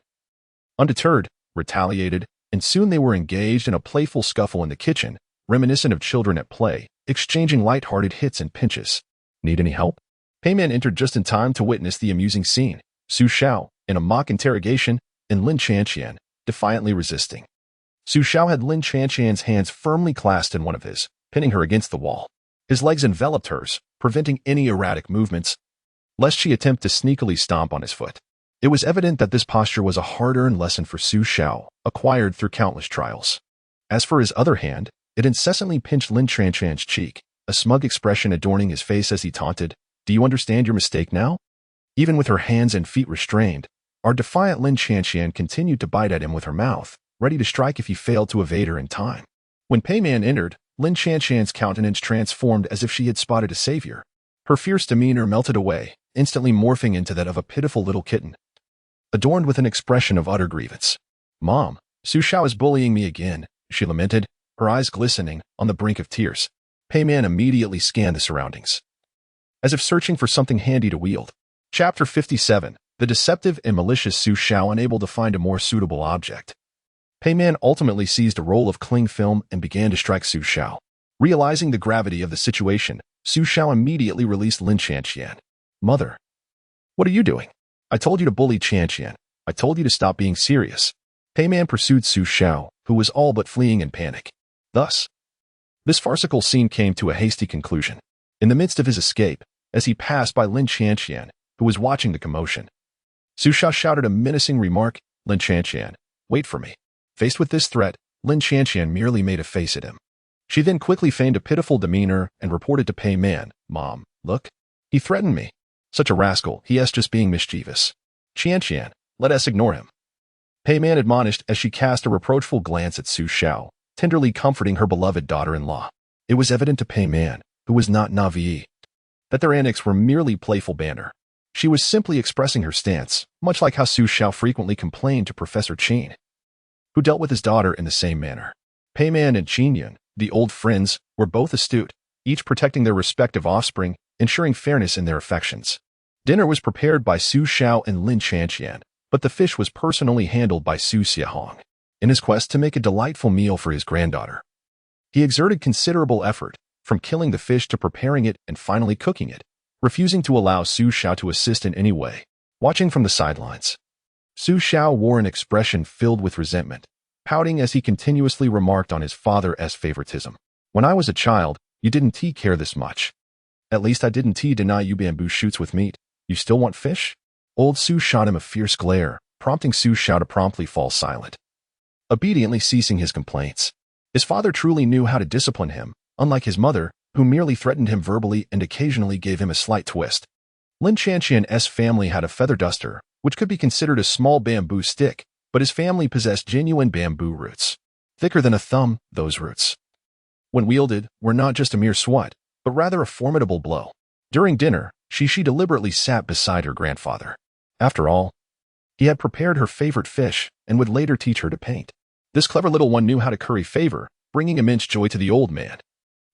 Speaker 1: undeterred, retaliated, and soon they were engaged in a playful scuffle in the kitchen, reminiscent of children at play, exchanging light-hearted hits and pinches. Need any help? Peiman entered just in time to witness the amusing scene, Su Xiao, in a mock interrogation, and Lin Qian, defiantly resisting. Su Xiao had Lin Qian's hands firmly clasped in one of his, pinning her against the wall. His legs enveloped hers, preventing any erratic movements, lest she attempt to sneakily stomp on his foot. It was evident that this posture was a hard-earned lesson for Su Xiao, acquired through countless trials. As for his other hand, it incessantly pinched Lin Qian's cheek, a smug expression adorning his face as he taunted, Do you understand your mistake now? Even with her hands and feet restrained, our defiant Lin Qian continued to bite at him with her mouth, ready to strike if he failed to evade her in time. When Peiman entered, Lin Qian's countenance transformed as if she had spotted a savior. Her fierce demeanor melted away, instantly morphing into that of a pitiful little kitten, adorned with an expression of utter grievance. Mom, Su Xiao is bullying me again, she lamented, her eyes glistening, on the brink of tears. Peiman immediately scanned the surroundings, as if searching for something handy to wield. Chapter 57. The deceptive and malicious Su Xiao unable to find a more suitable object. Peiman ultimately seized a roll of cling film and began to strike Su Xiao. Realizing the gravity of the situation, Xiao immediately released Lin Chanqian. Mother, what are you doing? I told you to bully Chanqian. I told you to stop being serious. Peiman pursued Xiao, who was all but fleeing in panic. Thus, this farcical scene came to a hasty conclusion. In the midst of his escape, as he passed by Lin Chanqian, who was watching the commotion, Xiao shouted a menacing remark, Lin Chanqian, wait for me. Faced with this threat, Lin Chanqian merely made a face at him. She then quickly feigned a pitiful demeanor and reported to Peiman, Mom, look. He threatened me. Such a rascal, he is just being mischievous. Chanqian, let us ignore him. Peiman admonished as she cast a reproachful glance at Xiao, tenderly comforting her beloved daughter-in-law. It was evident to Peiman, who was not naive, that their antics were merely playful banter. She was simply expressing her stance, much like how Xiao frequently complained to Professor Qin, who dealt with his daughter in the same manner. Peiman and Qinyan, the old friends, were both astute, each protecting their respective offspring, ensuring fairness in their affections. Dinner was prepared by Xiao and Lin Chanqian, but the fish was personally handled by Xiahong. In his quest to make a delightful meal for his granddaughter, he exerted considerable effort, from killing the fish to preparing it and finally cooking it, refusing to allow Xiao to assist in any way. Watching from the sidelines, Xiao wore an expression filled with resentment, pouting as he continuously remarked on his father's favoritism. When I was a child, you didn't care this much. At least I didn't deny you bamboo shoots with meat. You still want fish? Old Su shot him a fierce glare, prompting Xiao to promptly fall silent, obediently ceasing his complaints. His father truly knew how to discipline him, unlike his mother, who merely threatened him verbally and occasionally gave him a slight twist. Lin Chanqian's family had a feather duster, which could be considered a small bamboo stick, but his family possessed genuine bamboo roots. Thicker than a thumb, those roots, when wielded, were not just a mere swat, but rather a formidable blow. During dinner, Xixi deliberately sat beside her grandfather. After all, he had prepared her favorite fish and would later teach her to paint. This clever little one knew how to curry favor, bringing immense joy to the old man,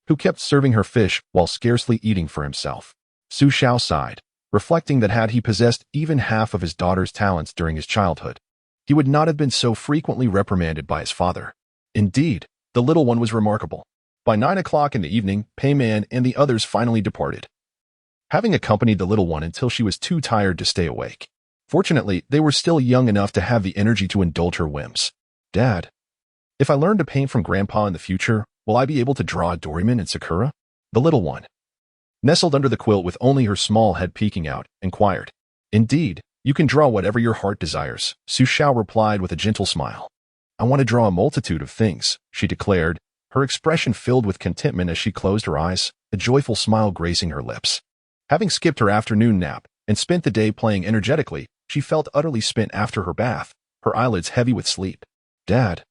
Speaker 1: who kept serving her fish while scarcely eating for himself. Xiao sighed, reflecting that had he possessed even half of his daughter's talents during his childhood, he would not have been so frequently reprimanded by his father. Indeed, the little one was remarkable. By 9 o'clock in the evening, Peiman and the others finally departed, having accompanied the little one until she was too tired to stay awake. Fortunately, they were still young enough to have the energy to indulge her whims. Dad, if I learn to paint from Grandpa in the future, will I be able to draw a Doraemon and Sakura? The little one, nestled under the quilt with only her small head peeking out, inquired. Indeed, you can draw whatever your heart desires, Xiao replied with a gentle smile. I want to draw a multitude of things, she declared, her expression filled with contentment as she closed her eyes, a joyful smile gracing her lips. Having skipped her afternoon nap and spent the day playing energetically, she felt utterly spent after her bath, her eyelids heavy with sleep. Dad,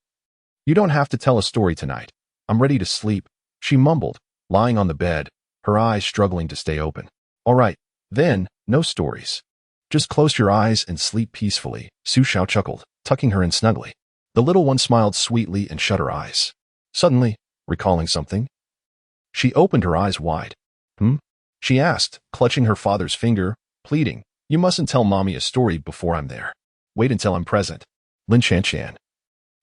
Speaker 1: you don't have to tell a story tonight. I'm ready to sleep, she mumbled, lying on the bed, her eyes struggling to stay open. All right, then, no stories. Just close your eyes and sleep peacefully, Xiao chuckled, tucking her in snugly. The little one smiled sweetly and shut her eyes. Suddenly, recalling something, she opened her eyes wide. She asked, clutching her father's finger, pleading, you mustn't tell Mommy a story before I'm there. Wait until I'm present. Lin Chanqian,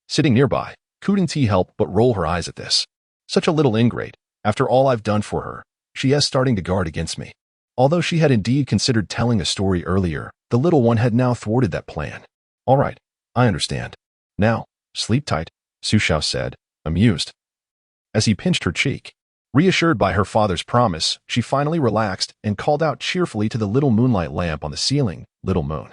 Speaker 1: sitting nearby, couldn't help but roll her eyes at this. Such a little ingrate, after all I've done for her, she is starting to guard against me. Although she had indeed considered telling a story earlier, the little one had now thwarted that plan. All right, I understand. Now, sleep tight, Xiao said, amused, as he pinched her cheek. Reassured by her father's promise, she finally relaxed and called out cheerfully to the little moonlight lamp on the ceiling, Little Moon.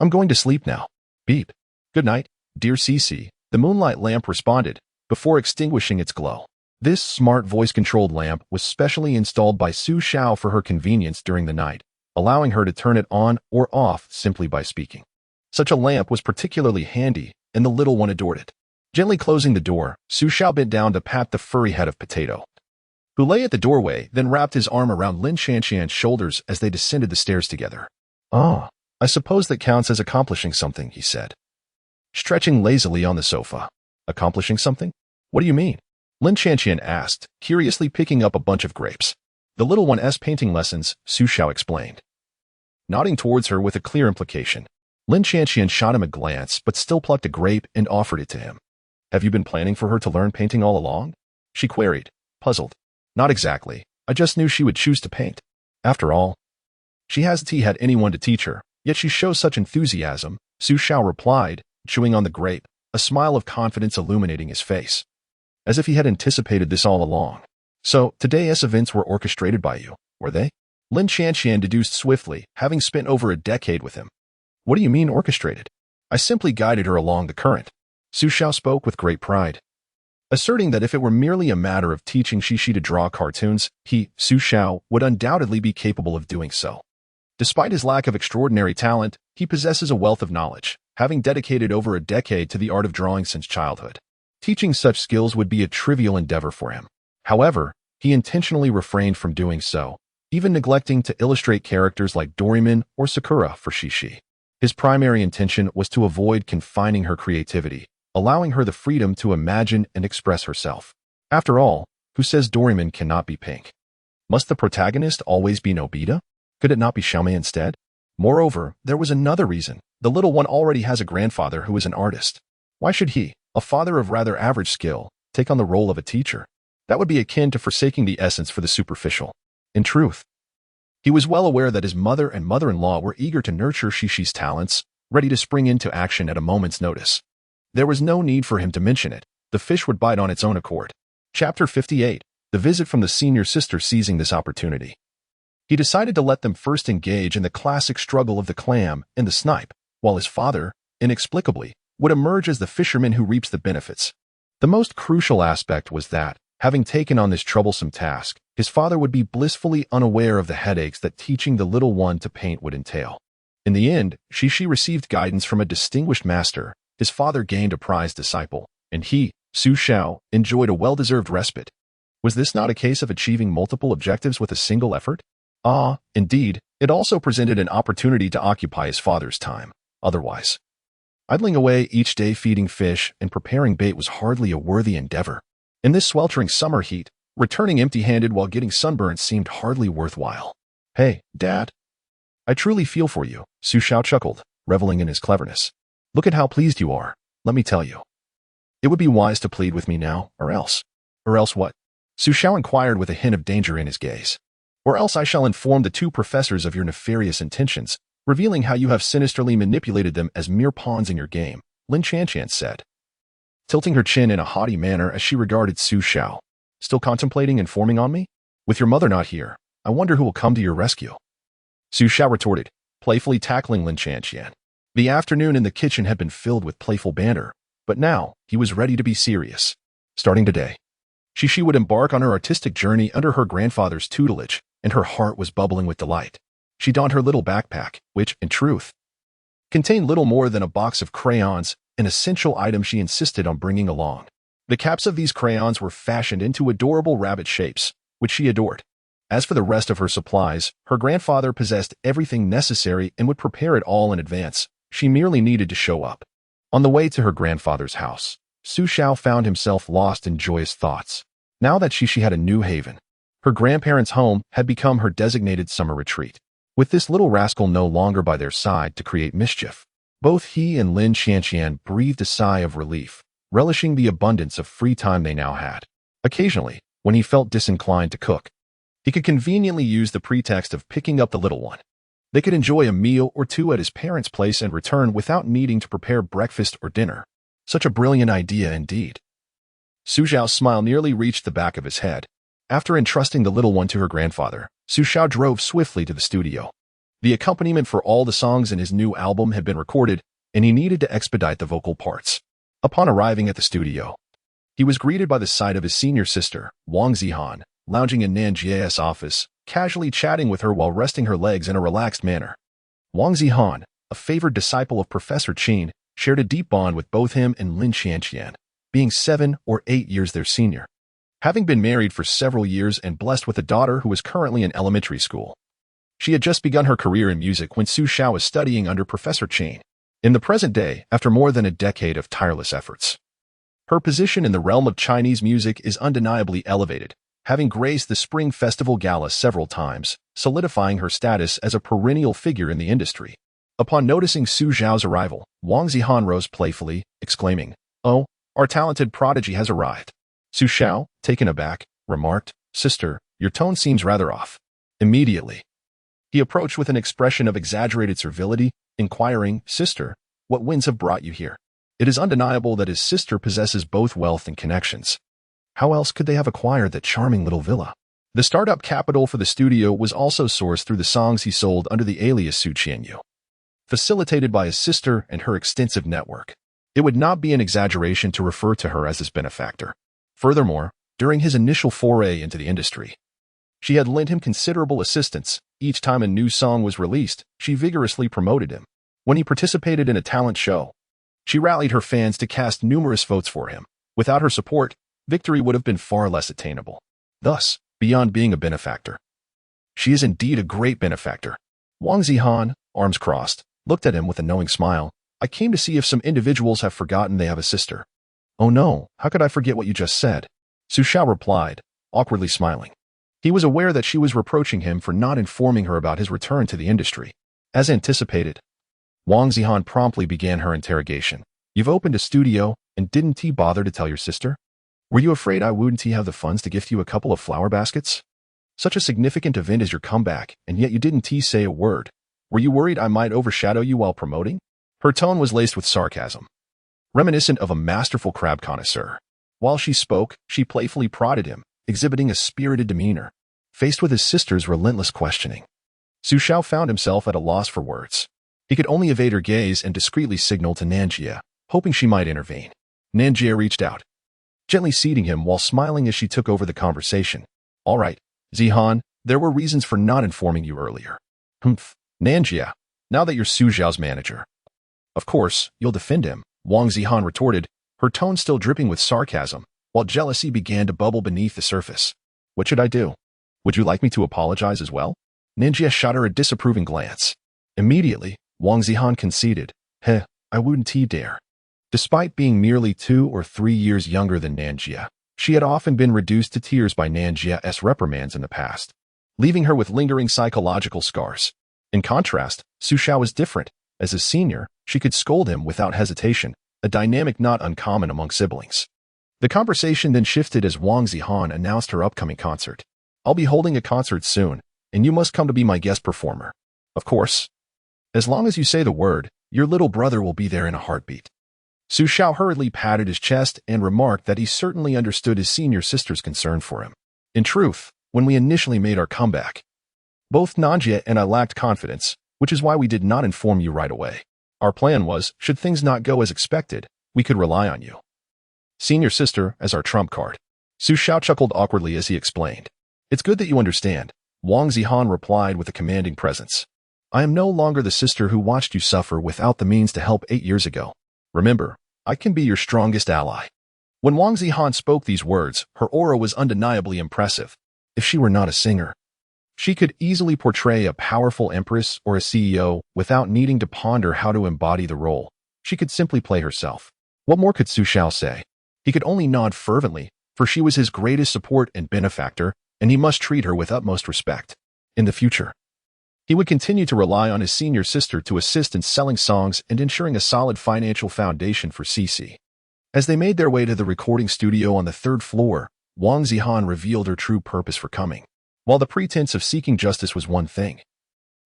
Speaker 1: I'm going to sleep now. Beep. Good night, dear Xixi, the moonlight lamp responded, before extinguishing its glow. This smart voice-controlled lamp was specially installed by Xiao for her convenience during the night, allowing her to turn it on or off simply by speaking. Such a lamp was particularly handy, and the little one adored it. Gently closing the door, Xiao bent down to pat the furry head of Potato, who lay at the doorway, then wrapped his arm around Lin Chanqian's shoulders as they descended the stairs together. Oh, I suppose that counts as accomplishing something, he said, stretching lazily on the sofa. Accomplishing something? What do you mean? Lin Chanqian asked, curiously picking up a bunch of grapes. The little one's painting lessons, Xiao explained, nodding towards her with a clear implication. Lin Chanqian shot him a glance but still plucked a grape and offered it to him. Have you been planning for her to learn painting all along? She queried, puzzled. Not exactly. I just knew she would choose to paint. After all, she hasn't had anyone to teach her, yet she shows such enthusiasm, Xiao replied, chewing on the grape, a smile of confidence illuminating his face. As if he had anticipated this all along. So, today's events were orchestrated by you, were they? Lin Qianqian deduced swiftly, having spent over a decade with him. What do you mean orchestrated? I simply guided her along the current. Xiao spoke with great pride, asserting that if it were merely a matter of teaching Xixi to draw cartoons, he, Xiao, would undoubtedly be capable of doing so. Despite his lack of extraordinary talent, he possesses a wealth of knowledge, having dedicated over a decade to the art of drawing since childhood. Teaching such skills would be a trivial endeavor for him. However, he intentionally refrained from doing so, even neglecting to illustrate characters like Doraemon or Sakura for Xixi. His primary intention was to avoid confining her creativity, allowing her the freedom to imagine and express herself. After all, who says Doraemon cannot be pink? Must the protagonist always be Nobita? Could it not be Xiaomei instead? Moreover, there was another reason. The little one already has a grandfather who is an artist. Why should he, a father of rather average skill, take on the role of a teacher? That would be akin to forsaking the essence for the superficial. In truth, he was well aware that his mother and mother-in-law were eager to nurture Xixi talents, ready to spring into action at a moment's notice. There was no need for him to mention it. The fish would bite on its own accord. Chapter 58. The visit from the senior sister. Seizing this opportunity, he decided to let them first engage in the classic struggle of the clam and the snipe, while his father, inexplicably, would emerge as the fisherman who reaps the benefits. The most crucial aspect was that, having taken on this troublesome task, his father would be blissfully unaware of the headaches that teaching the little one to paint would entail. In the end, Xixi received guidance from a distinguished master, his father gained a prized disciple, and he, Xiao, enjoyed a well-deserved respite. Was this not a case of achieving multiple objectives with a single effort? Ah, indeed, it also presented an opportunity to occupy his father's time. Otherwise, idling away each day feeding fish and preparing bait was hardly a worthy endeavor. In this sweltering summer heat, returning empty-handed while getting sunburnt seemed hardly worthwhile. Hey, Dad. I truly feel for you, Xiao chuckled, reveling in his cleverness. Look at how pleased you are, let me tell you. It would be wise to plead with me now, or else. Or else what? Xiao inquired with a hint of danger in his gaze. Or else I shall inform the two professors of your nefarious intentions, revealing how you have sinisterly manipulated them as mere pawns in your game, Lin Qianqian said, tilting her chin in a haughty manner as she regarded Xiao. Still contemplating informing on me? With your mother not here, I wonder who will come to your rescue. Xiao retorted, playfully tackling Lin Qianqian. The afternoon in the kitchen had been filled with playful banter, but now he was ready to be serious. Starting today, Xixi would embark on her artistic journey under her grandfather's tutelage, and her heart was bubbling with delight. She donned her little backpack, which, in truth, contained little more than a box of crayons, an essential item she insisted on bringing along. The caps of these crayons were fashioned into adorable rabbit shapes, which she adored. As for the rest of her supplies, her grandfather possessed everything necessary and would prepare it all in advance. She merely needed to show up. On the way to her grandfather's house, Xiao found himself lost in joyous thoughts. Now that Xixi had a new haven, her grandparents' home had become her designated summer retreat. With this little rascal no longer by their side to create mischief, both he and Lin Qianqian breathed a sigh of relief, relishing the abundance of free time they now had. Occasionally, when he felt disinclined to cook, he could conveniently use the pretext of picking up the little one. They could enjoy a meal or two at his parents' place and return without needing to prepare breakfast or dinner. Such a brilliant idea indeed. Xiao's smile nearly reached the back of his head. After entrusting the little one to her grandfather, Xiao drove swiftly to the studio. The accompaniment for all the songs in his new album had been recorded, and he needed to expedite the vocal parts. Upon arriving at the studio, he was greeted by the sight of his senior sister, Wang Zihan, lounging in Nanjie's office, casually chatting with her while resting her legs in a relaxed manner. Wang Zihan, a favored disciple of Professor Qin, shared a deep bond with both him and Lin Qianqian, being 7 or 8 years their senior. Having been married for several years and blessed with a daughter who was currently in elementary school, she had just begun her career in music when Xiao was studying under Professor Qin. In the present day, after more than a decade of tireless efforts, her position in the realm of Chinese music is undeniably elevated, having graced the Spring Festival Gala several times, solidifying her status as a perennial figure in the industry. Upon noticing Xiao's arrival, Wang Zihan rose playfully, exclaiming, "Oh, our talented prodigy has arrived." Xiao, taken aback, remarked, "Sister, your tone seems rather off." Immediately, he approached with an expression of exaggerated servility, inquiring, "Sister, what winds have brought you here?" It is undeniable that his sister possesses both wealth and connections. How else could they have acquired that charming little villa? The startup capital for the studio was also sourced through the songs he sold under the alias Xiao, facilitated by his sister and her extensive network. It would not be an exaggeration to refer to her as his benefactor. Furthermore, during his initial foray into the industry, she had lent him considerable assistance. Each time a new song was released, she vigorously promoted him. When he participated in a talent show, she rallied her fans to cast numerous votes for him. Without her support, victory would have been far less attainable. Thus, beyond being a benefactor, she is indeed a great benefactor. Wang Zihan, arms crossed, looked at him with a knowing smile. "I came to see if some individuals have forgotten they have a sister." "Oh no, how could I forget what you just said?" Xiao replied, awkwardly smiling. He was aware that she was reproaching him for not informing her about his return to the industry. As anticipated, Wang Zihan promptly began her interrogation. "You've opened a studio, and didn't he bother to tell your sister? Were you afraid I wouldn't have the funds to gift you a couple of flower baskets? Such a significant event as your comeback, and yet you didn't say a word. Were you worried I might overshadow you while promoting?" Her tone was laced with sarcasm, reminiscent of a masterful crab connoisseur. While she spoke, she playfully prodded him, exhibiting a spirited demeanor. Faced with his sister's relentless questioning, Xiao found himself at a loss for words. He could only evade her gaze and discreetly signal to Nanjia, hoping she might intervene. Nanjia reached out, gently seating him while smiling as she took over the conversation. "All right, Zihan, there were reasons for not informing you earlier." "Humph, Nanjia, now that you're Su Xiao's manager, of course, you'll defend him," Wang Zihan retorted, her tone still dripping with sarcasm, while jealousy began to bubble beneath the surface. "What should I do? Would you like me to apologize as well?" Nanjia shot her a disapproving glance. Immediately, Wang Zihan conceded, I wouldn't dare." Despite being merely 2 or 3 years younger than Nanjia, she had often been reduced to tears by Nanjia's reprimands in the past, leaving her with lingering psychological scars. In contrast, Xiao was different. As a senior, she could scold him without hesitation, a dynamic not uncommon among siblings. The conversation then shifted as Wang Zihan announced her upcoming concert. "I'll be holding a concert soon, and you must come to be my guest performer." "Of course. As long as you say the word, your little brother will be there in a heartbeat." Xiao hurriedly patted his chest and remarked that he certainly understood his senior sister's concern for him. "In truth, when we initially made our comeback, both Nanjia and I lacked confidence, which is why we did not inform you right away. Our plan was, should things not go as expected, we could rely on you, senior sister, as our trump card." Xiao chuckled awkwardly as he explained. "It's good that you understand," Wang Zihan replied with a commanding presence. "I am no longer the sister who watched you suffer without the means to help 8 years ago. Remember, I can be your strongest ally." When Wang Zihan spoke these words, her aura was undeniably impressive. If she were not a singer, she could easily portray a powerful empress or a CEO without needing to ponder how to embody the role. She could simply play herself. What more could Xiao say? He could only nod fervently, for she was his greatest support and benefactor, and he must treat her with utmost respect. In the future, he would continue to rely on his senior sister to assist in selling songs and ensuring a solid financial foundation for Xixi. As they made their way to the recording studio on the 3rd floor, Wang Zihan revealed her true purpose for coming. While the pretense of seeking justice was one thing,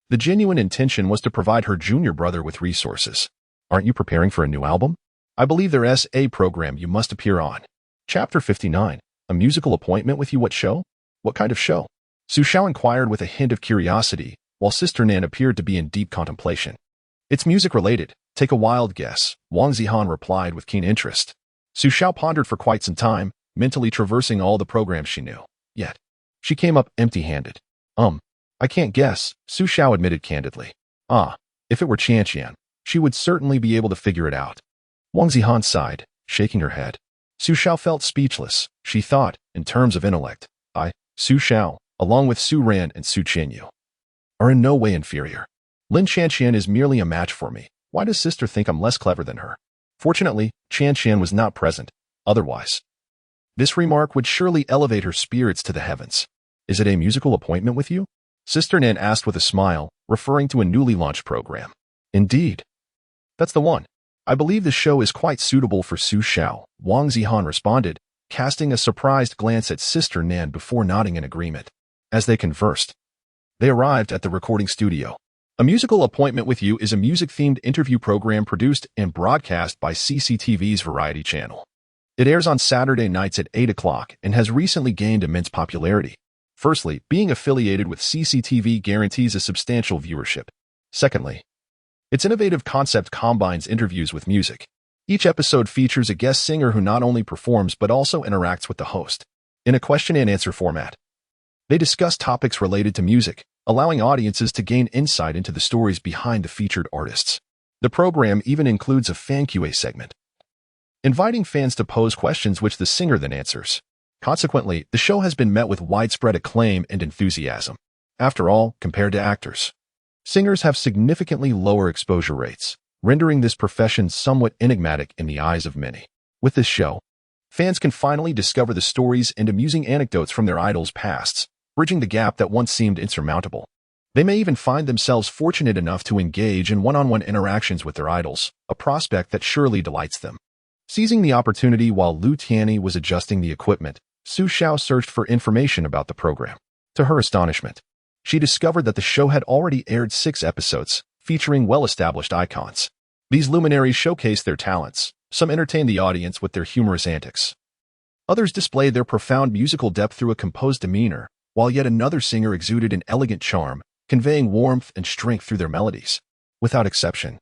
Speaker 1: the genuine intention was to provide her junior brother with resources. "Aren't you preparing for a new album? I believe there's a program you must appear on." Chapter 59. A musical appointment with you? What show? What kind of show? Xiao inquired with a hint of curiosity, while Sister Nan appeared to be in deep contemplation. "It's music-related. Take a wild guess," Wang Zihan replied with keen interest. Xiao pondered for quite some time, mentally traversing all the programs she knew. Yet, she came up empty-handed. I can't guess," Xiao admitted candidly. If it were Qian, she would certainly be able to figure it out." Wang Zihan sighed, shaking her head. Xiao felt speechless. She thought, in terms of intellect, Xiao, along with Su Ran and Su Qianyu, are in no way inferior. Lin Qian is merely a match for me. Why does sister think I'm less clever than her? Fortunately, Qian was not present. Otherwise, this remark would surely elevate her spirits to the heavens. "Is it a musical appointment with you?" Sister Nan asked with a smile, referring to a newly launched program. "Indeed. That's the one. I believe the show is quite suitable for Xiao," Wang Zihan responded, casting a surprised glance at Sister Nan before nodding in agreement. As they conversed, they arrived at the recording studio. A Musical Appointment with You is a music-themed interview program produced and broadcast by CCTV's Variety channel. It airs on Saturday nights at 8 o'clock and has recently gained immense popularity. Firstly, being affiliated with CCTV guarantees a substantial viewership. Secondly, its innovative concept combines interviews with music. Each episode features a guest singer who not only performs but also interacts with the host. In a question-and-answer format, they discuss topics related to music, allowing audiences to gain insight into the stories behind the featured artists. The program even includes a fan Q&A segment, inviting fans to pose questions which the singer then answers. Consequently, the show has been met with widespread acclaim and enthusiasm. After all, compared to actors, singers have significantly lower exposure rates, rendering this profession somewhat enigmatic in the eyes of many. With this show, fans can finally discover the stories and amusing anecdotes from their idols' pasts, bridging the gap that once seemed insurmountable. They may even find themselves fortunate enough to engage in one-on-one interactions with their idols, a prospect that surely delights them. Seizing the opportunity while Lu Tianyi was adjusting the equipment, Xiao searched for information about the program. To her astonishment, she discovered that the show had already aired 6 episodes, featuring well-established icons. These luminaries showcased their talents. Some entertained the audience with their humorous antics. Others displayed their profound musical depth through a composed demeanor, while yet another singer exuded an elegant charm, conveying warmth and strength through their melodies. Without exception,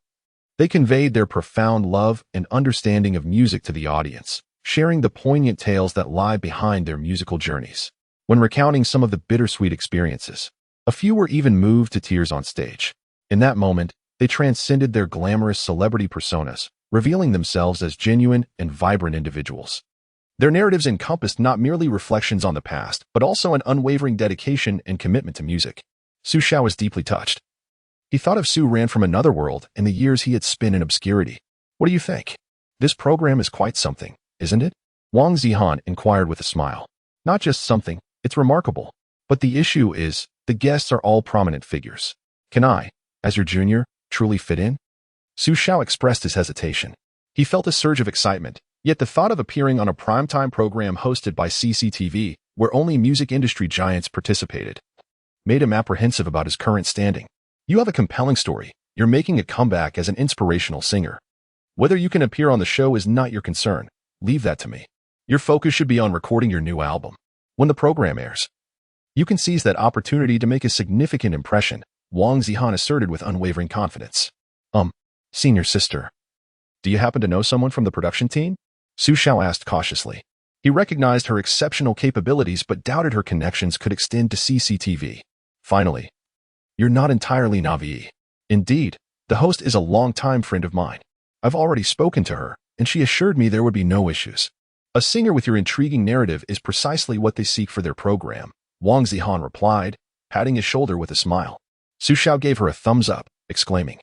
Speaker 1: they conveyed their profound love and understanding of music to the audience, sharing the poignant tales that lie behind their musical journeys. When recounting some of the bittersweet experiences, a few were even moved to tears on stage. In that moment, they transcended their glamorous celebrity personas, revealing themselves as genuine and vibrant individuals. Their narratives encompassed not merely reflections on the past, but also an unwavering dedication and commitment to music. Xiao was deeply touched. He thought of Su ran from another world and the years he had spent in obscurity. What do you think? This program is quite something, isn't it? Wang Zihan inquired with a smile. Not just something, it's remarkable. But the issue is, the guests are all prominent figures. Can I, as your junior, truly fit in? Xiao expressed his hesitation. He felt a surge of excitement, yet the thought of appearing on a primetime program hosted by CCTV, where only music industry giants participated, made him apprehensive about his current standing. You have a compelling story. You're making a comeback as an inspirational singer. Whether you can appear on the show is not your concern. Leave that to me. Your focus should be on recording your new album. When the program airs, you can seize that opportunity to make a significant impression, Wang Zihan asserted with unwavering confidence. Senior sister, do you happen to know someone from the production team? Xiao asked cautiously. He recognized her exceptional capabilities but doubted her connections could extend to CCTV. Finally, you're not entirely naive. Indeed, the host is a longtime friend of mine. I've already spoken to her, and she assured me there would be no issues. A singer with your intriguing narrative is precisely what they seek for their program, Wang Zihan replied, patting his shoulder with a smile. Xiao gave her a thumbs up, exclaiming,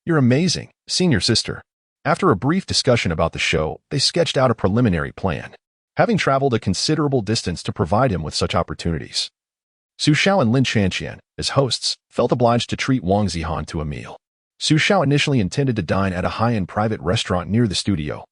Speaker 1: "You're amazing, senior sister." After a brief discussion about the show, they sketched out a preliminary plan, having traveled a considerable distance to provide him with such opportunities. Xiao and Lin Chanqian, as hosts, felt obliged to treat Wang Zihan to a meal. Xiao initially intended to dine at a high-end private restaurant near the studio,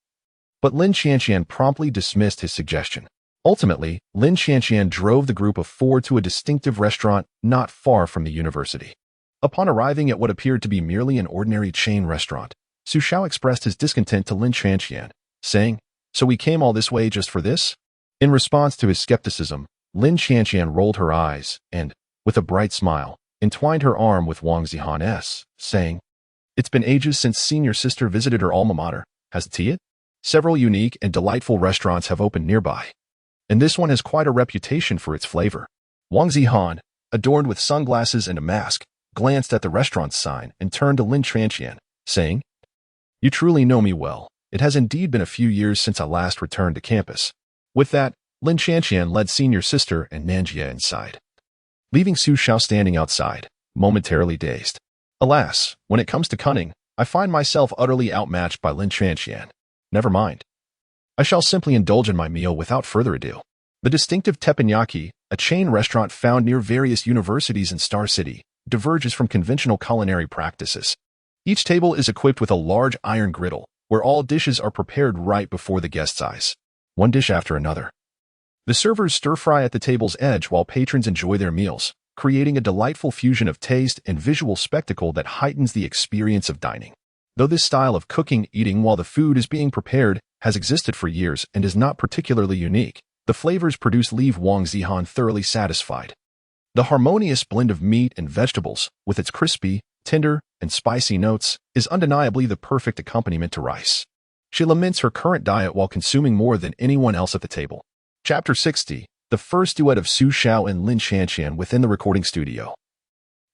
Speaker 1: but Lin Chanqian promptly dismissed his suggestion. Ultimately, Lin Chanqian drove the group of 4 to a distinctive restaurant not far from the university. Upon arriving at what appeared to be merely an ordinary chain restaurant, Xiao expressed his discontent to Lin Chanqian, saying, "So we came all this way just for this?" In response to his skepticism, Lin Chanqian rolled her eyes and, with a bright smile, entwined her arm with Wang Zihan's, saying, "It's been ages since senior sister visited her alma mater, hasn't it? Several unique and delightful restaurants have opened nearby, and this one has quite a reputation for its flavor." Wang Zihan, adorned with sunglasses and a mask, glanced at the restaurant's sign and turned to Lin Chanqian, saying, "You truly know me well. It has indeed been a few years since I last returned to campus." With that, Lin Chanqian led senior sister and Nanjia inside, leaving Xiao standing outside, momentarily dazed. Alas, when it comes to cunning, I find myself utterly outmatched by Lin Chanqian. Never mind. I shall simply indulge in my meal without further ado. The distinctive teppanyaki, a chain restaurant found near various universities in Star City, diverges from conventional culinary practices. Each table is equipped with a large iron griddle, where all dishes are prepared right before the guest's eyes. one dish after another. The servers stir-fry at the table's edge while patrons enjoy their meals, creating a delightful fusion of taste and visual spectacle that heightens the experience of dining. Though this style of cooking, eating while the food is being prepared, has existed for years and is not particularly unique, the flavors produced leave Wang Zihan thoroughly satisfied. The harmonious blend of meat and vegetables, with its crispy, tender, and spicy notes, is undeniably the perfect accompaniment to rice. She laments her current diet while consuming more than anyone else at the table. Chapter 60, the first duet of Su Xiao and Lin Qianqian within the recording studio.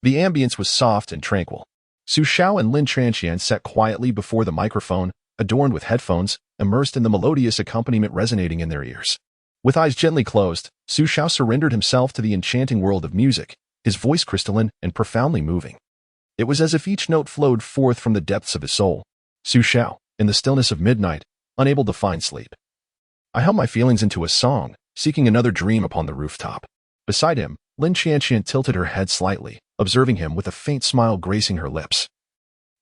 Speaker 1: The ambience was soft and tranquil. Su Xiao and Lin Qianqian sat quietly before the microphone, adorned with headphones, immersed in the melodious accompaniment resonating in their ears. With eyes gently closed, Su Xiao surrendered himself to the enchanting world of music, his voice crystalline and profoundly moving. It was as if each note flowed forth from the depths of his soul. Su Xiao, in the stillness of midnight, unable to find sleep. I held my feelings into a song, seeking another dream upon the rooftop. Beside him, Lin Qianqian tilted her head slightly, observing him with a faint smile gracing her lips.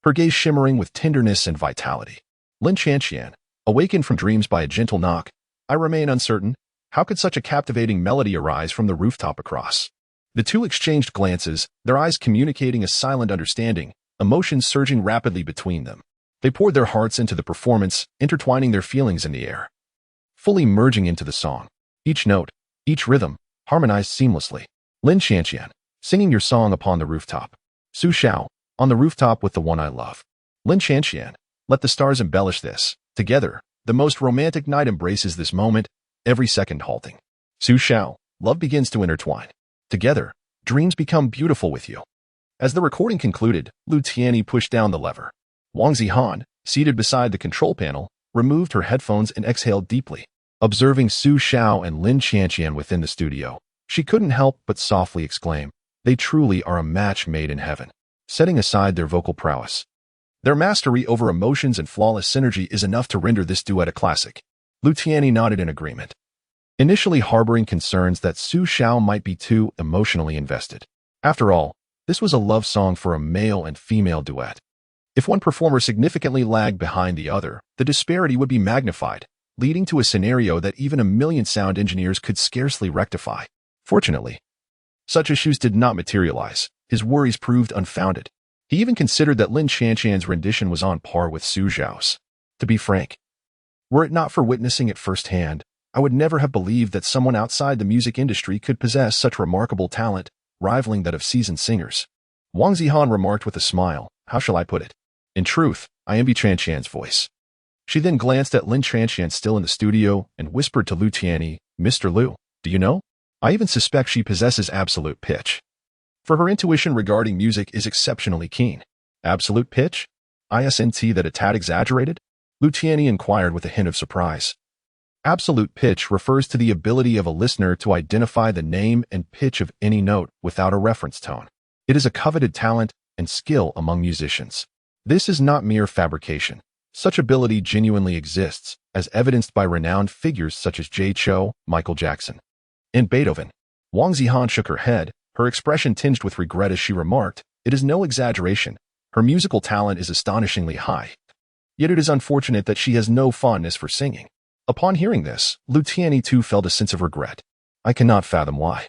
Speaker 1: Her gaze shimmering with tenderness and vitality. Lin Qianqian, awakened from dreams by a gentle knock. I remain uncertain. How could such a captivating melody arise from the rooftop across? The two exchanged glances, their eyes communicating a silent understanding, emotions surging rapidly between them. They poured their hearts into the performance, intertwining their feelings in the air, fully merging into the song. Each note, each rhythm, harmonized seamlessly. Lin Qianqian, singing your song upon the rooftop. Su Xiao, on the rooftop with the one I love. Lin Qianqian, let the stars embellish this. Together, the most romantic night embraces this moment, every second halting. Su Xiao, love begins to intertwine. Together, dreams become beautiful with you. As the recording concluded, Lu Tianyi pushed down the lever. Wang Zihan, seated beside the control panel, removed her headphones and exhaled deeply. Observing Su Xiao and Lin Qianqian within the studio, she couldn't help but softly exclaim, they truly are a match made in heaven. Setting aside their vocal prowess, their mastery over emotions and flawless synergy is enough to render this duet a classic. Lu Tianyi nodded in agreement, initially harboring concerns that Su Xiao might be too emotionally invested. After all, this was a love song for a male and female duet. If one performer significantly lagged behind the other, the disparity would be magnified, leading to a scenario that even a million sound engineers could scarcely rectify. Fortunately, such issues did not materialize. His worries proved unfounded. He even considered that Lin Qianqian's rendition was on par with Su Xiao's. To be frank, were it not for witnessing it firsthand, I would never have believed that someone outside the music industry could possess such remarkable talent, rivaling that of seasoned singers. Wang Zihan remarked with a smile, how shall I put it? In truth, I envy Qianqian's voice. She then glanced at Lin Qianqian still in the studio and whispered to Lu Tianyi, Mr. Lu, do you know? I even suspect she possesses absolute pitch. For her intuition regarding music is exceptionally keen. Absolute pitch? Isn't that a tad exaggerated? Lu Tianyi inquired with a hint of surprise. Absolute pitch refers to the ability of a listener to identify the name and pitch of any note without a reference tone. It is a coveted talent and skill among musicians. This is not mere fabrication. Such ability genuinely exists, as evidenced by renowned figures such as Xiao, Michael Jackson, and Beethoven. Wang Zihan shook her head, her expression tinged with regret as she remarked, it is no exaggeration. Her musical talent is astonishingly high. Yet it is unfortunate that she has no fondness for singing. Upon hearing this, Lu Tianyi too felt a sense of regret. I cannot fathom why.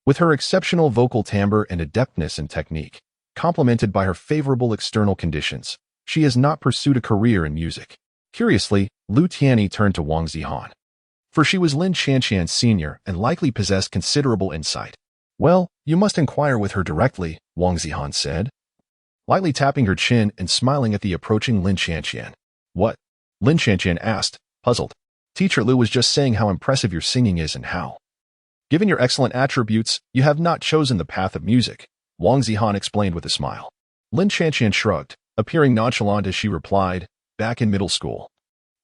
Speaker 1: With her exceptional vocal timbre and adeptness in technique, complemented by her favorable external conditions, she has not pursued a career in music. Curiously, Lu Tianyi turned to Wang Zihan, for she was Lin Qianqian's senior and likely possessed considerable insight. Well, you must inquire with her directly, Wang Zihan said, lightly tapping her chin and smiling at the approaching Lin Qianqian. What? Lin Qianqian asked, puzzled. Teacher Lu was just saying how impressive your singing is and how, given your excellent attributes, you have not chosen the path of music, Wang Zihan explained with a smile. Lin Qianqian shrugged, appearing nonchalant as she replied, back in middle school,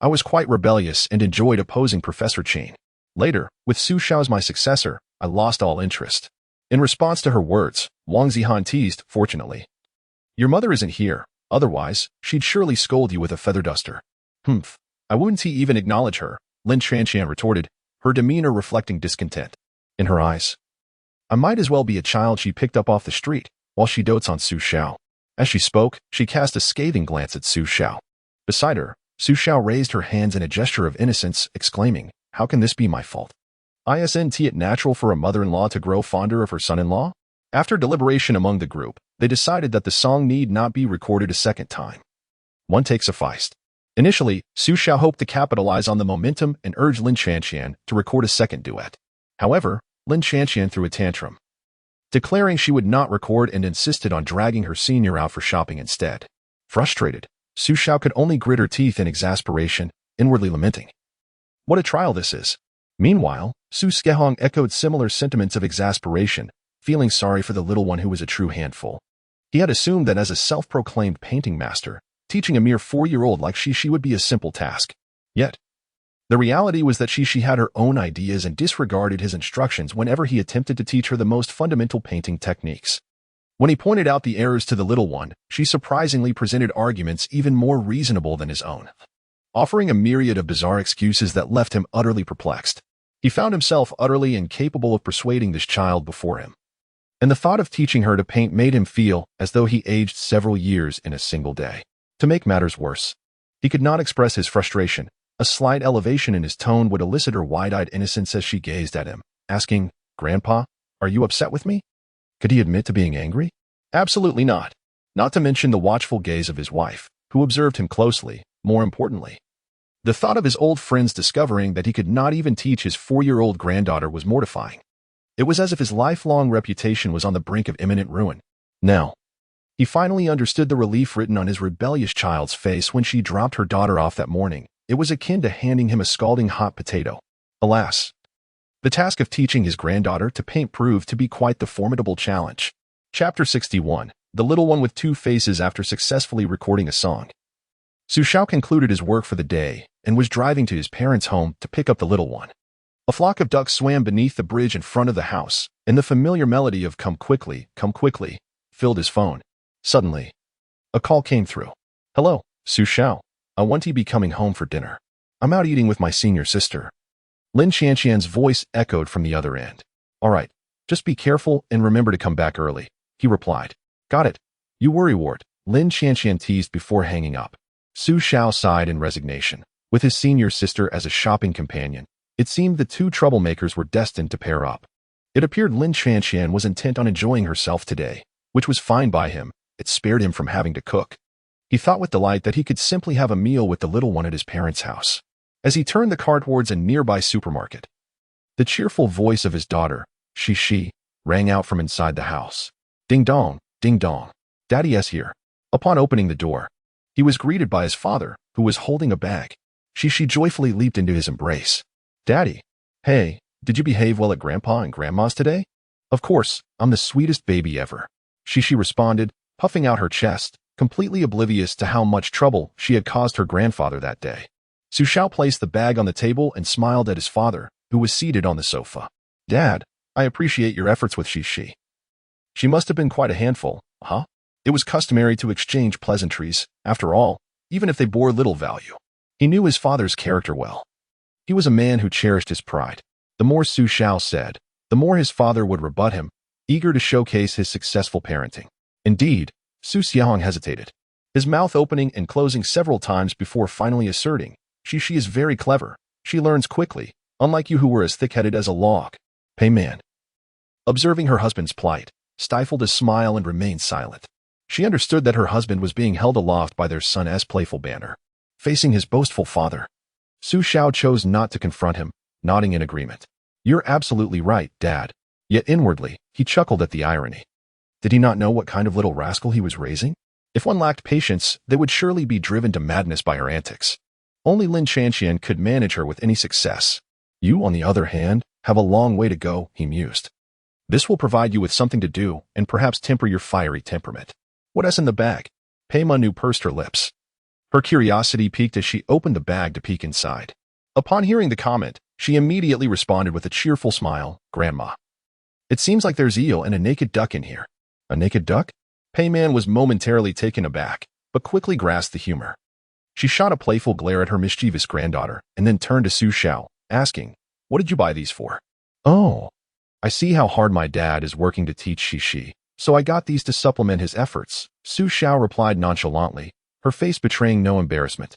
Speaker 1: I was quite rebellious and enjoyed opposing Professor Chen. Later, with Su Xiao as my successor, I lost all interest. In response to her words, Wang Zihan teased, fortunately. Your mother isn't here, otherwise, she'd surely scold you with a feather duster. Humph, I wouldn't even acknowledge her, Lin Qianqian retorted, her demeanor reflecting discontent in her eyes. I might as well be a child she picked up off the street, while she dotes on Su Xiao. As she spoke, she cast a scathing glance at Su Xiao. Beside her, Su Xiao raised her hands in a gesture of innocence, exclaiming, How can this be my fault? Isn't it natural for a mother-in-law to grow fonder of her son-in-law? After deliberation among the group, they decided that the song need not be recorded a second time. One take sufficed. Initially, Xiao hoped to capitalize on the momentum and urged Lin Chanqian to record a second duet. However, Lin Chanqian threw a tantrum, declaring she would not record and insisted on dragging her senior out for shopping instead. Frustrated, Xiao could only grit her teeth in exasperation, inwardly lamenting, "What a trial this is." Meanwhile, Xiao echoed similar sentiments of exasperation, feeling sorry for the little one who was a true handful. He had assumed that as a self-proclaimed painting master, teaching a mere 4-year-old like Xixi would be a simple task. Yet, the reality was that Xixi had her own ideas and disregarded his instructions whenever he attempted to teach her the most fundamental painting techniques. When he pointed out the errors to the little one, she surprisingly presented arguments even more reasonable than his own, offering a myriad of bizarre excuses that left him utterly perplexed. He found himself utterly incapable of persuading this child before him, and the thought of teaching her to paint made him feel as though he aged several years in a single day. To make matters worse, he could not express his frustration. A slight elevation in his tone would elicit her wide-eyed innocence as she gazed at him, asking, "Grandpa, are you upset with me?" Could he admit to being angry? Absolutely not. Not to mention the watchful gaze of his wife, who observed him closely. More importantly, the thought of his old friends discovering that he could not even teach his 4-year-old granddaughter was mortifying. It was as if his lifelong reputation was on the brink of imminent ruin. Now, he finally understood the relief written on his rebellious child's face when she dropped her daughter off that morning. It was akin to handing him a scalding hot potato. Alas, the task of teaching his granddaughter to paint proved to be quite the formidable challenge. Chapter 61. The Little One with Two Faces. After successfully recording a song, Xiao concluded his work for the day and was driving to his parents' home to pick up the little one. A flock of ducks swam beneath the bridge in front of the house, and the familiar melody of come quickly, filled his phone. Suddenly, a call came through. "Hello, Xiao. I want to be coming home for dinner. I'm out eating with my senior sister." Lin Chanqian's voice echoed from the other end. "All right, just be careful and remember to come back early," he replied. "Got it. You worrywart," Lin Chanqian teased before hanging up. Xiao sighed in resignation. With his senior sister as a shopping companion, it seemed the two troublemakers were destined to pair up. It appeared Lin Chanqian was intent on enjoying herself today, which was fine by him. It spared him from having to cook. He thought with delight that he could simply have a meal with the little one at his parents' house. As he turned the car towards a nearby supermarket, the cheerful voice of his daughter, Xixi, rang out from inside the house. "Ding dong, Daddy is here." Upon opening the door, he was greeted by his father, who was holding a bag. Xixi joyfully leaped into his embrace. "Daddy, hey, did you behave well at Grandpa and Grandma's today?" "Of course, I'm the sweetest baby ever," Xixi responded, puffing out her chest, completely oblivious to how much trouble she had caused her grandfather that day. Xiao placed the bag on the table and smiled at his father, who was seated on the sofa. "Dad, I appreciate your efforts with Xixi. She must have been quite a handful, huh?" It was customary to exchange pleasantries, after all, even if they bore little value. He knew his father's character well. He was a man who cherished his pride. The more Xiao said, the more his father would rebut him, eager to showcase his successful parenting. Indeed, Xiao hesitated, his mouth opening and closing several times before finally asserting, "Xixi is very clever. She learns quickly, unlike you who were as thick-headed as a log." Pei Man, observing her husband's plight, stifled a smile and remained silent. She understood that her husband was being held aloft by their son's playful banner, facing his boastful father. Xiao chose not to confront him, nodding in agreement. "You're absolutely right, Dad." Yet inwardly, he chuckled at the irony. Did he not know what kind of little rascal he was raising? If one lacked patience, they would surely be driven to madness by her antics. Only Lin Chanqian could manage her with any success. "You, on the other hand, have a long way to go," he mused. "This will provide you with something to do and perhaps temper your fiery temperament." "What is in the bag?" Pei Manu pursed her lips. Her curiosity piqued as she opened the bag to peek inside. Upon hearing the comment, she immediately responded with a cheerful smile, "Grandma, it seems like there's eel and a naked duck in here." "A naked duck?" Pei Man was momentarily taken aback, but quickly grasped the humor. She shot a playful glare at her mischievous granddaughter and then turned to Xiao, asking, "What did you buy these for?" "Oh, I see how hard my dad is working to teach Xixi, so I got these to supplement his efforts," Xiao replied nonchalantly, her face betraying no embarrassment.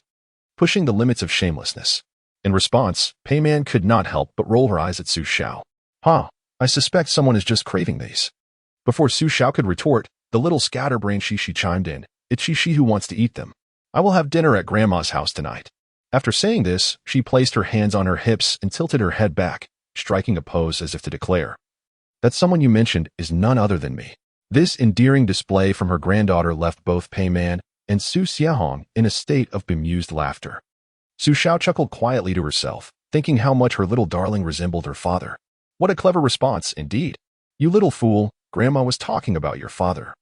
Speaker 1: Pushing the limits of shamelessness. In response, Peiman could not help but roll her eyes at Su Xiao. Huh, I suspect someone is just craving these. Before Su Xiao could retort, the little scatterbrained Xixi chimed in. It's Xixi who wants to eat them. I will have dinner at Grandma's house tonight. After saying this, she placed her hands on her hips and tilted her head back, striking a pose as if to declare, that someone you mentioned is none other than me. This endearing display from her granddaughter left both Peiman and Su Xiahong in a state of bemused laughter. Su Xiao chuckled quietly to herself, thinking how much her little darling resembled her father. What a clever response, indeed. You little fool, Grandma was talking about your father.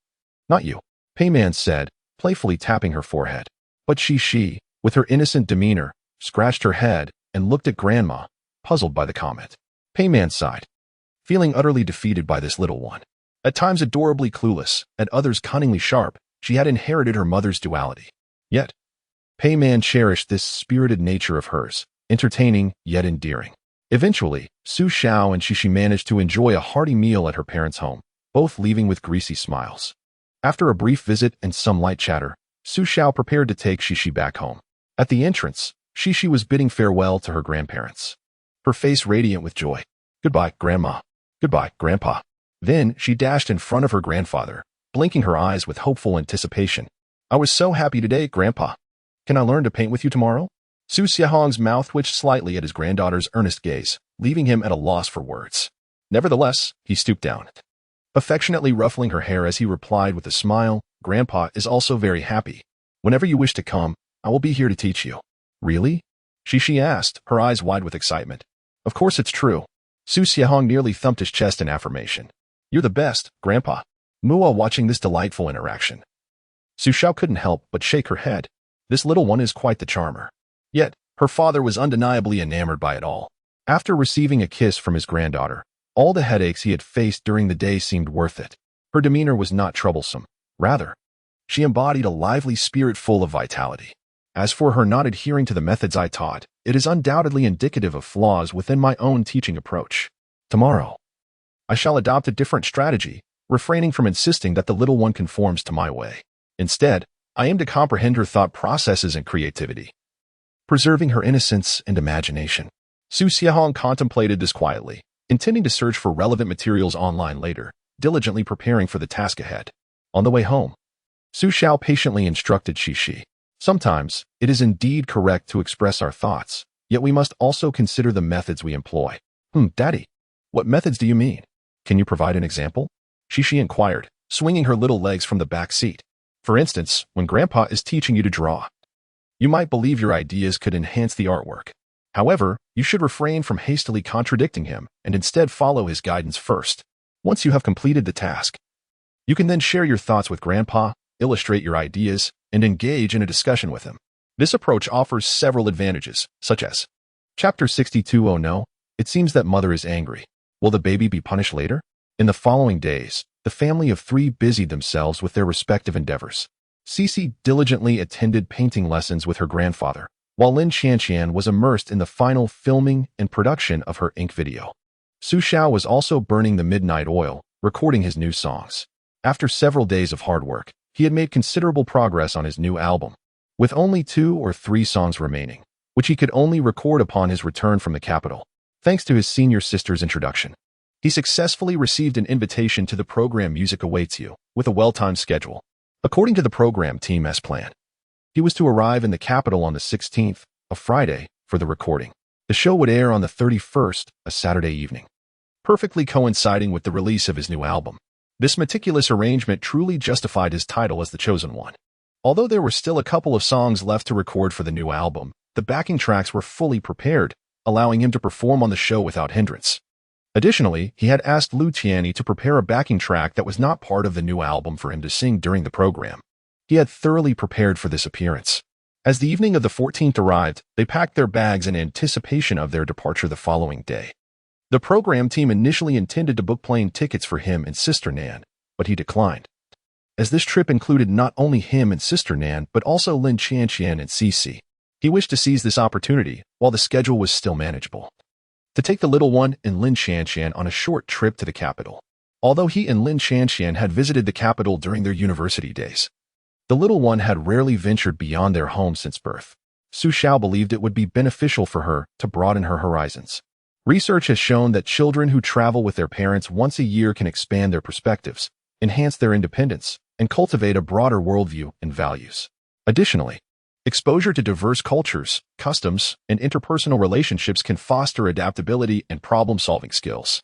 Speaker 1: Not you, Peiman said, playfully tapping her forehead. But Xixi, with her innocent demeanor, scratched her head and looked at Grandma, puzzled by the comment. Peiman sighed, feeling utterly defeated by this little one. At times adorably clueless, at others cunningly sharp, she had inherited her mother's duality. Yet, Peiman cherished this spirited nature of hers, entertaining yet endearing. Eventually, Su Xiao and Xixi managed to enjoy a hearty meal at her parents' home, both leaving with greasy smiles. After a brief visit and some light chatter, Su Xiao prepared to take Xixi back home. At the entrance, Xixi was bidding farewell to her grandparents, her face radiant with joy. Goodbye, Grandma. Goodbye, Grandpa. Then she dashed in front of her grandfather, blinking her eyes with hopeful anticipation. I was so happy today, Grandpa. Can I learn to paint with you tomorrow? Su Xiahong's mouth twitched slightly at his granddaughter's earnest gaze, leaving him at a loss for words. Nevertheless, he stooped down, affectionately ruffling her hair as he replied with a smile, Grandpa is also very happy. Whenever you wish to come, I will be here to teach you. Really? Xixi asked, her eyes wide with excitement. Of course it's true. Su Xiahong nearly thumped his chest in affirmation. You're the best, Grandpa. Mua watching this delightful interaction. Su Xiao couldn't help but shake her head. This little one is quite the charmer. Yet, her father was undeniably enamored by it all. After receiving a kiss from his granddaughter, all the headaches he had faced during the day seemed worth it. Her demeanor was not troublesome. Rather, she embodied a lively spirit full of vitality. As for her not adhering to the methods I taught, it is undoubtedly indicative of flaws within my own teaching approach. Tomorrow, I shall adopt a different strategy, refraining from insisting that the little one conforms to my way. Instead, I aim to comprehend her thought processes and creativity, preserving her innocence and imagination. Su Xiahong contemplated this quietly, intending to search for relevant materials online later, diligently preparing for the task ahead. On the way home, Su Xiao patiently instructed Xixi. Sometimes, it is indeed correct to express our thoughts, yet we must also consider the methods we employ. Daddy, what methods do you mean? Can you provide an example? Xixi inquired, swinging her little legs from the back seat. For instance, when Grandpa is teaching you to draw, you might believe your ideas could enhance the artwork. However, you should refrain from hastily contradicting him and instead follow his guidance first. Once you have completed the task, you can then share your thoughts with Grandpa, illustrate your ideas, and engage in a discussion with him. This approach offers several advantages, such as Chapter 62. Oh no, it seems that mother is angry. Will the baby be punished later? In the following days, the family of three busied themselves with their respective endeavors. Xixi diligently attended painting lessons with her grandfather, while Lin Qianqian was immersed in the final filming and production of her ink video. Su Xiao was also burning the midnight oil, recording his new songs. After several days of hard work, he had made considerable progress on his new album, with only 2 or 3 songs remaining, which he could only record upon his return from the capital. Thanks to his senior sister's introduction, he successfully received an invitation to the program Music Awaits You, with a well-timed schedule. According to the program team as planned, he was to arrive in the capital on the 16th, a Friday, for the recording. The show would air on the 31st, a Saturday evening, perfectly coinciding with the release of his new album. This meticulous arrangement truly justified his title as the chosen one. Although there were still a couple of songs left to record for the new album, the backing tracks were fully prepared, allowing him to perform on the show without hindrance. Additionally, he had asked Lu Tianyi to prepare a backing track that was not part of the new album for him to sing during the program. He had thoroughly prepared for this appearance. As the evening of the 14th arrived, they packed their bags in anticipation of their departure the following day. The program team initially intended to book plane tickets for him and Sister Nan, but he declined, as this trip included not only him and Sister Nan, but also Lin Qianqian and Xixi. He wished to seize this opportunity while the schedule was still manageable, to take the little one and Lin Qianqian on a short trip to the capital. Although he and Lin Qianqian had visited the capital during their university days, the little one had rarely ventured beyond their home since birth. Xiao believed it would be beneficial for her to broaden her horizons. Research has shown that children who travel with their parents once a year can expand their perspectives, enhance their independence, and cultivate a broader worldview and values. Additionally, exposure to diverse cultures, customs, and interpersonal relationships can foster adaptability and problem-solving skills.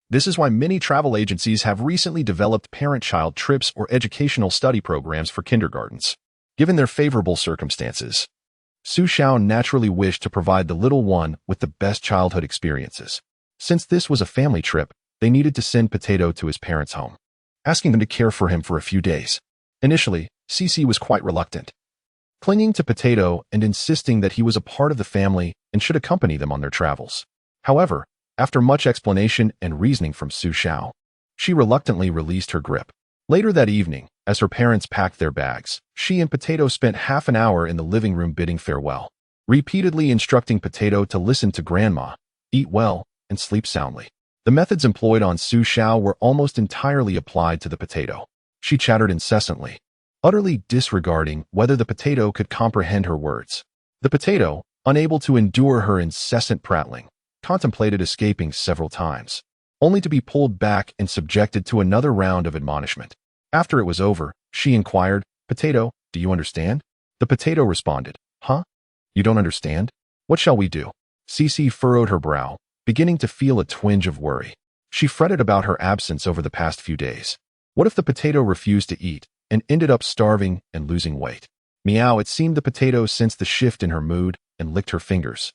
Speaker 1: This is why many travel agencies have recently developed parent-child trips or educational study programs for kindergartens. Given their favorable circumstances, Xiao naturally wished to provide the little one with the best childhood experiences. Since this was a family trip, they needed to send Potato to his parents' home, asking them to care for him for a few days. Initially, Xixi was quite reluctant, clinging to Potato and insisting that he was a part of the family and should accompany them on their travels. However, after much explanation and reasoning from Xiao, she reluctantly released her grip. Later that evening, as her parents packed their bags, she and Potato spent half an hour in the living room bidding farewell, repeatedly instructing Potato to listen to Grandma, eat well, and sleep soundly. The methods employed on Xiao were almost entirely applied to the Potato. She chattered incessantly, utterly disregarding whether the Potato could comprehend her words. The Potato, unable to endure her incessant prattling, contemplated escaping several times, only to be pulled back and subjected to another round of admonishment. After it was over, she inquired, "Potato, do you understand?" The Potato responded, "Huh? You don't understand? What shall we do?" Xixi furrowed her brow, beginning to feel a twinge of worry. She fretted about her absence over the past few days. What if the Potato refused to eat and ended up starving and losing weight? Meow, it seemed the Potato sensed the shift in her mood and licked her fingers,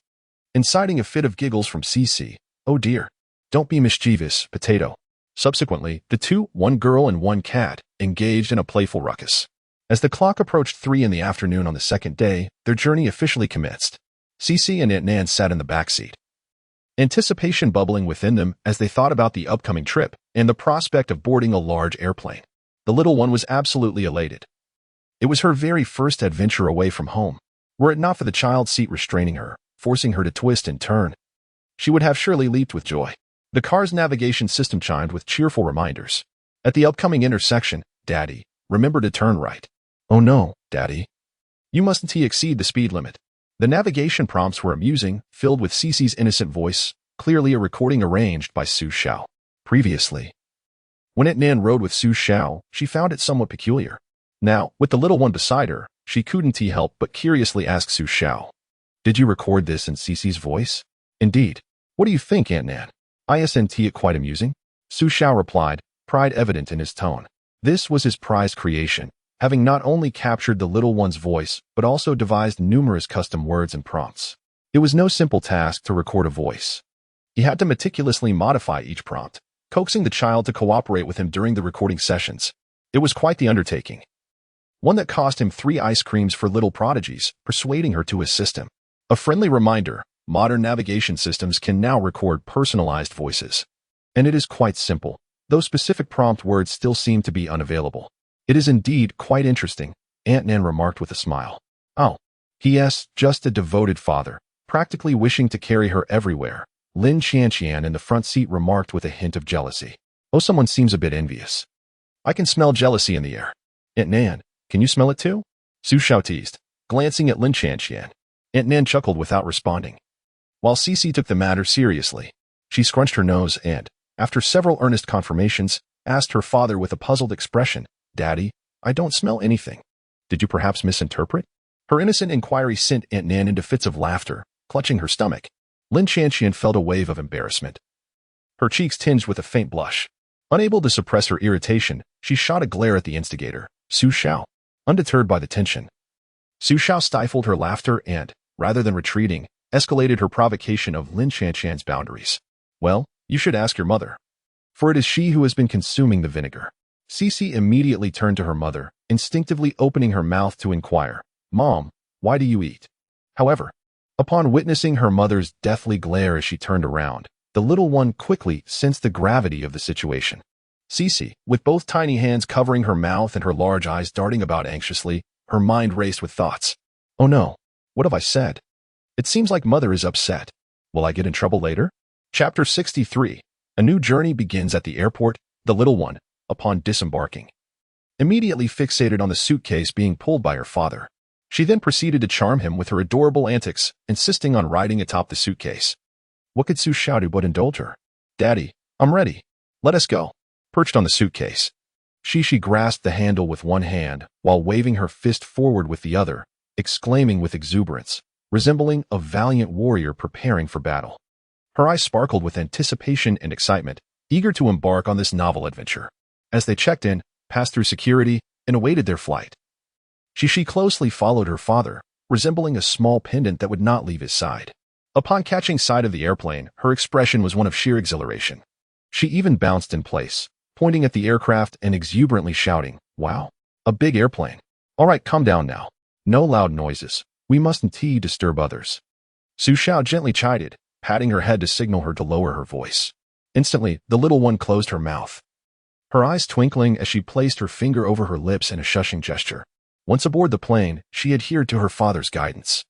Speaker 1: inciting a fit of giggles from Xixi. "Oh dear. Don't be mischievous, Potato." Subsequently, the two, one girl and one cat, engaged in a playful ruckus. As the clock approached 3 in the afternoon on the second day, their journey officially commenced. Xixi and Aunt Nan sat in the back seat, anticipation bubbling within them as they thought about the upcoming trip and the prospect of boarding a large airplane. The little one was absolutely elated. It was her very first adventure away from home. Were it not for the child's seat restraining her, forcing her to twist and turn, she would have surely leaped with joy. The car's navigation system chimed with cheerful reminders. At the upcoming intersection, "Daddy, remember to turn right." "Oh no, Daddy. You mustn't exceed the speed limit." The navigation prompts were amusing, filled with Xixi's innocent voice, clearly a recording arranged by Xiao. Previously, when Aunt Nan rode with Xiao, she found it somewhat peculiar. Now, with the little one beside her, she couldn't help but curiously ask Xiao, "Did you record this in Xixi's voice?" "Indeed. What do you think, Aunt Nan?" "Isn't it quite amusing?" Xiao replied, pride evident in his tone. This was his prized creation, having not only captured the little one's voice, but also devised numerous custom words and prompts. It was no simple task to record a voice. He had to meticulously modify each prompt, coaxing the child to cooperate with him during the recording sessions. It was quite the undertaking, one that cost him 3 ice creams for little prodigies, persuading her to assist him. A friendly reminder: modern navigation systems can now record personalized voices. And it is quite simple, though specific prompt words still seem to be unavailable. "It is indeed quite interesting," Aunt Nan remarked with a smile. "Oh, he is just a devoted father, practically wishing to carry her everywhere," Lin Qianqian in the front seat remarked with a hint of jealousy. "Oh, someone seems a bit envious. I can smell jealousy in the air." "Aunt Nan, can you smell it too?" Xiao teased, glancing at Lin Qianqian. Aunt Nan chuckled without responding, while Xixi took the matter seriously. She scrunched her nose and, after several earnest confirmations, asked her father with a puzzled expression, "Daddy, I don't smell anything. Did you perhaps misinterpret?" Her innocent inquiry sent Aunt Nan into fits of laughter, clutching her stomach. Lin Qianqian felt a wave of embarrassment, her cheeks tinged with a faint blush. Unable to suppress her irritation, she shot a glare at the instigator, Xiao. Undeterred by the tension, Xiao stifled her laughter and, rather than retreating, escalated her provocation of Lin Qianqian's boundaries. "Well, you should ask your mother, for it is she who has been consuming the vinegar." Xixi immediately turned to her mother, instinctively opening her mouth to inquire, "Mom, why do you eat?" However, upon witnessing her mother's deathly glare as she turned around, the little one quickly sensed the gravity of the situation. Xixi, with both tiny hands covering her mouth and her large eyes darting about anxiously, her mind raced with thoughts. "Oh no, what have I said? It seems like Mother is upset. Will I get in trouble later?" Chapter 63. A new journey begins at the airport. The little one, upon disembarking, immediately fixated on the suitcase being pulled by her father. She then proceeded to charm him with her adorable antics, insisting on riding atop the suitcase. What could Xiao do but indulge her? Daddy, I'm ready. Let us go. Perched on the suitcase, Xixi grasped the handle with one hand while waving her fist forward with the other, exclaiming with exuberance, resembling a valiant warrior preparing for battle. Her eyes sparkled with anticipation and excitement, eager to embark on this novel adventure. As they checked in, passed through security, and awaited their flight, Xixi closely followed her father, resembling a small pendant that would not leave his side. Upon catching sight of the airplane, her expression was one of sheer exhilaration. She even bounced in place, pointing at the aircraft and exuberantly shouting, "Wow, a big airplane. All right, calm down now. No loud noises. We mustn't disturb others." Xiao gently chided, patting her head to signal her to lower her voice. Instantly, the little one closed her mouth, her eyes twinkling as she placed her finger over her lips in a shushing gesture. Once aboard the plane, she adhered to her father's guidance,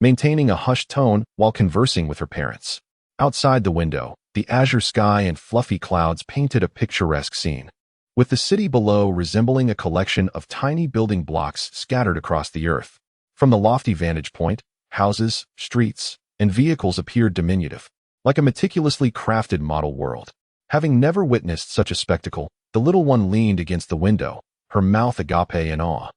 Speaker 1: maintaining a hushed tone while conversing with her parents. Outside the window, the azure sky and fluffy clouds painted a picturesque scene, with the city below resembling a collection of tiny building blocks scattered across the earth. From the lofty vantage point, houses, streets, and vehicles appeared diminutive, like a meticulously crafted model world. Having never witnessed such a spectacle, the little one leaned against the window, her mouth agape in awe.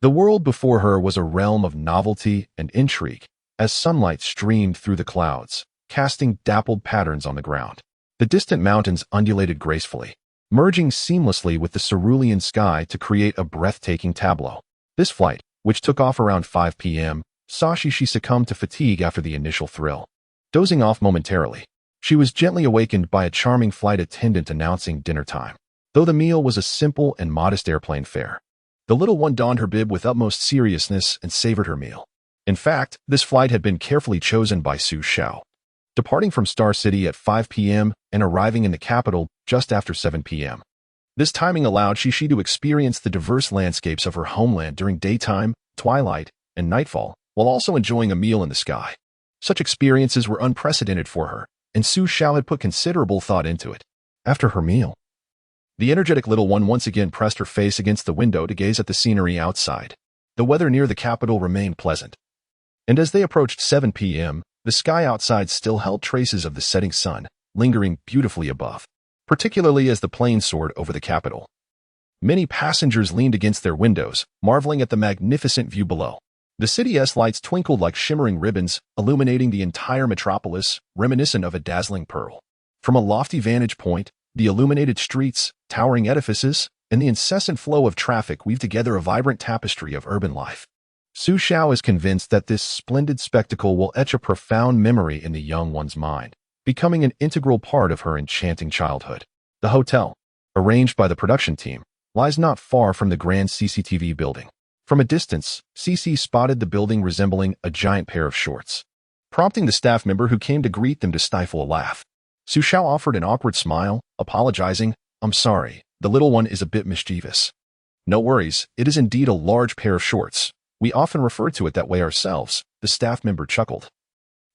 Speaker 1: The world before her was a realm of novelty and intrigue, as sunlight streamed through the clouds, casting dappled patterns on the ground. The distant mountains undulated gracefully, merging seamlessly with the cerulean sky to create a breathtaking tableau. This flight, which took off around 5 p.m., saw Xixi succumb to fatigue after the initial thrill. Dozing off momentarily, she was gently awakened by a charming flight attendant announcing dinner time. Though the meal was a simple and modest airplane fare, the little one donned her bib with utmost seriousness and savored her meal. In fact, this flight had been carefully chosen by Xiao, departing from Star City at 5 p.m. and arriving in the capital just after 7 p.m. This timing allowed Xixi to experience the diverse landscapes of her homeland during daytime, twilight, and nightfall, while also enjoying a meal in the sky. Such experiences were unprecedented for her, and Xiao had put considerable thought into it. After her meal, the energetic little one once again pressed her face against the window to gaze at the scenery outside. The weather near the capital remained pleasant, and as they approached 7 p.m., the sky outside still held traces of the setting sun, lingering beautifully above, particularly as the plane soared over the capital. Many passengers leaned against their windows, marveling at the magnificent view below. The city's lights twinkled like shimmering ribbons, illuminating the entire metropolis, reminiscent of a dazzling pearl. From a lofty vantage point, the illuminated streets, towering edifices, and the incessant flow of traffic weave together a vibrant tapestry of urban life. Xiao is convinced that this splendid spectacle will etch a profound memory in the young one's mind, becoming an integral part of her enchanting childhood. The hotel, arranged by the production team, lies not far from the grand CCTV building. From a distance, Xixi spotted the building resembling a giant pair of shorts, prompting the staff member who came to greet them to stifle a laugh. Xiao offered an awkward smile, apologizing, "I'm sorry, the little one is a bit mischievous." "No worries, it is indeed a large pair of shorts. We often refer to it that way ourselves," the staff member chuckled,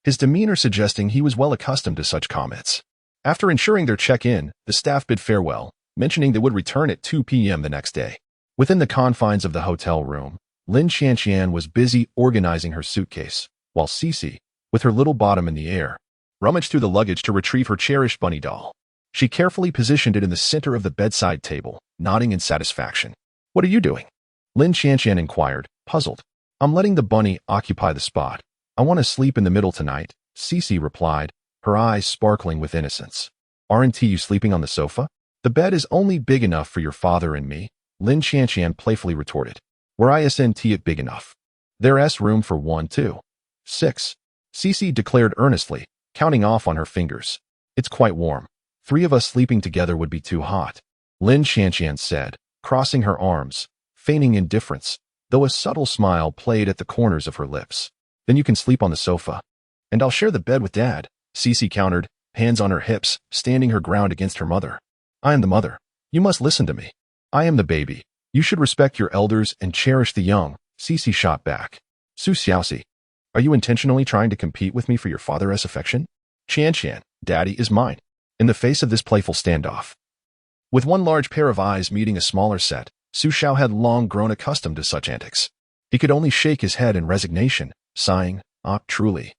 Speaker 1: his demeanor suggesting he was well accustomed to such comments. After ensuring their check-in, the staff bid farewell, mentioning they would return at 2 p.m. the next day. Within the confines of the hotel room, Lin Qianqian was busy organizing her suitcase, while Xixi, with her little bottom in the air, rummaged through the luggage to retrieve her cherished bunny doll. She carefully positioned it in the center of the bedside table, nodding in satisfaction. "What are you doing?" Lin Qianqian inquired, puzzled. "I'm letting the bunny occupy the spot. I want to sleep in the middle tonight," Xixi replied, her eyes sparkling with innocence. "Aren't you sleeping on the sofa? The bed is only big enough for your father and me," Lin Qianqian playfully retorted. "Where isn't it big enough? There's room for 1, 2, 6, Xixi declared earnestly, counting off on her fingers. "It's quite warm. 3 of us sleeping together would be too hot," Lin Qianqian said, crossing her arms, feigning indifference, though a subtle smile played at the corners of her lips. "Then you can sleep on the sofa. And I'll share the bed with Dad," Xixi countered, hands on her hips, standing her ground against her mother. "I am the mother. You must listen to me. I am the baby. You should respect your elders and cherish the young," Xixi shot back. "Xiaoxi, are you intentionally trying to compete with me for your father's affection?" "Qianqian, Daddy is mine." In the face of this playful standoff, with one large pair of eyes meeting a smaller set, Xiao had long grown accustomed to such antics. He could only shake his head in resignation, sighing, "Ah, truly.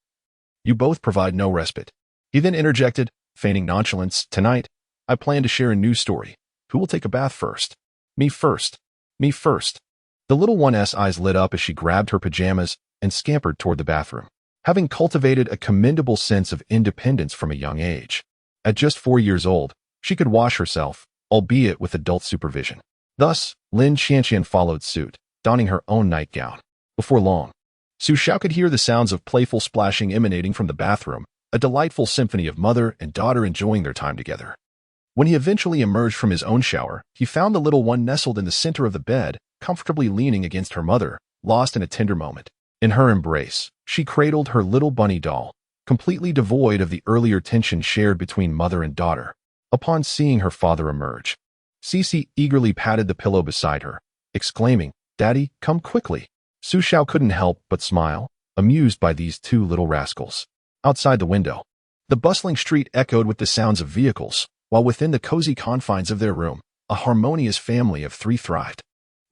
Speaker 1: You both provide no respite." He then interjected, feigning nonchalance, "Tonight, I plan to share a news story. Who will take a bath first?" "Me first. Me first." The little one's eyes lit up as she grabbed her pajamas and scampered toward the bathroom, having cultivated a commendable sense of independence from a young age. At just 4 years old, she could wash herself, albeit with adult supervision. Thus, Lin Qianqian followed suit, donning her own nightgown. Before long, Xiao could hear the sounds of playful splashing emanating from the bathroom, a delightful symphony of mother and daughter enjoying their time together. When he eventually emerged from his own shower, he found the little one nestled in the center of the bed, comfortably leaning against her mother, lost in a tender moment. In her embrace, she cradled her little bunny doll, completely devoid of the earlier tension shared between mother and daughter. Upon seeing her father emerge, Xixi eagerly patted the pillow beside her, exclaiming, "Daddy, come quickly." Xiao couldn't help but smile, amused by these two little rascals. Outside the window, the bustling street echoed with the sounds of vehicles, while within the cozy confines of their room, a harmonious family of 3 thrived.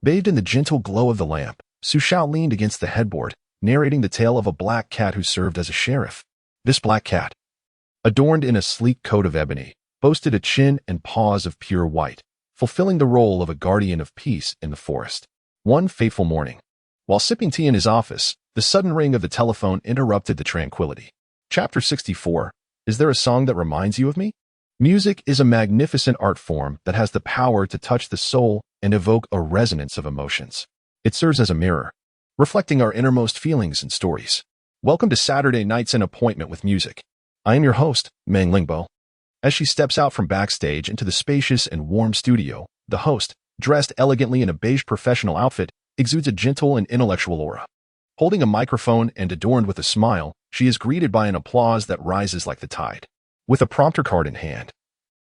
Speaker 1: Bathed in the gentle glow of the lamp, Xiao leaned against the headboard, narrating the tale of a black cat who served as a sheriff. This black cat, adorned in a sleek coat of ebony, boasted a chin and paws of pure white, fulfilling the role of a guardian of peace in the forest. One fateful morning, while sipping tea in his office, the sudden ring of the telephone interrupted the tranquility. Chapter 64. Is there a song that reminds you of me? Music is a magnificent art form that has the power to touch the soul and evoke a resonance of emotions. It serves as a mirror, reflecting our innermost feelings and stories. Welcome to Saturday Night's An Appointment with Music. I am your host, Meng Lingbo. As she steps out from backstage into the spacious and warm studio, the host, dressed elegantly in a beige professional outfit, exudes a gentle and intellectual aura. Holding a microphone and adorned with a smile, she is greeted by an applause that rises like the tide. With a prompter card in hand,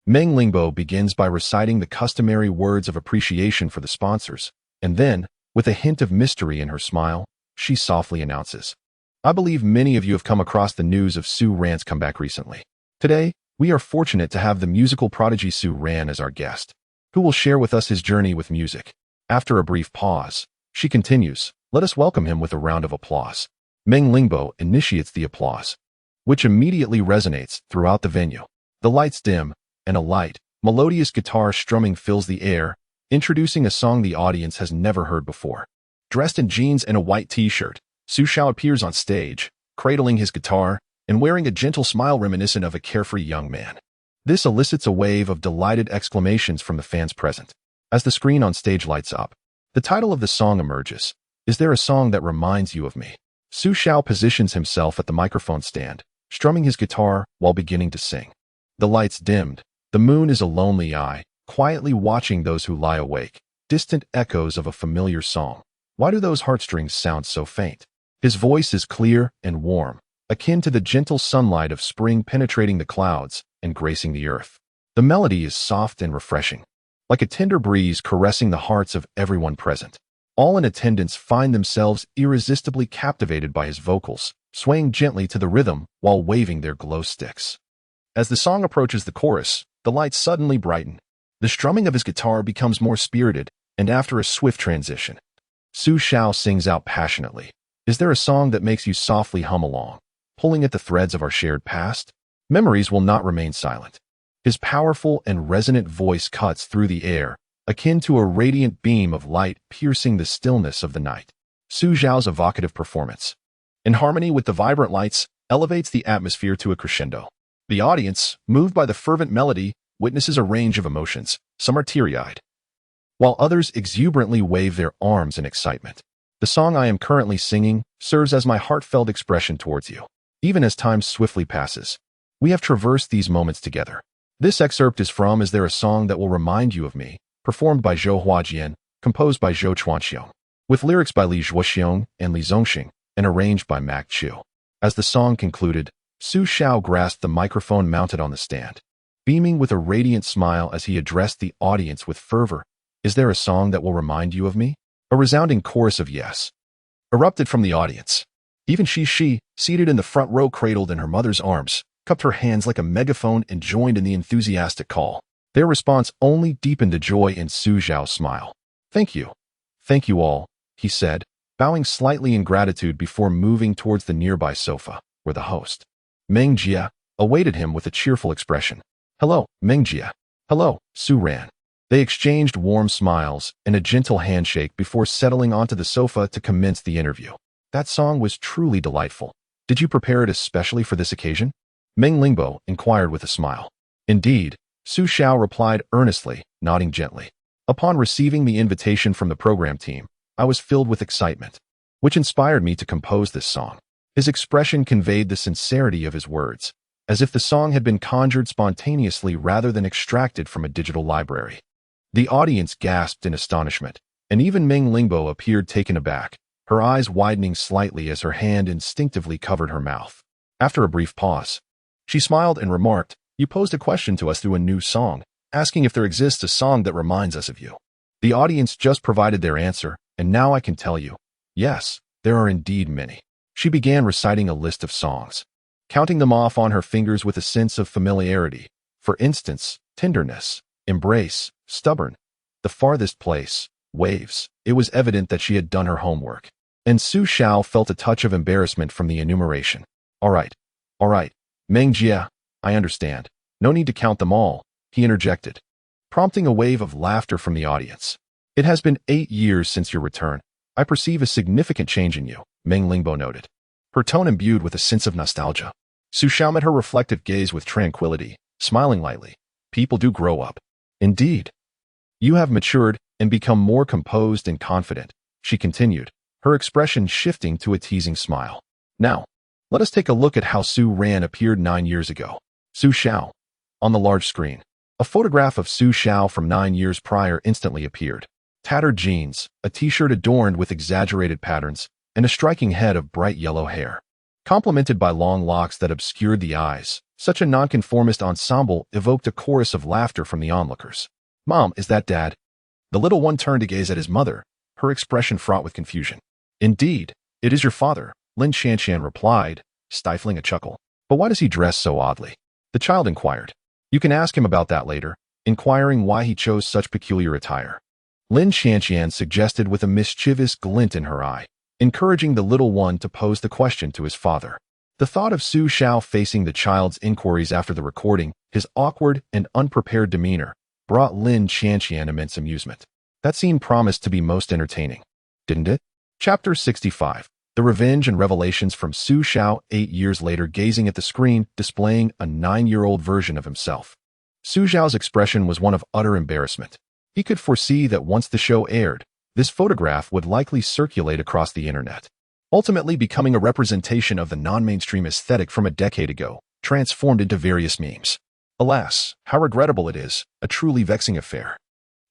Speaker 1: Meng Lingbo begins by reciting the customary words of appreciation for the sponsors, and then, with a hint of mystery in her smile, she softly announces, "I believe many of you have come across the news of Su Ran's comeback recently. Today, we are fortunate to have the musical prodigy Su Ran as our guest, who will share with us his journey with music." After a brief pause, she continues, "Let us welcome him with a round of applause." Meng Lingbo initiates the applause, which immediately resonates throughout the venue. The lights dim, and a light, melodious guitar strumming fills the air, introducing a song the audience has never heard before. Dressed in jeans and a white t-shirt, Xiao appears on stage, cradling his guitar and wearing a gentle smile reminiscent of a carefree young man. This elicits a wave of delighted exclamations from the fans present. As the screen on stage lights up, the title of the song emerges, "Is there a song that reminds you of me?" Xiao positions himself at the microphone stand, strumming his guitar while beginning to sing. The lights dimmed. The moon is a lonely eye, quietly watching those who lie awake, distant echoes of a familiar song. Why do those heartstrings sound so faint? His voice is clear and warm, akin to the gentle sunlight of spring penetrating the clouds and gracing the earth. The melody is soft and refreshing, like a tender breeze caressing the hearts of everyone present. All in attendance find themselves irresistibly captivated by his vocals, swaying gently to the rhythm while waving their glow sticks. As the song approaches the chorus, the lights suddenly brighten. The strumming of his guitar becomes more spirited, and after a swift transition, Xiao sings out passionately, "Is there a song that makes you softly hum along, pulling at the threads of our shared past?" Memories will not remain silent. His powerful and resonant voice cuts through the air, akin to a radiant beam of light piercing the stillness of the night. Xiao's evocative performance, in harmony with the vibrant lights, elevates the atmosphere to a crescendo. The audience, moved by the fervent melody, witnesses a range of emotions. Some are teary-eyed, while others exuberantly wave their arms in excitement. The song I am currently singing serves as my heartfelt expression towards you. Even as time swiftly passes, we have traversed these moments together. This excerpt is from "Is There a Song That Will Remind You of Me?", performed by Zhou Huajian, composed by Zhou Chuanxiong, with lyrics by Li Zhuoxiong and Li Zongxing, and arranged by Mac Chu. As the song concluded, Xiao grasped the microphone mounted on the stand, beaming with a radiant smile as he addressed the audience with fervor. "Is there a song that will remind you of me?" A resounding chorus of yes erupted from the audience. Even Xixi, seated in the front row cradled in her mother's arms, cupped her hands like a megaphone and joined in the enthusiastic call. Their response only deepened the joy in Xiao's smile. Thank you all," he said, bowing slightly in gratitude before moving towards the nearby sofa, where the host, Meng Jia, awaited him with a cheerful expression. "Hello, Meng Jia." "Hello, Su Ran." They exchanged warm smiles and a gentle handshake before settling onto the sofa to commence the interview. "That song was truly delightful. Did you prepare it especially for this occasion?" Meng Lingbo inquired with a smile. "Indeed," Su Xiao replied earnestly, nodding gently. "Upon receiving the invitation from the program team, I was filled with excitement, which inspired me to compose this song." His expression conveyed the sincerity of his words, as if the song had been conjured spontaneously rather than extracted from a digital library. The audience gasped in astonishment, and even Meng Lingbo appeared taken aback, her eyes widening slightly as her hand instinctively covered her mouth. After a brief pause, she smiled and remarked, "You posed a question to us through a new song, asking if there exists a song that reminds us of you." The audience just provided their answer, and now I can tell you, yes, there are indeed many. She began reciting a list of songs, counting them off on her fingers with a sense of familiarity. For instance, Tenderness, Embrace, Stubborn, The Farthest Place, Waves. It was evident that she had done her homework. And Su Xiao felt a touch of embarrassment from the enumeration. All right, Meng Jia, I understand. No need to count them all," he interjected, prompting a wave of laughter from the audience. "It has been 8 years since your return. I perceive a significant change in you," Meng Lingbo noted, her tone imbued with a sense of nostalgia. Su Xiao met her reflective gaze with tranquility, smiling lightly. "People do grow up. Indeed. You have matured and become more composed and confident," she continued, her expression shifting to a teasing smile. "Now, let us take a look at how Su Ran appeared 9 years ago." Su Xiao. On the large screen, a photograph of Su Xiao from 9 years prior instantly appeared. Tattered jeans, a t-shirt adorned with exaggerated patterns, and a striking head of bright yellow hair, complemented by long locks that obscured the eyes. Such a nonconformist ensemble evoked a chorus of laughter from the onlookers. "Mom, is that Dad?" The little one turned to gaze at his mother, her expression fraught with confusion. "Indeed, it is your father," Lin Shanshan replied, stifling a chuckle. "But why does he dress so oddly?" the child inquired. "You can ask him about that later," inquiring why he chose such peculiar attire. Lin Shanshan suggested with a mischievous glint in her eye, encouraging the little one to pose the question to his father. The thought of Su Xiao facing the child's inquiries after the recording, his awkward and unprepared demeanor, brought Lin Shanshan immense amusement. That scene promised to be most entertaining, didn't it? Chapter 65. The Revenge and Revelations from Su Xiao 8 years later, gazing at the screen, displaying a 9-year-old version of himself. Su Xiao's expression was one of utter embarrassment. He could foresee that once the show aired, this photograph would likely circulate across the internet, ultimately becoming a representation of the non-mainstream aesthetic from a decade ago, transformed into various memes. Alas, how regrettable it is, a truly vexing affair.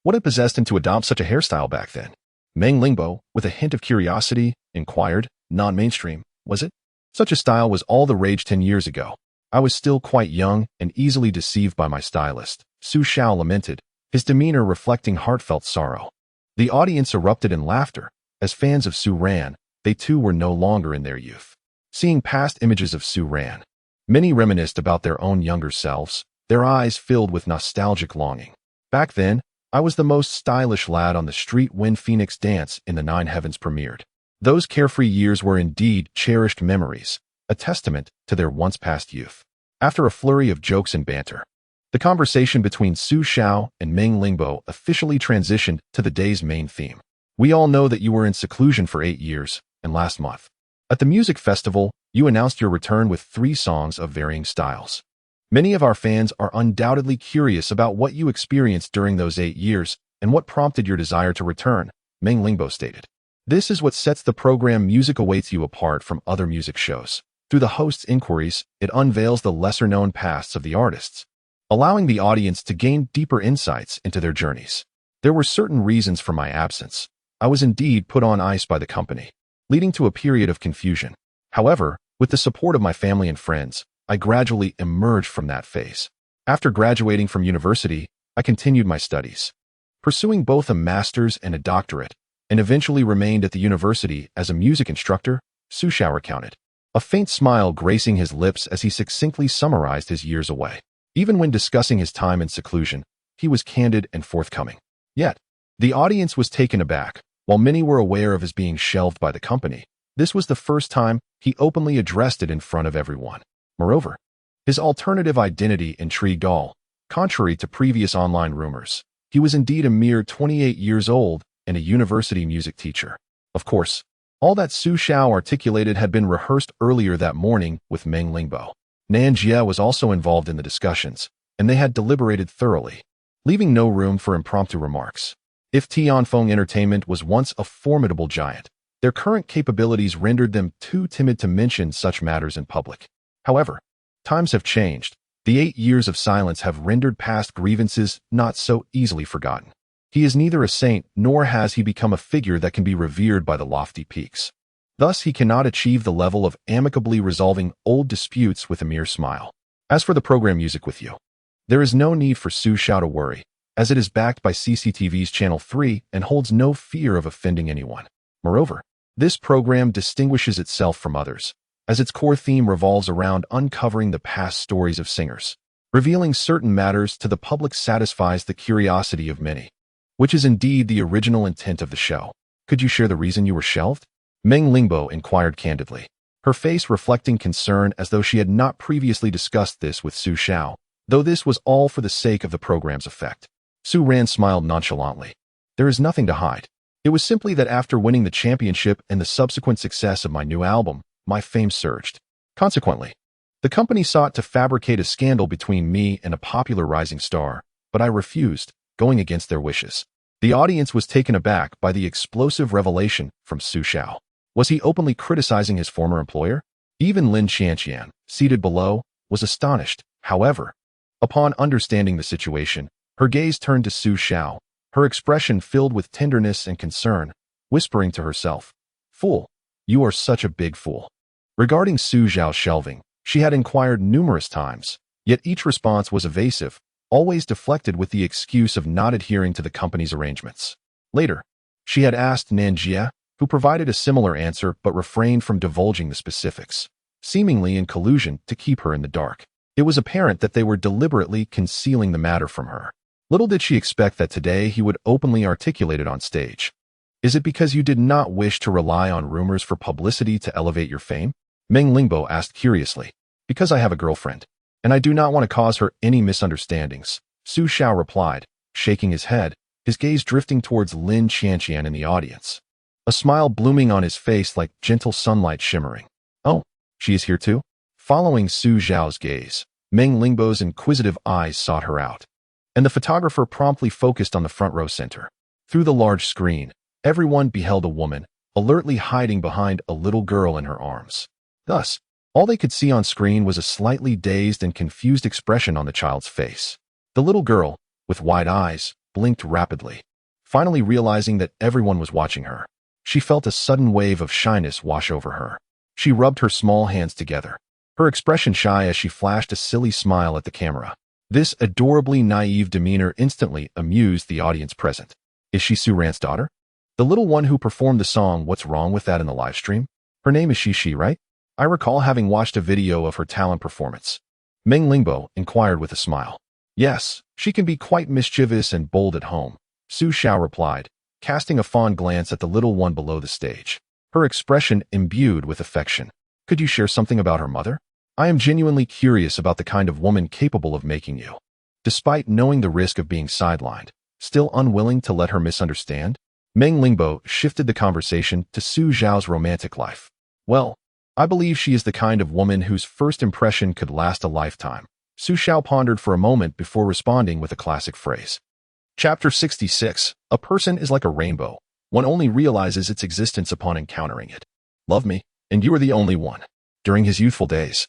Speaker 1: What had possessed him to adopt such a hairstyle back then? Meng Lingbo, with a hint of curiosity, inquired. "Non-mainstream, was it? Such a style was all the rage 10 years ago. I was still quite young and easily deceived by my stylist," Su Xiao lamented, his demeanor reflecting heartfelt sorrow. The audience erupted in laughter. As fans of Su Ran, they too were no longer in their youth. Seeing past images of Su Ran, many reminisced about their own younger selves, their eyes filled with nostalgic longing. "Back then, I was the most stylish lad on the street when Phoenix Dance in the Nine Heavens premiered." Those carefree years were indeed cherished memories, a testament to their once-past youth. After a flurry of jokes and banter, the conversation between Su Xiao and Meng Lingbo officially transitioned to the day's main theme. "We all know that you were in seclusion for 8 years, and last month, at the music festival, you announced your return with 3 songs of varying styles. Many of our fans are undoubtedly curious about what you experienced during those 8 years and what prompted your desire to return," Meng Lingbo stated. "This is what sets the program Music Awaits You apart from other music shows. Through the host's inquiries, it unveils the lesser-known pasts of the artists, allowing the audience to gain deeper insights into their journeys. There were certain reasons for my absence. I was indeed put on ice by the company, leading to a period of confusion. However, with the support of my family and friends, I gradually emerged from that phase. After graduating from university, I continued my studies, pursuing both a master's and a doctorate, and eventually remained at the university as a music instructor," Su Xiao recounted, a faint smile gracing his lips as he succinctly summarized his years away. Even when discussing his time in seclusion, he was candid and forthcoming. Yet, the audience was taken aback. While many were aware of his being shelved by the company, this was the first time he openly addressed it in front of everyone. Moreover, his alternative identity intrigued all. Contrary to previous online rumors, he was indeed a mere 28 years old and a university music teacher. Of course, all that Xiao articulated had been rehearsed earlier that morning with Meng Lingbo. Nanjie was also involved in the discussions, and they had deliberated thoroughly, leaving no room for impromptu remarks. If Tianfeng Entertainment was once a formidable giant, their current capabilities rendered them too timid to mention such matters in public. However, times have changed. The 8 years of silence have rendered past grievances not so easily forgotten. He is neither a saint nor has he become a figure that can be revered by the lofty peaks. Thus, he cannot achieve the level of amicably resolving old disputes with a mere smile. As for the program Music with You, there is no need for Xiao to worry, as it is backed by CCTV's Channel 3 and holds no fear of offending anyone. Moreover, this program distinguishes itself from others, as its core theme revolves around uncovering the past stories of singers. Revealing certain matters to the public satisfies the curiosity of many, which is indeed the original intent of the show. Could you share the reason you were shelved? Meng Lingbo inquired candidly, her face reflecting concern as though she had not previously discussed this with Xiao, though this was all for the sake of the program's effect. Su Ran smiled nonchalantly. There is nothing to hide. It was simply that after winning the championship and the subsequent success of my new album, my fame surged. Consequently, the company sought to fabricate a scandal between me and a popular rising star, but I refused, going against their wishes. The audience was taken aback by the explosive revelation from Xiao. Was he openly criticizing his former employer? Even Lin Qianqian, seated below, was astonished. However, upon understanding the situation, her gaze turned to Xiao, her expression filled with tenderness and concern, whispering to herself, "Fool, you are such a big fool." Regarding Xiao's shelving, she had inquired numerous times, yet each response was evasive, always deflected with the excuse of not adhering to the company's arrangements. Later, she had asked Nanjie, who provided a similar answer but refrained from divulging the specifics, seemingly in collusion to keep her in the dark. It was apparent that they were deliberately concealing the matter from her. Little did she expect that today he would openly articulate it on stage. Is it because you did not wish to rely on rumors for publicity to elevate your fame? Meng Lingbo asked curiously. Because I have a girlfriend, and I do not want to cause her any misunderstandings, Xiao replied, shaking his head, his gaze drifting towards Lin Qianqian in the audience. A smile blooming on his face like gentle sunlight shimmering. Oh, she is here too? Following Xiao's gaze, Meng Lingbo's inquisitive eyes sought her out, and the photographer promptly focused on the front row center. Through the large screen, everyone beheld a woman, alertly hiding behind a little girl in her arms. Thus, all they could see on screen was a slightly dazed and confused expression on the child's face. The little girl, with wide eyes, blinked rapidly, finally realizing that everyone was watching her. She felt a sudden wave of shyness wash over her. She rubbed her small hands together, her expression shy as she flashed a silly smile at the camera. This adorably naive demeanor instantly amused the audience present. Is she Su Ran's daughter? The little one who performed the song What's Wrong With That in the live stream? Her name is Xixi, right? I recall having watched a video of her talent performance. Meng Lingbo inquired with a smile. Yes, she can be quite mischievous and bold at home, Xiao replied, casting a fond glance at the little one below the stage, her expression imbued with affection. Could you share something about her mother? I am genuinely curious about the kind of woman capable of making you. Despite knowing the risk of being sidelined, still unwilling to let her misunderstand, Meng Lingbo shifted the conversation to Xiao's romantic life. Well, I believe she is the kind of woman whose first impression could last a lifetime. Xiao pondered for a moment before responding with a classic phrase. Chapter 66. A person is like a rainbow. One only realizes its existence upon encountering it. Love me, and you are the only one. During his youthful days,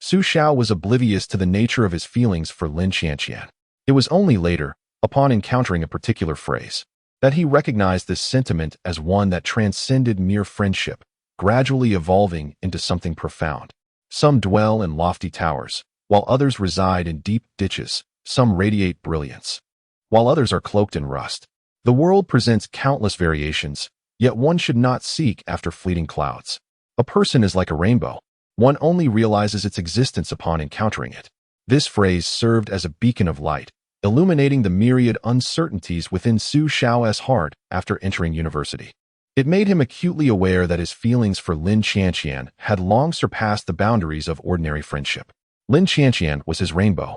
Speaker 1: Xiao was oblivious to the nature of his feelings for Lin Qianqian. It was only later, upon encountering a particular phrase, that he recognized this sentiment as one that transcended mere friendship, gradually evolving into something profound. Some dwell in lofty towers, while others reside in deep ditches. Some radiate brilliance, while others are cloaked in rust. The world presents countless variations, yet one should not seek after fleeting clouds. A person is like a rainbow. One only realizes its existence upon encountering it. This phrase served as a beacon of light, illuminating the myriad uncertainties within Xiao's heart after entering university. It made him acutely aware that his feelings for Lin Qianqian had long surpassed the boundaries of ordinary friendship. Lin Qianqian was his rainbow,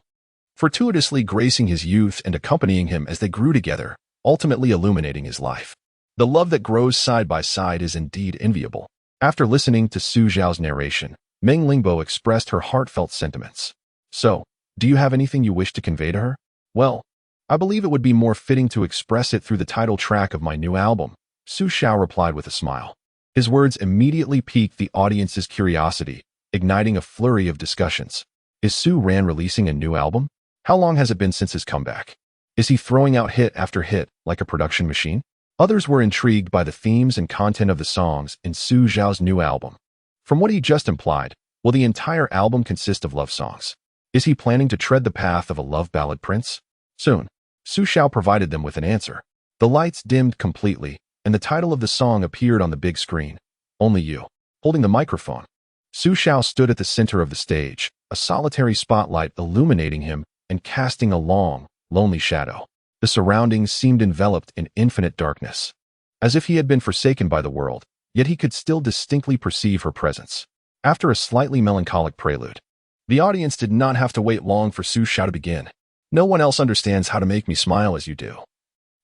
Speaker 1: fortuitously gracing his youth and accompanying him as they grew together, ultimately illuminating his life. The love that grows side by side is indeed enviable. After listening to Su Zhao's narration, Meng Lingbo expressed her heartfelt sentiments. So, do you have anything you wish to convey to her? Well, I believe it would be more fitting to express it through the title track of my new album, Su Xiao replied with a smile. His words immediately piqued the audience's curiosity, igniting a flurry of discussions. Is Su Ran releasing a new album? How long has it been since his comeback? Is he throwing out hit after hit like a production machine? Others were intrigued by the themes and content of the songs in Su Zhao's new album. From what he just implied, will the entire album consist of love songs? Is he planning to tread the path of a love ballad prince? Soon, Su Xiao provided them with an answer. The lights dimmed completely, and the title of the song appeared on the big screen. Only You. Holding the microphone, Su Xiao stood at the center of the stage, a solitary spotlight illuminating him and casting a long, lonely shadow. The surroundings seemed enveloped in infinite darkness, as if he had been forsaken by the world, yet he could still distinctly perceive her presence. After a slightly melancholic prelude, the audience did not have to wait long for Su Xiao to begin. No one else understands how to make me smile as you do.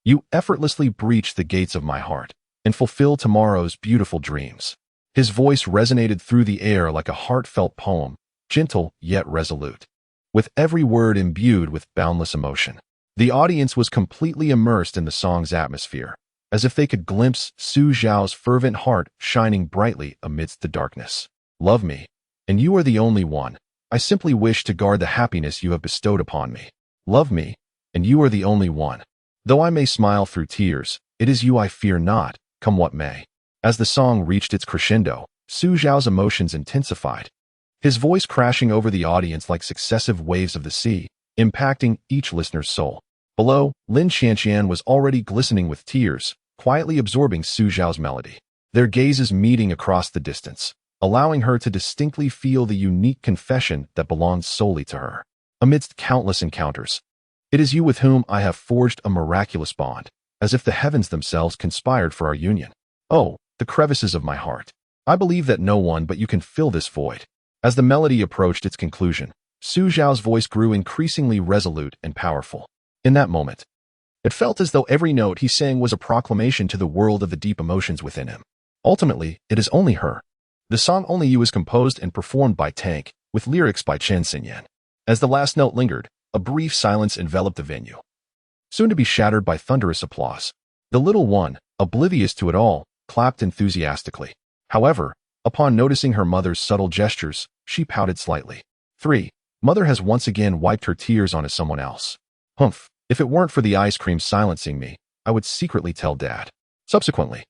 Speaker 1: You effortlessly breach the gates of my heart and fulfill tomorrow's beautiful dreams. His voice resonated through the air like a heartfelt poem, gentle yet resolute, with every word imbued with boundless emotion. The audience was completely immersed in the song's atmosphere, as if they could glimpse Su Zhao's fervent heart shining brightly amidst the darkness. Love me, and you are the only one. I simply wish to guard the happiness you have bestowed upon me. Love me, and you are the only one. Though I may smile through tears, it is you I fear not, come what may. As the song reached its crescendo, Su Zhao's emotions intensified, his voice crashing over the audience like successive waves of the sea, impacting each listener's soul. Below, Lin Qianqian was already glistening with tears, quietly absorbing Su Zhao's melody. Their gazes meeting across the distance, allowing her to distinctly feel the unique confession that belonged solely to her. Amidst countless encounters, it is you with whom I have forged a miraculous bond, as if the heavens themselves conspired for our union. Oh, the crevices of my heart. I believe that no one but you can fill this void. As the melody approached its conclusion, Su Zhao's voice grew increasingly resolute and powerful. In that moment, it felt as though every note he sang was a proclamation to the world of the deep emotions within him. Ultimately, it is only her. The song Only You is composed and performed by Tank, with lyrics by Chen Xinyan. As the last note lingered, a brief silence enveloped the venue, soon to be shattered by thunderous applause. The little one, oblivious to it all, clapped enthusiastically. However, upon noticing her mother's subtle gestures, she pouted slightly. 3. Mother has once again wiped her tears onto someone else. Humph, if it weren't for the ice cream silencing me, I would secretly tell Dad. Subsequently,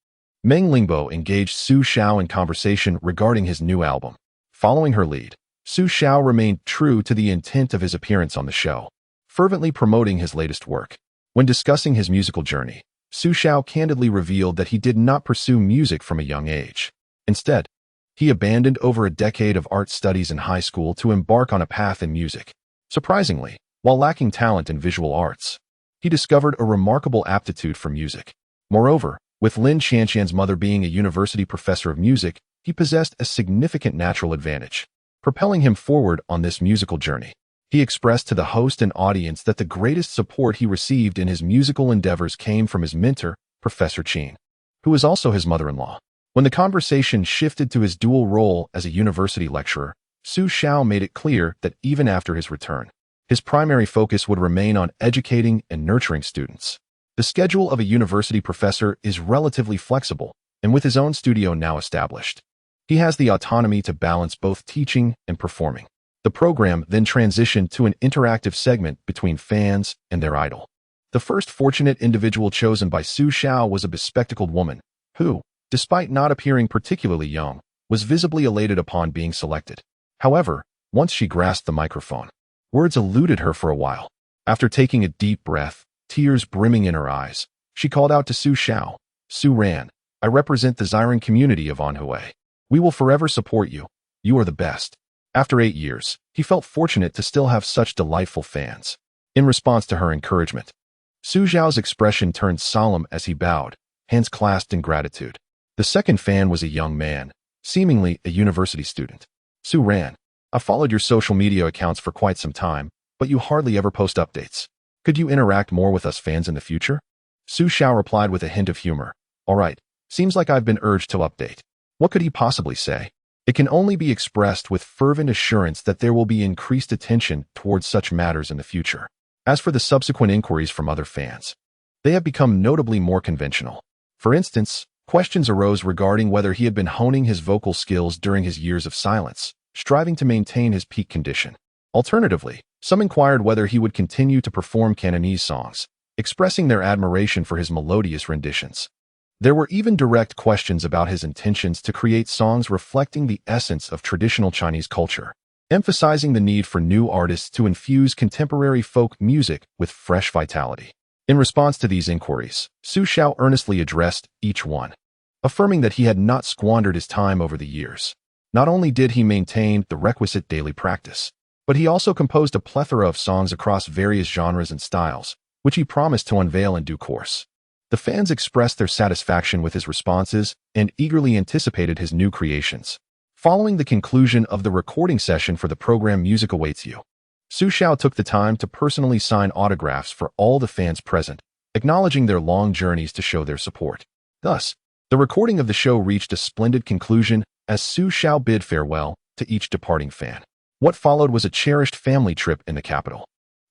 Speaker 1: Meng Lingbo engaged Su Xiao in conversation regarding his new album. Following her lead, Su Xiao remained true to the intent of his appearance on the show, fervently promoting his latest work. When discussing his musical journey, Su Xiao candidly revealed that he did not pursue music from a young age. Instead, he abandoned over a decade of art studies in high school to embark on a path in music. Surprisingly, while lacking talent in visual arts, he discovered a remarkable aptitude for music. Moreover, with Lin Qianqian's mother being a university professor of music, he possessed a significant natural advantage, propelling him forward on this musical journey. He expressed to the host and audience that the greatest support he received in his musical endeavors came from his mentor, Professor Qin, who was also his mother-in-law. When the conversation shifted to his dual role as a university lecturer, Su Xiao made it clear that even after his return, his primary focus would remain on educating and nurturing students. The schedule of a university professor is relatively flexible, and with his own studio now established, he has the autonomy to balance both teaching and performing. The program then transitioned to an interactive segment between fans and their idol. The first fortunate individual chosen by Su Xiao was a bespectacled woman, who, despite not appearing particularly young, was visibly elated upon being selected. However, once she grasped the microphone, words eluded her for a while. After taking a deep breath, tears brimming in her eyes, she called out to Su Xiao, "Su Ran, I represent the Xiren community of Anhui. We will forever support you. You are the best." After 8 years, he felt fortunate to still have such delightful fans. In response to her encouragement, Su Xiao's expression turned solemn as he bowed, hands clasped in gratitude. The second fan was a young man, seemingly a university student. Su ran. "I've followed your social media accounts for quite some time, but you hardly ever post updates. Could you interact more with us fans in the future?" Su Xiao replied with a hint of humor. "All right, seems like I've been urged to update." What could he possibly say? It can only be expressed with fervent assurance that there will be increased attention towards such matters in the future. As for the subsequent inquiries from other fans, they have become notably more conventional. For instance, questions arose regarding whether he had been honing his vocal skills during his years of silence, striving to maintain his peak condition. Alternatively, some inquired whether he would continue to perform Cantonese songs, expressing their admiration for his melodious renditions. There were even direct questions about his intentions to create songs reflecting the essence of traditional Chinese culture, emphasizing the need for new artists to infuse contemporary folk music with fresh vitality. In response to these inquiries, Su Xiao earnestly addressed each one, affirming that he had not squandered his time over the years. Not only did he maintain the requisite daily practice, but he also composed a plethora of songs across various genres and styles, which he promised to unveil in due course. The fans expressed their satisfaction with his responses and eagerly anticipated his new creations. Following the conclusion of the recording session for the program Music Awaits You, Su Xiao took the time to personally sign autographs for all the fans present, acknowledging their long journeys to show their support. Thus, the recording of the show reached a splendid conclusion as Su Xiao bid farewell to each departing fan. What followed was a cherished family trip in the capital.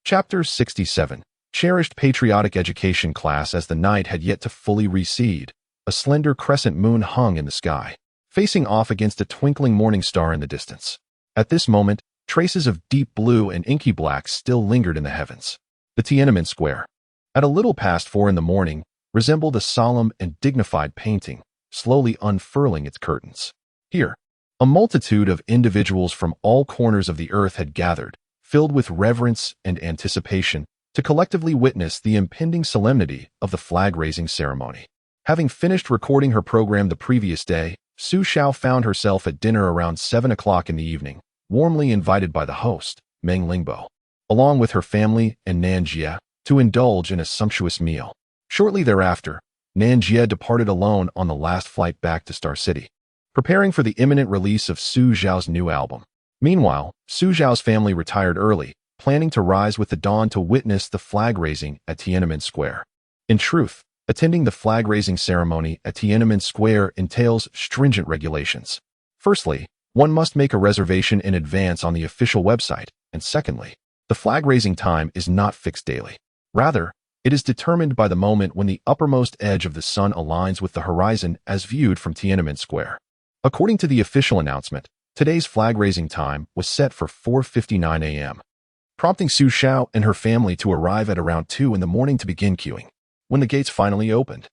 Speaker 1: Chapter 67. Cherished patriotic education class. As the night had yet to fully recede, a slender crescent moon hung in the sky, facing off against a twinkling morning star in the distance. At this moment, traces of deep blue and inky black still lingered in the heavens. The Tiananmen Square, at a little past 4 in the morning, resembled a solemn and dignified painting, slowly unfurling its curtains. Here, a multitude of individuals from all corners of the earth had gathered, filled with reverence and anticipation, to collectively witness the impending solemnity of the flag-raising ceremony. Having finished recording her program the previous day, Su Xiao found herself at dinner around 7 o'clock in the evening, warmly invited by the host, Meng Lingbo, along with her family and Nan Jie, to indulge in a sumptuous meal. Shortly thereafter, Nan Jie departed alone on the last flight back to Star City, preparing for the imminent release of Su Xiao's new album. Meanwhile, Su Xiao's family retired early, planning to rise with the dawn to witness the flag-raising at Tiananmen Square. In truth, attending the flag-raising ceremony at Tiananmen Square entails stringent regulations. Firstly, one must make a reservation in advance on the official website, and secondly, the flag-raising time is not fixed daily. Rather, it is determined by the moment when the uppermost edge of the sun aligns with the horizon as viewed from Tiananmen Square. According to the official announcement, today's flag-raising time was set for 4:59 a.m., prompting Su Xiao and her family to arrive at around 2 in the morning to begin queuing. When the gates finally opened,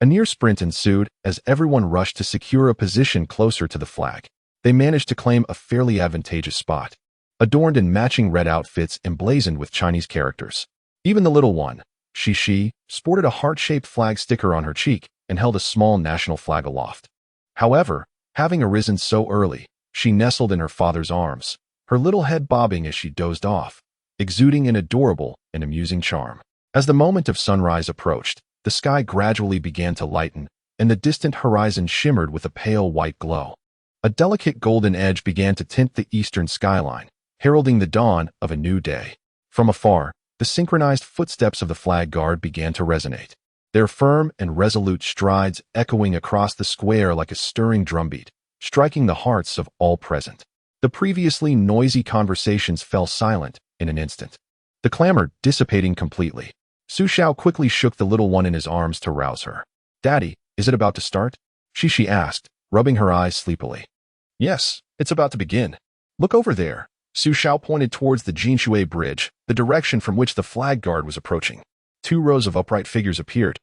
Speaker 1: a near sprint ensued as everyone rushed to secure a position closer to the flag. They managed to claim a fairly advantageous spot, adorned in matching red outfits emblazoned with Chinese characters. Even the little one, Xixi, sported a heart-shaped flag sticker on her cheek and held a small national flag aloft. However, having arisen so early, she nestled in her father's arms, her little head bobbing as she dozed off, exuding an adorable and amusing charm. As the moment of sunrise approached, the sky gradually began to lighten, and the distant horizon shimmered with a pale white glow. A delicate golden edge began to tint the eastern skyline, heralding the dawn of a new day. From afar, the synchronized footsteps of the flag guard began to resonate, their firm and resolute strides echoing across the square like a stirring drumbeat, striking the hearts of all present. The previously noisy conversations fell silent in an instant, the clamor dissipating completely. Su Xiao quickly shook the little one in his arms to rouse her. "Daddy, is it about to start?" Xixi asked, rubbing her eyes sleepily. "Yes, it's about to begin. Look over there." Su Xiao pointed towards the Jinshui Bridge, the direction from which the flag guard was approaching. 2 rows of upright figures appeared,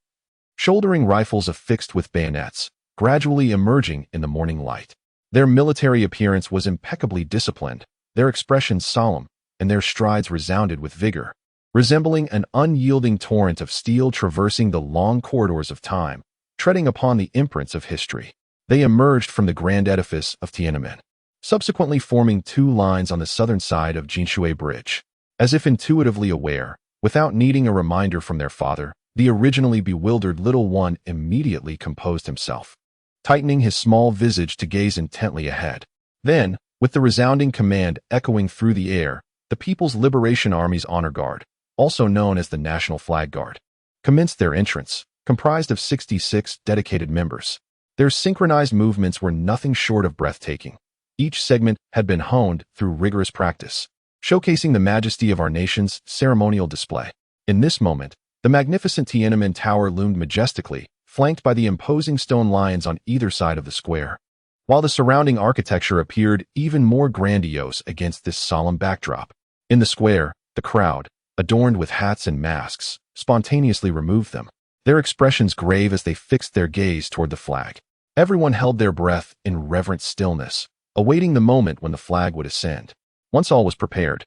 Speaker 1: shouldering rifles affixed with bayonets, gradually emerging in the morning light. Their military appearance was impeccably disciplined, their expressions solemn, and their strides resounded with vigor, resembling an unyielding torrent of steel traversing the long corridors of time, treading upon the imprints of history. They emerged from the grand edifice of Tiananmen, subsequently forming 2 lines on the southern side of Jinshui Bridge. As if intuitively aware, Without needing a reminder from their father, the originally bewildered little one immediately composed himself, tightening his small visage to gaze intently ahead. Then, with the resounding command echoing through the air, the People's Liberation Army's honor guard, also known as the National Flag Guard, commenced their entrance, comprised of 66 dedicated members. Their synchronized movements were nothing short of breathtaking. Each segment had been honed through rigorous practice, showcasing the majesty of our nation's ceremonial display. In this moment, the magnificent Tiananmen Tower loomed majestically, flanked by the imposing stone lions on either side of the square, while the surrounding architecture appeared even more grandiose against this solemn backdrop. In the square, the crowd, adorned with hats and masks, spontaneously removed them, their expressions grave as they fixed their gaze toward the flag. Everyone held their breath in reverent stillness, awaiting the moment when the flag would ascend. Once all was prepared,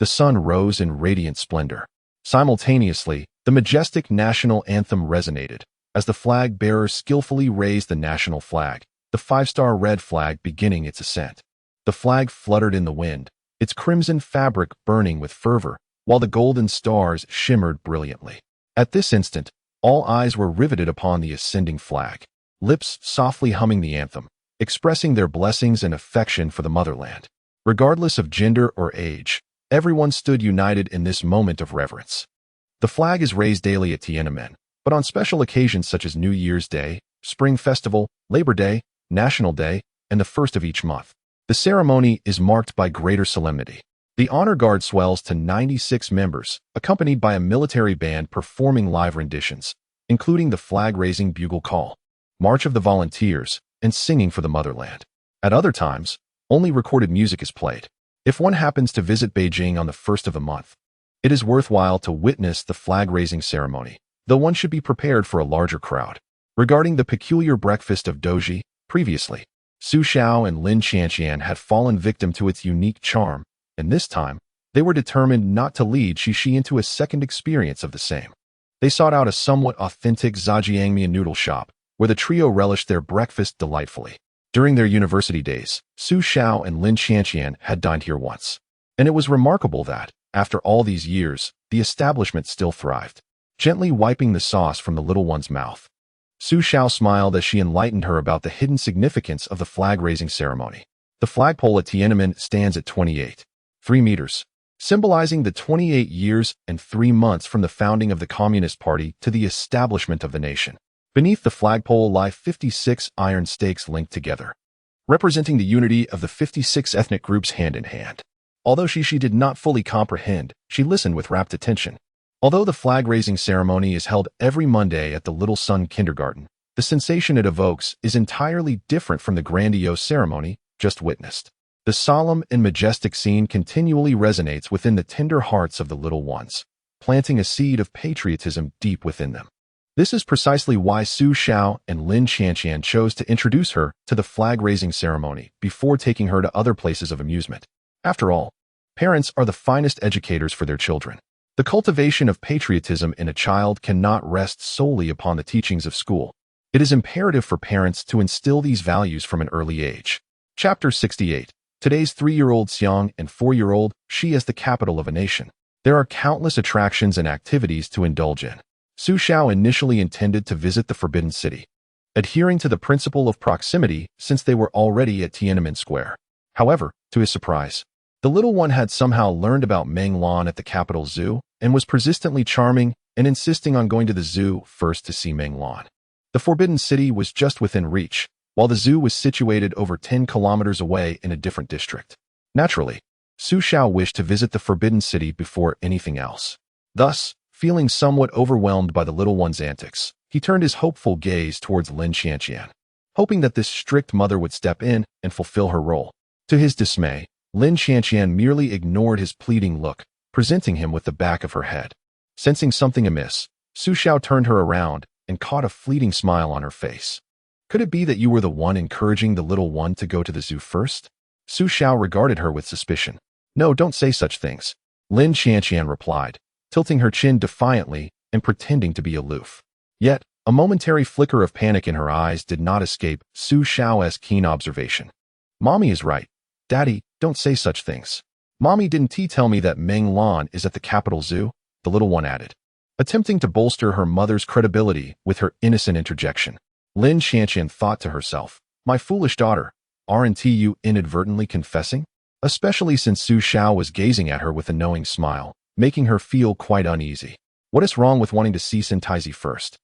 Speaker 1: the sun rose in radiant splendor. Simultaneously, the majestic national anthem resonated, as the flag bearer skillfully raised the national flag, the five-star red flag beginning its ascent. The flag fluttered in the wind, its crimson fabric burning with fervor, while the golden stars shimmered brilliantly. At this instant, all eyes were riveted upon the ascending flag, lips softly humming the anthem, expressing their blessings and affection for the motherland. Regardless of gender or age, everyone stood united in this moment of reverence. The flag is raised daily at Tiananmen, but on special occasions such as New Year's Day, Spring Festival, Labor Day, National Day, and the first of each month, the ceremony is marked by greater solemnity. The honor guard swells to 96 members, accompanied by a military band performing live renditions, including the flag-raising bugle call, March of the Volunteers, and singing for the motherland. At other times, only recorded music is played. If one happens to visit Beijing on the first of the month, it is worthwhile to witness the flag-raising ceremony, though one should be prepared for a larger crowd. Regarding the peculiar breakfast of doji, previously, Xiao and Lin Qianqian had fallen victim to its unique charm, and this time, they were determined not to lead Xixi into a second experience of the same. They sought out a somewhat authentic zhajiangmian noodle shop, where the trio relished their breakfast delightfully. During their university days, Xiao and Lin Qianqian had dined here once, and it was remarkable that, after all these years, the establishment still thrived. Gently wiping the sauce from the little one's mouth, Xiao smiled as she enlightened her about the hidden significance of the flag-raising ceremony. The flagpole at Tiananmen stands at 3 meters, symbolizing the 28 years and 3 months from the founding of the Communist Party to the establishment of the nation. Beneath the flagpole lie 56 iron stakes linked together, representing the unity of the 56 ethnic groups hand in hand. Although Xixi did not fully comprehend, she listened with rapt attention. Although the flag-raising ceremony is held every Monday at the Little Sun Kindergarten, the sensation it evokes is entirely different from the grandiose ceremony just witnessed. The solemn and majestic scene continually resonates within the tender hearts of the little ones, planting a seed of patriotism deep within them. This is precisely why Xiao and Lin Qianqian chose to introduce her to the flag-raising ceremony before taking her to other places of amusement. After all, parents are the finest educators for their children. The cultivation of patriotism in a child cannot rest solely upon the teachings of school. It is imperative for parents to instill these values from an early age. Chapter 68. Today's 3-year-old Xiang and 4-year-old Xi as the capital of a nation. There are countless attractions and activities to indulge in. Xiao initially intended to visit the Forbidden City, adhering to the principle of proximity since they were already at Tiananmen Square. However, to his surprise, the little one had somehow learned about Menglan at the capital zoo and was persistently charming and insisting on going to the zoo first to see Menglan. The Forbidden City was just within reach, while the zoo was situated over 10 kilometers away in a different district. Naturally, Xiao wished to visit the Forbidden City before anything else. Thus, feeling somewhat overwhelmed by the little one's antics, he turned his hopeful gaze towards Lin Qianqian, hoping that this strict mother would step in and fulfill her role. To his dismay, Lin Qianqian merely ignored his pleading look, presenting him with the back of her head. Sensing something amiss, Xiao turned her around and caught a fleeting smile on her face. Could it be that you were the one encouraging the little one to go to the zoo first? Xiao regarded her with suspicion. No, don't say such things, Lin Qianqian replied, tilting her chin defiantly and pretending to be aloof. Yet, a momentary flicker of panic in her eyes did not escape Xiao's keen observation. Mommy is right. Daddy, don't say such things. Mommy, didn't he tell me that Menglan is at the capital zoo? the little one added, attempting to bolster her mother's credibility with her innocent interjection. Lin Xianxian thought to herself, my foolish daughter, aren't you inadvertently confessing? Especially since Su Xiao was gazing at her with a knowing smile, making her feel quite uneasy. What is wrong with wanting to see Sintaizi first?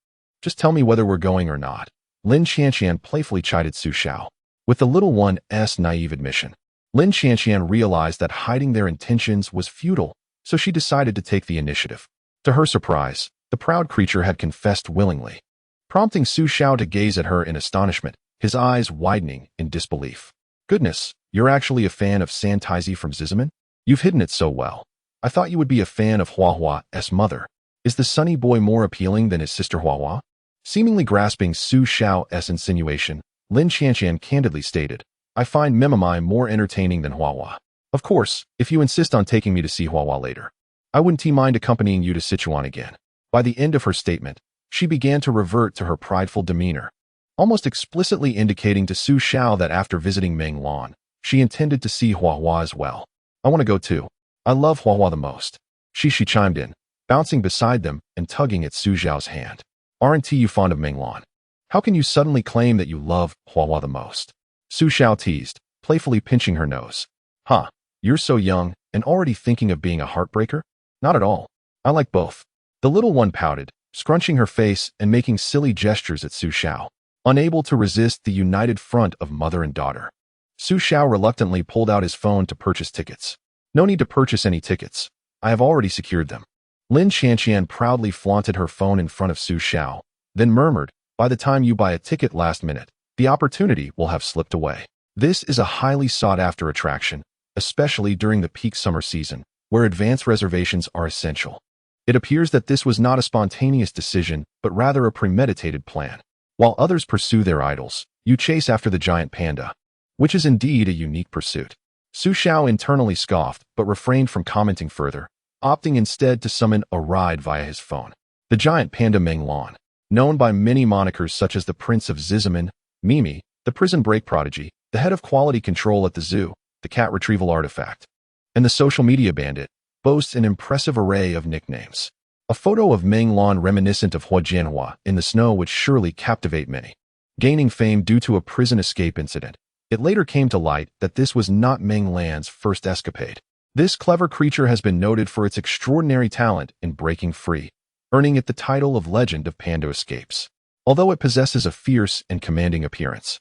Speaker 1: Just tell me whether we're going or not. Lin Xianxian playfully chided Su Xiao. With the little one's naive admission, Lin Xianxian realized that hiding their intentions was futile, so she decided to take the initiative. To her surprise, the proud creature had confessed willingly, prompting Su Xiao to gaze at her in astonishment, his eyes widening in disbelief. Goodness, you're actually a fan of Santaizi from Xizimen? You've hidden it so well. I thought you would be a fan of Huahua's mother. Is the sunny boy more appealing than his sister Huahua? Seemingly grasping Su Xiao's insinuation, Lin Xianxian candidly stated, I find Memamai more entertaining than Huahua. Of course, if you insist on taking me to see Huahua later, I wouldn't mind accompanying you to Sichuan again. By the end of her statement, she began to revert to her prideful demeanor, almost explicitly indicating to Su Xiao that after visiting Menglan, she intended to see Huahua as well. I want to go too. I love Huahua the most. Xixi chimed in, bouncing beside them and tugging at Su Xiao's hand. Aren't you fond of Menglan? How can you suddenly claim that you love Huahua the most? Su Xiao teased, playfully pinching her nose. Huh, you're so young and already thinking of being a heartbreaker? Not at all. I like both. The little one pouted, scrunching her face and making silly gestures at Su Xiao, unable to resist the united front of mother and daughter. Su Xiao reluctantly pulled out his phone to purchase tickets. No need to purchase any tickets. I have already secured them. Lin Xianxian proudly flaunted her phone in front of Su Xiao, then murmured, by the time you buy a ticket last minute, the opportunity will have slipped away. This is a highly sought-after attraction, especially during the peak summer season, where advance reservations are essential. It appears that this was not a spontaneous decision, but rather a premeditated plan. While others pursue their idols, you chase after the giant panda, which is indeed a unique pursuit. Su Xiao internally scoffed, but refrained from commenting further, opting instead to summon a ride via his phone. The giant panda Menglan, known by many monikers such as the Prince of Xizimen, Mimi, the prison break prodigy, the head of quality control at the zoo, the cat retrieval artifact, and the social media bandit, boasts an impressive array of nicknames. A photo of Menglan reminiscent of Huajianhua in the snow would surely captivate many. Gaining fame due to a prison escape incident, it later came to light that this was not Menglan's first escapade. This clever creature has been noted for its extraordinary talent in breaking free, earning it the title of Legend of Panda Escapes. Although it possesses a fierce and commanding appearance,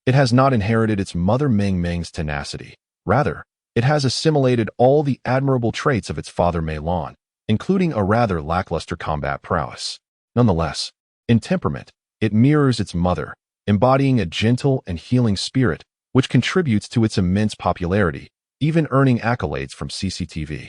Speaker 1: it has not inherited its mother Meng Meng's tenacity. Rather, it has assimilated all the admirable traits of its father Mei Lan, including a rather lackluster combat prowess. Nonetheless, in temperament, it mirrors its mother, embodying a gentle and healing spirit, which contributes to its immense popularity, even earning accolades from CCTV.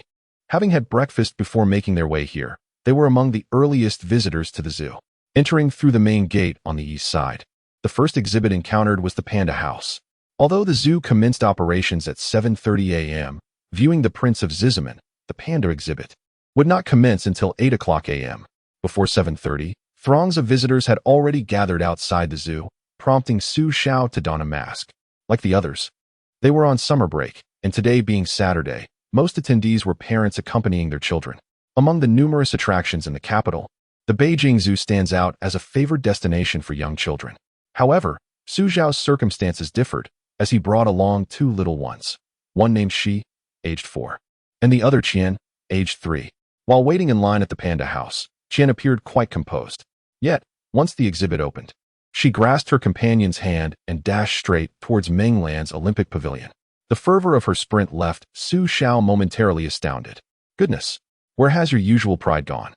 Speaker 1: Having had breakfast before making their way here, they were among the earliest visitors to the zoo. Entering through the main gate on the east side, the first exhibit encountered was the Panda House. Although the zoo commenced operations at 7:30 a.m., viewing the Prince of Xizimen, the Panda exhibit, would not commence until 8 o'clock a.m. Before 7:30, throngs of visitors had already gathered outside the zoo, prompting Su Xiao to don a mask. Like the others, they were on summer break, and today being Saturday, most attendees were parents accompanying their children. Among the numerous attractions in the capital, the Beijing Zoo stands out as a favored destination for young children. However, Su Xiao's circumstances differed, as he brought along two little ones, one named Shi, aged 4, and the other Qian, aged 3. While waiting in line at the Panda House, Qian appeared quite composed. Yet, once the exhibit opened, she grasped her companion's hand and dashed straight towards Menglan's Olympic Pavilion. The fervor of her sprint left Su Xiao momentarily astounded. Goodness, where has your usual pride gone?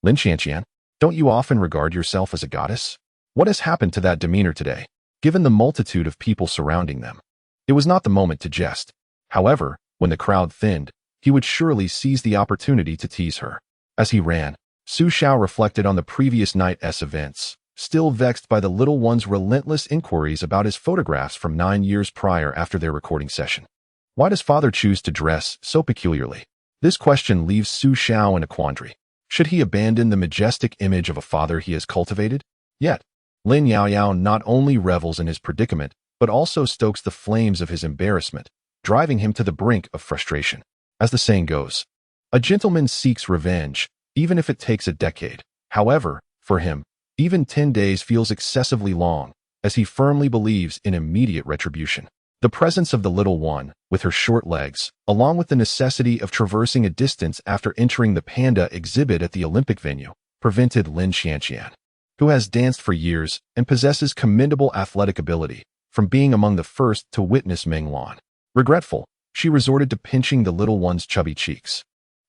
Speaker 1: Lin Xianxian, don't you often regard yourself as a goddess? What has happened to that demeanor today, given the multitude of people surrounding them? It was not the moment to jest. However, when the crowd thinned, he would surely seize the opportunity to tease her. As he ran, Su Xiao reflected on the previous night's events, still vexed by the little one's relentless inquiries about his photographs from 9 years prior after their recording session. Why does father choose to dress so peculiarly? This question leaves Su Xiao in a quandary. Should he abandon the majestic image of a father he has cultivated? Yet, Lin Yaoyao not only revels in his predicament, but also stokes the flames of his embarrassment, driving him to the brink of frustration. As the saying goes, a gentleman seeks revenge, even if it takes a decade. However, for him, even 10 days feels excessively long, as he firmly believes in immediate retribution. The presence of the little one, with her short legs, along with the necessity of traversing a distance after entering the panda exhibit at the Olympic venue, prevented Lin Xianxian, who has danced for years and possesses commendable athletic ability, from being among the first to witness Menglan. Regretful, she resorted to pinching the little one's chubby cheeks,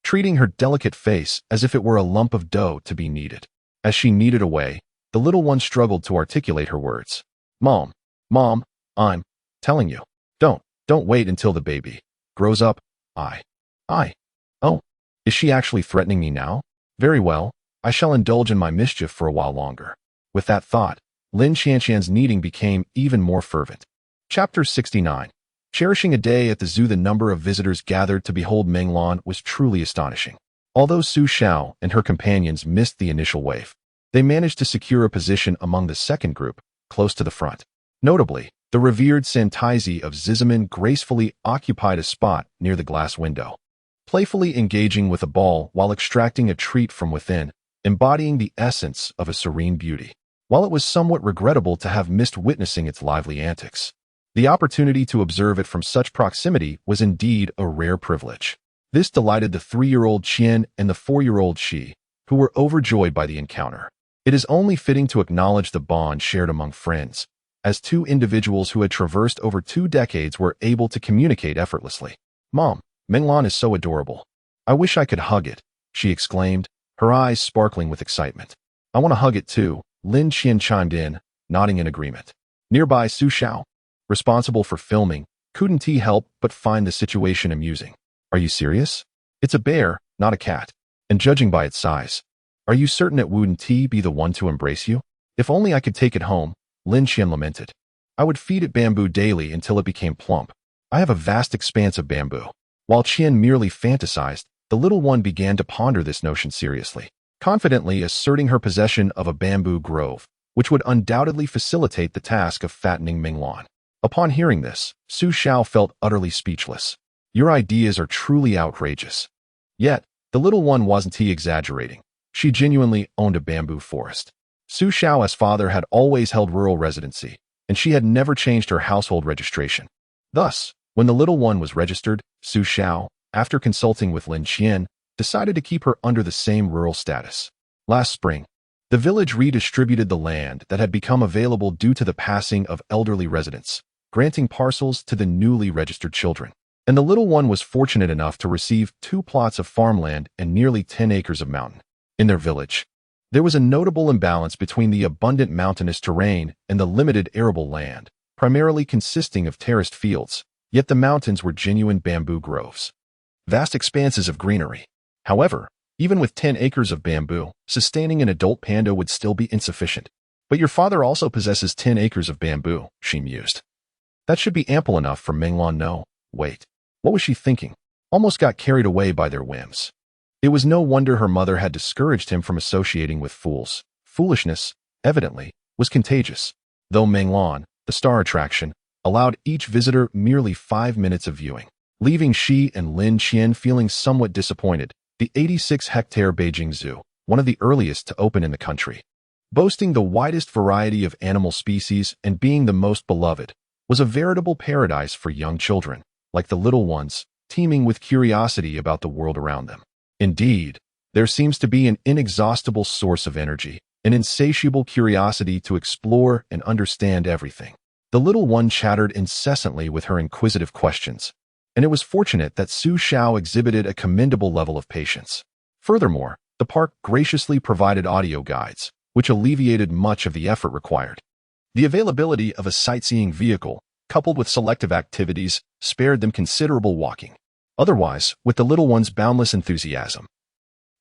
Speaker 1: treating her delicate face as if it were a lump of dough to be kneaded. As she kneaded away, the little one struggled to articulate her words. Mom, I'm telling you. Don't wait until the baby grows up. Oh, is she actually threatening me now? Very well, I shall indulge in my mischief for a while longer. With that thought, Lin Xianxian's kneading became even more fervent. Chapter 69. Cherishing a day at the zoo. The number of visitors gathered to behold Menglan was truly astonishing. Although Xiao and her companions missed the initial wave, they managed to secure a position among the second group, close to the front. Notably, the revered Santaizi of Xizimen gracefully occupied a spot near the glass window, playfully engaging with a ball while extracting a treat from within, embodying the essence of a serene beauty. While it was somewhat regrettable to have missed witnessing its lively antics, the opportunity to observe it from such proximity was indeed a rare privilege. This delighted the 3-year-old Qian and the 4-year-old Xi, who were overjoyed by the encounter. It is only fitting to acknowledge the bond shared among friends, as two individuals who had traversed over 2 decades were able to communicate effortlessly. Mom, Menglan is so adorable. I wish I could hug it, she exclaimed, her eyes sparkling with excitement. I want to hug it too, Lin Qian chimed in, nodding in agreement. Nearby, Xiao, responsible for filming, couldn't he help but find the situation amusing. Are you serious? It's a bear, not a cat. And judging by its size, are you certain it wouldn't be the one to embrace you? If only I could take it home, Lin Qian lamented. I would feed it bamboo daily until it became plump. I have a vast expanse of bamboo. While Qian merely fantasized, the little one began to ponder this notion seriously, confidently asserting her possession of a bamboo grove, which would undoubtedly facilitate the task of fattening Menglan. Upon hearing this, Xiao felt utterly speechless. Your ideas are truly outrageous. Yet, the little one wasn't exaggerating. She genuinely owned a bamboo forest. Xiao's father had always held rural residency, and she had never changed her household registration. Thus, when the little one was registered, Xiao, after consulting with Lin Qian, decided to keep her under the same rural status. Last spring, the village redistributed the land that had become available due to the passing of elderly residents, granting parcels to the newly registered children. And the little one was fortunate enough to receive 2 plots of farmland and nearly 10 acres of mountain. In their village, there was a notable imbalance between the abundant mountainous terrain and the limited arable land, primarily consisting of terraced fields, yet the mountains were genuine bamboo groves. Vast expanses of greenery. However, even with 10 acres of bamboo, sustaining an adult panda would still be insufficient. But your father also possesses 10 acres of bamboo, she mused. That should be ample enough for Menglan. No, wait. What was she thinking? Almost got carried away by their whims. It was no wonder her mother had discouraged him from associating with fools. Foolishness, evidently, was contagious. Though Menglan, the star attraction, allowed each visitor merely 5 minutes of viewing, leaving Xi and Lin Qian feeling somewhat disappointed. The 86-hectare Beijing Zoo, one of the earliest to open in the country, boasting the widest variety of animal species and being the most beloved, was a veritable paradise for young children, like the little ones, teeming with curiosity about the world around them. Indeed, there seems to be an inexhaustible source of energy, an insatiable curiosity to explore and understand everything. The little one chattered incessantly with her inquisitive questions, and it was fortunate that Xiao exhibited a commendable level of patience. Furthermore, the park graciously provided audio guides, which alleviated much of the effort required. The availability of a sightseeing vehicle, coupled with selective activities, spared them considerable walking. Otherwise, with the little one's boundless enthusiasm,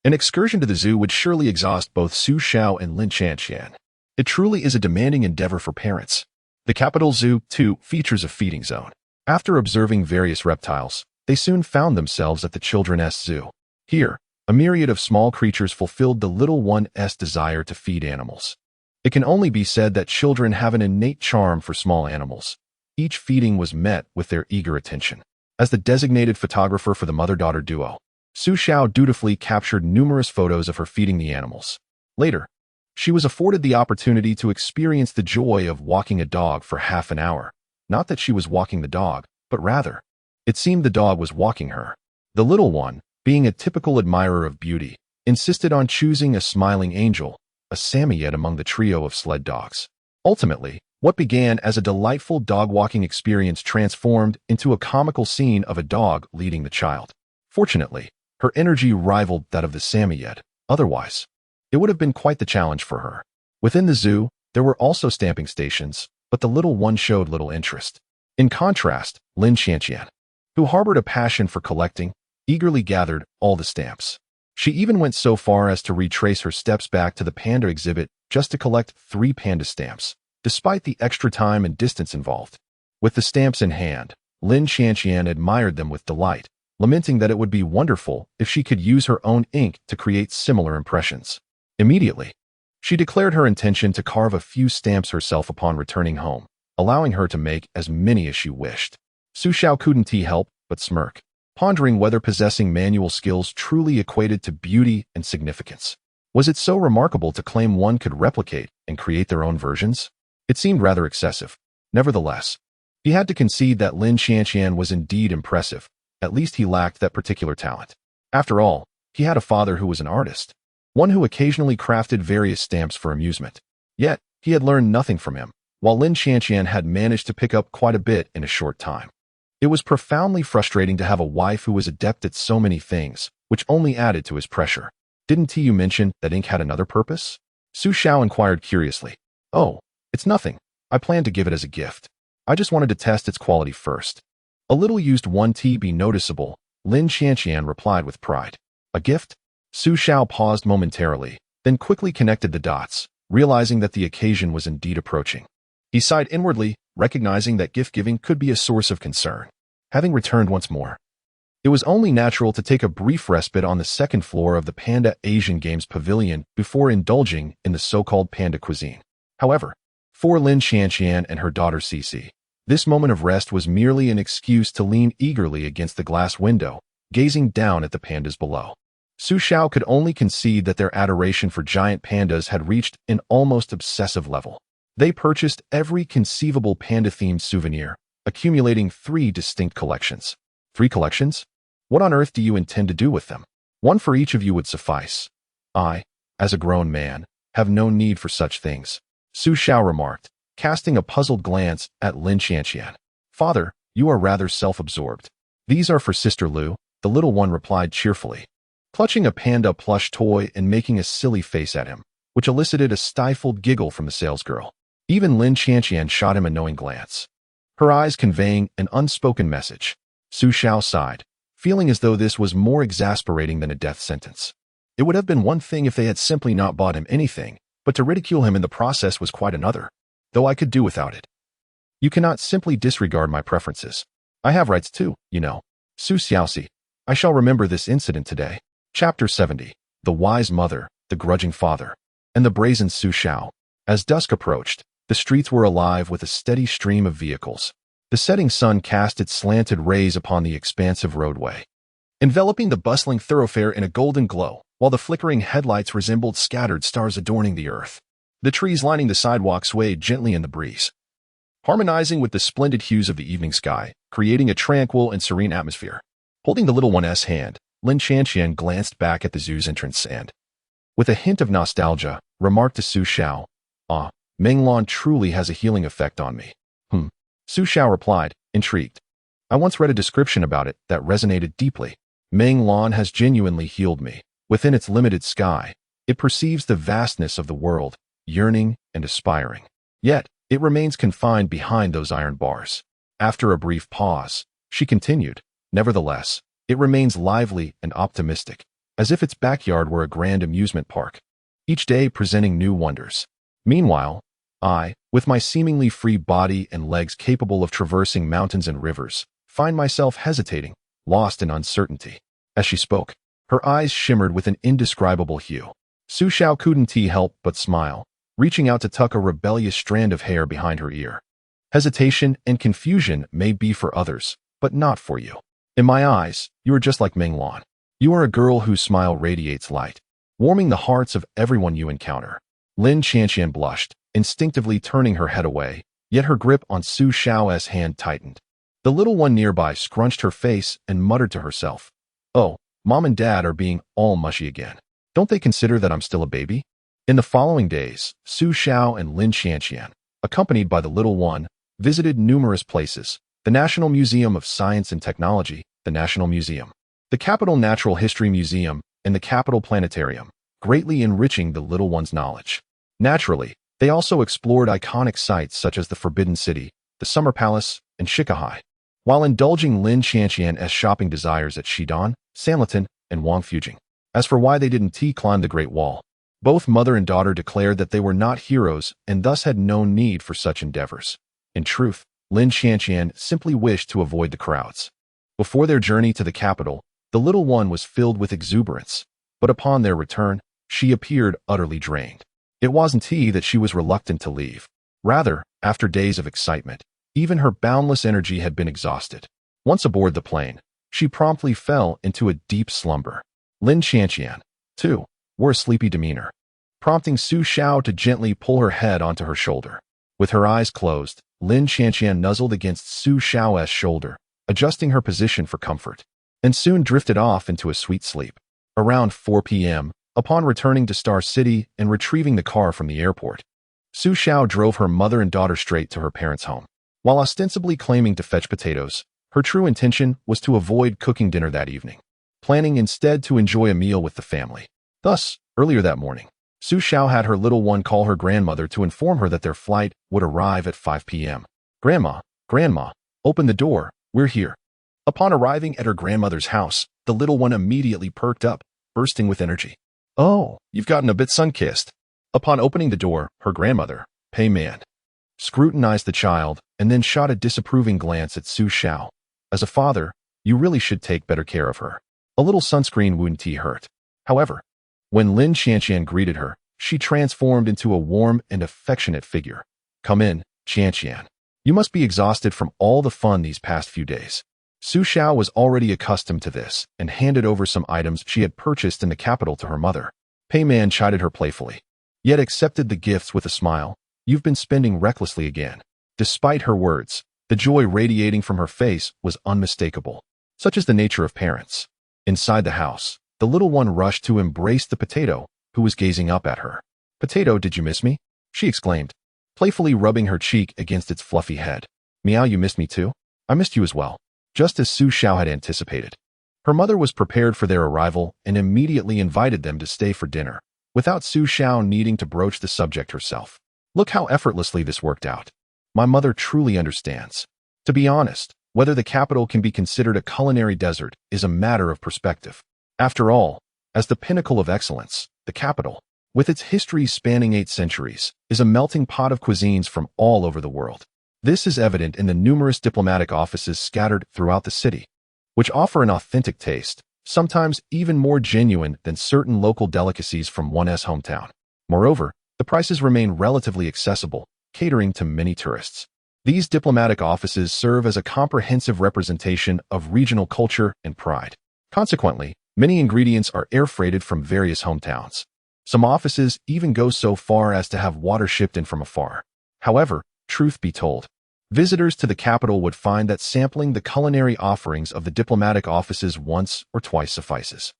Speaker 1: an excursion to the zoo would surely exhaust both Xiao and Lin Qian. It truly is a demanding endeavor for parents. The capital zoo, too, features a feeding zone. After observing various reptiles, they soon found themselves at the children's zoo. Here, a myriad of small creatures fulfilled the little one's desire to feed animals. It can only be said that children have an innate charm for small animals. Each feeding was met with their eager attention. As the designated photographer for the mother-daughter duo, Su Xiao dutifully captured numerous photos of her feeding the animals. Later, she was afforded the opportunity to experience the joy of walking a dog for half an hour. Not that she was walking the dog, but rather, it seemed the dog was walking her. The little one, being a typical admirer of beauty, insisted on choosing a smiling angel, a Samoyed among the trio of sled dogs. Ultimately, what began as a delightful dog-walking experience transformed into a comical scene of a dog leading the child. Fortunately, her energy rivaled that of the Samoyed. Otherwise, it would have been quite the challenge for her. Within the zoo, there were also stamping stations, but the little one showed little interest. In contrast, Lin Xianqian, who harbored a passion for collecting, eagerly gathered all the stamps. She even went so far as to retrace her steps back to the panda exhibit just to collect 3 panda stamps, despite the extra time and distance involved. With the stamps in hand, Lin Xianqian admired them with delight, lamenting that it would be wonderful if she could use her own ink to create similar impressions. Immediately, she declared her intention to carve a few stamps herself upon returning home, allowing her to make as many as she wished. Su Xiao couldn't help but smirk, pondering whether possessing manual skills truly equated to beauty and significance. Was it so remarkable to claim one could replicate and create their own versions? It seemed rather excessive. Nevertheless, he had to concede that Lin Xianqian was indeed impressive. At least he lacked that particular talent. After all, he had a father who was an artist, one who occasionally crafted various stamps for amusement. Yet, he had learned nothing from him, while Lin Xianqian had managed to pick up quite a bit in a short time. It was profoundly frustrating to have a wife who was adept at so many things, which only added to his pressure. Didn't you mention that ink had another purpose? Su Xiao inquired curiously. Oh, it's nothing. I planned to give it as a gift. I just wanted to test its quality first. A little used 1TB noticeable, Lin Xianqian replied with pride. A gift? Su Xiao paused momentarily, then quickly connected the dots, realizing that the occasion was indeed approaching. He sighed inwardly, recognizing that gift-giving could be a source of concern. Having returned once more, it was only natural to take a brief respite on the second floor of the Panda Asian Games Pavilion before indulging in the so-called panda cuisine. However, for Lin Xianqian and her daughter Xixi, this moment of rest was merely an excuse to lean eagerly against the glass window, gazing down at the pandas below. Su Xiao could only concede that their adoration for giant pandas had reached an almost obsessive level. They purchased every conceivable panda-themed souvenir, accumulating 3 distinct collections. 3 collections? What on earth do you intend to do with them? One for each of you would suffice. I, as a grown man, have no need for such things, Su Xiao remarked, casting a puzzled glance at Lin Xianqian. Father, you are rather self-absorbed. These are for Sister Lu, the little one replied cheerfully, clutching a panda plush toy and making a silly face at him, which elicited a stifled giggle from the salesgirl. Even Lin Xianqian shot him a knowing glance, her eyes conveying an unspoken message. Su Xiao sighed, feeling as though this was more exasperating than a death sentence. It would have been one thing if they had simply not bought him anything, but to ridicule him in the process was quite another, though I could do without it. You cannot simply disregard my preferences. I have rights too, you know. Su Xiaoxi, I shall remember this incident today. Chapter 70, The Wise Mother, the Grudging Father, and the Brazen Su Xiao. As dusk approached, the streets were alive with a steady stream of vehicles. The setting sun cast its slanted rays upon the expansive roadway, enveloping the bustling thoroughfare in a golden glow, while the flickering headlights resembled scattered stars adorning the earth. The trees lining the sidewalk swayed gently in the breeze, harmonizing with the splendid hues of the evening sky, creating a tranquil and serene atmosphere. Holding the little one's hand, Lin Xianqian glanced back at the zoo's entrance and, with a hint of nostalgia, remarked to Su Xiao, "Ah, Menglon truly has a healing effect on me." Su Xiao replied, intrigued. "I once read a description about it that resonated deeply. Menglon has genuinely healed me. Within its limited sky, it perceives the vastness of the world, yearning and aspiring. Yet, it remains confined behind those iron bars." After a brief pause, she continued, "Nevertheless, it remains lively and optimistic, as if its backyard were a grand amusement park, each day presenting new wonders. Meanwhile, I, with my seemingly free body and legs capable of traversing mountains and rivers, find myself hesitating, lost in uncertainty." As she spoke, her eyes shimmered with an indescribable hue. Su Xiao couldn't help but smile, reaching out to tuck a rebellious strand of hair behind her ear. "Hesitation and confusion may be for others, but not for you. In my eyes, you are just like Menglon. You are a girl whose smile radiates light, warming the hearts of everyone you encounter. Lin Qianqian blushed, instinctively turning her head away, yet her grip on Su Xiao's hand tightened. The little one nearby scrunched her face and muttered to herself, "Oh, Mom and Dad are being all mushy again. Don't they consider that I'm still a baby?" In the following days, Su Xiao and Lin Qianqian, accompanied by the little one, visited numerous places: the National Museum of Science and Technology, the National Museum, the Capital Natural History Museum, and the Capital Planetarium, greatly enriching the little one's knowledge. Naturally, they also explored iconic sites such as the Forbidden City, the Summer Palace, and Xixi. While indulging Lin Qianqian's shopping desires at Xidan, Sanlitun, and Wangfujing. As for why they didn't climb the Great Wall, both mother and daughter declared that they were not heroes and thus had no need for such endeavors. In truth, Lin Qianqian simply wished to avoid the crowds. Before their journey to the capital, the little one was filled with exuberance, but upon their return, she appeared utterly drained. It wasn't that she was reluctant to leave. Rather, after days of excitement, even her boundless energy had been exhausted. Once aboard the plane, she promptly fell into a deep slumber. Lin Qianqian, too, wore a sleepy demeanor, prompting Su Xiao to gently pull her head onto her shoulder. With her eyes closed, Lin Qianqian nuzzled against Su Xiao's shoulder, adjusting her position for comfort, and soon drifted off into a sweet sleep. Around 4 p.m., upon returning to Star City and retrieving the car from the airport, Su Xiao drove her mother and daughter straight to her parents' home. While ostensibly claiming to fetch potatoes, her true intention was to avoid cooking dinner that evening, planning instead to enjoy a meal with the family. Thus, earlier that morning, Su Xiao had her little one call her grandmother to inform her that their flight would arrive at 5 p.m. "Grandma, open the door, we're here." Upon arriving at her grandmother's house, the little one immediately perked up, bursting with energy. "Oh, you've gotten a bit sun-kissed." Upon opening the door, her grandmother, Pei Man, scrutinized the child and then shot a disapproving glance at Su Xiao. "As a father, you really should take better care of her. A little sunscreen wouldn't hurt." However, when Lin Qianqian greeted her, she transformed into a warm and affectionate figure. "Come in, Qianqian. You must be exhausted from all the fun these past few days." Su Xiao was already accustomed to this and handed over some items she had purchased in the capital to her mother. Pei Man chided her playfully, yet accepted the gifts with a smile. "You've been spending recklessly again." Despite her words, the joy radiating from her face was unmistakable. Such is the nature of parents. Inside the house, the little one rushed to embrace the potato, who was gazing up at her. "Potato, did you miss me?" she exclaimed, playfully rubbing her cheek against its fluffy head. "Meow, you missed me too?" "I missed you as well." Just as Su Xiao had anticipated, her mother was prepared for their arrival and immediately invited them to stay for dinner, without Su Xiao needing to broach the subject herself. Look how effortlessly this worked out. My mother truly understands. To be honest, whether the capital can be considered a culinary desert is a matter of perspective. After all, as the pinnacle of excellence, the capital, with its history spanning 8 centuries, is a melting pot of cuisines from all over the world. This is evident in the numerous diplomatic offices scattered throughout the city, which offer an authentic taste, sometimes even more genuine than certain local delicacies from one's hometown. Moreover, the prices remain relatively accessible, catering to many tourists. These diplomatic offices serve as a comprehensive representation of regional culture and pride. Consequently, many ingredients are air-freighted from various hometowns. Some offices even go so far as to have water shipped in from afar. However, truth be told, visitors to the capital would find that sampling the culinary offerings of the diplomatic offices once or twice suffices.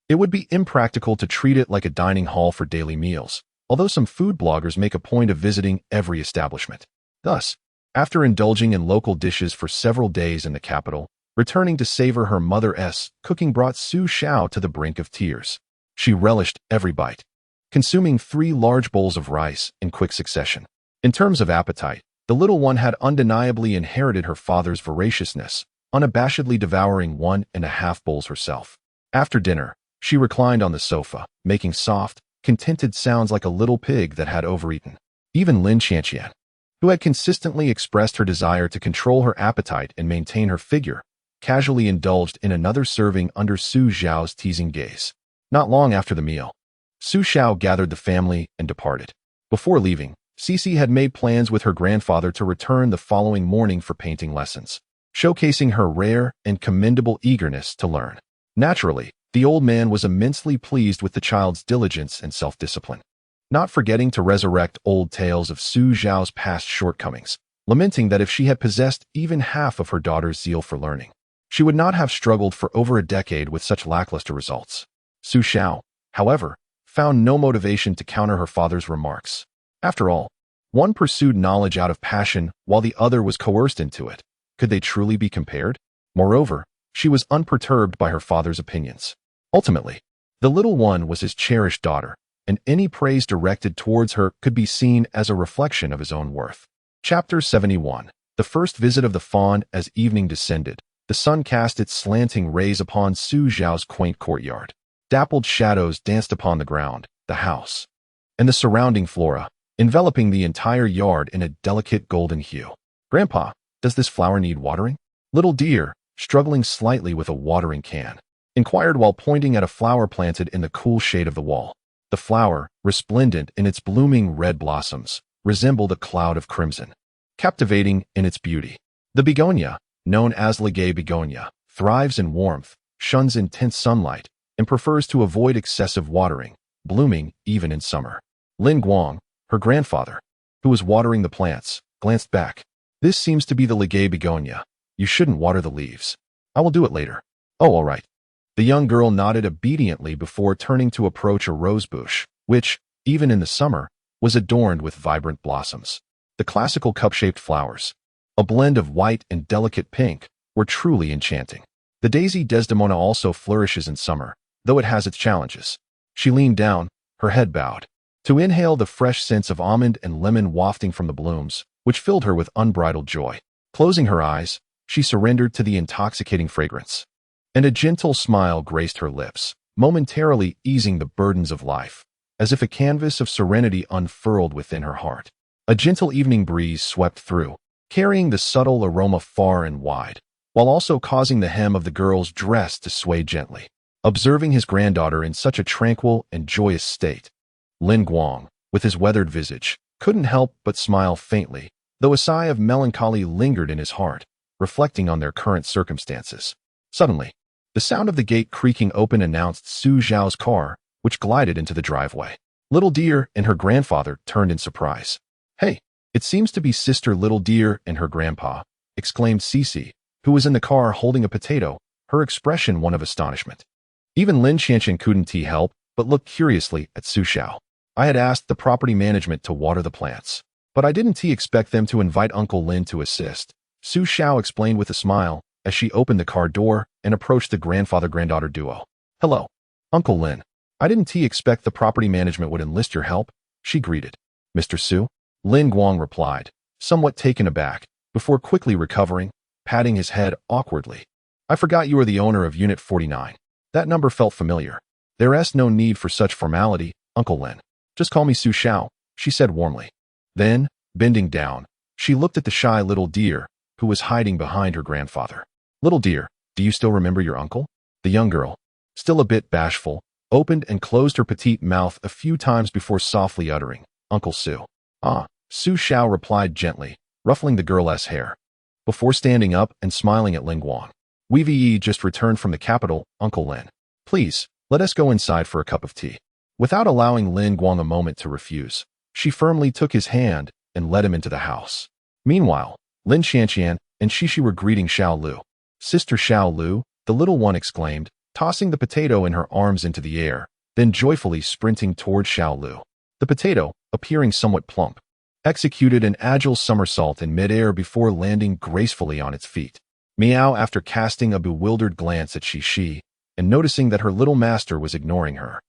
Speaker 1: It would be impractical to treat it like a dining hall for daily meals, although some food bloggers make a point of visiting every establishment. Thus, after indulging in local dishes for several days in the capital, returning to savor her mother's cooking brought Su Xiao to the brink of tears. She relished every bite, consuming 3 large bowls of rice in quick succession. In terms of appetite, the little one had undeniably inherited her father's voraciousness, unabashedly devouring 1.5 bowls herself. After dinner, she reclined on the sofa, making soft, contented sounds like a little pig that had overeaten. Even Lin Qianqian, who had consistently expressed her desire to control her appetite and maintain her figure, casually indulged in another serving under Su Xiao's teasing gaze. Not long after the meal, Su Xiao gathered the family and departed. Before leaving, Xixi had made plans with her grandfather to return the following morning for painting lessons, showcasing her rare and commendable eagerness to learn. Naturally, The old man was immensely pleased with the child's diligence and self-discipline, not forgetting to resurrect old tales of Su Xiao's past shortcomings, lamenting that if she had possessed even half of her daughter's zeal for learning, she would not have struggled for over a decade with such lackluster results. Su Xiao, however, found no motivation to counter her father's remarks. After all, one pursued knowledge out of passion while the other was coerced into it. Could they truly be compared? Moreover, she was unperturbed by her father's opinions. Ultimately, the little one was his cherished daughter, and any praise directed towards her could be seen as a reflection of his own worth. Chapter 71. The first visit of the fawn. As evening descended, the sun cast its slanting rays upon Su Xiao's quaint courtyard. Dappled shadows danced upon the ground, the house, and the surrounding flora, enveloping the entire yard in a delicate golden hue. "Grandpa, does this flower need watering?" Little deer, struggling slightly with a watering can, inquired while pointing at a flower planted in the cool shade of the wall. The flower, resplendent in its blooming red blossoms, resembled a cloud of crimson, captivating in its beauty. The begonia, known as Legay begonia, thrives in warmth, shuns intense sunlight, and prefers to avoid excessive watering, blooming even in summer. Lin Guang, her grandfather, who was watering the plants, glanced back. "This seems to be the Legay begonia. You shouldn't water the leaves." "I will do it later." "Oh, all right." The young girl nodded obediently before turning to approach a rose bush, which, even in the summer, was adorned with vibrant blossoms. The classical cup-shaped flowers, a blend of white and delicate pink, were truly enchanting. The daisy Desdemona also flourishes in summer, though it has its challenges. She leaned down, her head bowed, to inhale the fresh scents of almond and lemon wafting from the blooms, which filled her with unbridled joy. Closing her eyes, she surrendered to the intoxicating fragrance, and a gentle smile graced her lips, momentarily easing the burdens of life, as if a canvas of serenity unfurled within her heart. A gentle evening breeze swept through, carrying the subtle aroma far and wide, while also causing the hem of the girl's dress to sway gently. Observing his granddaughter in such a tranquil and joyous state, Lin Guang, with his weathered visage, couldn't help but smile faintly, though a sigh of melancholy lingered in his heart, reflecting on their current circumstances. Suddenly, the sound of the gate creaking open announced Su Xiao's car, which glided into the driveway. Little Deer and her grandfather turned in surprise. "Hey, it seems to be Sister Little Deer and her grandpa," exclaimed Xixi, who was in the car holding a potato, her expression one of astonishment. Even Lin Qianqian couldn't help but look curiously at Su Xiao. "I had asked the property management to water the plants, but I didn't expect them to invite Uncle Lin to assist," Su Xiao explained with a smile as she opened the car door and approached the grandfather-granddaughter duo. "Hello, Uncle Lin. I didn't expect the property management would enlist your help," she greeted. "Mr. Su?" Lin Guang replied, somewhat taken aback, before quickly recovering, patting his head awkwardly. "I forgot you were the owner of Unit 49. That number felt familiar." "There's no need for such formality, Uncle Lin. Just call me Su Xiao," she said warmly. Then, bending down, she looked at the shy little deer, who was hiding behind her grandfather. "Little deer, do you still remember your uncle?" The young girl, still a bit bashful, opened and closed her petite mouth a few times before softly uttering, "Uncle Su." "Ah," Su Xiao replied gently, ruffling the girl's hair, before standing up and smiling at Lin Guang. "We've just returned from the capital, Uncle Lin. Please, let us go inside for a cup of tea." Without allowing Lin Guang a moment to refuse, she firmly took his hand and led him into the house. Meanwhile, Lin Qianqian and Xixi were greeting Xiao Lu. "Sister Xiao Lu," the little one exclaimed, tossing the potato in her arms into the air, then joyfully sprinting toward Xiao Lu. The potato, appearing somewhat plump, executed an agile somersault in midair before landing gracefully on its feet. Meow. After casting a bewildered glance at Xixi and noticing that her little master was ignoring her,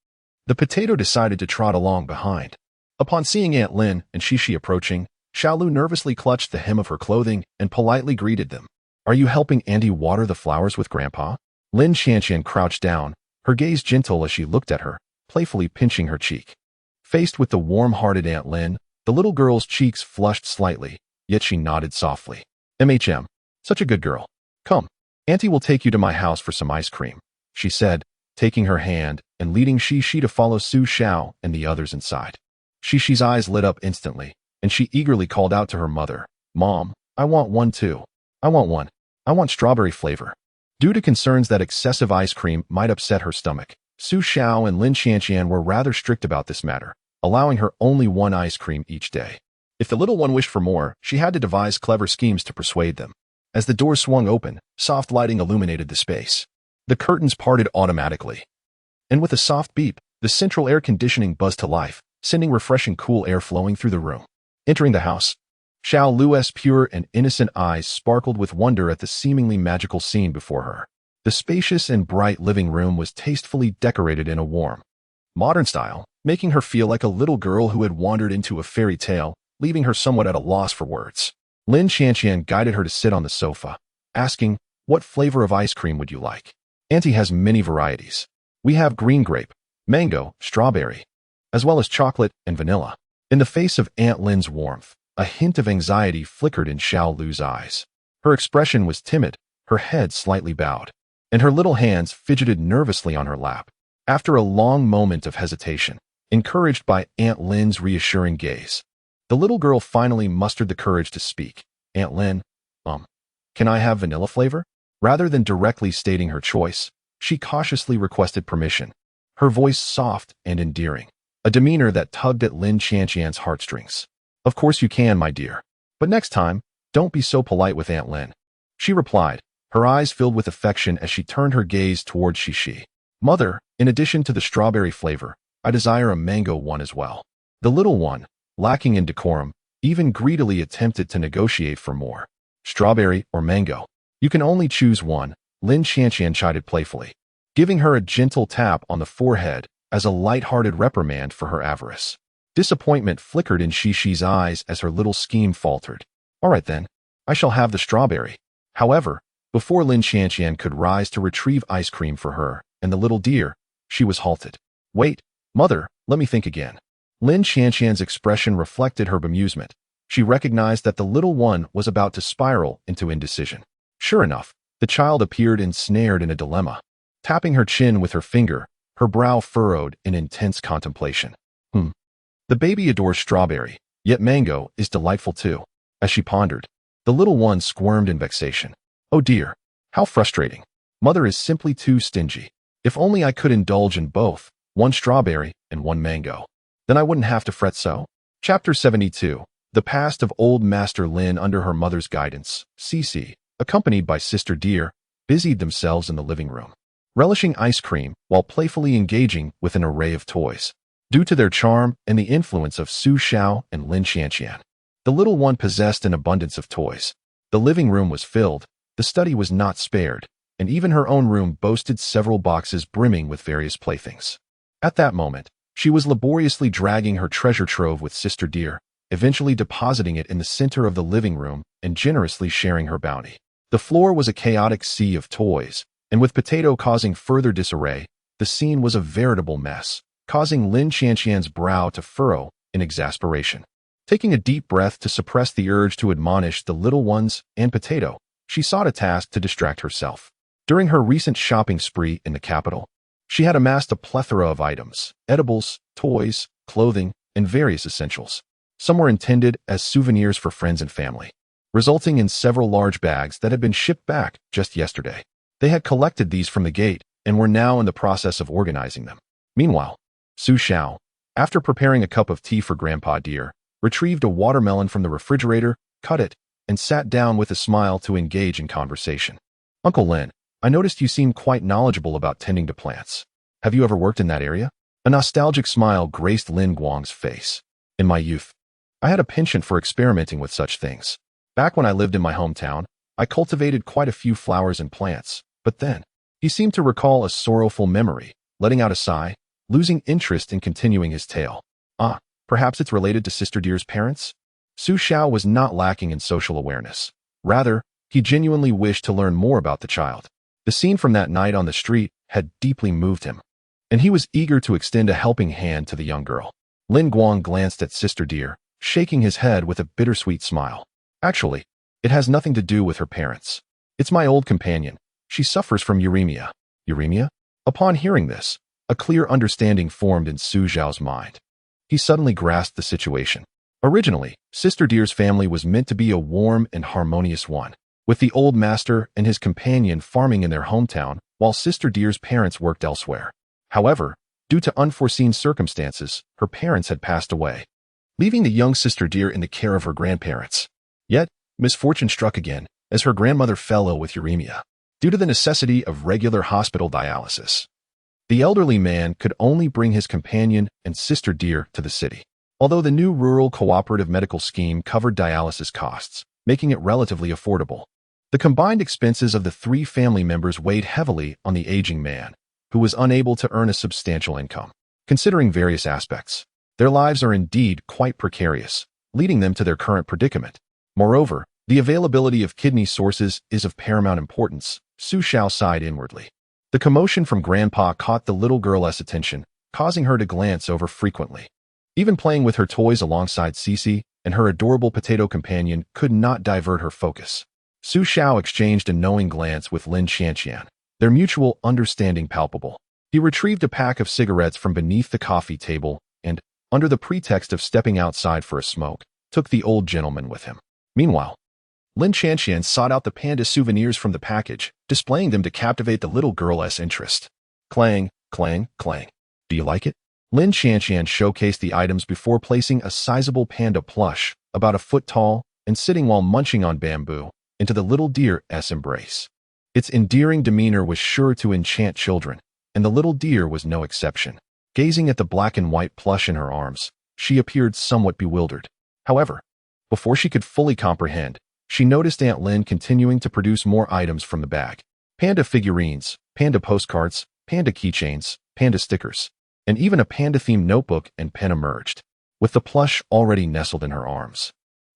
Speaker 1: the potato decided to trot along behind. Upon seeing Aunt Lin and Xixi approaching, Xiao Lu nervously clutched the hem of her clothing and politely greeted them. "Are you helping Auntie water the flowers with Grandpa?" Lin Qianqian crouched down, her gaze gentle as she looked at her, playfully pinching her cheek. Faced with the warm-hearted Aunt Lin, the little girl's cheeks flushed slightly, yet she nodded softly. Such a good girl. Come, Auntie will take you to my house for some ice cream," she said, taking her hand and leading Xixi to follow Su Xiao and the others inside. Xixi's eyes lit up instantly, and she eagerly called out to her mother, "Mom, I want one too. I want one. I want strawberry flavor." Due to concerns that excessive ice cream might upset her stomach, Su Xiao and Lin Qianqian were rather strict about this matter, allowing her only one ice cream each day. If the little one wished for more, she had to devise clever schemes to persuade them. As the doors swung open, soft lighting illuminated the space. The curtains parted automatically. And with a soft beep, the central air conditioning buzzed to life, sending refreshing cool air flowing through the room. Entering the house, Xiao Lu's pure and innocent eyes sparkled with wonder at the seemingly magical scene before her. The spacious and bright living room was tastefully decorated in a warm, modern style, making her feel like a little girl who had wandered into a fairy tale, leaving her somewhat at a loss for words. Lin Qianqian guided her to sit on the sofa, asking, "What flavor of ice cream would you like?" "Auntie has many varieties. We have green grape, mango, strawberry, as well as chocolate and vanilla." In the face of Aunt Lin's warmth, a hint of anxiety flickered in Xiao Lu's eyes. Her expression was timid, her head slightly bowed, and her little hands fidgeted nervously on her lap. After a long moment of hesitation, encouraged by Aunt Lin's reassuring gaze, the little girl finally mustered the courage to speak. "Aunt Lin, can I have vanilla flavor?" Rather than directly stating her choice, she cautiously requested permission, her voice soft and endearing, a demeanor that tugged at Lin Qianqian's heartstrings. "Of course you can, my dear. But next time, don't be so polite with Aunt Lin," she replied, her eyes filled with affection as she turned her gaze toward Xixi. "Mother, in addition to the strawberry flavor, I desire a mango one as well." The little one, lacking in decorum, even greedily attempted to negotiate for more. "Strawberry or mango? You can only choose one," Lin Qianqian chided playfully, giving her a gentle tap on the forehead as a light-hearted reprimand for her avarice. Disappointment flickered in Xixi's eyes as her little scheme faltered. "All right then, I shall have the strawberry." However, before Lin Qianqian could rise to retrieve ice cream for her and the little deer, she was halted. "Wait, mother, let me think again." Lin Qianqian's expression reflected her bemusement. She recognized that the little one was about to spiral into indecision. Sure enough, the child appeared ensnared in a dilemma. Tapping her chin with her finger, her brow furrowed in intense contemplation. The baby adores strawberry, yet mango is delightful too. As she pondered, the little one squirmed in vexation. "Oh dear, how frustrating. Mother is simply too stingy. If only I could indulge in both, one strawberry and one mango. Then I wouldn't have to fret so." Chapter 72. The past of old Master Lin under her mother's guidance. Xixi, accompanied by Sister Deer, busied themselves in the living room, relishing ice cream while playfully engaging with an array of toys. Due to their charm and the influence of Su Xiao and Lin Qianqian, the little one possessed an abundance of toys. The living room was filled, the study was not spared, and even her own room boasted several boxes brimming with various playthings. At that moment, she was laboriously dragging her treasure trove with Sister Deer, eventually depositing it in the center of the living room and generously sharing her bounty. The floor was a chaotic sea of toys, and with Potato causing further disarray, the scene was a veritable mess, causing Lin Qianqian's brow to furrow in exasperation. Taking a deep breath to suppress the urge to admonish the little ones and Potato, she sought a task to distract herself. During her recent shopping spree in the capital, she had amassed a plethora of items, edibles, toys, clothing, and various essentials. Some were intended as souvenirs for friends and family, resulting in several large bags that had been shipped back just yesterday. They had collected these from the gate and were now in the process of organizing them. Meanwhile, Su Xiao, after preparing a cup of tea for Grandpa Deer, retrieved a watermelon from the refrigerator, cut it, and sat down with a smile to engage in conversation. "Uncle Lin, I noticed you seem quite knowledgeable about tending to plants. Have you ever worked in that area?" A nostalgic smile graced Lin Guang's face. "In my youth, I had a penchant for experimenting with such things. Back when I lived in my hometown, I cultivated quite a few flowers and plants, but then," he seemed to recall a sorrowful memory, letting out a sigh, losing interest in continuing his tale. Perhaps it's related to Sister Deer's parents?" Su Xiao was not lacking in social awareness. Rather, he genuinely wished to learn more about the child. The scene from that night on the street had deeply moved him, and he was eager to extend a helping hand to the young girl. Lin Guang glanced at Sister Deer, shaking his head with a bittersweet smile. "Actually, it has nothing to do with her parents. It's my old companion. She suffers from uremia." "Uremia?" Upon hearing this, a clear understanding formed in Su Xiao's mind. He suddenly grasped the situation. Originally, Sister Deer's family was meant to be a warm and harmonious one, with the old master and his companion farming in their hometown, while Sister Deer's parents worked elsewhere. However, due to unforeseen circumstances, her parents had passed away, leaving the young Sister Deer in the care of her grandparents. Yet, misfortune struck again, as her grandmother fell ill with uremia, due to the necessity of regular hospital dialysis. The elderly man could only bring his companion and Sister Deer to the city. Although the new rural cooperative medical scheme covered dialysis costs, making it relatively affordable, the combined expenses of the three family members weighed heavily on the aging man, who was unable to earn a substantial income. Considering various aspects, their lives are indeed quite precarious, leading them to their current predicament. Moreover, the availability of kidney sources is of paramount importance. Xiao sighed inwardly. The commotion from Grandpa caught the little girl's attention, causing her to glance over frequently. Even playing with her toys alongside Xixi and her adorable potato companion could not divert her focus. Xiao exchanged a knowing glance with Lin Qianqian, their mutual understanding palpable. He retrieved a pack of cigarettes from beneath the coffee table and, under the pretext of stepping outside for a smoke, took the old gentleman with him. Meanwhile, Lin Qianqian sought out the panda souvenirs from the package, displaying them to captivate the little girl's interest. Clang, clang, clang. Do you like it? Lin Qianqian showcased the items before placing a sizable panda plush, about a foot tall, and sitting while munching on bamboo, into the little deer's embrace. Its endearing demeanor was sure to enchant children, and the little deer was no exception. Gazing at the black and white plush in her arms, she appeared somewhat bewildered. However, before she could fully comprehend, she noticed Aunt Lin continuing to produce more items from the bag. Panda figurines, panda postcards, panda keychains, panda stickers, and even a panda-themed notebook and pen emerged, with the plush already nestled in her arms.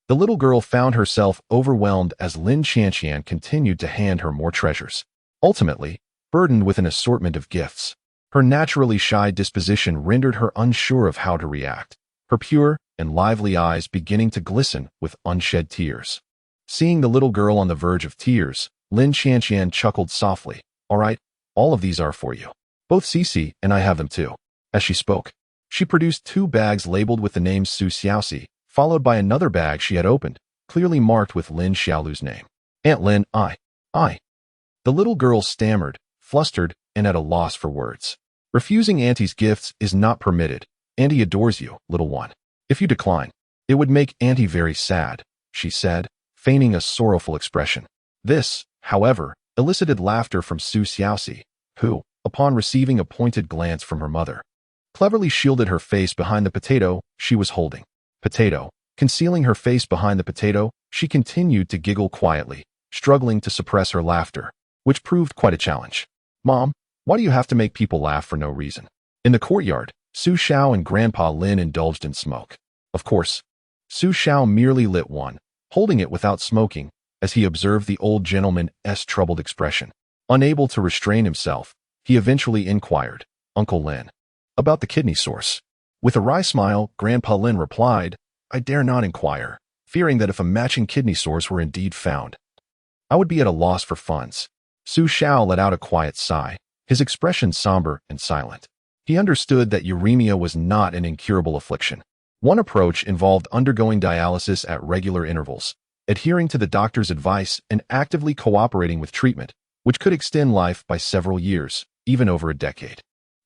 Speaker 1: The little girl found herself overwhelmed as Lin Qianqian continued to hand her more treasures, ultimately burdened with an assortment of gifts. Her naturally shy disposition rendered her unsure of how to react, her pure and lively eyes beginning to glisten with unshed tears. Seeing the little girl on the verge of tears, Lin Qianqian chuckled softly. All right, all of these are for you. Both Xixi and I have them too. As she spoke, she produced 2 bags labeled with the name Su Xiaoxi, followed by another bag she had opened, clearly marked with Lin Xiaolu's name. Aunt Lin, I. The little girl stammered, flustered, and at a loss for words. Refusing Auntie's gifts is not permitted. Auntie adores you, little one. If you decline, it would make Auntie very sad, she said, feigning a sorrowful expression. This, however, elicited laughter from Su Xiaoxi, who, upon receiving a pointed glance from her mother, cleverly shielded her face behind the potato she was holding. Concealing her face behind the potato, she continued to giggle quietly, struggling to suppress her laughter, which proved quite a challenge. Mom, why do you have to make people laugh for no reason? In the courtyard, Su Xiao and Grandpa Lin indulged in smoke. Of course, Su Xiao merely lit one, holding it without smoking, as he observed the old gentleman's troubled expression. Unable to restrain himself, he eventually inquired, Uncle Lin, about the kidney source. With a wry smile, Grandpa Lin replied, I dare not inquire, fearing that if a matching kidney source were indeed found, I would be at a loss for funds. Su Xiao let out a quiet sigh, his expression somber and silent. He understood that uremia was not an incurable affliction. One approach involved undergoing dialysis at regular intervals, adhering to the doctor's advice, and actively cooperating with treatment, which could extend life by several years, even over a decade.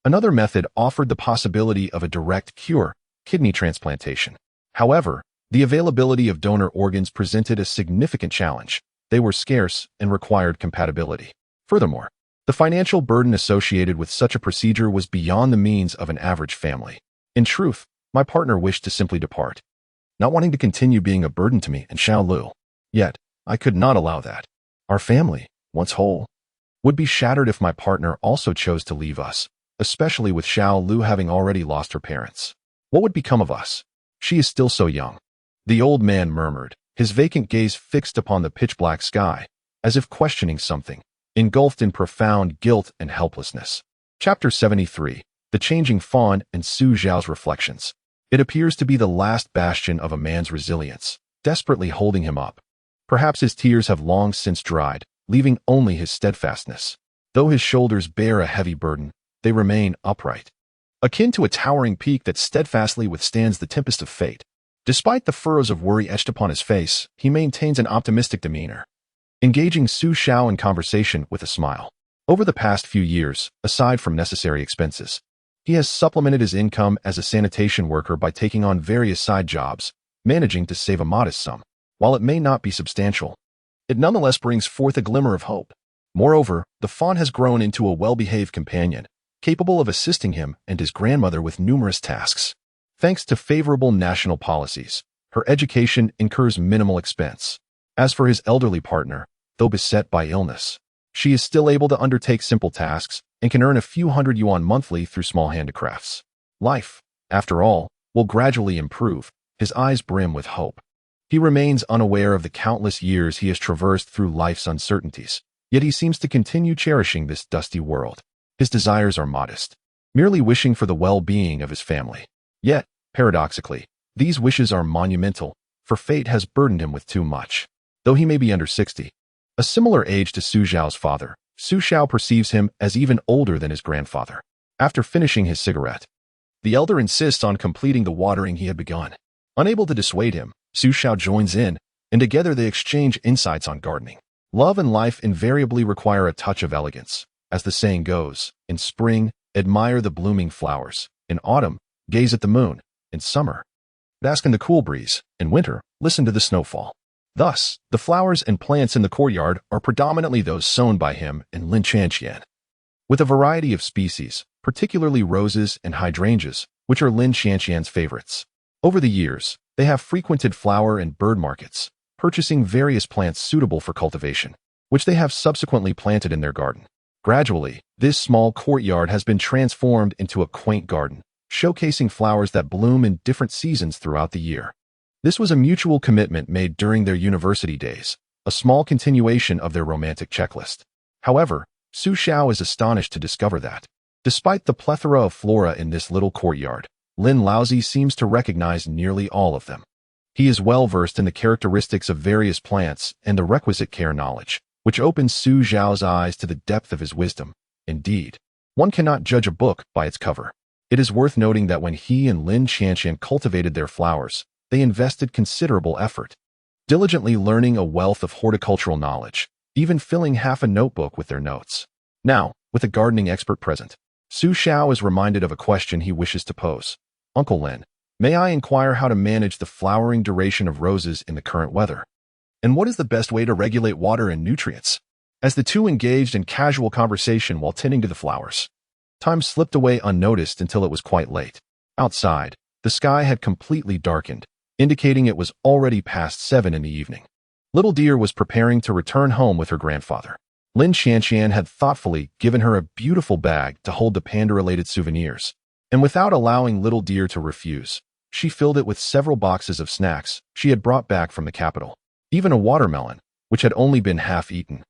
Speaker 1: Another method offered the possibility of a direct cure, kidney transplantation. However, the availability of donor organs presented a significant challenge. They were scarce and required compatibility. Furthermore, the financial burden associated with such a procedure was beyond the means of an average family. In truth, my partner wished to simply depart, not wanting to continue being a burden to me and Xiao Lu. Yet, I could not allow that. Our family, once whole, would be shattered if my partner also chose to leave us, especially with Xiao Lu having already lost her parents. What would become of us? She is still so young. The old man murmured, his vacant gaze fixed upon the pitch-black sky, as if questioning something, engulfed in profound guilt and helplessness. Chapter 73, The Changing Fawn and Su Xiao's Reflections. It appears to be the last bastion of a man's resilience, desperately holding him up. Perhaps his tears have long since dried, leaving only his steadfastness. Though his shoulders bear a heavy burden, they remain upright, akin to a towering peak that steadfastly withstands the tempest of fate. Despite the furrows of worry etched upon his face, he maintains an optimistic demeanor. engaging Su Xiao in conversation with a smile. Over the past few years, aside from necessary expenses, he has supplemented his income as a sanitation worker by taking on various side jobs, managing to save a modest sum. While it may not be substantial, it nonetheless brings forth a glimmer of hope. Moreover, the fawn has grown into a well-behaved companion, capable of assisting him and his grandmother with numerous tasks. Thanks to favorable national policies, her education incurs minimal expense. As for his elderly partner, though beset by illness, she is still able to undertake simple tasks and can earn a few hundred yuan monthly through small handicrafts. Life, after all, will gradually improve. His eyes brim with hope. He remains unaware of the countless years he has traversed through life's uncertainties, yet he seems to continue cherishing this dusty world. His desires are modest, merely wishing for the well-being of his family. Yet, paradoxically, these wishes are monumental, for fate has burdened him with too much. Though he may be under 60, a similar age to Su Xiao's father, Su Xiao perceives him as even older than his grandfather. After finishing his cigarette, the elder insists on completing the watering he had begun. Unable to dissuade him, Su Xiao joins in, and together they exchange insights on gardening. Love and life invariably require a touch of elegance. As the saying goes, in spring, admire the blooming flowers. In autumn, gaze at the moon. In summer, bask in the cool breeze. In winter, listen to the snowfall. Thus, the flowers and plants in the courtyard are predominantly those sown by him and Lin Qianqian, with a variety of species, particularly roses and hydrangeas, which are Lin Qianqian's favorites. Over the years, they have frequented flower and bird markets, purchasing various plants suitable for cultivation, which they have subsequently planted in their garden. Gradually, this small courtyard has been transformed into a quaint garden, showcasing flowers that bloom in different seasons throughout the year. This was a mutual commitment made during their university days, a small continuation of their romantic checklist. However, Su Xiao is astonished to discover that, despite the plethora of flora in this little courtyard, Lin Laozi seems to recognize nearly all of them. He is well versed in the characteristics of various plants and the requisite care knowledge, which opens Su Xiao's eyes to the depth of his wisdom. Indeed, one cannot judge a book by its cover. It is worth noting that when he and Lin Qianqian cultivated their flowers, they invested considerable effort, diligently learning a wealth of horticultural knowledge, even filling half a notebook with their notes. Now, with a gardening expert present, Su Xiao is reminded of a question he wishes to pose. Uncle Lin, may I inquire how to manage the flowering duration of roses in the current weather? And what is the best way to regulate water and nutrients? As the two engaged in casual conversation while tending to the flowers, time slipped away unnoticed until it was quite late. Outside, the sky had completely darkened, indicating it was already past 7 in the evening. Little Deer was preparing to return home with her grandfather. Lin Qianqian had thoughtfully given her a beautiful bag to hold the panda-related souvenirs, and without allowing Little Deer to refuse, she filled it with several boxes of snacks she had brought back from the capital. Even a watermelon, which had only been half eaten,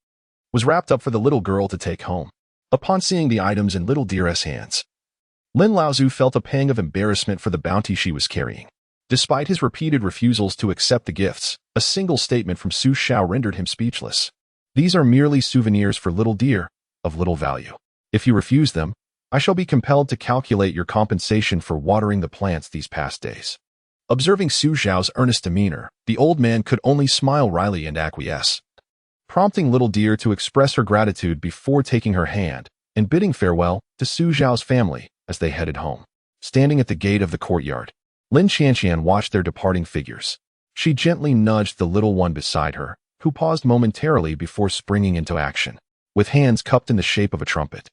Speaker 1: was wrapped up for the little girl to take home. Upon seeing the items in Little Deer's hands, Lin Laozu felt a pang of embarrassment for the bounty she was carrying. Despite his repeated refusals to accept the gifts, a single statement from Su Xiao rendered him speechless. These are merely souvenirs for Little Deer, of little value. If you refuse them, I shall be compelled to calculate your compensation for watering the plants these past days. Observing Su Xiao's earnest demeanor, the old man could only smile wryly and acquiesce, prompting Little Deer to express her gratitude before taking her hand and bidding farewell to Su Xiao's family as they headed home. Standing at the gate of the courtyard, Lin Qianqian watched their departing figures. She gently nudged the little one beside her, who paused momentarily before springing into action. With hands cupped in the shape of a trumpet,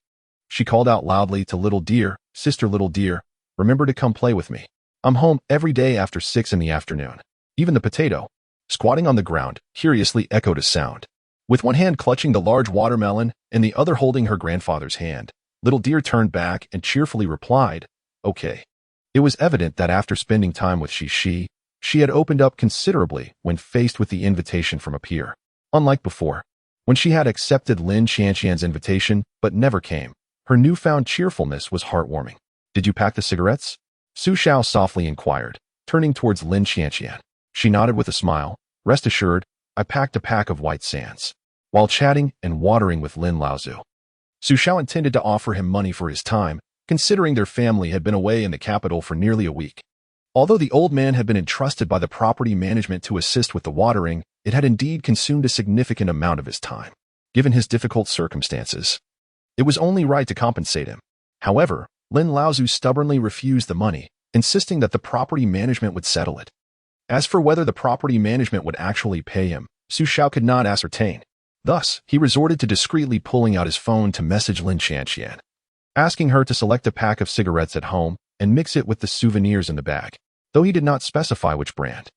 Speaker 1: she called out loudly to Little Deer, "Sister Little Deer, remember to come play with me. I'm home every day after 6 in the afternoon." Even the potato, squatting on the ground, curiously echoed a sound. With one hand clutching the large watermelon and the other holding her grandfather's hand, Little Deer turned back and cheerfully replied, "Okay." It was evident that after spending time with Xixi, she had opened up considerably when faced with the invitation from a peer. Unlike before, when she had accepted Lin Qianqian's invitation but never came, her newfound cheerfulness was heartwarming. "Did you pack the cigarettes?" Su Xiao softly inquired, turning towards Lin Qianqian. She nodded with a smile. "Rest assured, I packed a pack of white sands." While chatting and watering with Lin Laozu, Su Xiao intended to offer him money for his time, considering their family had been away in the capital for nearly a week. Although the old man had been entrusted by the property management to assist with the watering, it had indeed consumed a significant amount of his time. Given his difficult circumstances, it was only right to compensate him. However, Lin Laozu stubbornly refused the money, insisting that the property management would settle it. As for whether the property management would actually pay him, Xiao could not ascertain. Thus, he resorted to discreetly pulling out his phone to message Lin Xianxian, asking her to select a pack of cigarettes at home and mix it with the souvenirs in the bag, though he did not specify which brand.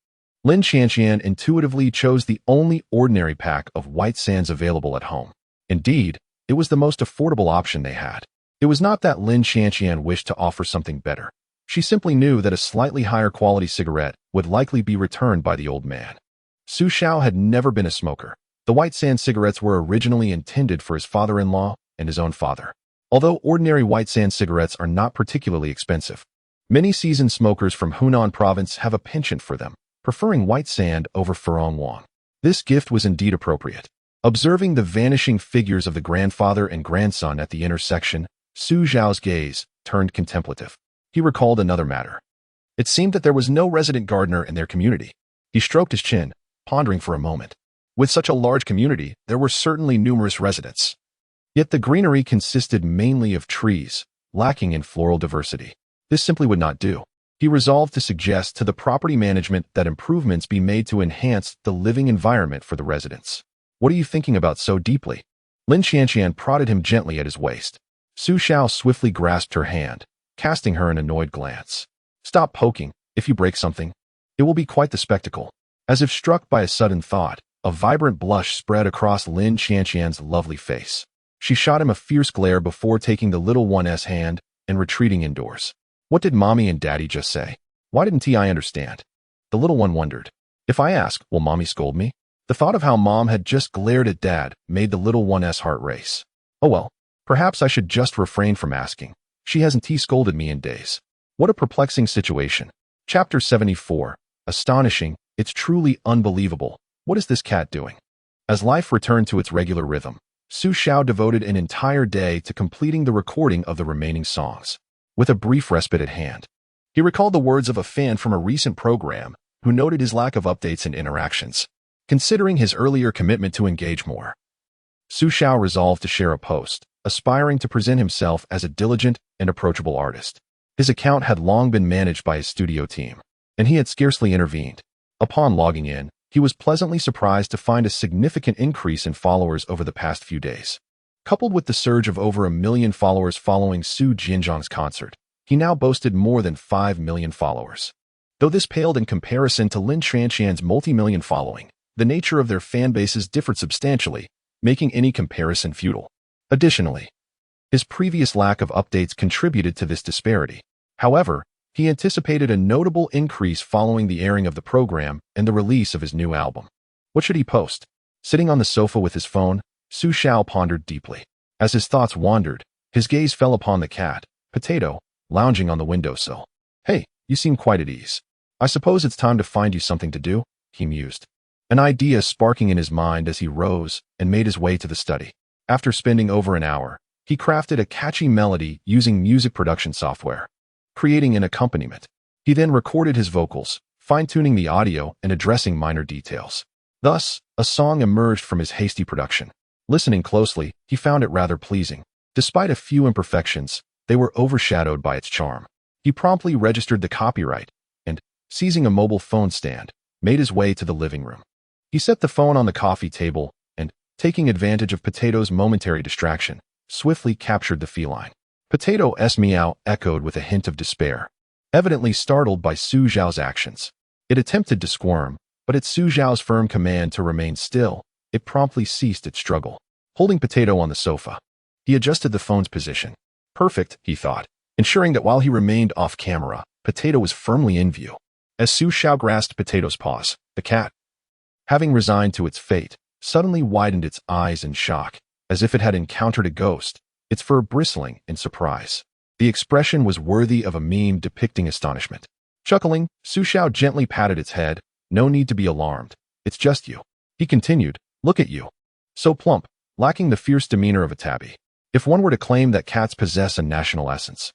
Speaker 1: Lin Xianxian intuitively chose the only ordinary pack of white sands available at home. Indeed, it was the most affordable option they had. It was not that Lin Xianxian wished to offer something better. She simply knew that a slightly higher quality cigarette would likely be returned by the old man. Xiao had never been a smoker. The white sand cigarettes were originally intended for his father-in-law and his own father. Although ordinary white sand cigarettes are not particularly expensive, many seasoned smokers from Hunan province have a penchant for them, preferring white sand over Furong Wang. This gift was indeed appropriate. Observing the vanishing figures of the grandfather and grandson at the intersection, Su Zhao's gaze turned contemplative. He recalled another matter. It seemed that there was no resident gardener in their community. He stroked his chin, pondering for a moment. With such a large community, there were certainly numerous residents. Yet the greenery consisted mainly of trees, lacking in floral diversity. This simply would not do. He resolved to suggest to the property management that improvements be made to enhance the living environment for the residents. What are you thinking about so deeply? Lin Xianxian prodded him gently at his waist. Xiao swiftly grasped her hand, casting her an annoyed glance. Stop poking. If you break something, it will be quite the spectacle. As if struck by a sudden thought, a vibrant blush spread across Lin Xianxian's lovely face. She shot him a fierce glare before taking the little one's hand and retreating indoors. What did mommy and daddy just say? Why didn't I understand? The little one wondered. If I ask, will mommy scold me? The thought of how mom had just glared at dad made the little one's heart race. Oh well, perhaps I should just refrain from asking. She hasn't scolded me in days. What a perplexing situation. Chapter 74. Astonishing. It's truly unbelievable. What is this cat doing? As life returned to its regular rhythm, Xiao devoted an entire day to completing the recording of the remaining songs. With a brief respite at hand, he recalled the words of a fan from a recent program who noted his lack of updates and interactions. Considering his earlier commitment to engage more, Xiao resolved to share a post, aspiring to present himself as a diligent and approachable artist. His account had long been managed by his studio team, and he had scarcely intervened. Upon logging in, he was pleasantly surprised to find a significant increase in followers over the past few days. Coupled with the surge of over 1 million followers following Su Jinzhang's concert, he now boasted more than 5 million followers. Though this paled in comparison to Lin Xianxian's multi-million following, the nature of their fan bases differed substantially, making any comparison futile. Additionally, his previous lack of updates contributed to this disparity. However, he anticipated a notable increase following the airing of the program and the release of his new album. What should he post? Sitting on the sofa with his phone, Xiao pondered deeply. As his thoughts wandered, his gaze fell upon the cat, Potato, lounging on the windowsill. Hey, you seem quite at ease. I suppose it's time to find you something to do, he mused. An idea sparking in his mind as he rose and made his way to the study. After spending over an hour, he crafted a catchy melody using music production software, creating an accompaniment. He then recorded his vocals, fine-tuning the audio and addressing minor details. Thus, a song emerged from his hasty production. Listening closely, he found it rather pleasing. Despite a few imperfections, they were overshadowed by its charm. He promptly registered the copyright and, seizing a mobile phone stand, made his way to the living room. He set the phone on the coffee table and, taking advantage of Potato's momentary distraction, swiftly captured the feline. Potato's meow echoed with a hint of despair, evidently startled by Su Zhao's actions. It attempted to squirm, but at Su Zhao's firm command to remain still, it promptly ceased its struggle. Holding Potato on the sofa, he adjusted the phone's position. Perfect, he thought, ensuring that while he remained off camera, Potato was firmly in view. As Su Zhao grasped Potato's paws, the cat, having resigned to its fate, suddenly widened its eyes in shock, as if it had encountered a ghost, its fur bristling in surprise. The expression was worthy of a meme depicting astonishment. Chuckling, Su Zhao gently patted its head. No need to be alarmed. It's just you. He continued, look at you. So plump, lacking the fierce demeanor of a tabby. If one were to claim that cats possess a national essence,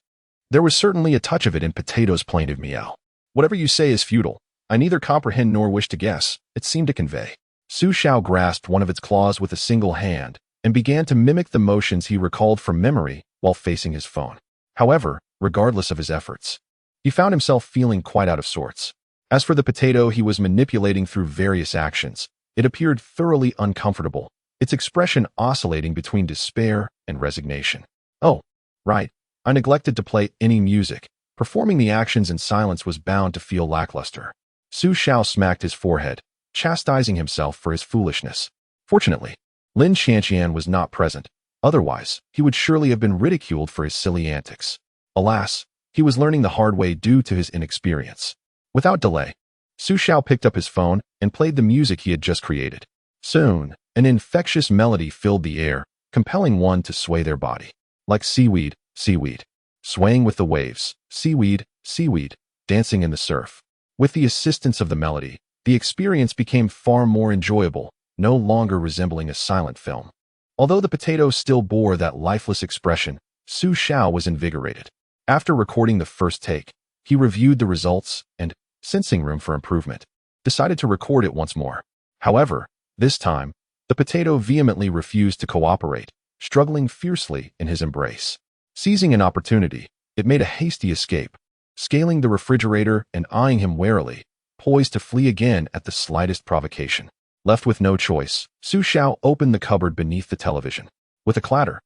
Speaker 1: there was certainly a touch of it in Potato's plaintive meow. Whatever you say is futile. I neither comprehend nor wish to guess, it seemed to convey. Xiao grasped one of its claws with a single hand and began to mimic the motions he recalled from memory while facing his phone. However, regardless of his efforts, he found himself feeling quite out of sorts. As for the potato he was manipulating through various actions, it appeared thoroughly uncomfortable, its expression oscillating between despair and resignation. Oh, right, I neglected to play any music. Performing the actions in silence was bound to feel lackluster. Xiao smacked his forehead, chastising himself for his foolishness. Fortunately, Lin Xianxian was not present. Otherwise, he would surely have been ridiculed for his silly antics. Alas, he was learning the hard way due to his inexperience. Without delay, Xiao picked up his phone and played the music he had just created. Soon, an infectious melody filled the air, compelling one to sway their body. Like seaweed, seaweed. Swaying with the waves, seaweed, seaweed, dancing in the surf. With the assistance of the melody, the experience became far more enjoyable, no longer resembling a silent film. Although the potato still bore that lifeless expression, Xiao was invigorated. After recording the first take, he reviewed the results and, sensing room for improvement, decided to record it once more. However, this time, the potato vehemently refused to cooperate, struggling fiercely in his embrace. Seizing an opportunity, it made a hasty escape, scaling the refrigerator and eyeing him warily, poised to flee again at the slightest provocation. Left with no choice, Xiao opened the cupboard beneath the television. With a clatter,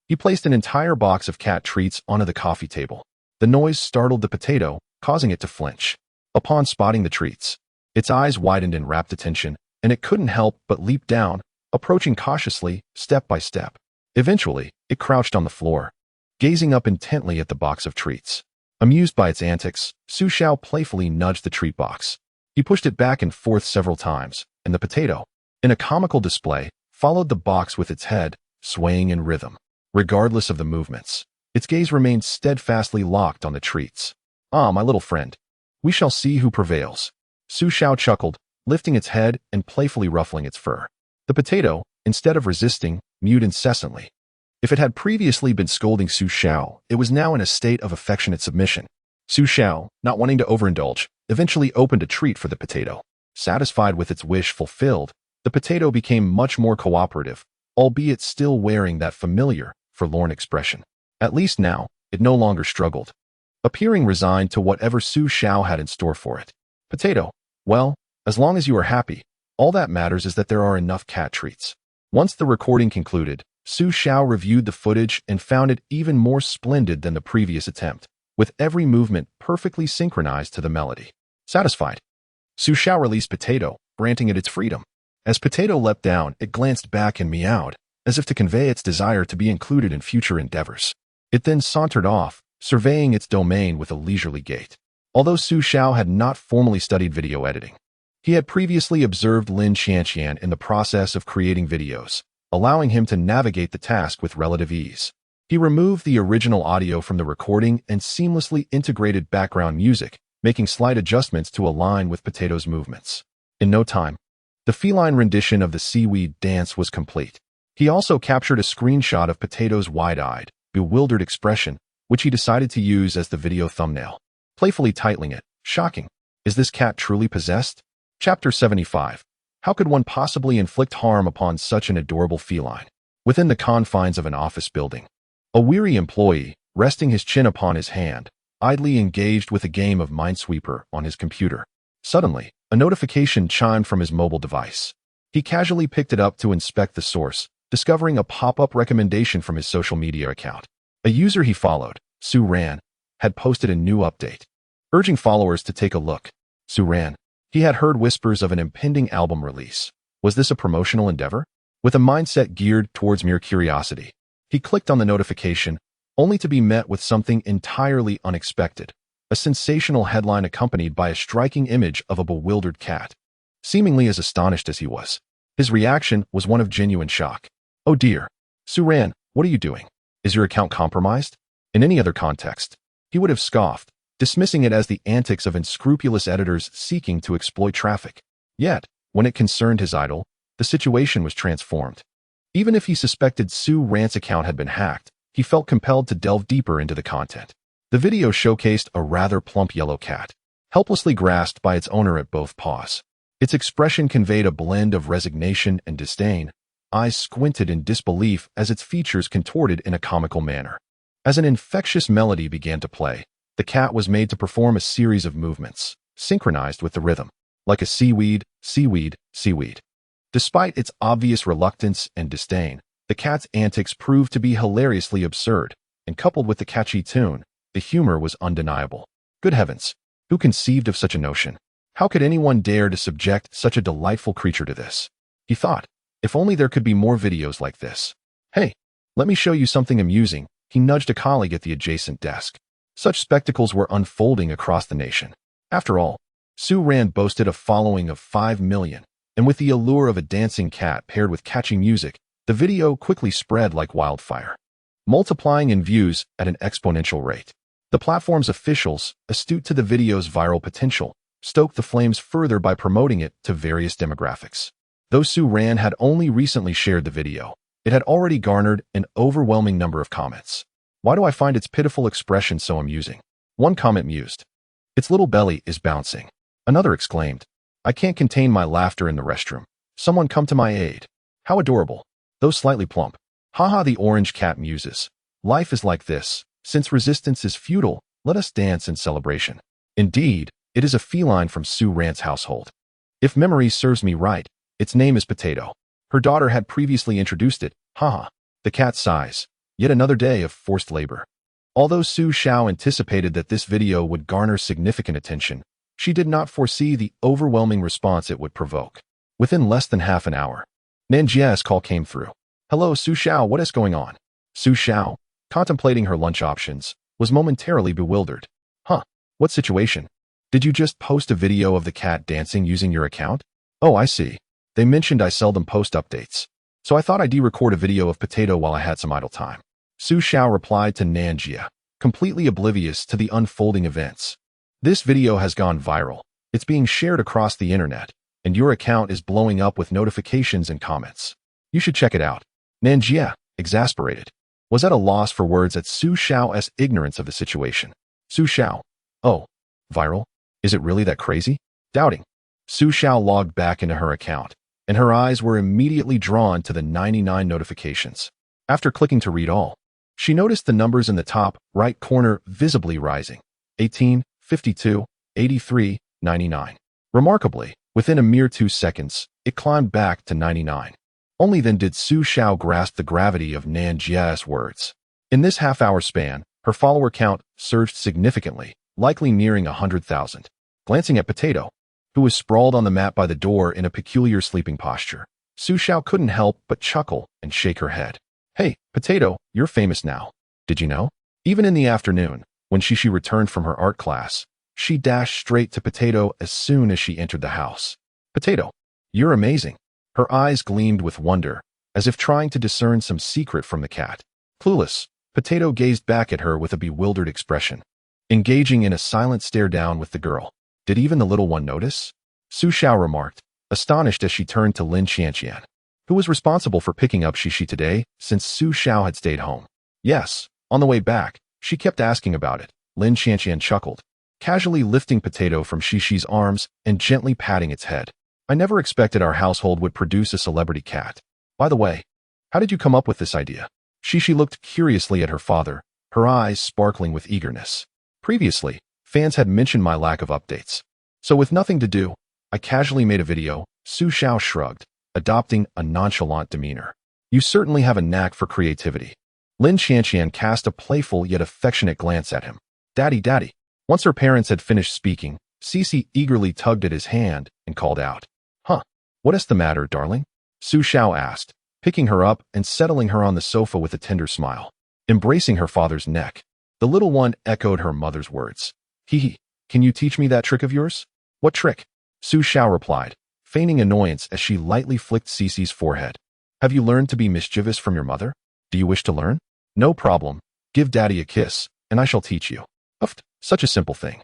Speaker 1: he placed an entire box of cat treats onto the coffee table. The noise startled the potato, causing it to flinch. Upon spotting the treats, its eyes widened in rapt attention, and it couldn't help but leap down, approaching cautiously, step by step. Eventually, it crouched on the floor, gazing up intently at the box of treats. Amused by its antics, Xiao playfully nudged the treat box. He pushed it back and forth several times, and the potato, in a comical display, followed the box with its head, swaying in rhythm. Regardless of the movements, its gaze remained steadfastly locked on the treats. "Ah, my little friend, we shall see who prevails." Xiao chuckled, lifting its head and playfully ruffling its fur. The potato, instead of resisting, mewed incessantly. If it had previously been scolding Xiao, it was now in a state of affectionate submission. Xiao, not wanting to overindulge, eventually opened a treat for the potato. Satisfied with its wish fulfilled, the potato became much more cooperative, albeit still wearing that familiar, forlorn expression. At least now, it no longer struggled, appearing resigned to whatever Xiao had in store for it. "Potato, well, as long as you are happy, all that matters is that there are enough cat treats." Once the recording concluded, Xiao reviewed the footage and found it even more splendid than the previous attempt, with every movement perfectly synchronized to the melody. Satisfied, Xiao released Potato, granting it its freedom. As Potato leapt down, it glanced back and meowed, as if to convey its desire to be included in future endeavors. It then sauntered off, surveying its domain with a leisurely gait. Although Xiao had not formally studied video editing, he had previously observed Lin Xianxian in the process of creating videos, allowing him to navigate the task with relative ease. He removed the original audio from the recording and seamlessly integrated background music, making slight adjustments to align with Potato's movements. In no time, the feline rendition of the seaweed dance was complete. He also captured a screenshot of Potato's wide-eyed, bewildered expression, which he decided to use as the video thumbnail, playfully titling it, "Shocking. Is this cat truly possessed?" Chapter 75. How could one possibly inflict harm upon such an adorable feline? Within the confines of an office building, a weary employee, resting his chin upon his hand, idly engaged with a game of Minesweeper on his computer. Suddenly, a notification chimed from his mobile device. He casually picked it up to inspect the source, discovering a pop-up recommendation from his social media account. A user he followed, Ran, had posted a new update, urging followers to take a look. Ran, he had heard whispers of an impending album release. Was this a promotional endeavor? With a mindset geared towards mere curiosity, he clicked on the notification, only to be met with something entirely unexpected, a sensational headline accompanied by a striking image of a bewildered cat. Seemingly as astonished as he was, his reaction was one of genuine shock. "Oh dear. Ran, what are you doing? Is your account compromised?" In any other context, he would have scoffed, dismissing it as the antics of unscrupulous editors seeking to exploit traffic. Yet, when it concerned his idol, the situation was transformed. Even if he suspected Ran's account had been hacked, he felt compelled to delve deeper into the content. The video showcased a rather plump yellow cat, helplessly grasped by its owner at both paws. Its expression conveyed a blend of resignation and disdain. Eyes squinted in disbelief as its features contorted in a comical manner. As an infectious melody began to play, the cat was made to perform a series of movements, synchronized with the rhythm, like a seaweed, seaweed, seaweed. Despite its obvious reluctance and disdain, the cat's antics proved to be hilariously absurd, and coupled with the catchy tune, the humor was undeniable. Good heavens, who conceived of such a notion? How could anyone dare to subject such a delightful creature to this? He thought, if only there could be more videos like this. Hey, let me show you something amusing. He nudged a colleague at the adjacent desk. Such spectacles were unfolding across the nation. After all, Su Ran boasted a following of 5 million, and with the allure of a dancing cat paired with catchy music, the video quickly spread like wildfire, multiplying in views at an exponential rate. The platform's officials, astute to the video's viral potential, stoked the flames further by promoting it to various demographics. Though Su Ran had only recently shared the video, it had already garnered an overwhelming number of comments. Why do I find its pitiful expression so amusing? One comment mused, its little belly is bouncing. Another exclaimed, I can't contain my laughter in the restroom. Someone come to my aid. How adorable. Though slightly plump. Haha, the orange cat muses. Life is like this. Since resistance is futile, let us dance in celebration. Indeed, it is a feline from Su Ran's household. If memory serves me right, its name is Potato. Her daughter had previously introduced it. Haha. The cat sighs. Yet another day of forced labor. Although Xiao anticipated that this video would garner significant attention, she did not foresee the overwhelming response it would provoke. Within less than half an hour, Nanjia's call came through. Hello, Xiao, what is going on? Xiao, contemplating her lunch options, was momentarily bewildered. Huh, what situation? Did you just post a video of the cat dancing using your account? Oh, I see. They mentioned I seldom post updates, so I thought I'd record a video of Potato while I had some idle time. Xiao replied to Nanjia, completely oblivious to the unfolding events. This video has gone viral. It's being shared across the internet, and your account is blowing up with notifications and comments. You should check it out. Nanjia, exasperated, was at a loss for words at Xiao's ignorance of the situation. Xiao, oh, viral? Is it really that crazy? Doubting, Xiao logged back into her account, and her eyes were immediately drawn to the 99 notifications. After clicking to read all, she noticed the numbers in the top right corner visibly rising. 18, 52, 83, 99. Remarkably, within a mere 2 seconds, it climbed back to 99. Only then did Xiao grasp the gravity of Nanjia's words. In this half-hour span, her follower count surged significantly, likely nearing 100,000. Glancing at Potato, who was sprawled on the mat by the door in a peculiar sleeping posture, Xiao couldn't help but chuckle and shake her head. Hey, Potato, you're famous now. Did you know? Even in the afternoon, when Xixi returned from her art class, she dashed straight to Potato as soon as she entered the house. Potato, you're amazing. Her eyes gleamed with wonder, as if trying to discern some secret from the cat. Clueless, Potato gazed back at her with a bewildered expression, engaging in a silent stare down with the girl. Did even the little one notice? Xiao remarked, astonished as she turned to Lin Qianqian, who was responsible for picking up Xixi today since Xiao had stayed home. Yes, on the way back, she kept asking about it. Lin Qianqian chuckled, casually lifting Potato from Xixi's arms and gently patting its head. I never expected our household would produce a celebrity cat. By the way, how did you come up with this idea? Xixi looked curiously at her father, her eyes sparkling with eagerness. Previously, fans had mentioned my lack of updates. So with nothing to do, I casually made a video. Xiao shrugged, adopting a nonchalant demeanor. You certainly have a knack for creativity. Lin Qianqian cast a playful yet affectionate glance at him. Daddy, daddy. Once her parents had finished speaking, Xixi eagerly tugged at his hand and called out. Huh, what is the matter, darling? Xiao asked, picking her up and settling her on the sofa with a tender smile. Embracing her father's neck, the little one echoed her mother's words. Hee, can you teach me that trick of yours? What trick? Xiao replied, feigning annoyance as she lightly flicked Xixi's forehead. Have you learned to be mischievous from your mother? Do you wish to learn? No problem. Give daddy a kiss, and I shall teach you. Uft, such a simple thing.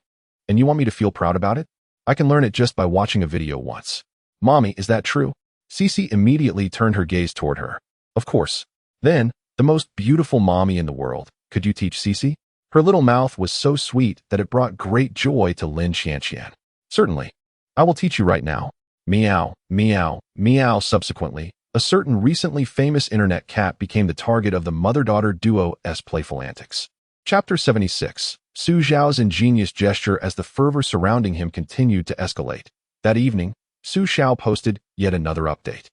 Speaker 1: And you want me to feel proud about it? I can learn it just by watching a video once. Mommy, is that true? Xixi immediately turned her gaze toward her. Of course. Then, the most beautiful mommy in the world. Could you teach Xixi? Her little mouth was so sweet that it brought great joy to Lin Qianqian. Certainly. I will teach you right now. Meow, meow, meow. Subsequently, a certain recently famous internet cat became the target of the mother-daughter duo's playful antics. Chapter 76. Su Xiao's ingenious gesture as the fervor surrounding him continued to escalate. That evening, Su Xiao posted yet another update.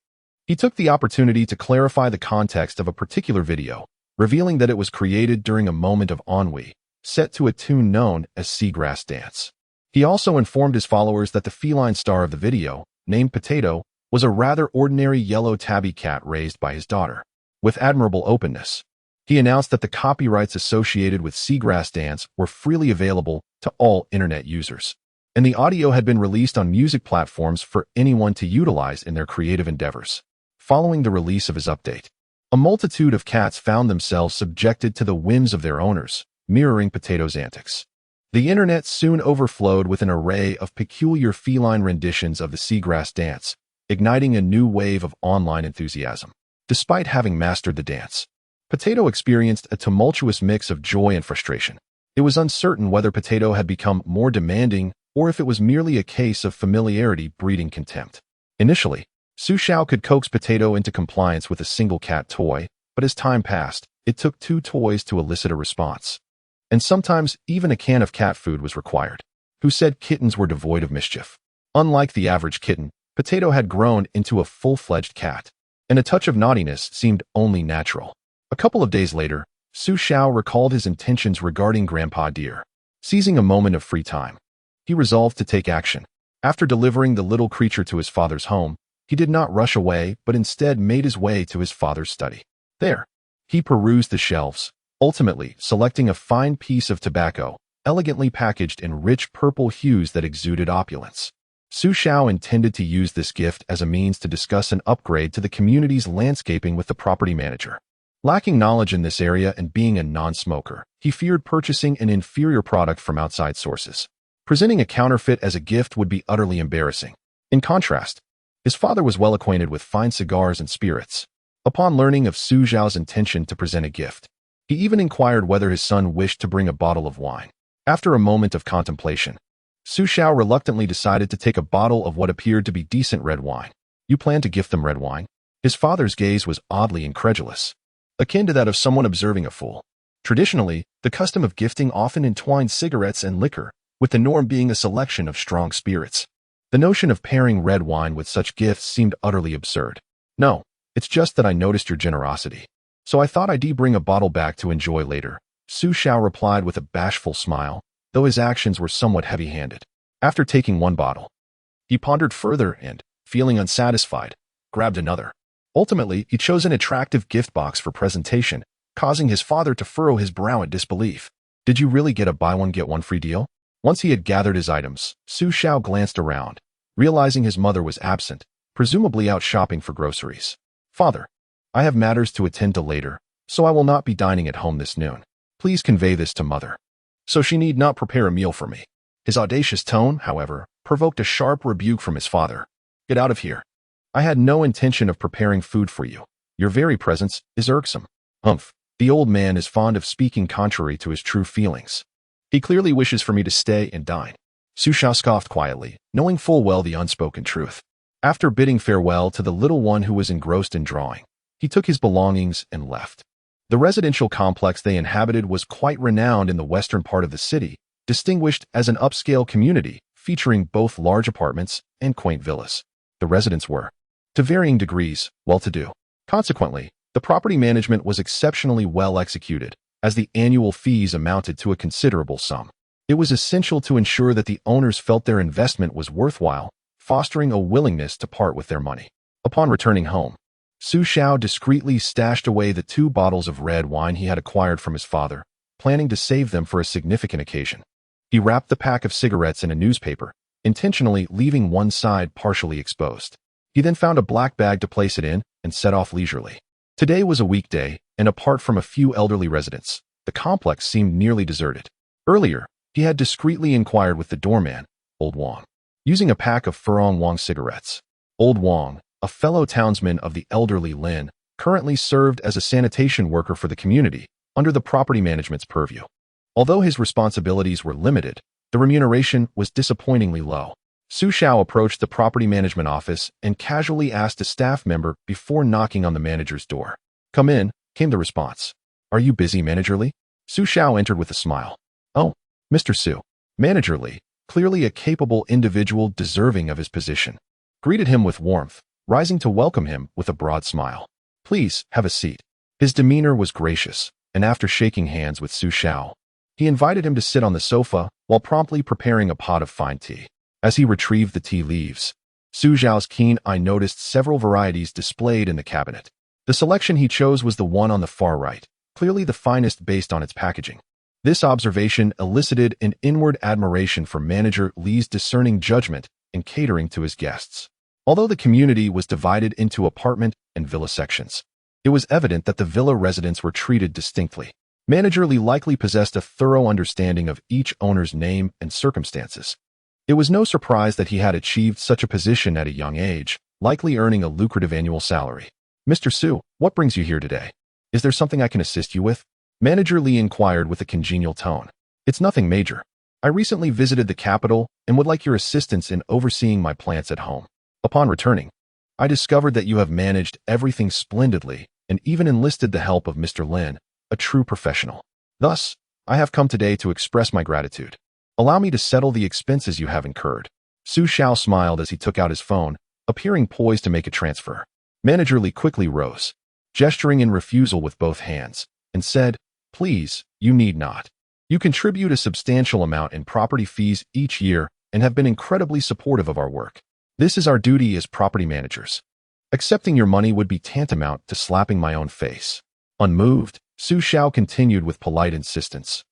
Speaker 1: He took the opportunity to clarify the context of a particular video, revealing that it was created during a moment of ennui, set to a tune known as Seagrass Dance. He also informed his followers that the feline star of the video, named Potato, was a rather ordinary yellow tabby cat raised by his daughter. With admirable openness, he announced that the copyrights associated with Seagrass Dance were freely available to all internet users, and the audio had been released on music platforms for anyone to utilize in their creative endeavors. Following the release of his update, a multitude of cats found themselves subjected to the whims of their owners, mirroring Potato's antics. The internet soon overflowed with an array of peculiar feline renditions of the Seagrass Dance, igniting a new wave of online enthusiasm. Despite having mastered the dance, Potato experienced a tumultuous mix of joy and frustration. It was uncertain whether Potato had become more demanding or if it was merely a case of familiarity breeding contempt. Initially, Su Xiao could coax Potato into compliance with a single cat toy, but as time passed, it took 2 toys to elicit a response. And sometimes even a can of cat food was required. Who said kittens were devoid of mischief? Unlike the average kitten, Potato had grown into a full-fledged cat, and a touch of naughtiness seemed only natural. A couple of days later, Su Xiao recalled his intentions regarding Grandpa Deer. Seizing a moment of free time, he resolved to take action. After delivering the little creature to his father's home, he did not rush away but instead made his way to his father's study. There, he perused the shelves, ultimately selecting a fine piece of tobacco, elegantly packaged in rich purple hues that exuded opulence. Su Xiao intended to use this gift as a means to discuss an upgrade to the community's landscaping with the property manager. Lacking knowledge in this area and being a non-smoker, he feared purchasing an inferior product from outside sources. Presenting a counterfeit as a gift would be utterly embarrassing. In contrast, his father was well acquainted with fine cigars and spirits. Upon learning of Su Xiao's intention to present a gift, he even inquired whether his son wished to bring a bottle of wine. After a moment of contemplation, Su Xiao reluctantly decided to take a bottle of what appeared to be decent red wine. You plan to gift them red wine? His father's gaze was oddly incredulous, akin to that of someone observing a fool. Traditionally, the custom of gifting often entwined cigarettes and liquor, with the norm being a selection of strong spirits. The notion of pairing red wine with such gifts seemed utterly absurd. No, it's just that I noticed your generosity, so I thought I'd bring a bottle back to enjoy later, Su Xiao replied with a bashful smile, though his actions were somewhat heavy-handed. After taking one bottle, he pondered further and, feeling unsatisfied, grabbed another. Ultimately, he chose an attractive gift box for presentation, causing his father to furrow his brow in disbelief. Did you really get a buy-one-get-one-free deal? Once he had gathered his items, Su Xiao glanced around, realizing his mother was absent, presumably out shopping for groceries. Father, I have matters to attend to later, so I will not be dining at home this noon. Please convey this to Mother, so she need not prepare a meal for me. His audacious tone, however, provoked a sharp rebuke from his father. Get out of here. I had no intention of preparing food for you. Your very presence is irksome. Humph. The old man is fond of speaking contrary to his true feelings. He clearly wishes for me to stay and dine. Su Xiao scoffed quietly, knowing full well the unspoken truth. After bidding farewell to the little one who was engrossed in drawing, he took his belongings and left. The residential complex they inhabited was quite renowned in the western part of the city, distinguished as an upscale community, featuring both large apartments and quaint villas. The residents were, to varying degrees, well-to-do. Consequently, the property management was exceptionally well executed, as the annual fees amounted to a considerable sum. It was essential to ensure that the owners felt their investment was worthwhile, fostering a willingness to part with their money. Upon returning home, Su Xiao discreetly stashed away the 2 bottles of red wine he had acquired from his father, planning to save them for a significant occasion. He wrapped the pack of cigarettes in a newspaper, intentionally leaving one side partially exposed. He then found a black bag to place it in and set off leisurely. Today was a weekday, and apart from a few elderly residents, the complex seemed nearly deserted. Earlier, he had discreetly inquired with the doorman, Old Wang, using a pack of Furong Wang cigarettes. Old Wang, a fellow townsman of the elderly Lin, currently served as a sanitation worker for the community, under the property management's purview. Although his responsibilities were limited, the remuneration was disappointingly low. Su Xiao approached the property management office and casually asked a staff member before knocking on the manager's door. "Come in," came the response. "Are you busy, Manager Li?" Su Xiao entered with a smile. "Oh, Mr. Su." Manager Li, clearly a capable individual deserving of his position, greeted him with warmth, rising to welcome him with a broad smile. "Please, have a seat." His demeanor was gracious, and after shaking hands with Su Xiao, he invited him to sit on the sofa while promptly preparing a pot of fine tea. As he retrieved the tea leaves, Su Xiao's keen eye noticed several varieties displayed in the cabinet. The selection he chose was the one on the far right, clearly the finest based on its packaging. This observation elicited an inward admiration for Manager Li's discerning judgment in catering to his guests. Although the community was divided into apartment and villa sections, it was evident that the villa residents were treated distinctly. Manager Li likely possessed a thorough understanding of each owner's name and circumstances. It was no surprise that he had achieved such a position at a young age, likely earning a lucrative annual salary. "Mr. Su, what brings you here today? Is there something I can assist you with?" Manager Li inquired with a congenial tone. "It's nothing major. I recently visited the capital and would like your assistance in overseeing my plants at home. Upon returning, I discovered that you have managed everything splendidly and even enlisted the help of Mr. Lin, a true professional. Thus, I have come today to express my gratitude. Allow me to settle the expenses you have incurred." Su Xiao smiled as he took out his phone, appearing poised to make a transfer. Manager Li quickly rose, gesturing in refusal with both hands, and said, "Please, you need not. You contribute a substantial amount in property fees each year and have been incredibly supportive of our work. This is our duty as property managers. Accepting your money would be tantamount to slapping my own face." Unmoved, Su Xiao continued with polite insistence.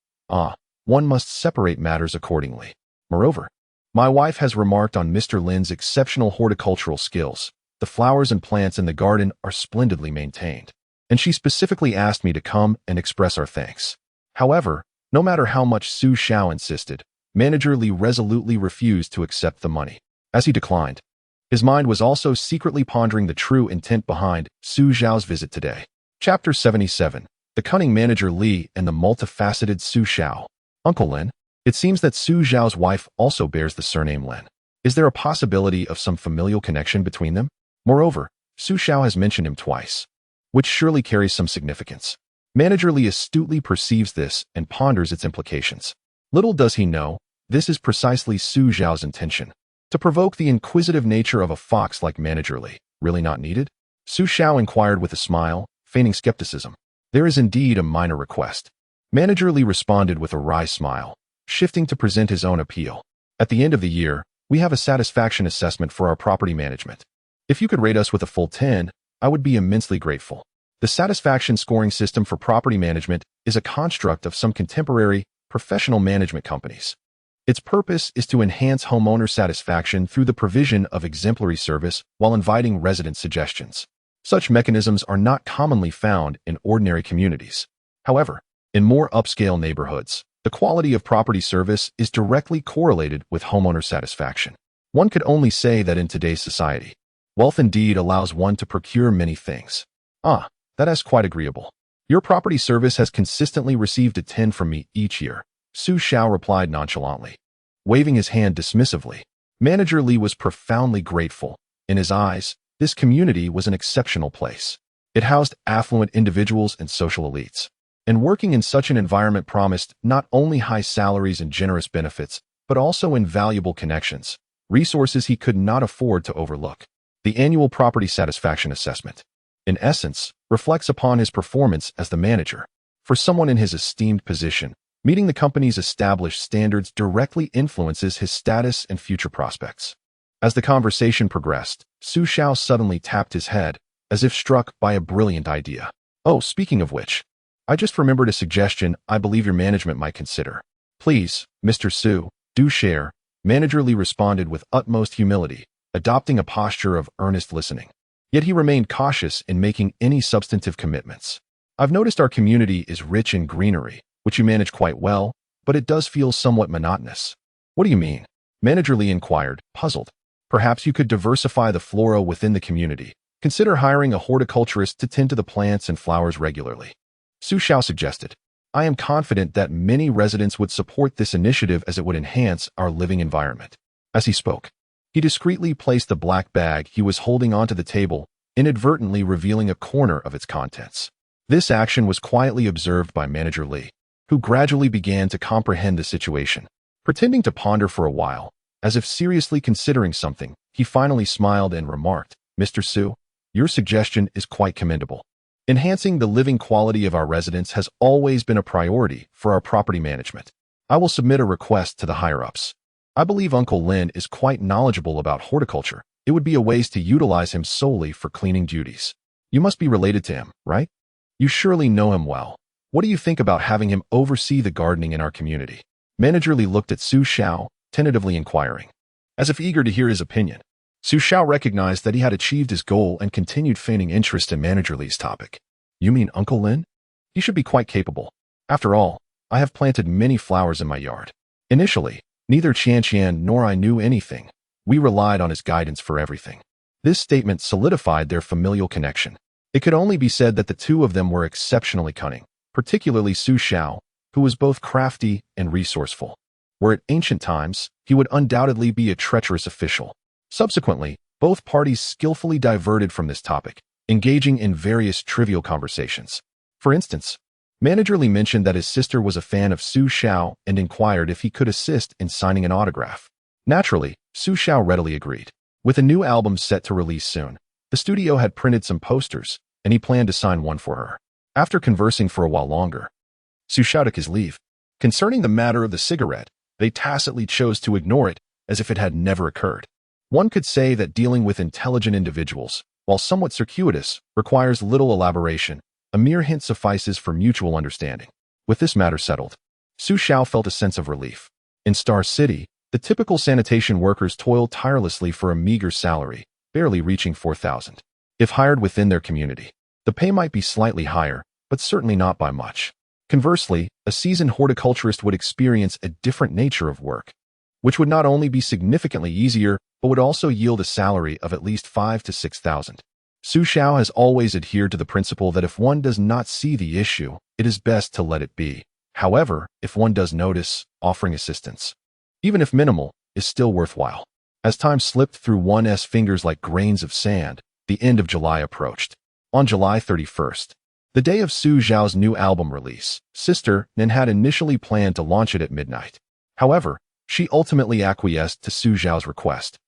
Speaker 1: One must separate matters accordingly. Moreover, my wife has remarked on Mr. Lin's exceptional horticultural skills. The flowers and plants in the garden are splendidly maintained, and she specifically asked me to come and express our thanks." However, no matter how much Su Xiao insisted, Manager Li resolutely refused to accept the money. As he declined, his mind was also secretly pondering the true intent behind Su Xiao's visit today. Chapter 77. The Cunning Manager Li and the Multifaceted Su Xiao. "Uncle Lin, it seems that Su Xiao's wife also bears the surname Lin. Is there a possibility of some familial connection between them? Moreover, Su Xiao has mentioned him twice, which surely carries some significance." Manager Li astutely perceives this and ponders its implications. Little does he know, this is precisely Su Xiao's intention. To provoke the inquisitive nature of a fox like Manager Li, really not needed? Su Xiao inquired with a smile, feigning skepticism. "There is indeed a minor request." Manager Li responded with a wry smile, shifting to present his own appeal. "At the end of the year, we have a satisfaction assessment for our property management. If you could rate us with a full 10, I would be immensely grateful." The satisfaction scoring system for property management is a construct of some contemporary, professional management companies. Its purpose is to enhance homeowner satisfaction through the provision of exemplary service while inviting resident suggestions. Such mechanisms are not commonly found in ordinary communities. However, in more upscale neighborhoods, the quality of property service is directly correlated with homeowner satisfaction. One could only say that in today's society, wealth indeed allows one to procure many things. That is quite agreeable. Your property service has consistently received a 10 from me each year, Su Xiao replied nonchalantly, waving his hand dismissively. Manager Li was profoundly grateful. In his eyes, this community was an exceptional place. It housed affluent individuals and social elites. And working in such an environment promised not only high salaries and generous benefits, but also invaluable connections, resources he could not afford to overlook. The annual property satisfaction assessment, in essence, reflects upon his performance as the manager. For someone in his esteemed position, meeting the company's established standards directly influences his status and future prospects. As the conversation progressed, Su Xiao suddenly tapped his head, as if struck by a brilliant idea. "Oh, speaking of which, I just remembered a suggestion I believe your management might consider." "Please, Mr. Su, do share," Manager Li responded with utmost humility, adopting a posture of earnest listening. Yet he remained cautious in making any substantive commitments. "I've noticed our community is rich in greenery, which you manage quite well, but it does feel somewhat monotonous." "What do you mean?" Manager Li inquired, puzzled. "Perhaps you could diversify the flora within the community. Consider hiring a horticulturist to tend to the plants and flowers regularly," Su Xiao suggested. "I am confident that many residents would support this initiative as it would enhance our living environment." As he spoke, He discreetly placed the black bag he was holding onto the table, inadvertently revealing a corner of its contents. This action was quietly observed by Manager Lee, who gradually began to comprehend the situation. Pretending to ponder for a while, as if seriously considering something, he finally smiled and remarked, "Mr. Su, your suggestion is quite commendable. Enhancing the living quality of our residents has always been a priority for our property management. I will submit a request to the higher-ups. I believe Uncle Lin is quite knowledgeable about horticulture. It would be a waste to utilize him solely for cleaning duties. You must be related to him, right? You surely know him well. What do you think about having him oversee the gardening in our community?" Manager Lee looked at Xiao, tentatively inquiring. As if eager to hear his opinion, Xiao recognized that he had achieved his goal and continued feigning interest in Manager Lee's topic. "You mean Uncle Lin? He should be quite capable. After all, I have planted many flowers in my yard." Initially, neither Qian nor I knew anything. We relied on his guidance for everything. This statement solidified their familial connection. It could only be said that the two of them were exceptionally cunning, particularly Xiao, who was both crafty and resourceful. Were it ancient times, he would undoubtedly be a treacherous official. Subsequently, both parties skillfully diverted from this topic, engaging in various trivial conversations. For instance, Manager Lee mentioned that his sister was a fan of Xiao and inquired if he could assist in signing an autograph. Naturally, Xiao readily agreed. With a new album set to release soon, the studio had printed some posters, and he planned to sign one for her. After conversing for a while longer, Xiao took his leave. Concerning the matter of the cigarette, they tacitly chose to ignore it as if it had never occurred. One could say that dealing with intelligent individuals, while somewhat circuitous, requires little elaboration. A mere hint suffices for mutual understanding. With this matter settled, Xiao felt a sense of relief. In Star City, the typical sanitation workers toil tirelessly for a meager salary, barely reaching 4,000. If hired within their community, the pay might be slightly higher, but certainly not by much. Conversely, a seasoned horticulturist would experience a different nature of work, which would not only be significantly easier, but would also yield a salary of at least 5,000 to 6,000. Xiao has always adhered to the principle that if one does not see the issue, it is best to let it be. However, if one does notice, offering assistance, even if minimal, is still worthwhile. As time slipped through one's fingers like grains of sand, the end of July approached. On July 31st, the day of Xiao's new album release, Sister Nin had initially planned to launch it at midnight. However, she ultimately acquiesced to Xiao's request,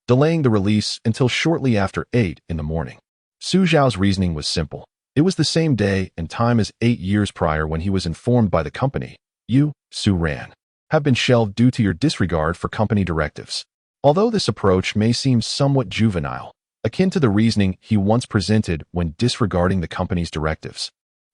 Speaker 1: delaying the release until shortly after 8 in the morning. Xiao's reasoning was simple. It was the same day and time as 8 years prior when he was informed by the company, "You, Su Ran, have been shelved due to your disregard for company directives." Although this approach may seem somewhat juvenile, akin to the reasoning he once presented when disregarding the company's directives,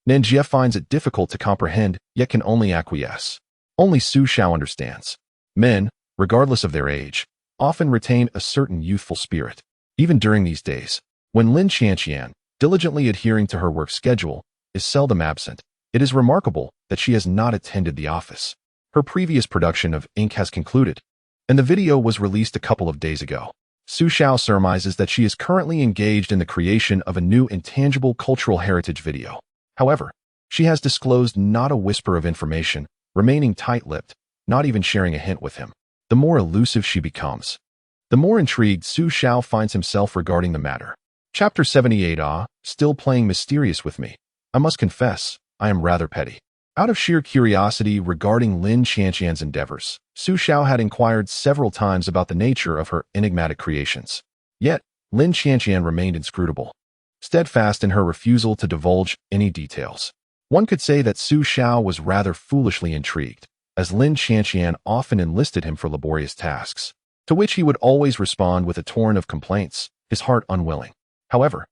Speaker 1: Nanjie finds it difficult to comprehend, yet can only acquiesce. Only Xiao understands. Men, regardless of their age, often retain a certain youthful spirit. Even during these days, when Lin Qian, diligently adhering to her work schedule, is seldom absent, it is remarkable that she has not attended the office. Her previous production of Ink has concluded, and the video was released a couple of days ago. Xiao surmises that she is currently engaged in the creation of a new intangible cultural heritage video. However, she has disclosed not a whisper of information, remaining tight-lipped, not even sharing a hint with him. The more elusive she becomes, the more intrigued Xiao finds himself regarding the matter. Chapter 78. Still playing mysterious with me. I must confess, I am rather petty. Out of sheer curiosity regarding Lin Qian's endeavors, Xiao had inquired several times about the nature of her enigmatic creations. Yet, Lin Qian remained inscrutable, steadfast in her refusal to divulge any details. One could say that Xiao was rather foolishly intrigued, as Lin Qian often enlisted him for laborious tasks, to which he would always respond with a torrent of complaints, his heart unwilling. However,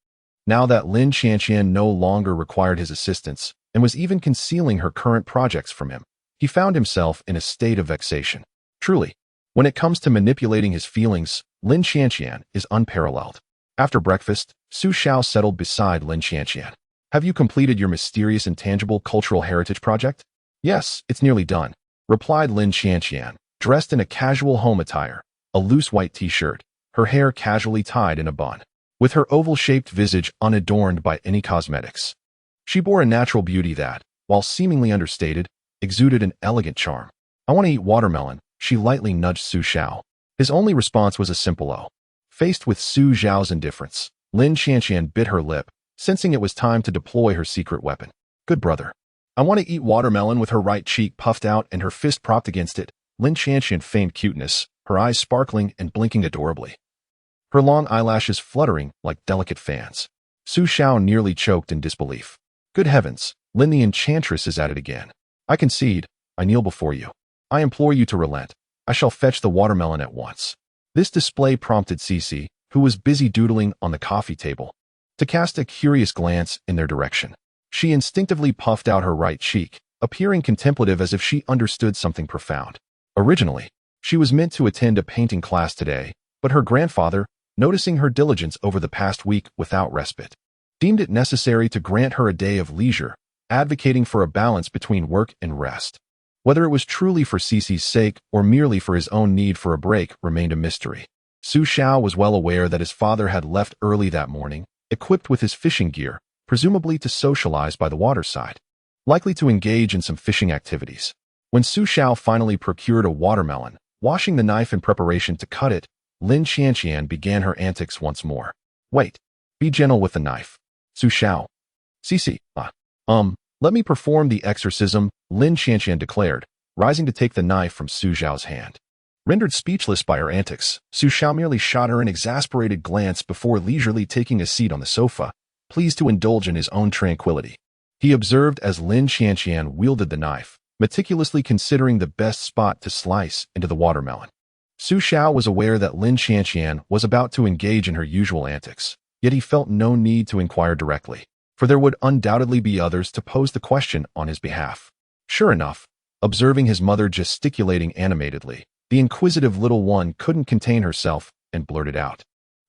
Speaker 1: now that Lin Qian no longer required his assistance, and was even concealing her current projects from him, he found himself in a state of vexation. Truly, when it comes to manipulating his feelings, Lin Qian is unparalleled. After breakfast, Xiao settled beside Lin Qian. "Have you completed your mysterious intangible cultural heritage project?" "Yes, it's nearly done," replied Lin Qian, dressed in a casual home attire, a loose white t-shirt, her hair casually tied in a bun, with her oval-shaped visage unadorned by any cosmetics. She bore a natural beauty that, while seemingly understated, exuded an elegant charm. "I want to eat watermelon," she lightly nudged Xiao. His only response was a simple "oh." Faced with Su Xiao's indifference, Lin Xianxian bit her lip, sensing it was time to deploy her secret weapon. Good brother. I want to eat watermelon. With her right cheek puffed out and her fist propped against it, Lin Xianxian feigned cuteness, her eyes sparkling and blinking adorably, her long eyelashes fluttering like delicate fans. Su Xiao nearly choked in disbelief. Good heavens, Lin the enchantress is at it again. I concede, I kneel before you. I implore you to relent. I shall fetch the watermelon at once. This display prompted Xixi, who was busy doodling on the coffee table, to cast a curious glance in their direction. She instinctively puffed out her right cheek, appearing contemplative as if she understood something profound. Originally, she was meant to attend a painting class today, but her grandfather, noticing her diligence over the past week without respite, deemed it necessary to grant her a day of leisure, advocating for a balance between work and rest. Whether it was truly for Xixi's sake or merely for his own need for a break remained a mystery. Su Xiao was well aware that his father had left early that morning, equipped with his fishing gear, presumably to socialize by the waterside, likely to engage in some fishing activities. When Su Xiao finally procured a watermelon, washing the knife in preparation to cut it, Lin Xianxian began her antics once more. Wait, be gentle with the knife. Su Xiao. Xixi, let me perform the exorcism, Lin Xianxian declared, rising to take the knife from Su Xiao's hand. Rendered speechless by her antics, Su Xiao merely shot her an exasperated glance before leisurely taking a seat on the sofa, pleased to indulge in his own tranquility. He observed as Lin Xianxian wielded the knife, meticulously considering the best spot to slice into the watermelon. Su Xiao was aware that Lin Xianxian was about to engage in her usual antics, yet he felt no need to inquire directly, for there would undoubtedly be others to pose the question on his behalf. Sure enough, observing his mother gesticulating animatedly, the inquisitive little one couldn't contain herself and blurted out,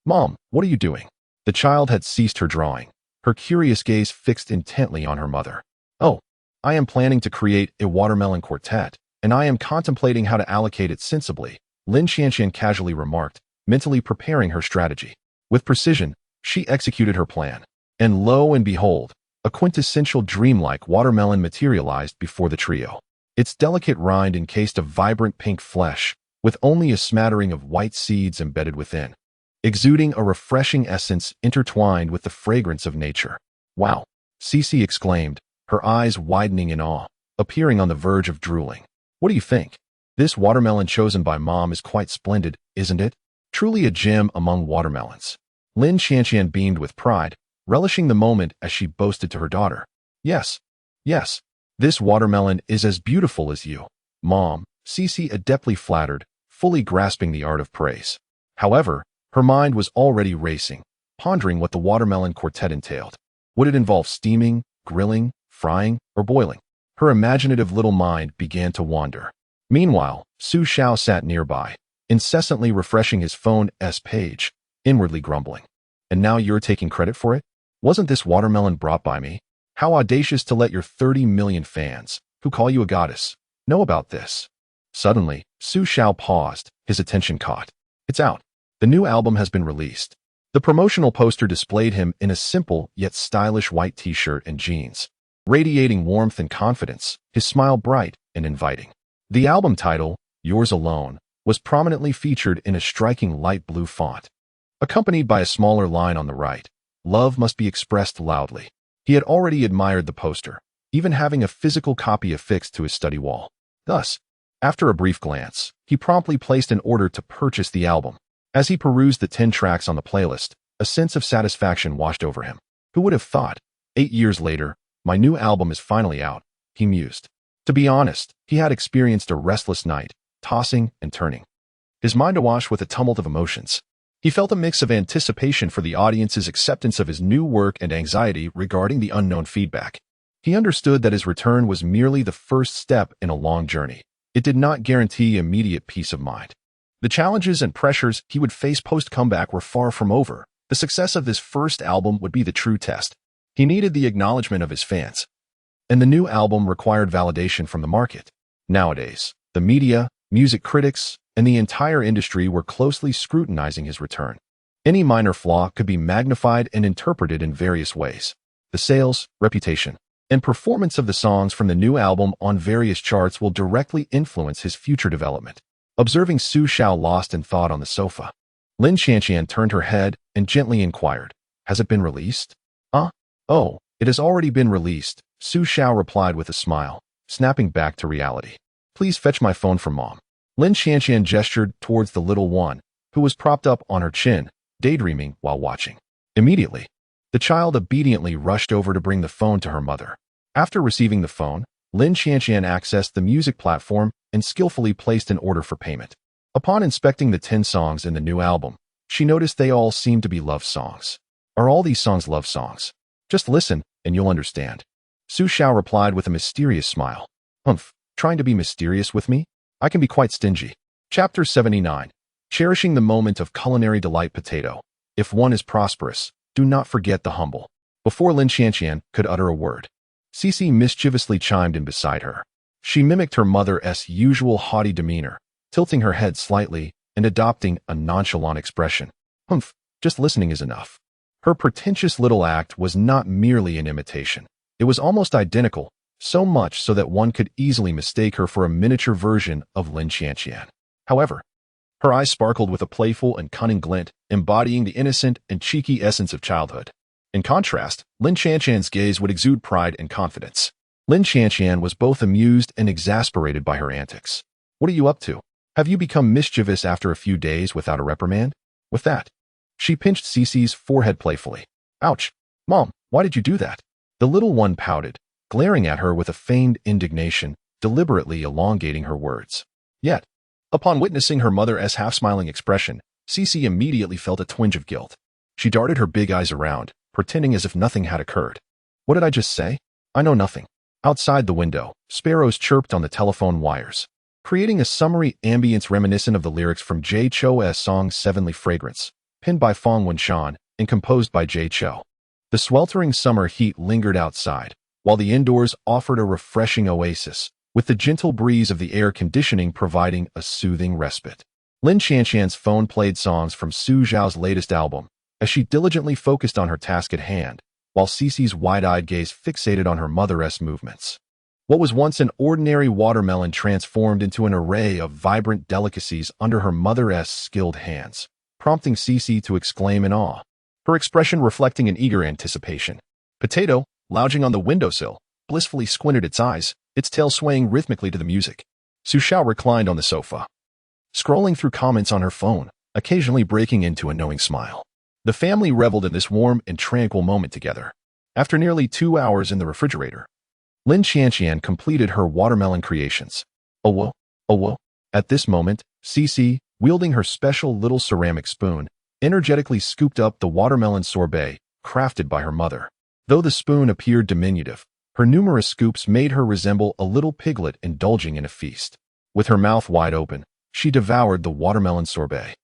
Speaker 1: "Mom, what are you doing?" The child had ceased her drawing, her curious gaze fixed intently on her mother. "Oh, I am planning to create a watermelon quartet, and I am contemplating how to allocate it sensibly," Lin Xianxian casually remarked, mentally preparing her strategy. With precision, she executed her plan. And lo and behold, a quintessential dreamlike watermelon materialized before the trio. Its delicate rind encased of vibrant pink flesh, with only a smattering of white seeds embedded within, exuding a refreshing essence intertwined with the fragrance of nature. Wow! Xixi exclaimed, her eyes widening in awe, appearing on the verge of drooling. What do you think? This watermelon chosen by Mom is quite splendid, isn't it? Truly a gem among watermelons. Lin Xianxian beamed with pride, relishing the moment as she boasted to her daughter. Yes, this watermelon is as beautiful as you, Mom, Xixi adeptly flattered, fully grasping the art of praise. However, her mind was already racing, pondering what the watermelon quartet entailed. Would it involve steaming, grilling, frying, or boiling? Her imaginative little mind began to wander. Meanwhile, Su Xiao sat nearby, incessantly refreshing his phone's page, inwardly grumbling. And now you're taking credit for it? Wasn't this watermelon brought by me? How audacious to let your 30 million fans, who call you a goddess, know about this. Suddenly, Su Xiao paused, his attention caught. It's out. The new album has been released. The promotional poster displayed him in a simple yet stylish white t-shirt and jeans, radiating warmth and confidence, his smile bright and inviting. The album title, Yours Alone, was prominently featured in a striking light blue font, accompanied by a smaller line on the right. Love must be expressed loudly. He had already admired the poster, even having a physical copy affixed to his study wall. Thus, after a brief glance, he promptly placed an order to purchase the album. As he perused the 10 tracks on the playlist, a sense of satisfaction washed over him. Who would have thought? 8 years later, my new album is finally out, he mused. To be honest, he had experienced a restless night, tossing and turning, his mind awash with a tumult of emotions. He felt a mix of anticipation for the audience's acceptance of his new work and anxiety regarding the unknown feedback. He understood that his return was merely the first step in a long journey. It did not guarantee immediate peace of mind. The challenges and pressures he would face post-comeback were far from over. The success of this first album would be the true test. He needed the acknowledgement of his fans, and the new album required validation from the market. Nowadays, the media, music critics, and the entire industry were closely scrutinizing his return. Any minor flaw could be magnified and interpreted in various ways. The sales, reputation, and performance of the songs from the new album on various charts will directly influence his future development. observing Su Xiao lost in thought on the sofa. Lin Qianqian turned her head and gently inquired, "Has it been released?" "Oh, it has already been released," Su Xiao replied with a smile, snapping back to reality. "Please fetch my phone for Mom." Lin Qianqian gestured towards the little one, who was propped up on her chin, daydreaming while watching. Immediately, the child obediently rushed over to bring the phone to her mother. After receiving the phone, Lin Qianqian accessed the music platform and skillfully placed an order for payment. Upon inspecting the 10 songs in the new album, she noticed they all seemed to be love songs. "Are all these songs love songs? Just listen, and you'll understand." Su Xiao replied with a mysterious smile. "Humph, trying to be mysterious with me? I can be quite stingy." Chapter 79. Cherishing the moment of culinary delight. Potato. If one is prosperous, do not forget the humble. Before Lin Qianqian could utter a word, Xixi mischievously chimed in beside her. She mimicked her mother's usual haughty demeanor, tilting her head slightly and adopting a nonchalant expression. "Humph, just listening is enough." Her pretentious little act was not merely an imitation. It was almost identical, so much so that one could easily mistake her for a miniature version of Lin Qianqian. However, her eyes sparkled with a playful and cunning glint, embodying the innocent and cheeky essence of childhood. In contrast, Lin Qianqian's gaze would exude pride and confidence. Lin Qianqian was both amused and exasperated by her antics. "What are you up to? Have you become mischievous after a few days without a reprimand?" With that, she pinched Xixi's forehead playfully. "Ouch! Mom, why did you do that?" The little one pouted, glaring at her with a feigned indignation, deliberately elongating her words. Yet, upon witnessing her mother's half-smiling expression, Xixi immediately felt a twinge of guilt. She darted her big eyes around, pretending as if nothing had occurred. "What did I just say? I know nothing." Outside the window, sparrows chirped on the telephone wires, creating a summery ambience reminiscent of the lyrics from Jay Chou's song Sevenly Fragrance, penned by Fong Wenshan and composed by Jay Chou. The sweltering summer heat lingered outside, while the indoors offered a refreshing oasis, with the gentle breeze of the air conditioning providing a soothing respite. Lin Qianqian's phone played songs from Su Xiao's latest album, as she diligently focused on her task at hand, while Xixi's wide-eyed gaze fixated on her mother's movements. What was once an ordinary watermelon transformed into an array of vibrant delicacies under her mother's skilled hands, prompting Xixi to exclaim in awe, her expression reflecting an eager anticipation. Potato, lounging on the windowsill, blissfully squinted its eyes, its tail swaying rhythmically to the music. Su Xiao reclined on the sofa, scrolling through comments on her phone, occasionally breaking into a knowing smile. The family reveled in this warm and tranquil moment together. After nearly 2 hours in the refrigerator, Lin Qianqian completed her watermelon creations. "Oh whoa, oh whoa." At this moment, Xixi, wielding her special little ceramic spoon, energetically scooped up the watermelon sorbet crafted by her mother. Though the spoon appeared diminutive, her numerous scoops made her resemble a little piglet indulging in a feast. With her mouth wide open, she devoured the watermelon sorbet.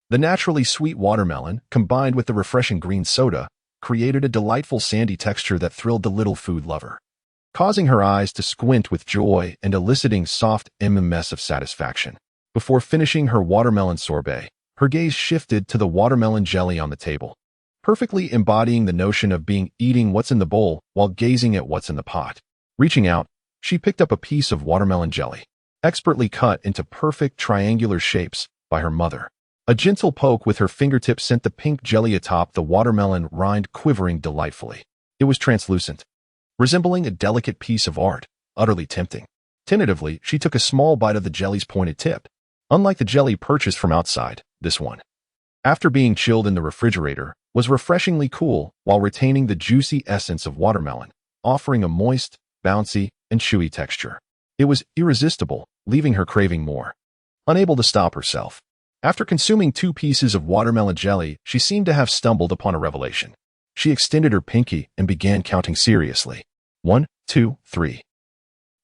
Speaker 1: The naturally sweet watermelon, combined with the refreshing green soda, created a delightful sandy texture that thrilled the little food lover, causing her eyes to squint with joy and eliciting soft MMS of satisfaction. Before finishing her watermelon sorbet, her gaze shifted to the watermelon jelly on the table, perfectly embodying the notion of eating what's in the bowl while gazing at what's in the pot. Reaching out, she picked up a piece of watermelon jelly, expertly cut into perfect triangular shapes by her mother. A gentle poke with her fingertip sent the pink jelly atop the watermelon rind quivering delightfully. It was translucent, resembling a delicate piece of art, utterly tempting. Tentatively, she took a small bite of the jelly's pointed tip. Unlike the jelly purchased from outside, this one, after being chilled in the refrigerator, was refreshingly cool while retaining the juicy essence of watermelon, offering a moist, bouncy, and chewy texture. It was irresistible, leaving her craving more. Unable to stop herself, after consuming 2 pieces of watermelon jelly, she seemed to have stumbled upon a revelation. She extended her pinky and began counting seriously. 1, 2, 3.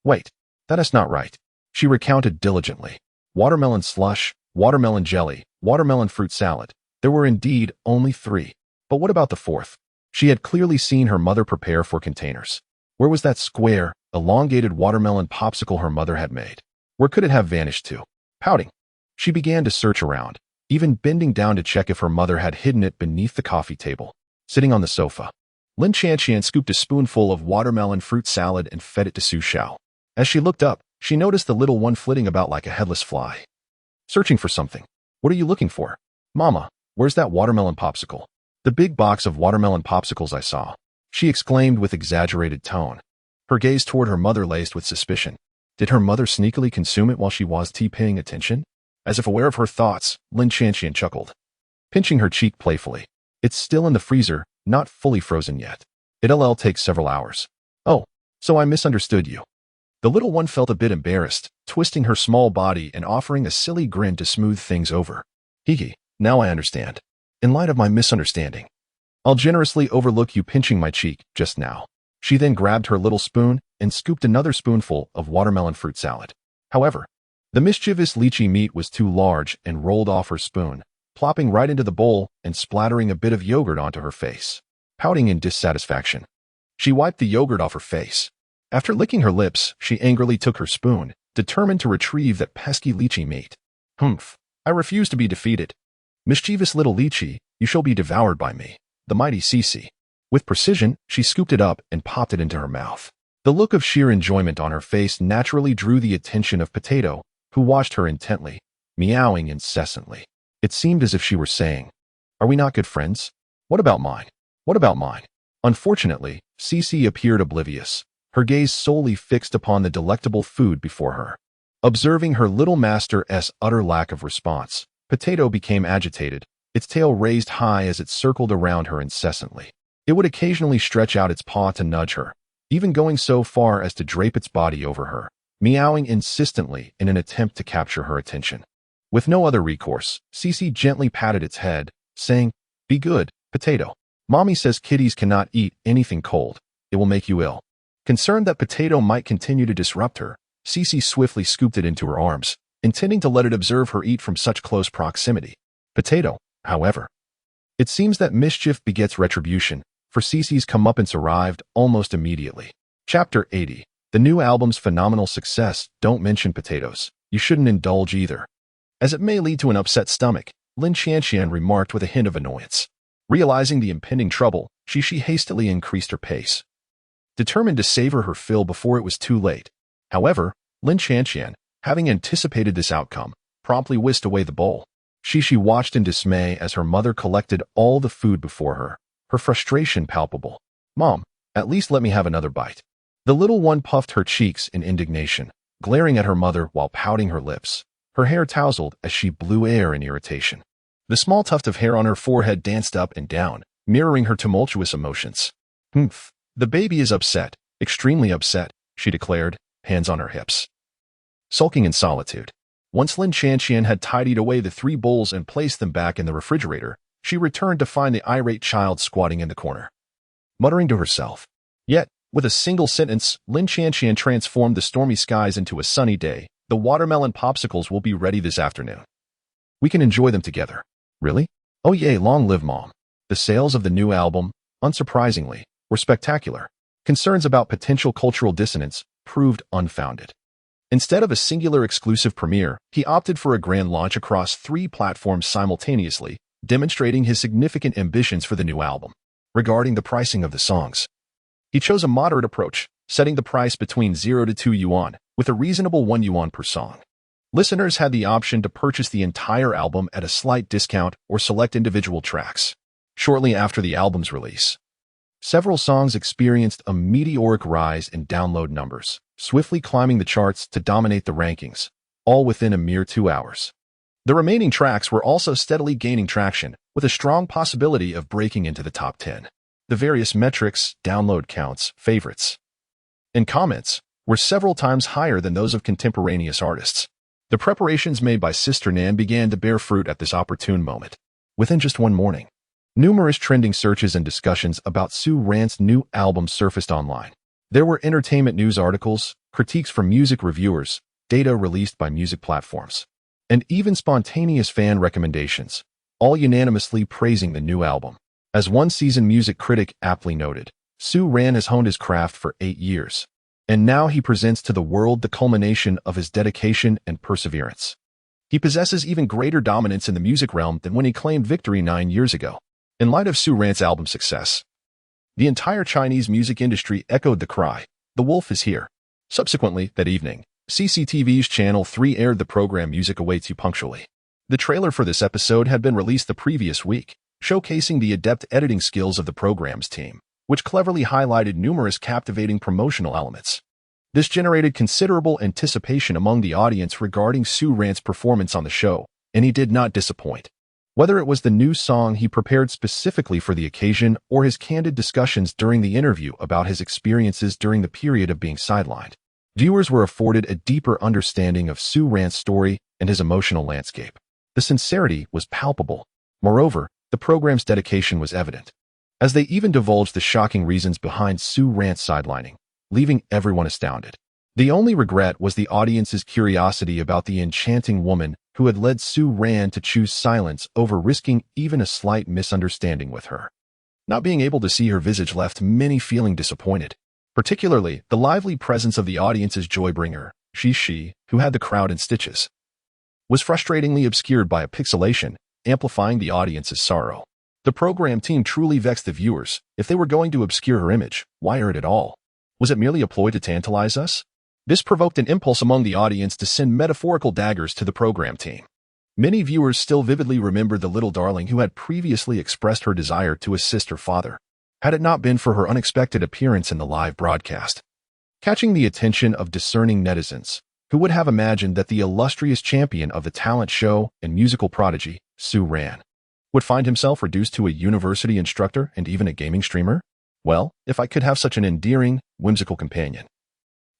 Speaker 1: Wait, that is not right. She recounted diligently. Watermelon slush, watermelon jelly, watermelon fruit salad. There were indeed only 3. But what about the 4th? She had clearly seen her mother prepare 4 containers. Where was that square, elongated watermelon popsicle her mother had made? Where could it have vanished to? Pouting, she began to search around, even bending down to check if her mother had hidden it beneath the coffee table. Sitting on the sofa, Lin Qianqian scooped a spoonful of watermelon fruit salad and fed it to Su Xiao. As she looked up, she noticed the little one flitting about like a headless fly. searching for something. What are you looking for? Mama, where's that watermelon popsicle? The big box of watermelon popsicles I saw, she exclaimed with exaggerated tone, her gaze toward her mother laced with suspicion. Did her mother sneakily consume it while she was paying attention? As if aware of her thoughts, Lin Chanxian chuckled, pinching her cheek playfully. It's still in the freezer, not fully frozen yet. It'll take several hours. Oh, so I misunderstood you. The little one felt a bit embarrassed, twisting her small body and offering a silly grin to smooth things over. Hee, now I understand. In light of my misunderstanding, I'll generously overlook you pinching my cheek just now. She then grabbed her little spoon and scooped another spoonful of watermelon fruit salad. However, the mischievous lychee meat was too large and rolled off her spoon, plopping right into the bowl and splattering a bit of yogurt onto her face. Pouting in dissatisfaction, she wiped the yogurt off her face. After licking her lips, she angrily took her spoon, determined to retrieve that pesky lychee meat. Humph, I refuse to be defeated. Mischievous little lychee, you shall be devoured by me, the mighty Xixi. With precision, she scooped it up and popped it into her mouth. The look of sheer enjoyment on her face naturally drew the attention of Potato, who watched her intently, meowing incessantly. It seemed as if she were saying, "Are we not good friends? What about mine? What about mine?" Unfortunately, Xixi appeared oblivious, her gaze solely fixed upon the delectable food before her. Observing her little master's utter lack of response, Potato became agitated, its tail raised high as it circled around her incessantly. It would occasionally stretch out its paw to nudge her, even going so far as to drape its body over her, meowing insistently in an attempt to capture her attention. With no other recourse, Xixi gently patted its head, saying, "Be good, Potato. Mommy says kitties cannot eat anything cold. It will make you ill." Concerned that Potato might continue to disrupt her, Xixi swiftly scooped it into her arms, intending to let it observe her eat from such close proximity. Potato, however. It seems that mischief begets retribution, for Xixi's comeuppance arrived almost immediately. Chapter 80. The new album's phenomenal success. Don't mention potatoes. You shouldn't indulge either, as it may lead to an upset stomach, Lin Chanxian remarked with a hint of annoyance. Realizing the impending trouble, Xixi hastily increased her pace, determined to savor her fill before it was too late. However, Lin Chanxian, having anticipated this outcome, promptly whisked away the bowl. Xixi watched in dismay as her mother collected all the food before her, her frustration palpable. "Mom, at least let me have another bite." The little one puffed her cheeks in indignation, glaring at her mother while pouting her lips. Her hair tousled as she blew air in irritation. The small tuft of hair on her forehead danced up and down, mirroring her tumultuous emotions. "Humph, the baby is upset, extremely upset," she declared, hands on her hips, sulking in solitude. Once Lin Chanxian had tidied away the 3 bowls and placed them back in the refrigerator, she returned to find the irate child squatting in the corner, muttering to herself. Yet, with a single sentence, Lin Chanxian transformed the stormy skies into a sunny day. "The watermelon popsicles will be ready this afternoon. We can enjoy them together." "Really? Oh yay, long live Mom." The sales of the new album, unsurprisingly, were spectacular. Concerns about potential cultural dissonance proved unfounded. Instead of a singular exclusive premiere, he opted for a grand launch across 3 platforms simultaneously, demonstrating his significant ambitions for the new album. Regarding the pricing of the songs, he chose a moderate approach, setting the price between 0 to 2 yuan, with a reasonable 1 yuan per song. Listeners had the option to purchase the entire album at a slight discount or select individual tracks. Shortly after the album's release, several songs experienced a meteoric rise in download numbers, swiftly climbing the charts to dominate the rankings, all within a mere 2 hours. The remaining tracks were also steadily gaining traction, with a strong possibility of breaking into the top 10. The various metrics, download counts, favorites, and comments were several times higher than those of contemporaneous artists. The preparations made by Sister Nan began to bear fruit at this opportune moment. Within just one morning, numerous trending searches and discussions about Su Ran's new album surfaced online. There were entertainment news articles, critiques from music reviewers, data released by music platforms, and even spontaneous fan recommendations, all unanimously praising the new album. As one seasoned music critic aptly noted, Su Ran has honed his craft for 8 years, and now he presents to the world the culmination of his dedication and perseverance. He possesses even greater dominance in the music realm than when he claimed victory 9 years ago. In light of Su Ran's album success, the entire Chinese music industry echoed the cry, "The wolf is here." Subsequently, that evening, CCTV's Channel 3 aired the program Music Awaits You punctually. The trailer for this episode had been released the previous week, showcasing the adept editing skills of the program's team, which cleverly highlighted numerous captivating promotional elements. This generated considerable anticipation among the audience regarding Su Ran's performance on the show, and he did not disappoint. Whether it was the new song he prepared specifically for the occasion or his candid discussions during the interview about his experiences during the period of being sidelined, viewers were afforded a deeper understanding of Su Ran's story and his emotional landscape. The sincerity was palpable. Moreover, the program's dedication was evident, as they even divulged the shocking reasons behind Su Ran's sidelining, leaving everyone astounded. The only regret was the audience's curiosity about the enchanting woman who had led Su Ran to choose silence over risking even a slight misunderstanding with her. Not being able to see her visage left many feeling disappointed. Particularly, the lively presence of the audience's joy-bringer, Xixi, who had the crowd in stitches, was frustratingly obscured by a pixelation, amplifying the audience's sorrow. The program team truly vexed the viewers. If they were going to obscure her image, why air it at all? Was it merely a ploy to tantalize us? This provoked an impulse among the audience to send metaphorical daggers to the program team. Many viewers still vividly remember the little darling who had previously expressed her desire to assist her father, had it not been for her unexpected appearance in the live broadcast. Catching the attention of discerning netizens, who would have imagined that the illustrious champion of the talent show and musical prodigy, Su Ran, would find himself reduced to a university instructor and even a gaming streamer? Well, if I could have such an endearing, whimsical companion,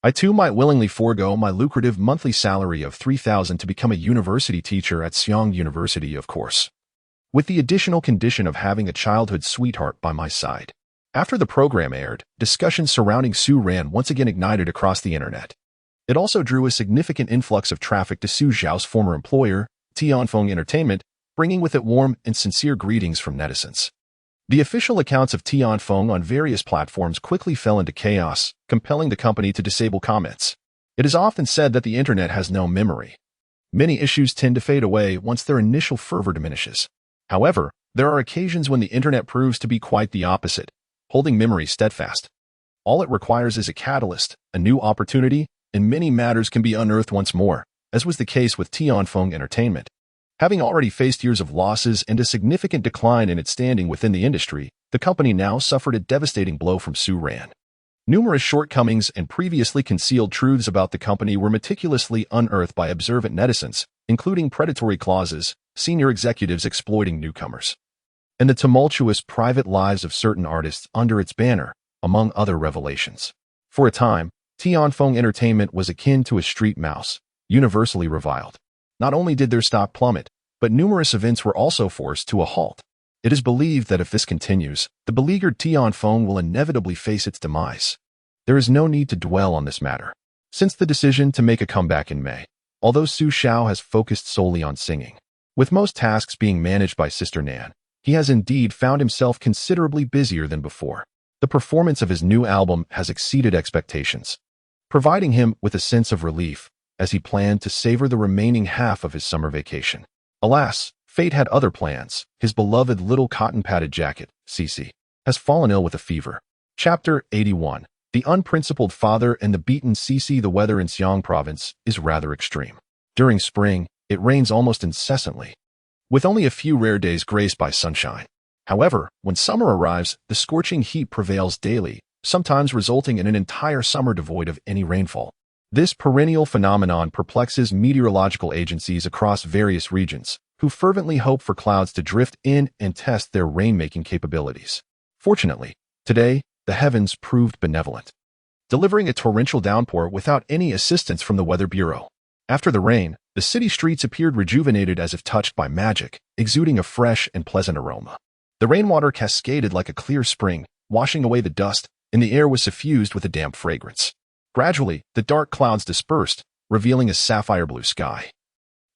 Speaker 1: I too might willingly forego my lucrative monthly salary of 3,000 to become a university teacher at Xiao University, of course, with the additional condition of having a childhood sweetheart by my side. After the program aired, discussions surrounding Su Ran once again ignited across the internet. It also drew a significant influx of traffic to Su Xiao's former employer, Tianfeng Entertainment, bringing with it warm and sincere greetings from netizens. The official accounts of Tianfeng on various platforms quickly fell into chaos, compelling the company to disable comments. It is often said that the internet has no memory. Many issues tend to fade away once their initial fervor diminishes. However, there are occasions when the internet proves to be quite the opposite, holding memory steadfast. All it requires is a catalyst, a new opportunity, and many matters can be unearthed once more, as was the case with Tianfeng Entertainment. Having already faced years of losses and a significant decline in its standing within the industry, the company now suffered a devastating blow from Su Ran. Numerous shortcomings and previously concealed truths about the company were meticulously unearthed by observant netizens, including predatory clauses, senior executives exploiting newcomers, and the tumultuous private lives of certain artists under its banner, among other revelations. For a time, Tianfeng Entertainment was akin to a street mouse, universally reviled. Not only did their stock plummet, but numerous events were also forced to a halt. It is believed that if this continues, the beleaguered Tianfeng will inevitably face its demise. There is no need to dwell on this matter, since the decision to make a comeback in May, although Su Xiao has focused solely on singing. With most tasks being managed by Sister Nan, he has indeed found himself considerably busier than before. The performance of his new album has exceeded expectations, providing him with a sense of relief as he planned to savor the remaining half of his summer vacation. Alas, fate had other plans. His beloved little cotton-padded jacket, Xixi, has fallen ill with a fever. Chapter 81. The Unprincipled Father and the Beaten Xixi. The weather in Xiang Province is rather extreme. During spring, it rains almost incessantly, with only a few rare days graced by sunshine. However, when summer arrives, the scorching heat prevails daily, sometimes resulting in an entire summer devoid of any rainfall. This perennial phenomenon perplexes meteorological agencies across various regions, who fervently hope for clouds to drift in and test their rainmaking capabilities. Fortunately, today, the heavens proved benevolent, delivering a torrential downpour without any assistance from the Weather Bureau. After the rain, the city streets appeared rejuvenated as if touched by magic, exuding a fresh and pleasant aroma. The rainwater cascaded like a clear spring, washing away the dust, and the air was suffused with a damp fragrance. Gradually, the dark clouds dispersed, revealing a sapphire blue sky,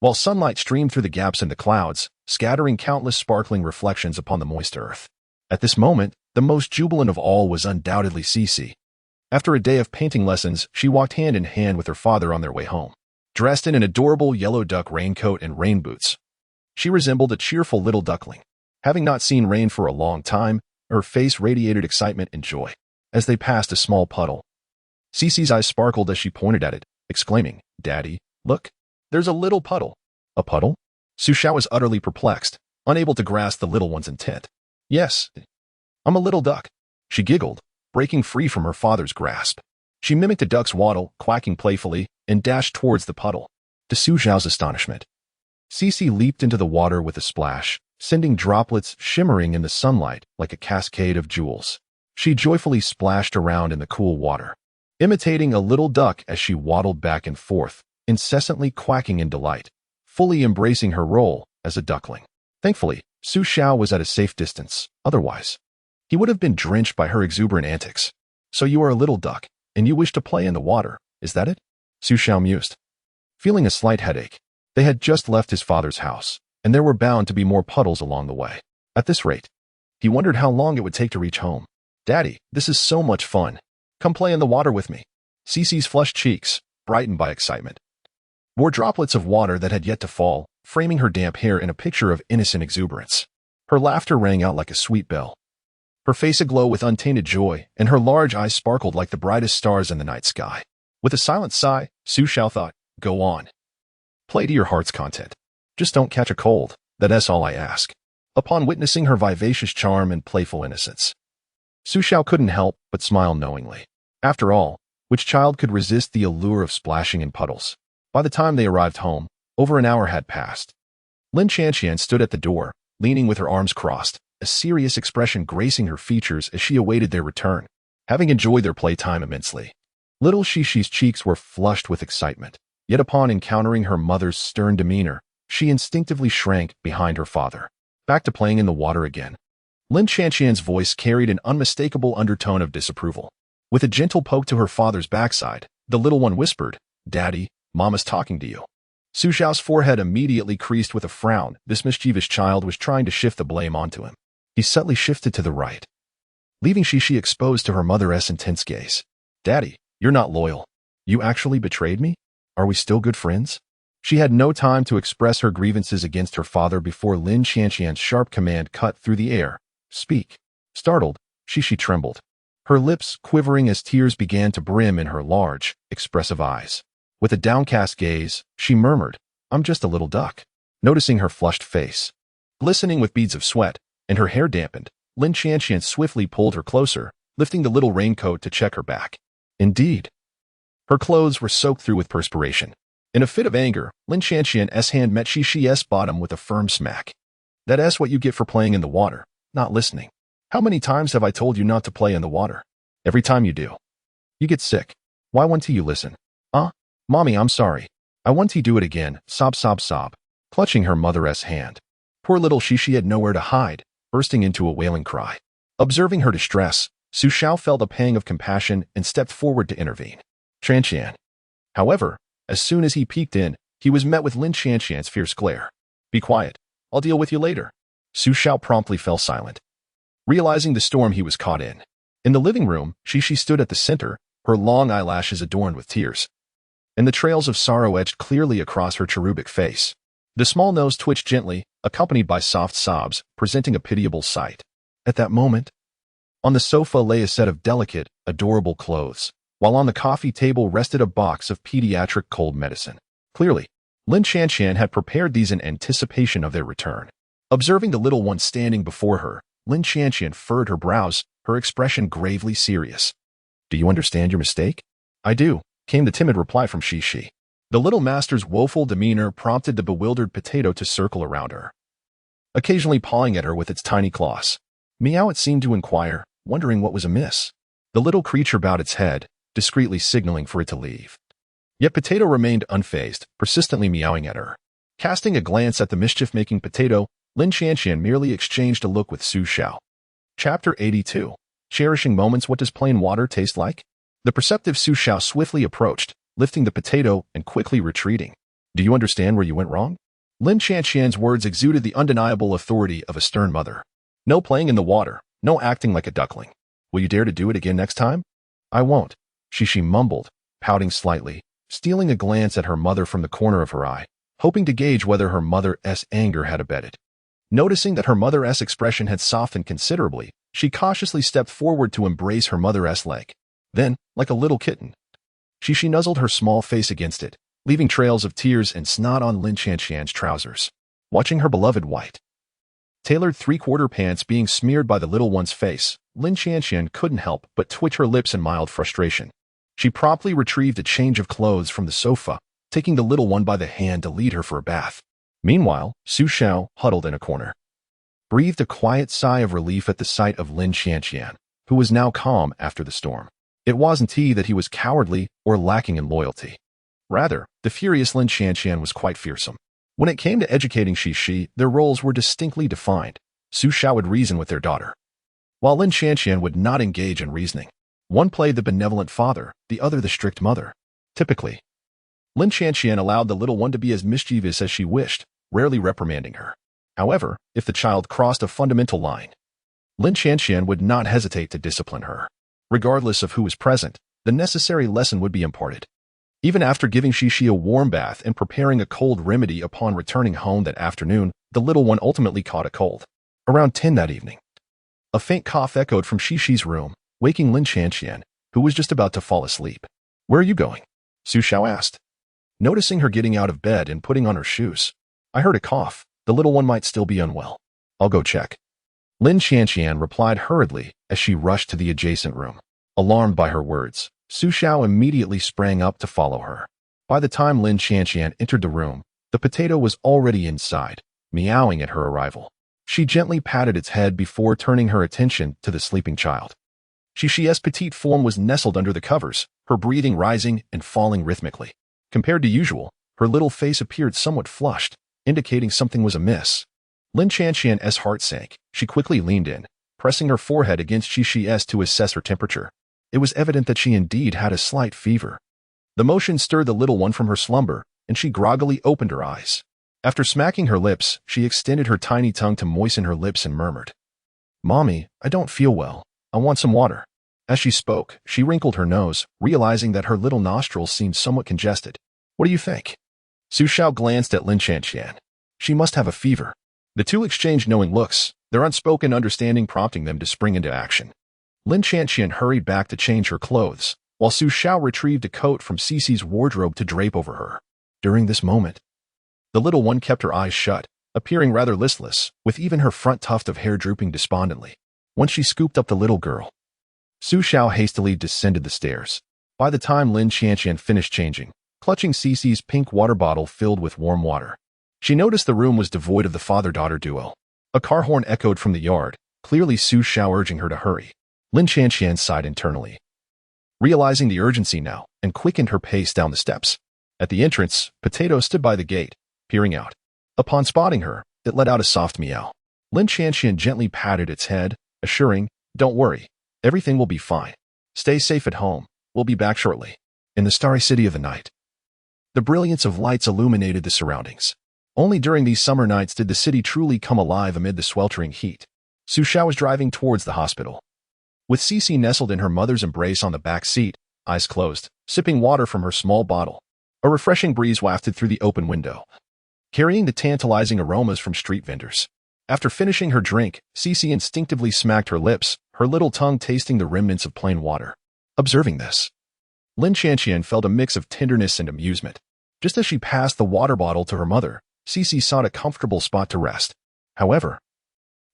Speaker 1: while sunlight streamed through the gaps in the clouds, scattering countless sparkling reflections upon the moist earth. At this moment, the most jubilant of all was undoubtedly Xixi. After a day of painting lessons, she walked hand in hand with her father on their way home. Dressed in an adorable yellow duck raincoat and rain boots, she resembled a cheerful little duckling. Having not seen rain for a long time, her face radiated excitement and joy. As they passed a small puddle, Xixi's eyes sparkled as she pointed at it, exclaiming, "Daddy, look, there's a little puddle." A puddle? Xiao was utterly perplexed, unable to grasp the little one's intent. "Yes, I'm a little duck," she giggled, breaking free from her father's grasp. She mimicked a duck's waddle, quacking playfully, and dashed towards the puddle. To Xiao's astonishment, Xixi leaped into the water with a splash, sending droplets shimmering in the sunlight like a cascade of jewels. She joyfully splashed around in the cool water, imitating a little duck as she waddled back and forth, incessantly quacking in delight, fully embracing her role as a duckling. Thankfully, Xiao was at a safe distance. Otherwise, he would have been drenched by her exuberant antics. "So you are a little duck, and you wish to play in the water, is that it?" Xiao mused. Feeling a slight headache, they had just left his father's house, and there were bound to be more puddles along the way. At this rate, he wondered how long it would take to reach home. "Daddy, this is so much fun. Come play in the water with me." Xixi's flushed cheeks brightened by excitement. More droplets of water that had yet to fall, framing her damp hair in a picture of innocent exuberance. Her laughter rang out like a sweet bell, her face aglow with untainted joy, and her large eyes sparkled like the brightest stars in the night sky. With a silent sigh, Xiao thought, "Go on. Play to your heart's content. Just don't catch a cold, that's all I ask." Upon witnessing her vivacious charm and playful innocence, Xiao couldn't help but smile knowingly. After all, which child could resist the allure of splashing in puddles? By the time they arrived home, over an hour had passed. Lin Qianqian stood at the door, leaning with her arms crossed, a serious expression gracing her features as she awaited their return, having enjoyed their playtime immensely. Little Xixi's cheeks were flushed with excitement, yet upon encountering her mother's stern demeanor, she instinctively shrank behind her father. Back to playing in the water again. Lin Qianqian's voice carried an unmistakable undertone of disapproval. With a gentle poke to her father's backside, the little one whispered, "Daddy, Mama's talking to you." Xiao's forehead immediately creased with a frown. This mischievous child was trying to shift the blame onto him. He subtly shifted to the right, leaving Xixi exposed to her mother's intense gaze. "Daddy, you're not loyal. You actually betrayed me? Are we still good friends?" She had no time to express her grievances against her father before Lin Qianqian's sharp command cut through the air. "Speak." Startled, Xixi trembled, her lips quivering as tears began to brim in her large, expressive eyes. With a downcast gaze, she murmured, "I'm just a little duck." Noticing her flushed face, glistening with beads of sweat, and her hair dampened, Lin Qianqian swiftly pulled her closer, lifting the little raincoat to check her back. Indeed, her clothes were soaked through with perspiration. In a fit of anger, Lin Qianqian's hand met Xixi's bottom with a firm smack. "That's what you get for playing in the water, not listening. How many times have I told you not to play in the water? Every time you do, you get sick. Why won't you listen?" Mommy, I'm sorry. I want to do it again." Sob, sob, sob, clutching her mother's hand. Poor little Xixi had nowhere to hide, bursting into a wailing cry. Observing her distress, Xiao felt a pang of compassion and stepped forward to intervene. Qianqian. However, as soon as he peeked in, he was met with Lin Qianqian's fierce glare. "Be quiet. I'll deal with you later." Xiao promptly fell silent, realizing the storm he was caught in. In the living room, Xixi stood at the center, her long eyelashes adorned with tears, and the trails of sorrow etched clearly across her cherubic face. The small nose twitched gently, accompanied by soft sobs, presenting a pitiable sight. At that moment, on the sofa lay a set of delicate, adorable clothes, while on the coffee table rested a box of pediatric cold medicine. Clearly, Lin Qianqian had prepared these in anticipation of their return. Observing the little one standing before her, Lin Qianqian furrowed her brows, her expression gravely serious. "Do you understand your mistake?" "I do," came the timid reply from Xixi. The little master's woeful demeanor prompted the bewildered potato to circle around her, occasionally pawing at her with its tiny claws. "Meow," it seemed to inquire, wondering what was amiss. The little creature bowed its head, discreetly signaling for it to leave. Yet Potato remained unfazed, persistently meowing at her. Casting a glance at the mischief-making Potato, Lin Qianqian merely exchanged a look with Xiao. Chapter 82. Cherishing Moments. What does plain water taste like? The perceptive Xiao swiftly approached, lifting the potato and quickly retreating. "Do you understand where you went wrong?" Lin Qianqian's words exuded the undeniable authority of a stern mother. "No playing in the water, no acting like a duckling. Will you dare to do it again next time?" "I won't," Xixi mumbled, pouting slightly, stealing a glance at her mother from the corner of her eye, hoping to gauge whether her mother's anger had abated. Noticing that her mother's expression had softened considerably, she cautiously stepped forward to embrace her mother's leg. Then, like a little kitten, Xixi nuzzled her small face against it, leaving trails of tears and snot on Lin Qianqian's trousers. Watching her beloved white, tailored three-quarter pants being smeared by the little one's face, Lin Qianqian couldn't help but twitch her lips in mild frustration. She promptly retrieved a change of clothes from the sofa, taking the little one by the hand to lead her for a bath. Meanwhile, Xiao, huddled in a corner, breathed a quiet sigh of relief at the sight of Lin Qianqian, who was now calm after the storm. It wasn't he that he was cowardly or lacking in loyalty. Rather, the furious Lin Qianqian was quite fearsome. When it came to educating Xixi, their roles were distinctly defined. Xiao would reason with their daughter, while Lin Qianqian would not engage in reasoning. One played the benevolent father, the other the strict mother. Typically, Lin Qianqian allowed the little one to be as mischievous as she wished, rarely reprimanding her. However, if the child crossed a fundamental line, Lin Qianqian would not hesitate to discipline her. Regardless of who was present, the necessary lesson would be imparted. Even after giving Xixi a warm bath and preparing a cold remedy upon returning home that afternoon, the little one ultimately caught a cold. Around 10 that evening, a faint cough echoed from Xixi's room, waking Lin Qianqian, who was just about to fall asleep. "Where are you going?" Xiao asked, noticing her getting out of bed and putting on her shoes. "I heard a cough. The little one might still be unwell. I'll go check." Lin Qianqian replied hurriedly as she rushed to the adjacent room. Alarmed by her words, Xiao immediately sprang up to follow her. By the time Lin Qianqian entered the room, the potato was already inside, meowing at her arrival. She gently patted its head before turning her attention to the sleeping child. Xixi's petite form was nestled under the covers, her breathing rising and falling rhythmically. Compared to usual, her little face appeared somewhat flushed, indicating something was amiss. Lin Qianqian's heart sank. She quickly leaned in, pressing her forehead against Xixi's to assess her temperature. It was evident that she indeed had a slight fever. The motion stirred the little one from her slumber, and she groggily opened her eyes. After smacking her lips, she extended her tiny tongue to moisten her lips and murmured, "Mommy, I don't feel well. I want some water." As she spoke, she wrinkled her nose, realizing that her little nostrils seemed somewhat congested. "What do you think?" Xiao glanced at Lin Qianqian. "She must have a fever." The two exchanged knowing looks, their unspoken understanding prompting them to spring into action. Lin Qianqian hurried back to change her clothes, while Xiao retrieved a coat from Xixi's wardrobe to drape over her. During this moment, the little one kept her eyes shut, appearing rather listless, with even her front tuft of hair drooping despondently. Once she scooped up the little girl, Xiao hastily descended the stairs. By the time Lin Qianqian finished changing, clutching Xixi's pink water bottle filled with warm water, she noticed the room was devoid of the father-daughter duo. A car horn echoed from the yard, clearly Xiao urging her to hurry. Lin Qianqian sighed internally, realizing the urgency now, and quickened her pace down the steps. At the entrance, Potato stood by the gate, peering out. Upon spotting her, it let out a soft meow. Lin Qianqian gently patted its head, assuring, "Don't worry, everything will be fine. Stay safe at home. We'll be back shortly." In the starry city of the night, the brilliance of lights illuminated the surroundings. Only during these summer nights did the city truly come alive amid the sweltering heat. Xiao was driving towards the hospital, with Xixi nestled in her mother's embrace on the back seat, eyes closed, sipping water from her small bottle. A refreshing breeze wafted through the open window, carrying the tantalizing aromas from street vendors. After finishing her drink, Xixi instinctively smacked her lips, her little tongue tasting the remnants of plain water. Observing this, Lin Qianqian felt a mix of tenderness and amusement. Just as she passed the water bottle to her mother, Xixi sought a comfortable spot to rest. However,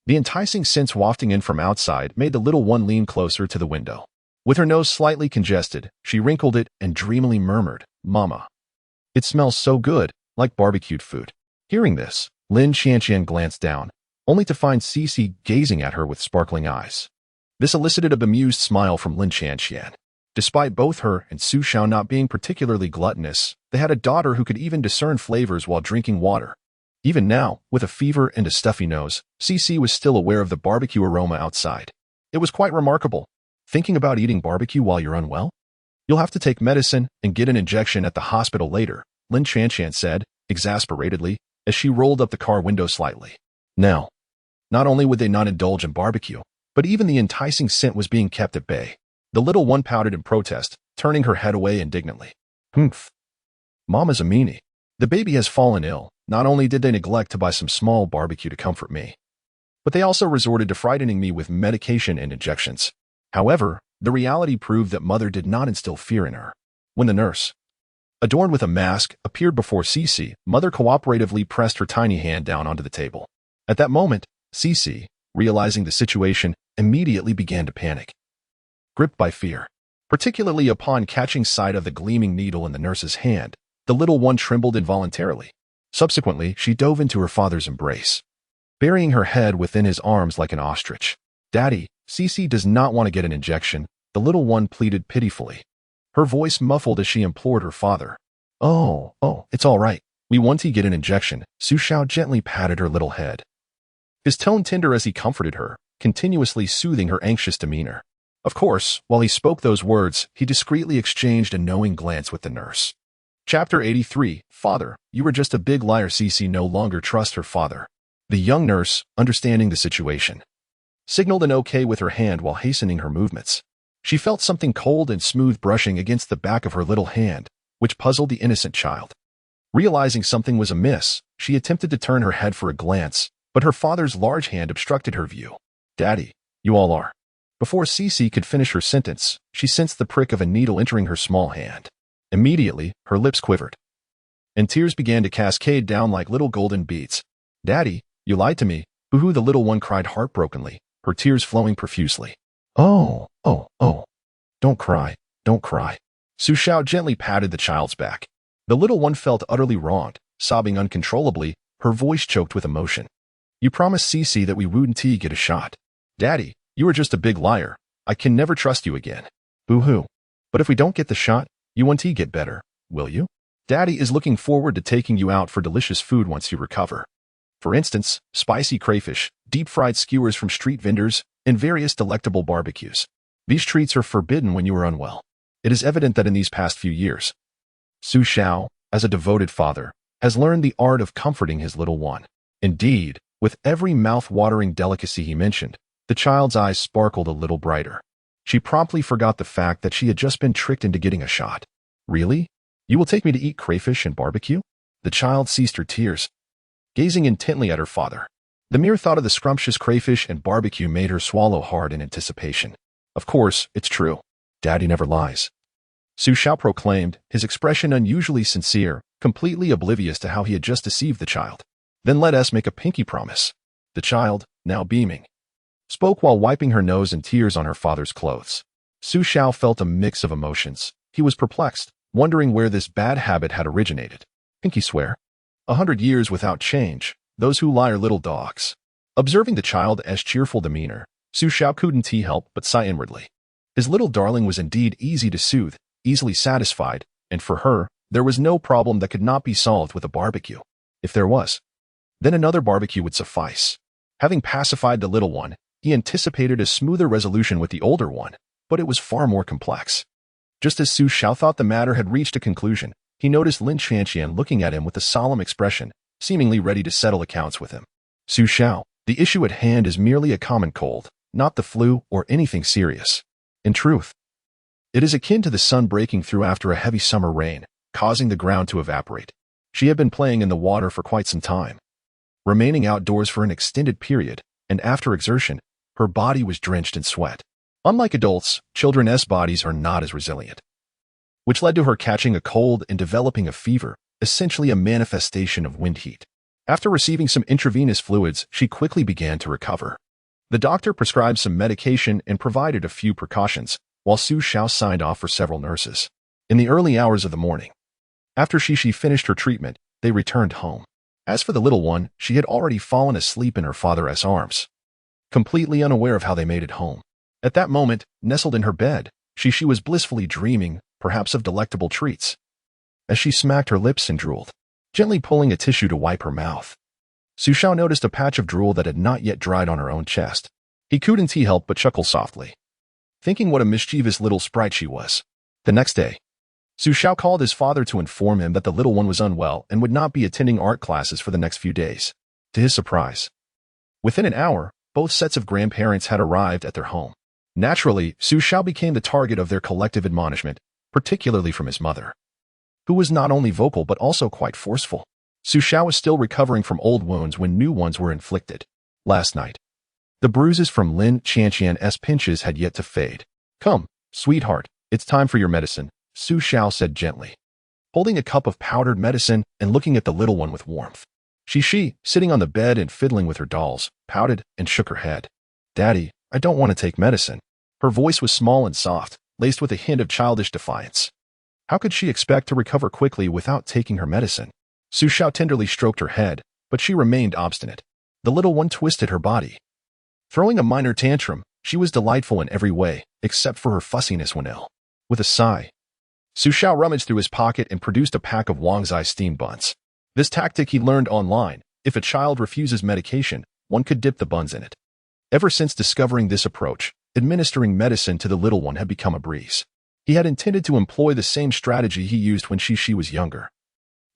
Speaker 1: the enticing scents wafting in from outside made the little one lean closer to the window. With her nose slightly congested, she wrinkled it and dreamily murmured, "Mama, it smells so good, like barbecued food." Hearing this, Lin Qianqian glanced down, only to find Xixi gazing at her with sparkling eyes. This elicited a bemused smile from Lin Qianqian. Despite both her and Xiao not being particularly gluttonous, they had a daughter who could even discern flavors while drinking water. Even now, with a fever and a stuffy nose, Xixi was still aware of the barbecue aroma outside. It was quite remarkable. Thinking about eating barbecue while you're unwell? You'll have to take medicine and get an injection at the hospital later, Lin Qianqian said, exasperatedly, as she rolled up the car window slightly. Now, not only would they not indulge in barbecue, but even the enticing scent was being kept at bay. The little one pouted in protest, turning her head away indignantly. "Humph. Mama's a meanie. The baby has fallen ill. Not only did they neglect to buy some small barbecue to comfort me, but they also resorted to frightening me with medication and injections." However, the reality proved that mother did not instill fear in her. When the nurse, adorned with a mask, appeared before Xixi, Mother cooperatively pressed her tiny hand down onto the table. At that moment, Xixi, realizing the situation, immediately began to panic. Gripped by fear, particularly upon catching sight of the gleaming needle in the nurse's hand, the little one trembled involuntarily. Subsequently, she dove into her father's embrace, burying her head within his arms like an ostrich. "Daddy, Xixi does not want to get an injection," the little one pleaded pitifully, her voice muffled as she implored her father. Oh, it's all right. We want to get an injection." Xiao gently patted her little head, his tone tender as he comforted her, continuously soothing her anxious demeanor. Of course, while he spoke those words, he discreetly exchanged a knowing glance with the nurse. Chapter 83, Father, you were just a big liar. Xixi no longer trusts her father. The young nurse, understanding the situation, signaled an okay with her hand while hastening her movements. She felt something cold and smooth brushing against the back of her little hand, which puzzled the innocent child. Realizing something was amiss, she attempted to turn her head for a glance, but her father's large hand obstructed her view. "Daddy, you all are." Before Xixi could finish her sentence, she sensed the prick of a needle entering her small hand. Immediately, her lips quivered, and tears began to cascade down like little golden beads. "Daddy, you lied to me." Boo-hoo, the little one cried heartbrokenly, her tears flowing profusely. Oh, don't cry, don't cry." Xiao gently patted the child's back. The little one felt utterly wronged, sobbing uncontrollably, her voice choked with emotion. "You promised Xixi that we wouldn't get a shot. Daddy, you are just a big liar. I can never trust you again." "Boo-hoo. But if we don't get the shot, you won't get better, will you? Daddy is looking forward to taking you out for delicious food once you recover. For instance, spicy crayfish, deep-fried skewers from street vendors, and various delectable barbecues. These treats are forbidden when you are unwell. It is evident that in these past few years, Xiao, as a devoted father, has learned the art of comforting his little one. Indeed, with every mouth-watering delicacy he mentioned, the child's eyes sparkled a little brighter. She promptly forgot the fact that she had just been tricked into getting a shot. "Really? You will take me to eat crayfish and barbecue?" The child ceased her tears, gazing intently at her father. The mere thought of the scrumptious crayfish and barbecue made her swallow hard in anticipation. "Of course, it's true. Daddy never lies," Xiao proclaimed, his expression unusually sincere, completely oblivious to how he had just deceived the child. "Then let us make a pinky promise." The child, now beaming, spoke while wiping her nose and tears on her father's clothes. Xiao felt a mix of emotions. He was perplexed, wondering where this bad habit had originated. Pinky swear? 100 years without change. Those who lie are little dogs. Observing the child's cheerful demeanor, Xiao couldn't help but sigh inwardly. His little darling was indeed easy to soothe, easily satisfied, and for her, there was no problem that could not be solved with a barbecue. If there was, then another barbecue would suffice. Having pacified the little one, he anticipated a smoother resolution with the older one, but it was far more complex. Just as Xiao thought the matter had reached a conclusion, he noticed Lin Chanqian looking at him with a solemn expression, seemingly ready to settle accounts with him. "Xiao, the issue at hand is merely a common cold, not the flu or anything serious. In truth, it is akin to the sun breaking through after a heavy summer rain, causing the ground to evaporate." She had been playing in the water for quite some time, remaining outdoors for an extended period, and after exertion, her body was drenched in sweat. Unlike adults, children's bodies are not as resilient, which led to her catching a cold and developing a fever, essentially a manifestation of wind heat. After receiving some intravenous fluids, she quickly began to recover. The doctor prescribed some medication and provided a few precautions, while Xiao signed off for several nurses. In the early hours of the morning, after Xixi finished her treatment, they returned home. As for the little one, she had already fallen asleep in her father's arms, completely unaware of how they made it home. At that moment, nestled in her bed, Xixi was blissfully dreaming, perhaps of delectable treats. As she smacked her lips and drooled, gently pulling a tissue to wipe her mouth, Xiao noticed a patch of drool that had not yet dried on her own chest. He couldn't help but chuckle softly, thinking what a mischievous little sprite she was. The next day, Xiao called his father to inform him that the little one was unwell and would not be attending art classes for the next few days. To his surprise, within an hour, both sets of grandparents had arrived at their home. Naturally, Xiao became the target of their collective admonishment, particularly from his mother, who was not only vocal but also quite forceful. Xiao was still recovering from old wounds when new ones were inflicted. Last night, the bruises from Lin Chanqian's pinches had yet to fade. "Come, sweetheart, it's time for your medicine," Xiao said gently, holding a cup of powdered medicine and looking at the little one with warmth. Xixi, sitting on the bed and fiddling with her dolls, pouted and shook her head. Daddy, I don't want to take medicine. Her voice was small and soft, laced with a hint of childish defiance. How could she expect to recover quickly without taking her medicine? Xiao tenderly stroked her head, but she remained obstinate. The little one twisted her body. Throwing a minor tantrum, she was delightful in every way, except for her fussiness when ill. With a sigh, Xiao rummaged through his pocket and produced a pack of Wangzai steamed buns. This tactic he learned online. If a child refuses medication, one could dip the buns in it. Ever since discovering this approach, administering medicine to the little one had become a breeze. He had intended to employ the same strategy he used when Xixi was younger,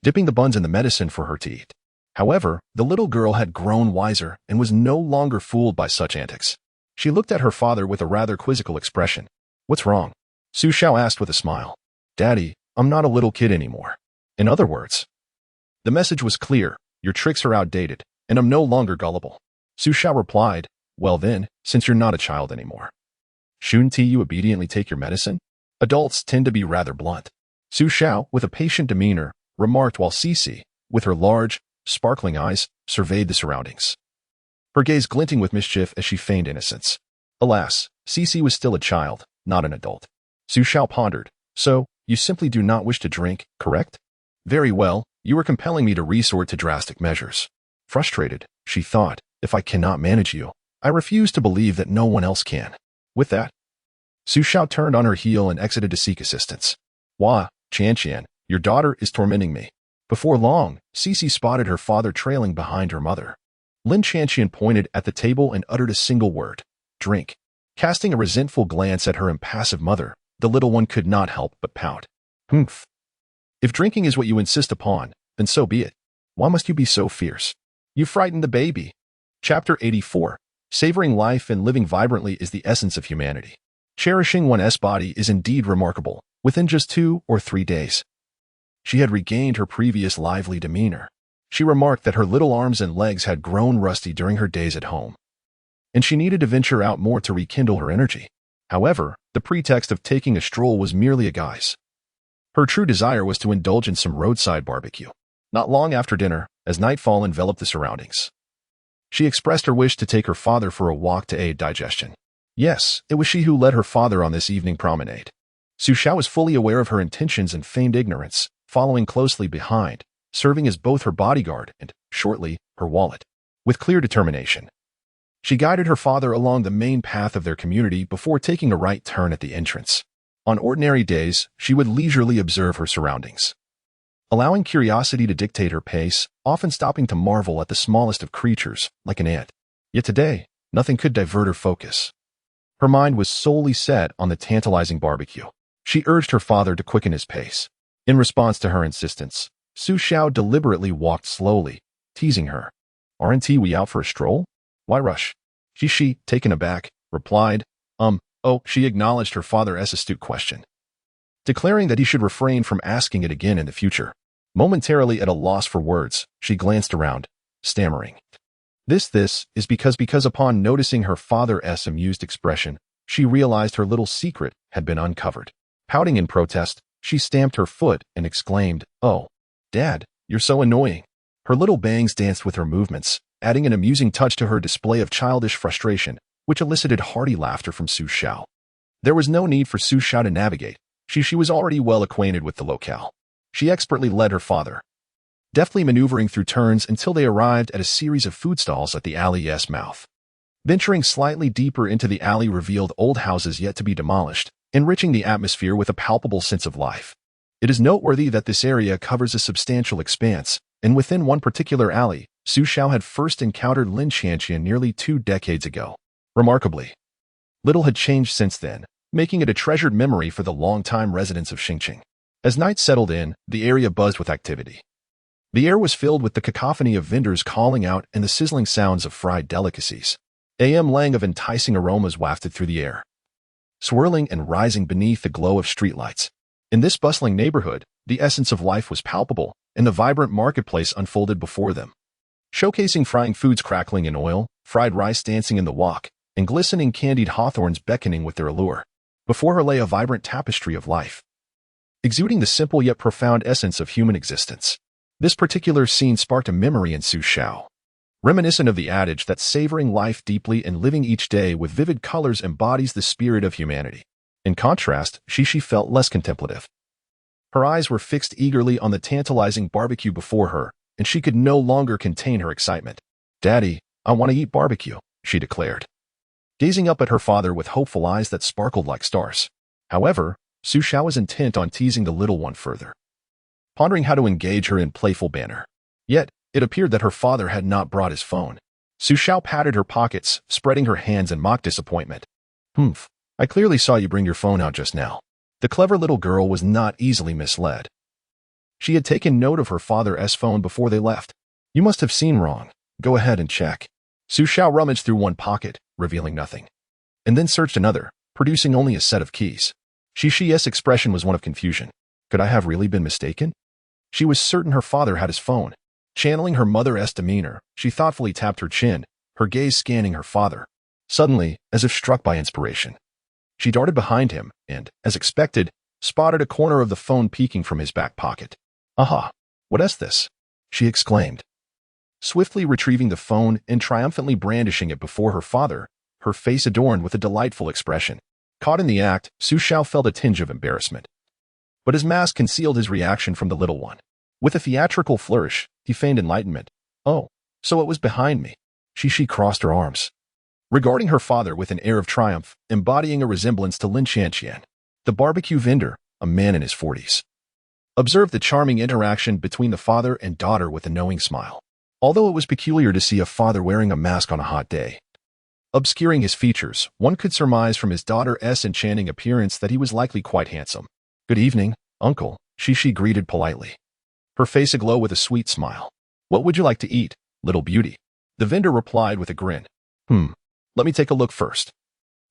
Speaker 1: dipping the buns in the medicine for her to eat. However, the little girl had grown wiser and was no longer fooled by such antics. She looked at her father with a rather quizzical expression. What's wrong? Xiao asked with a smile. Daddy, I'm not a little kid anymore. In other words, the message was clear. Your tricks are outdated, and I'm no longer gullible. Xiao replied, well then, since you're not a child anymore, shouldn't you obediently take your medicine? Adults tend to be rather blunt. Xiao, with a patient demeanor, remarked while Xixi, with her large, sparkling eyes, surveyed the surroundings, her gaze glinting with mischief as she feigned innocence. Alas, Xixi was still a child, not an adult. Xiao pondered. So, you simply do not wish to drink, correct? Very well, you are compelling me to resort to drastic measures. Frustrated, she thought, if I cannot manage you, I refuse to believe that no one else can. With that, Xiao turned on her heel and exited to seek assistance. Wah, Qian, your daughter is tormenting me. Before long, Xixi spotted her father trailing behind her mother. Lin Qian pointed at the table and uttered a single word, drink. Casting a resentful glance at her impassive mother, the little one could not help but pout. Humph. If drinking is what you insist upon, then so be it. Why must you be so fierce? You frightened the baby. Chapter 84. Savoring life and living vibrantly is the essence of humanity. Cherishing one's body is indeed remarkable. Within just 2 or 3 days, she had regained her previous lively demeanor. She remarked that her little arms and legs had grown rusty during her days at home, and she needed to venture out more to rekindle her energy. However, the pretext of taking a stroll was merely a guise. Her true desire was to indulge in some roadside barbecue. Not long after dinner, as nightfall enveloped the surroundings, she expressed her wish to take her father for a walk to aid digestion. Yes, it was she who led her father on this evening promenade. Xiao was fully aware of her intentions and feigned ignorance, following closely behind, serving as both her bodyguard and, shortly, her wallet. With clear determination, she guided her father along the main path of their community before taking a right turn at the entrance. On ordinary days, she would leisurely observe her surroundings, allowing curiosity to dictate her pace, often stopping to marvel at the smallest of creatures, like an ant. Yet today, nothing could divert her focus. Her mind was solely set on the tantalizing barbecue. She urged her father to quicken his pace. In response to her insistence, Xiao deliberately walked slowly, teasing her. Aren't we out for a stroll? Why rush? Xixi, taken aback, replied, she acknowledged her father's astute question, declaring that he should refrain from asking it again in the future. Momentarily at a loss for words, she glanced around, stammering. This is because upon noticing her father's amused expression, she realized her little secret had been uncovered. Pouting in protest, she stamped her foot and exclaimed, Oh, Dad, you're so annoying. Her little bangs danced with her movements, adding an amusing touch to her display of childish frustration, which elicited hearty laughter from Xiao. There was no need for Xiao to navigate. She was already well acquainted with the locale. She expertly led her father, deftly maneuvering through turns until they arrived at a series of food stalls at the alley's mouth. Venturing slightly deeper into the alley revealed old houses yet to be demolished, enriching the atmosphere with a palpable sense of life. It is noteworthy that this area covers a substantial expanse, and within one particular alley, Xiao had first encountered Lin Qian nearly 2 decades ago. Remarkably, little had changed since then, making it a treasured memory for the long-time residents of Xingqing. As night settled in, the area buzzed with activity. The air was filled with the cacophony of vendors calling out and the sizzling sounds of fried delicacies. Lang of enticing aromas wafted through the air, swirling and rising beneath the glow of streetlights. In this bustling neighborhood, the essence of life was palpable, and the vibrant marketplace unfolded before them, showcasing frying foods crackling in oil, fried rice dancing in the wok, and glistening candied hawthorns beckoning with their allure. Before her lay a vibrant tapestry of life, exuding the simple yet profound essence of human existence. This particular scene sparked a memory in Xiao, reminiscent of the adage that savoring life deeply and living each day with vivid colors embodies the spirit of humanity. In contrast, Xixi felt less contemplative. Her eyes were fixed eagerly on the tantalizing barbecue before her, and she could no longer contain her excitement. "Daddy, I want to eat barbecue," she declared, gazing up at her father with hopeful eyes that sparkled like stars. However, Xiao was intent on teasing the little one further, pondering how to engage her in playful banter. Yet, it appeared that her father had not brought his phone. Xiao patted her pockets, spreading her hands in mock disappointment. "Humph, I clearly saw you bring your phone out just now." The clever little girl was not easily misled. She had taken note of her father's phone before they left. "You must have seen wrong. Go ahead and check." Xiao rummaged through one pocket, revealing nothing, and then searched another, producing only a set of keys. Xixi's expression was one of confusion. Could I have really been mistaken? She was certain her father had his phone. Channeling her mother's demeanor, she thoughtfully tapped her chin, her gaze scanning her father. Suddenly, as if struck by inspiration, she darted behind him and, as expected, spotted a corner of the phone peeking from his back pocket. "Aha! What is this?" she exclaimed, swiftly retrieving the phone and triumphantly brandishing it before her father, her face adorned with a delightful expression. Caught in the act, Xiao felt a tinge of embarrassment, but his mask concealed his reaction from the little one. With a theatrical flourish, he feigned enlightenment. "Oh, so it was behind me." Xixi crossed her arms, regarding her father with an air of triumph, embodying a resemblance to Lin Qianqian. The barbecue vendor, a man in his 40s, observed the charming interaction between the father and daughter with a knowing smile. Although it was peculiar to see a father wearing a mask on a hot day, obscuring his features, one could surmise from his daughter's enchanting appearance that he was likely quite handsome. "Good evening, uncle," Xixi greeted politely, her face aglow with a sweet smile. "What would you like to eat, little beauty?" The vendor replied with a grin. Let me take a look first."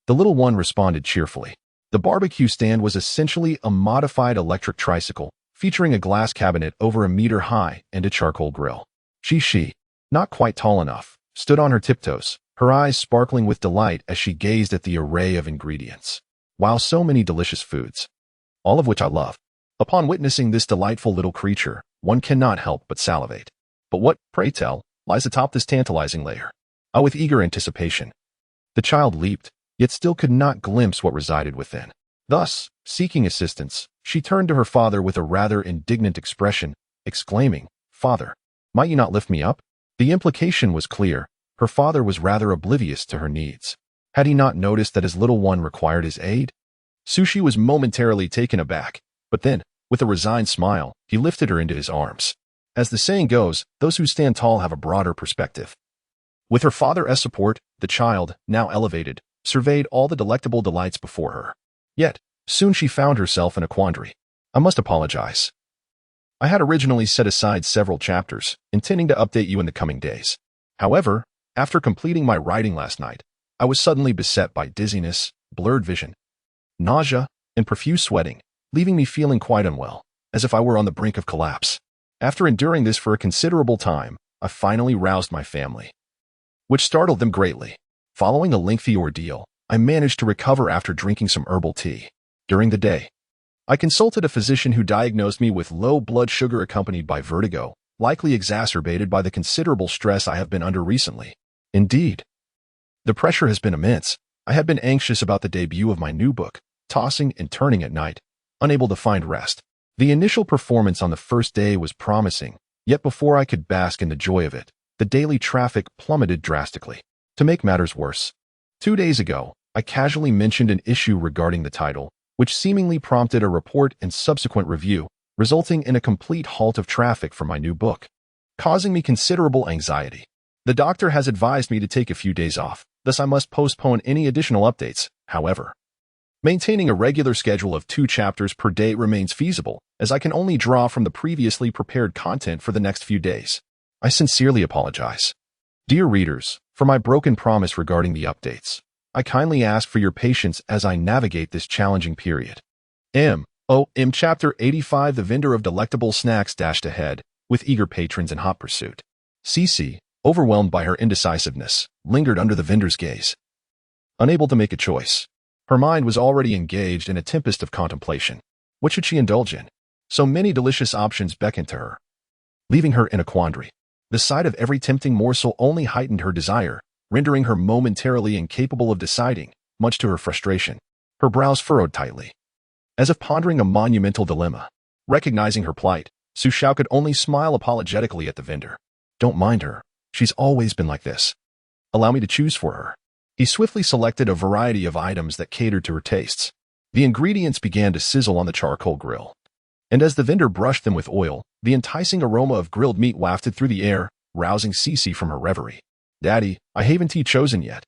Speaker 1: The little one responded cheerfully. The barbecue stand was essentially a modified electric tricycle, featuring a glass cabinet over a meter high and a charcoal grill. Xixi, not quite tall enough, stood on her tiptoes, her eyes sparkling with delight as she gazed at the array of ingredients. Wow, so many delicious foods, all of which I love. Upon witnessing this delightful little creature, one cannot help but salivate. But what, pray tell, lies atop this tantalizing layer? With eager anticipation, the child leaped, yet still could not glimpse what resided within. Thus, seeking assistance, she turned to her father with a rather indignant expression, exclaiming, "Father, might you not lift me up?" The implication was clear. Her father was rather oblivious to her needs. Had he not noticed that his little one required his aid? Xixi was momentarily taken aback, but then, with a resigned smile, he lifted her into his arms. As the saying goes, those who stand tall have a broader perspective. With her father's support, the child, now elevated, surveyed all the delectable delights before her. Yet, soon she found herself in a quandary. "I must apologize. I had originally set aside several chapters, intending to update you in the coming days. However, after completing my writing last night, I was suddenly beset by dizziness, blurred vision, nausea, and profuse sweating, leaving me feeling quite unwell, as if I were on the brink of collapse. After enduring this for a considerable time, I finally roused my family, which startled them greatly. Following a lengthy ordeal, I managed to recover after drinking some herbal tea. During the day, I consulted a physician who diagnosed me with low blood sugar accompanied by vertigo, likely exacerbated by the considerable stress I have been under recently. Indeed, the pressure has been immense. I had been anxious about the debut of my new book, tossing and turning at night, unable to find rest. The initial performance on the first day was promising, yet before I could bask in the joy of it, the daily traffic plummeted drastically. To make matters worse, 2 days ago, I casually mentioned an issue regarding the title, which seemingly prompted a report and subsequent review, resulting in a complete halt of traffic for my new book, causing me considerable anxiety. The doctor has advised me to take a few days off, thus I must postpone any additional updates. However, maintaining a regular schedule of 2 chapters per day remains feasible, as I can only draw from the previously prepared content for the next few days. I sincerely apologize. Dear readers, for my broken promise regarding the updates, I kindly ask for your patience as I navigate this challenging period. Chapter 85 The Vendor of Delectable Snacks dashed ahead, with eager patrons in hot pursuit. Xixi, overwhelmed by her indecisiveness, lingered under the vendor's gaze, unable to make a choice. Her mind was already engaged in a tempest of contemplation. What should she indulge in? So many delicious options beckoned to her, leaving her in a quandary. The sight of every tempting morsel only heightened her desire, rendering her momentarily incapable of deciding, much to her frustration. Her brows furrowed tightly, as if pondering a monumental dilemma. Recognizing her plight, Xiao could only smile apologetically at the vendor. Don't mind her. She's always been like this. Allow me to choose for her. He swiftly selected a variety of items that catered to her tastes. The ingredients began to sizzle on the charcoal grill, and as the vendor brushed them with oil, the enticing aroma of grilled meat wafted through the air, rousing Xixi from her reverie. Daddy, I haven't chosen yet,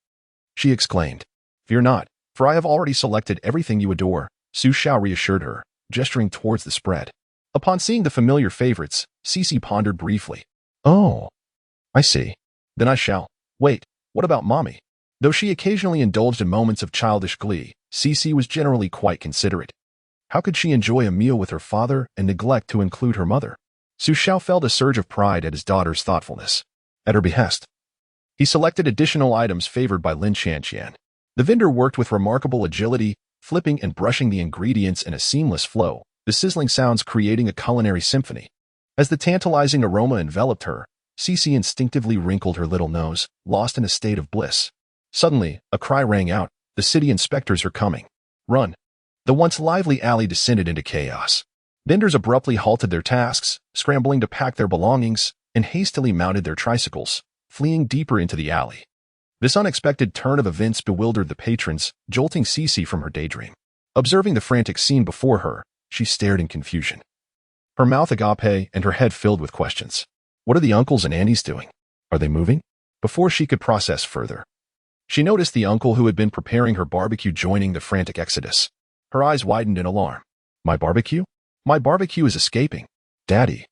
Speaker 1: she exclaimed. Fear not, for I have already selected everything you adore, Xiao reassured her, gesturing towards the spread. Upon seeing the familiar favorites, Xixi pondered briefly. Oh, I see. Then I shall. Wait, what about Mommy? Though she occasionally indulged in moments of childish glee, Xixi was generally quite considerate. How could she enjoy a meal with her father and neglect to include her mother? Xiao felt a surge of pride at his daughter's thoughtfulness. At her behest, he selected additional items favored by Lin Qianqian. The vendor worked with remarkable agility, flipping and brushing the ingredients in a seamless flow, the sizzling sounds creating a culinary symphony. As the tantalizing aroma enveloped her, Xixi instinctively wrinkled her little nose, lost in a state of bliss. Suddenly, a cry rang out, the city inspectors are coming. Run. The once lively alley descended into chaos. Vendors abruptly halted their tasks, scrambling to pack their belongings, and hastily mounted their tricycles, fleeing deeper into the alley. This unexpected turn of events bewildered the patrons, jolting Xixi from her daydream. Observing the frantic scene before her, she stared in confusion, her mouth agape and her head filled with questions. What are the uncles and aunties doing? Are they moving? Before she could process further, she noticed the uncle who had been preparing her barbecue joining the frantic exodus. Her eyes widened in alarm. My barbecue? My barbecue is escaping. Daddy.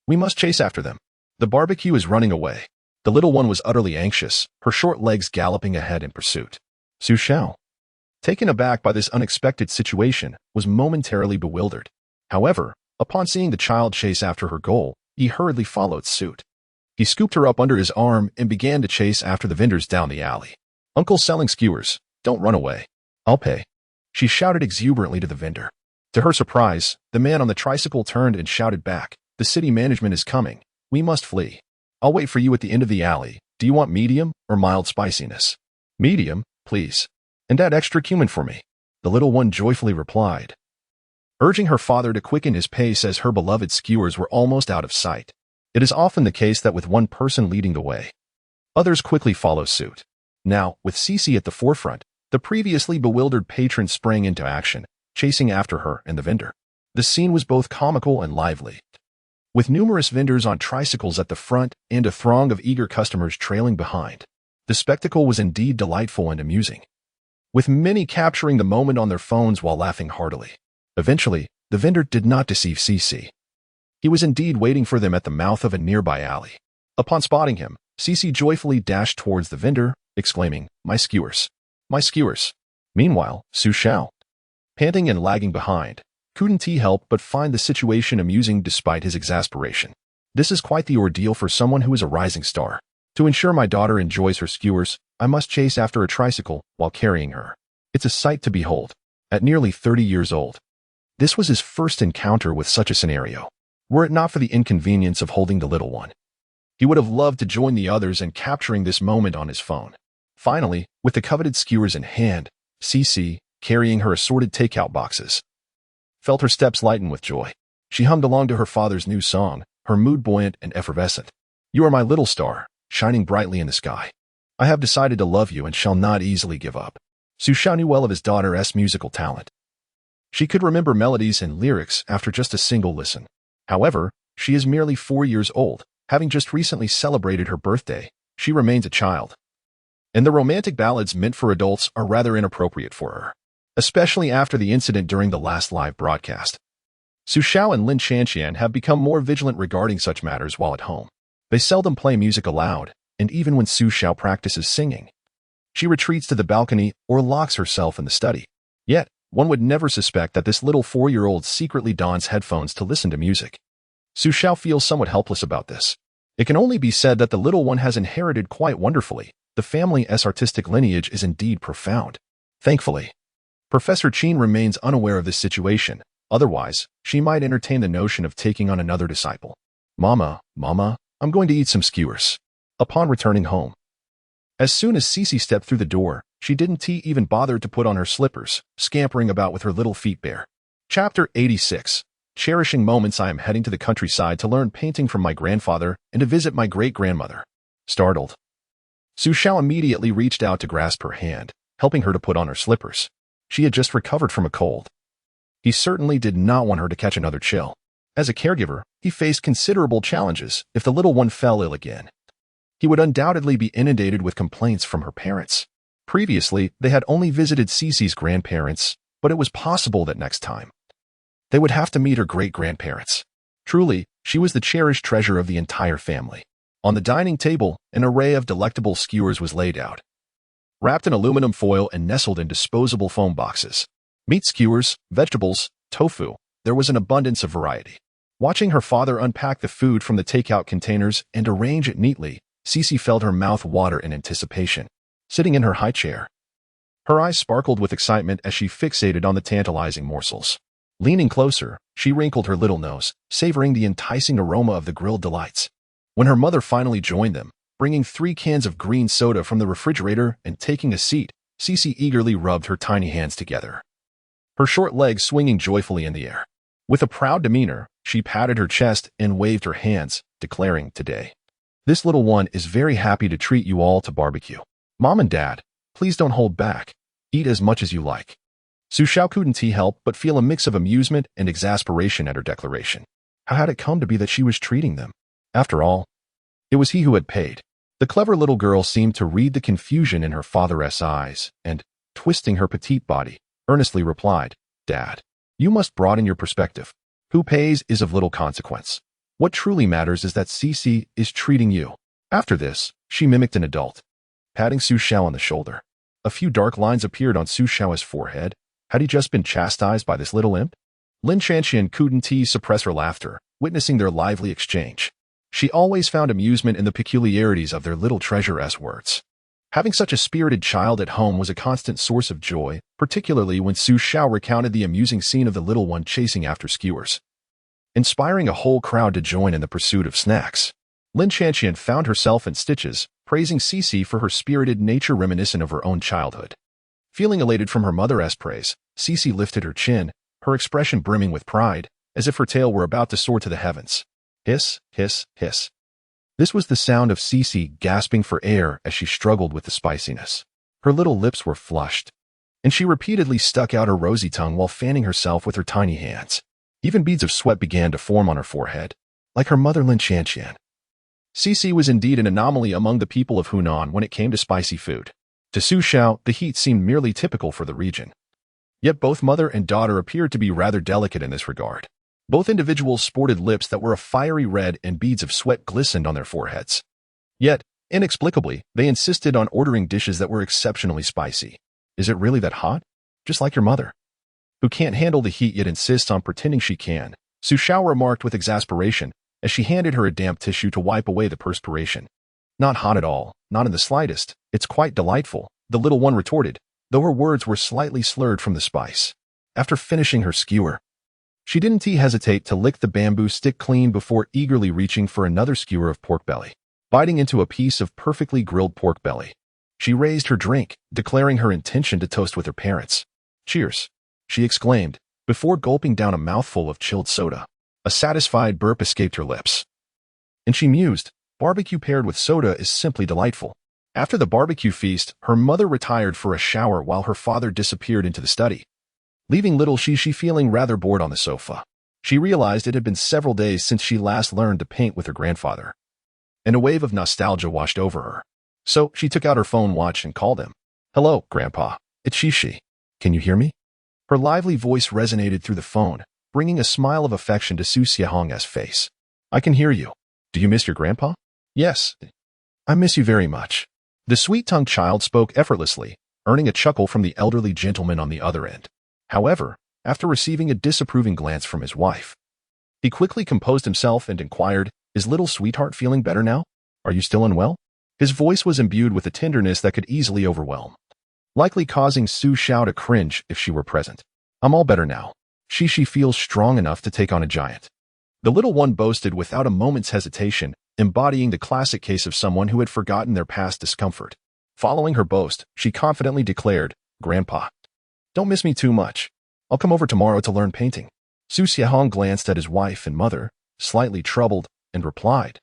Speaker 1: We must chase after them. The barbecue is running away. The little one was utterly anxious, her short legs galloping ahead in pursuit. Xiao, taken aback by this unexpected situation, was momentarily bewildered. However, upon seeing the child chase after her goal, he hurriedly followed suit. He scooped her up under his arm and began to chase after the vendors down the alley. Uncle selling skewers, don't run away. I'll pay, she shouted exuberantly to the vendor. To her surprise, the man on the tricycle turned and shouted back, the city management is coming. We must flee. I'll wait for you at the end of the alley. Do you want medium or mild spiciness? Medium, please. And add extra cumin for me, the little one joyfully replied, urging her father to quicken his pace as her beloved skewers were almost out of sight. It is often the case that with one person leading the way, others quickly follow suit. Now, with Xixi at the forefront, the previously bewildered patron sprang into action, chasing after her and the vendor. The scene was both comical and lively, with numerous vendors on tricycles at the front and a throng of eager customers trailing behind. The spectacle was indeed delightful and amusing, with many capturing the moment on their phones while laughing heartily. Eventually, the vendor did not deceive Xixi. He was indeed waiting for them at the mouth of a nearby alley. Upon spotting him, Xixi joyfully dashed towards the vendor, exclaiming, My skewers! My skewers! Meanwhile, Xiao, panting and lagging behind, couldn't he help but find the situation amusing despite his exasperation. This is quite the ordeal for someone who is a rising star. To ensure my daughter enjoys her skewers, I must chase after a tricycle while carrying her. It's a sight to behold. At nearly 30 years old, this was his first encounter with such a scenario. Were it not for the inconvenience of holding the little one, he would have loved to join the others in capturing this moment on his phone. Finally, with the coveted skewers in hand, Xixi, carrying her assorted takeout boxes, felt her steps lighten with joy. She hummed along to her father's new song, her mood buoyant and effervescent. You are my little star, shining brightly in the sky. I have decided to love you and shall not easily give up. Xiao knew well of his daughter's musical talent. She could remember melodies and lyrics after just a single listen. However, she is merely 4 years old, having just recently celebrated her birthday. She remains a child, and the romantic ballads meant for adults are rather inappropriate for her, especially after the incident during the last live broadcast. Xiao and Lin Qianqian have become more vigilant regarding such matters while at home. They seldom play music aloud, and even when Xiao practices singing, she retreats to the balcony or locks herself in the study. Yet, one would never suspect that this little 4-year-old secretly dons headphones to listen to music. Xiao feels somewhat helpless about this. It can only be said that the little one has inherited quite wonderfully. The family's artistic lineage is indeed profound. Thankfully, Professor Qin remains unaware of this situation, Otherwise, she might entertain the notion of taking on another disciple. Mama, I'm going to eat some skewers. Upon returning home. As soon as Xixi stepped through the door, she didn't even bother to put on her slippers, scampering about with her little feet bare. Chapter 86. Cherishing moments. I am heading to the countryside to learn painting from my grandfather and to visit my great-grandmother. Startled, Xiao immediately reached out to grasp her hand, helping her to put on her slippers. She had just recovered from a cold. He certainly did not want her to catch another chill. As a caregiver, he faced considerable challenges if the little one fell ill again. He would undoubtedly be inundated with complaints from her parents. Previously, they had only visited Xixi's grandparents, but it was possible that next time they would have to meet her great-grandparents. Truly, she was the cherished treasure of the entire family. On the dining table, an array of delectable skewers was laid out, wrapped in aluminum foil and nestled in disposable foam boxes. Meat skewers, vegetables, tofu, there was an abundance of variety. Watching her father unpack the food from the takeout containers and arrange it neatly, Xixi felt her mouth water in anticipation. Sitting in her high chair, her eyes sparkled with excitement as she fixated on the tantalizing morsels. Leaning closer, she wrinkled her little nose, savoring the enticing aroma of the grilled delights. When her mother finally joined them, bringing 3 cans of green soda from the refrigerator and taking a seat, Xixi eagerly rubbed her tiny hands together, her short legs swinging joyfully in the air. With a proud demeanor, she patted her chest and waved her hands, declaring, "Today, this little one is very happy to treat you all to barbecue. Mom and Dad, please don't hold back. Eat as much as you like." Xiao couldn't help but feel a mix of amusement and exasperation at her declaration. How had it come to be that she was treating them? After all, it was he who had paid. The clever little girl seemed to read the confusion in her father's eyes and, twisting her petite body, earnestly replied, "Dad, you must broaden your perspective. Who pays is of little consequence. What truly matters is that Xixi is treating you." After this, she mimicked an adult, patting Xiao on the shoulder. A few dark lines appeared on Xiao's forehead. Had he just been chastised by this little imp? Lin Chanxian couldn't suppress her laughter, witnessing their lively exchange. She always found amusement in the peculiarities of their little treasure's words. Having such a spirited child at home was a constant source of joy, particularly when Xiao recounted the amusing scene of the little one chasing after skewers, inspiring a whole crowd to join in the pursuit of snacks. Lin Chanxian found herself in stitches, praising Xixi for her spirited nature reminiscent of her own childhood. Feeling elated from her mother's praise, Xixi lifted her chin, her expression brimming with pride, as if her tail were about to soar to the heavens. Hiss, hiss, hiss. This was the sound of Xixi gasping for air as she struggled with the spiciness. Her little lips were flushed, and she repeatedly stuck out her rosy tongue while fanning herself with her tiny hands. Even beads of sweat began to form on her forehead, like her mother Lin Chanxian. Xixi was indeed an anomaly among the people of Hunan when it came to spicy food. To Xiao, the heat seemed merely typical for the region. Yet both mother and daughter appeared to be rather delicate in this regard. Both individuals sported lips that were a fiery red and beads of sweat glistened on their foreheads. Yet, inexplicably, they insisted on ordering dishes that were exceptionally spicy. Is it really that hot? Just like your mother, who can't handle the heat yet insists on pretending she can, Xiao remarked with exasperation as she handed her a damp tissue to wipe away the perspiration. Not hot at all, not in the slightest. It's quite delightful, the little one retorted, though her words were slightly slurred from the spice. After finishing her skewer, she didn't hesitate to lick the bamboo stick clean before eagerly reaching for another skewer of pork belly. Biting into a piece of perfectly grilled pork belly, she raised her drink, declaring her intention to toast with her parents. "Cheers," she exclaimed, before gulping down a mouthful of chilled soda. A satisfied burp escaped her lips, and she mused, barbecue paired with soda is simply delightful. After the barbecue feast, her mother retired for a shower while her father disappeared into the study, leaving little Xixi feeling rather bored on the sofa. She realized it had been several days since she last learned to paint with her grandfather, and a wave of nostalgia washed over her. So she took out her phone watch and called him. "Hello, Grandpa. It's Xixi. Can you hear me?" Her lively voice resonated through the phone, bringing a smile of affection to Xiao's face. "I can hear you. Do you miss your grandpa?" "Yes. I miss you very much." The sweet-tongued child spoke effortlessly, earning a chuckle from the elderly gentleman on the other end. However, after receiving a disapproving glance from his wife, he quickly composed himself and inquired, "Is little sweetheart feeling better now? Are you still unwell?" His voice was imbued with a tenderness that could easily overwhelm, likely causing Xiao to cringe if she were present. "I'm all better now," Xixi feels strong enough to take on a giant. The little one boasted without a moment's hesitation, embodying the classic case of someone who had forgotten their past discomfort. Following her boast, she confidently declared, "Grandpa, don't miss me too much. I'll come over tomorrow to learn painting." Xiao glanced at his wife and mother, slightly troubled, and replied,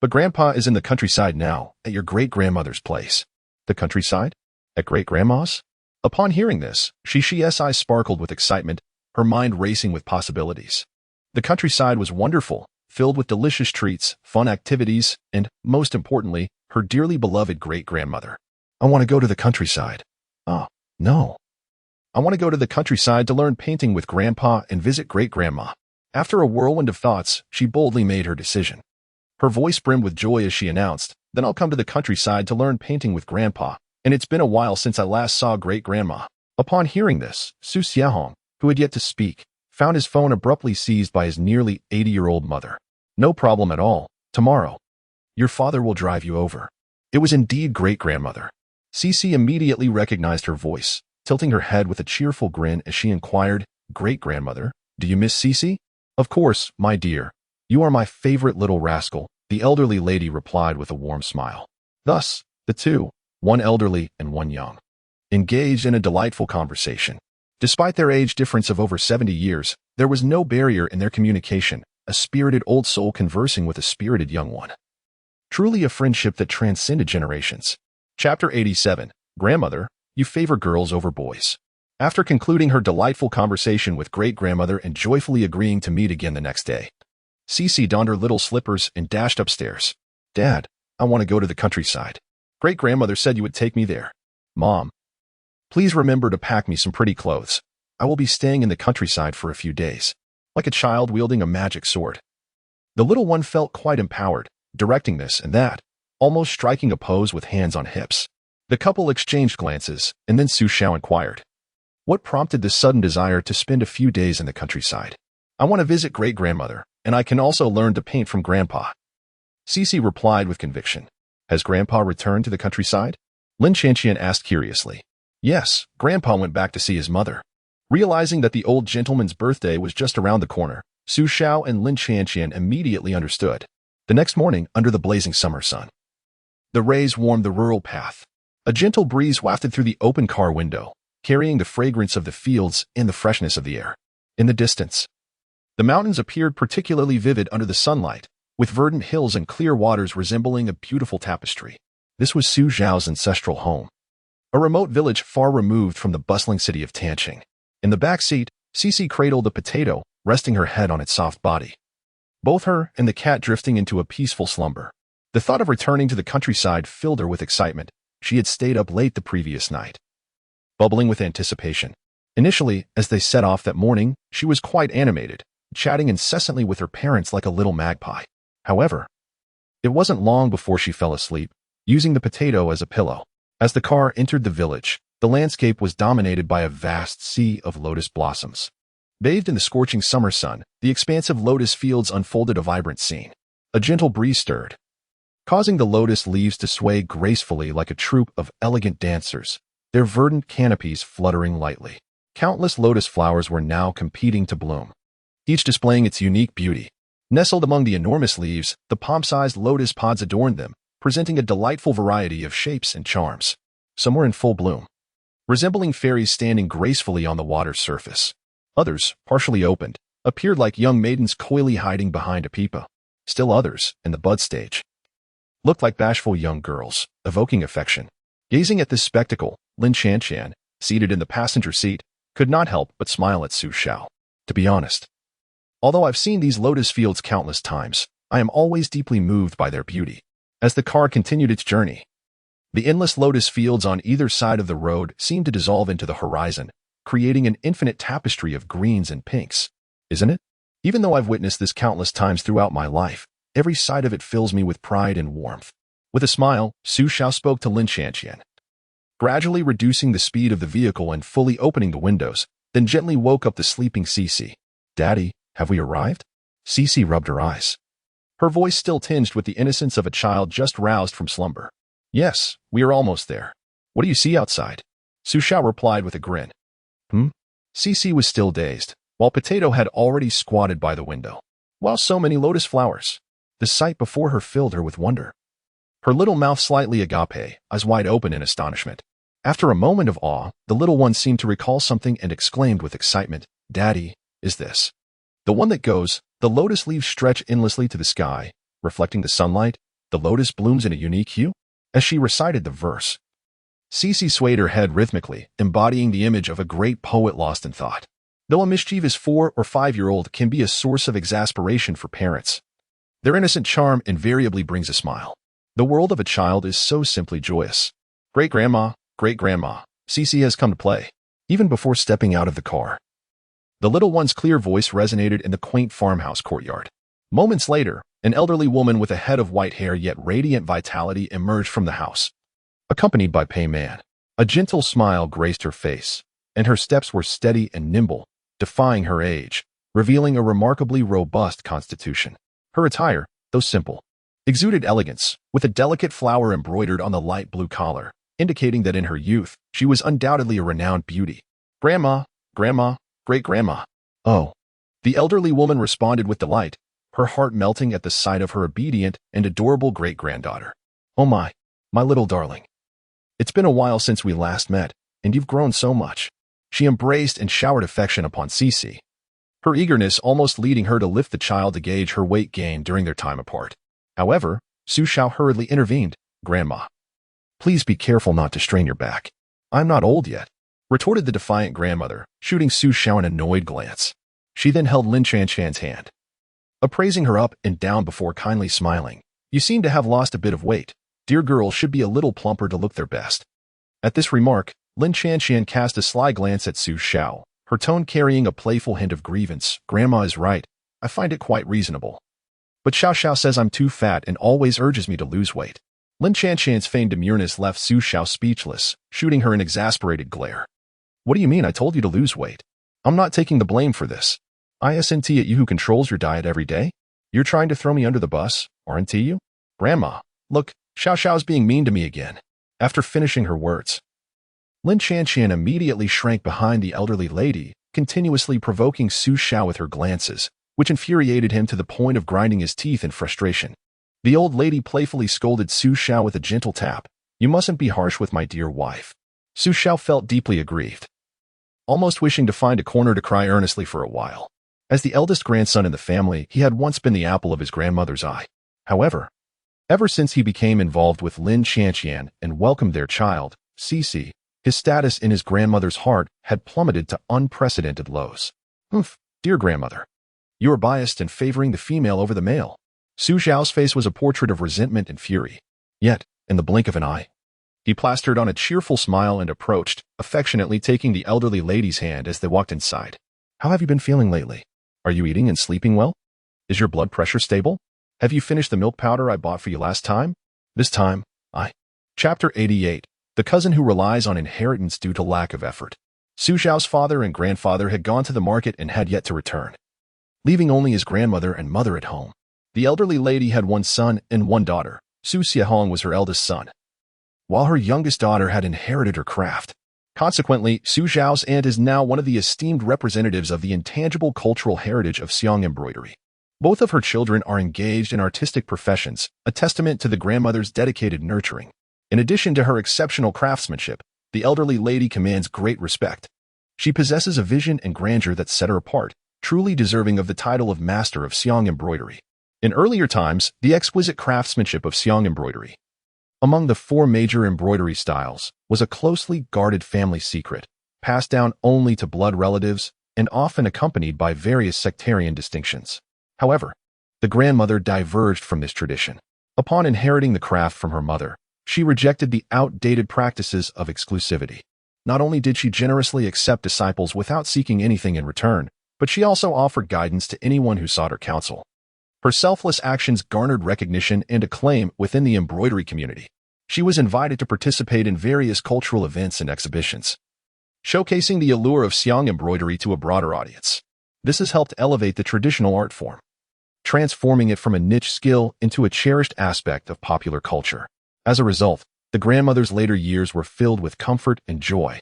Speaker 1: "But Grandpa is in the countryside now, at your great-grandmother's place." "The countryside? At great-grandma's?" Upon hearing this, Xixi's eyes sparkled with excitement, her mind racing with possibilities. The countryside was wonderful, filled with delicious treats, fun activities, and, most importantly, her dearly beloved great-grandmother. "I want to go to the countryside." "Oh, no. I want to go to the countryside to learn painting with Grandpa and visit great-grandma." After a whirlwind of thoughts, she boldly made her decision. Her voice brimmed with joy as she announced, "Then I'll come to the countryside to learn painting with Grandpa, and it's been a while since I last saw great-grandma." Upon hearing this, Xiao, who had yet to speak, found his phone abruptly seized by his nearly 80-year-old mother. "No problem at all. Tomorrow. Your father will drive you over." It was indeed great-grandmother. Xixi immediately recognized her voice, tilting her head with a cheerful grin as she inquired, "Great-grandmother, do you miss Xixi?" "Of course, my dear. You are my favorite little rascal," the elderly lady replied with a warm smile. Thus, the two, one elderly and one young, engaged in a delightful conversation. Despite their age difference of over 70 years, there was no barrier in their communication, a spirited old soul conversing with a spirited young one. Truly a friendship that transcended generations. Chapter 87. Grandmother, you favor girls over boys. After concluding her delightful conversation with great-grandmother and joyfully agreeing to meet again the next day, Xixi donned her little slippers and dashed upstairs. "Dad, I want to go to the countryside. Great-grandmother said you would take me there." "Mom, please remember to pack me some pretty clothes. I will be staying in the countryside for a few days." Like a child wielding a magic sword, the little one felt quite empowered, directing this and that, almost striking a pose with hands on hips. The couple exchanged glances, and then Xiao inquired, "What prompted this sudden desire to spend a few days in the countryside?" "I want to visit great-grandmother, and I can also learn to paint from Grandpa." Xixi replied with conviction. "Has Grandpa returned to the countryside?" Lin Chanqian asked curiously. "Yes, Grandpa went back to see his mother." Realizing that the old gentleman's birthday was just around the corner, Xiao and Lin Chanqian immediately understood. The next morning, under the blazing summer sun, the rays warmed the rural path. A gentle breeze wafted through the open car window, carrying the fragrance of the fields and the freshness of the air. In the distance, the mountains appeared particularly vivid under the sunlight, with verdant hills and clear waters resembling a beautiful tapestry. This was Xiao's ancestral home, a remote village far removed from the bustling city of Tanqing. In the back seat, Xixi cradled a potato, resting her head on its soft body. Both her and the cat drifting into a peaceful slumber. The thought of returning to the countryside filled her with excitement. She had stayed up late the previous night, bubbling with anticipation. Initially, as they set off that morning, she was quite animated, chatting incessantly with her parents like a little magpie. However, it wasn't long before she fell asleep, using the potato as a pillow. As the car entered the village, the landscape was dominated by a vast sea of lotus blossoms. Bathed in the scorching summer sun, the expansive lotus fields unfolded a vibrant scene. A gentle breeze stirred, causing the lotus leaves to sway gracefully like a troupe of elegant dancers, their verdant canopies fluttering lightly. Countless lotus flowers were now competing to bloom, each displaying its unique beauty. Nestled among the enormous leaves, the palm-sized lotus pods adorned them, presenting a delightful variety of shapes and charms. Some were in full bloom, resembling fairies standing gracefully on the water's surface. Others, partially opened, appeared like young maidens coyly hiding behind a peepa. Still others, in the bud stage, looked like bashful young girls, evoking affection. Gazing at this spectacle, Lin Chanqian, seated in the passenger seat, could not help but smile at Xiao. To be honest, although I've seen these lotus fields countless times, I am always deeply moved by their beauty. As the car continued its journey, the endless lotus fields on either side of the road seemed to dissolve into the horizon, creating an infinite tapestry of greens and pinks. Isn't it? Even though I've witnessed this countless times throughout my life, every sight of it fills me with pride and warmth. With a smile, Xiao spoke to Lin Chanqian, gradually reducing the speed of the vehicle and fully opening the windows, then gently woke up the sleeping Xixi. "Daddy, have we arrived?" Xixi rubbed her eyes, her voice still tinged with the innocence of a child just roused from slumber. "Yes, we are almost there. What do you see outside?" Xiao replied with a grin. Xixi was still dazed, while Potato had already squatted by the window. Wow, so many lotus flowers. The sight before her filled her with wonder. Her little mouth slightly agape, eyes wide open in astonishment. After a moment of awe, the little one seemed to recall something and exclaimed with excitement, "Daddy, is this the one that goes?" The lotus leaves stretch endlessly to the sky, reflecting the sunlight. The lotus blooms in a unique hue. As she recited the verse, Xixi swayed her head rhythmically, embodying the image of a great poet lost in thought. Though a mischievous 4- or 5-year-old can be a source of exasperation for parents, their innocent charm invariably brings a smile. The world of a child is so simply joyous. Great-grandma, Xixi has come to play. Even before stepping out of the car, the little one's clear voice resonated in the quaint farmhouse courtyard. Moments later, an elderly woman with a head of white hair yet radiant vitality emerged from the house, accompanied by Pei Man. A gentle smile graced her face, and her steps were steady and nimble, defying her age, revealing a remarkably robust constitution. Her attire, though simple, exuded elegance, with a delicate flower embroidered on the light blue collar, indicating that in her youth, she was undoubtedly a renowned beauty. Grandma, great-grandma. Oh. The elderly woman responded with delight, her heart melting at the sight of her obedient and adorable great-granddaughter. Oh my little darling. It's been a while since we last met, and you've grown so much. She embraced and showered affection upon Xixi, her eagerness almost leading her to lift the child to gauge her weight gain during their time apart. However, Xiao hurriedly intervened. Grandma, please be careful not to strain your back. I'm not old yet, retorted the defiant grandmother, shooting Xiao an annoyed glance. She then held Lin Chanshan's hand, appraising her up and down before kindly smiling. You seem to have lost a bit of weight. Dear girls should be a little plumper to look their best. At this remark, Lin Chanshan cast a sly glance at Xiao, her tone carrying a playful hint of grievance. Grandma is right. I find it quite reasonable. But Xiao says I'm too fat and always urges me to lose weight. Lin Chanshan's feigned demureness left Xiao speechless, shooting her an exasperated glare. What do you mean I told you to lose weight? I'm not taking the blame for this. Isn't it you who controls your diet every day? You're trying to throw me under the bus, aren't you? Grandma, look, Xiao's being mean to me again. After finishing her words, Lin Chanshan immediately shrank behind the elderly lady, continuously provoking Xiao with her glances, which infuriated him to the point of grinding his teeth in frustration. The old lady playfully scolded Xiao with a gentle tap. You mustn't be harsh with my dear wife. Xiao felt deeply aggrieved, almost wishing to find a corner to cry earnestly for a while. As the eldest grandson in the family, he had once been the apple of his grandmother's eye. However, ever since he became involved with Lin Chanshan and welcomed their child, Xixi, his status in his grandmother's heart had plummeted to unprecedented lows. Dear grandmother, you are biased and favoring the female over the male. Xiao's face was a portrait of resentment and fury. Yet, in the blink of an eye, he plastered on a cheerful smile and approached, affectionately taking the elderly lady's hand as they walked inside. How have you been feeling lately? Are you eating and sleeping well? Is your blood pressure stable? Have you finished the milk powder I bought for you last time? This time, Chapter 88. The cousin who relies on inheritance due to lack of effort. Xiao's father and grandfather had gone to the market and had yet to return, leaving only his grandmother and mother at home. The elderly lady had one son and one daughter. Xiahong was her eldest son, while her youngest daughter had inherited her craft. Consequently, Xiao's aunt is now one of the esteemed representatives of the intangible cultural heritage of Xiong embroidery. Both of her children are engaged in artistic professions, a testament to the grandmother's dedicated nurturing. In addition to her exceptional craftsmanship, the elderly lady commands great respect. She possesses a vision and grandeur that set her apart, truly deserving of the title of Master of Xiong Embroidery. In earlier times, the exquisite craftsmanship of Xiong embroidery, among the 4 major embroidery styles, was a closely guarded family secret, passed down only to blood relatives and often accompanied by various sectarian distinctions. However, the grandmother diverged from this tradition. Upon inheriting the craft from her mother, she rejected the outdated practices of exclusivity. Not only did she generously accept disciples without seeking anything in return, but she also offered guidance to anyone who sought her counsel. Her selfless actions garnered recognition and acclaim within the embroidery community. She was invited to participate in various cultural events and exhibitions, showcasing the allure of Xiong embroidery to a broader audience. This has helped elevate the traditional art form, transforming it from a niche skill into a cherished aspect of popular culture. As a result, the grandmother's later years were filled with comfort and joy,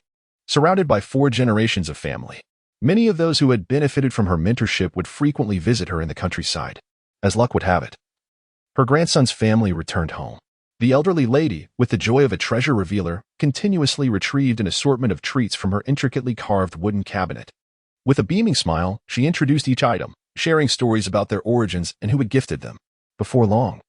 Speaker 1: surrounded by 4 generations of family. Many of those who had benefited from her mentorship would frequently visit her in the countryside. As luck would have it, her grandson's family returned home. The elderly lady, with the joy of a treasure revealer, continuously retrieved an assortment of treats from her intricately carved wooden cabinet. With a beaming smile, she introduced each item, sharing stories about their origins and who had gifted them. Before long,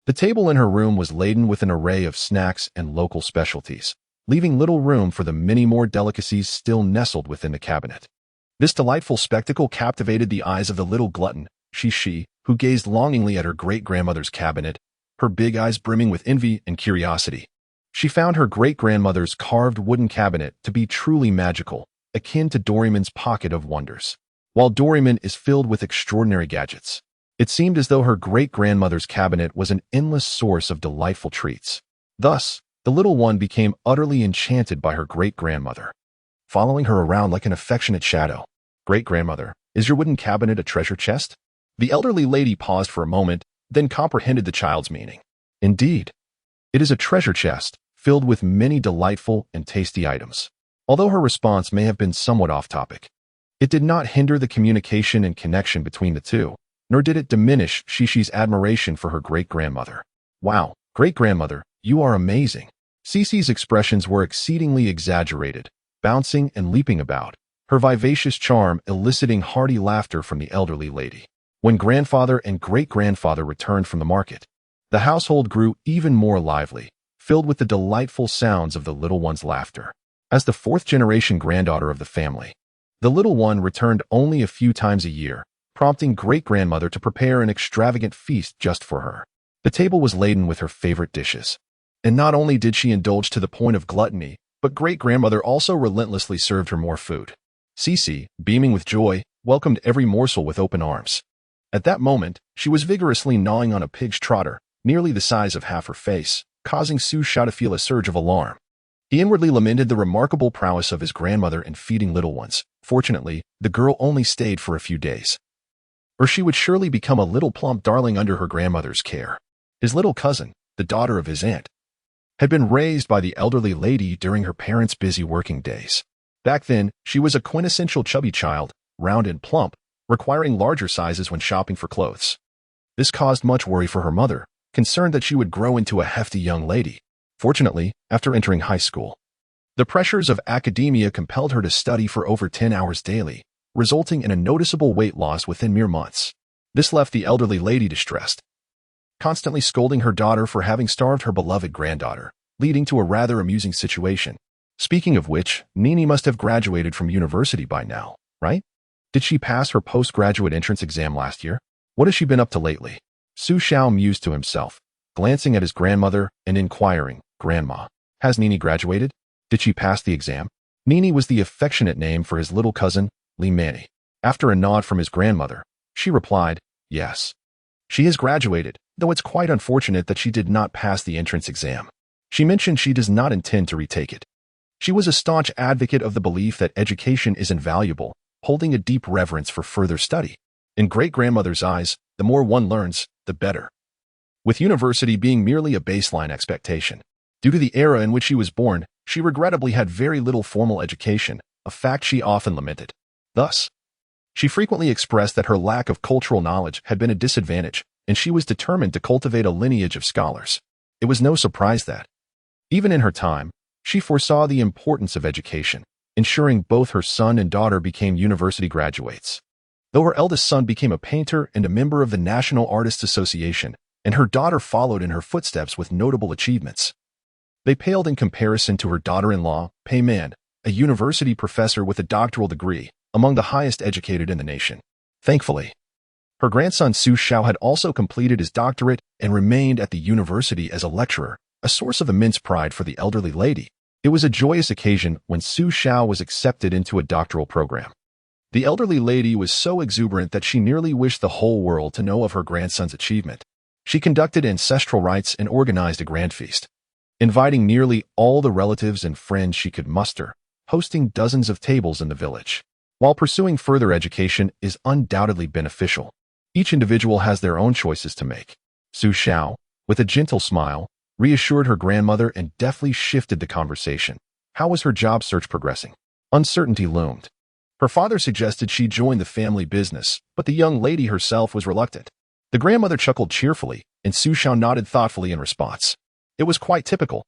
Speaker 1: the table in her room was laden with an array of snacks and local specialties, leaving little room for the many more delicacies still nestled within the cabinet. This delightful spectacle captivated the eyes of the little glutton, Xixi, who gazed longingly at her great-grandmother's cabinet, her big eyes brimming with envy and curiosity. She found her great-grandmother's carved wooden cabinet to be truly magical, akin to Doraemon's pocket of wonders. While Doraemon is filled with extraordinary gadgets, it seemed as though her great-grandmother's cabinet was an endless source of delightful treats. Thus, the little one became utterly enchanted by her great-grandmother, following her around like an affectionate shadow. "Great-grandmother, is your wooden cabinet a treasure chest?" The elderly lady paused for a moment, then comprehended the child's meaning. "Indeed, it is a treasure chest, filled with many delightful and tasty items." Although her response may have been somewhat off-topic, it did not hinder the communication and connection between the two, nor did it diminish Xixi's admiration for her great-grandmother. "Wow, great-grandmother, you are amazing." Xixi's expressions were exceedingly exaggerated, bouncing and leaping about, her vivacious charm eliciting hearty laughter from the elderly lady. When grandfather and great-grandfather returned from the market, the household grew even more lively, filled with the delightful sounds of the little one's laughter. As the fourth-generation granddaughter of the family, the little one returned only a few times a year, prompting great-grandmother to prepare an extravagant feast just for her. The table was laden with her favorite dishes. And not only did she indulge to the point of gluttony, but great-grandmother also relentlessly served her more food. Xixi, beaming with joy, welcomed every morsel with open arms. At that moment, she was vigorously gnawing on a pig's trotter, nearly the size of half her face, causing Xiao to feel a surge of alarm. He inwardly lamented the remarkable prowess of his grandmother in feeding little ones. Fortunately, the girl only stayed for a few days, or she would surely become a little plump darling under her grandmother's care. His little cousin, the daughter of his aunt, had been raised by the elderly lady during her parents' busy working days. Back then, she was a quintessential chubby child, round and plump, requiring larger sizes when shopping for clothes. This caused much worry for her mother, concerned that she would grow into a hefty young lady. Fortunately, after entering high school, the pressures of academia compelled her to study for over 10 hours daily, resulting in a noticeable weight loss within mere months. This left the elderly lady distressed, constantly scolding her daughter for having starved her beloved granddaughter, leading to a rather amusing situation. Speaking of which, Nini must have graduated from university by now, right? Did she pass her postgraduate entrance exam last year? What has she been up to lately? Xiao mused to himself, glancing at his grandmother and inquiring, "Grandma, has Nini graduated? Did she pass the exam?" Nini was the affectionate name for his little cousin, Li Manny. After a nod from his grandmother, she replied, "Yes. She has graduated, though it's quite unfortunate that she did not pass the entrance exam. She mentioned she does not intend to retake it." She was a staunch advocate of the belief that education is invaluable, holding a deep reverence for further study. In great-grandmother's eyes, the more one learns, the better, with university being merely a baseline expectation. Due to the era in which she was born, she regrettably had very little formal education, a fact she often lamented. Thus, she frequently expressed that her lack of cultural knowledge had been a disadvantage, and she was determined to cultivate a lineage of scholars. It was no surprise that, even in her time, she foresaw the importance of education, ensuring both her son and daughter became university graduates. Though her eldest son became a painter and a member of the National Artists Association, and her daughter followed in her footsteps with notable achievements, they paled in comparison to her daughter-in-law, Pei Man, a university professor with a doctoral degree, among the highest educated in the nation. Thankfully, her grandson Xiao had also completed his doctorate and remained at the university as a lecturer, a source of immense pride for the elderly lady. It was a joyous occasion when Xiao was accepted into a doctoral program. The elderly lady was so exuberant that she nearly wished the whole world to know of her grandson's achievement. She conducted ancestral rites and organized a grand feast, inviting nearly all the relatives and friends she could muster, hosting dozens of tables in the village. While pursuing further education is undoubtedly beneficial, each individual has their own choices to make. Xiao, with a gentle smile, reassured her grandmother and deftly shifted the conversation. How was her job search progressing? Uncertainty loomed, Her father suggested she join the family business, but the young lady herself was reluctant. The grandmother chuckled cheerfully, and Xiao nodded thoughtfully in response. It was quite typical.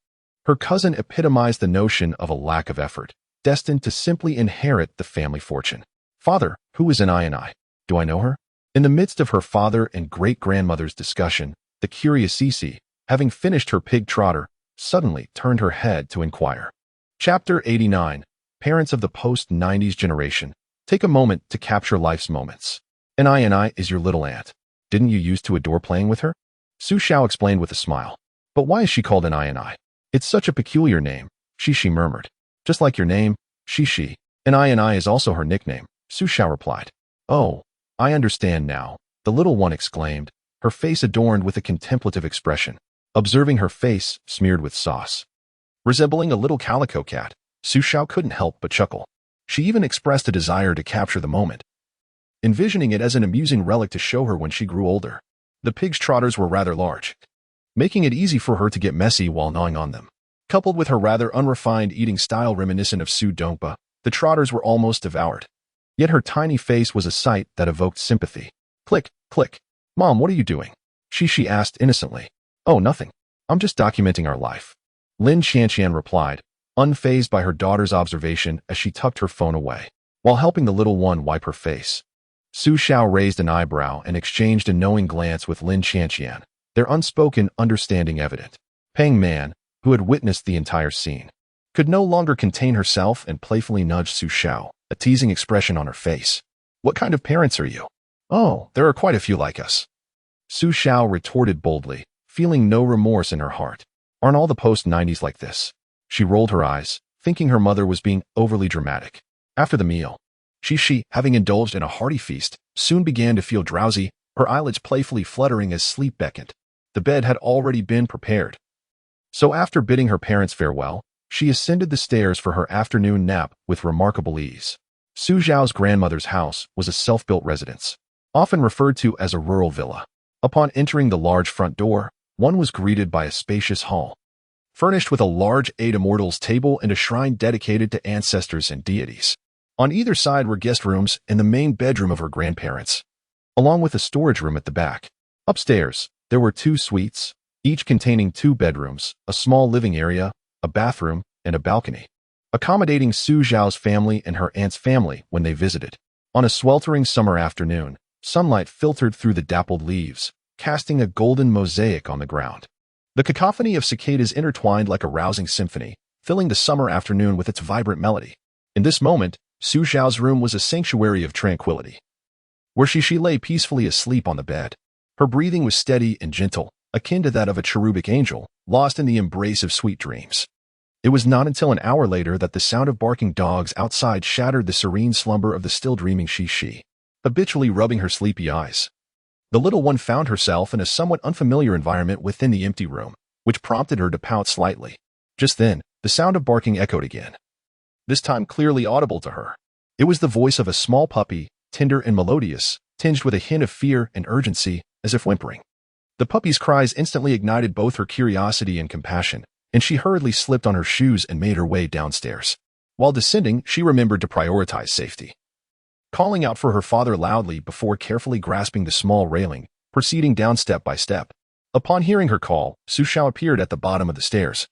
Speaker 1: Her cousin epitomized the notion of a lack of effort, destined to simply inherit the family fortune. Father, who is an I? Do I know her? In the midst of her father and great-grandmother's discussion, the curious Xixi, having finished her pig trotter, suddenly turned her head to inquire. Chapter 89. Parents of the post-90s generation. Take a moment to capture life's moments. An I is your little aunt. Didn't you used to adore playing with her? Xiao explained with a smile. But why is she called an I? It's such a peculiar name, Xixi murmured. Just like your name, Xixi. An I is also her nickname, Xiao replied. Oh, I understand now, the little one exclaimed, her face adorned with a contemplative expression, observing her face smeared with sauce. Resembling a little calico cat, Xiao couldn't help but chuckle. She even expressed a desire to capture the moment, envisioning it as an amusing relic to show her when she grew older. The pig's trotters were rather large, making it easy for her to get messy while gnawing on them. Coupled with her rather unrefined eating style reminiscent of Su Dongpa, the trotters were almost devoured. Yet her tiny face was a sight that evoked sympathy. Click, click. Mom, what are you doing? Xixi asked innocently. Oh, nothing. I'm just documenting our life. Lin Qianqian replied, unfazed by her daughter's observation as she tucked her phone away, while helping the little one wipe her face. Xiao raised an eyebrow and exchanged a knowing glance with Lin Qianqian, their unspoken understanding evident. Peng Man, who had witnessed the entire scene, could no longer contain herself and playfully nudged Xiao, a teasing expression on her face. What kind of parents are you? Oh, there are quite a few like us. Xiao retorted boldly, feeling no remorse in her heart. Aren't all the post-90s like this? She rolled her eyes, thinking her mother was being overly dramatic. After the meal, Xixi, having indulged in a hearty feast, soon began to feel drowsy, her eyelids playfully fluttering as sleep beckoned. The bed had already been prepared. So after bidding her parents farewell, she ascended the stairs for her afternoon nap with remarkable ease. Su Zhao's grandmother's house was a self-built residence, often referred to as a rural villa. Upon entering the large front door, one was greeted by a spacious hall, furnished with a large eight immortals table and a shrine dedicated to ancestors and deities. On either side were guest rooms and the main bedroom of her grandparents, along with a storage room at the back. Upstairs, there were 2 suites, each containing 2 bedrooms, a small living area, a bathroom, and a balcony, accommodating Su Zhao's family and her aunt's family when they visited. On a sweltering summer afternoon, sunlight filtered through the dappled leaves, casting a golden mosaic on the ground. The cacophony of cicadas intertwined like a rousing symphony, filling the summer afternoon with its vibrant melody. In this moment, Su Zhao's room was a sanctuary of tranquility, where Xixi lay peacefully asleep on the bed. Her breathing was steady and gentle, akin to that of a cherubic angel, lost in the embrace of sweet dreams. It was not until an hour later that the sound of barking dogs outside shattered the serene slumber of the still dreaming Xixi, habitually rubbing her sleepy eyes. The little one found herself in a somewhat unfamiliar environment within the empty room, which prompted her to pout slightly. Just then, the sound of barking echoed again, this time clearly audible to her. It was the voice of a small puppy, tender and melodious, tinged with a hint of fear and urgency, as if whimpering. The puppy's cries instantly ignited both her curiosity and compassion, and she hurriedly slipped on her shoes and made her way downstairs. While descending, she remembered to prioritize safety, calling out for her father loudly before carefully grasping the small railing, proceeding down step by step. Upon hearing her call, Su Xiao appeared at the bottom of the stairs,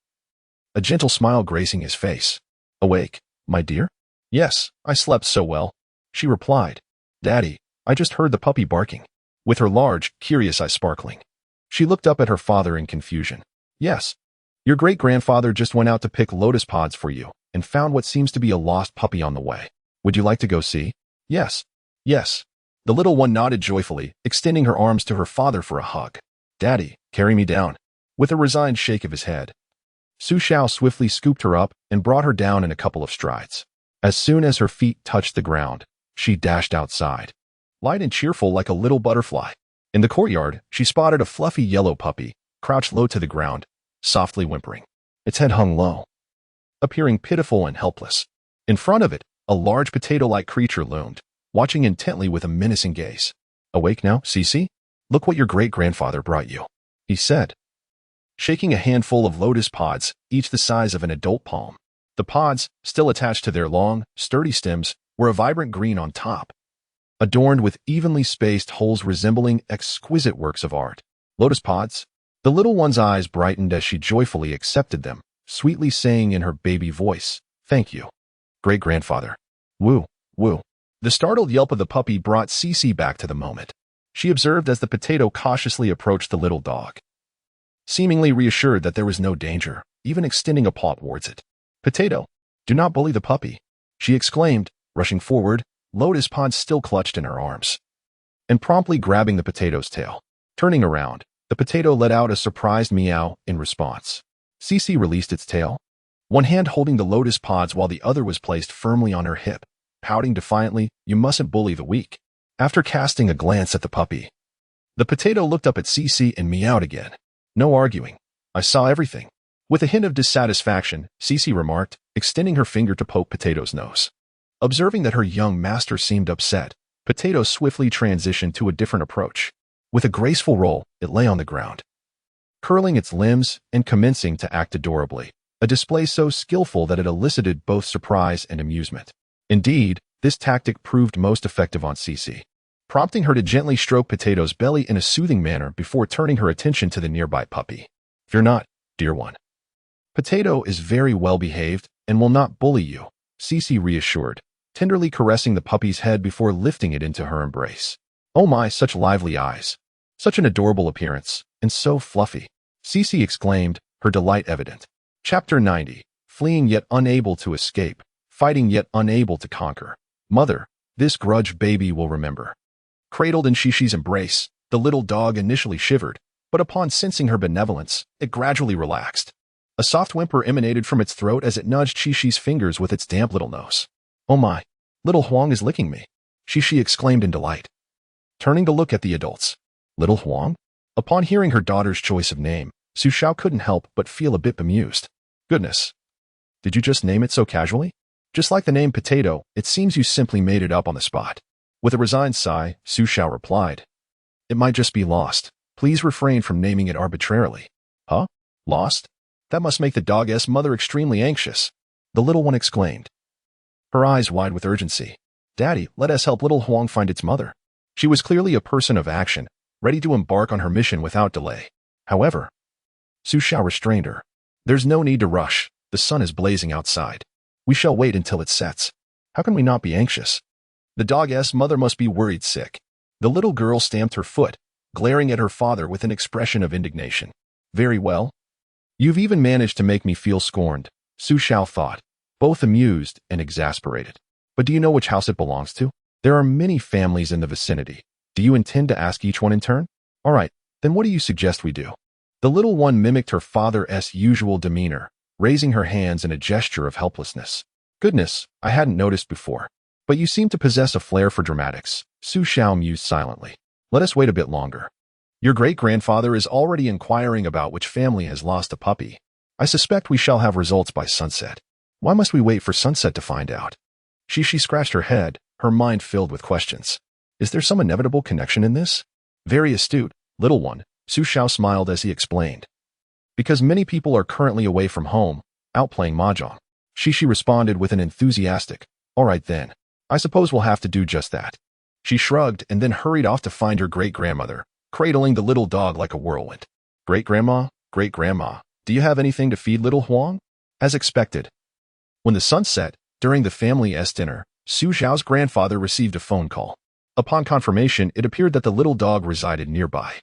Speaker 1: a gentle smile gracing his face. Awake, my dear? Yes, I slept so well, she replied. Daddy, I just heard the puppy barking, with her large, curious eyes sparkling. She looked up at her father in confusion. Yes, your great-grandfather just went out to pick lotus pods for you and found what seems to be a lost puppy on the way. Would you like to go see? Yes, yes. The little one nodded joyfully, extending her arms to her father for a hug. Daddy, carry me down. With a resigned shake of his head, Su Xiao swiftly scooped her up and brought her down in a couple of strides. As soon as her feet touched the ground, she dashed outside, light and cheerful like a little butterfly. In the courtyard, she spotted a fluffy yellow puppy, crouched low to the ground, softly whimpering. Its head hung low, appearing pitiful and helpless. In front of it, a large potato-like creature loomed, watching intently with a menacing gaze. Awake now, Xixi? Look what your great-grandfather brought you, he said, shaking a handful of lotus pods, each the size of an adult palm. The pods, still attached to their long, sturdy stems, were a vibrant green on top, adorned with evenly spaced holes resembling exquisite works of art. Lotus pods? The little one's eyes brightened as she joyfully accepted them, sweetly saying in her baby voice, "Thank you, great-grandfather." Woo, woo. The startled yelp of the puppy brought Xixi back to the moment. She observed as the potato cautiously approached the little dog, seemingly reassured that there was no danger, even extending a paw towards it. "Potato, do not bully the puppy," she exclaimed, rushing forward, lotus pods still clutched in her arms, and promptly grabbing the potato's tail. Turning around, the potato let out a surprised meow in response. Xixi released its tail, one hand holding the lotus pods while the other was placed firmly on her hip, pouting defiantly, "You mustn't bully the weak." After casting a glance at the puppy, the potato looked up at Xixi and meowed again. "No arguing. I saw everything." With a hint of dissatisfaction, Xixi remarked, extending her finger to poke Potato's nose. Observing that her young master seemed upset, Potato swiftly transitioned to a different approach. With a graceful roll, it lay on the ground, curling its limbs and commencing to act adorably, a display so skillful that it elicited both surprise and amusement. Indeed, this tactic proved most effective on Xixi, prompting her to gently stroke Potato's belly in a soothing manner before turning her attention to the nearby puppy. "Fear not, dear one. Potato is very well behaved and will not bully you," Xixi reassured, tenderly caressing the puppy's head before lifting it into her embrace. "Oh my, such lively eyes, such an adorable appearance, and so fluffy," Xixi exclaimed, her delight evident. Chapter 90. Fleeing yet unable to escape, fighting yet unable to conquer. "Mother, this grudge baby will remember." Cradled in Xixi's embrace, the little dog initially shivered, but upon sensing her benevolence, it gradually relaxed. A soft whimper emanated from its throat as it nudged Xixi's fingers with its damp little nose. "Oh my, little Huang is licking me," Xixi exclaimed in delight, turning to look at the adults. "Little Huang?" Upon hearing her daughter's choice of name, Xiao couldn't help but feel a bit bemused. "Goodness, did you just name it so casually? Just like the name Potato, it seems you simply made it up on the spot." With a resigned sigh, Xiao replied, "It might just be lost. Please refrain from naming it arbitrarily." "Huh? Lost? That must make the dog's mother extremely anxious," the little one exclaimed, her eyes wide with urgency. "Daddy, let us help little Huang find its mother." She was clearly a person of action, ready to embark on her mission without delay. However, Xiao restrained her. "There's no need to rush. The sun is blazing outside. We shall wait until it sets. How can we not be anxious? The dog's mother must be worried sick." The little girl stamped her foot, glaring at her father with an expression of indignation. "Very well. You've even managed to make me feel scorned," Xiao thought, both amused and exasperated. "But do you know which house it belongs to? There are many families in the vicinity. Do you intend to ask each one in turn? All right, then what do you suggest we do?" The little one mimicked her father's usual demeanor, raising her hands in a gesture of helplessness. "Goodness, I hadn't noticed before. But you seem to possess a flair for dramatics," Xiao mused silently. "Let us wait a bit longer. Your great-grandfather is already inquiring about which family has lost a puppy. I suspect we shall have results by sunset. Why must we wait for sunset to find out?" Xixi scratched her head, her mind filled with questions. Is there some inevitable connection in this? "Very astute, little one," Xiao smiled as he explained. "Because many people are currently away from home, out playing mahjong." Xixi responded with an enthusiastic, "All right then. I suppose we'll have to do just that." She shrugged and then hurried off to find her great-grandmother, cradling the little dog like a whirlwind. "Great-grandma, great-grandma, do you have anything to feed little Huang?" As expected, when the sun set, during the family's dinner, Xiao's grandfather received a phone call. Upon confirmation, it appeared that the little dog resided nearby,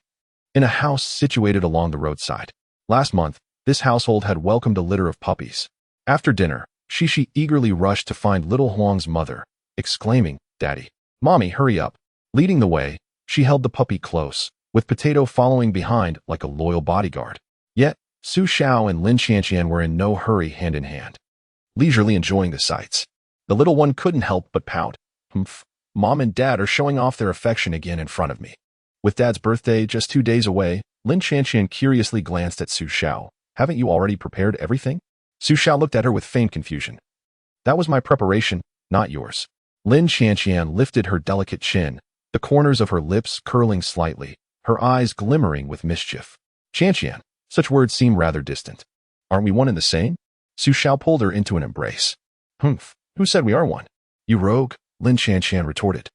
Speaker 1: in a house situated along the roadside. Last month, this household had welcomed a litter of puppies. After dinner, Xixi eagerly rushed to find little Huang's mother, exclaiming, "Daddy, Mommy, hurry up." Leading the way, she held the puppy close, with Potato following behind like a loyal bodyguard. Yet, Xiao and Lin Qianqian were in no hurry hand in hand, leisurely enjoying the sights. The little one couldn't help but pout. "Humph, Mom and Dad are showing off their affection again in front of me." With Dad's birthday just 2 days away, Lin Qianqian curiously glanced at Xiao. "Haven't you already prepared everything?" Xiao looked at her with feigned confusion. "That was my preparation, not yours." Lin Qianqian lifted her delicate chin, the corners of her lips curling slightly, her eyes glimmering with mischief. "Qianqian, such words seem rather distant. Aren't we one and the same?" Xiao pulled her into an embrace. "Humph, who said we are one? You rogue, Lin Shanshan retorted,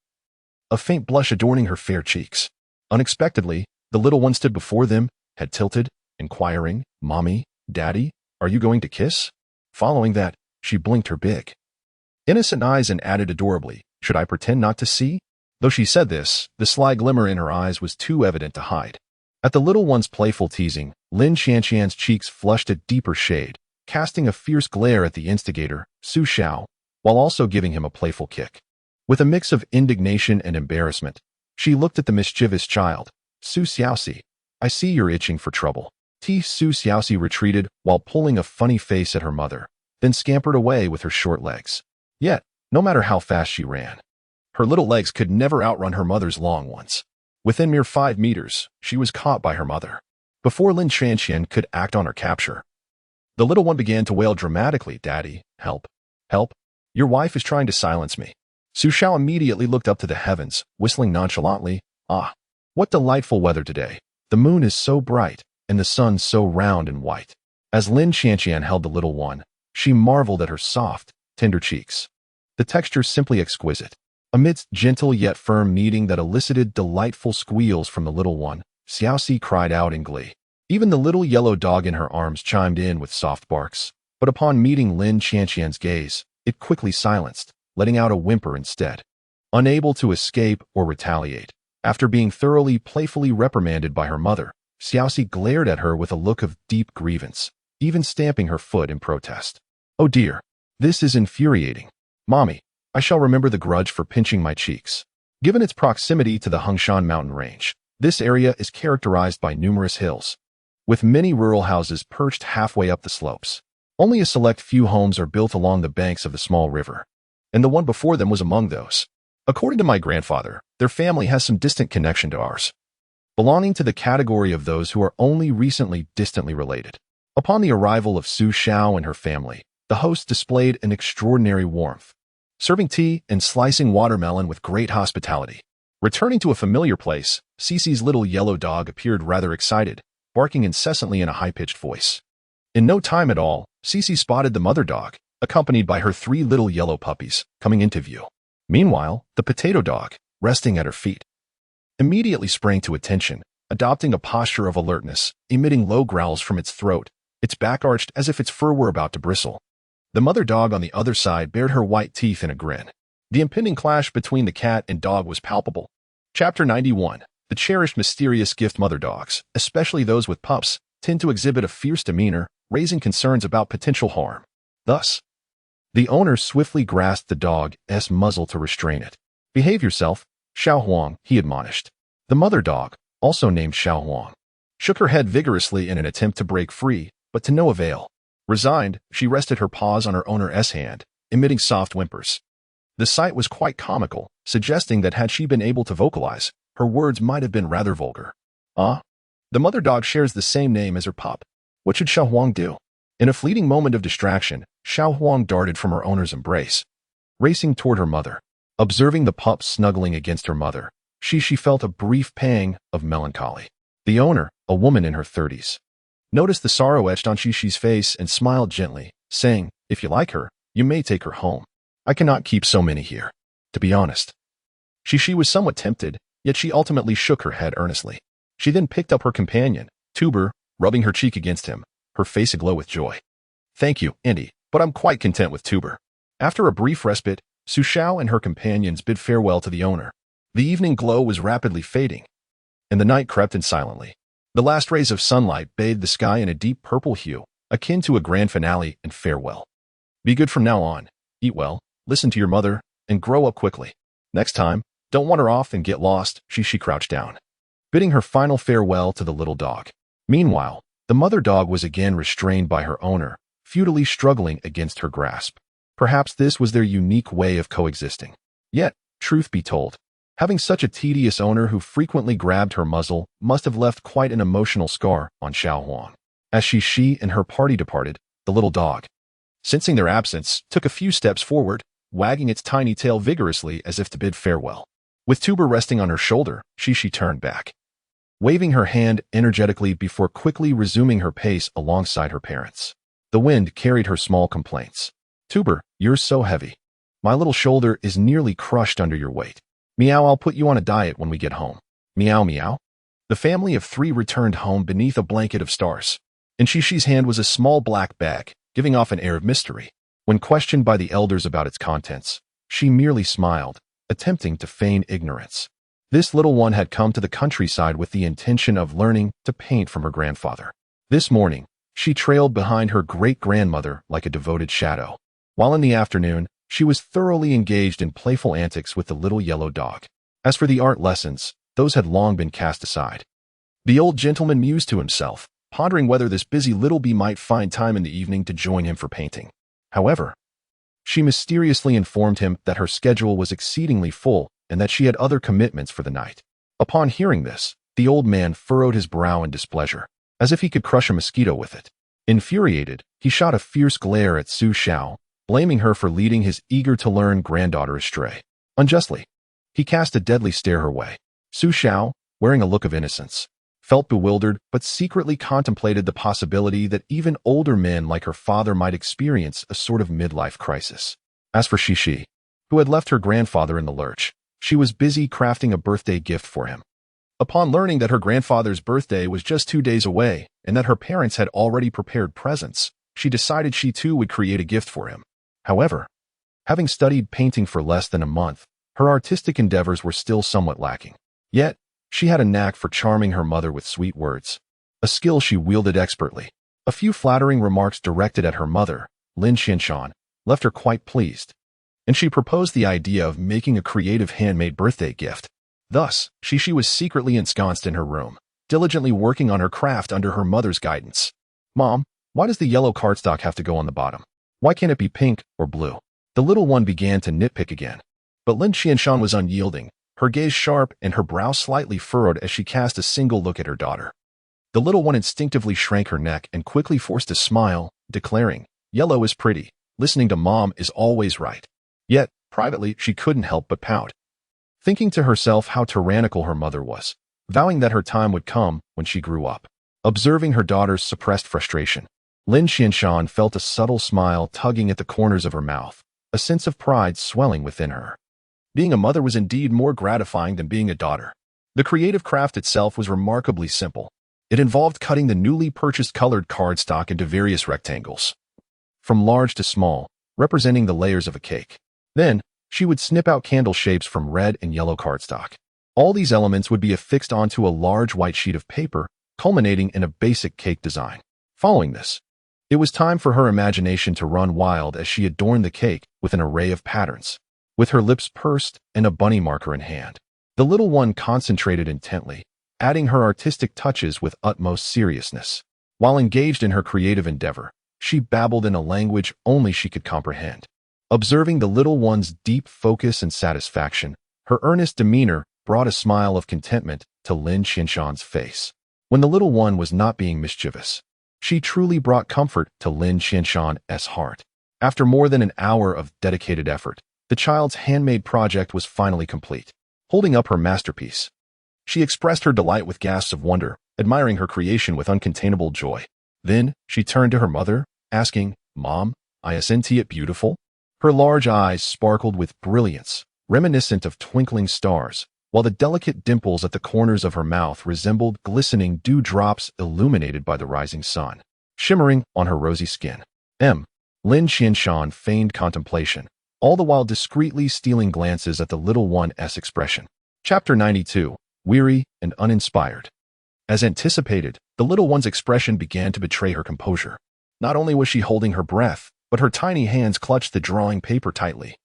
Speaker 1: a faint blush adorning her fair cheeks. Unexpectedly, the little one stood before them, head tilted, inquiring, Mommy, Daddy, are you going to kiss? Following that, she blinked her big, innocent eyes and added adorably, should I pretend not to see? Though she said this, the sly glimmer in her eyes was too evident to hide. At the little one's playful teasing, Lin Shanshan's cheeks flushed a deeper shade, casting a fierce glare at the instigator, Xiao, while also giving him a playful kick. With a mix of indignation and embarrassment, she looked at the mischievous child. Xiaoxi, I see you're itching for trouble. Xiaoxi retreated while pulling a funny face at her mother, then scampered away with her short legs. Yet, no matter how fast she ran, her little legs could never outrun her mother's long ones. Within mere 5 meters, she was caught by her mother. Before Lin Shanshan could act on her capture, the little one began to wail dramatically, Daddy, help, help, your wife is trying to silence me. Xiao immediately looked up to the heavens, whistling nonchalantly, ah, what delightful weather today. The moon is so bright, and the sun so round and white. As Lin Shanshan held the little one, she marveled at her soft, tender cheeks. The texture simply exquisite. Amidst gentle yet firm kneading that elicited delightful squeals from the little one, Xiaoxi cried out in glee. Even the little yellow dog in her arms chimed in with soft barks, but upon meeting Lin Shanshan's gaze, it quickly silenced, letting out a whimper instead. Unable to escape or retaliate, after being thoroughly playfully reprimanded by her mother, Xiaoxi glared at her with a look of deep grievance, even stamping her foot in protest. Oh dear, this is infuriating. Mommy, I shall remember the grudge for pinching my cheeks. Given its proximity to the Hengshan mountain range, this area is characterized by numerous hills, with many rural houses perched halfway up the slopes. Only a select few homes are built along the banks of the small river, and the one before them was among those. According to my grandfather, their family has some distant connection to ours, belonging to the category of those who are only recently distantly related. Upon the arrival of Xiao and her family, the host displayed an extraordinary warmth, serving tea and slicing watermelon with great hospitality. Returning to a familiar place, Xixi's little yellow dog appeared rather excited, barking incessantly in a high-pitched voice. In no time at all, Xixi spotted the mother dog, accompanied by her 3 little yellow puppies, coming into view. Meanwhile, the potato dog, resting at her feet, immediately sprang to attention, adopting a posture of alertness, emitting low growls from its throat, its back arched as if its fur were about to bristle. The mother dog on the other side bared her white teeth in a grin. The impending clash between the cat and dog was palpable. Chapter 91. The cherished mysterious gift. Mother dogs, especially those with pups, tend to exhibit a fierce demeanor, raising concerns about potential harm. Thus, the owner swiftly grasped the dog's muzzle to restrain it. Behave yourself, Xiao Huang, he admonished. The mother dog, also named Xiao Huang, shook her head vigorously in an attempt to break free, but to no avail. Resigned, she rested her paws on her owner's hand, emitting soft whimpers. The sight was quite comical, suggesting that had she been able to vocalize, her words might have been rather vulgar. Ah? The mother dog shares the same name as her pup. What should Xiao Huang do? In a fleeting moment of distraction, Xiao Huang darted from her owner's embrace, racing toward her mother. Observing the pup snuggling against her mother, she felt a brief pang of melancholy. The owner, a woman in her 30s, noticed the sorrow etched on Xixi's face and smiled gently, saying, if you like her, you may take her home. I cannot keep so many here. To be honest. Xixi was somewhat tempted, yet she ultimately shook her head earnestly. She then picked up her companion, Tuber, rubbing her cheek against him, her face aglow with joy. Thank you, Andy, but I'm quite content with Tuber. After a brief respite, Xiao and her companions bid farewell to the owner. The evening glow was rapidly fading, and the night crept in silently. The last rays of sunlight bathed the sky in a deep purple hue, akin to a grand finale and farewell. Be good from now on, eat well, listen to your mother, and grow up quickly. Next time, don't wander off and get lost. She crouched down, bidding her final farewell to the little dog. Meanwhile, the mother dog was again restrained by her owner, futilely struggling against her grasp. Perhaps this was their unique way of coexisting. Yet, truth be told, having such a tedious owner who frequently grabbed her muzzle must have left quite an emotional scar on Xiao Huang. As she and her party departed, the little dog, sensing their absence, took a few steps forward, wagging its tiny tail vigorously as if to bid farewell. With Tuber resting on her shoulder, she turned back, waving her hand energetically before quickly resuming her pace alongside her parents. The wind carried her small complaints. Tuber, you're so heavy. My little shoulder is nearly crushed under your weight. Meow, I'll put you on a diet when we get home. Meow, meow. The family of three returned home beneath a blanket of stars. In Xixi's hand was a small black bag, giving off an air of mystery. When questioned by the elders about its contents, she merely smiled, attempting to feign ignorance. This little one had come to the countryside with the intention of learning to paint from her grandfather. This morning, she trailed behind her great-grandmother like a devoted shadow, while in the afternoon, she was thoroughly engaged in playful antics with the little yellow dog. As for the art lessons, those had long been cast aside. The old gentleman mused to himself, pondering whether this busy little bee might find time in the evening to join him for painting. However, she mysteriously informed him that her schedule was exceedingly full and that she had other commitments for the night. Upon hearing this, the old man furrowed his brow in displeasure, as if he could crush a mosquito with it. Infuriated, he shot a fierce glare at Xiao, blaming her for leading his eager-to-learn granddaughter astray. Unjustly, he cast a deadly stare her way. Xiao, wearing a look of innocence, felt bewildered but secretly contemplated the possibility that even older men like her father might experience a sort of midlife crisis. As for Xixi, who had left her grandfather in the lurch, she was busy crafting a birthday gift for him. Upon learning that her grandfather's birthday was just 2 days away and that her parents had already prepared presents, she decided she too would create a gift for him. However, having studied painting for less than a month, her artistic endeavors were still somewhat lacking. Yet, she had a knack for charming her mother with sweet words, a skill she wielded expertly. A few flattering remarks directed at her mother, Lin Xianshan, left her quite pleased, and she proposed the idea of making a creative handmade birthday gift. Thus, Xixi was secretly ensconced in her room, diligently working on her craft under her mother's guidance. Mom, why does the yellow cardstock have to go on the bottom? Why can't it be pink or blue? The little one began to nitpick again. But Lin Xianshan was unyielding, her gaze sharp and her brow slightly furrowed as she cast a single look at her daughter. The little one instinctively shrank her neck and quickly forced a smile, declaring, "Yellow is pretty. Listening to Mom is always right." Yet, privately, she couldn't help but pout, thinking to herself how tyrannical her mother was, vowing that her time would come when she grew up. Observing her daughter's suppressed frustration, Lin Xianshan felt a subtle smile tugging at the corners of her mouth, a sense of pride swelling within her. Being a mother was indeed more gratifying than being a daughter. The creative craft itself was remarkably simple. It involved cutting the newly purchased colored cardstock into various rectangles, from large to small, representing the layers of a cake. Then, she would snip out candle shapes from red and yellow cardstock. All these elements would be affixed onto a large white sheet of paper, culminating in a basic cake design. Following this, it was time for her imagination to run wild as she adorned the cake with an array of patterns. With her lips pursed and a bunny marker in hand, the little one concentrated intently, adding her artistic touches with utmost seriousness. While engaged in her creative endeavor, she babbled in a language only she could comprehend. Observing the little one's deep focus and satisfaction, her earnest demeanor brought a smile of contentment to Lin Xianshan's face. When the little one was not being mischievous, she truly brought comfort to Lin Xianshan's heart. After more than an hour of dedicated effort, the child's handmade project was finally complete. Holding up her masterpiece, she expressed her delight with gasps of wonder, admiring her creation with uncontainable joy. Then, she turned to her mother, asking, "Mom, isn't it beautiful?" Her large eyes sparkled with brilliance, reminiscent of twinkling stars, while the delicate dimples at the corners of her mouth resembled glistening dewdrops illuminated by the rising sun, shimmering on her rosy skin. Lin Xianshan feigned contemplation, all the while discreetly stealing glances at the little one's expression. Chapter 92, Weary and Uninspired. As anticipated, the little one's expression began to betray her composure. Not only was she holding her breath, but her tiny hands clutched the drawing paper tightly,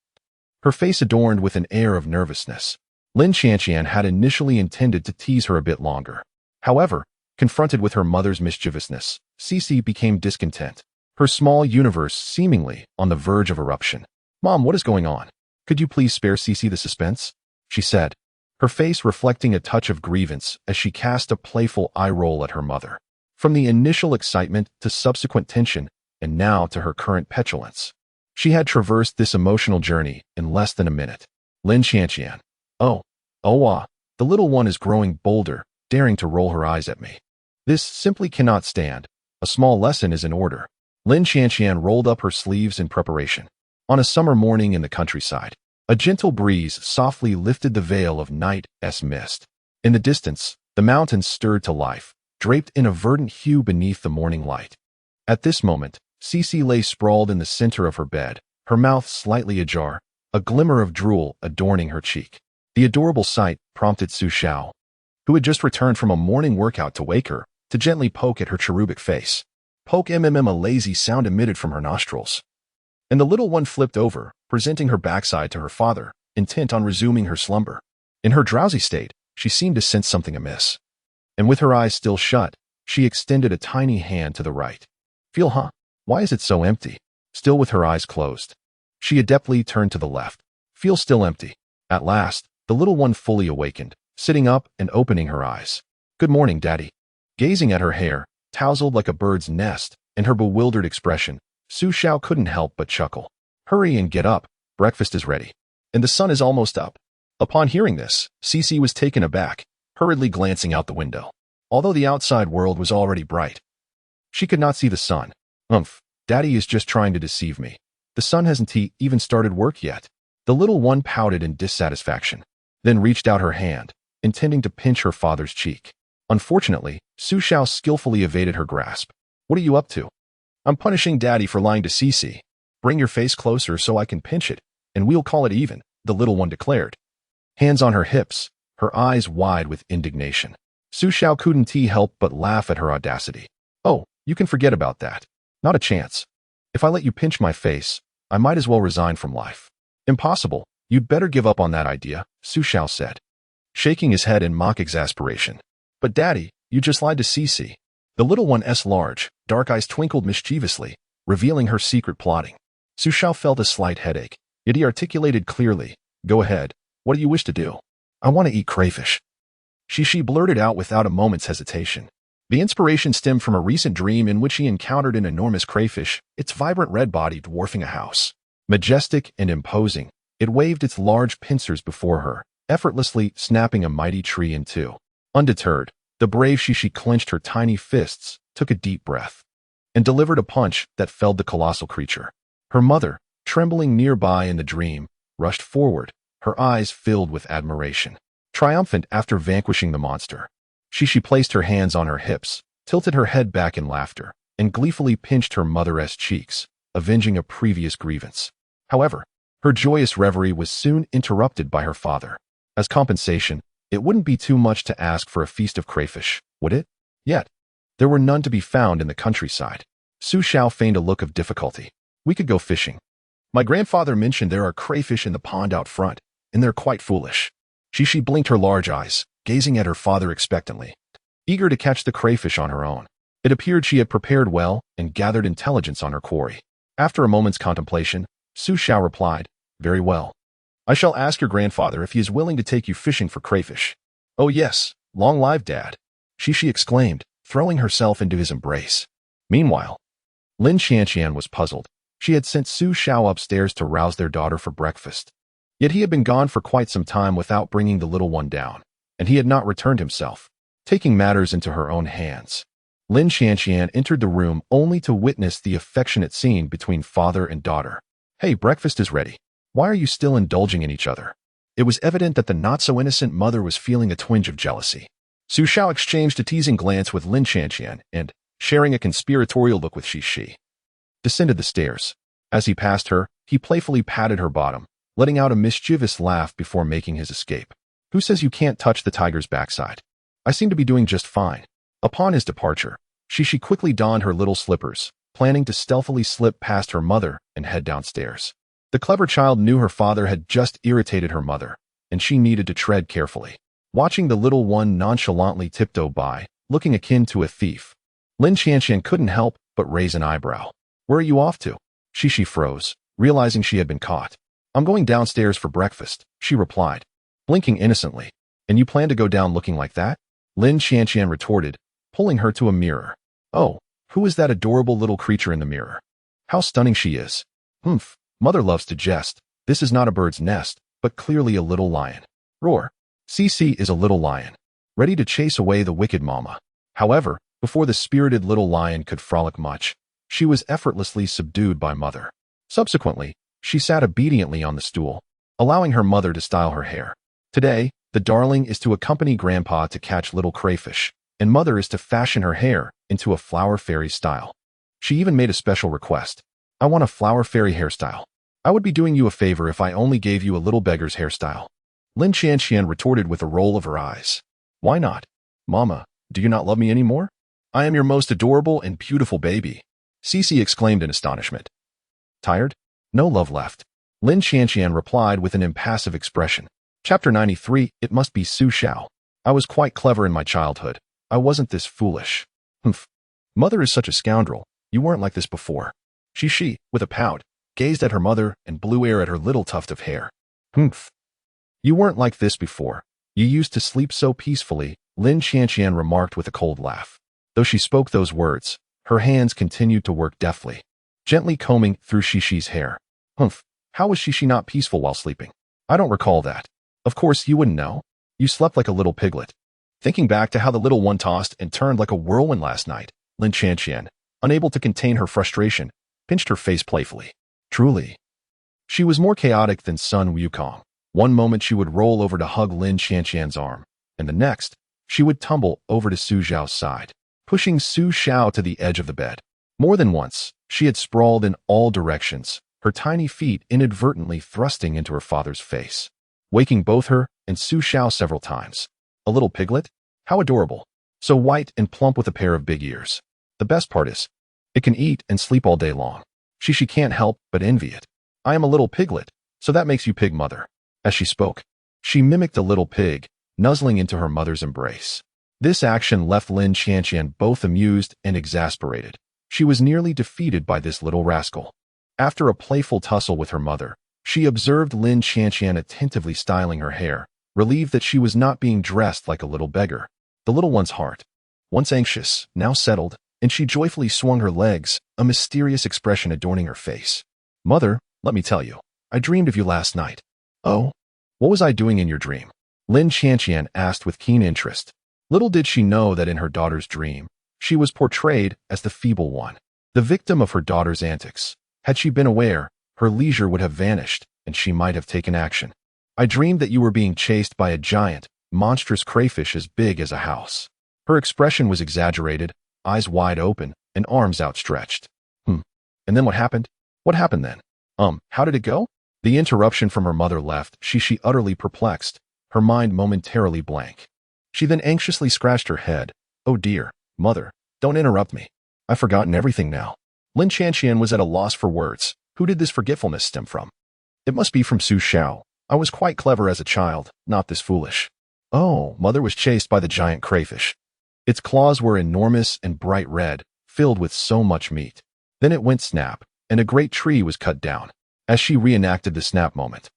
Speaker 1: her face adorned with an air of nervousness. Lin Xianshan had initially intended to tease her a bit longer. However, confronted with her mother's mischievousness, Xixi became discontent, her small universe seemingly on the verge of eruption. "Mom, what is going on? Could you please spare Xixi the suspense?" she said, her face reflecting a touch of grievance as she cast a playful eye roll at her mother. From the initial excitement to subsequent tension, and now to her current petulance, she had traversed this emotional journey in less than a minute. Lin Xianshan. The little one is growing bolder, daring to roll her eyes at me. This simply cannot stand. A small lesson is in order. Lin Xianshan rolled up her sleeves in preparation. On a summer morning in the countryside, a gentle breeze softly lifted the veil of night's mist. In the distance, the mountains stirred to life, draped in a verdant hue beneath the morning light. At this moment, Xixi lay sprawled in the center of her bed, her mouth slightly ajar, a glimmer of drool adorning her cheek. The adorable sight prompted Xiao, who had just returned from a morning workout, to wake her, to gently poke at her cherubic face. Poke, a lazy sound emitted from her nostrils. And the little one flipped over, presenting her backside to her father, intent on resuming her slumber. In her drowsy state, she seemed to sense something amiss. And with her eyes still shut, she extended a tiny hand to the right. Feel, huh? Why is it so empty? Still with her eyes closed. She adeptly turned to the left. Feel, still empty. At last, the little one fully awakened, sitting up and opening her eyes. Good morning, Daddy. Gazing at her hair, tousled like a bird's nest, and her bewildered expression, Xiao couldn't help but chuckle. Hurry and get up, breakfast is ready. And the sun is almost up. Upon hearing this, Xixi was taken aback, hurriedly glancing out the window. Although the outside world was already bright, she could not see the sun. Daddy is just trying to deceive me. The sun hasn't even started work yet. The little one pouted in dissatisfaction, then reached out her hand, intending to pinch her father's cheek. Unfortunately, Xiao skillfully evaded her grasp. What are you up to? I'm punishing Daddy for lying to Xixi. Bring your face closer so I can pinch it, and we'll call it even, the little one declared. Hands on her hips, her eyes wide with indignation. Xiao couldn't help but laugh at her audacity. Oh, you can forget about that. Not a chance. If I let you pinch my face, I might as well resign from life. Impossible. You'd better give up on that idea, Xiao said, shaking his head in mock exasperation. But Daddy, you just lied to Xixi. The little one's large, dark eyes twinkled mischievously, revealing her secret plotting. Xiao felt a slight headache, yet he articulated clearly, Go ahead, what do you wish to do? I want to eat crayfish. Xixi blurted out without a moment's hesitation. The inspiration stemmed from a recent dream in which he encountered an enormous crayfish, its vibrant red body dwarfing a house. Majestic and imposing, it waved its large pincers before her, effortlessly snapping a mighty tree in two. Undeterred, the brave Xixi clenched her tiny fists, took a deep breath, and delivered a punch that felled the colossal creature. Her mother, trembling nearby in the dream, rushed forward, her eyes filled with admiration. Triumphant after vanquishing the monster, Xixi placed her hands on her hips, tilted her head back in laughter, and gleefully pinched her mother's cheeks, avenging a previous grievance. However, her joyous reverie was soon interrupted by her father. As compensation, it wouldn't be too much to ask for a feast of crayfish, would it? Yet, there were none to be found in the countryside. Xiao feigned a look of difficulty. We could go fishing. My grandfather mentioned there are crayfish in the pond out front, and they're quite foolish. Xixi blinked her large eyes, gazing at her father expectantly, eager to catch the crayfish on her own. It appeared she had prepared well and gathered intelligence on her quarry. After a moment's contemplation, Xiao replied, Very well. I shall ask your grandfather if he is willing to take you fishing for crayfish. Oh yes, long live Dad, Xixi exclaimed, throwing herself into his embrace. Meanwhile, Lin Xianxian was puzzled. She had sent Xiao upstairs to rouse their daughter for breakfast. Yet he had been gone for quite some time without bringing the little one down, and he had not returned himself. Taking matters into her own hands, Lin Xianxian entered the room only to witness the affectionate scene between father and daughter. Hey, breakfast is ready. Why are you still indulging in each other? It was evident that the not-so-innocent mother was feeling a twinge of jealousy. Xiao exchanged a teasing glance with Lin Xianxian and, sharing a conspiratorial look with Xixi, descended the stairs. As he passed her, he playfully patted her bottom, letting out a mischievous laugh before making his escape. Who says you can't touch the tiger's backside? I seem to be doing just fine. Upon his departure, Xixi quickly donned her little slippers, planning to stealthily slip past her mother and head downstairs. The clever child knew her father had just irritated her mother, and she needed to tread carefully. Watching the little one nonchalantly tiptoe by, looking akin to a thief, Lin Xianxian couldn't help but raise an eyebrow. Where are you off to? Xixi froze, realizing she had been caught. I'm going downstairs for breakfast, she replied, blinking innocently. And you plan to go down looking like that? Lin Xianxian retorted, pulling her to a mirror. Oh, who is that adorable little creature in the mirror? How stunning she is. Mother loves to jest. This is not a bird's nest, but clearly a little lion. Roar. Xixi is a little lion, ready to chase away the wicked mama. However, before the spirited little lion could frolic much, she was effortlessly subdued by mother. Subsequently, She sat obediently on the stool, allowing her mother to style her hair. Today, the darling is to accompany Grandpa to catch little crayfish, and Mother is to fashion her hair into a flower fairy style. She even made a special request. I want a flower fairy hairstyle. I would be doing you a favor if I only gave you a little beggar's hairstyle. Lin Qianqian retorted with a roll of her eyes. Why not? Mama, do you not love me anymore? I am your most adorable and beautiful baby. Xixi exclaimed in astonishment. Tired? No love left. Lin Qianqian replied with an impassive expression. Chapter 93, It must be Xiao. I was quite clever in my childhood. I wasn't this foolish. Humph. Mother is such a scoundrel. You weren't like this before. Xixi, with a pout, gazed at her mother and blew air at her little tuft of hair. Humph. You weren't like this before. You used to sleep so peacefully, Lin Qianqian remarked with a cold laugh. Though she spoke those words, her hands continued to work deftly, gently combing through Xixi's hair. Humph. How was Xixi not peaceful while sleeping? I don't recall that. Of course, you wouldn't know. You slept like a little piglet. Thinking back to how the little one tossed and turned like a whirlwind last night, Lin Qianqian, unable to contain her frustration, pinched her face playfully. Truly. She was more chaotic than Sun Wukong. One moment she would roll over to hug Lin Qianqian's arm, and the next, she would tumble over to Su Xiao's side, pushing Su Xiao to the edge of the bed. More than once, she had sprawled in all directions, her tiny feet inadvertently thrusting into her father's face, waking both her and Su Xiao several times. A little piglet? How adorable. So white and plump with a pair of big ears. The best part is, it can eat and sleep all day long. Xixi can't help but envy it. I am a little piglet, so that makes you pig mother. As she spoke, she mimicked a little pig, nuzzling into her mother's embrace. This action left Lin Qianqian both amused and exasperated. She was nearly defeated by this little rascal. After a playful tussle with her mother, she observed Lin Qianqian attentively styling her hair, relieved that she was not being dressed like a little beggar. The little one's heart, once anxious, now settled, and she joyfully swung her legs, a mysterious expression adorning her face. Mother, let me tell you, I dreamed of you last night. Oh? What was I doing in your dream? Lin Qianqian asked with keen interest. Little did she know that in her daughter's dream, she was portrayed as the feeble one, the victim of her daughter's antics. Had she been aware, her leisure would have vanished, and she might have taken action. I dreamed that you were being chased by a giant, monstrous crayfish as big as a house. Her expression was exaggerated, eyes wide open, and arms outstretched. And then what happened? What happened then? How did it go? The interruption from her mother left Xixi utterly perplexed, her mind momentarily blank. She then anxiously scratched her head. Oh dear, mother, don't interrupt me. I've forgotten everything now. Lin Qianqian was at a loss for words. Who did this forgetfulness stem from? It must be from Su Xiao. I was quite clever as a child, not this foolish. Oh, mother was chased by the giant crayfish. Its claws were enormous and bright red, filled with so much meat. Then it went snap, and a great tree was cut down. As she reenacted the snap moment,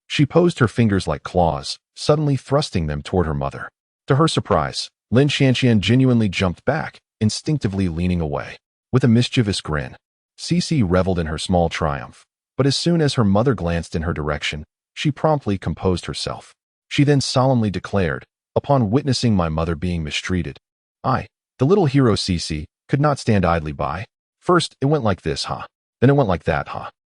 Speaker 1: she posed her fingers like claws, suddenly thrusting them toward her mother. To her surprise, Lin Qianqian genuinely jumped back, instinctively leaning away. With a mischievous grin, Xixi reveled in her small triumph. But as soon as her mother glanced in her direction, she promptly composed herself. She then solemnly declared, upon witnessing my mother being mistreated, I, the little hero Xixi, could not stand idly by. First, it went like this, Then it went like that,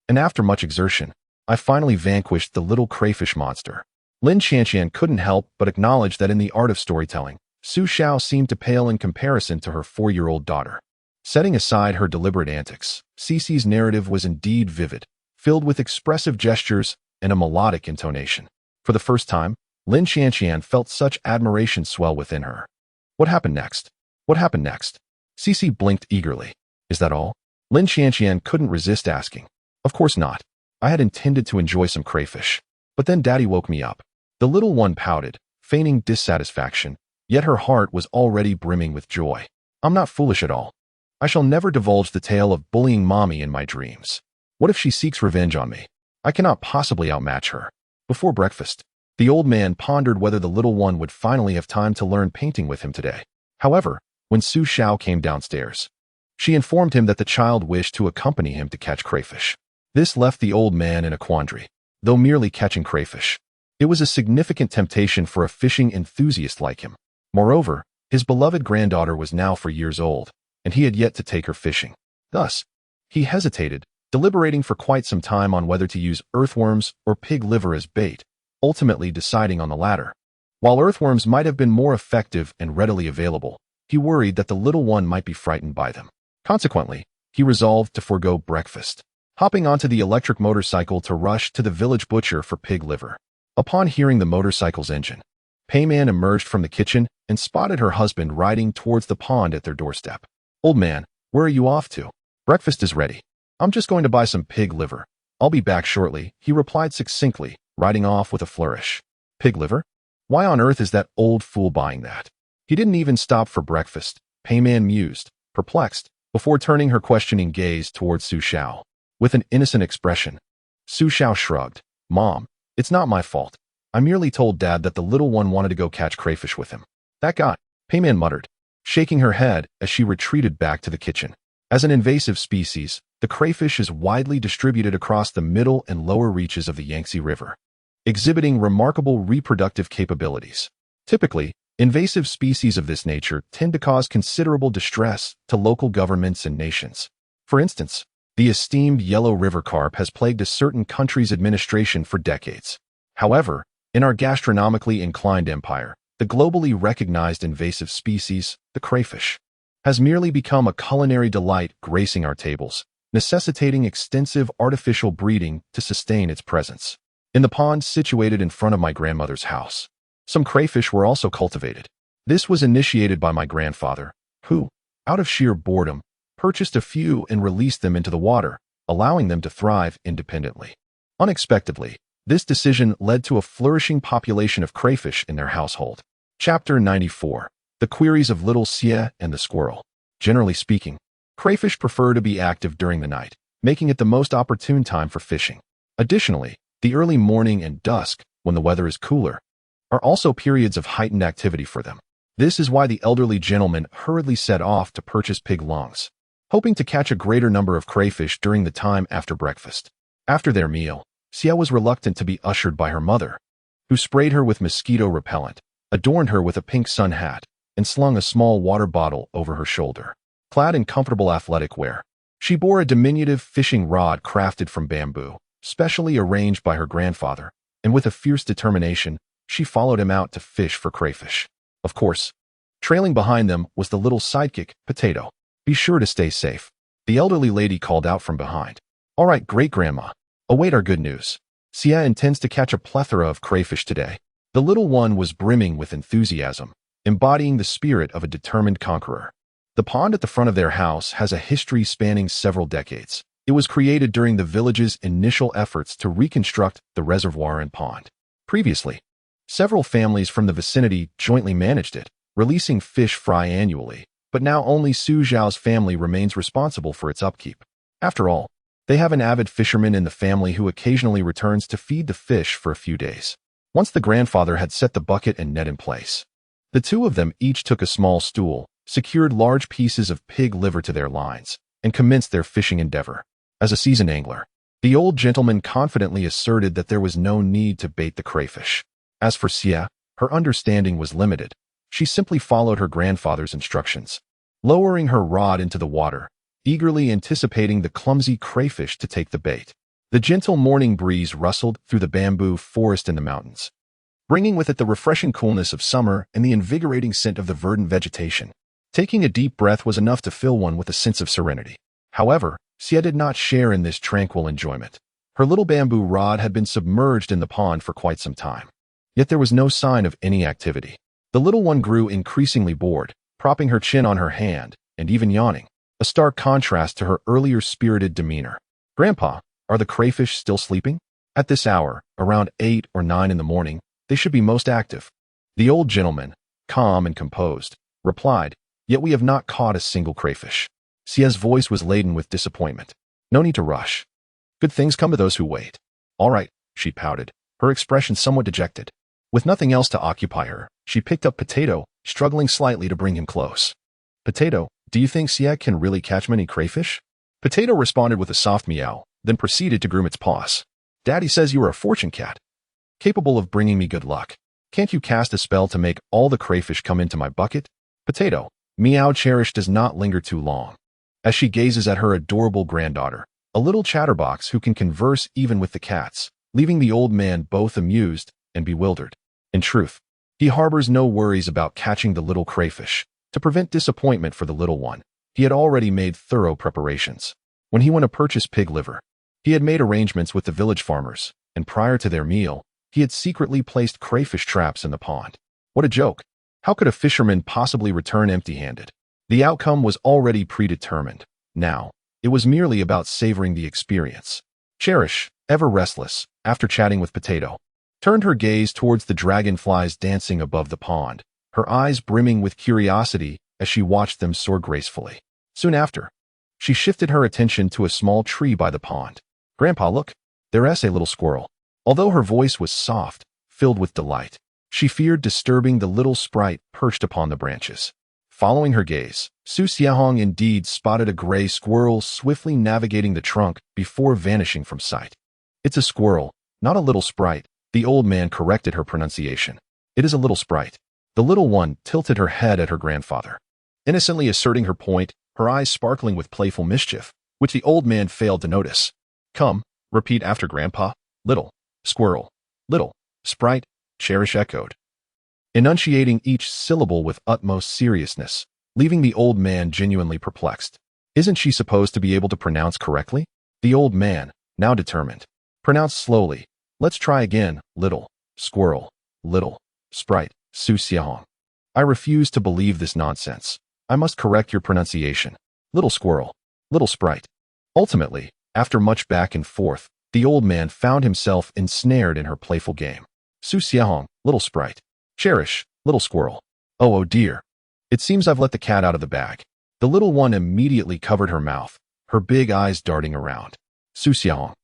Speaker 1: And after much exertion, I finally vanquished the little crayfish monster. Lin Qianqian couldn't help but acknowledge that in the art of storytelling, Su Xiao seemed to pale in comparison to her 4-year-old daughter. Setting aside her deliberate antics, Xixi's narrative was indeed vivid, filled with expressive gestures and a melodic intonation. For the first time, Lin Qianqian felt such admiration swell within her. What happened next? What happened next? Xixi blinked eagerly. Is that all? Lin Qianqian couldn't resist asking. Of course not. I had intended to enjoy some crayfish. But then Daddy woke me up. The little one pouted, feigning dissatisfaction, yet her heart was already brimming with joy. I'm not foolish at all. I shall never divulge the tale of bullying Mommy in my dreams. What if she seeks revenge on me? I cannot possibly outmatch her. Before breakfast, the old man pondered whether the little one would finally have time to learn painting with him today. However, when Su Xiao came downstairs, she informed him that the child wished to accompany him to catch crayfish. This left the old man in a quandary. Though merely catching crayfish, it was a significant temptation for a fishing enthusiast like him. Moreover, his beloved granddaughter was now 4 years old, and he had yet to take her fishing. Thus, he hesitated, deliberating for quite some time on whether to use earthworms or pig liver as bait, ultimately deciding on the latter. While earthworms might have been more effective and readily available, he worried that the little one might be frightened by them. Consequently, he resolved to forego breakfast, hopping onto the electric motorcycle to rush to the village butcher for pig liver. Upon hearing the motorcycle's engine, Payman emerged from the kitchen and spotted her husband riding towards the pond at their doorstep. "Old man, where are you off to?" "Breakfast is ready. I'm just going to buy some pig liver. I'll be back shortly," he replied succinctly, riding off with a flourish. Pig liver? Why on earth is that old fool buying that? He didn't even stop for breakfast, Payman mused, perplexed, before turning her questioning gaze towards Xiao. With an innocent expression, Xiao shrugged. "Mom, it's not my fault. I merely told Dad that the little one wanted to go catch crayfish with him." "That guy," Payman muttered, shaking her head as she retreated back to the kitchen. As an invasive species, the crayfish is widely distributed across the middle and lower reaches of the Yangtze River, exhibiting remarkable reproductive capabilities. Typically, invasive species of this nature tend to cause considerable distress to local governments and nations. For instance, the esteemed yellow river carp has plagued a certain country's administration for decades. However, in our gastronomically inclined empire, the globally recognized invasive species, the crayfish, has merely become a culinary delight gracing our tables, necessitating extensive artificial breeding to sustain its presence. In the pond situated in front of my grandmother's house, some crayfish were also cultivated. This was initiated by my grandfather, who, out of sheer boredom, purchased a few and released them into the water, allowing them to thrive independently. Unexpectedly, this decision led to a flourishing population of crayfish in their household. Chapter 94. The Queries of Little Xie and the Squirrel. Generally speaking, crayfish prefer to be active during the night, making it the most opportune time for fishing. Additionally, the early morning and dusk, when the weather is cooler, are also periods of heightened activity for them. This is why the elderly gentleman hurriedly set off to purchase pig lungs, hoping to catch a greater number of crayfish during the time after breakfast. After their meal, Xiao was reluctant to be ushered by her mother, who sprayed her with mosquito repellent, adorned her with a pink sun hat, and slung a small water bottle over her shoulder. Clad in comfortable athletic wear, she bore a diminutive fishing rod crafted from bamboo, specially arranged by her grandfather, and with a fierce determination, she followed him out to fish for crayfish. Of course, trailing behind them was the little sidekick, Potato. "Be sure to stay safe," the elderly lady called out from behind. "All right, great-grandma. Await our good news. Xia intends to catch a plethora of crayfish today." The little one was brimming with enthusiasm, embodying the spirit of a determined conqueror. The pond at the front of their house has a history spanning several decades. It was created during the village's initial efforts to reconstruct the reservoir and pond. Previously, several families from the vicinity jointly managed it, releasing fish fry annually, but now only Su Zhao's family remains responsible for its upkeep. After all, they have an avid fisherman in the family who occasionally returns to feed the fish for a few days. Once the grandfather had set the bucket and net in place, the two of them each took a small stool, secured large pieces of pig liver to their lines, and commenced their fishing endeavor. As a seasoned angler, the old gentleman confidently asserted that there was no need to bait the crayfish. As for Xia, her understanding was limited. She simply followed her grandfather's instructions, lowering her rod into the water, eagerly anticipating the clumsy crayfish to take the bait. The gentle morning breeze rustled through the bamboo forest in the mountains, bringing with it the refreshing coolness of summer and the invigorating scent of the verdant vegetation. Taking a deep breath was enough to fill one with a sense of serenity. However, Xia did not share in this tranquil enjoyment. Her little bamboo rod had been submerged in the pond for quite some time, yet there was no sign of any activity. The little one grew increasingly bored, propping her chin on her hand and even yawning, a stark contrast to her earlier spirited demeanor. "Grandpa, are the crayfish still sleeping?" "At this hour, around 8 or 9 in the morning, they should be most active." The old gentleman, calm and composed, replied, "Yet we have not caught a single crayfish." Xia's voice was laden with disappointment. "No need to rush. Good things come to those who wait." "All right," she pouted, her expression somewhat dejected. With nothing else to occupy her, she picked up Potato, struggling slightly to bring him close. "Potato, do you think Xia can really catch many crayfish?" Potato responded with a soft meow, then proceeded to groom its paws. "Daddy says you are a fortune cat, capable of bringing me good luck. Can't you cast a spell to make all the crayfish come into my bucket?" Potato, Meow Cherish does not linger too long. As she gazes at her adorable granddaughter, a little chatterbox who can converse even with the cats, leaving the old man both amused and bewildered. In truth, he harbors no worries about catching the little crayfish. To prevent disappointment for the little one, he had already made thorough preparations. When he went to purchase pig liver, he had made arrangements with the village farmers, and prior to their meal, he had secretly placed crayfish traps in the pond. What a joke! How could a fisherman possibly return empty-handed? The outcome was already predetermined. Now, it was merely about savoring the experience. Cherish, ever restless, after chatting with Potato, turned her gaze towards the dragonflies dancing above the pond, her eyes brimming with curiosity as she watched them soar gracefully. Soon after, she shifted her attention to a small tree by the pond. "Grandpa, look, there's a little squirrel." Although her voice was soft, filled with delight, she feared disturbing the little sprite perched upon the branches. Following her gaze, Xiao indeed spotted a gray squirrel swiftly navigating the trunk before vanishing from sight. "It's a squirrel, not a little sprite," the old man corrected her pronunciation. "It is a little sprite." The little one tilted her head at her grandfather, innocently asserting her point, her eyes sparkling with playful mischief, which the old man failed to notice. "Come, repeat after Grandpa." "Little squirrel, little sprite," Cherish echoed, enunciating each syllable with utmost seriousness, leaving the old man genuinely perplexed. Isn't she supposed to be able to pronounce correctly? The old man, now determined, pronounced slowly. "Let's try again. Little squirrel, little sprite." Xiao. "I refuse to believe this nonsense. I must correct your pronunciation. Little squirrel, little sprite." Ultimately, after much back and forth, the old man found himself ensnared in her playful game. "Xiao, little sprite. Cherish, little squirrel. Oh dear. It seems I've let the cat out of the bag." The little one immediately covered her mouth, her big eyes darting around. Xiao.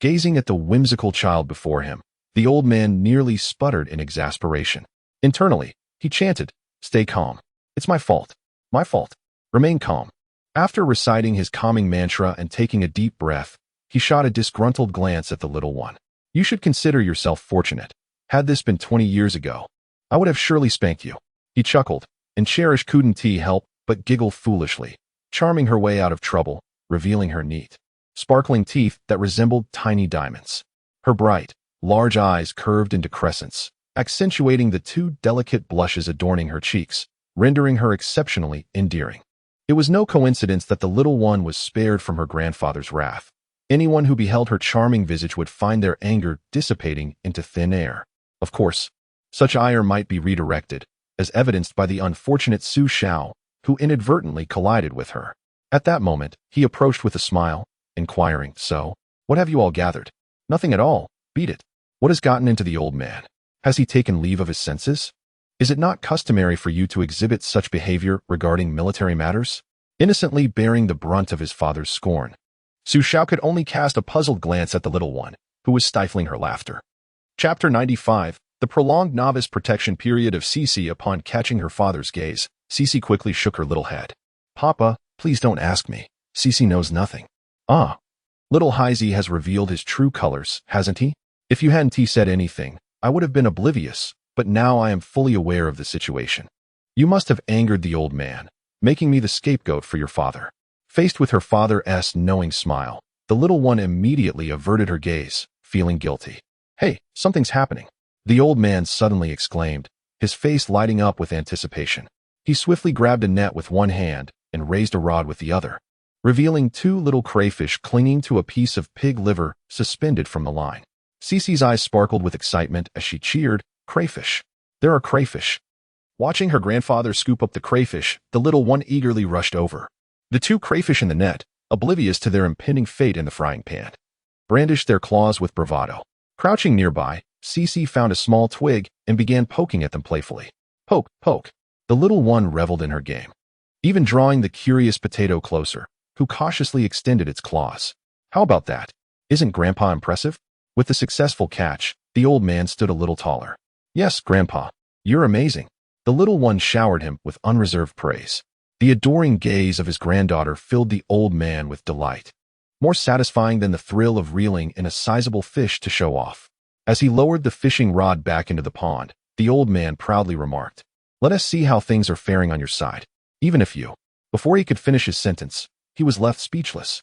Speaker 1: Gazing at the whimsical child before him, the old man nearly sputtered in exasperation. Internally, he chanted, "Stay calm. It's my fault. My fault. Remain calm." After reciting his calming mantra and taking a deep breath, he shot a disgruntled glance at the little one. "You should consider yourself fortunate. Had this been 20 years ago, I would have surely spanked you." He chuckled, and Cherish couldn't help but giggle foolishly, charming her way out of trouble, revealing her neat, sparkling teeth that resembled tiny diamonds. Her bright, large eyes curved into crescents, accentuating the two delicate blushes adorning her cheeks, rendering her exceptionally endearing. It was no coincidence that the little one was spared from her grandfather's wrath. Anyone who beheld her charming visage would find their anger dissipating into thin air. Of course, such ire might be redirected, as evidenced by the unfortunate Xiao, who inadvertently collided with her. At that moment, he approached with a smile, inquiring, "So, what have you all gathered?" "Nothing at all. Beat it." What has gotten into the old man? Has he taken leave of his senses? Is it not customary for you to exhibit such behavior regarding military matters? Innocently bearing the brunt of his father's scorn, Xiao could only cast a puzzled glance at the little one, who was stifling her laughter. Chapter 95, The Prolonged Novice Protection Period of Xixi. Upon catching her father's gaze, Xixi quickly shook her little head. "Papa, please don't ask me. Xixi knows nothing." "Ah, little Xixi has revealed his true colors, hasn't he? If you hadn't said anything, I would have been oblivious, but now I am fully aware of the situation. You must have angered the old man, making me the scapegoat for your father." Faced with her father's knowing smile, the little one immediately averted her gaze, feeling guilty. "Hey, something's happening," the old man suddenly exclaimed, his face lighting up with anticipation. He swiftly grabbed a net with one hand and raised a rod with the other, revealing two little crayfish clinging to a piece of pig liver suspended from the line. Xixi's eyes sparkled with excitement as she cheered, "Crayfish! There are crayfish!" Watching her grandfather scoop up the crayfish, the little one eagerly rushed over. The two crayfish in the net, oblivious to their impending fate in the frying pan, brandished their claws with bravado. Crouching nearby, Xixi found a small twig and began poking at them playfully. Poke, poke. The little one reveled in her game, even drawing the curious Potato closer, who cautiously extended its claws. "How about that? Isn't Grandpa impressive?" With the successful catch, the old man stood a little taller. "Yes, Grandpa, you're amazing." The little one showered him with unreserved praise. The adoring gaze of his granddaughter filled the old man with delight, more satisfying than the thrill of reeling in a sizable fish to show off. As he lowered the fishing rod back into the pond, the old man proudly remarked, "Let us see how things are faring on your side. Even if you..." Before he could finish his sentence, he was left speechless.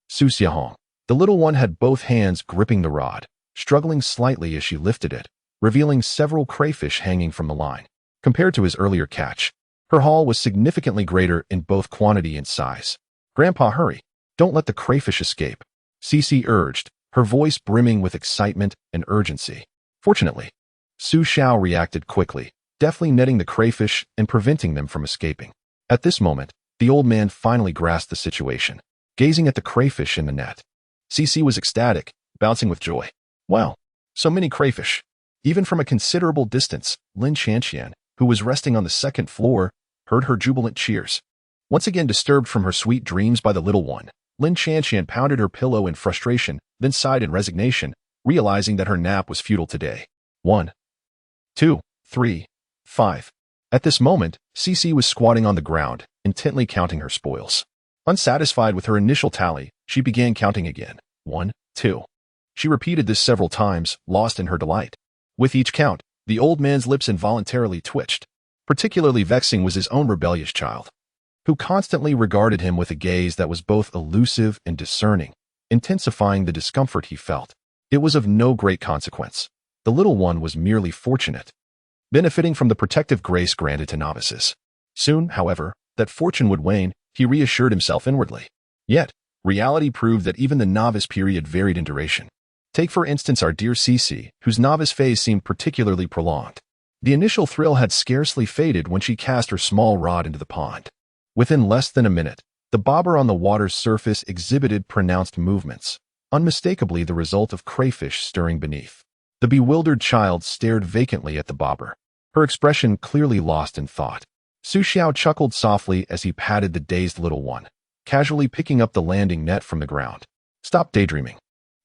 Speaker 1: Xiao, The little one had both hands gripping the rod, struggling slightly as she lifted it, revealing several crayfish hanging from the line. Compared to his earlier catch, her haul was significantly greater in both quantity and size. "Grandpa, hurry. Don't let the crayfish escape," Xixi urged, her voice brimming with excitement and urgency. Fortunately, Xiao reacted quickly, deftly netting the crayfish and preventing them from escaping. At this moment, the old man finally grasped the situation, gazing at the crayfish in the net. Xixi was ecstatic, bouncing with joy. "Wow, so many crayfish." Even from a considerable distance, Lin Xianxian, who was resting on the second floor, heard her jubilant cheers. Once again disturbed from her sweet dreams by the little one, Lin Xianxian pounded her pillow in frustration, then sighed in resignation, realizing that her nap was futile today. 1, 2, 3, 5. At this moment, Xixi was squatting on the ground, intently counting her spoils. Unsatisfied with her initial tally, she began counting again. 1, 2. She repeated this several times, lost in her delight. With each count, the old man's lips involuntarily twitched. Particularly vexing was his own rebellious child, who constantly regarded him with a gaze that was both elusive and discerning, intensifying the discomfort he felt. It was of no great consequence. The little one was merely fortunate, benefiting from the protective grace granted to novices. Soon, however, that fortune would wane, he reassured himself inwardly. Yet, reality proved that even the novice period varied in duration. Take for instance our dear Xixi, whose novice phase seemed particularly prolonged. The initial thrill had scarcely faded when she cast her small rod into the pond. Within less than a minute, the bobber on the water's surface exhibited pronounced movements, unmistakably the result of crayfish stirring beneath. The bewildered child stared vacantly at the bobber, her expression clearly lost in thought. Xiao chuckled softly as he patted the dazed little one, casually picking up the landing net from the ground. "Stop daydreaming.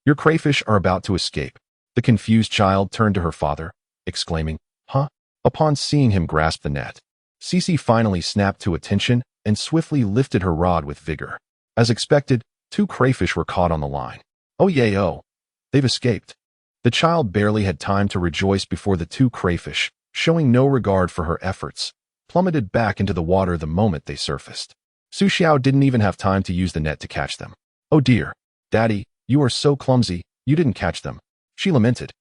Speaker 1: Your crayfish are about to escape." The confused child turned to her father, exclaiming, "Huh?" Upon seeing him grasp the net, Xixi finally snapped to attention and swiftly lifted her rod with vigor. As expected, 2 crayfish were caught on the line. "Oh yay, oh! They've escaped." The child barely had time to rejoice before the 2 crayfish, showing no regard for her efforts, plummeted back into the water the moment they surfaced. Xiao didn't even have time to use the net to catch them. "Oh dear, Daddy, you are so clumsy, you didn't catch them," she lamented.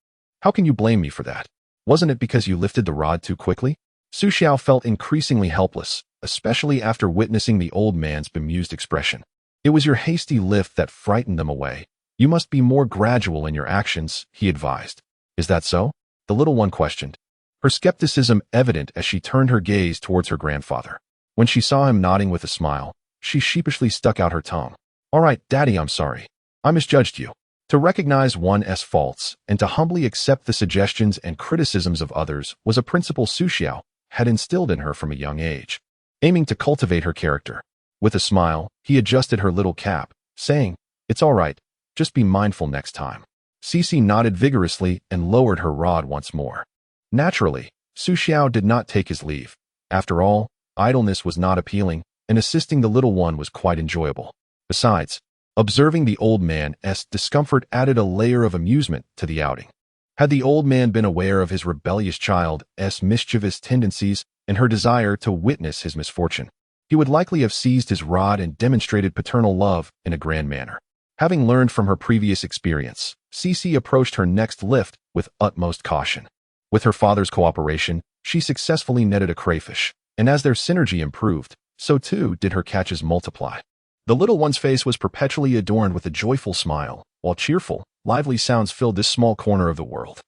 Speaker 1: "How can you blame me for that? Wasn't it because you lifted the rod too quickly?" Xiao felt increasingly helpless, especially after witnessing the old man's bemused expression. "It was your hasty lift that frightened them away. You must be more gradual in your actions," he advised. "Is that so?" the little one questioned, her skepticism evident as she turned her gaze towards her grandfather. When she saw him nodding with a smile, she sheepishly stuck out her tongue. "All right, Daddy, I'm sorry. I misjudged you." To recognize one's faults and to humbly accept the suggestions and criticisms of others was a principle Xiao had instilled in her from a young age, aiming to cultivate her character. With a smile, he adjusted her little cap, saying, "It's all right. Just be mindful next time." Xixi nodded vigorously and lowered her rod once more. Naturally, Xiao did not take his leave. After all, idleness was not appealing, and assisting the little one was quite enjoyable. Besides, observing the old man's discomfort added a layer of amusement to the outing. Had the old man been aware of his rebellious child's mischievous tendencies and her desire to witness his misfortune, he would likely have seized his rod and demonstrated paternal love in a grand manner. Having learned from her previous experience, Xixi approached her next lift with utmost caution. With her father's cooperation, she successfully netted a crayfish, and as their synergy improved, so too did her catches multiply. The little one's face was perpetually adorned with a joyful smile, while cheerful, lively sounds filled this small corner of the world.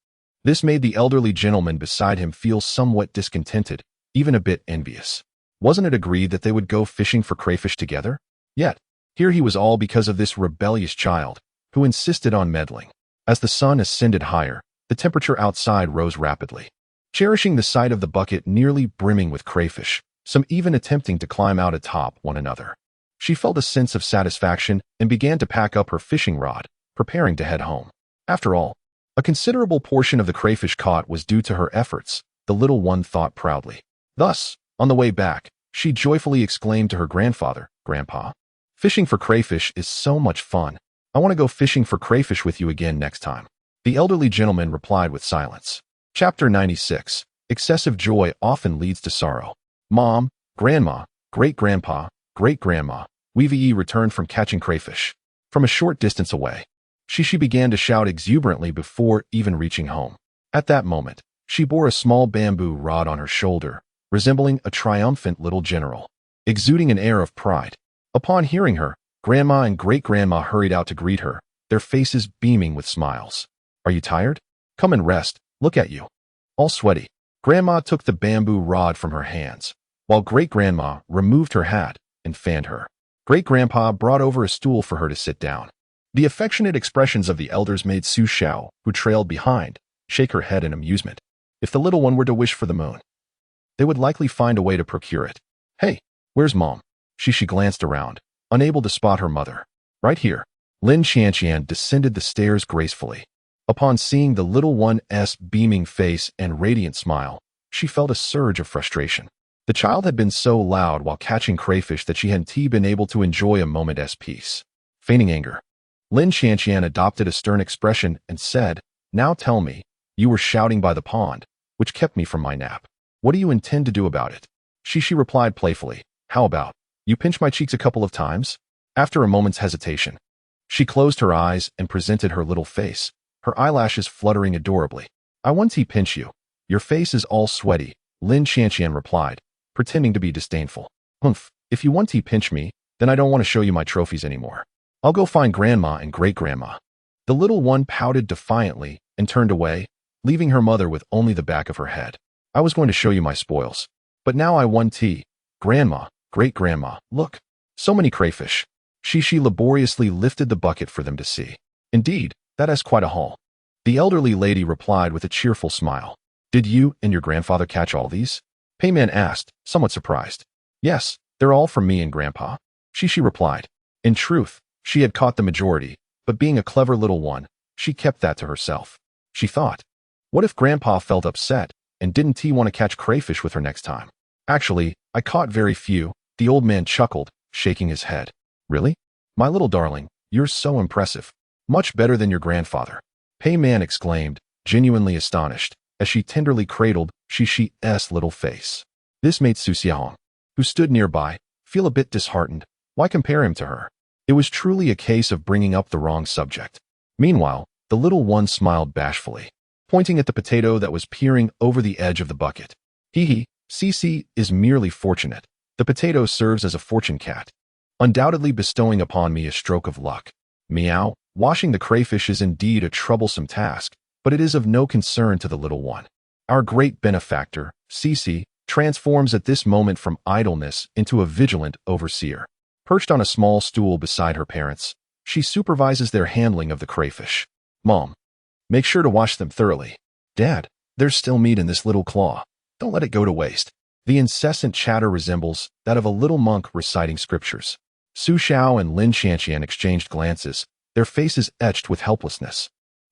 Speaker 1: This made the elderly gentleman beside him feel somewhat discontented, even a bit envious. Wasn't it agreed that they would go fishing for crayfish together? Yet, here he was all because of this rebellious child, who insisted on meddling. As the sun ascended higher, the temperature outside rose rapidly. Cherishing the sight of the bucket nearly brimming with crayfish, some even attempting to climb out atop one another, she felt a sense of satisfaction and began to pack up her fishing rod, preparing to head home. After all, a considerable portion of the crayfish caught was due to her efforts, the little one thought proudly. Thus, on the way back, she joyfully exclaimed to her grandfather, "Grandpa, fishing for crayfish is so much fun. I want to go fishing for crayfish with you again next time." The elderly gentleman replied with silence. Chapter 96. Excessive joy often leads to sorrow. Mom, Grandma, Great-Grandpa, Great-Grandma, We've returned from catching crayfish. from a short distance away. Xixi began to shout exuberantly before even reaching home. At that moment, she bore a small bamboo rod on her shoulder, resembling a triumphant little general, exuding an air of pride. Upon hearing her, Grandma and Great-Grandma hurried out to greet her, their faces beaming with smiles. "Are you tired? Come and rest, look at you. All sweaty." Grandma took the bamboo rod from her hands, while Great-Grandma removed her hat and fanned her. Great-Grandpa brought over a stool for her to sit down. The affectionate expressions of the elders made Xiao, who trailed behind, shake her head in amusement. If the little one were to wish for the moon, they would likely find a way to procure it. "Hey, where's Mom?" Xixi glanced around, unable to spot her mother. "Right here." Lin Xianqian descended the stairs gracefully. Upon seeing the little one's beaming face and radiant smile, she felt a surge of frustration. The child had been so loud while catching crayfish that she hadn't been able to enjoy a moment's peace. Feigning anger, Lin Xianqian adopted a stern expression and said, "Now tell me, you were shouting by the pond, which kept me from my nap. What do you intend to do about it?" Xixi replied playfully, "How about, you pinch my cheeks a couple of times?" After a moment's hesitation, she closed her eyes and presented her little face, her eyelashes fluttering adorably. "I want to pinch you. Your face is all sweaty," Lin Xianqian replied, pretending to be disdainful. "Humph, if you want to pinch me, then I don't want to show you my trophies anymore. I'll go find Grandma and Great-Grandma." The little one pouted defiantly and turned away, leaving her mother with only the back of her head. "I was going to show you my spoils, but now I want tea. Grandma, Great-Grandma, look. So many crayfish." Xixi laboriously lifted the bucket for them to see. "Indeed, that is quite a haul." The elderly lady replied with a cheerful smile. "Did you and your grandfather catch all these?" Payman asked, somewhat surprised. "Yes, they're all from me and Grandpa," Xixi replied. In truth, she had caught the majority, but being a clever little one, she kept that to herself. She thought, what if Grandpa felt upset and didn't he want to catch crayfish with her next time? "Actually, I caught very few," the old man chuckled, shaking his head. "Really? My little darling, you're so impressive. Much better than your grandfather," Payman exclaimed, genuinely astonished, as she tenderly cradled Xixi's little face. This made Xiao, who stood nearby, feel a bit disheartened. Why compare him to her? It was truly a case of bringing up the wrong subject. Meanwhile, the little one smiled bashfully, pointing at the potato that was peering over the edge of the bucket. "Hee, Xixi is merely fortunate. The potato serves as a fortune cat, undoubtedly bestowing upon me a stroke of luck. Meow." Washing the crayfish is indeed a troublesome task, but it is of no concern to the little one. Our great benefactor, Xixi, transforms at this moment from idleness into a vigilant overseer. Perched on a small stool beside her parents, she supervises their handling of the crayfish. "Mom, make sure to wash them thoroughly. Dad, there's still meat in this little claw. Don't let it go to waste." The incessant chatter resembles that of a little monk reciting scriptures. Xiao and Lin Xianqian exchanged glances, their faces etched with helplessness.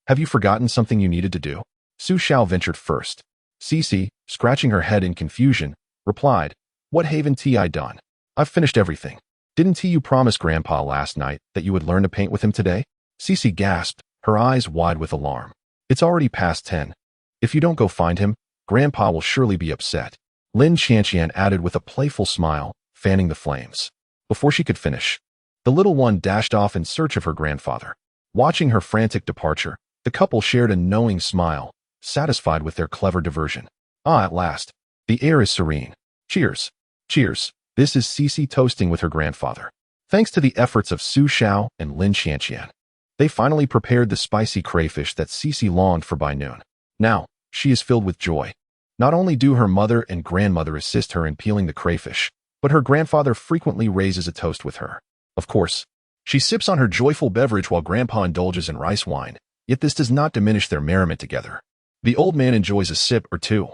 Speaker 1: "Have you forgotten something you needed to do?" Xiao ventured first. Xixi, scratching her head in confusion, replied, "What haven't I done? I've finished everything. Didn't you promise Grandpa last night that you would learn to paint with him today?" Xixi gasped, her eyes wide with alarm. "It's already past 10. If you don't go find him, Grandpa will surely be upset," Lin Xianqian added with a playful smile, fanning the flames. Before she could finish, the little one dashed off in search of her grandfather. Watching her frantic departure, the couple shared a knowing smile, satisfied with their clever diversion. "Ah, at last. The air is serene. Cheers. Cheers." This is Xixi toasting with her grandfather. Thanks to the efforts of Xiao and Lin Xianqian, they finally prepared the spicy crayfish that Xixi longed for by noon. Now, she is filled with joy. Not only do her mother and grandmother assist her in peeling the crayfish, but her grandfather frequently raises a toast with her. Of course, she sips on her joyful beverage while Grandpa indulges in rice wine, yet this does not diminish their merriment together. The old man enjoys a sip or two,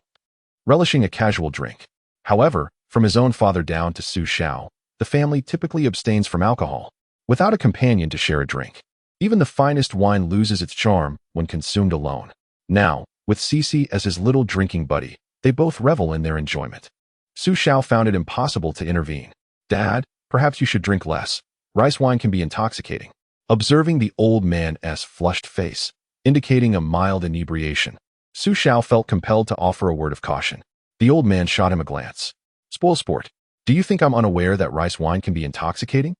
Speaker 1: relishing a casual drink. However, from his own father down to Xiao, the family typically abstains from alcohol, without a companion to share a drink. Even the finest wine loses its charm when consumed alone. Now, with Xixi as his little drinking buddy, they both revel in their enjoyment. Xiao found it impossible to intervene. "Dad, perhaps you should drink less. Rice wine can be intoxicating." Observing the old man's flushed face, indicating a mild inebriation, Xiao felt compelled to offer a word of caution. The old man shot him a glance. "Spoil sport. Do you think I'm unaware that rice wine can be intoxicating?"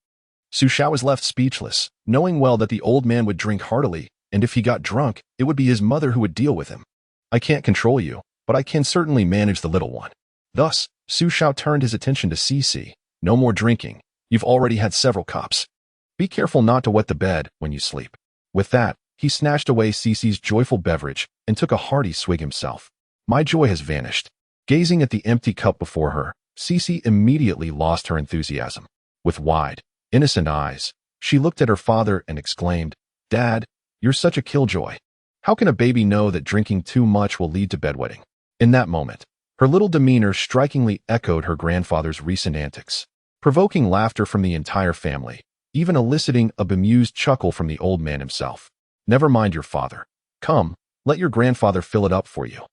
Speaker 1: Su Xiao was left speechless, knowing well that the old man would drink heartily, and if he got drunk, it would be his mother who would deal with him. I can't control you, but I can certainly manage the little one. Thus, Su Xiao turned his attention to Xixi. No more drinking. You've already had several cups. Be careful not to wet the bed when you sleep. With that, he snatched away Xixi's joyful beverage and took a hearty swig himself. My joy has vanished. Gazing at the empty cup before her, Xixi immediately lost her enthusiasm. With wide, innocent eyes, she looked at her father and exclaimed, "Dad, you're such a killjoy. How can a baby know that drinking too much will lead to bedwetting?" In that moment, her little demeanor strikingly echoed her grandfather's recent antics, provoking laughter from the entire family, even eliciting a bemused chuckle from the old man himself. "Never mind your father. Come, let your grandfather fill it up for you."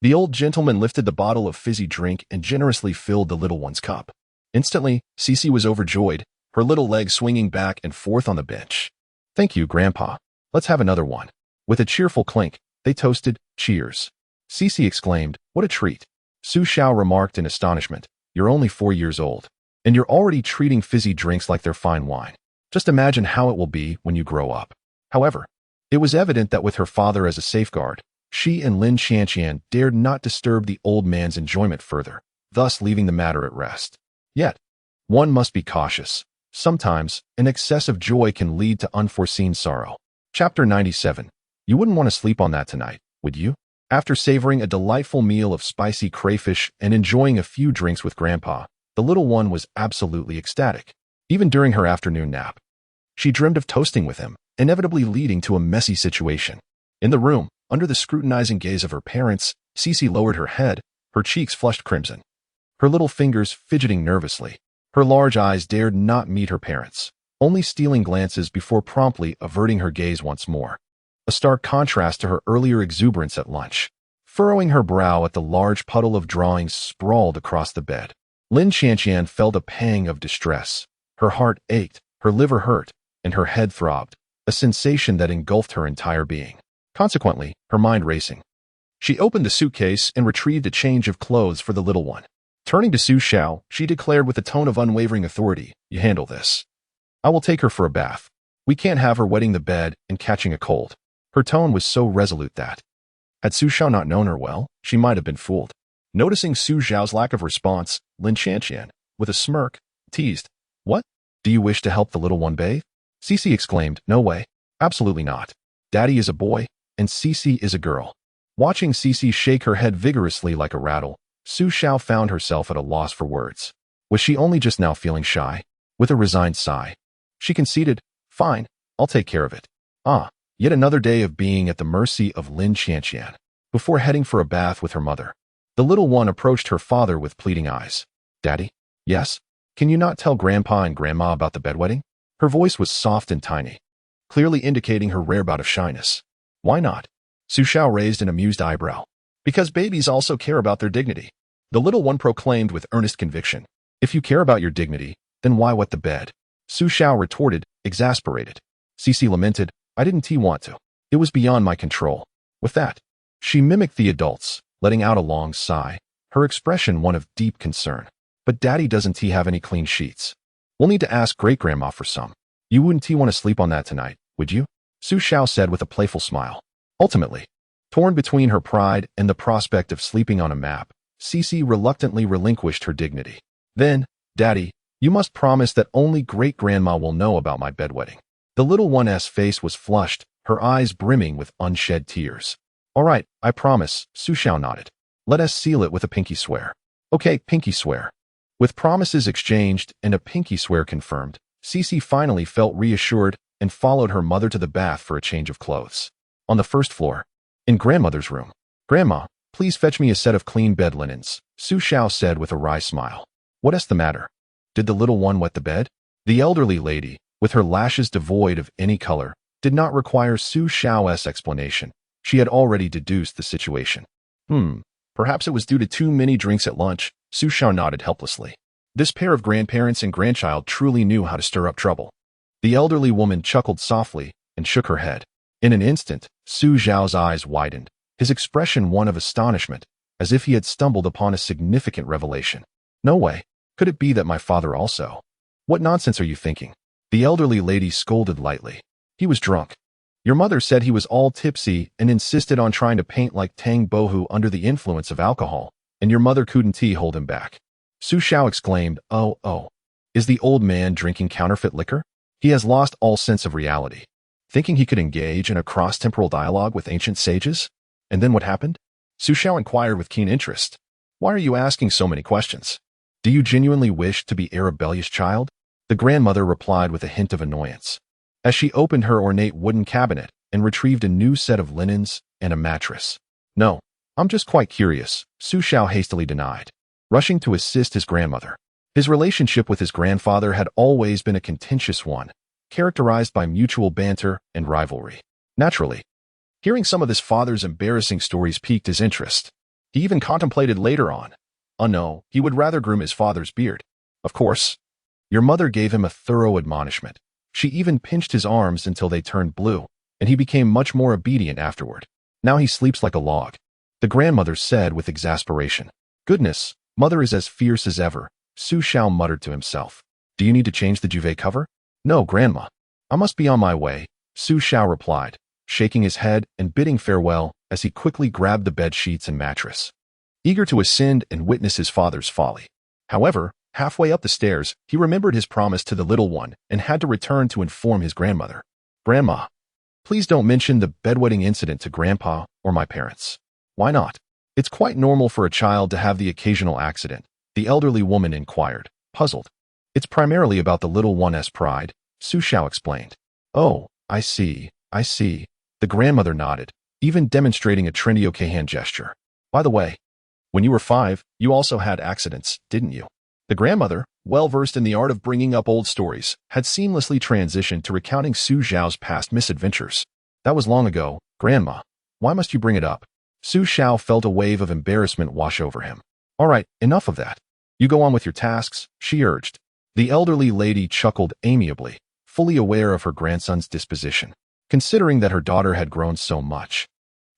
Speaker 1: The old gentleman lifted the bottle of fizzy drink and generously filled the little one's cup. Instantly, Xixi was overjoyed, her little legs swinging back and forth on the bench. "Thank you, Grandpa. Let's have another one." With a cheerful clink, they toasted, "Cheers." Xixi exclaimed, "What a treat." Su Xiao remarked in astonishment, "You're only 4 years old, and you're already treating fizzy drinks like they're fine wine. Just imagine how it will be when you grow up." However, it was evident that with her father as a safeguard, she and Lin Xianxian dared not disturb the old man's enjoyment further, thus leaving the matter at rest. Yet, one must be cautious. Sometimes, an excess of joy can lead to unforeseen sorrow. Chapter 97. You wouldn't want to sleep on that tonight, would you? After savoring a delightful meal of spicy crayfish and enjoying a few drinks with Grandpa, the little one was absolutely ecstatic. Even during her afternoon nap, she dreamed of toasting with him, inevitably leading to a messy situation. In the room, under the scrutinizing gaze of her parents, Xixi lowered her head, her cheeks flushed crimson, her little fingers fidgeting nervously. Her large eyes dared not meet her parents', only stealing glances before promptly averting her gaze once more. A stark contrast to her earlier exuberance at lunch. Furrowing her brow at the large puddle of drawings sprawled across the bed, Lin Xianxian felt a pang of distress. Her heart ached, her liver hurt, and her head throbbed, a sensation that engulfed her entire being. Consequently, her mind racing. She opened the suitcase and retrieved a change of clothes for the little one. Turning to Su Xiao, she declared with a tone of unwavering authority, "You handle this. I will take her for a bath. We can't have her wetting the bed and catching a cold." Her tone was so resolute that, had Su Xiao not known her well, she might have been fooled. Noticing Su Xiao's lack of response, Lin Xianxian, with a smirk, teased, "What? Do you wish to help the little one bathe?" Xixi exclaimed, "No way. Absolutely not. Daddy is a boy, and Xixi is a girl." Watching Xixi shake her head vigorously like a rattle, Su Xiao found herself at a loss for words. Was she only just now feeling shy? With a resigned sigh, she conceded, "Fine, I'll take care of it." Yet another day of being at the mercy of Lin Xianxian. Before heading for a bath with her mother, the little one approached her father with pleading eyes. "Daddy?" "Yes? Can you not tell Grandpa and Grandma about the bedwetting?" Her voice was soft and tiny, clearly indicating her rare bout of shyness. "Why not?" Su Xiao raised an amused eyebrow. "Because babies also care about their dignity," the little one proclaimed with earnest conviction. "If you care about your dignity, then why wet the bed?" Su Xiao retorted, exasperated. Xixi lamented, "I didn't want to. It was beyond my control." With that, she mimicked the adults, letting out a long sigh, her expression one of deep concern. "But Daddy doesn't have any clean sheets. We'll need to ask Great-Grandma for some. You wouldn't want to sleep on that tonight, would you?" Su Xiao said with a playful smile. Ultimately, torn between her pride and the prospect of sleeping on a map, Xixi reluctantly relinquished her dignity. "Then, Daddy, you must promise that only Great-Grandma will know about my bedwetting." The little one's face was flushed, her eyes brimming with unshed tears. "All right, I promise," Su Xiao nodded. "Let us seal it with a pinky swear." "Okay, pinky swear." With promises exchanged and a pinky swear confirmed, Xixi finally felt reassured and followed her mother to the bath for a change of clothes. On the first floor, in Grandmother's room, "Grandma, please fetch me a set of clean bed linens," Su Xiao said with a wry smile. "What's the matter? Did the little one wet the bed?" The elderly lady, with her lashes devoid of any color, did not require Su Xiao's explanation. She had already deduced the situation. Perhaps it was due to too many drinks at lunch." Su Xiao nodded helplessly. This pair of grandparents and grandchild truly knew how to stir up trouble. The elderly woman chuckled softly and shook her head. In an instant, Su Xiao's eyes widened, his expression one of astonishment, as if he had stumbled upon a significant revelation. "No way. Could it be that my father also?" "What nonsense are you thinking?" The elderly lady scolded lightly. He was drunk. Your mother said he was all tipsy and insisted on trying to paint like Tang Bohu under the influence of alcohol, and your mother couldn't hold him back. Su Xiao exclaimed, Oh. Is the old man drinking counterfeit liquor? He has lost all sense of reality. Thinking he could engage in a cross-temporal dialogue with ancient sages? And then what happened? Su Xiao inquired with keen interest. Why are you asking so many questions? Do you genuinely wish to be a rebellious child? The grandmother replied with a hint of annoyance, as she opened her ornate wooden cabinet and retrieved a new set of linens and a mattress. No, I'm just quite curious, Su Xiao hastily denied, rushing to assist his grandmother. His relationship with his grandfather had always been a contentious one, characterized by mutual banter and rivalry. Naturally, hearing some of his father's embarrassing stories piqued his interest. He even contemplated later on. Oh no, he would rather groom his father's beard. Of course. Your mother gave him a thorough admonishment. She even pinched his arms until they turned blue, and he became much more obedient afterward. Now he sleeps like a log. The grandmother said with exasperation. Goodness, mother is as fierce as ever, Su Xiao muttered to himself. Do you need to change the duvet cover? No, grandma. I must be on my way, Su Xiao replied, shaking his head and bidding farewell as he quickly grabbed the bed sheets and mattress, eager to ascend and witness his father's folly. However, halfway up the stairs, he remembered his promise to the little one and had to return to inform his grandmother. Grandma, please don't mention the bedwetting incident to Grandpa or my parents. Why not? It's quite normal for a child to have the occasional accident, the elderly woman inquired, puzzled. It's primarily about the little one's pride, Su Xiao explained. Oh, I see. The grandmother nodded, even demonstrating a trendy okay hand gesture. By the way, when you were 5, you also had accidents, didn't you? The grandmother, well-versed in the art of bringing up old stories, had seamlessly transitioned to recounting Su Xiao's past misadventures. That was long ago, Grandma. Why must you bring it up? Su Xiao felt a wave of embarrassment wash over him. All right, enough of that. You go on with your tasks, she urged. The elderly lady chuckled amiably, fully aware of her grandson's disposition, considering that her daughter had grown so much.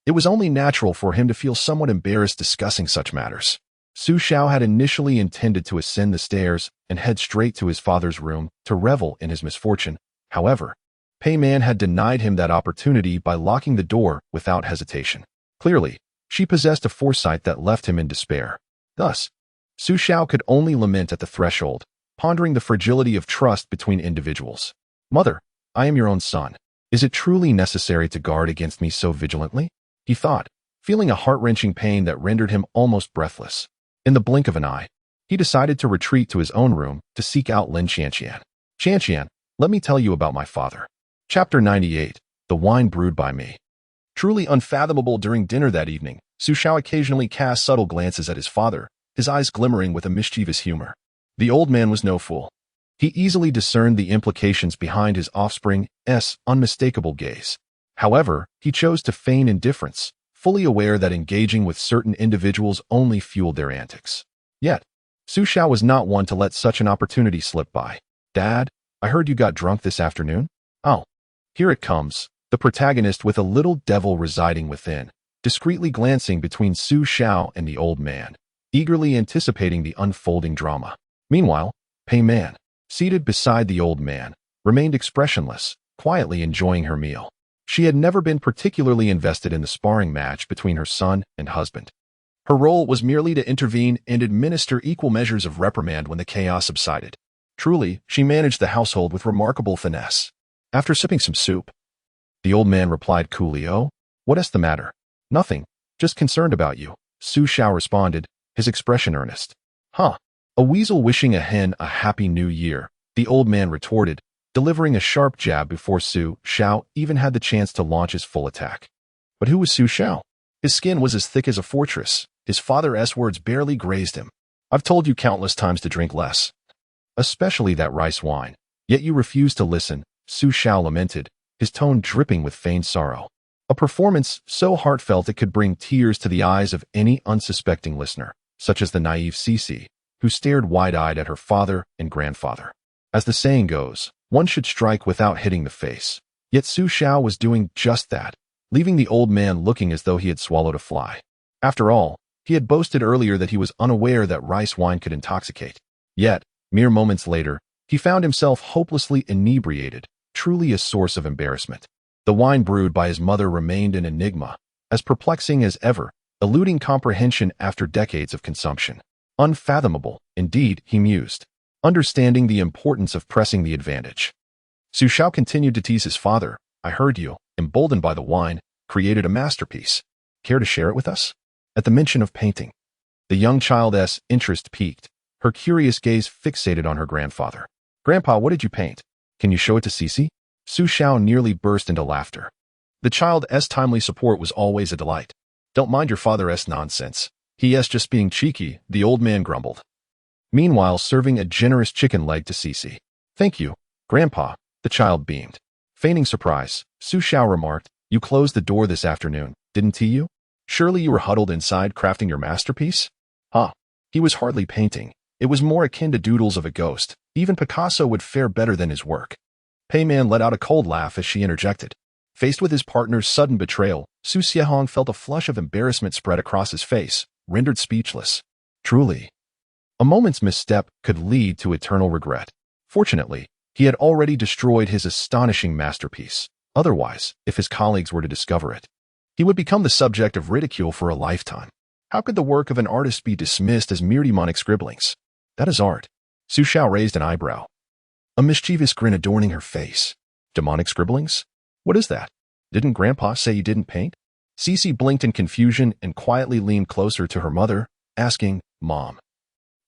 Speaker 1: It was only natural for him to feel somewhat embarrassed discussing such matters. Su Xiao had initially intended to ascend the stairs and head straight to his father's room to revel in his misfortune. However, Pei Man had denied him that opportunity by locking the door without hesitation. Clearly, she possessed a foresight that left him in despair. Thus, Su Xiao could only lament at the threshold, pondering the fragility of trust between individuals. Mother, I am your own son. Is it truly necessary to guard against me so vigilantly? He thought, feeling a heart-wrenching pain that rendered him almost breathless. In the blink of an eye, he decided to retreat to his own room to seek out Lin Qianqian. Qianqian, let me tell you about my father. Chapter 98, The Wine Brewed by Me. Truly unfathomable during dinner that evening, Su Xiao occasionally cast subtle glances at his father, his eyes glimmering with a mischievous humor. The old man was no fool. He easily discerned the implications behind his offspring's unmistakable gaze. However, he chose to feign indifference, fully aware that engaging with certain individuals only fueled their antics. Yet, Su Xiao was not one to let such an opportunity slip by. Dad, I heard you got drunk this afternoon? Oh, here it comes, the protagonist with a little devil residing within, discreetly glancing between Su Xiao and the old man, eagerly anticipating the unfolding drama. Meanwhile, Pei Man, seated beside the old man, remained expressionless, quietly enjoying her meal. She had never been particularly invested in the sparring match between her son and husband. Her role was merely to intervene and administer equal measures of reprimand when the chaos subsided. Truly, she managed the household with remarkable finesse. After sipping some soup, the old man replied coolly, "Oh, what's the matter?" "Nothing, just concerned about you," Su Xiao responded, his expression earnest. "Huh, a weasel wishing a hen a happy new year," the old man retorted, delivering a sharp jab before Su Xiao even had the chance to launch his full attack. But who was Su Xiao? His skin was as thick as a fortress. His father's words barely grazed him. "I've told you countless times to drink less, especially that rice wine. Yet you refuse to listen," Su Xiao lamented, his tone dripping with feigned sorrow. A performance so heartfelt it could bring tears to the eyes of any unsuspecting listener, such as the naive Xixi, who stared wide-eyed at her father and grandfather. As the saying goes, one should strike without hitting the face. Yet Su Xiao was doing just that, leaving the old man looking as though he had swallowed a fly. After all, he had boasted earlier that he was unaware that rice wine could intoxicate. Yet, mere moments later, He found himself hopelessly inebriated, truly a source of embarrassment. The wine brewed by his mother remained an enigma, as perplexing as ever, eluding comprehension after decades of consumption. Unfathomable, indeed, he mused, understanding the importance of pressing the advantage. Xiao continued to tease his father. I heard you, emboldened by the wine, created a masterpiece. Care to share it with us? At the mention of painting, the young child's interest peaked, her curious gaze fixated on her grandfather. Grandpa, what did you paint? Can you show it to Xixi? Xiao nearly burst into laughter. The child's timely support was always a delight. Don't mind your father's nonsense. He's just being cheeky, the old man grumbled. Meanwhile, serving a generous chicken leg to Xixi. Thank you, Grandpa, the child beamed. Feigning surprise, Xiao remarked, you closed the door this afternoon, didn't you? Surely you were huddled inside crafting your masterpiece? Huh. He was hardly painting. It was more akin to doodles of a ghost. Even Picasso would fare better than his work. Payman let out a cold laugh as she interjected. Faced with his partner's sudden betrayal, Su Xiehong felt a flush of embarrassment spread across his face, rendered speechless. Truly, a moment's misstep could lead to eternal regret. Fortunately, he had already destroyed his astonishing masterpiece. Otherwise, if his colleagues were to discover it, he would become the subject of ridicule for a lifetime. How could the work of an artist be dismissed as mere demonic scribblings? That is art. Su Xiao raised an eyebrow, a mischievous grin adorning her face. Demonic scribblings? What is that? Didn't Grandpa say you didn't paint? Xixi blinked in confusion and quietly leaned closer to her mother, asking, Mom,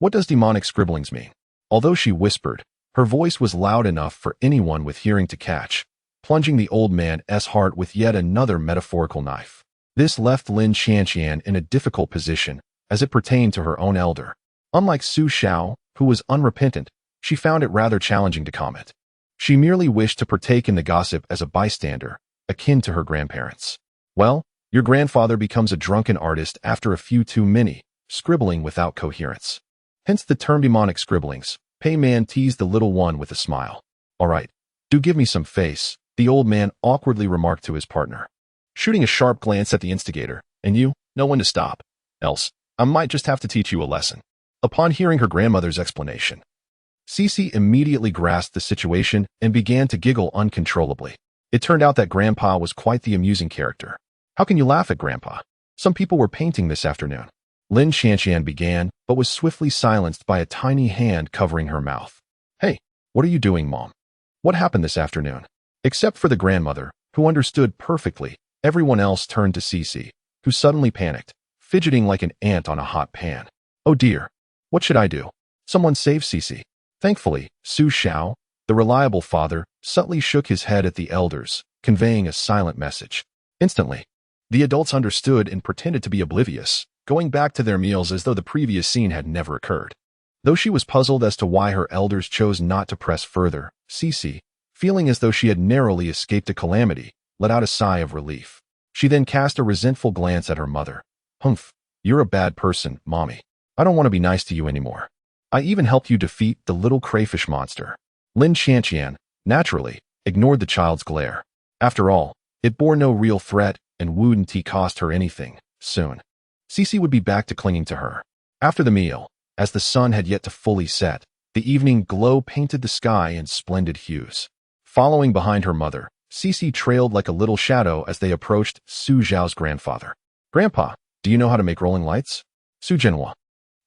Speaker 1: what does demonic scribblings mean? Although she whispered, her voice was loud enough for anyone with hearing to catch, plunging the old man's heart with yet another metaphorical knife. This left Lin Xianxian in a difficult position, as it pertained to her own elder. Unlike Su Xiao, who was unrepentant, she found it rather challenging to comment. She merely wished to partake in the gossip as a bystander, akin to her grandparents. Well, your grandfather becomes a drunken artist after a few too many, scribbling without coherence. Hence the term demonic scribblings. Payman teased the little one with a smile. All right, do give me some face, the old man awkwardly remarked to his partner, shooting a sharp glance at the instigator. And you, know when to stop. Else, I might just have to teach you a lesson. Upon hearing her grandmother's explanation, Xixi immediately grasped the situation and began to giggle uncontrollably. It turned out that Grandpa was quite the amusing character. How can you laugh at Grandpa? Some people were painting this afternoon. Lin Xianxian began, but was swiftly silenced by a tiny hand covering her mouth. Hey, what are you doing, Mom? What happened this afternoon? Except for the grandmother, who understood perfectly, everyone else turned to Xixi, who suddenly panicked, fidgeting like an ant on a hot pan. Oh dear, what should I do? Someone save Xixi. Thankfully, Su Xiao, the reliable father, subtly shook his head at the elders, conveying a silent message. Instantly, the adults understood and pretended to be oblivious, going back to their meals as though the previous scene had never occurred. Though she was puzzled as to why her elders chose not to press further, Xixi, feeling as though she had narrowly escaped a calamity, let out a sigh of relief. She then cast a resentful glance at her mother. Humph, you're a bad person, Mommy. I don't want to be nice to you anymore. I even helped you defeat the little crayfish monster. Lin Xianxian, naturally, ignored the child's glare. After all, it bore no real threat and wouldn't cost her anything. Soon, Xixi would be back to clinging to her. After the meal, as the sun had yet to fully set, the evening glow painted the sky in splendid hues. Following behind her mother, Xixi trailed like a little shadow as they approached Su Zhao's grandfather. Grandpa, do you know how to make rolling lights? Su Zhenhua,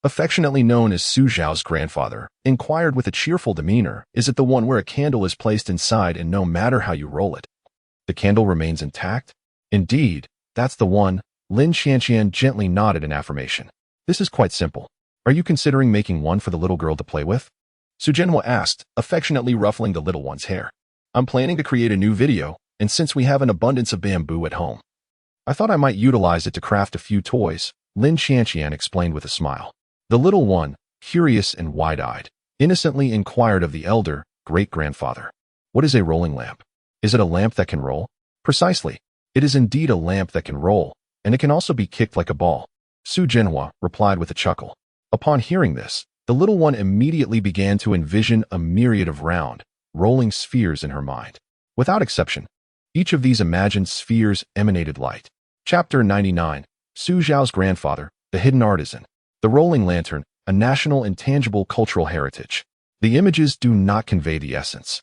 Speaker 1: affectionately known as Su Zhao's grandfather, inquired with a cheerful demeanor. Is it the one where a candle is placed inside and no matter how you roll it, the candle remains intact? Indeed, that's the one. Lin Xianxian gently nodded in affirmation. This is quite simple. Are you considering making one for the little girl to play with? Su Zhenhua asked, affectionately ruffling the little one's hair. I'm planning to create a new video, and since we have an abundance of bamboo at home, I thought I might utilize it to craft a few toys, Lin Xianxian explained with a smile. The little one, curious and wide-eyed, innocently inquired of the elder, great-grandfather. What is a rolling lamp? Is it a lamp that can roll? Precisely. It is indeed a lamp that can roll, and it can also be kicked like a ball. Su Zhenhua replied with a chuckle. Upon hearing this, the little one immediately began to envision a myriad of round, rolling spheres in her mind. Without exception, each of these imagined spheres emanated light. Chapter 99. Su Zhao's grandfather, the hidden artisan. The rolling lantern, a national intangible cultural heritage. The images do not convey the essence.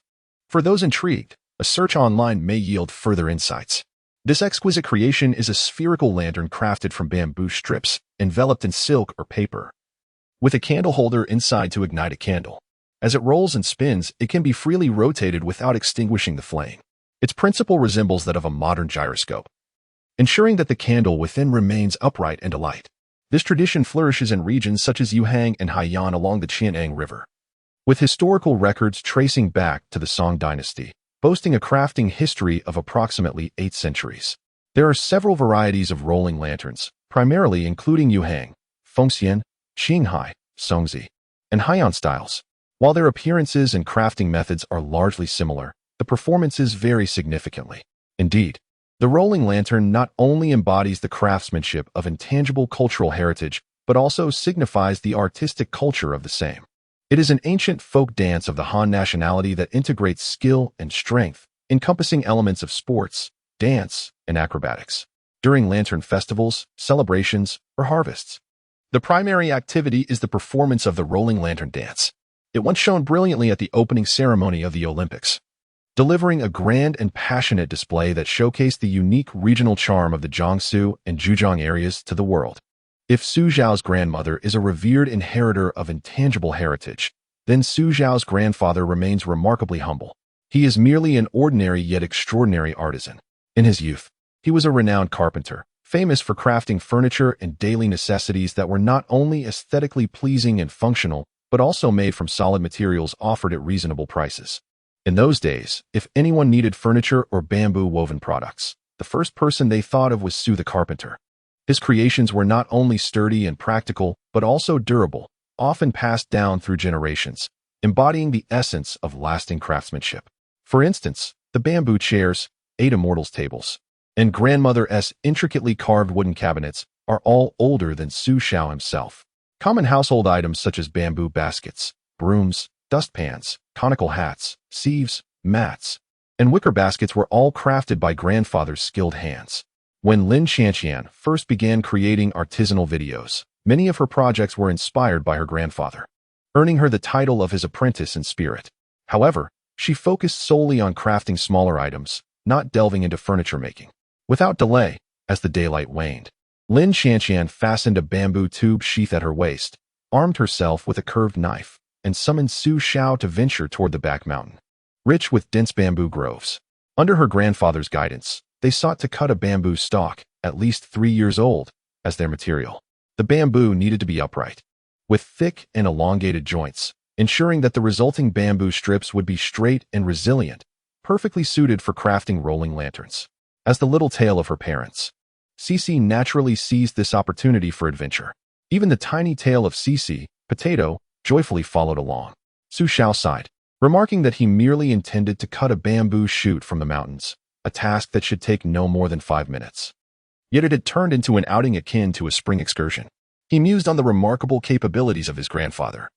Speaker 1: For those intrigued, a search online may yield further insights. This exquisite creation is a spherical lantern crafted from bamboo strips, enveloped in silk or paper, with a candle holder inside to ignite a candle. As it rolls and spins, it can be freely rotated without extinguishing the flame. Its principle resembles that of a modern gyroscope, ensuring that the candle within remains upright and alight. This tradition flourishes in regions such as Yuhang and Haiyan along the Qian'an River, with historical records tracing back to the Song dynasty, boasting a crafting history of approximately 8 centuries. There are several varieties of rolling lanterns, primarily including Yuhang, Fengxian, Qinghai, Songzi, and Haiyan styles. While their appearances and crafting methods are largely similar, the performances vary significantly. Indeed, the rolling lantern not only embodies the craftsmanship of intangible cultural heritage, but also signifies the artistic culture of the same. It is an ancient folk dance of the Han nationality that integrates skill and strength, encompassing elements of sports, dance, and acrobatics. During lantern festivals, celebrations, or harvests, the primary activity is the performance of the rolling lantern dance. It once shone brilliantly at the opening ceremony of the Olympics, delivering a grand and passionate display that showcased the unique regional charm of the Jiangsu and Zhejiang areas to the world. If Su Xiao's grandmother is a revered inheritor of intangible heritage, then Su Xiao's grandfather remains remarkably humble. He is merely an ordinary yet extraordinary artisan. In his youth, he was a renowned carpenter, famous for crafting furniture and daily necessities that were not only aesthetically pleasing and functional, but also made from solid materials offered at reasonable prices. In those days, if anyone needed furniture or bamboo-woven products, the first person they thought of was Su the carpenter. His creations were not only sturdy and practical, but also durable, often passed down through generations, embodying the essence of lasting craftsmanship. For instance, the bamboo chairs, 8 immortals tables, and grandmother's intricately carved wooden cabinets are all older than Su Xiao himself. Common household items such as bamboo baskets, brooms, dustpans, conical hats, sieves, mats, and wicker baskets were all crafted by grandfather's skilled hands. When Lin Xianxian first began creating artisanal videos, many of her projects were inspired by her grandfather, earning her the title of his apprentice in spirit. However, she focused solely on crafting smaller items, not delving into furniture making. Without delay, as the daylight waned, Lin Xianxian fastened a bamboo tube sheath at her waist, armed herself with a curved knife, and summoned Su Xiao to venture toward the back mountain, rich with dense bamboo groves. Under her grandfather's guidance, they sought to cut a bamboo stalk, at least 3 years old, as their material. The bamboo needed to be upright, with thick and elongated joints, ensuring that the resulting bamboo strips would be straight and resilient, perfectly suited for crafting rolling lanterns. As the little tail of her parents, Xixi naturally seized this opportunity for adventure. Even the tiny tail of Xixi, Potato, joyfully followed along. Su Xiao sighed, remarking that he merely intended to cut a bamboo shoot from the mountains, a task that should take no more than 5 minutes. Yet it had turned into an outing akin to a spring excursion. He mused on the remarkable capabilities of his grandfather,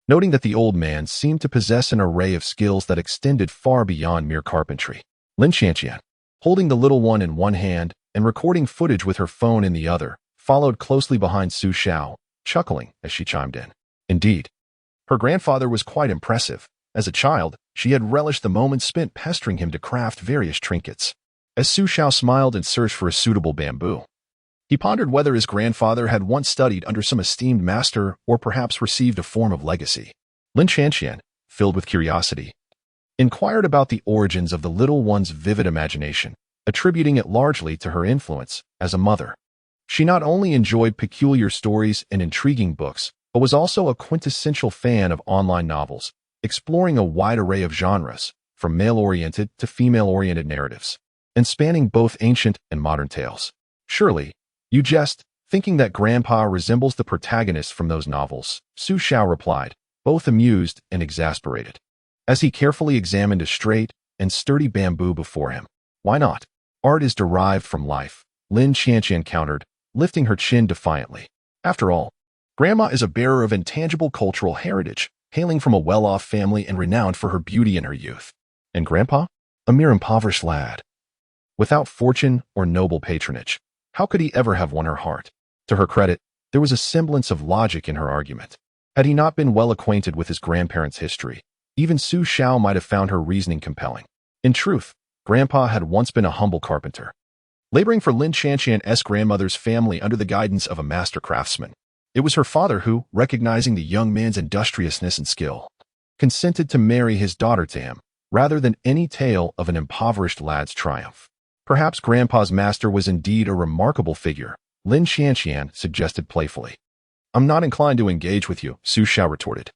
Speaker 1: noting that the old man seemed to possess an array of skills that extended far beyond mere carpentry. Lin Xianxian, holding the little one in one hand and recording footage with her phone in the other, followed closely behind Su Xiao, chuckling as she chimed in. Indeed, her grandfather was quite impressive. As a child, she had relished the moments spent pestering him to craft various trinkets. As Su Xiao smiled and searched for a suitable bamboo, he pondered whether his grandfather had once studied under some esteemed master or perhaps received a form of legacy. Lin Xianxian, filled with curiosity, inquired about the origins of the little one's vivid imagination, attributing it largely to her influence as a mother. She not only enjoyed peculiar stories and intriguing books, but was also a quintessential fan of online novels, exploring a wide array of genres, from male-oriented to female-oriented narratives, and spanning both ancient and modern tales. Surely, you jest, thinking that Grandpa resembles the protagonist from those novels, Su Xiao replied, both amused and exasperated, as he carefully examined a straight and sturdy bamboo before him. Why not? Art is derived from life, Lin Xianxian countered, lifting her chin defiantly. After all, Grandma is a bearer of intangible cultural heritage, hailing from a well-off family and renowned for her beauty in her youth. And Grandpa? A mere impoverished lad. Without fortune or noble patronage, how could he ever have won her heart? To her credit, there was a semblance of logic in her argument. Had he not been well acquainted with his grandparents' history, even Xiao might have found her reasoning compelling. In truth, Grandpa had once been a humble carpenter, laboring for Lin Qianqian's grandmother's family under the guidance of a master craftsman. It was her father who, recognizing the young man's industriousness and skill, consented to marry his daughter to him, rather than any tale of an impoverished lad's triumph. Perhaps Grandpa's master was indeed a remarkable figure, Lin Qianqian suggested playfully. I'm not inclined to engage with you, Xiao retorted,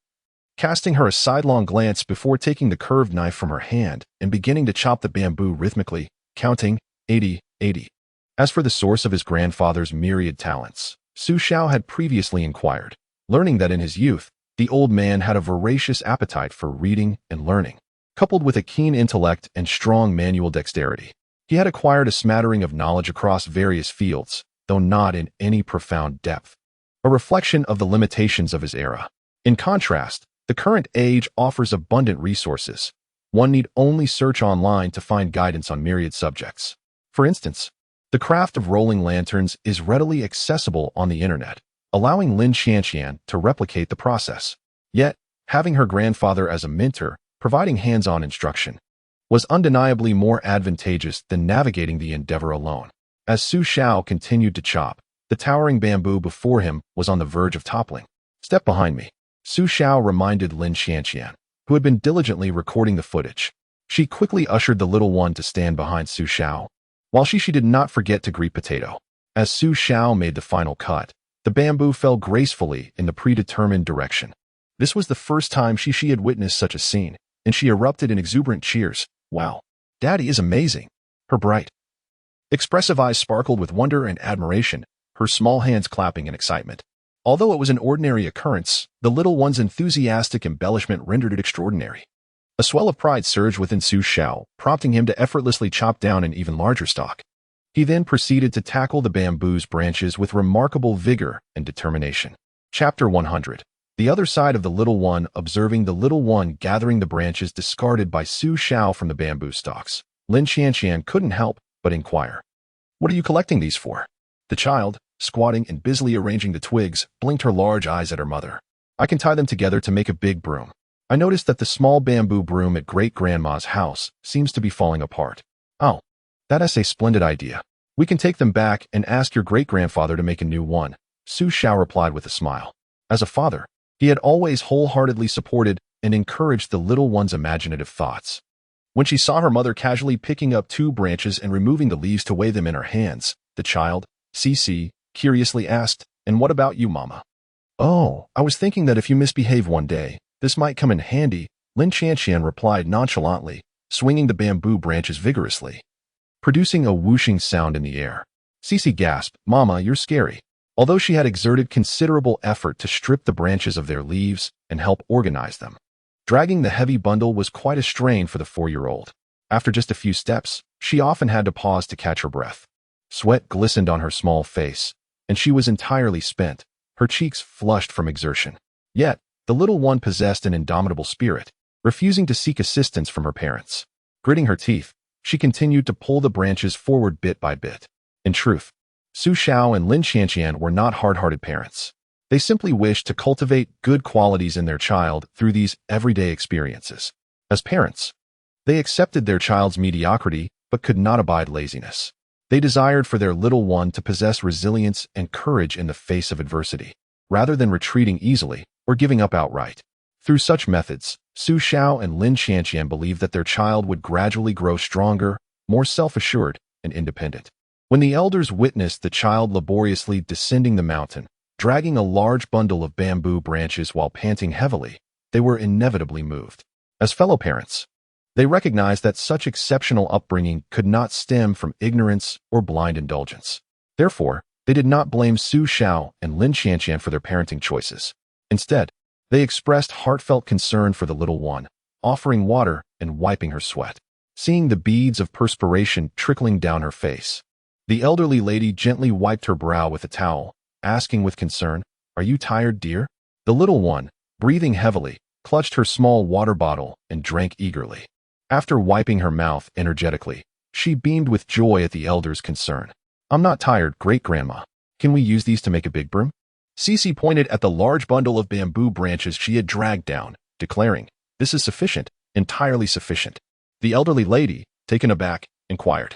Speaker 1: casting her a sidelong glance before taking the curved knife from her hand and beginning to chop the bamboo rhythmically, counting 80, 80. As for the source of his grandfather's myriad talents, Xiao had previously inquired, learning that in his youth, the old man had a voracious appetite for reading and learning, coupled with a keen intellect and strong manual dexterity. He had acquired a smattering of knowledge across various fields, though not in any profound depth, a reflection of the limitations of his era. In contrast, the current age offers abundant resources. One need only search online to find guidance on myriad subjects. For instance, the craft of rolling lanterns is readily accessible on the internet, allowing Lin Qianqian to replicate the process. Yet, having her grandfather as a mentor, providing hands-on instruction, was undeniably more advantageous than navigating the endeavor alone. As Xiao continued to chop, the towering bamboo before him was on the verge of toppling. Step behind me, Xiao reminded Lin Qianqian, who had been diligently recording the footage. She quickly ushered the little one to stand behind Xiao, while she did not forget to greet Potato. As Xiao made the final cut, the bamboo fell gracefully in the predetermined direction. This was the first time she had witnessed such a scene, and she erupted in exuberant cheers. Wow, Daddy is amazing. Her bright, expressive eyes sparkled with wonder and admiration, her small hands clapping in excitement. Although it was an ordinary occurrence, the little one's enthusiastic embellishment rendered it extraordinary. A swell of pride surged within Xiao, prompting him to effortlessly chop down an even larger stalk. He then proceeded to tackle the bamboo's branches with remarkable vigor and determination. Chapter 100. The other side of the little one, observing the little one gathering the branches discarded by Xiao from the bamboo stalks, Lin Qianqian couldn't help but inquire. What are you collecting these for? The child, squatting and busily arranging the twigs, blinked her large eyes at her mother. I can tie them together to make a big broom. I noticed that the small bamboo broom at great-grandma's house seems to be falling apart. Oh, that's a splendid idea. We can take them back and ask your great-grandfather to make a new one, Xiao replied with a smile. As a father, he had always wholeheartedly supported and encouraged the little one's imaginative thoughts. When she saw her mother casually picking up 2 branches and removing the leaves to weigh them in her hands, the child, Xixi, curiously asked, "And what about you, Mama?" "Oh, I was thinking that if you misbehave one day, this might come in handy," Lin Qianqian replied nonchalantly, swinging the bamboo branches vigorously, producing a whooshing sound in the air. Xixi gasped, "Mama, you're scary." Although she had exerted considerable effort to strip the branches of their leaves and help organize them, dragging the heavy bundle was quite a strain for the 4-year-old. After just a few steps, she often had to pause to catch her breath. Sweat glistened on her small face, and she was entirely spent, her cheeks flushed from exertion. Yet, the little one possessed an indomitable spirit, refusing to seek assistance from her parents. Gritting her teeth, she continued to pull the branches forward bit by bit. In truth, Xiao and Lin Qianqian were not hard-hearted parents. They simply wished to cultivate good qualities in their child through these everyday experiences. As parents, they accepted their child's mediocrity but could not abide laziness. They desired for their little one to possess resilience and courage in the face of adversity, rather than retreating easily or giving up outright. Through such methods, Xiao and Lin Qianqian believed that their child would gradually grow stronger, more self-assured, and independent. When the elders witnessed the child laboriously descending the mountain, dragging a large bundle of bamboo branches while panting heavily, they were inevitably moved. As fellow parents, they recognized that such exceptional upbringing could not stem from ignorance or blind indulgence. Therefore, they did not blame Xiao and Lin Qianqian for their parenting choices. Instead, they expressed heartfelt concern for the little one, offering water and wiping her sweat. Seeing the beads of perspiration trickling down her face, the elderly lady gently wiped her brow with a towel, asking with concern, "Are you tired, dear?" The little one, breathing heavily, clutched her small water bottle and drank eagerly. After wiping her mouth energetically, she beamed with joy at the elder's concern. "I'm not tired, great-grandma. Can we use these to make a big broom?" Xixi pointed at the large bundle of bamboo branches she had dragged down, declaring, "This is sufficient, entirely sufficient." The elderly lady, taken aback, inquired,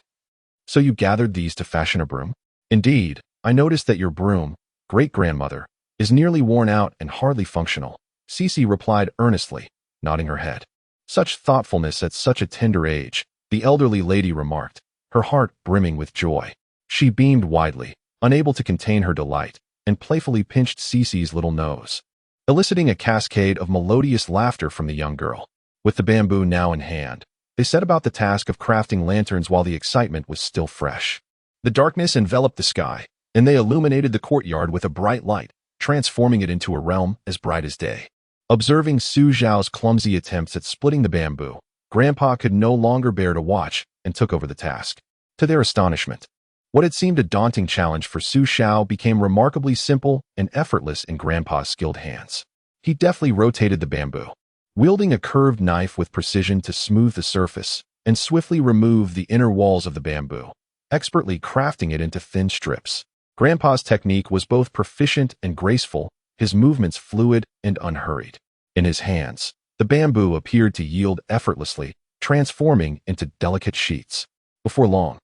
Speaker 1: "So you gathered these to fashion a broom?" "Indeed, I noticed that your broom, great-grandmother, is nearly worn out and hardly functional," Xixi replied earnestly, nodding her head. "Such thoughtfulness at such a tender age," the elderly lady remarked, her heart brimming with joy. She beamed widely, unable to contain her delight, and playfully pinched Xixi's little nose, eliciting a cascade of melodious laughter from the young girl. With the bamboo now in hand, they set about the task of crafting lanterns while the excitement was still fresh. The darkness enveloped the sky, and they illuminated the courtyard with a bright light, transforming it into a realm as bright as day. Observing Su Xiao's clumsy attempts at splitting the bamboo, Grandpa could no longer bear to watch and took over the task. To their astonishment, what had seemed a daunting challenge for Su Xiao became remarkably simple and effortless in Grandpa's skilled hands. He deftly rotated the bamboo, wielding a curved knife with precision to smooth the surface and swiftly remove the inner walls of the bamboo, expertly crafting it into thin strips. Grandpa's technique was both proficient and graceful, his movements fluid and unhurried. In his hands, the bamboo appeared to yield effortlessly, transforming into delicate sheets. Before long,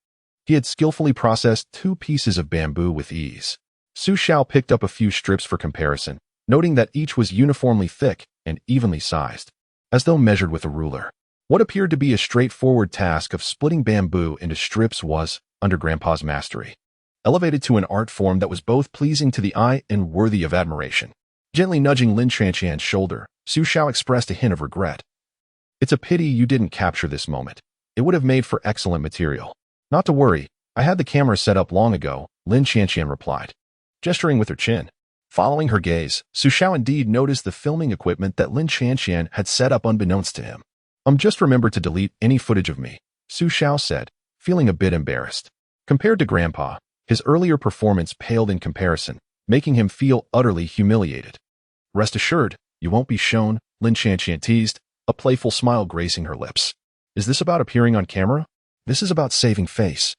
Speaker 1: he had skillfully processed 2 pieces of bamboo with ease. Su Xiao picked up a few strips for comparison, noting that each was uniformly thick and evenly sized, as though measured with a ruler. What appeared to be a straightforward task of splitting bamboo into strips was, under Grandpa's mastery, elevated to an art form that was both pleasing to the eye and worthy of admiration. Gently nudging Lin Chanqian's shoulder, Su Xiao expressed a hint of regret. "It's a pity you didn't capture this moment. It would have made for excellent material." "Not to worry, I had the camera set up long ago," Lin Chanqian replied, gesturing with her chin. Following her gaze, Su Xiao indeed noticed the filming equipment that Lin Chanqian had set up unbeknownst to him. Just remember to delete any footage of me," Su Xiao said, feeling a bit embarrassed. Compared to Grandpa, his earlier performance paled in comparison, making him feel utterly humiliated. "Rest assured, you won't be shown," Lin Chanqian teased, a playful smile gracing her lips. "Is this about appearing on camera? This is about saving face.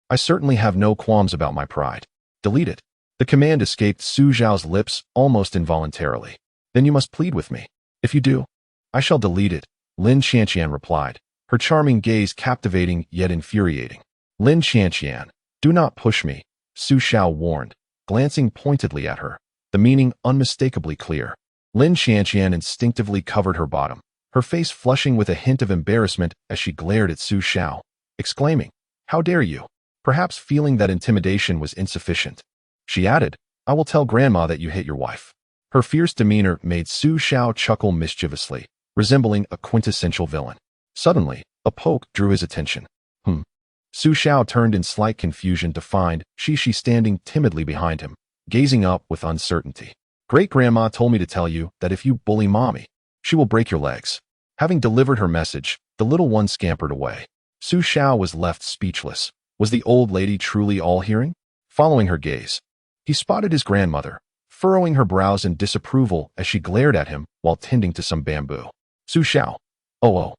Speaker 1: I certainly have no qualms about my pride. Delete it." The command escaped Su Xiao's lips almost involuntarily. "Then you must plead with me. If you do, I shall delete it," Lin Chanqian replied, her charming gaze captivating yet infuriating. "Lin Chanqian, do not push me," Su Xiao warned, glancing pointedly at her, the meaning unmistakably clear. Lin Chanqian instinctively covered her bottom, her face flushing with a hint of embarrassment as she glared at Su Xiao, exclaiming, "How dare you?" Perhaps feeling that intimidation was insufficient, she added, "I will tell Grandma that you hit your wife." Her fierce demeanor made Su Xiao chuckle mischievously, resembling a quintessential villain. Suddenly, a poke drew his attention. Su Xiao turned in slight confusion to find Xixi standing timidly behind him, gazing up with uncertainty. "Great-grandma told me to tell you that if you bully Mommy, she will break your legs." Having delivered her message, the little one scampered away. Su Xiao was left speechless. Was the old lady truly all-hearing? Following her gaze, he spotted his grandmother, furrowing her brows in disapproval as she glared at him while tending to some bamboo. "Su Xiao, oh,